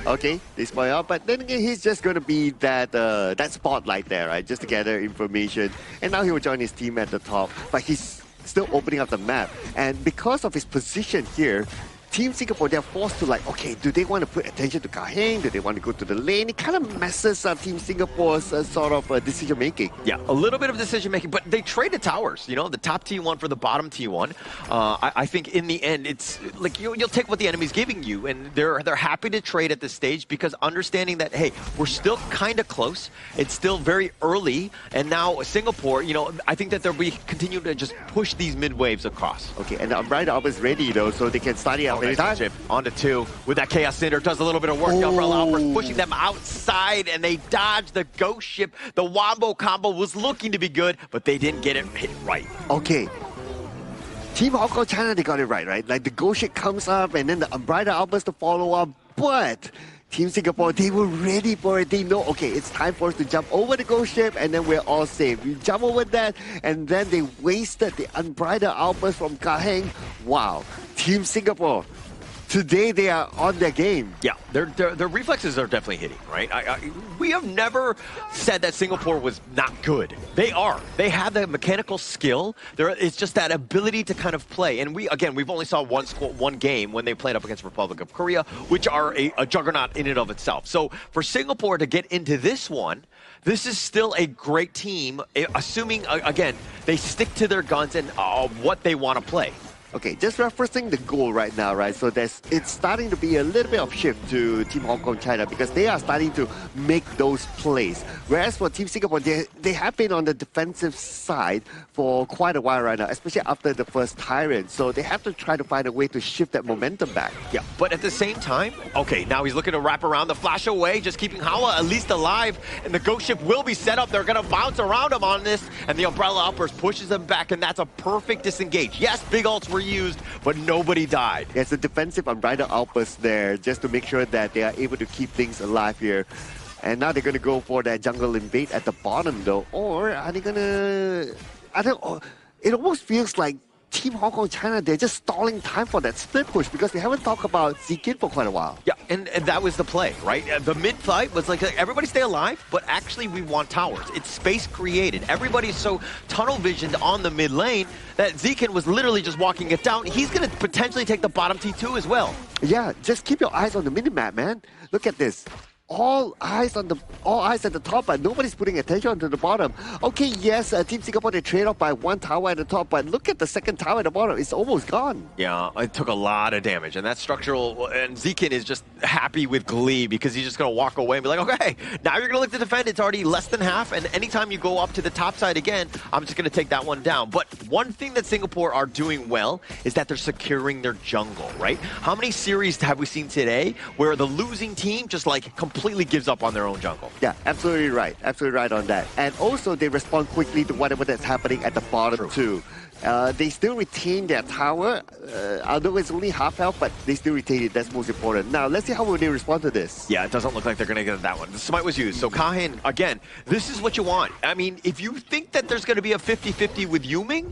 Okay, they spoil out, but then again, he's just going to be that spotlight there, right? Just to gather information. And now he will join his team at the top, but he's still opening up the map. And because of his position here, Team Singapore, they're forced to like, okay, do they want to put attention to Kaiyan? Do they want to go to the lane? It kind of messes up Team Singapore's sort of decision-making. Yeah, a little bit of decision-making, but they traded towers, you know, the top T1 for the bottom T1. I think in the end, it's like you'll take what the enemy's giving you, and they're happy to trade at this stage because understanding that, hey, we're still kind of close. It's still very early, and now Singapore, you know, I think that they'll be continuing to just push these mid-waves across. Okay, and the Umbrella Alpha is ready, though, so they can start it out. On to 2 with that Chaos Cinder, does a little bit of work. The Umbrella Alpha pushing them outside, and they dodge the ghost ship. The Wombo combo was looking to be good, but they didn't get it hit right. Okay. Team Hong Kong China, they got it right? Like the ghost ship comes up, and then the Umbrella Alpha to follow up, but Team Singapore, they were ready for it. They know, okay, it's time for us to jump over the ghost ship, and then we're all safe. We jump over that, and then they wasted the Unbridled Outburst from Kaiyan. Wow. Team Singapore, today they are on their game. Yeah, their reflexes are definitely hitting, right? We have never said that Singapore was not good. They are. They have the mechanical skill. It's just that ability to kind of play. And we've only saw one game when they played up against Republic of Korea, which are a juggernaut in and of itself. So for Singapore to get into this one, this is still a great team, assuming, again, they stick to their guns and what they want to play. Okay, just referencing the goal right now, right? So it's starting to be a little bit of shift to Team Hong Kong China because they are starting to make those plays. Whereas for Team Singapore, they have been on the defensive side for quite a while right now, especially after the first Tyrant. So they have to try to find a way to shift that momentum back. Yeah, but at the same time, okay, now he's looking to wrap around the flash away, just keeping Hawa at least alive, and the ghost ship will be set up. They're going to bounce around him on this, and the umbrella outburst pushes them back, and that's a perfect disengage. Yes, big ults were used, but nobody died. It's a defensive umbrella outburst there just to make sure that they are able to keep things alive here. And now they're going to go for that jungle invade at the bottom though. Or are they going to... I don't know. It almost feels like Team Hong Kong China, they're just stalling time for that split push because we haven't talked about Zikin for quite a while. Yeah, and that was the play, right? The mid-fight was like everybody stay alive, but actually we want towers. It's space created. Everybody's so tunnel visioned on the mid lane that Zikin was literally just walking it down. He's going to potentially take the bottom T2 as well. Yeah, just keep your eyes on the minimap, man. Look at this. All eyes at the top, but nobody's putting attention onto the bottom. Okay, yes, Team Singapore, they trade off by one tower at the top, but look at the second tower at the bottom. It's almost gone. Yeah, it took a lot of damage, and that's structural. And Zikin is just happy with glee because he's just going to walk away and be like, okay, now you're going to look to defend. It's already less than half, and anytime you go up to the top side again, I'm just going to take that one down. But one thing that Singapore are doing well is that they're securing their jungle, right? How many series have we seen today where the losing team just like completely gives up on their own jungle? Yeah, absolutely right. Absolutely right on that. And also, they respond quickly to whatever that's happening at the bottom too. They still retain their tower, although it's only half health, but they still retain it. That's most important. Now, let's see how will they respond to this. Yeah, it doesn't look like they're going to get that one. The smite was used. So Kahin, again, this is what you want. I mean, if you think that there's going to be a 50-50 with Yuming,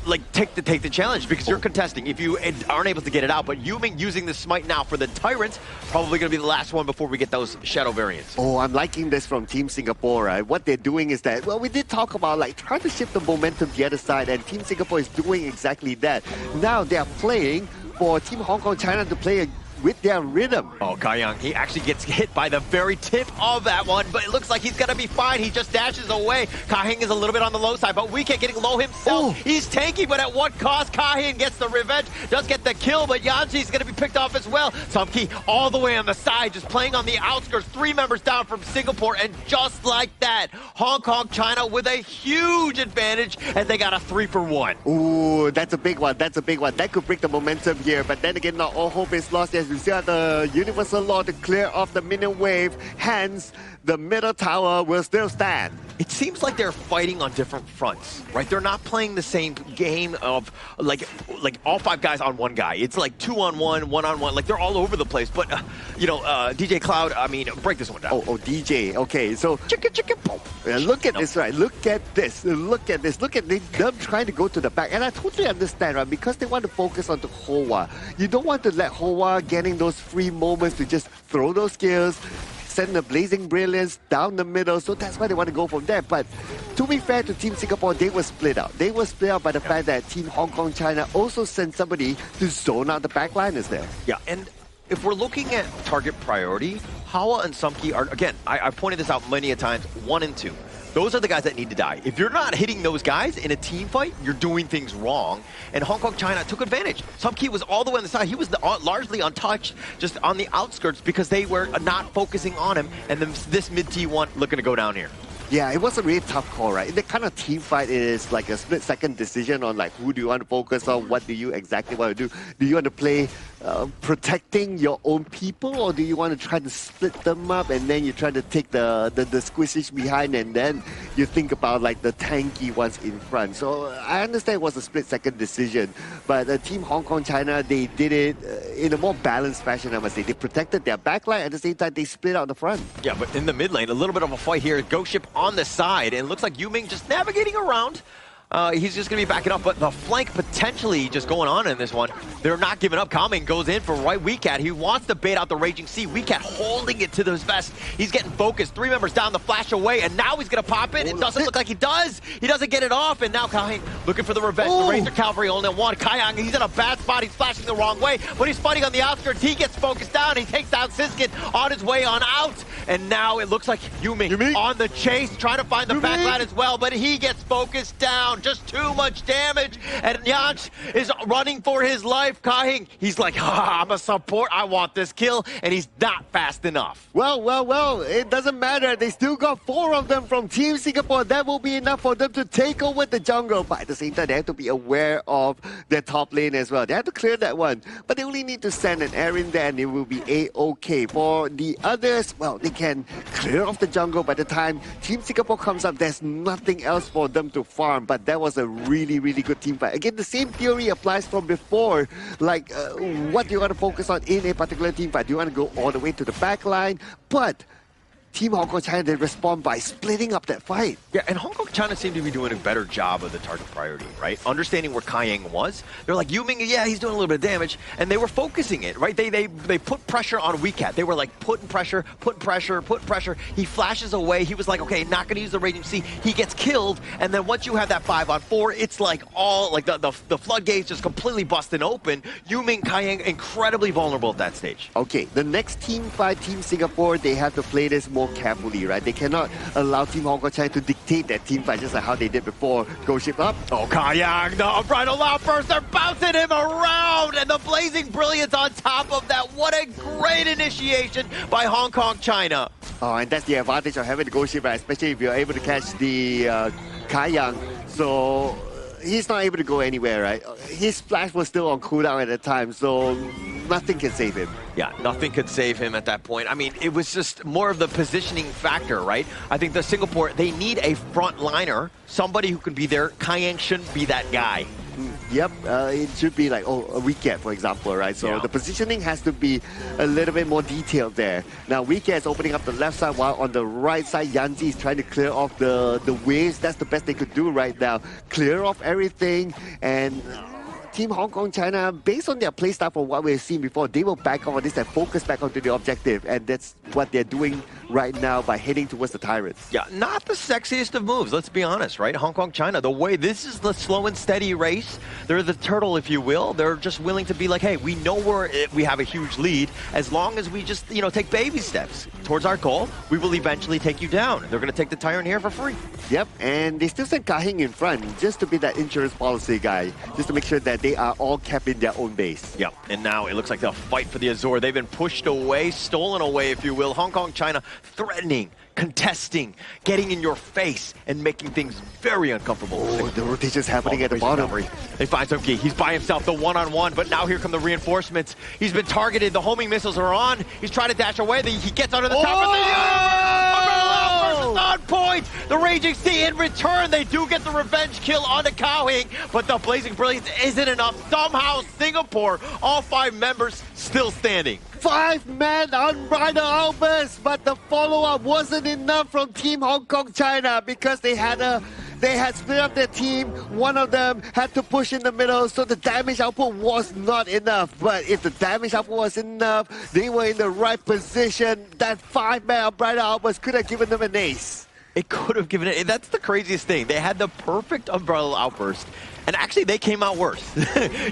like take the challenge because you're contesting if you aren't able to get it out. But Yuming using the smite now for the Tyrants, probably going to be the last one before we get those shadow variants. Oh, I'm liking this from Team Singapore, right? What they're doing is that, well, we did talk about like trying to shift the momentum to the other side, and Team Singapore is doing exactly that. Now they are playing for Team Hong Kong China to play with their rhythm. Oh, Kaiyang, he actually gets hit by the very tip of that one, but it looks like he's gonna be fine. He just dashes away. Kahin is a little bit on the low side, but Weekend getting low himself. Oh. He's tanky, but at what cost? Kahin gets the revenge, does get the kill, but Yanji's gonna be picked off as well. Sumki all the way on the side, just playing on the outskirts. 3 members down from Singapore, and just like that, Hong Kong China with a huge advantage, and they got a 3-for-1. Ooh, that's a big one. That's a big one. That could break the momentum here, but then again, not all hope is lost. Yes, we still have the Universal Law to clear off the minion wave. Hence, the middle tower will still stand. It seems like they're fighting on different fronts, right? They're not playing the same game of like all 5 guys on one guy. It's like 2-on-1, 1-on-1. Like they're all over the place. But DJ Cloud, I mean, break this one down. Oh, DJ. Okay, so chicken, boom. Look at this, right? Look at this. Look at this. Look at them trying to go to the back, and I totally understand, right? Because they want to focus on the Hoa. You don't want to let Hoa getting those free moments to just throw those skills, send the Blazing Brilliance down the middle, so that's why they want to go from there. But to be fair to Team Singapore, they were split out. They were split out by the fact that Team Hong Kong China also sent somebody to zone out the backliners there. Yeah, and if we're looking at target priority, Hawa and Sumki are, again, I've pointed this out many a times, 1 and 2. Those are the guys that need to die. If you're not hitting those guys in a team fight, you're doing things wrong. And Hong Kong China took advantage. Sumki was all the way on the side. He was largely untouched, just on the outskirts because they were not focusing on him. And then this mid T1 looking to go down here. Yeah, it was a really tough call, right? In the kind of team fight, it is like a split-second decision on like who do you want to focus on, what do you exactly want to do. Do you want to play protecting your own people, or do you want to try to split them up and then you try to take the squishies behind and then you think about like the tanky ones in front. So I understand it was a split-second decision, but Team Hong Kong China, they did it in a more balanced fashion, I must say. They protected their backline, at the same time they split out the front. Yeah, but in the mid lane, a little bit of a fight here. Ghost Ship on the side, and it looks like Yuming just navigating around. He's just going to be backing up, but the flank potentially just going on in this one. They're not giving up. Kaming goes in for right WeCat. He wants to bait out the Raging Sea. WeCat holding it to his vest. He's getting focused. 3 members down the flash away, and now he's going to pop it. It doesn't look like he does. He doesn't get it off, and now Kahing looking for the revenge. The Razor Cavalry only one. Kayang, he's in a bad spot. He's flashing the wrong way, but he's fighting on the outskirts. He gets focused down. He takes down Siskin on his way on out, and now it looks like Yuming on the chase, trying to find the backline as well, but he gets focused down. Just too much damage, and Yanch is running for his life. Kahing, he's like, I'm a support, I want this kill, and he's not fast enough. Well, it doesn't matter. They still got 4 of them from Team Singapore. That will be enough for them to take over the jungle, but at the same time, they have to be aware of their top lane as well. They have to clear that one, but they only need to send an air in there, and it will be A-OK. For the others, well, they can clear off the jungle. By the time Team Singapore comes up, there's nothing else for them to farm, but that was a really good team fight. Again, the same theory applies from before. Like, what do you want to focus on in a particular team fight? Do you want to go all the way to the back line? But Team Hong Kong China, they respond by splitting up that fight. Yeah, and Hong Kong China seemed to be doing a better job of the target priority, right? Understanding where Kayang was. They're like, Yuming, yeah, he's doing a little bit of damage, and they were focusing it, right? They put pressure on WeCat. They were like, putting pressure. He flashes away. He was like, okay, not going to use the Raging Sea. He gets killed, and then once you have that 5-on-4, it's like all, like the floodgates just completely busting open. Yuming, Kayang, incredibly vulnerable at that stage. Okay, the next team fight, Team Singapore, they have to play this more carefully, right? They cannot allow Team Hong Kong China to dictate that team fight just like how they did before. Go ship up. Oh, Kayang, the unbridled outburst, they're bouncing him around, and the Blazing Brilliance on top of that. What a great initiation by Hong Kong China. Oh, and that's the advantage of having the go ship, right? Especially if you're able to catch the Kayang. So he's not able to go anywhere, right? His splash was still on cooldown at the time, so nothing can save him. Yeah, nothing could save him at that point. I mean, it was just more of the positioning factor, right? I think the Singapore, they need a frontliner, somebody who can be there. Kayang shouldn't be that guy. Yep, it should be like, a WeCat, for example, right? So the positioning has to be a little bit more detailed there. Now, WeCat is opening up the left side, while on the right side, Yanji is trying to clear off the waves. That's the best they could do right now. Clear off everything, and Team Hong Kong China, based on their playstyle from what we've seen before, they will back off on this and focus back onto the objective, and that's what they're doing right now by heading towards the Tyrants. Yeah, not the sexiest of moves, let's be honest, right? Hong Kong China, the way this is the slow and steady race, they're the turtle, if you will. They're just willing to be like, hey, we know we have a huge lead. As long as we just, take baby steps towards our goal, we will eventually take you down. They're going to take the Tyrant here for free. Yep, and they still send Kahing in front just to be that insurance policy guy, just to make sure that they are all kept in their own base. Yeah, and now it looks like they'll fight for the Azure. They've been pushed away, stolen away, if you will. Hong Kong China threatening, contesting, getting in your face, and making things very uncomfortable. Oh, the rotation's happening at the bottom. They find Sumki. He's by himself, the one-on-one, but now here come the reinforcements. He's been targeted. The homing missiles are on. He's trying to dash away. He gets under the top of the on point. The Raging Sea in return. They do get the revenge kill onto Kawing, but the Blazing Brilliance isn't enough. Somehow Singapore, all 5 members still standing. 5-man unbridled outburst, but the follow-up wasn't enough from Team Hong Kong China because they had split up their team. One of them had to push in the middle, so the damage output was not enough. But if the damage output was enough, they were in the right position. That 5-man unbridled outburst could have given them an ace. It could have given it. That's the craziest thing. They had the perfect umbrella outburst, and actually they came out worse. You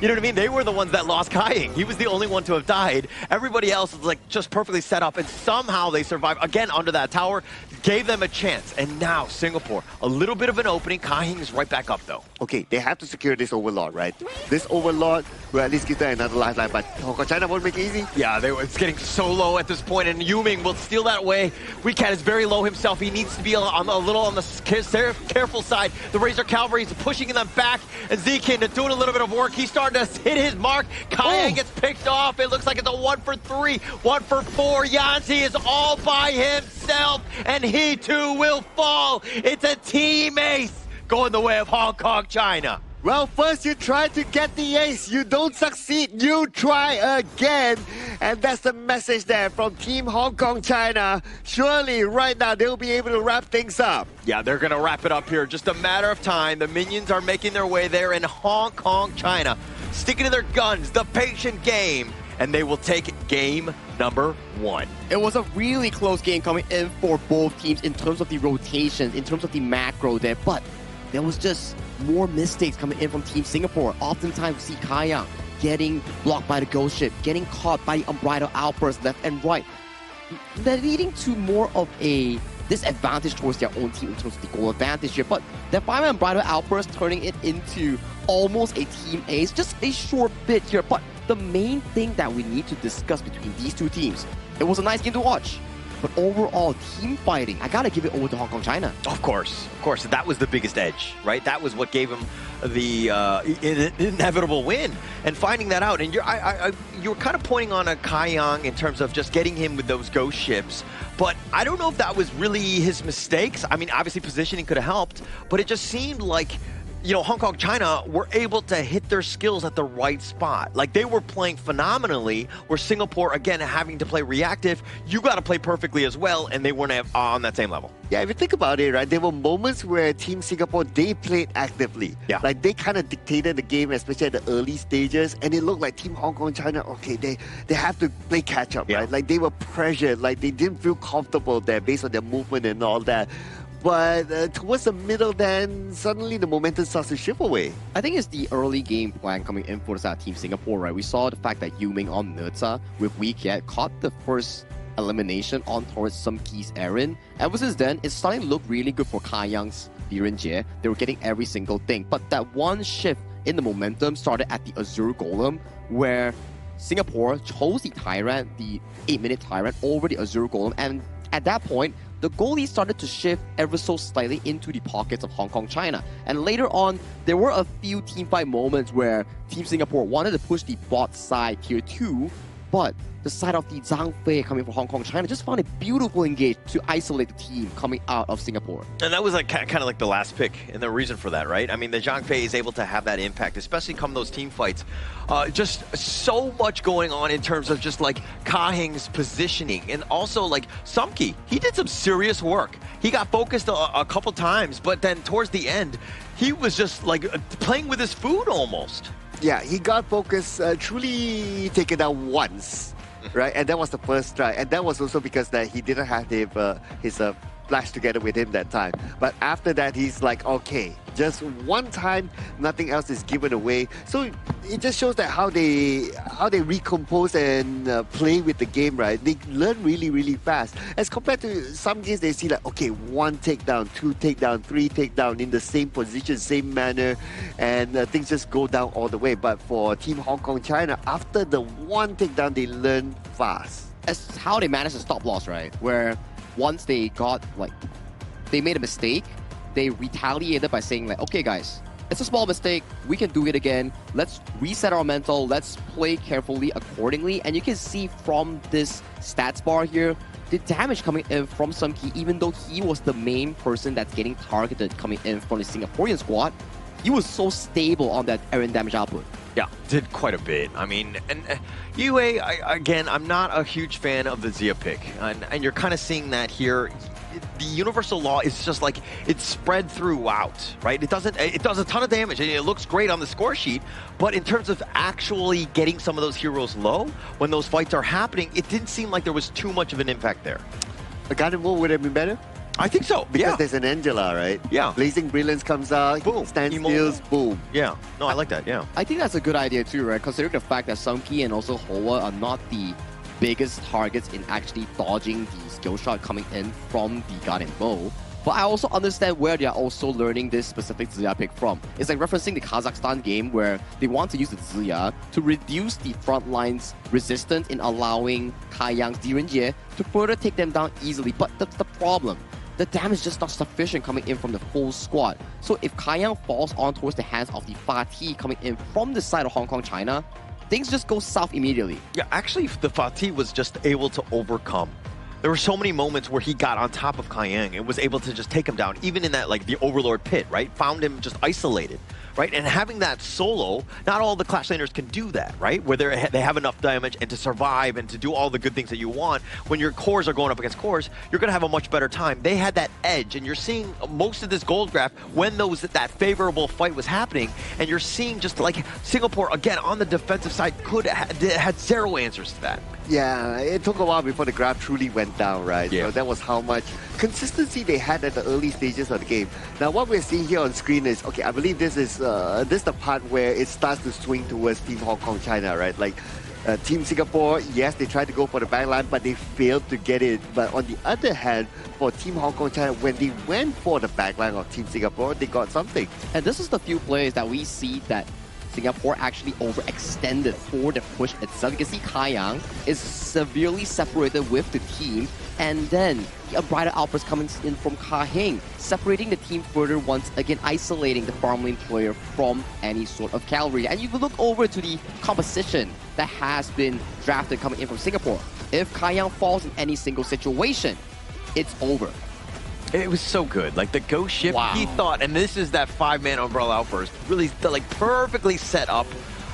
know what I mean? They were the ones that lost Kaying. He was the only one to have died. Everybody else was like just perfectly set up, and somehow they survived. Again, under that tower, gave them a chance. And now Singapore, a little bit of an opening. Kaying is right back up though. Okay, they have to secure this Overlord, right? This Overlord will at least give them another lifeline, but Hong Kong China won't make it easy. Yeah, it's getting so low at this point, and Yuming will steal that away. WeCat is very low himself. He needs to be a little on the careful side. The Razor Cavalry is pushing them back, and Zekin is doing a little bit of work. He's starting to hit his mark. Kayang gets picked off. It looks like it's a 1 for 3, 1 for 4. Yanzi is all by himself, and he too will fall. It's a team ace going the way of Hong Kong China. Well, first you try to get the ace, you don't succeed, you try again. And that's the message there from Team Hong Kong China. Surely right now they'll be able to wrap things up. Yeah, they're going to wrap it up here. Just a matter of time. The minions are making their way there in Hong Kong China, sticking to their guns, the patient game, and they will take game number 1. It was a really close game coming in for both teams in terms of the rotations, in terms of the macro there, but there was just more mistakes coming in from Team Singapore. Oftentimes we see Kayang getting blocked by the ghost ship, getting caught by the unbridled outbursts left and right. They're leading to more of a disadvantage towards their own team in terms of the goal advantage here. But their 5 unbridled outburst turning it into almost a team ace, just a short bit here. But the main thing that we need to discuss between these two teams, it was a nice game to watch. But overall, team fighting, I gotta give it over to Hong Kong China. Of course. That was the biggest edge, right? That was what gave him the inevitable win. And finding that out, and you're kind of pointing on a Kayang in terms of just getting him with those ghost ships. But I don't know if that was really his mistakes. I mean, obviously positioning could have helped, but it just seemed like, you know, Hong Kong China were able to hit their skills at the right spot. Like, they were playing phenomenally, where Singapore, again, having to play reactive, you got to play perfectly as well, and they weren't on that same level. Yeah, if you think about it, right, there were moments where Team Singapore, they played actively. Yeah. Like, they kind of dictated the game, especially at the early stages, and it looked like Team Hong Kong China, okay, they have to play catch-up, right? Like, they were pressured, like, they didn't feel comfortable there based on their movement and all that. But towards the middle, then suddenly the momentum starts to shift away. I think it's the early game plan coming in for the side of Team Singapore, right? We saw the fact that Yu Ming on Nerza with Weak Yet caught the first elimination on towards Sum Ki's Aaron. Ever since then, it's starting to look really good for Kayang's Liren Jie. They were getting every single thing. But that one shift in the momentum started at the Azure Golem, where Singapore chose the Tyrant, the 8-minute Tyrant, over the Azure Golem. And at that point, the goalie started to shift ever so slightly into the pockets of Hong Kong China. And later on, there were a few teamfight moments where Team Singapore wanted to push the bot side tier 2, but the side of the Zhang Fei coming from Hong Kong China just found it beautiful engage to isolate the team coming out of Singapore. And that was like kind of like the last pick and the reason for that, right? I mean, the Zhang Fei is able to have that impact, especially come those team fights. Just so much going on in terms of just like Kahing's positioning, and also like Sumki, he did some serious work. He got focused a couple times, but then towards the end, he was just like playing with his food almost. Yeah, he got focused, truly taken out once, right? And that was the first try. And that was also because that he didn't have his flash together with him that time. But after that, he's like, okay, just one time, nothing else is given away. So it just shows that how they recompose and play with the game, right? They learn really, really fast. As compared to some games, they see like, okay, 1 takedown, 2 takedown, 3 takedown in the same position, same manner, and things just go down all the way. But for Team Hong Kong China, after the 1 takedown, they learn fast. That's how they managed to stop loss, right? Where once they got, like, they made a mistake, they retaliated by saying like, okay guys, it's a small mistake, we can do it again, let's reset our mental, let's play carefully accordingly. And you can see from this stats bar here, the damage coming in from Sum Ki, even though he was the main person that's getting targeted coming in from the Singaporean squad, he was so stable on that Aaron damage output. Yeah, did quite a bit. I mean, and UA, again, I'm not a huge fan of the Zia pick, and you're kind of seeing that here. The universal law is just like, it's spread throughout, right? It does a ton of damage, and it looks great on the score sheet, but in terms of actually getting some of those heroes low, when those fights are happening, it didn't seem like there was too much of an impact there. A Garden Wall would have been better? I think so, because there's an Angela, right? Yeah. Blazing Brilliance comes out, boom, standstills, boom. Yeah, no, I like that, yeah. I think that's a good idea too, right? Considering the fact that Sum Ki and also Hoa are not the biggest targets in actually dodging the skill shot coming in from the Guardian Bow. But I also understand where they are also learning this specific Zia pick from. It's like referencing the Kazakhstan game where they want to use the Zia to reduce the front line's resistance in allowing Kayang's Liren Jie to further take them down easily. But that's the problem. The damage is just not sufficient coming in from the full squad. So if Kayang falls on towards the hands of the Fatih coming in from the side of Hong Kong China, things just go south immediately. Yeah, actually, the Fatih was just able to overcome. There were so many moments where he got on top of Kayang and was able to just take him down, even in that, like, the Overlord pit, right? Found him just isolated. right? And having that solo, not all the Clash laners can do that, right? Where they have enough damage and to survive and to do all the good things that you want. When your cores are going up against cores, you're going to have a much better time. They had that edge, and you're seeing most of this gold graph when that favorable fight was happening, and you're seeing just like Singapore, again, on the defensive side, had zero answers to that. Yeah, it took a while before the graph truly went down, right? Yeah. So that was how much consistency they had at the early stages of the game. Now, what we're seeing here on screen is, okay, I believe this is the part where it starts to swing towards Team Hong Kong China, right? Like, Team Singapore, yes, they tried to go for the backline, but they failed to get it. But on the other hand, for Team Hong Kong China, when they went for the backline of Team Singapore, they got something. And this is the few plays that we see that Singapore actually overextended for the push itself. You can see Kaiyang is severely separated with the team, and then the Unbridled Outburst coming in from Ka Hing, separating the team further once again, isolating the farm lane player from any sort of cavalry. And you look over to the composition that has been drafted coming in from Singapore. If Kaiyang falls in any single situation, it's over. It was so good. Like the ghost ship, he thought, and this is that 5-man umbrella outburst, really like perfectly set up.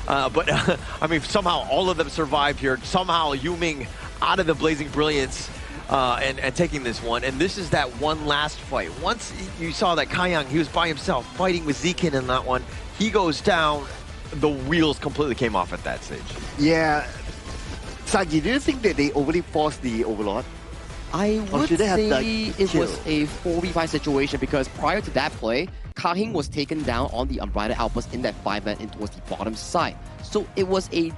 But I mean, somehow all of them survived here. Somehow Yuming out of the Blazing Brilliance and taking this one. And this is that one last fight. Once you saw that Kaiyang, he was by himself fighting with Zekin in that one. He goes down. The wheels completely came off at that stage. Yeah. Sagi, do you think that they overly forced the Overlord? I would say it was a 4v5 situation because prior to that play, Ka Hing was taken down on the Unbridled Outburst in that 5-man in towards the bottom side. So it was a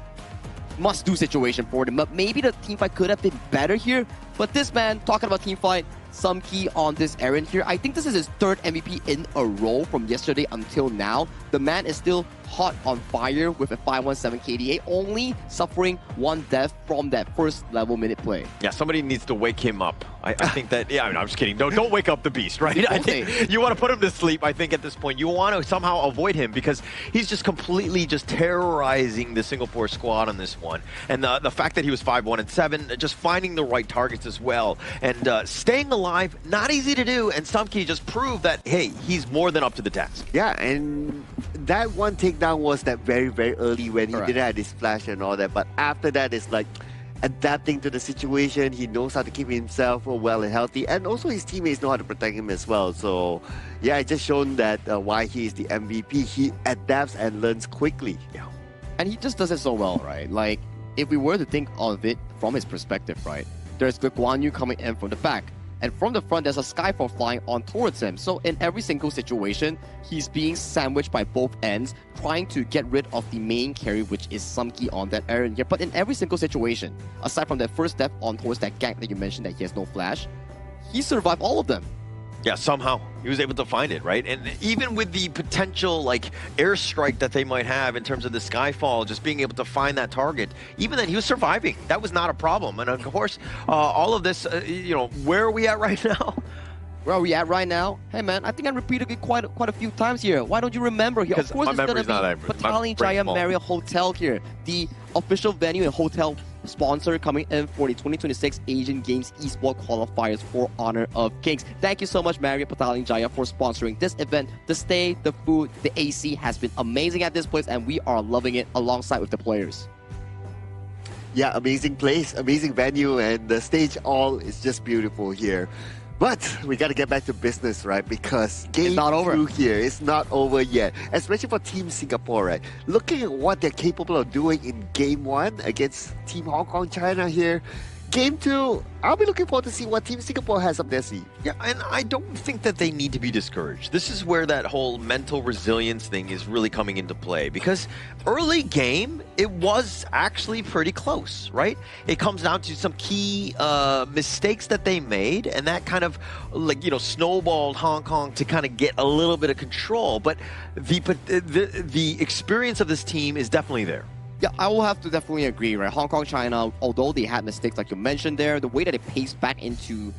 must-do situation for them. But maybe the teamfight could have been better here. But this man, talking about teamfight, Sumkey on this errand here. I think this is his third MVP in a row from yesterday until now. The man is still hot on fire with a 517 KDA, only suffering one death from that first level minute play. Yeah, somebody needs to wake him up. I think that, yeah, I mean, I'm just kidding. Don't wake up the beast, right? I think you want to put him to sleep, I think, at this point. You want to somehow avoid him because he's just completely just terrorizing the Singapore squad on this one. And the fact that he was 5-1-7, just finding the right targets as well. And staying alive, not easy to do. And Sumkey just proved that, hey, he's more than up to the task. Yeah, and that one takedown was that very, very early when he didn't have his flash and all that. But after that, it's like adapting to the situation. He knows how to keep himself well and healthy. And also his teammates know how to protect him as well. So, yeah, it's just shown that why he is the MVP. He adapts and learns quickly. Yeah. And he just does it so well, right? Like, if we were to think of it from his perspective, right? There's the Guan Yu coming in from the back. And from the front, there's a Skyfall flying on towards him. So in every single situation, he's being sandwiched by both ends, trying to get rid of the main carry, which is Sumkey on that errand here. But in every single situation, aside from that first death on towards that gank that you mentioned that he has no flash, he survived all of them. Yeah, somehow he was able to find it, right? And even with the potential like airstrike that they might have in terms of the Skyfall, just being able to find that target, even then he was surviving. That was not a problem. And of course, all of this, you know, where are we at right now? Where are we at right now? Hey man, I think I repeated it quite a few times here. Why don't you remember here? Of course, it's gonna be Battalion Jaya Marriott Hotel here, the official venue and hotel sponsor coming in for the 2026 Asian Games Esports Qualifiers for Honor of Kings. Thank you so much, Marriott Battalion Jaya, for sponsoring this event. The stay, the food, the AC has been amazing at this place, and we are loving it alongside with the players. Yeah, amazing place, amazing venue, and the stage all is just beautiful here. But we got to get back to business, right? Because game 2 here is not over yet, especially for Team Singapore, right? Looking at what they're capable of doing in Game 1 against Team Hong Kong China here, Game 2, I'll be looking forward to see what Team Singapore has up their sleeve. Yeah, and I don't think that they need to be discouraged. This is where that whole mental resilience thing is really coming into play, because early game, it was actually pretty close, right? It comes down to some key mistakes that they made, and that kind of, like, you know, snowballed Hong Kong to kind of get a little bit of control. But the experience of this team is definitely there. Yeah, I will have to definitely agree, right? Hong Kong, China, although they had mistakes like you mentioned there, the way that they paced back into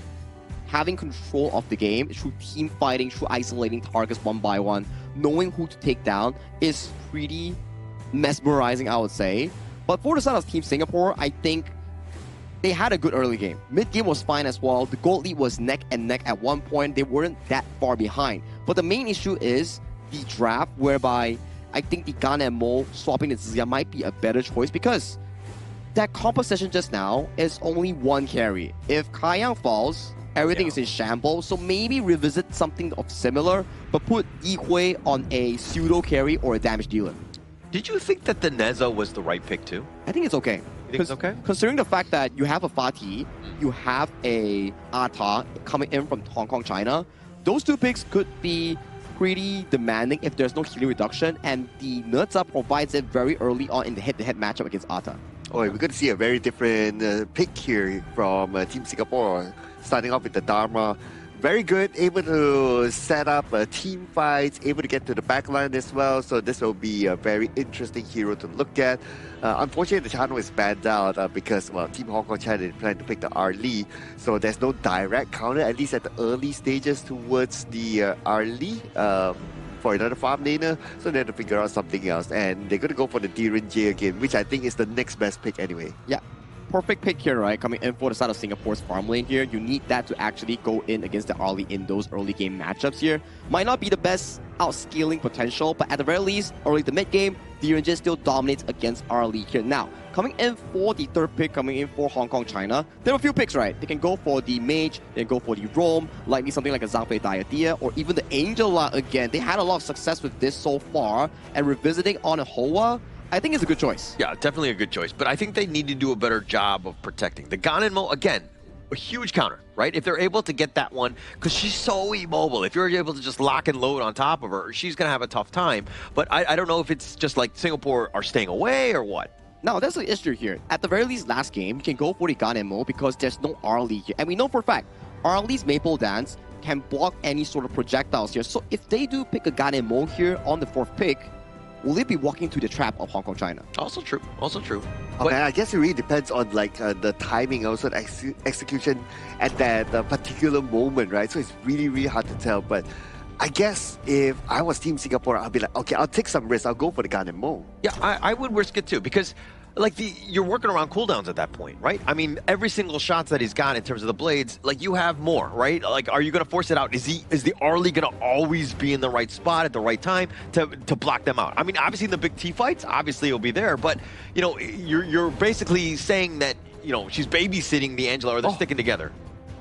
having control of the game through team fighting, through isolating targets one by one, knowing who to take down is pretty mesmerizing, I would say. But for the side of Team Singapore, I think they had a good early game. Mid-game was fine as well. The gold lead was neck and neck at one point. They weren't that far behind. But the main issue is the draft, whereby I think the Gan and Mo swapping the Zia might be a better choice because that composition just now is only one carry. If Kaiyang falls, everything is in shambles, so maybe revisit something of similar, but put Yi Hui on a pseudo carry or a damage dealer. Did you think that the Neza was the right pick too? I think it's okay. You think it's okay? Considering the fact that you have a Fatih, you have a Ata coming in from Hong Kong, China, those two picks could be pretty demanding if there's no healing reduction, and the Neza provides it very early on in the head-to-head matchup against Ata. Oh, we're going to see a very different pick here from Team Singapore. Starting off with the Dharma. Very good, able to set up team fights, able to get to the back line as well. So this will be a very interesting hero to look at. Unfortunately, the channel is banned out because, well, Team Hong Kong China plan to pick the R Lee. So there's no direct counter, at least at the early stages towards the R Lee. For another farm laner, so they have to figure out something else. And they're going to go for the Diren J again, which I think is the next best pick anyway. Yeah. Perfect pick here, right? Coming in for the side of Singapore's farm lane here. You need that to actually go in against the Arlie in those early game matchups here. Might not be the best outscaling potential, but at the very least, early to mid game, Diren still dominates against Arlie here. Now, coming in for the third pick, coming in for Hong Kong, China, there are a few picks, right? They can go for the Mage, they can go for the Roam, likely something like a Zhang Fei Diadea, or even the Angel again. They had a lot of success with this so far, and revisiting on a Hoa, I think it's a good choice. Yeah, definitely a good choice. But I think they need to do a better job of protecting. The Ganenmo, again, a huge counter, right? If they're able to get that one, because she's so immobile. If you're able to just lock and load on top of her, she's going to have a tough time. But I don't know if it's just like Singapore are staying away or what. No, that's the issue here. At the very least, last game, you can go for the Ganenmo because there's no Arlie here. And we know for a fact, Arlie's Maple Dance can block any sort of projectiles here. So if they do pick a Ganenmo here on the fourth pick, will it be walking into the trap of Hong Kong, China? Also true. Also true. Okay, I guess it really depends on like the timing, also the execution at that particular moment, right? So it's really, really hard to tell. But I guess if I was Team Singapore, I'll be like, okay, I'll take some risk. I'll go for the Ganenmo. Yeah, I would risk it too because like you're working around cooldowns at that point, right? I mean, every single shot that he's got in terms of the blades, like you have more, right? Like, are you going to force it out? Is the Arlie going to always be in the right spot at the right time to block them out? I mean, obviously in the big T fights, obviously it'll be there, but you know, you're basically saying that, you know, she's babysitting the Angela or they're sticking together.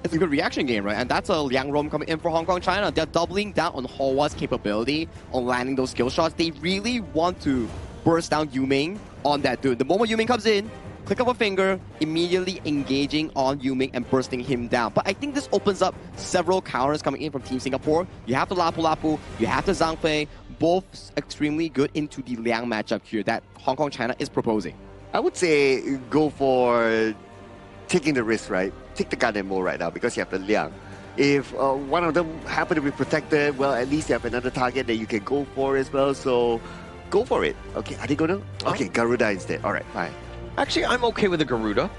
It's a good reaction game, right? And that's a Liang Rom coming in for Hong Kong, China. They're doubling down on Hoa's capability on landing those skill shots. They really want to burst down Yuming on that dude. The moment Yuming comes in, click of a finger, immediately engaging on Yuming and bursting him down. But I think this opens up several counters coming in from Team Singapore. You have the Lapu Lapu, you have the Zhang Fei, both extremely good into the Liang matchup here that Hong Kong, China is proposing. I would say go for taking the risk, right? Take the Ganenmo right now because you have the Liang. If one of them happen to be protected, well, at least you have another target that you can go for as well. So go for it. Okay, are they gonna? Okay, Garuda instead. All right, fine. Actually, I'm okay with the Garuda.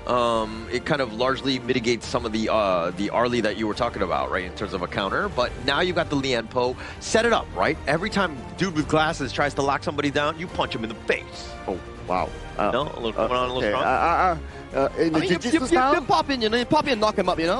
It kind of largely mitigates some of the Arlie that you were talking about, right, in terms of a counter. But now you've got the Lian Po. Set it up, right? Every time dude with glasses tries to lock somebody down, you punch him in the face. Oh, wow. No? A little coming on a little strong? In the jiu-jitsu style? You pop in, you know, you pop in and knock him up, you know?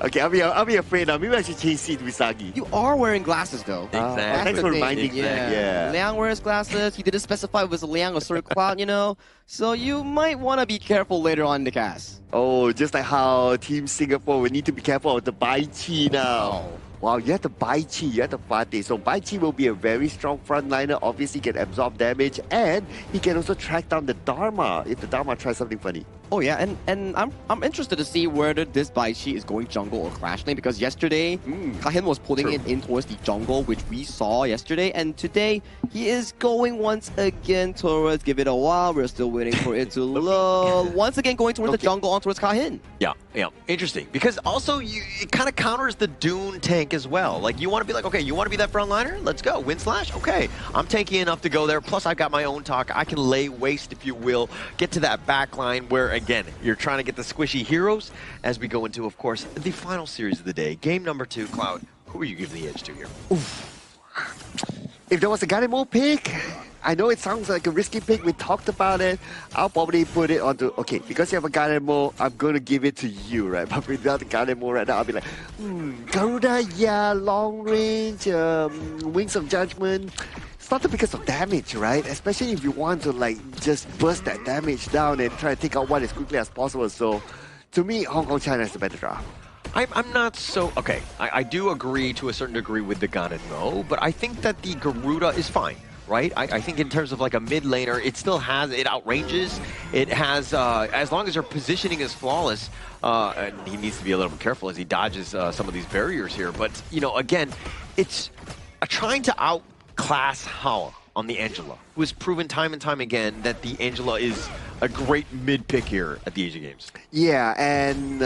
Okay, I'll be afraid now. Maybe I should change seat with Sagi. You are wearing glasses, though. Exactly. Thanks for reminding me. Yeah. Liang wears glasses. He didn't specify if it was a Liang or certain cloud, you know? So you might want to be careful later on in the cast. Oh, just like how Team Singapore will need to be careful of the Bai Chi now. Oh. Wow, you have the Bai Chi, you have the Fatih. So Bai Chi will be a very strong frontliner. Obviously, he can absorb damage, and he can also track down the Dharma if the Dharma tries something funny. Oh yeah, and I'm interested to see whether this Bai Chi is going jungle or clash lane, because yesterday Kahin was pulling it in towards the jungle, which we saw yesterday, and today he is going once again towards, give it a while, we're still waiting for it to load. Once again going towards the jungle on towards Kahin. Yeah, interesting. Because also it kind of counters the Dune tank as well. Like you want to be like, okay, you want to be that frontliner? Let's go. Wind slash? Okay. I'm tanky enough to go there. Plus I've got my own talk. I can lay waste, if you will, get to that back line where, again, you're trying to get the squishy heroes as we go into, of course, the final series of the day. Game number 2, Cloud. Who are you giving the edge to here? Oof. If there was a Ganenmo pick, I know it sounds like a risky pick. We talked about it. I'll probably put it onto, okay, because you have a Garemo, I'm going to give it to you, right? But without the Garemo right now, I'll be like, Garuda, yeah, long range, Wings of Judgment. It's not because of damage, right? Especially if you want to like just burst that damage down and try to take out one as quickly as possible. So to me, Hong Kong China is the better draft. I'm not so... Okay, I do agree to a certain degree with the Ganemo, but I think that the Garuda is fine, right? I think in terms of like a mid laner, it still has... It outranges. It has... as long as your positioning is flawless, and he needs to be a little bit careful as he dodges some of these barriers here. But, you know, again, it's trying to outclass Hao on the Angela, who has proven time and time again that the Angela is a great mid-pick here at the Asian Games. Yeah, and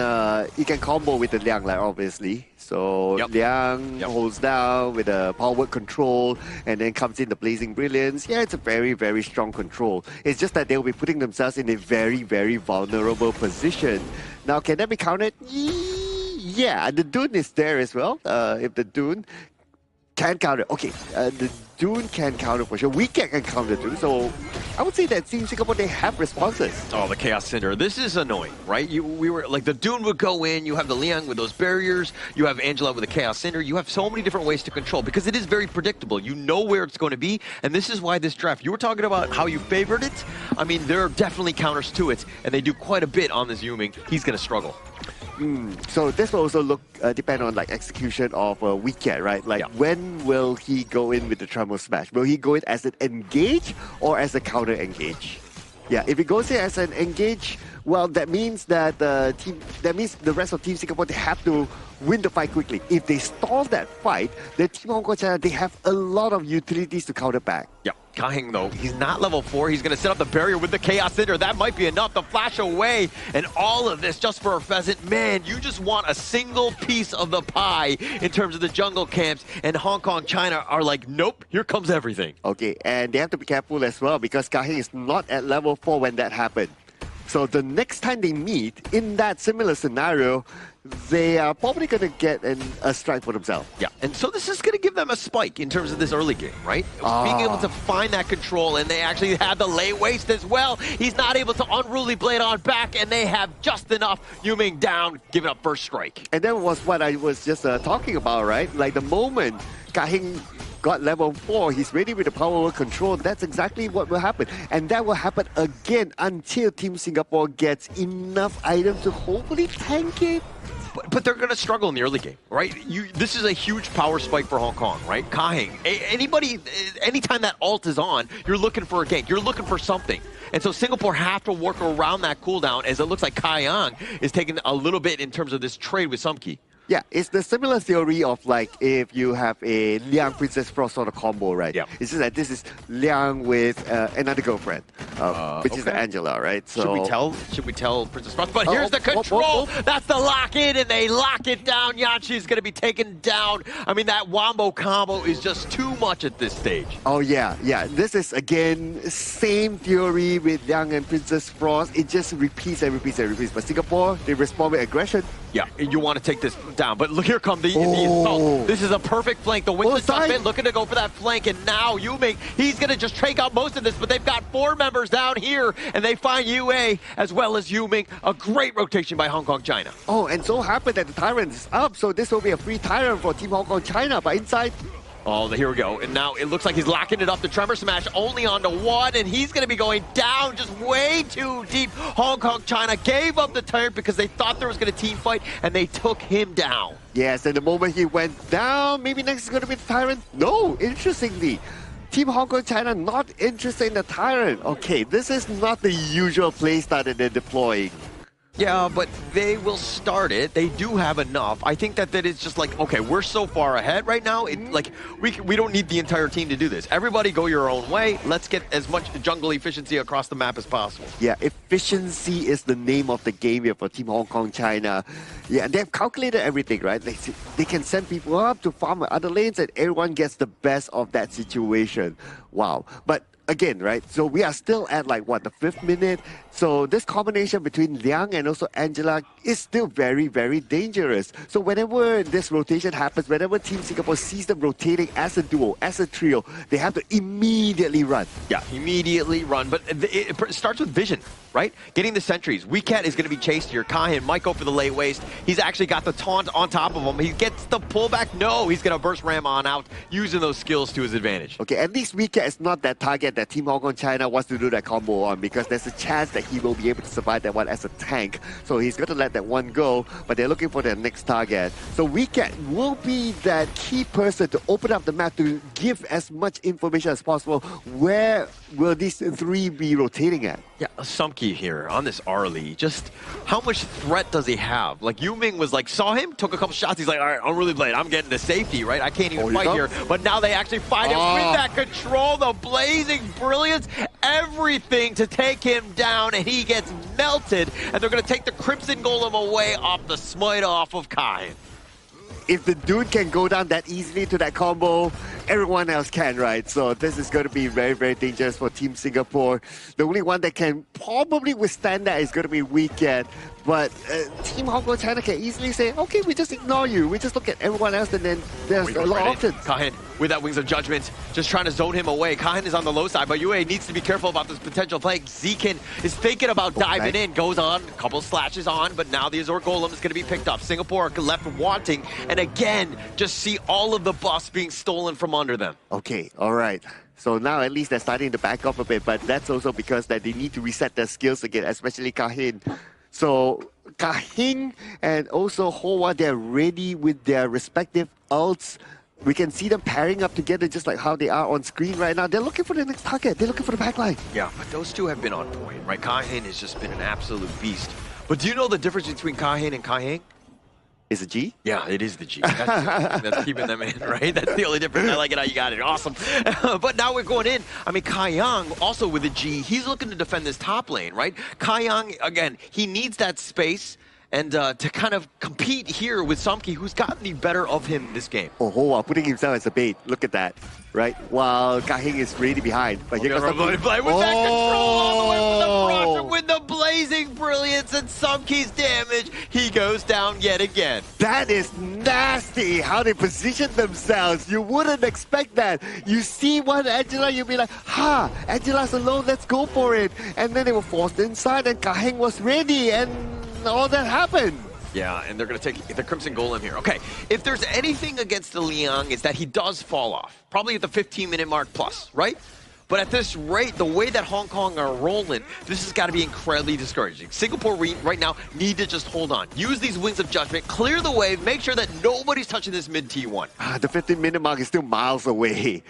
you can combo with the Liang, like, obviously. So Liang holds down with a power word control and then comes in the Blazing Brilliance. Yeah, it's a very, very strong control. It's just that they'll be putting themselves in a very, very vulnerable position. Now, can that be countered? Yeah, the Dune is there as well. If the Dune can counter, okay, the Dune can counter for sure. Weekend can counter too. So I would say that Team Singapore, they have responses. Oh, the Chaos Cinder. This is annoying, right? We were like, the Dune would go in. You have the Liang with those barriers. You have Angela with the Chaos Cinder. You have so many different ways to control because it is very predictable. You know where it's going to be. And this is why this draft, you were talking about how you favored it. I mean, there are definitely counters to it. And they do quite a bit on this Yuming. He's going to struggle. So this will also depend on like execution of Weekend, right? Like when will he go in with the Tremor Smash? Will he go in as an engage or as a counter engage? Yeah, if he goes in as an engage, well, that means that the rest of Team Singapore, they have to win the fight quickly. If they stall that fight, the Team Hong Kong China, they have a lot of utilities to counter back. Yeah, Kahing though, he's not level 4. He's going to set up the barrier with the Chaos Cinder. That might be enough to flash away. And all of this just for a Pheasant. Man, you just want a single piece of the pie in terms of the jungle camps. And Hong Kong China are like, nope, here comes everything. Okay, and they have to be careful as well because Kahing is not at level 4 when that happened. So the next time they meet in that similar scenario, they are probably going to get a strike for themselves. Yeah, and so this is going to give them a spike in terms of this early game, right? Being able to find that control, and they actually have the lay waste as well. He's not able to Unruly Blade on back, and they have just enough. Yuming down, giving up first strike. And that was what I was just talking about, right? Like the moment Kahing got level 4, he's ready with the power word control. That's exactly what will happen. And that will happen again until Team Singapore gets enough items to hopefully tank it. But they're going to struggle in the early game, right? This is a huge power spike for Hong Kong, right? Kahing, anytime that ult is on, you're looking for a gank. You're looking for something. And so Singapore have to work around that cooldown as it looks like Kai Yang is taking a little bit in terms of this trade with Sumki. Yeah, it's the similar theory of like if you have a Liang Princess Frost sort of combo, right? Yeah. It's just that this is Liang with another girlfriend, which is Angela, right? So should we tell Princess Frost? But here's the control. That's the lock in, and they lock it down. Yanchi's going to be taken down. I mean, that wombo combo is just too much at this stage. Oh yeah. This is again same theory with Liang and Princess Frost. It just repeats and repeats and repeats. But Singapore, they respond with aggression. Yeah, you want to take this down. But look, here come the assault. This is a perfect flank. The Winston jump in, looking to go for that flank. And now Yuming, he's going to just take out most of this. But they've got 4 members down here. And they find UA as well as Yuming. A great rotation by Hong Kong China. Oh, and so happened that the Tyrant is up. So this will be a free Tyrant for Team Hong Kong China. But inside... Oh, here we go. And now it looks like he's locking it up. The Tremor Smash only onto 1, and he's going to be going down just way too deep. Hong Kong China gave up the turn because they thought there was going to team fight, and they took him down. Yes, and the moment he went down, maybe next is going to be the Tyrant. No, interestingly, Team Hong Kong China not interested in the Tyrant. Okay, this is not the usual playstyle that they're deploying. Yeah, but they will start it. They do have enough. I think that it's just like, okay, we're so far ahead right now. Like we don't need the entire team to do this. Everybody go your own way. Let's get as much jungle efficiency across the map as possible. Yeah, efficiency is the name of the game here for Team Hong Kong China. Yeah, they've calculated everything, right? They can send people up to farm other lanes and everyone gets the best of that situation. Wow. But again, right? So we are still at like what, the 5th minute? So this combination between Liang and also Angela is still very, very dangerous. So whenever this rotation happens, whenever Team Singapore sees them rotating as a duo, as a trio, they have to immediately run. Yeah, immediately run. But it starts with vision, right? Getting the sentries. Weecat is going to be chased here. Kahin might go for the late waist. He's actually got the taunt on top of him. He gets the pullback. No, he's going to burst Ram on out, using those skills to his advantage. Okay, at least Weecat is not that target that Team Hong Kong China wants to do that combo on, because there's a chance that he will be able to survive that one as a tank. So he's going to let that one go, but they're looking for their next target. So Weecat will be that key person to open up the map to give as much information as possible. Where will these three be rotating at? Yeah, Sumki here on this Arlie. Just how much threat does he have? Like, Yuming was like, saw him, took a couple shots. He's like, all right, I'm really playing. I'm getting to safety, right? I can't even fight here. But now they actually fight him with that control, the blazing brilliance, everything to take him down, and he gets melted. And they're going to take the Crimson Golem away off the smite off of Kai. If the dude can go down that easily to that combo, everyone else can, right? So this is going to be very, very dangerous for Team Singapore. The only one that can probably withstand that is going to be Weecat. But Team Hong Kong China can easily say, okay, we just ignore you. We just look at everyone else, and then there's a lot of options. Kahin with that Wings of Judgment, just trying to zone him away. Kahin is on the low side, but UA needs to be careful about this potential flank. Zekin is thinking about diving in, goes on, a couple slashes on, but now the Azure Golem is going to be picked up. Singapore left wanting, and again, just see all of the buffs being stolen from under them. Okay, all right. So now at least they're starting to back off a bit, but that's also because that they need to reset their skills again, especially Kahin. So Kahin and also Hoa, they're ready with their respective ults. We can see them pairing up together just like how they are on screen right now. They're looking for the next target. They're looking for the backline. Yeah, but those two have been on point, right? Kahin has just been an absolute beast. But do you know the difference between Kahin and Kaiheng? Is it G? Yeah, it is the G. That's keeping them in, right? That's the only difference. I like it how you got it. Awesome. But now we're going in. I mean, Kai Yang, also with a G, he's looking to defend this top lane, right? Kai Yang, again, he needs that space and to kind of compete here with Sumki, who's gotten the better of him this game. Oh, Hoa putting himself as a bait. Look at that, right? While Kaiheng is really behind. But here comes play with that control all the way from the front with the blazing brilliance and Sumki's damage. He goes down yet again. That is nasty how they position themselves. You wouldn't expect that. You see one Angela, you'll be like, ha, Angela's alone, let's go for it. And then they were forced inside and Kaiheng was ready and all that happened. Yeah, and they're going to take the Crimson Golem here. Okay, if there's anything against the Liang, is that he does fall off. Probably at the 15-minute mark plus, right? But at this rate, the way that Hong Kong are rolling, this has got to be incredibly discouraging. Singapore right now need to just hold on. Use these Wings of Judgment, clear the way, make sure that nobody's touching this mid T1. The 15-minute mark is still miles away.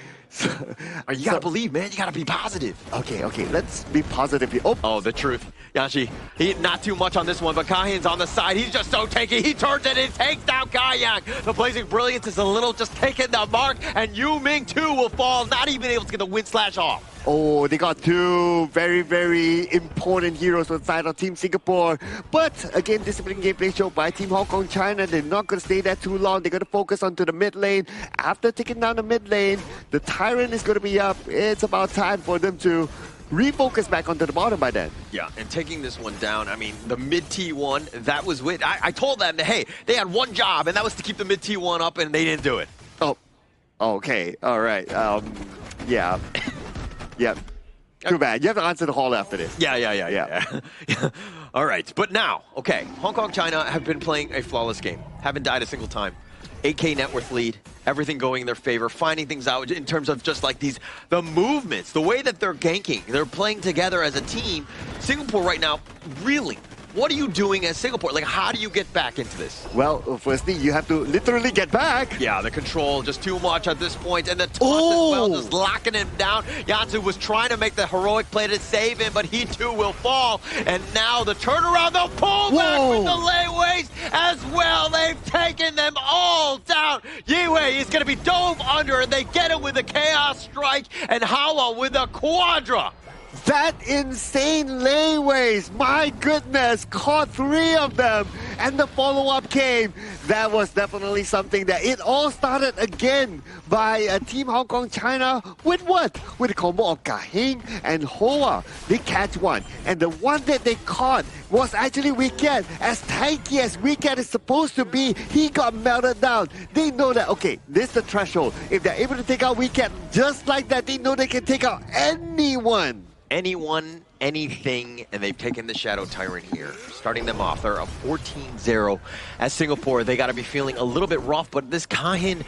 You gotta believe, man. You gotta be positive. Okay, let's be positive here. Oh, the truth. Yashi, not too much on this one, but Kaihan's on the side. He's just so tanky. He turns it and takes down Kaiyang. The Blazing Brilliance is a little just taking the mark, and Yu Ming too will fall, not even able to get the wind slash off. Oh, they got two very, very important heroes on the side of Team Singapore. But again, disciplined gameplay shown by Team Hong Kong China. They're not going to stay there too long. They're going to focus onto the mid lane. After taking down the mid lane, the Tyrant is going to be up. It's about time for them to refocus back onto the bottom by then. Yeah, and taking this one down, I mean, the mid T1, that was with... I told them that, hey, they had one job, and that was to keep the mid T1 up, and they didn't do it. Oh, okay. All right. Yeah. Yep. Too bad. You have to answer the call after this. Yeah. All right. But now, okay, Hong Kong, China have been playing a flawless game. Haven't died a single time. 8K net worth lead. Everything going in their favor. Finding things out in terms of just like the movements, the way that they're ganking. They're playing together as a team. Singapore right now, really, what are you doing as Singapore? Like, how do you get back into this? Well, firstly, you have to literally get back. Yeah, the control just too much at this point, and the taunt as well, just locking him down. Yansu was trying to make the heroic play to save him, but he too will fall. And now the turnaround, the pullback with the lay waste as well. They've taken them all down. Yue is going to be dove under, and they get it with a Chaos Strike, and Hawa with a Quadra. That insane layways, my goodness, caught 3 of them. and the follow-up came. That was definitely something that it all started again by Team Hong Kong China with what? With a combo of Kahing and Hoa. They catch one, and the one that they caught was actually Wicket. As tanky as Wicket is supposed to be, he got melted down. They know that, okay, this is the threshold. If they're able to take out Wicket just like that, they know they can take out anyone. Anyone, anything, and they've taken the Shadow Tyrant here, starting them off. They're up 14-0 at Singapore. They got to be feeling a little bit rough, but this Kahin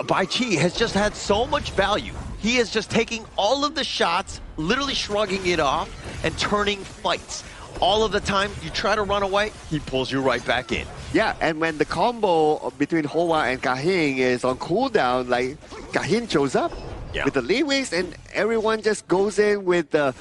Bai Chi has just had so much value. He is just taking all of the shots, literally shrugging it off, and turning fights. All of the time, you try to run away, he pulls you right back in. Yeah, and when the combo between Hoa and Kahing is on cooldown, like, Kahing shows up. Yeah. With the leeways, and everyone just goes in with their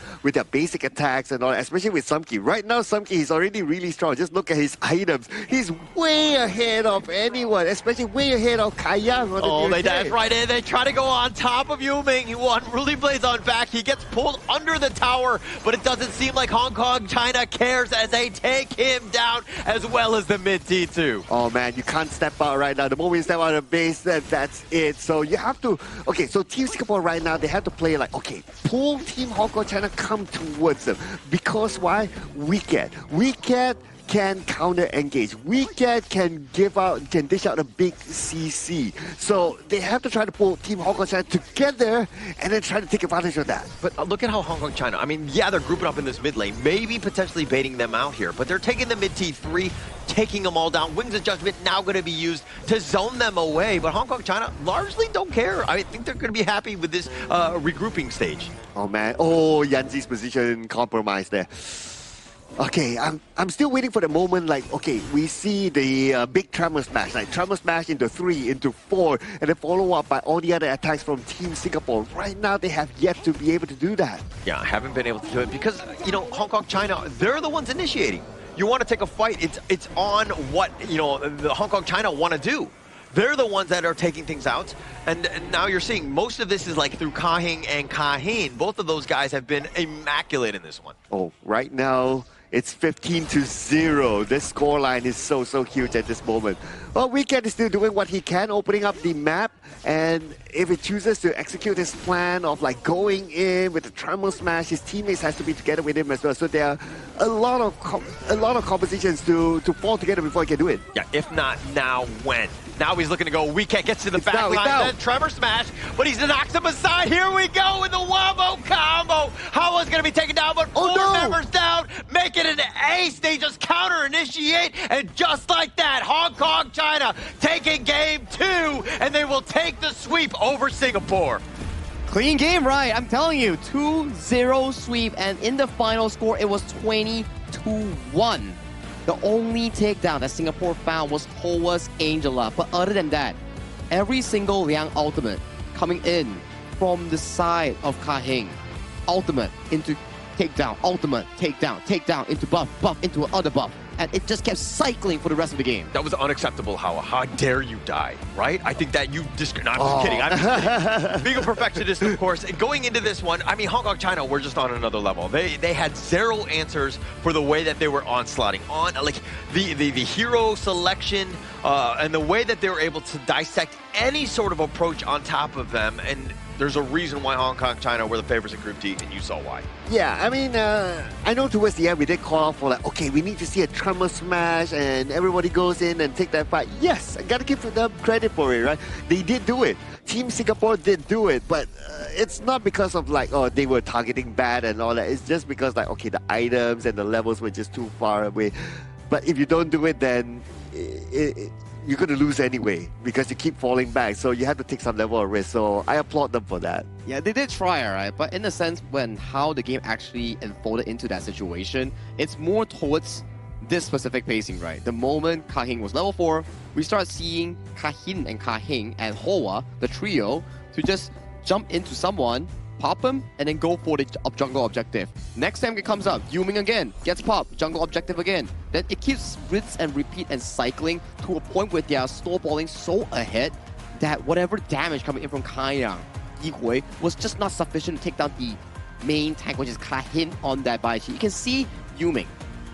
basic attacks and all, especially with Sumki. Right now, Sumki is already really strong. Just look at his items. He's way ahead of anyone, especially way ahead of Kayang. They dive right in. They try to go on top of Yuming. He really plays on back. He gets pulled under the tower, but it doesn't seem like Hong Kong China cares as they take him down as well as the mid T2. Oh man, you can't step out right now. The moment you step out of base, that's it. So you have to, okay, so Team Singapore right now, they have to play like, okay, pull Team Hong Kong China come towards them. Because why? Wicket can counter-engage. Wicket can dish out a big CC. So they have to try to pull Team Hong Kong China together and then try to take advantage of that. But look at how Hong Kong China, I mean, yeah, they're grouping up in this mid lane, maybe potentially baiting them out here, but they're taking the mid T3, taking them all down. Wings of Judgment now going to be used to zone them away, but Hong Kong China largely don't care. I think they're going to be happy with this regrouping stage. Oh man, Yanzi's position compromised there. Okay, I'm still waiting for the moment, like, okay, we see the big Tremor Smash, like Tremor Smash into 3, into 4, and then follow up by all the other attacks from Team Singapore. Right now, they have yet to be able to do that. Yeah, I haven't been able to do it because, you know, Hong Kong China, they're the ones initiating. You want to take a fight, it's on what, you know, the Hong Kong China want to do. They're the ones that are taking things out. And now you're seeing most of this is like through Kahing and Kahin. Both of those guys have been immaculate in this one. Oh, right now, it's 15-0. This scoreline is so huge at this moment. Well, Wicket is still doing what he can, opening up the map. And if he chooses to execute his plan of like going in with the Tremor Smash, his teammates has to be together with him as well. So there are a lot of compositions to fall together before he can do it. Yeah, if not now, when? Now he's looking to go. Wicket gets to the back line, then Tremor Smash, but he's knocked him aside. Here we go with the Wombo combo. Hawa's going to be taken down, but four members down, make it an ace. They just counter-initiate, and just like that, Hong Kong China taking game 2, and they will take the sweep over Singapore. Clean game, right? I'm telling you, 2-0 sweep, and in the final score, it was 20-1. The only takedown that Singapore found was Hoa's Angela. But other than that, every single Liang ultimate coming in from the side of Kahing. Ultimate into takedown, ultimate, takedown into buff, buff into another buff. And it just kept cycling for the rest of the game. That was unacceptable, Hawa. How dare you die, right? I think that you no, I'm just kidding. I'm just kidding. Being a perfectionist, of course. And going into this one, I mean, Hong Kong China were just on another level. They had zero answers for the way that they were onslaughting. Like the hero selection and the way that they were able to dissect any sort of approach on top of them. And there's a reason why Hong Kong China were the favorites in Group D, and you saw why. Yeah, I mean, I know towards the end we did call for like, okay, we need to see a Tremor Smash and everybody goes in and take that fight. Yes, I gotta give them credit for it, right? They did do it. Team Singapore did do it, but it's not because of like, oh, they were targeting bad and all that. It's just because like, okay, the items and the levels were just too far away. But if you don't do it, then you're going to lose anyway because you keep falling back. So you have to take some level of risk. So I applaud them for that. Yeah, they did try, right? But in the sense when how the game actually unfolded into that situation, it's more towards this specific pacing, right? The moment Kahing was level 4, we start seeing Kahin and Kahing and Hoa, the trio, to just jump into someone, pop him, and then go for the jungle objective. Next time it comes up, Yuming again, gets popped, jungle objective again. Then it keeps rinse and repeat and cycling to a point where they are snowballing so ahead that whatever damage coming in from Kaiyang, Yihui, was just not sufficient to take down the main tank, which is Kahin on that Baichi. You can see Yuming,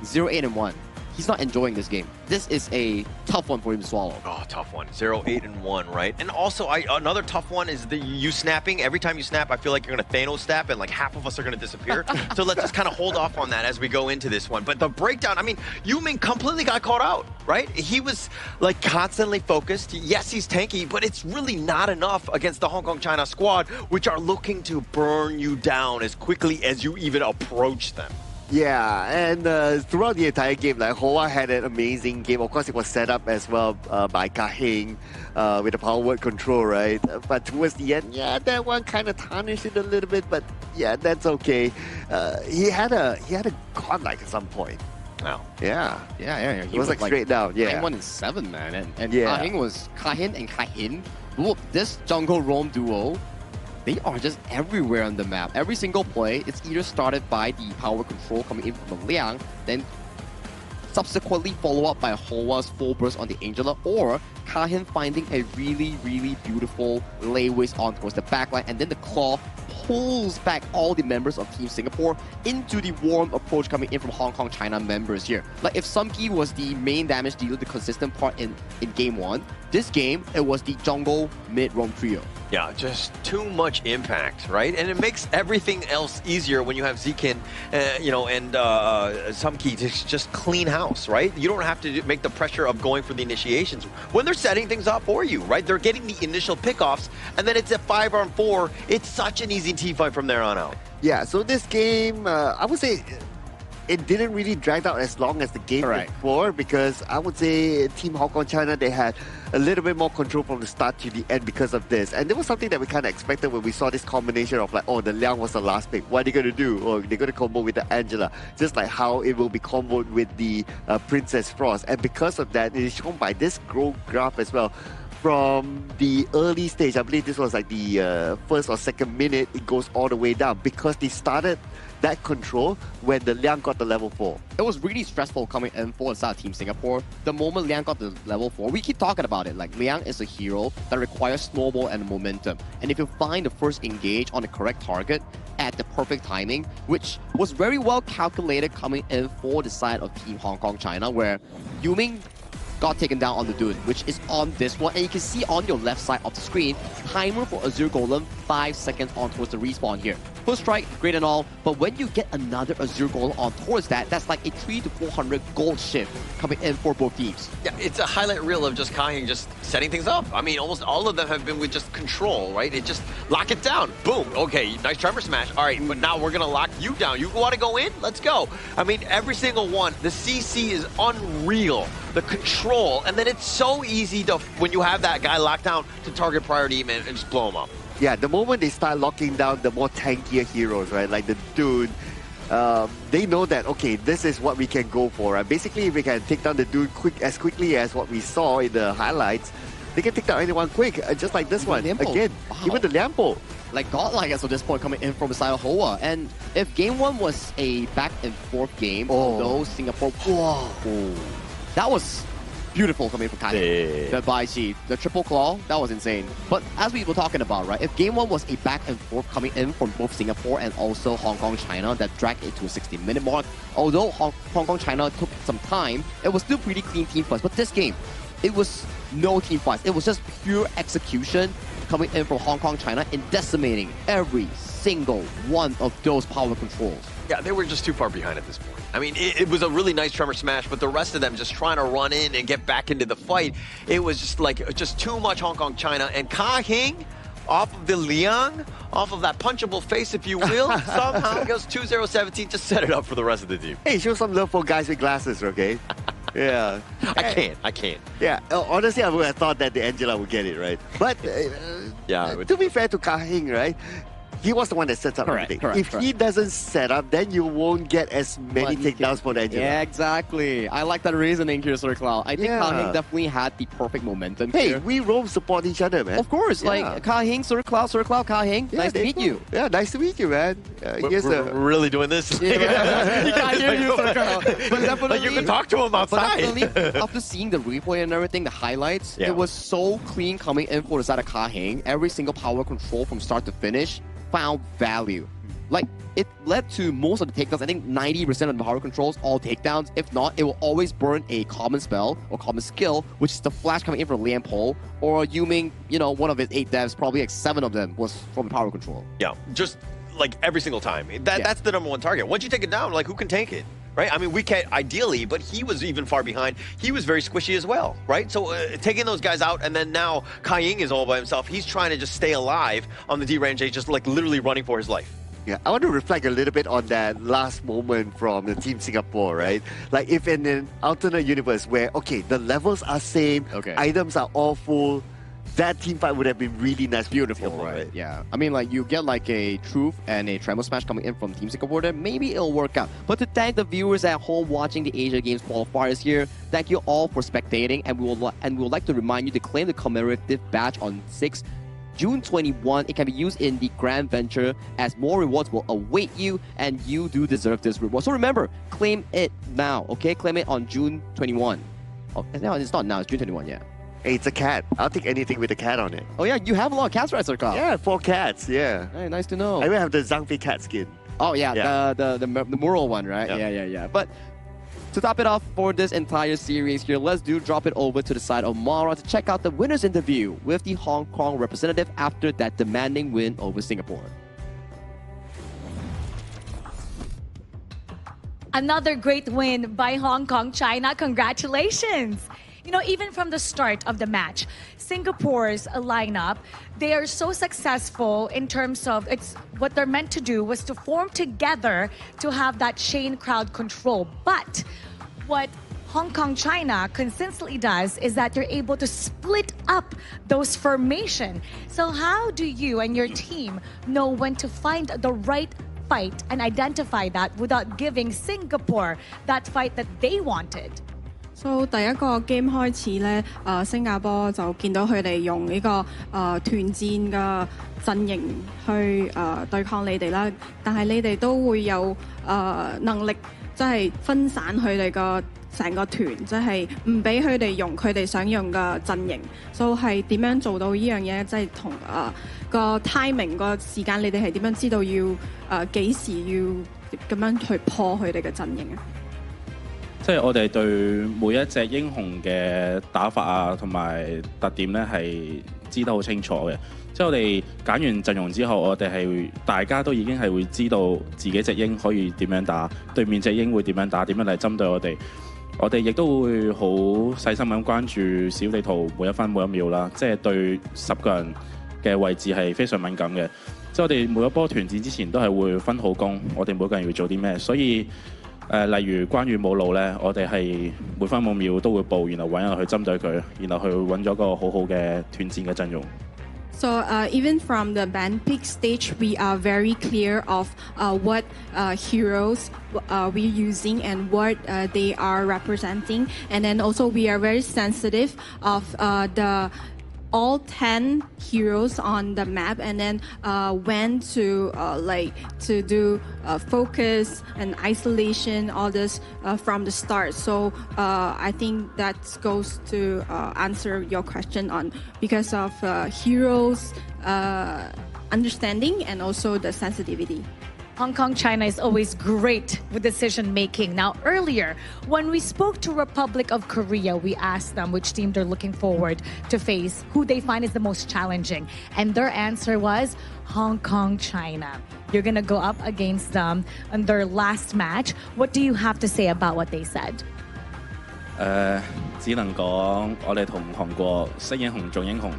0-8-1. he's not enjoying this game. This is a tough one for him to swallow. Oh, tough one. 0-8-1, right? And also, another tough one is the you snapping. Every time you snap, I feel like you're going to Thanos snap, and like half of us are going to disappear. So let's just kind of hold off on that as we go into this one. But the breakdown, I mean, Yu-Ming completely got caught out, right? He was like constantly focused. Yes, he's tanky, but it's really not enough against the Hong Kong China squad, which are looking to burn you down as quickly as you even approach them. Yeah, and throughout the entire game, like Hoa had an amazing game. Of course, it was set up as well by Ka Hing with the power word control, right? But towards the end, yeah, that one kind of tarnished it a little bit. But yeah, that's okay. He had a godlike at some point. Wow. Yeah. He was like straight down. Yeah. 9-1-7, man, and yeah. Ka Hing was Ka Hin and Ka Hin. Look, this jungle roam duo. They are just everywhere on the map. Every single play, it's either started by the power control coming in from the Liang, then subsequently follow up by Hoa's full burst on the Angela, or Kahin finding a really, really beautiful layways on towards the backline, and then the claw pulls back all the members of Team Singapore into the warm approach coming in from Hong Kong China members here. Like if Sumki was the main damage dealer, the consistent part in game 1, this game, it was the jungle mid-roam trio. Yeah, just too much impact, right? And it makes everything else easier when you have Zekin, and Sumki to just clean house, right? You don't have to make the pressure of going for the initiations when they're setting things up for you, right? They're getting the initial pickoffs, and then it's a 5-on-4. It's such an easy team fight from there on out. Yeah, so this game, I would say it didn't really drag out as long as the game before, because I would say Team Hong Kong China, they had a little bit more control from the start to the end because of this. And there was something that we kind of expected when we saw this combination of like, oh, the Liang was the last pick. What are they going to do? Or they're going to combo with the Angela. Just like how it will be comboed with the Princess Frost. And because of that, it is shown by this growth graph as well. From the early stage, I believe this was like the first or second minute, it goes all the way down because they started that control when the Liang got the level 4. It was really stressful coming in for the side of Team Singapore. The moment Liang got the level 4, we keep talking about it. Like Liang is a hero that requires snowball and momentum. And if you find the first engage on the correct target at the perfect timing, which was very well calculated coming in for the side of Team Hong Kong China, where Yu-Ming got taken down on the Dune, which is on this one. And you can see on your left side of the screen, timer for Azure Golem, 5 seconds on towards the respawn here. First strike, great and all, but when you get another Azure Golem on towards that, that's like a 300 to 400 gold shift coming in for both teams. Yeah, it's a highlight reel of just Kaiying just setting things up. I mean, almost all of them have been with just control, right? It just lock it down. Boom. Okay, nice tremor smash. All right, but now we're going to lock you down. You want to go in? Let's go. I mean, every single one. The CC is unreal. The control, and then it's so easy to, when you have that guy locked down, to target priority man and just blow him up. Yeah, the moment they start locking down the more tankier heroes, right, like the Dune, they know that, okay, this is what we can go for. Right? Basically, if we can take down the Dune as quickly as what we saw in the highlights, they can take down anyone quick, just like this one. Liampo. Again, wow. Even the Liampo. Like godlike as of this point coming in from the side of Hoa. And if game 1 was a back and forth game, although Singapore, that was beautiful coming from Kaiying. The Baichi, the triple claw, that was insane. But as we were talking about, right, if game 1 was a back and forth coming in from both Singapore and also Hong Kong China that dragged it to a 60-minute mark, although Hong Kong China took some time, it was still pretty clean team fights. But this game, it was no team fights. It was just pure execution coming in from Hong Kong China and decimating every single one of those power controls. Yeah, they were just too far behind at this point. I mean, it was a really nice tremor smash, but the rest of them just trying to run in and get back into the fight. It was just like, just too much Hong Kong China. And Ka Hing, off of the Liang, off of that punchable face, if you will, somehow goes 2-0-17 to set it up for the rest of the team. Hey, show some love for guys with glasses, okay? Yeah. I can't. Yeah, honestly, I would have thought that the Angela would get it, right? But to be fair to Ka Hing, right? He was the one that sets up everything. If he doesn't set up, then you won't get as many takedowns for the Angela. Yeah, exactly. I like that reasoning here, Sir Cloud. I think Ka Hing definitely had the perfect momentum here. We roam support each other, man. Of course, like Ka Hing, Sir Cloud, Ka Hing. Nice to meet you. Yeah, nice to meet you, man. We're really doing this? He can't hear you, Sir Cloud. But definitely, like you can talk to him outside. But definitely, after seeing the replay and everything, the highlights, it was so clean coming in for the side of Ka Hing. Every single power control from start to finish found value. like it led to most of the takedowns. I think 90% of the power controls all takedowns. If not, it will always burn a common spell or common skill, which is the flash coming in from Lian Po, or Yuming, you know, one of his 8 devs, probably like 7 of them was from power control. Yeah, just like every single time. That's the number one target. Once you take it down, like who can take it? Right? I mean, we can't ideally, but he was even far behind. He was very squishy as well, right? So taking those guys out, and then now Kai Ying is all by himself. He's trying to just stay alive on the D-range, just like literally running for his life. Yeah, I want to reflect a little bit on that last moment from the Team Singapore, right? Like if in an alternate universe where, okay, the levels are same, items are all full, that team fight would have been really nice. Beautiful, right? Yeah. I mean, like, you get like a Truth and a Tremor Smash coming in from Team Singapore, then maybe it'll work out. But to thank the viewers at home watching the Asia Games qualifiers here, thank you all for spectating, and we would like to remind you to claim the commemorative badge on June 21. It can be used in the Grand Venture, as more rewards will await you, and you do deserve this reward. So remember, claim it now, okay? Claim it on June 21. Oh, no, it's not now, it's June 21, yeah. Hey, it's a cat. I'll take anything with a cat on it. Oh yeah, you have a lot of cats, right, Sirkal? Yeah, 4 cats, yeah. Hey, nice to know. I even have the Zhangfei cat skin. Oh yeah, the mural one, right? Yeah. But to top it off for this entire series here, let's drop it over to the side of Mara to check out the winner's interview with the Hong Kong representative after that demanding win over Singapore. Another great win by Hong Kong, China. Congratulations. You know, even from the start of the match, Singapore's lineup, they are so successful in terms of what they're meant to do was to form together to have that chain crowd control. But what Hong Kong China consistently does is that you're able to split up those formation. So how do you and your team know when to find the right fight and identify that without giving Singapore that fight that they wanted? So 第一個 game 開始咧，新加坡就見到佢哋用呢個團戰嘅陣營去對抗你哋啦，但係你哋都會有能力即係分散佢哋個成個團，即係唔俾佢哋用佢哋想用嘅陣營。So 係點樣做到呢樣嘢？即係同個 timing 個時間，你哋係點樣知道要幾時要咁樣去破佢哋嘅陣營啊？即係我哋對每一隻英雄嘅打法啊，同埋特點咧係知得好清楚嘅。即係我哋揀完陣容之後，我哋係大家都已經係會知道自己隻英可以點樣打，對面隻英會點樣打，點樣嚟針對我哋。我哋亦都會好細心咁關注小地圖每一分每一秒啦。即係對10個人嘅位置係非常敏感嘅。即係我哋每一波團戰之前都係會分好工，我哋每個人要做啲咩，所以。例如關羽冇路咧，我哋係每分每秒都會報，然後揾人去針對佢，然後去揾咗個好好嘅團戰嘅陣容。So even from the band pick stage, we are very clear of what heroes we're using and what they are representing, and then also we are very sensitive of all 10 heroes on the map, and then when to to do focus and isolation, all this from the start. So I think that goes to answer your question on because of heroes understanding and also the sensitivity. Hong Kong, China is always great with decision making. Now, earlier, when we spoke to Republic of Korea, we asked them which team they're looking forward to face, who they find is the most challenging. And their answer was Hong Kong, China. You're going to go up against them in their last match. What do you have to say about what they said? 只能講我哋同韓國識英雄做英雄，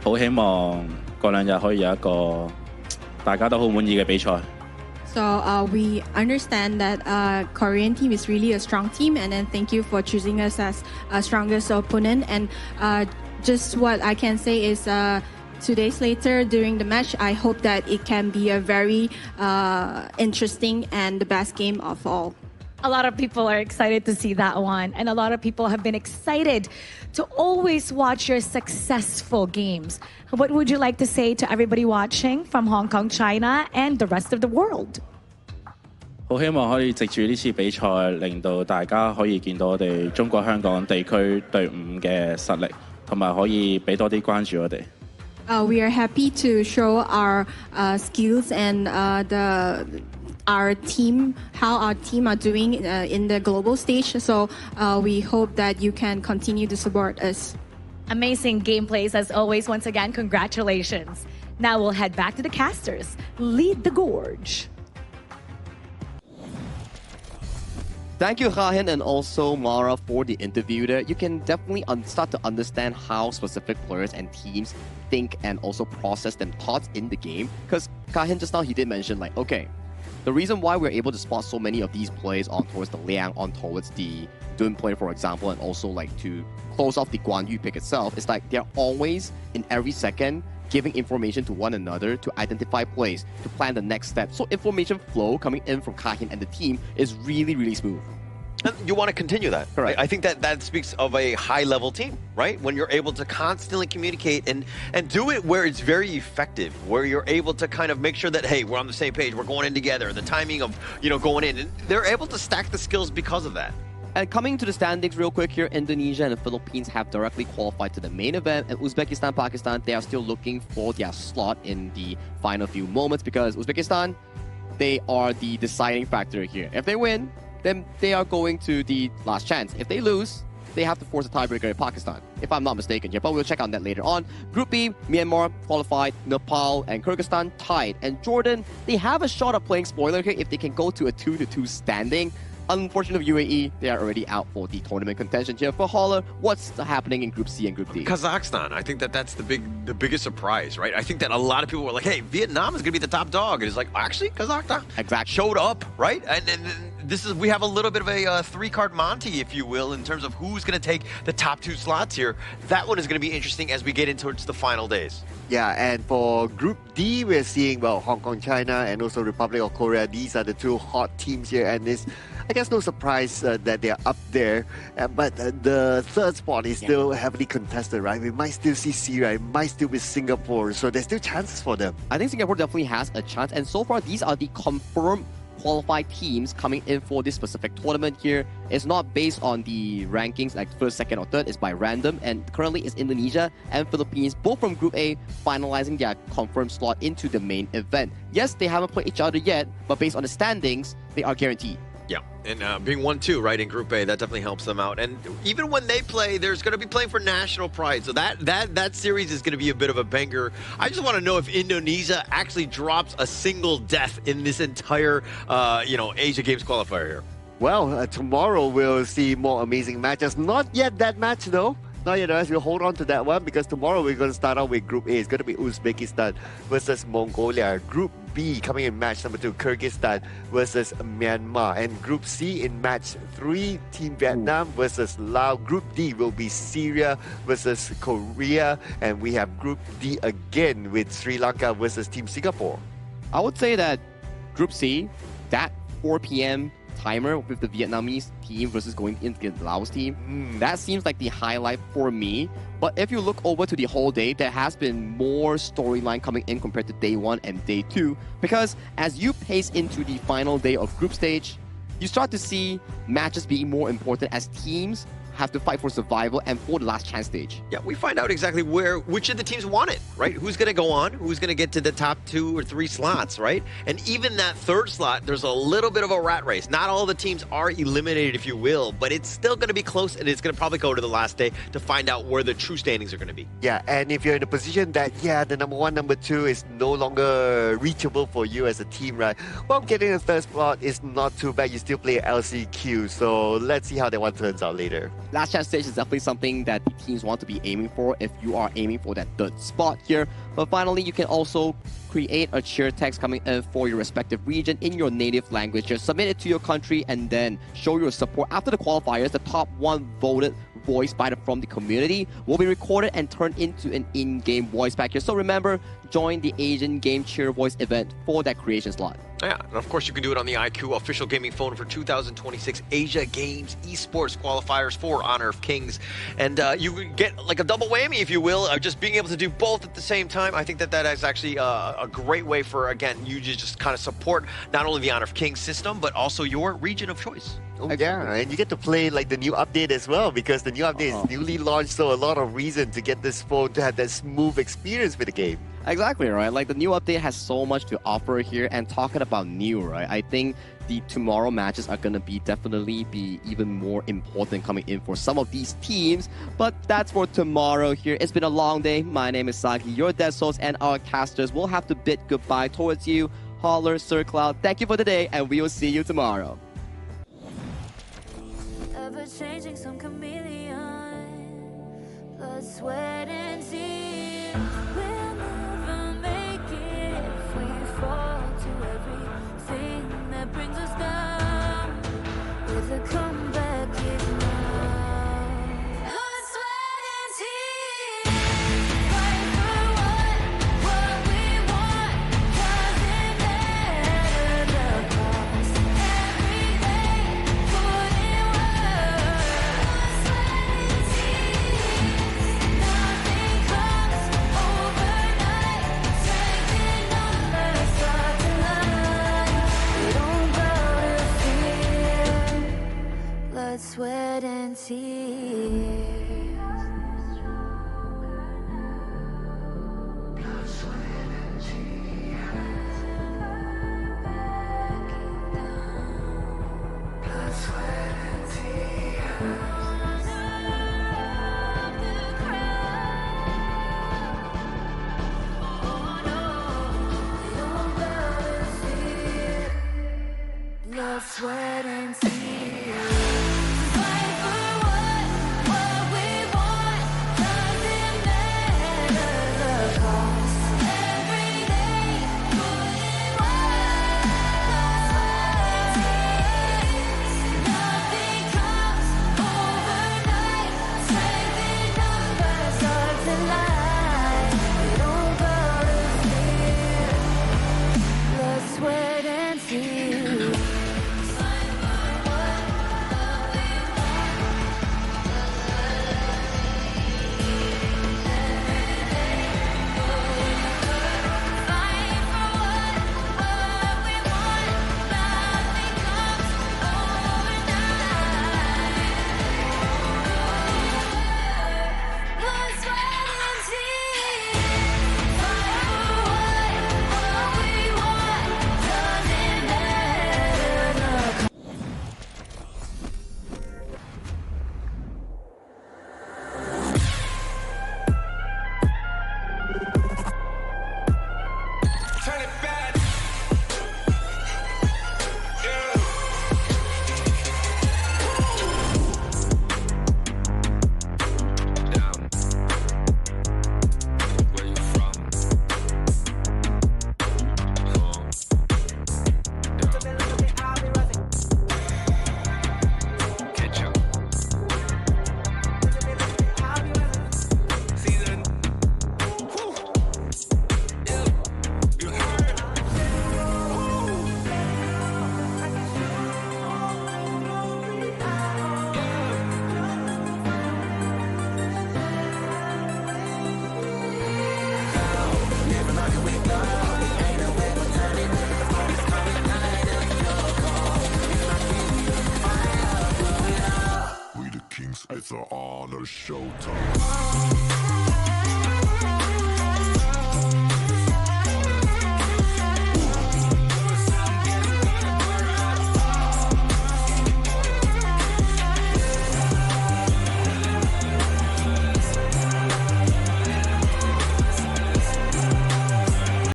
好希望過兩日可以有一個大家都好滿意嘅比賽。So we understand that Korean team is really a strong team, and then thank you for choosing us as a strongest opponent. And just what I can say is 2 days later during the match, I hope that it can be a very interesting and the best game of all. A lot of people are excited to see that one, and a lot of people have been excited to always watch your successful games. What would you like to say to everybody watching from Hong Kong, China, and the rest of the world? 好希望可以藉住呢次比賽，令到大家可以見到我哋中國香港地區隊伍嘅實力，同埋可以俾多啲關注我哋。We are happy to show our skills and our team, how our team are doing in the global stage. So we hope that you can continue to support us. Amazing gameplays as always. Once again, congratulations. Now we'll head back to the casters. Lead the gorge. Thank you, Rahin, and also Mara for the interview there. You can definitely start to understand how specific players and teams think and also process them thoughts in the game. Because Kahin just now, he did mention like, okay, the reason why we're able to spot so many of these plays on towards the Liang, on towards the Dun play, for example, and also like to close off the Guan Yu pick itself, is like they're always, in every second, giving information to one another to identify plays, to plan the next step. So information flow coming in from Kahin and the team is really, really smooth. You want to continue that. Correct. I think that speaks of a high-level team, right? When you're able to constantly communicate and do it where it's very effective, where you're able to kind of make sure that, hey, we're on the same page, we're going in together, the timing of, going in. And they're able to stack the skills because of that. And coming to the standings real quick here, Indonesia and the Philippines have directly qualified to the main event, and Uzbekistan, Pakistan, they are still looking for their slot in the final few moments, because Uzbekistan, they are the deciding factor here. If they win, then they are going to the last chance. If they lose, they have to force a tiebreaker in Pakistan, if I'm not mistaken here, but we'll check on that later on. Group B, Myanmar qualified, Nepal and Kyrgyzstan tied, and Jordan, they have a shot of playing spoiler here if they can go to a 2-2 standing. Unfortunately, UAE, they are already out for the tournament contention here. For Holler, what's happening in Group C and Group D? Kazakhstan, I think that's the biggest surprise, right? I think that a lot of people were like, hey, Vietnam is going to be the top dog. And it's like, actually, Kazakhstan showed up, right? And we have a little bit of a three-card Monty, if you will, in terms of who's going to take the top two slots here. That one is going to be interesting as we get into the final days. Yeah, and for Group D, we're seeing, Hong Kong, China, and also Republic of Korea. These are the two hot teams here, and it's, I guess, no surprise that they're up there. But the third spot is still heavily contested, right? We might still see Syria, it might still be Singapore, so there's still chances for them. I think Singapore definitely has a chance, and so far, these are the confirmed qualified teams coming in for this specific tournament here. It's not based on the rankings like first, second, or third. It's by random, and currently it's Indonesia and Philippines, both from Group A, finalizing their confirmed slot into the main event. Yes, they haven't played each other yet, but based on the standings, they are guaranteed. Yeah, and being 1-2, right, in Group A, that definitely helps them out. And even when they play, there's going to be playing for national pride. So that series is going to be a bit of a banger. I just want to know if Indonesia actually drops a single death in this entire, Asia Games qualifier here. Well, tomorrow we'll see more amazing matches. Not yet that match, though. Not yet, guys. We'll hold on to that one because tomorrow we're going to start out with Group A. It's going to be Uzbekistan versus Mongolia. Group B coming in match number 2, Kyrgyzstan versus Myanmar. And Group C in match 3, Team Vietnam versus Laos. Group D will be Syria versus Korea. And we have Group D again with Sri Lanka versus Team Singapore. I would say that Group C, that 4 p.m. timer with the Vietnamese team versus going into the Laos team, that seems like the highlight for me. But if you look over to the whole day, there has been more storyline coming in compared to day 1 and day 2, because as you pace into the final day of group stage, you start to see matches being more important as teams have to fight for survival and for the last chance stage. Yeah, we find out exactly which of the teams want it, right? Who's going to go on? Who's going to get to the top 2 or 3 slots, right? And even that third slot, there's a little bit of a rat race. Not all the teams are eliminated, if you will, but it's still going to be close, and it's going to probably go to the last day to find out where the true standings are going to be. Yeah, and if you're in a position that, the number 1, number 2 is no longer reachable for you as a team, right? Well, getting a third spot is not too bad. You still play LCQ, so let's see how that one turns out later. Last chance stage is definitely something that the teams want to be aiming for if you are aiming for that third spot here. But finally, you can also create a cheer text coming in for your respective region in your native language. Just submit it to your country and then show your support. After the qualifiers, the top 1 voted voice from the community will be recorded and turned into an in-game voice pack here. So remember, join the Asian Game Cheer Voice event for that creation slot. Yeah, and of course you can do it on the IQ official gaming phone for 2026 Asia Games eSports qualifiers for Honor of Kings. And you get like a double whammy, if you will, of just being able to do both at the same time. I think that is actually a great way for, again, you to just kind of support not only the Honor of Kings system, but also your region of choice. Oh yeah, and you get to play like the new update as well because the new update is newly launched, so a lot of reason to get this phone to have that smooth experience with the game. Exactly, right? Like the new update has so much to offer here, and talking about new, right? I think the tomorrow matches are gonna definitely be even more important coming in for some of these teams. But that's for tomorrow here. It's been a long day. My name is Saki, your dead souls, and our casters will have to bid goodbye towards you. Holler, Sir Cloud, thank you for today, and we will see you tomorrow. Ever changing, some chameleon, blood, sweat, and tears. We'll never make it if we fall to everything that brings us down. With a comeback, if not. Blood, sweat, and tears. Fight for what we want. Doesn't matter the cost. Every day, put in work. Blood, sweat, and tears. Nothing comes overnight. Strength in numbers start to line. We don't bow to fear. Blood, sweat, and tears. Blood, sweat, and tears. Blood, sweat, and tears. Blood, sweat, and tears. Fight for what we want. Doesn't matter the cost. Every day, put in work. Blood, sweat, and tears. Nothing comes overnight. Strength in numbers start to lie. We don't bow to fear. Blood, sweat, and tears. Turn it back. Down. Where you from? Home. Catch up. Season. You heard? We the kings, it's our honor showtime.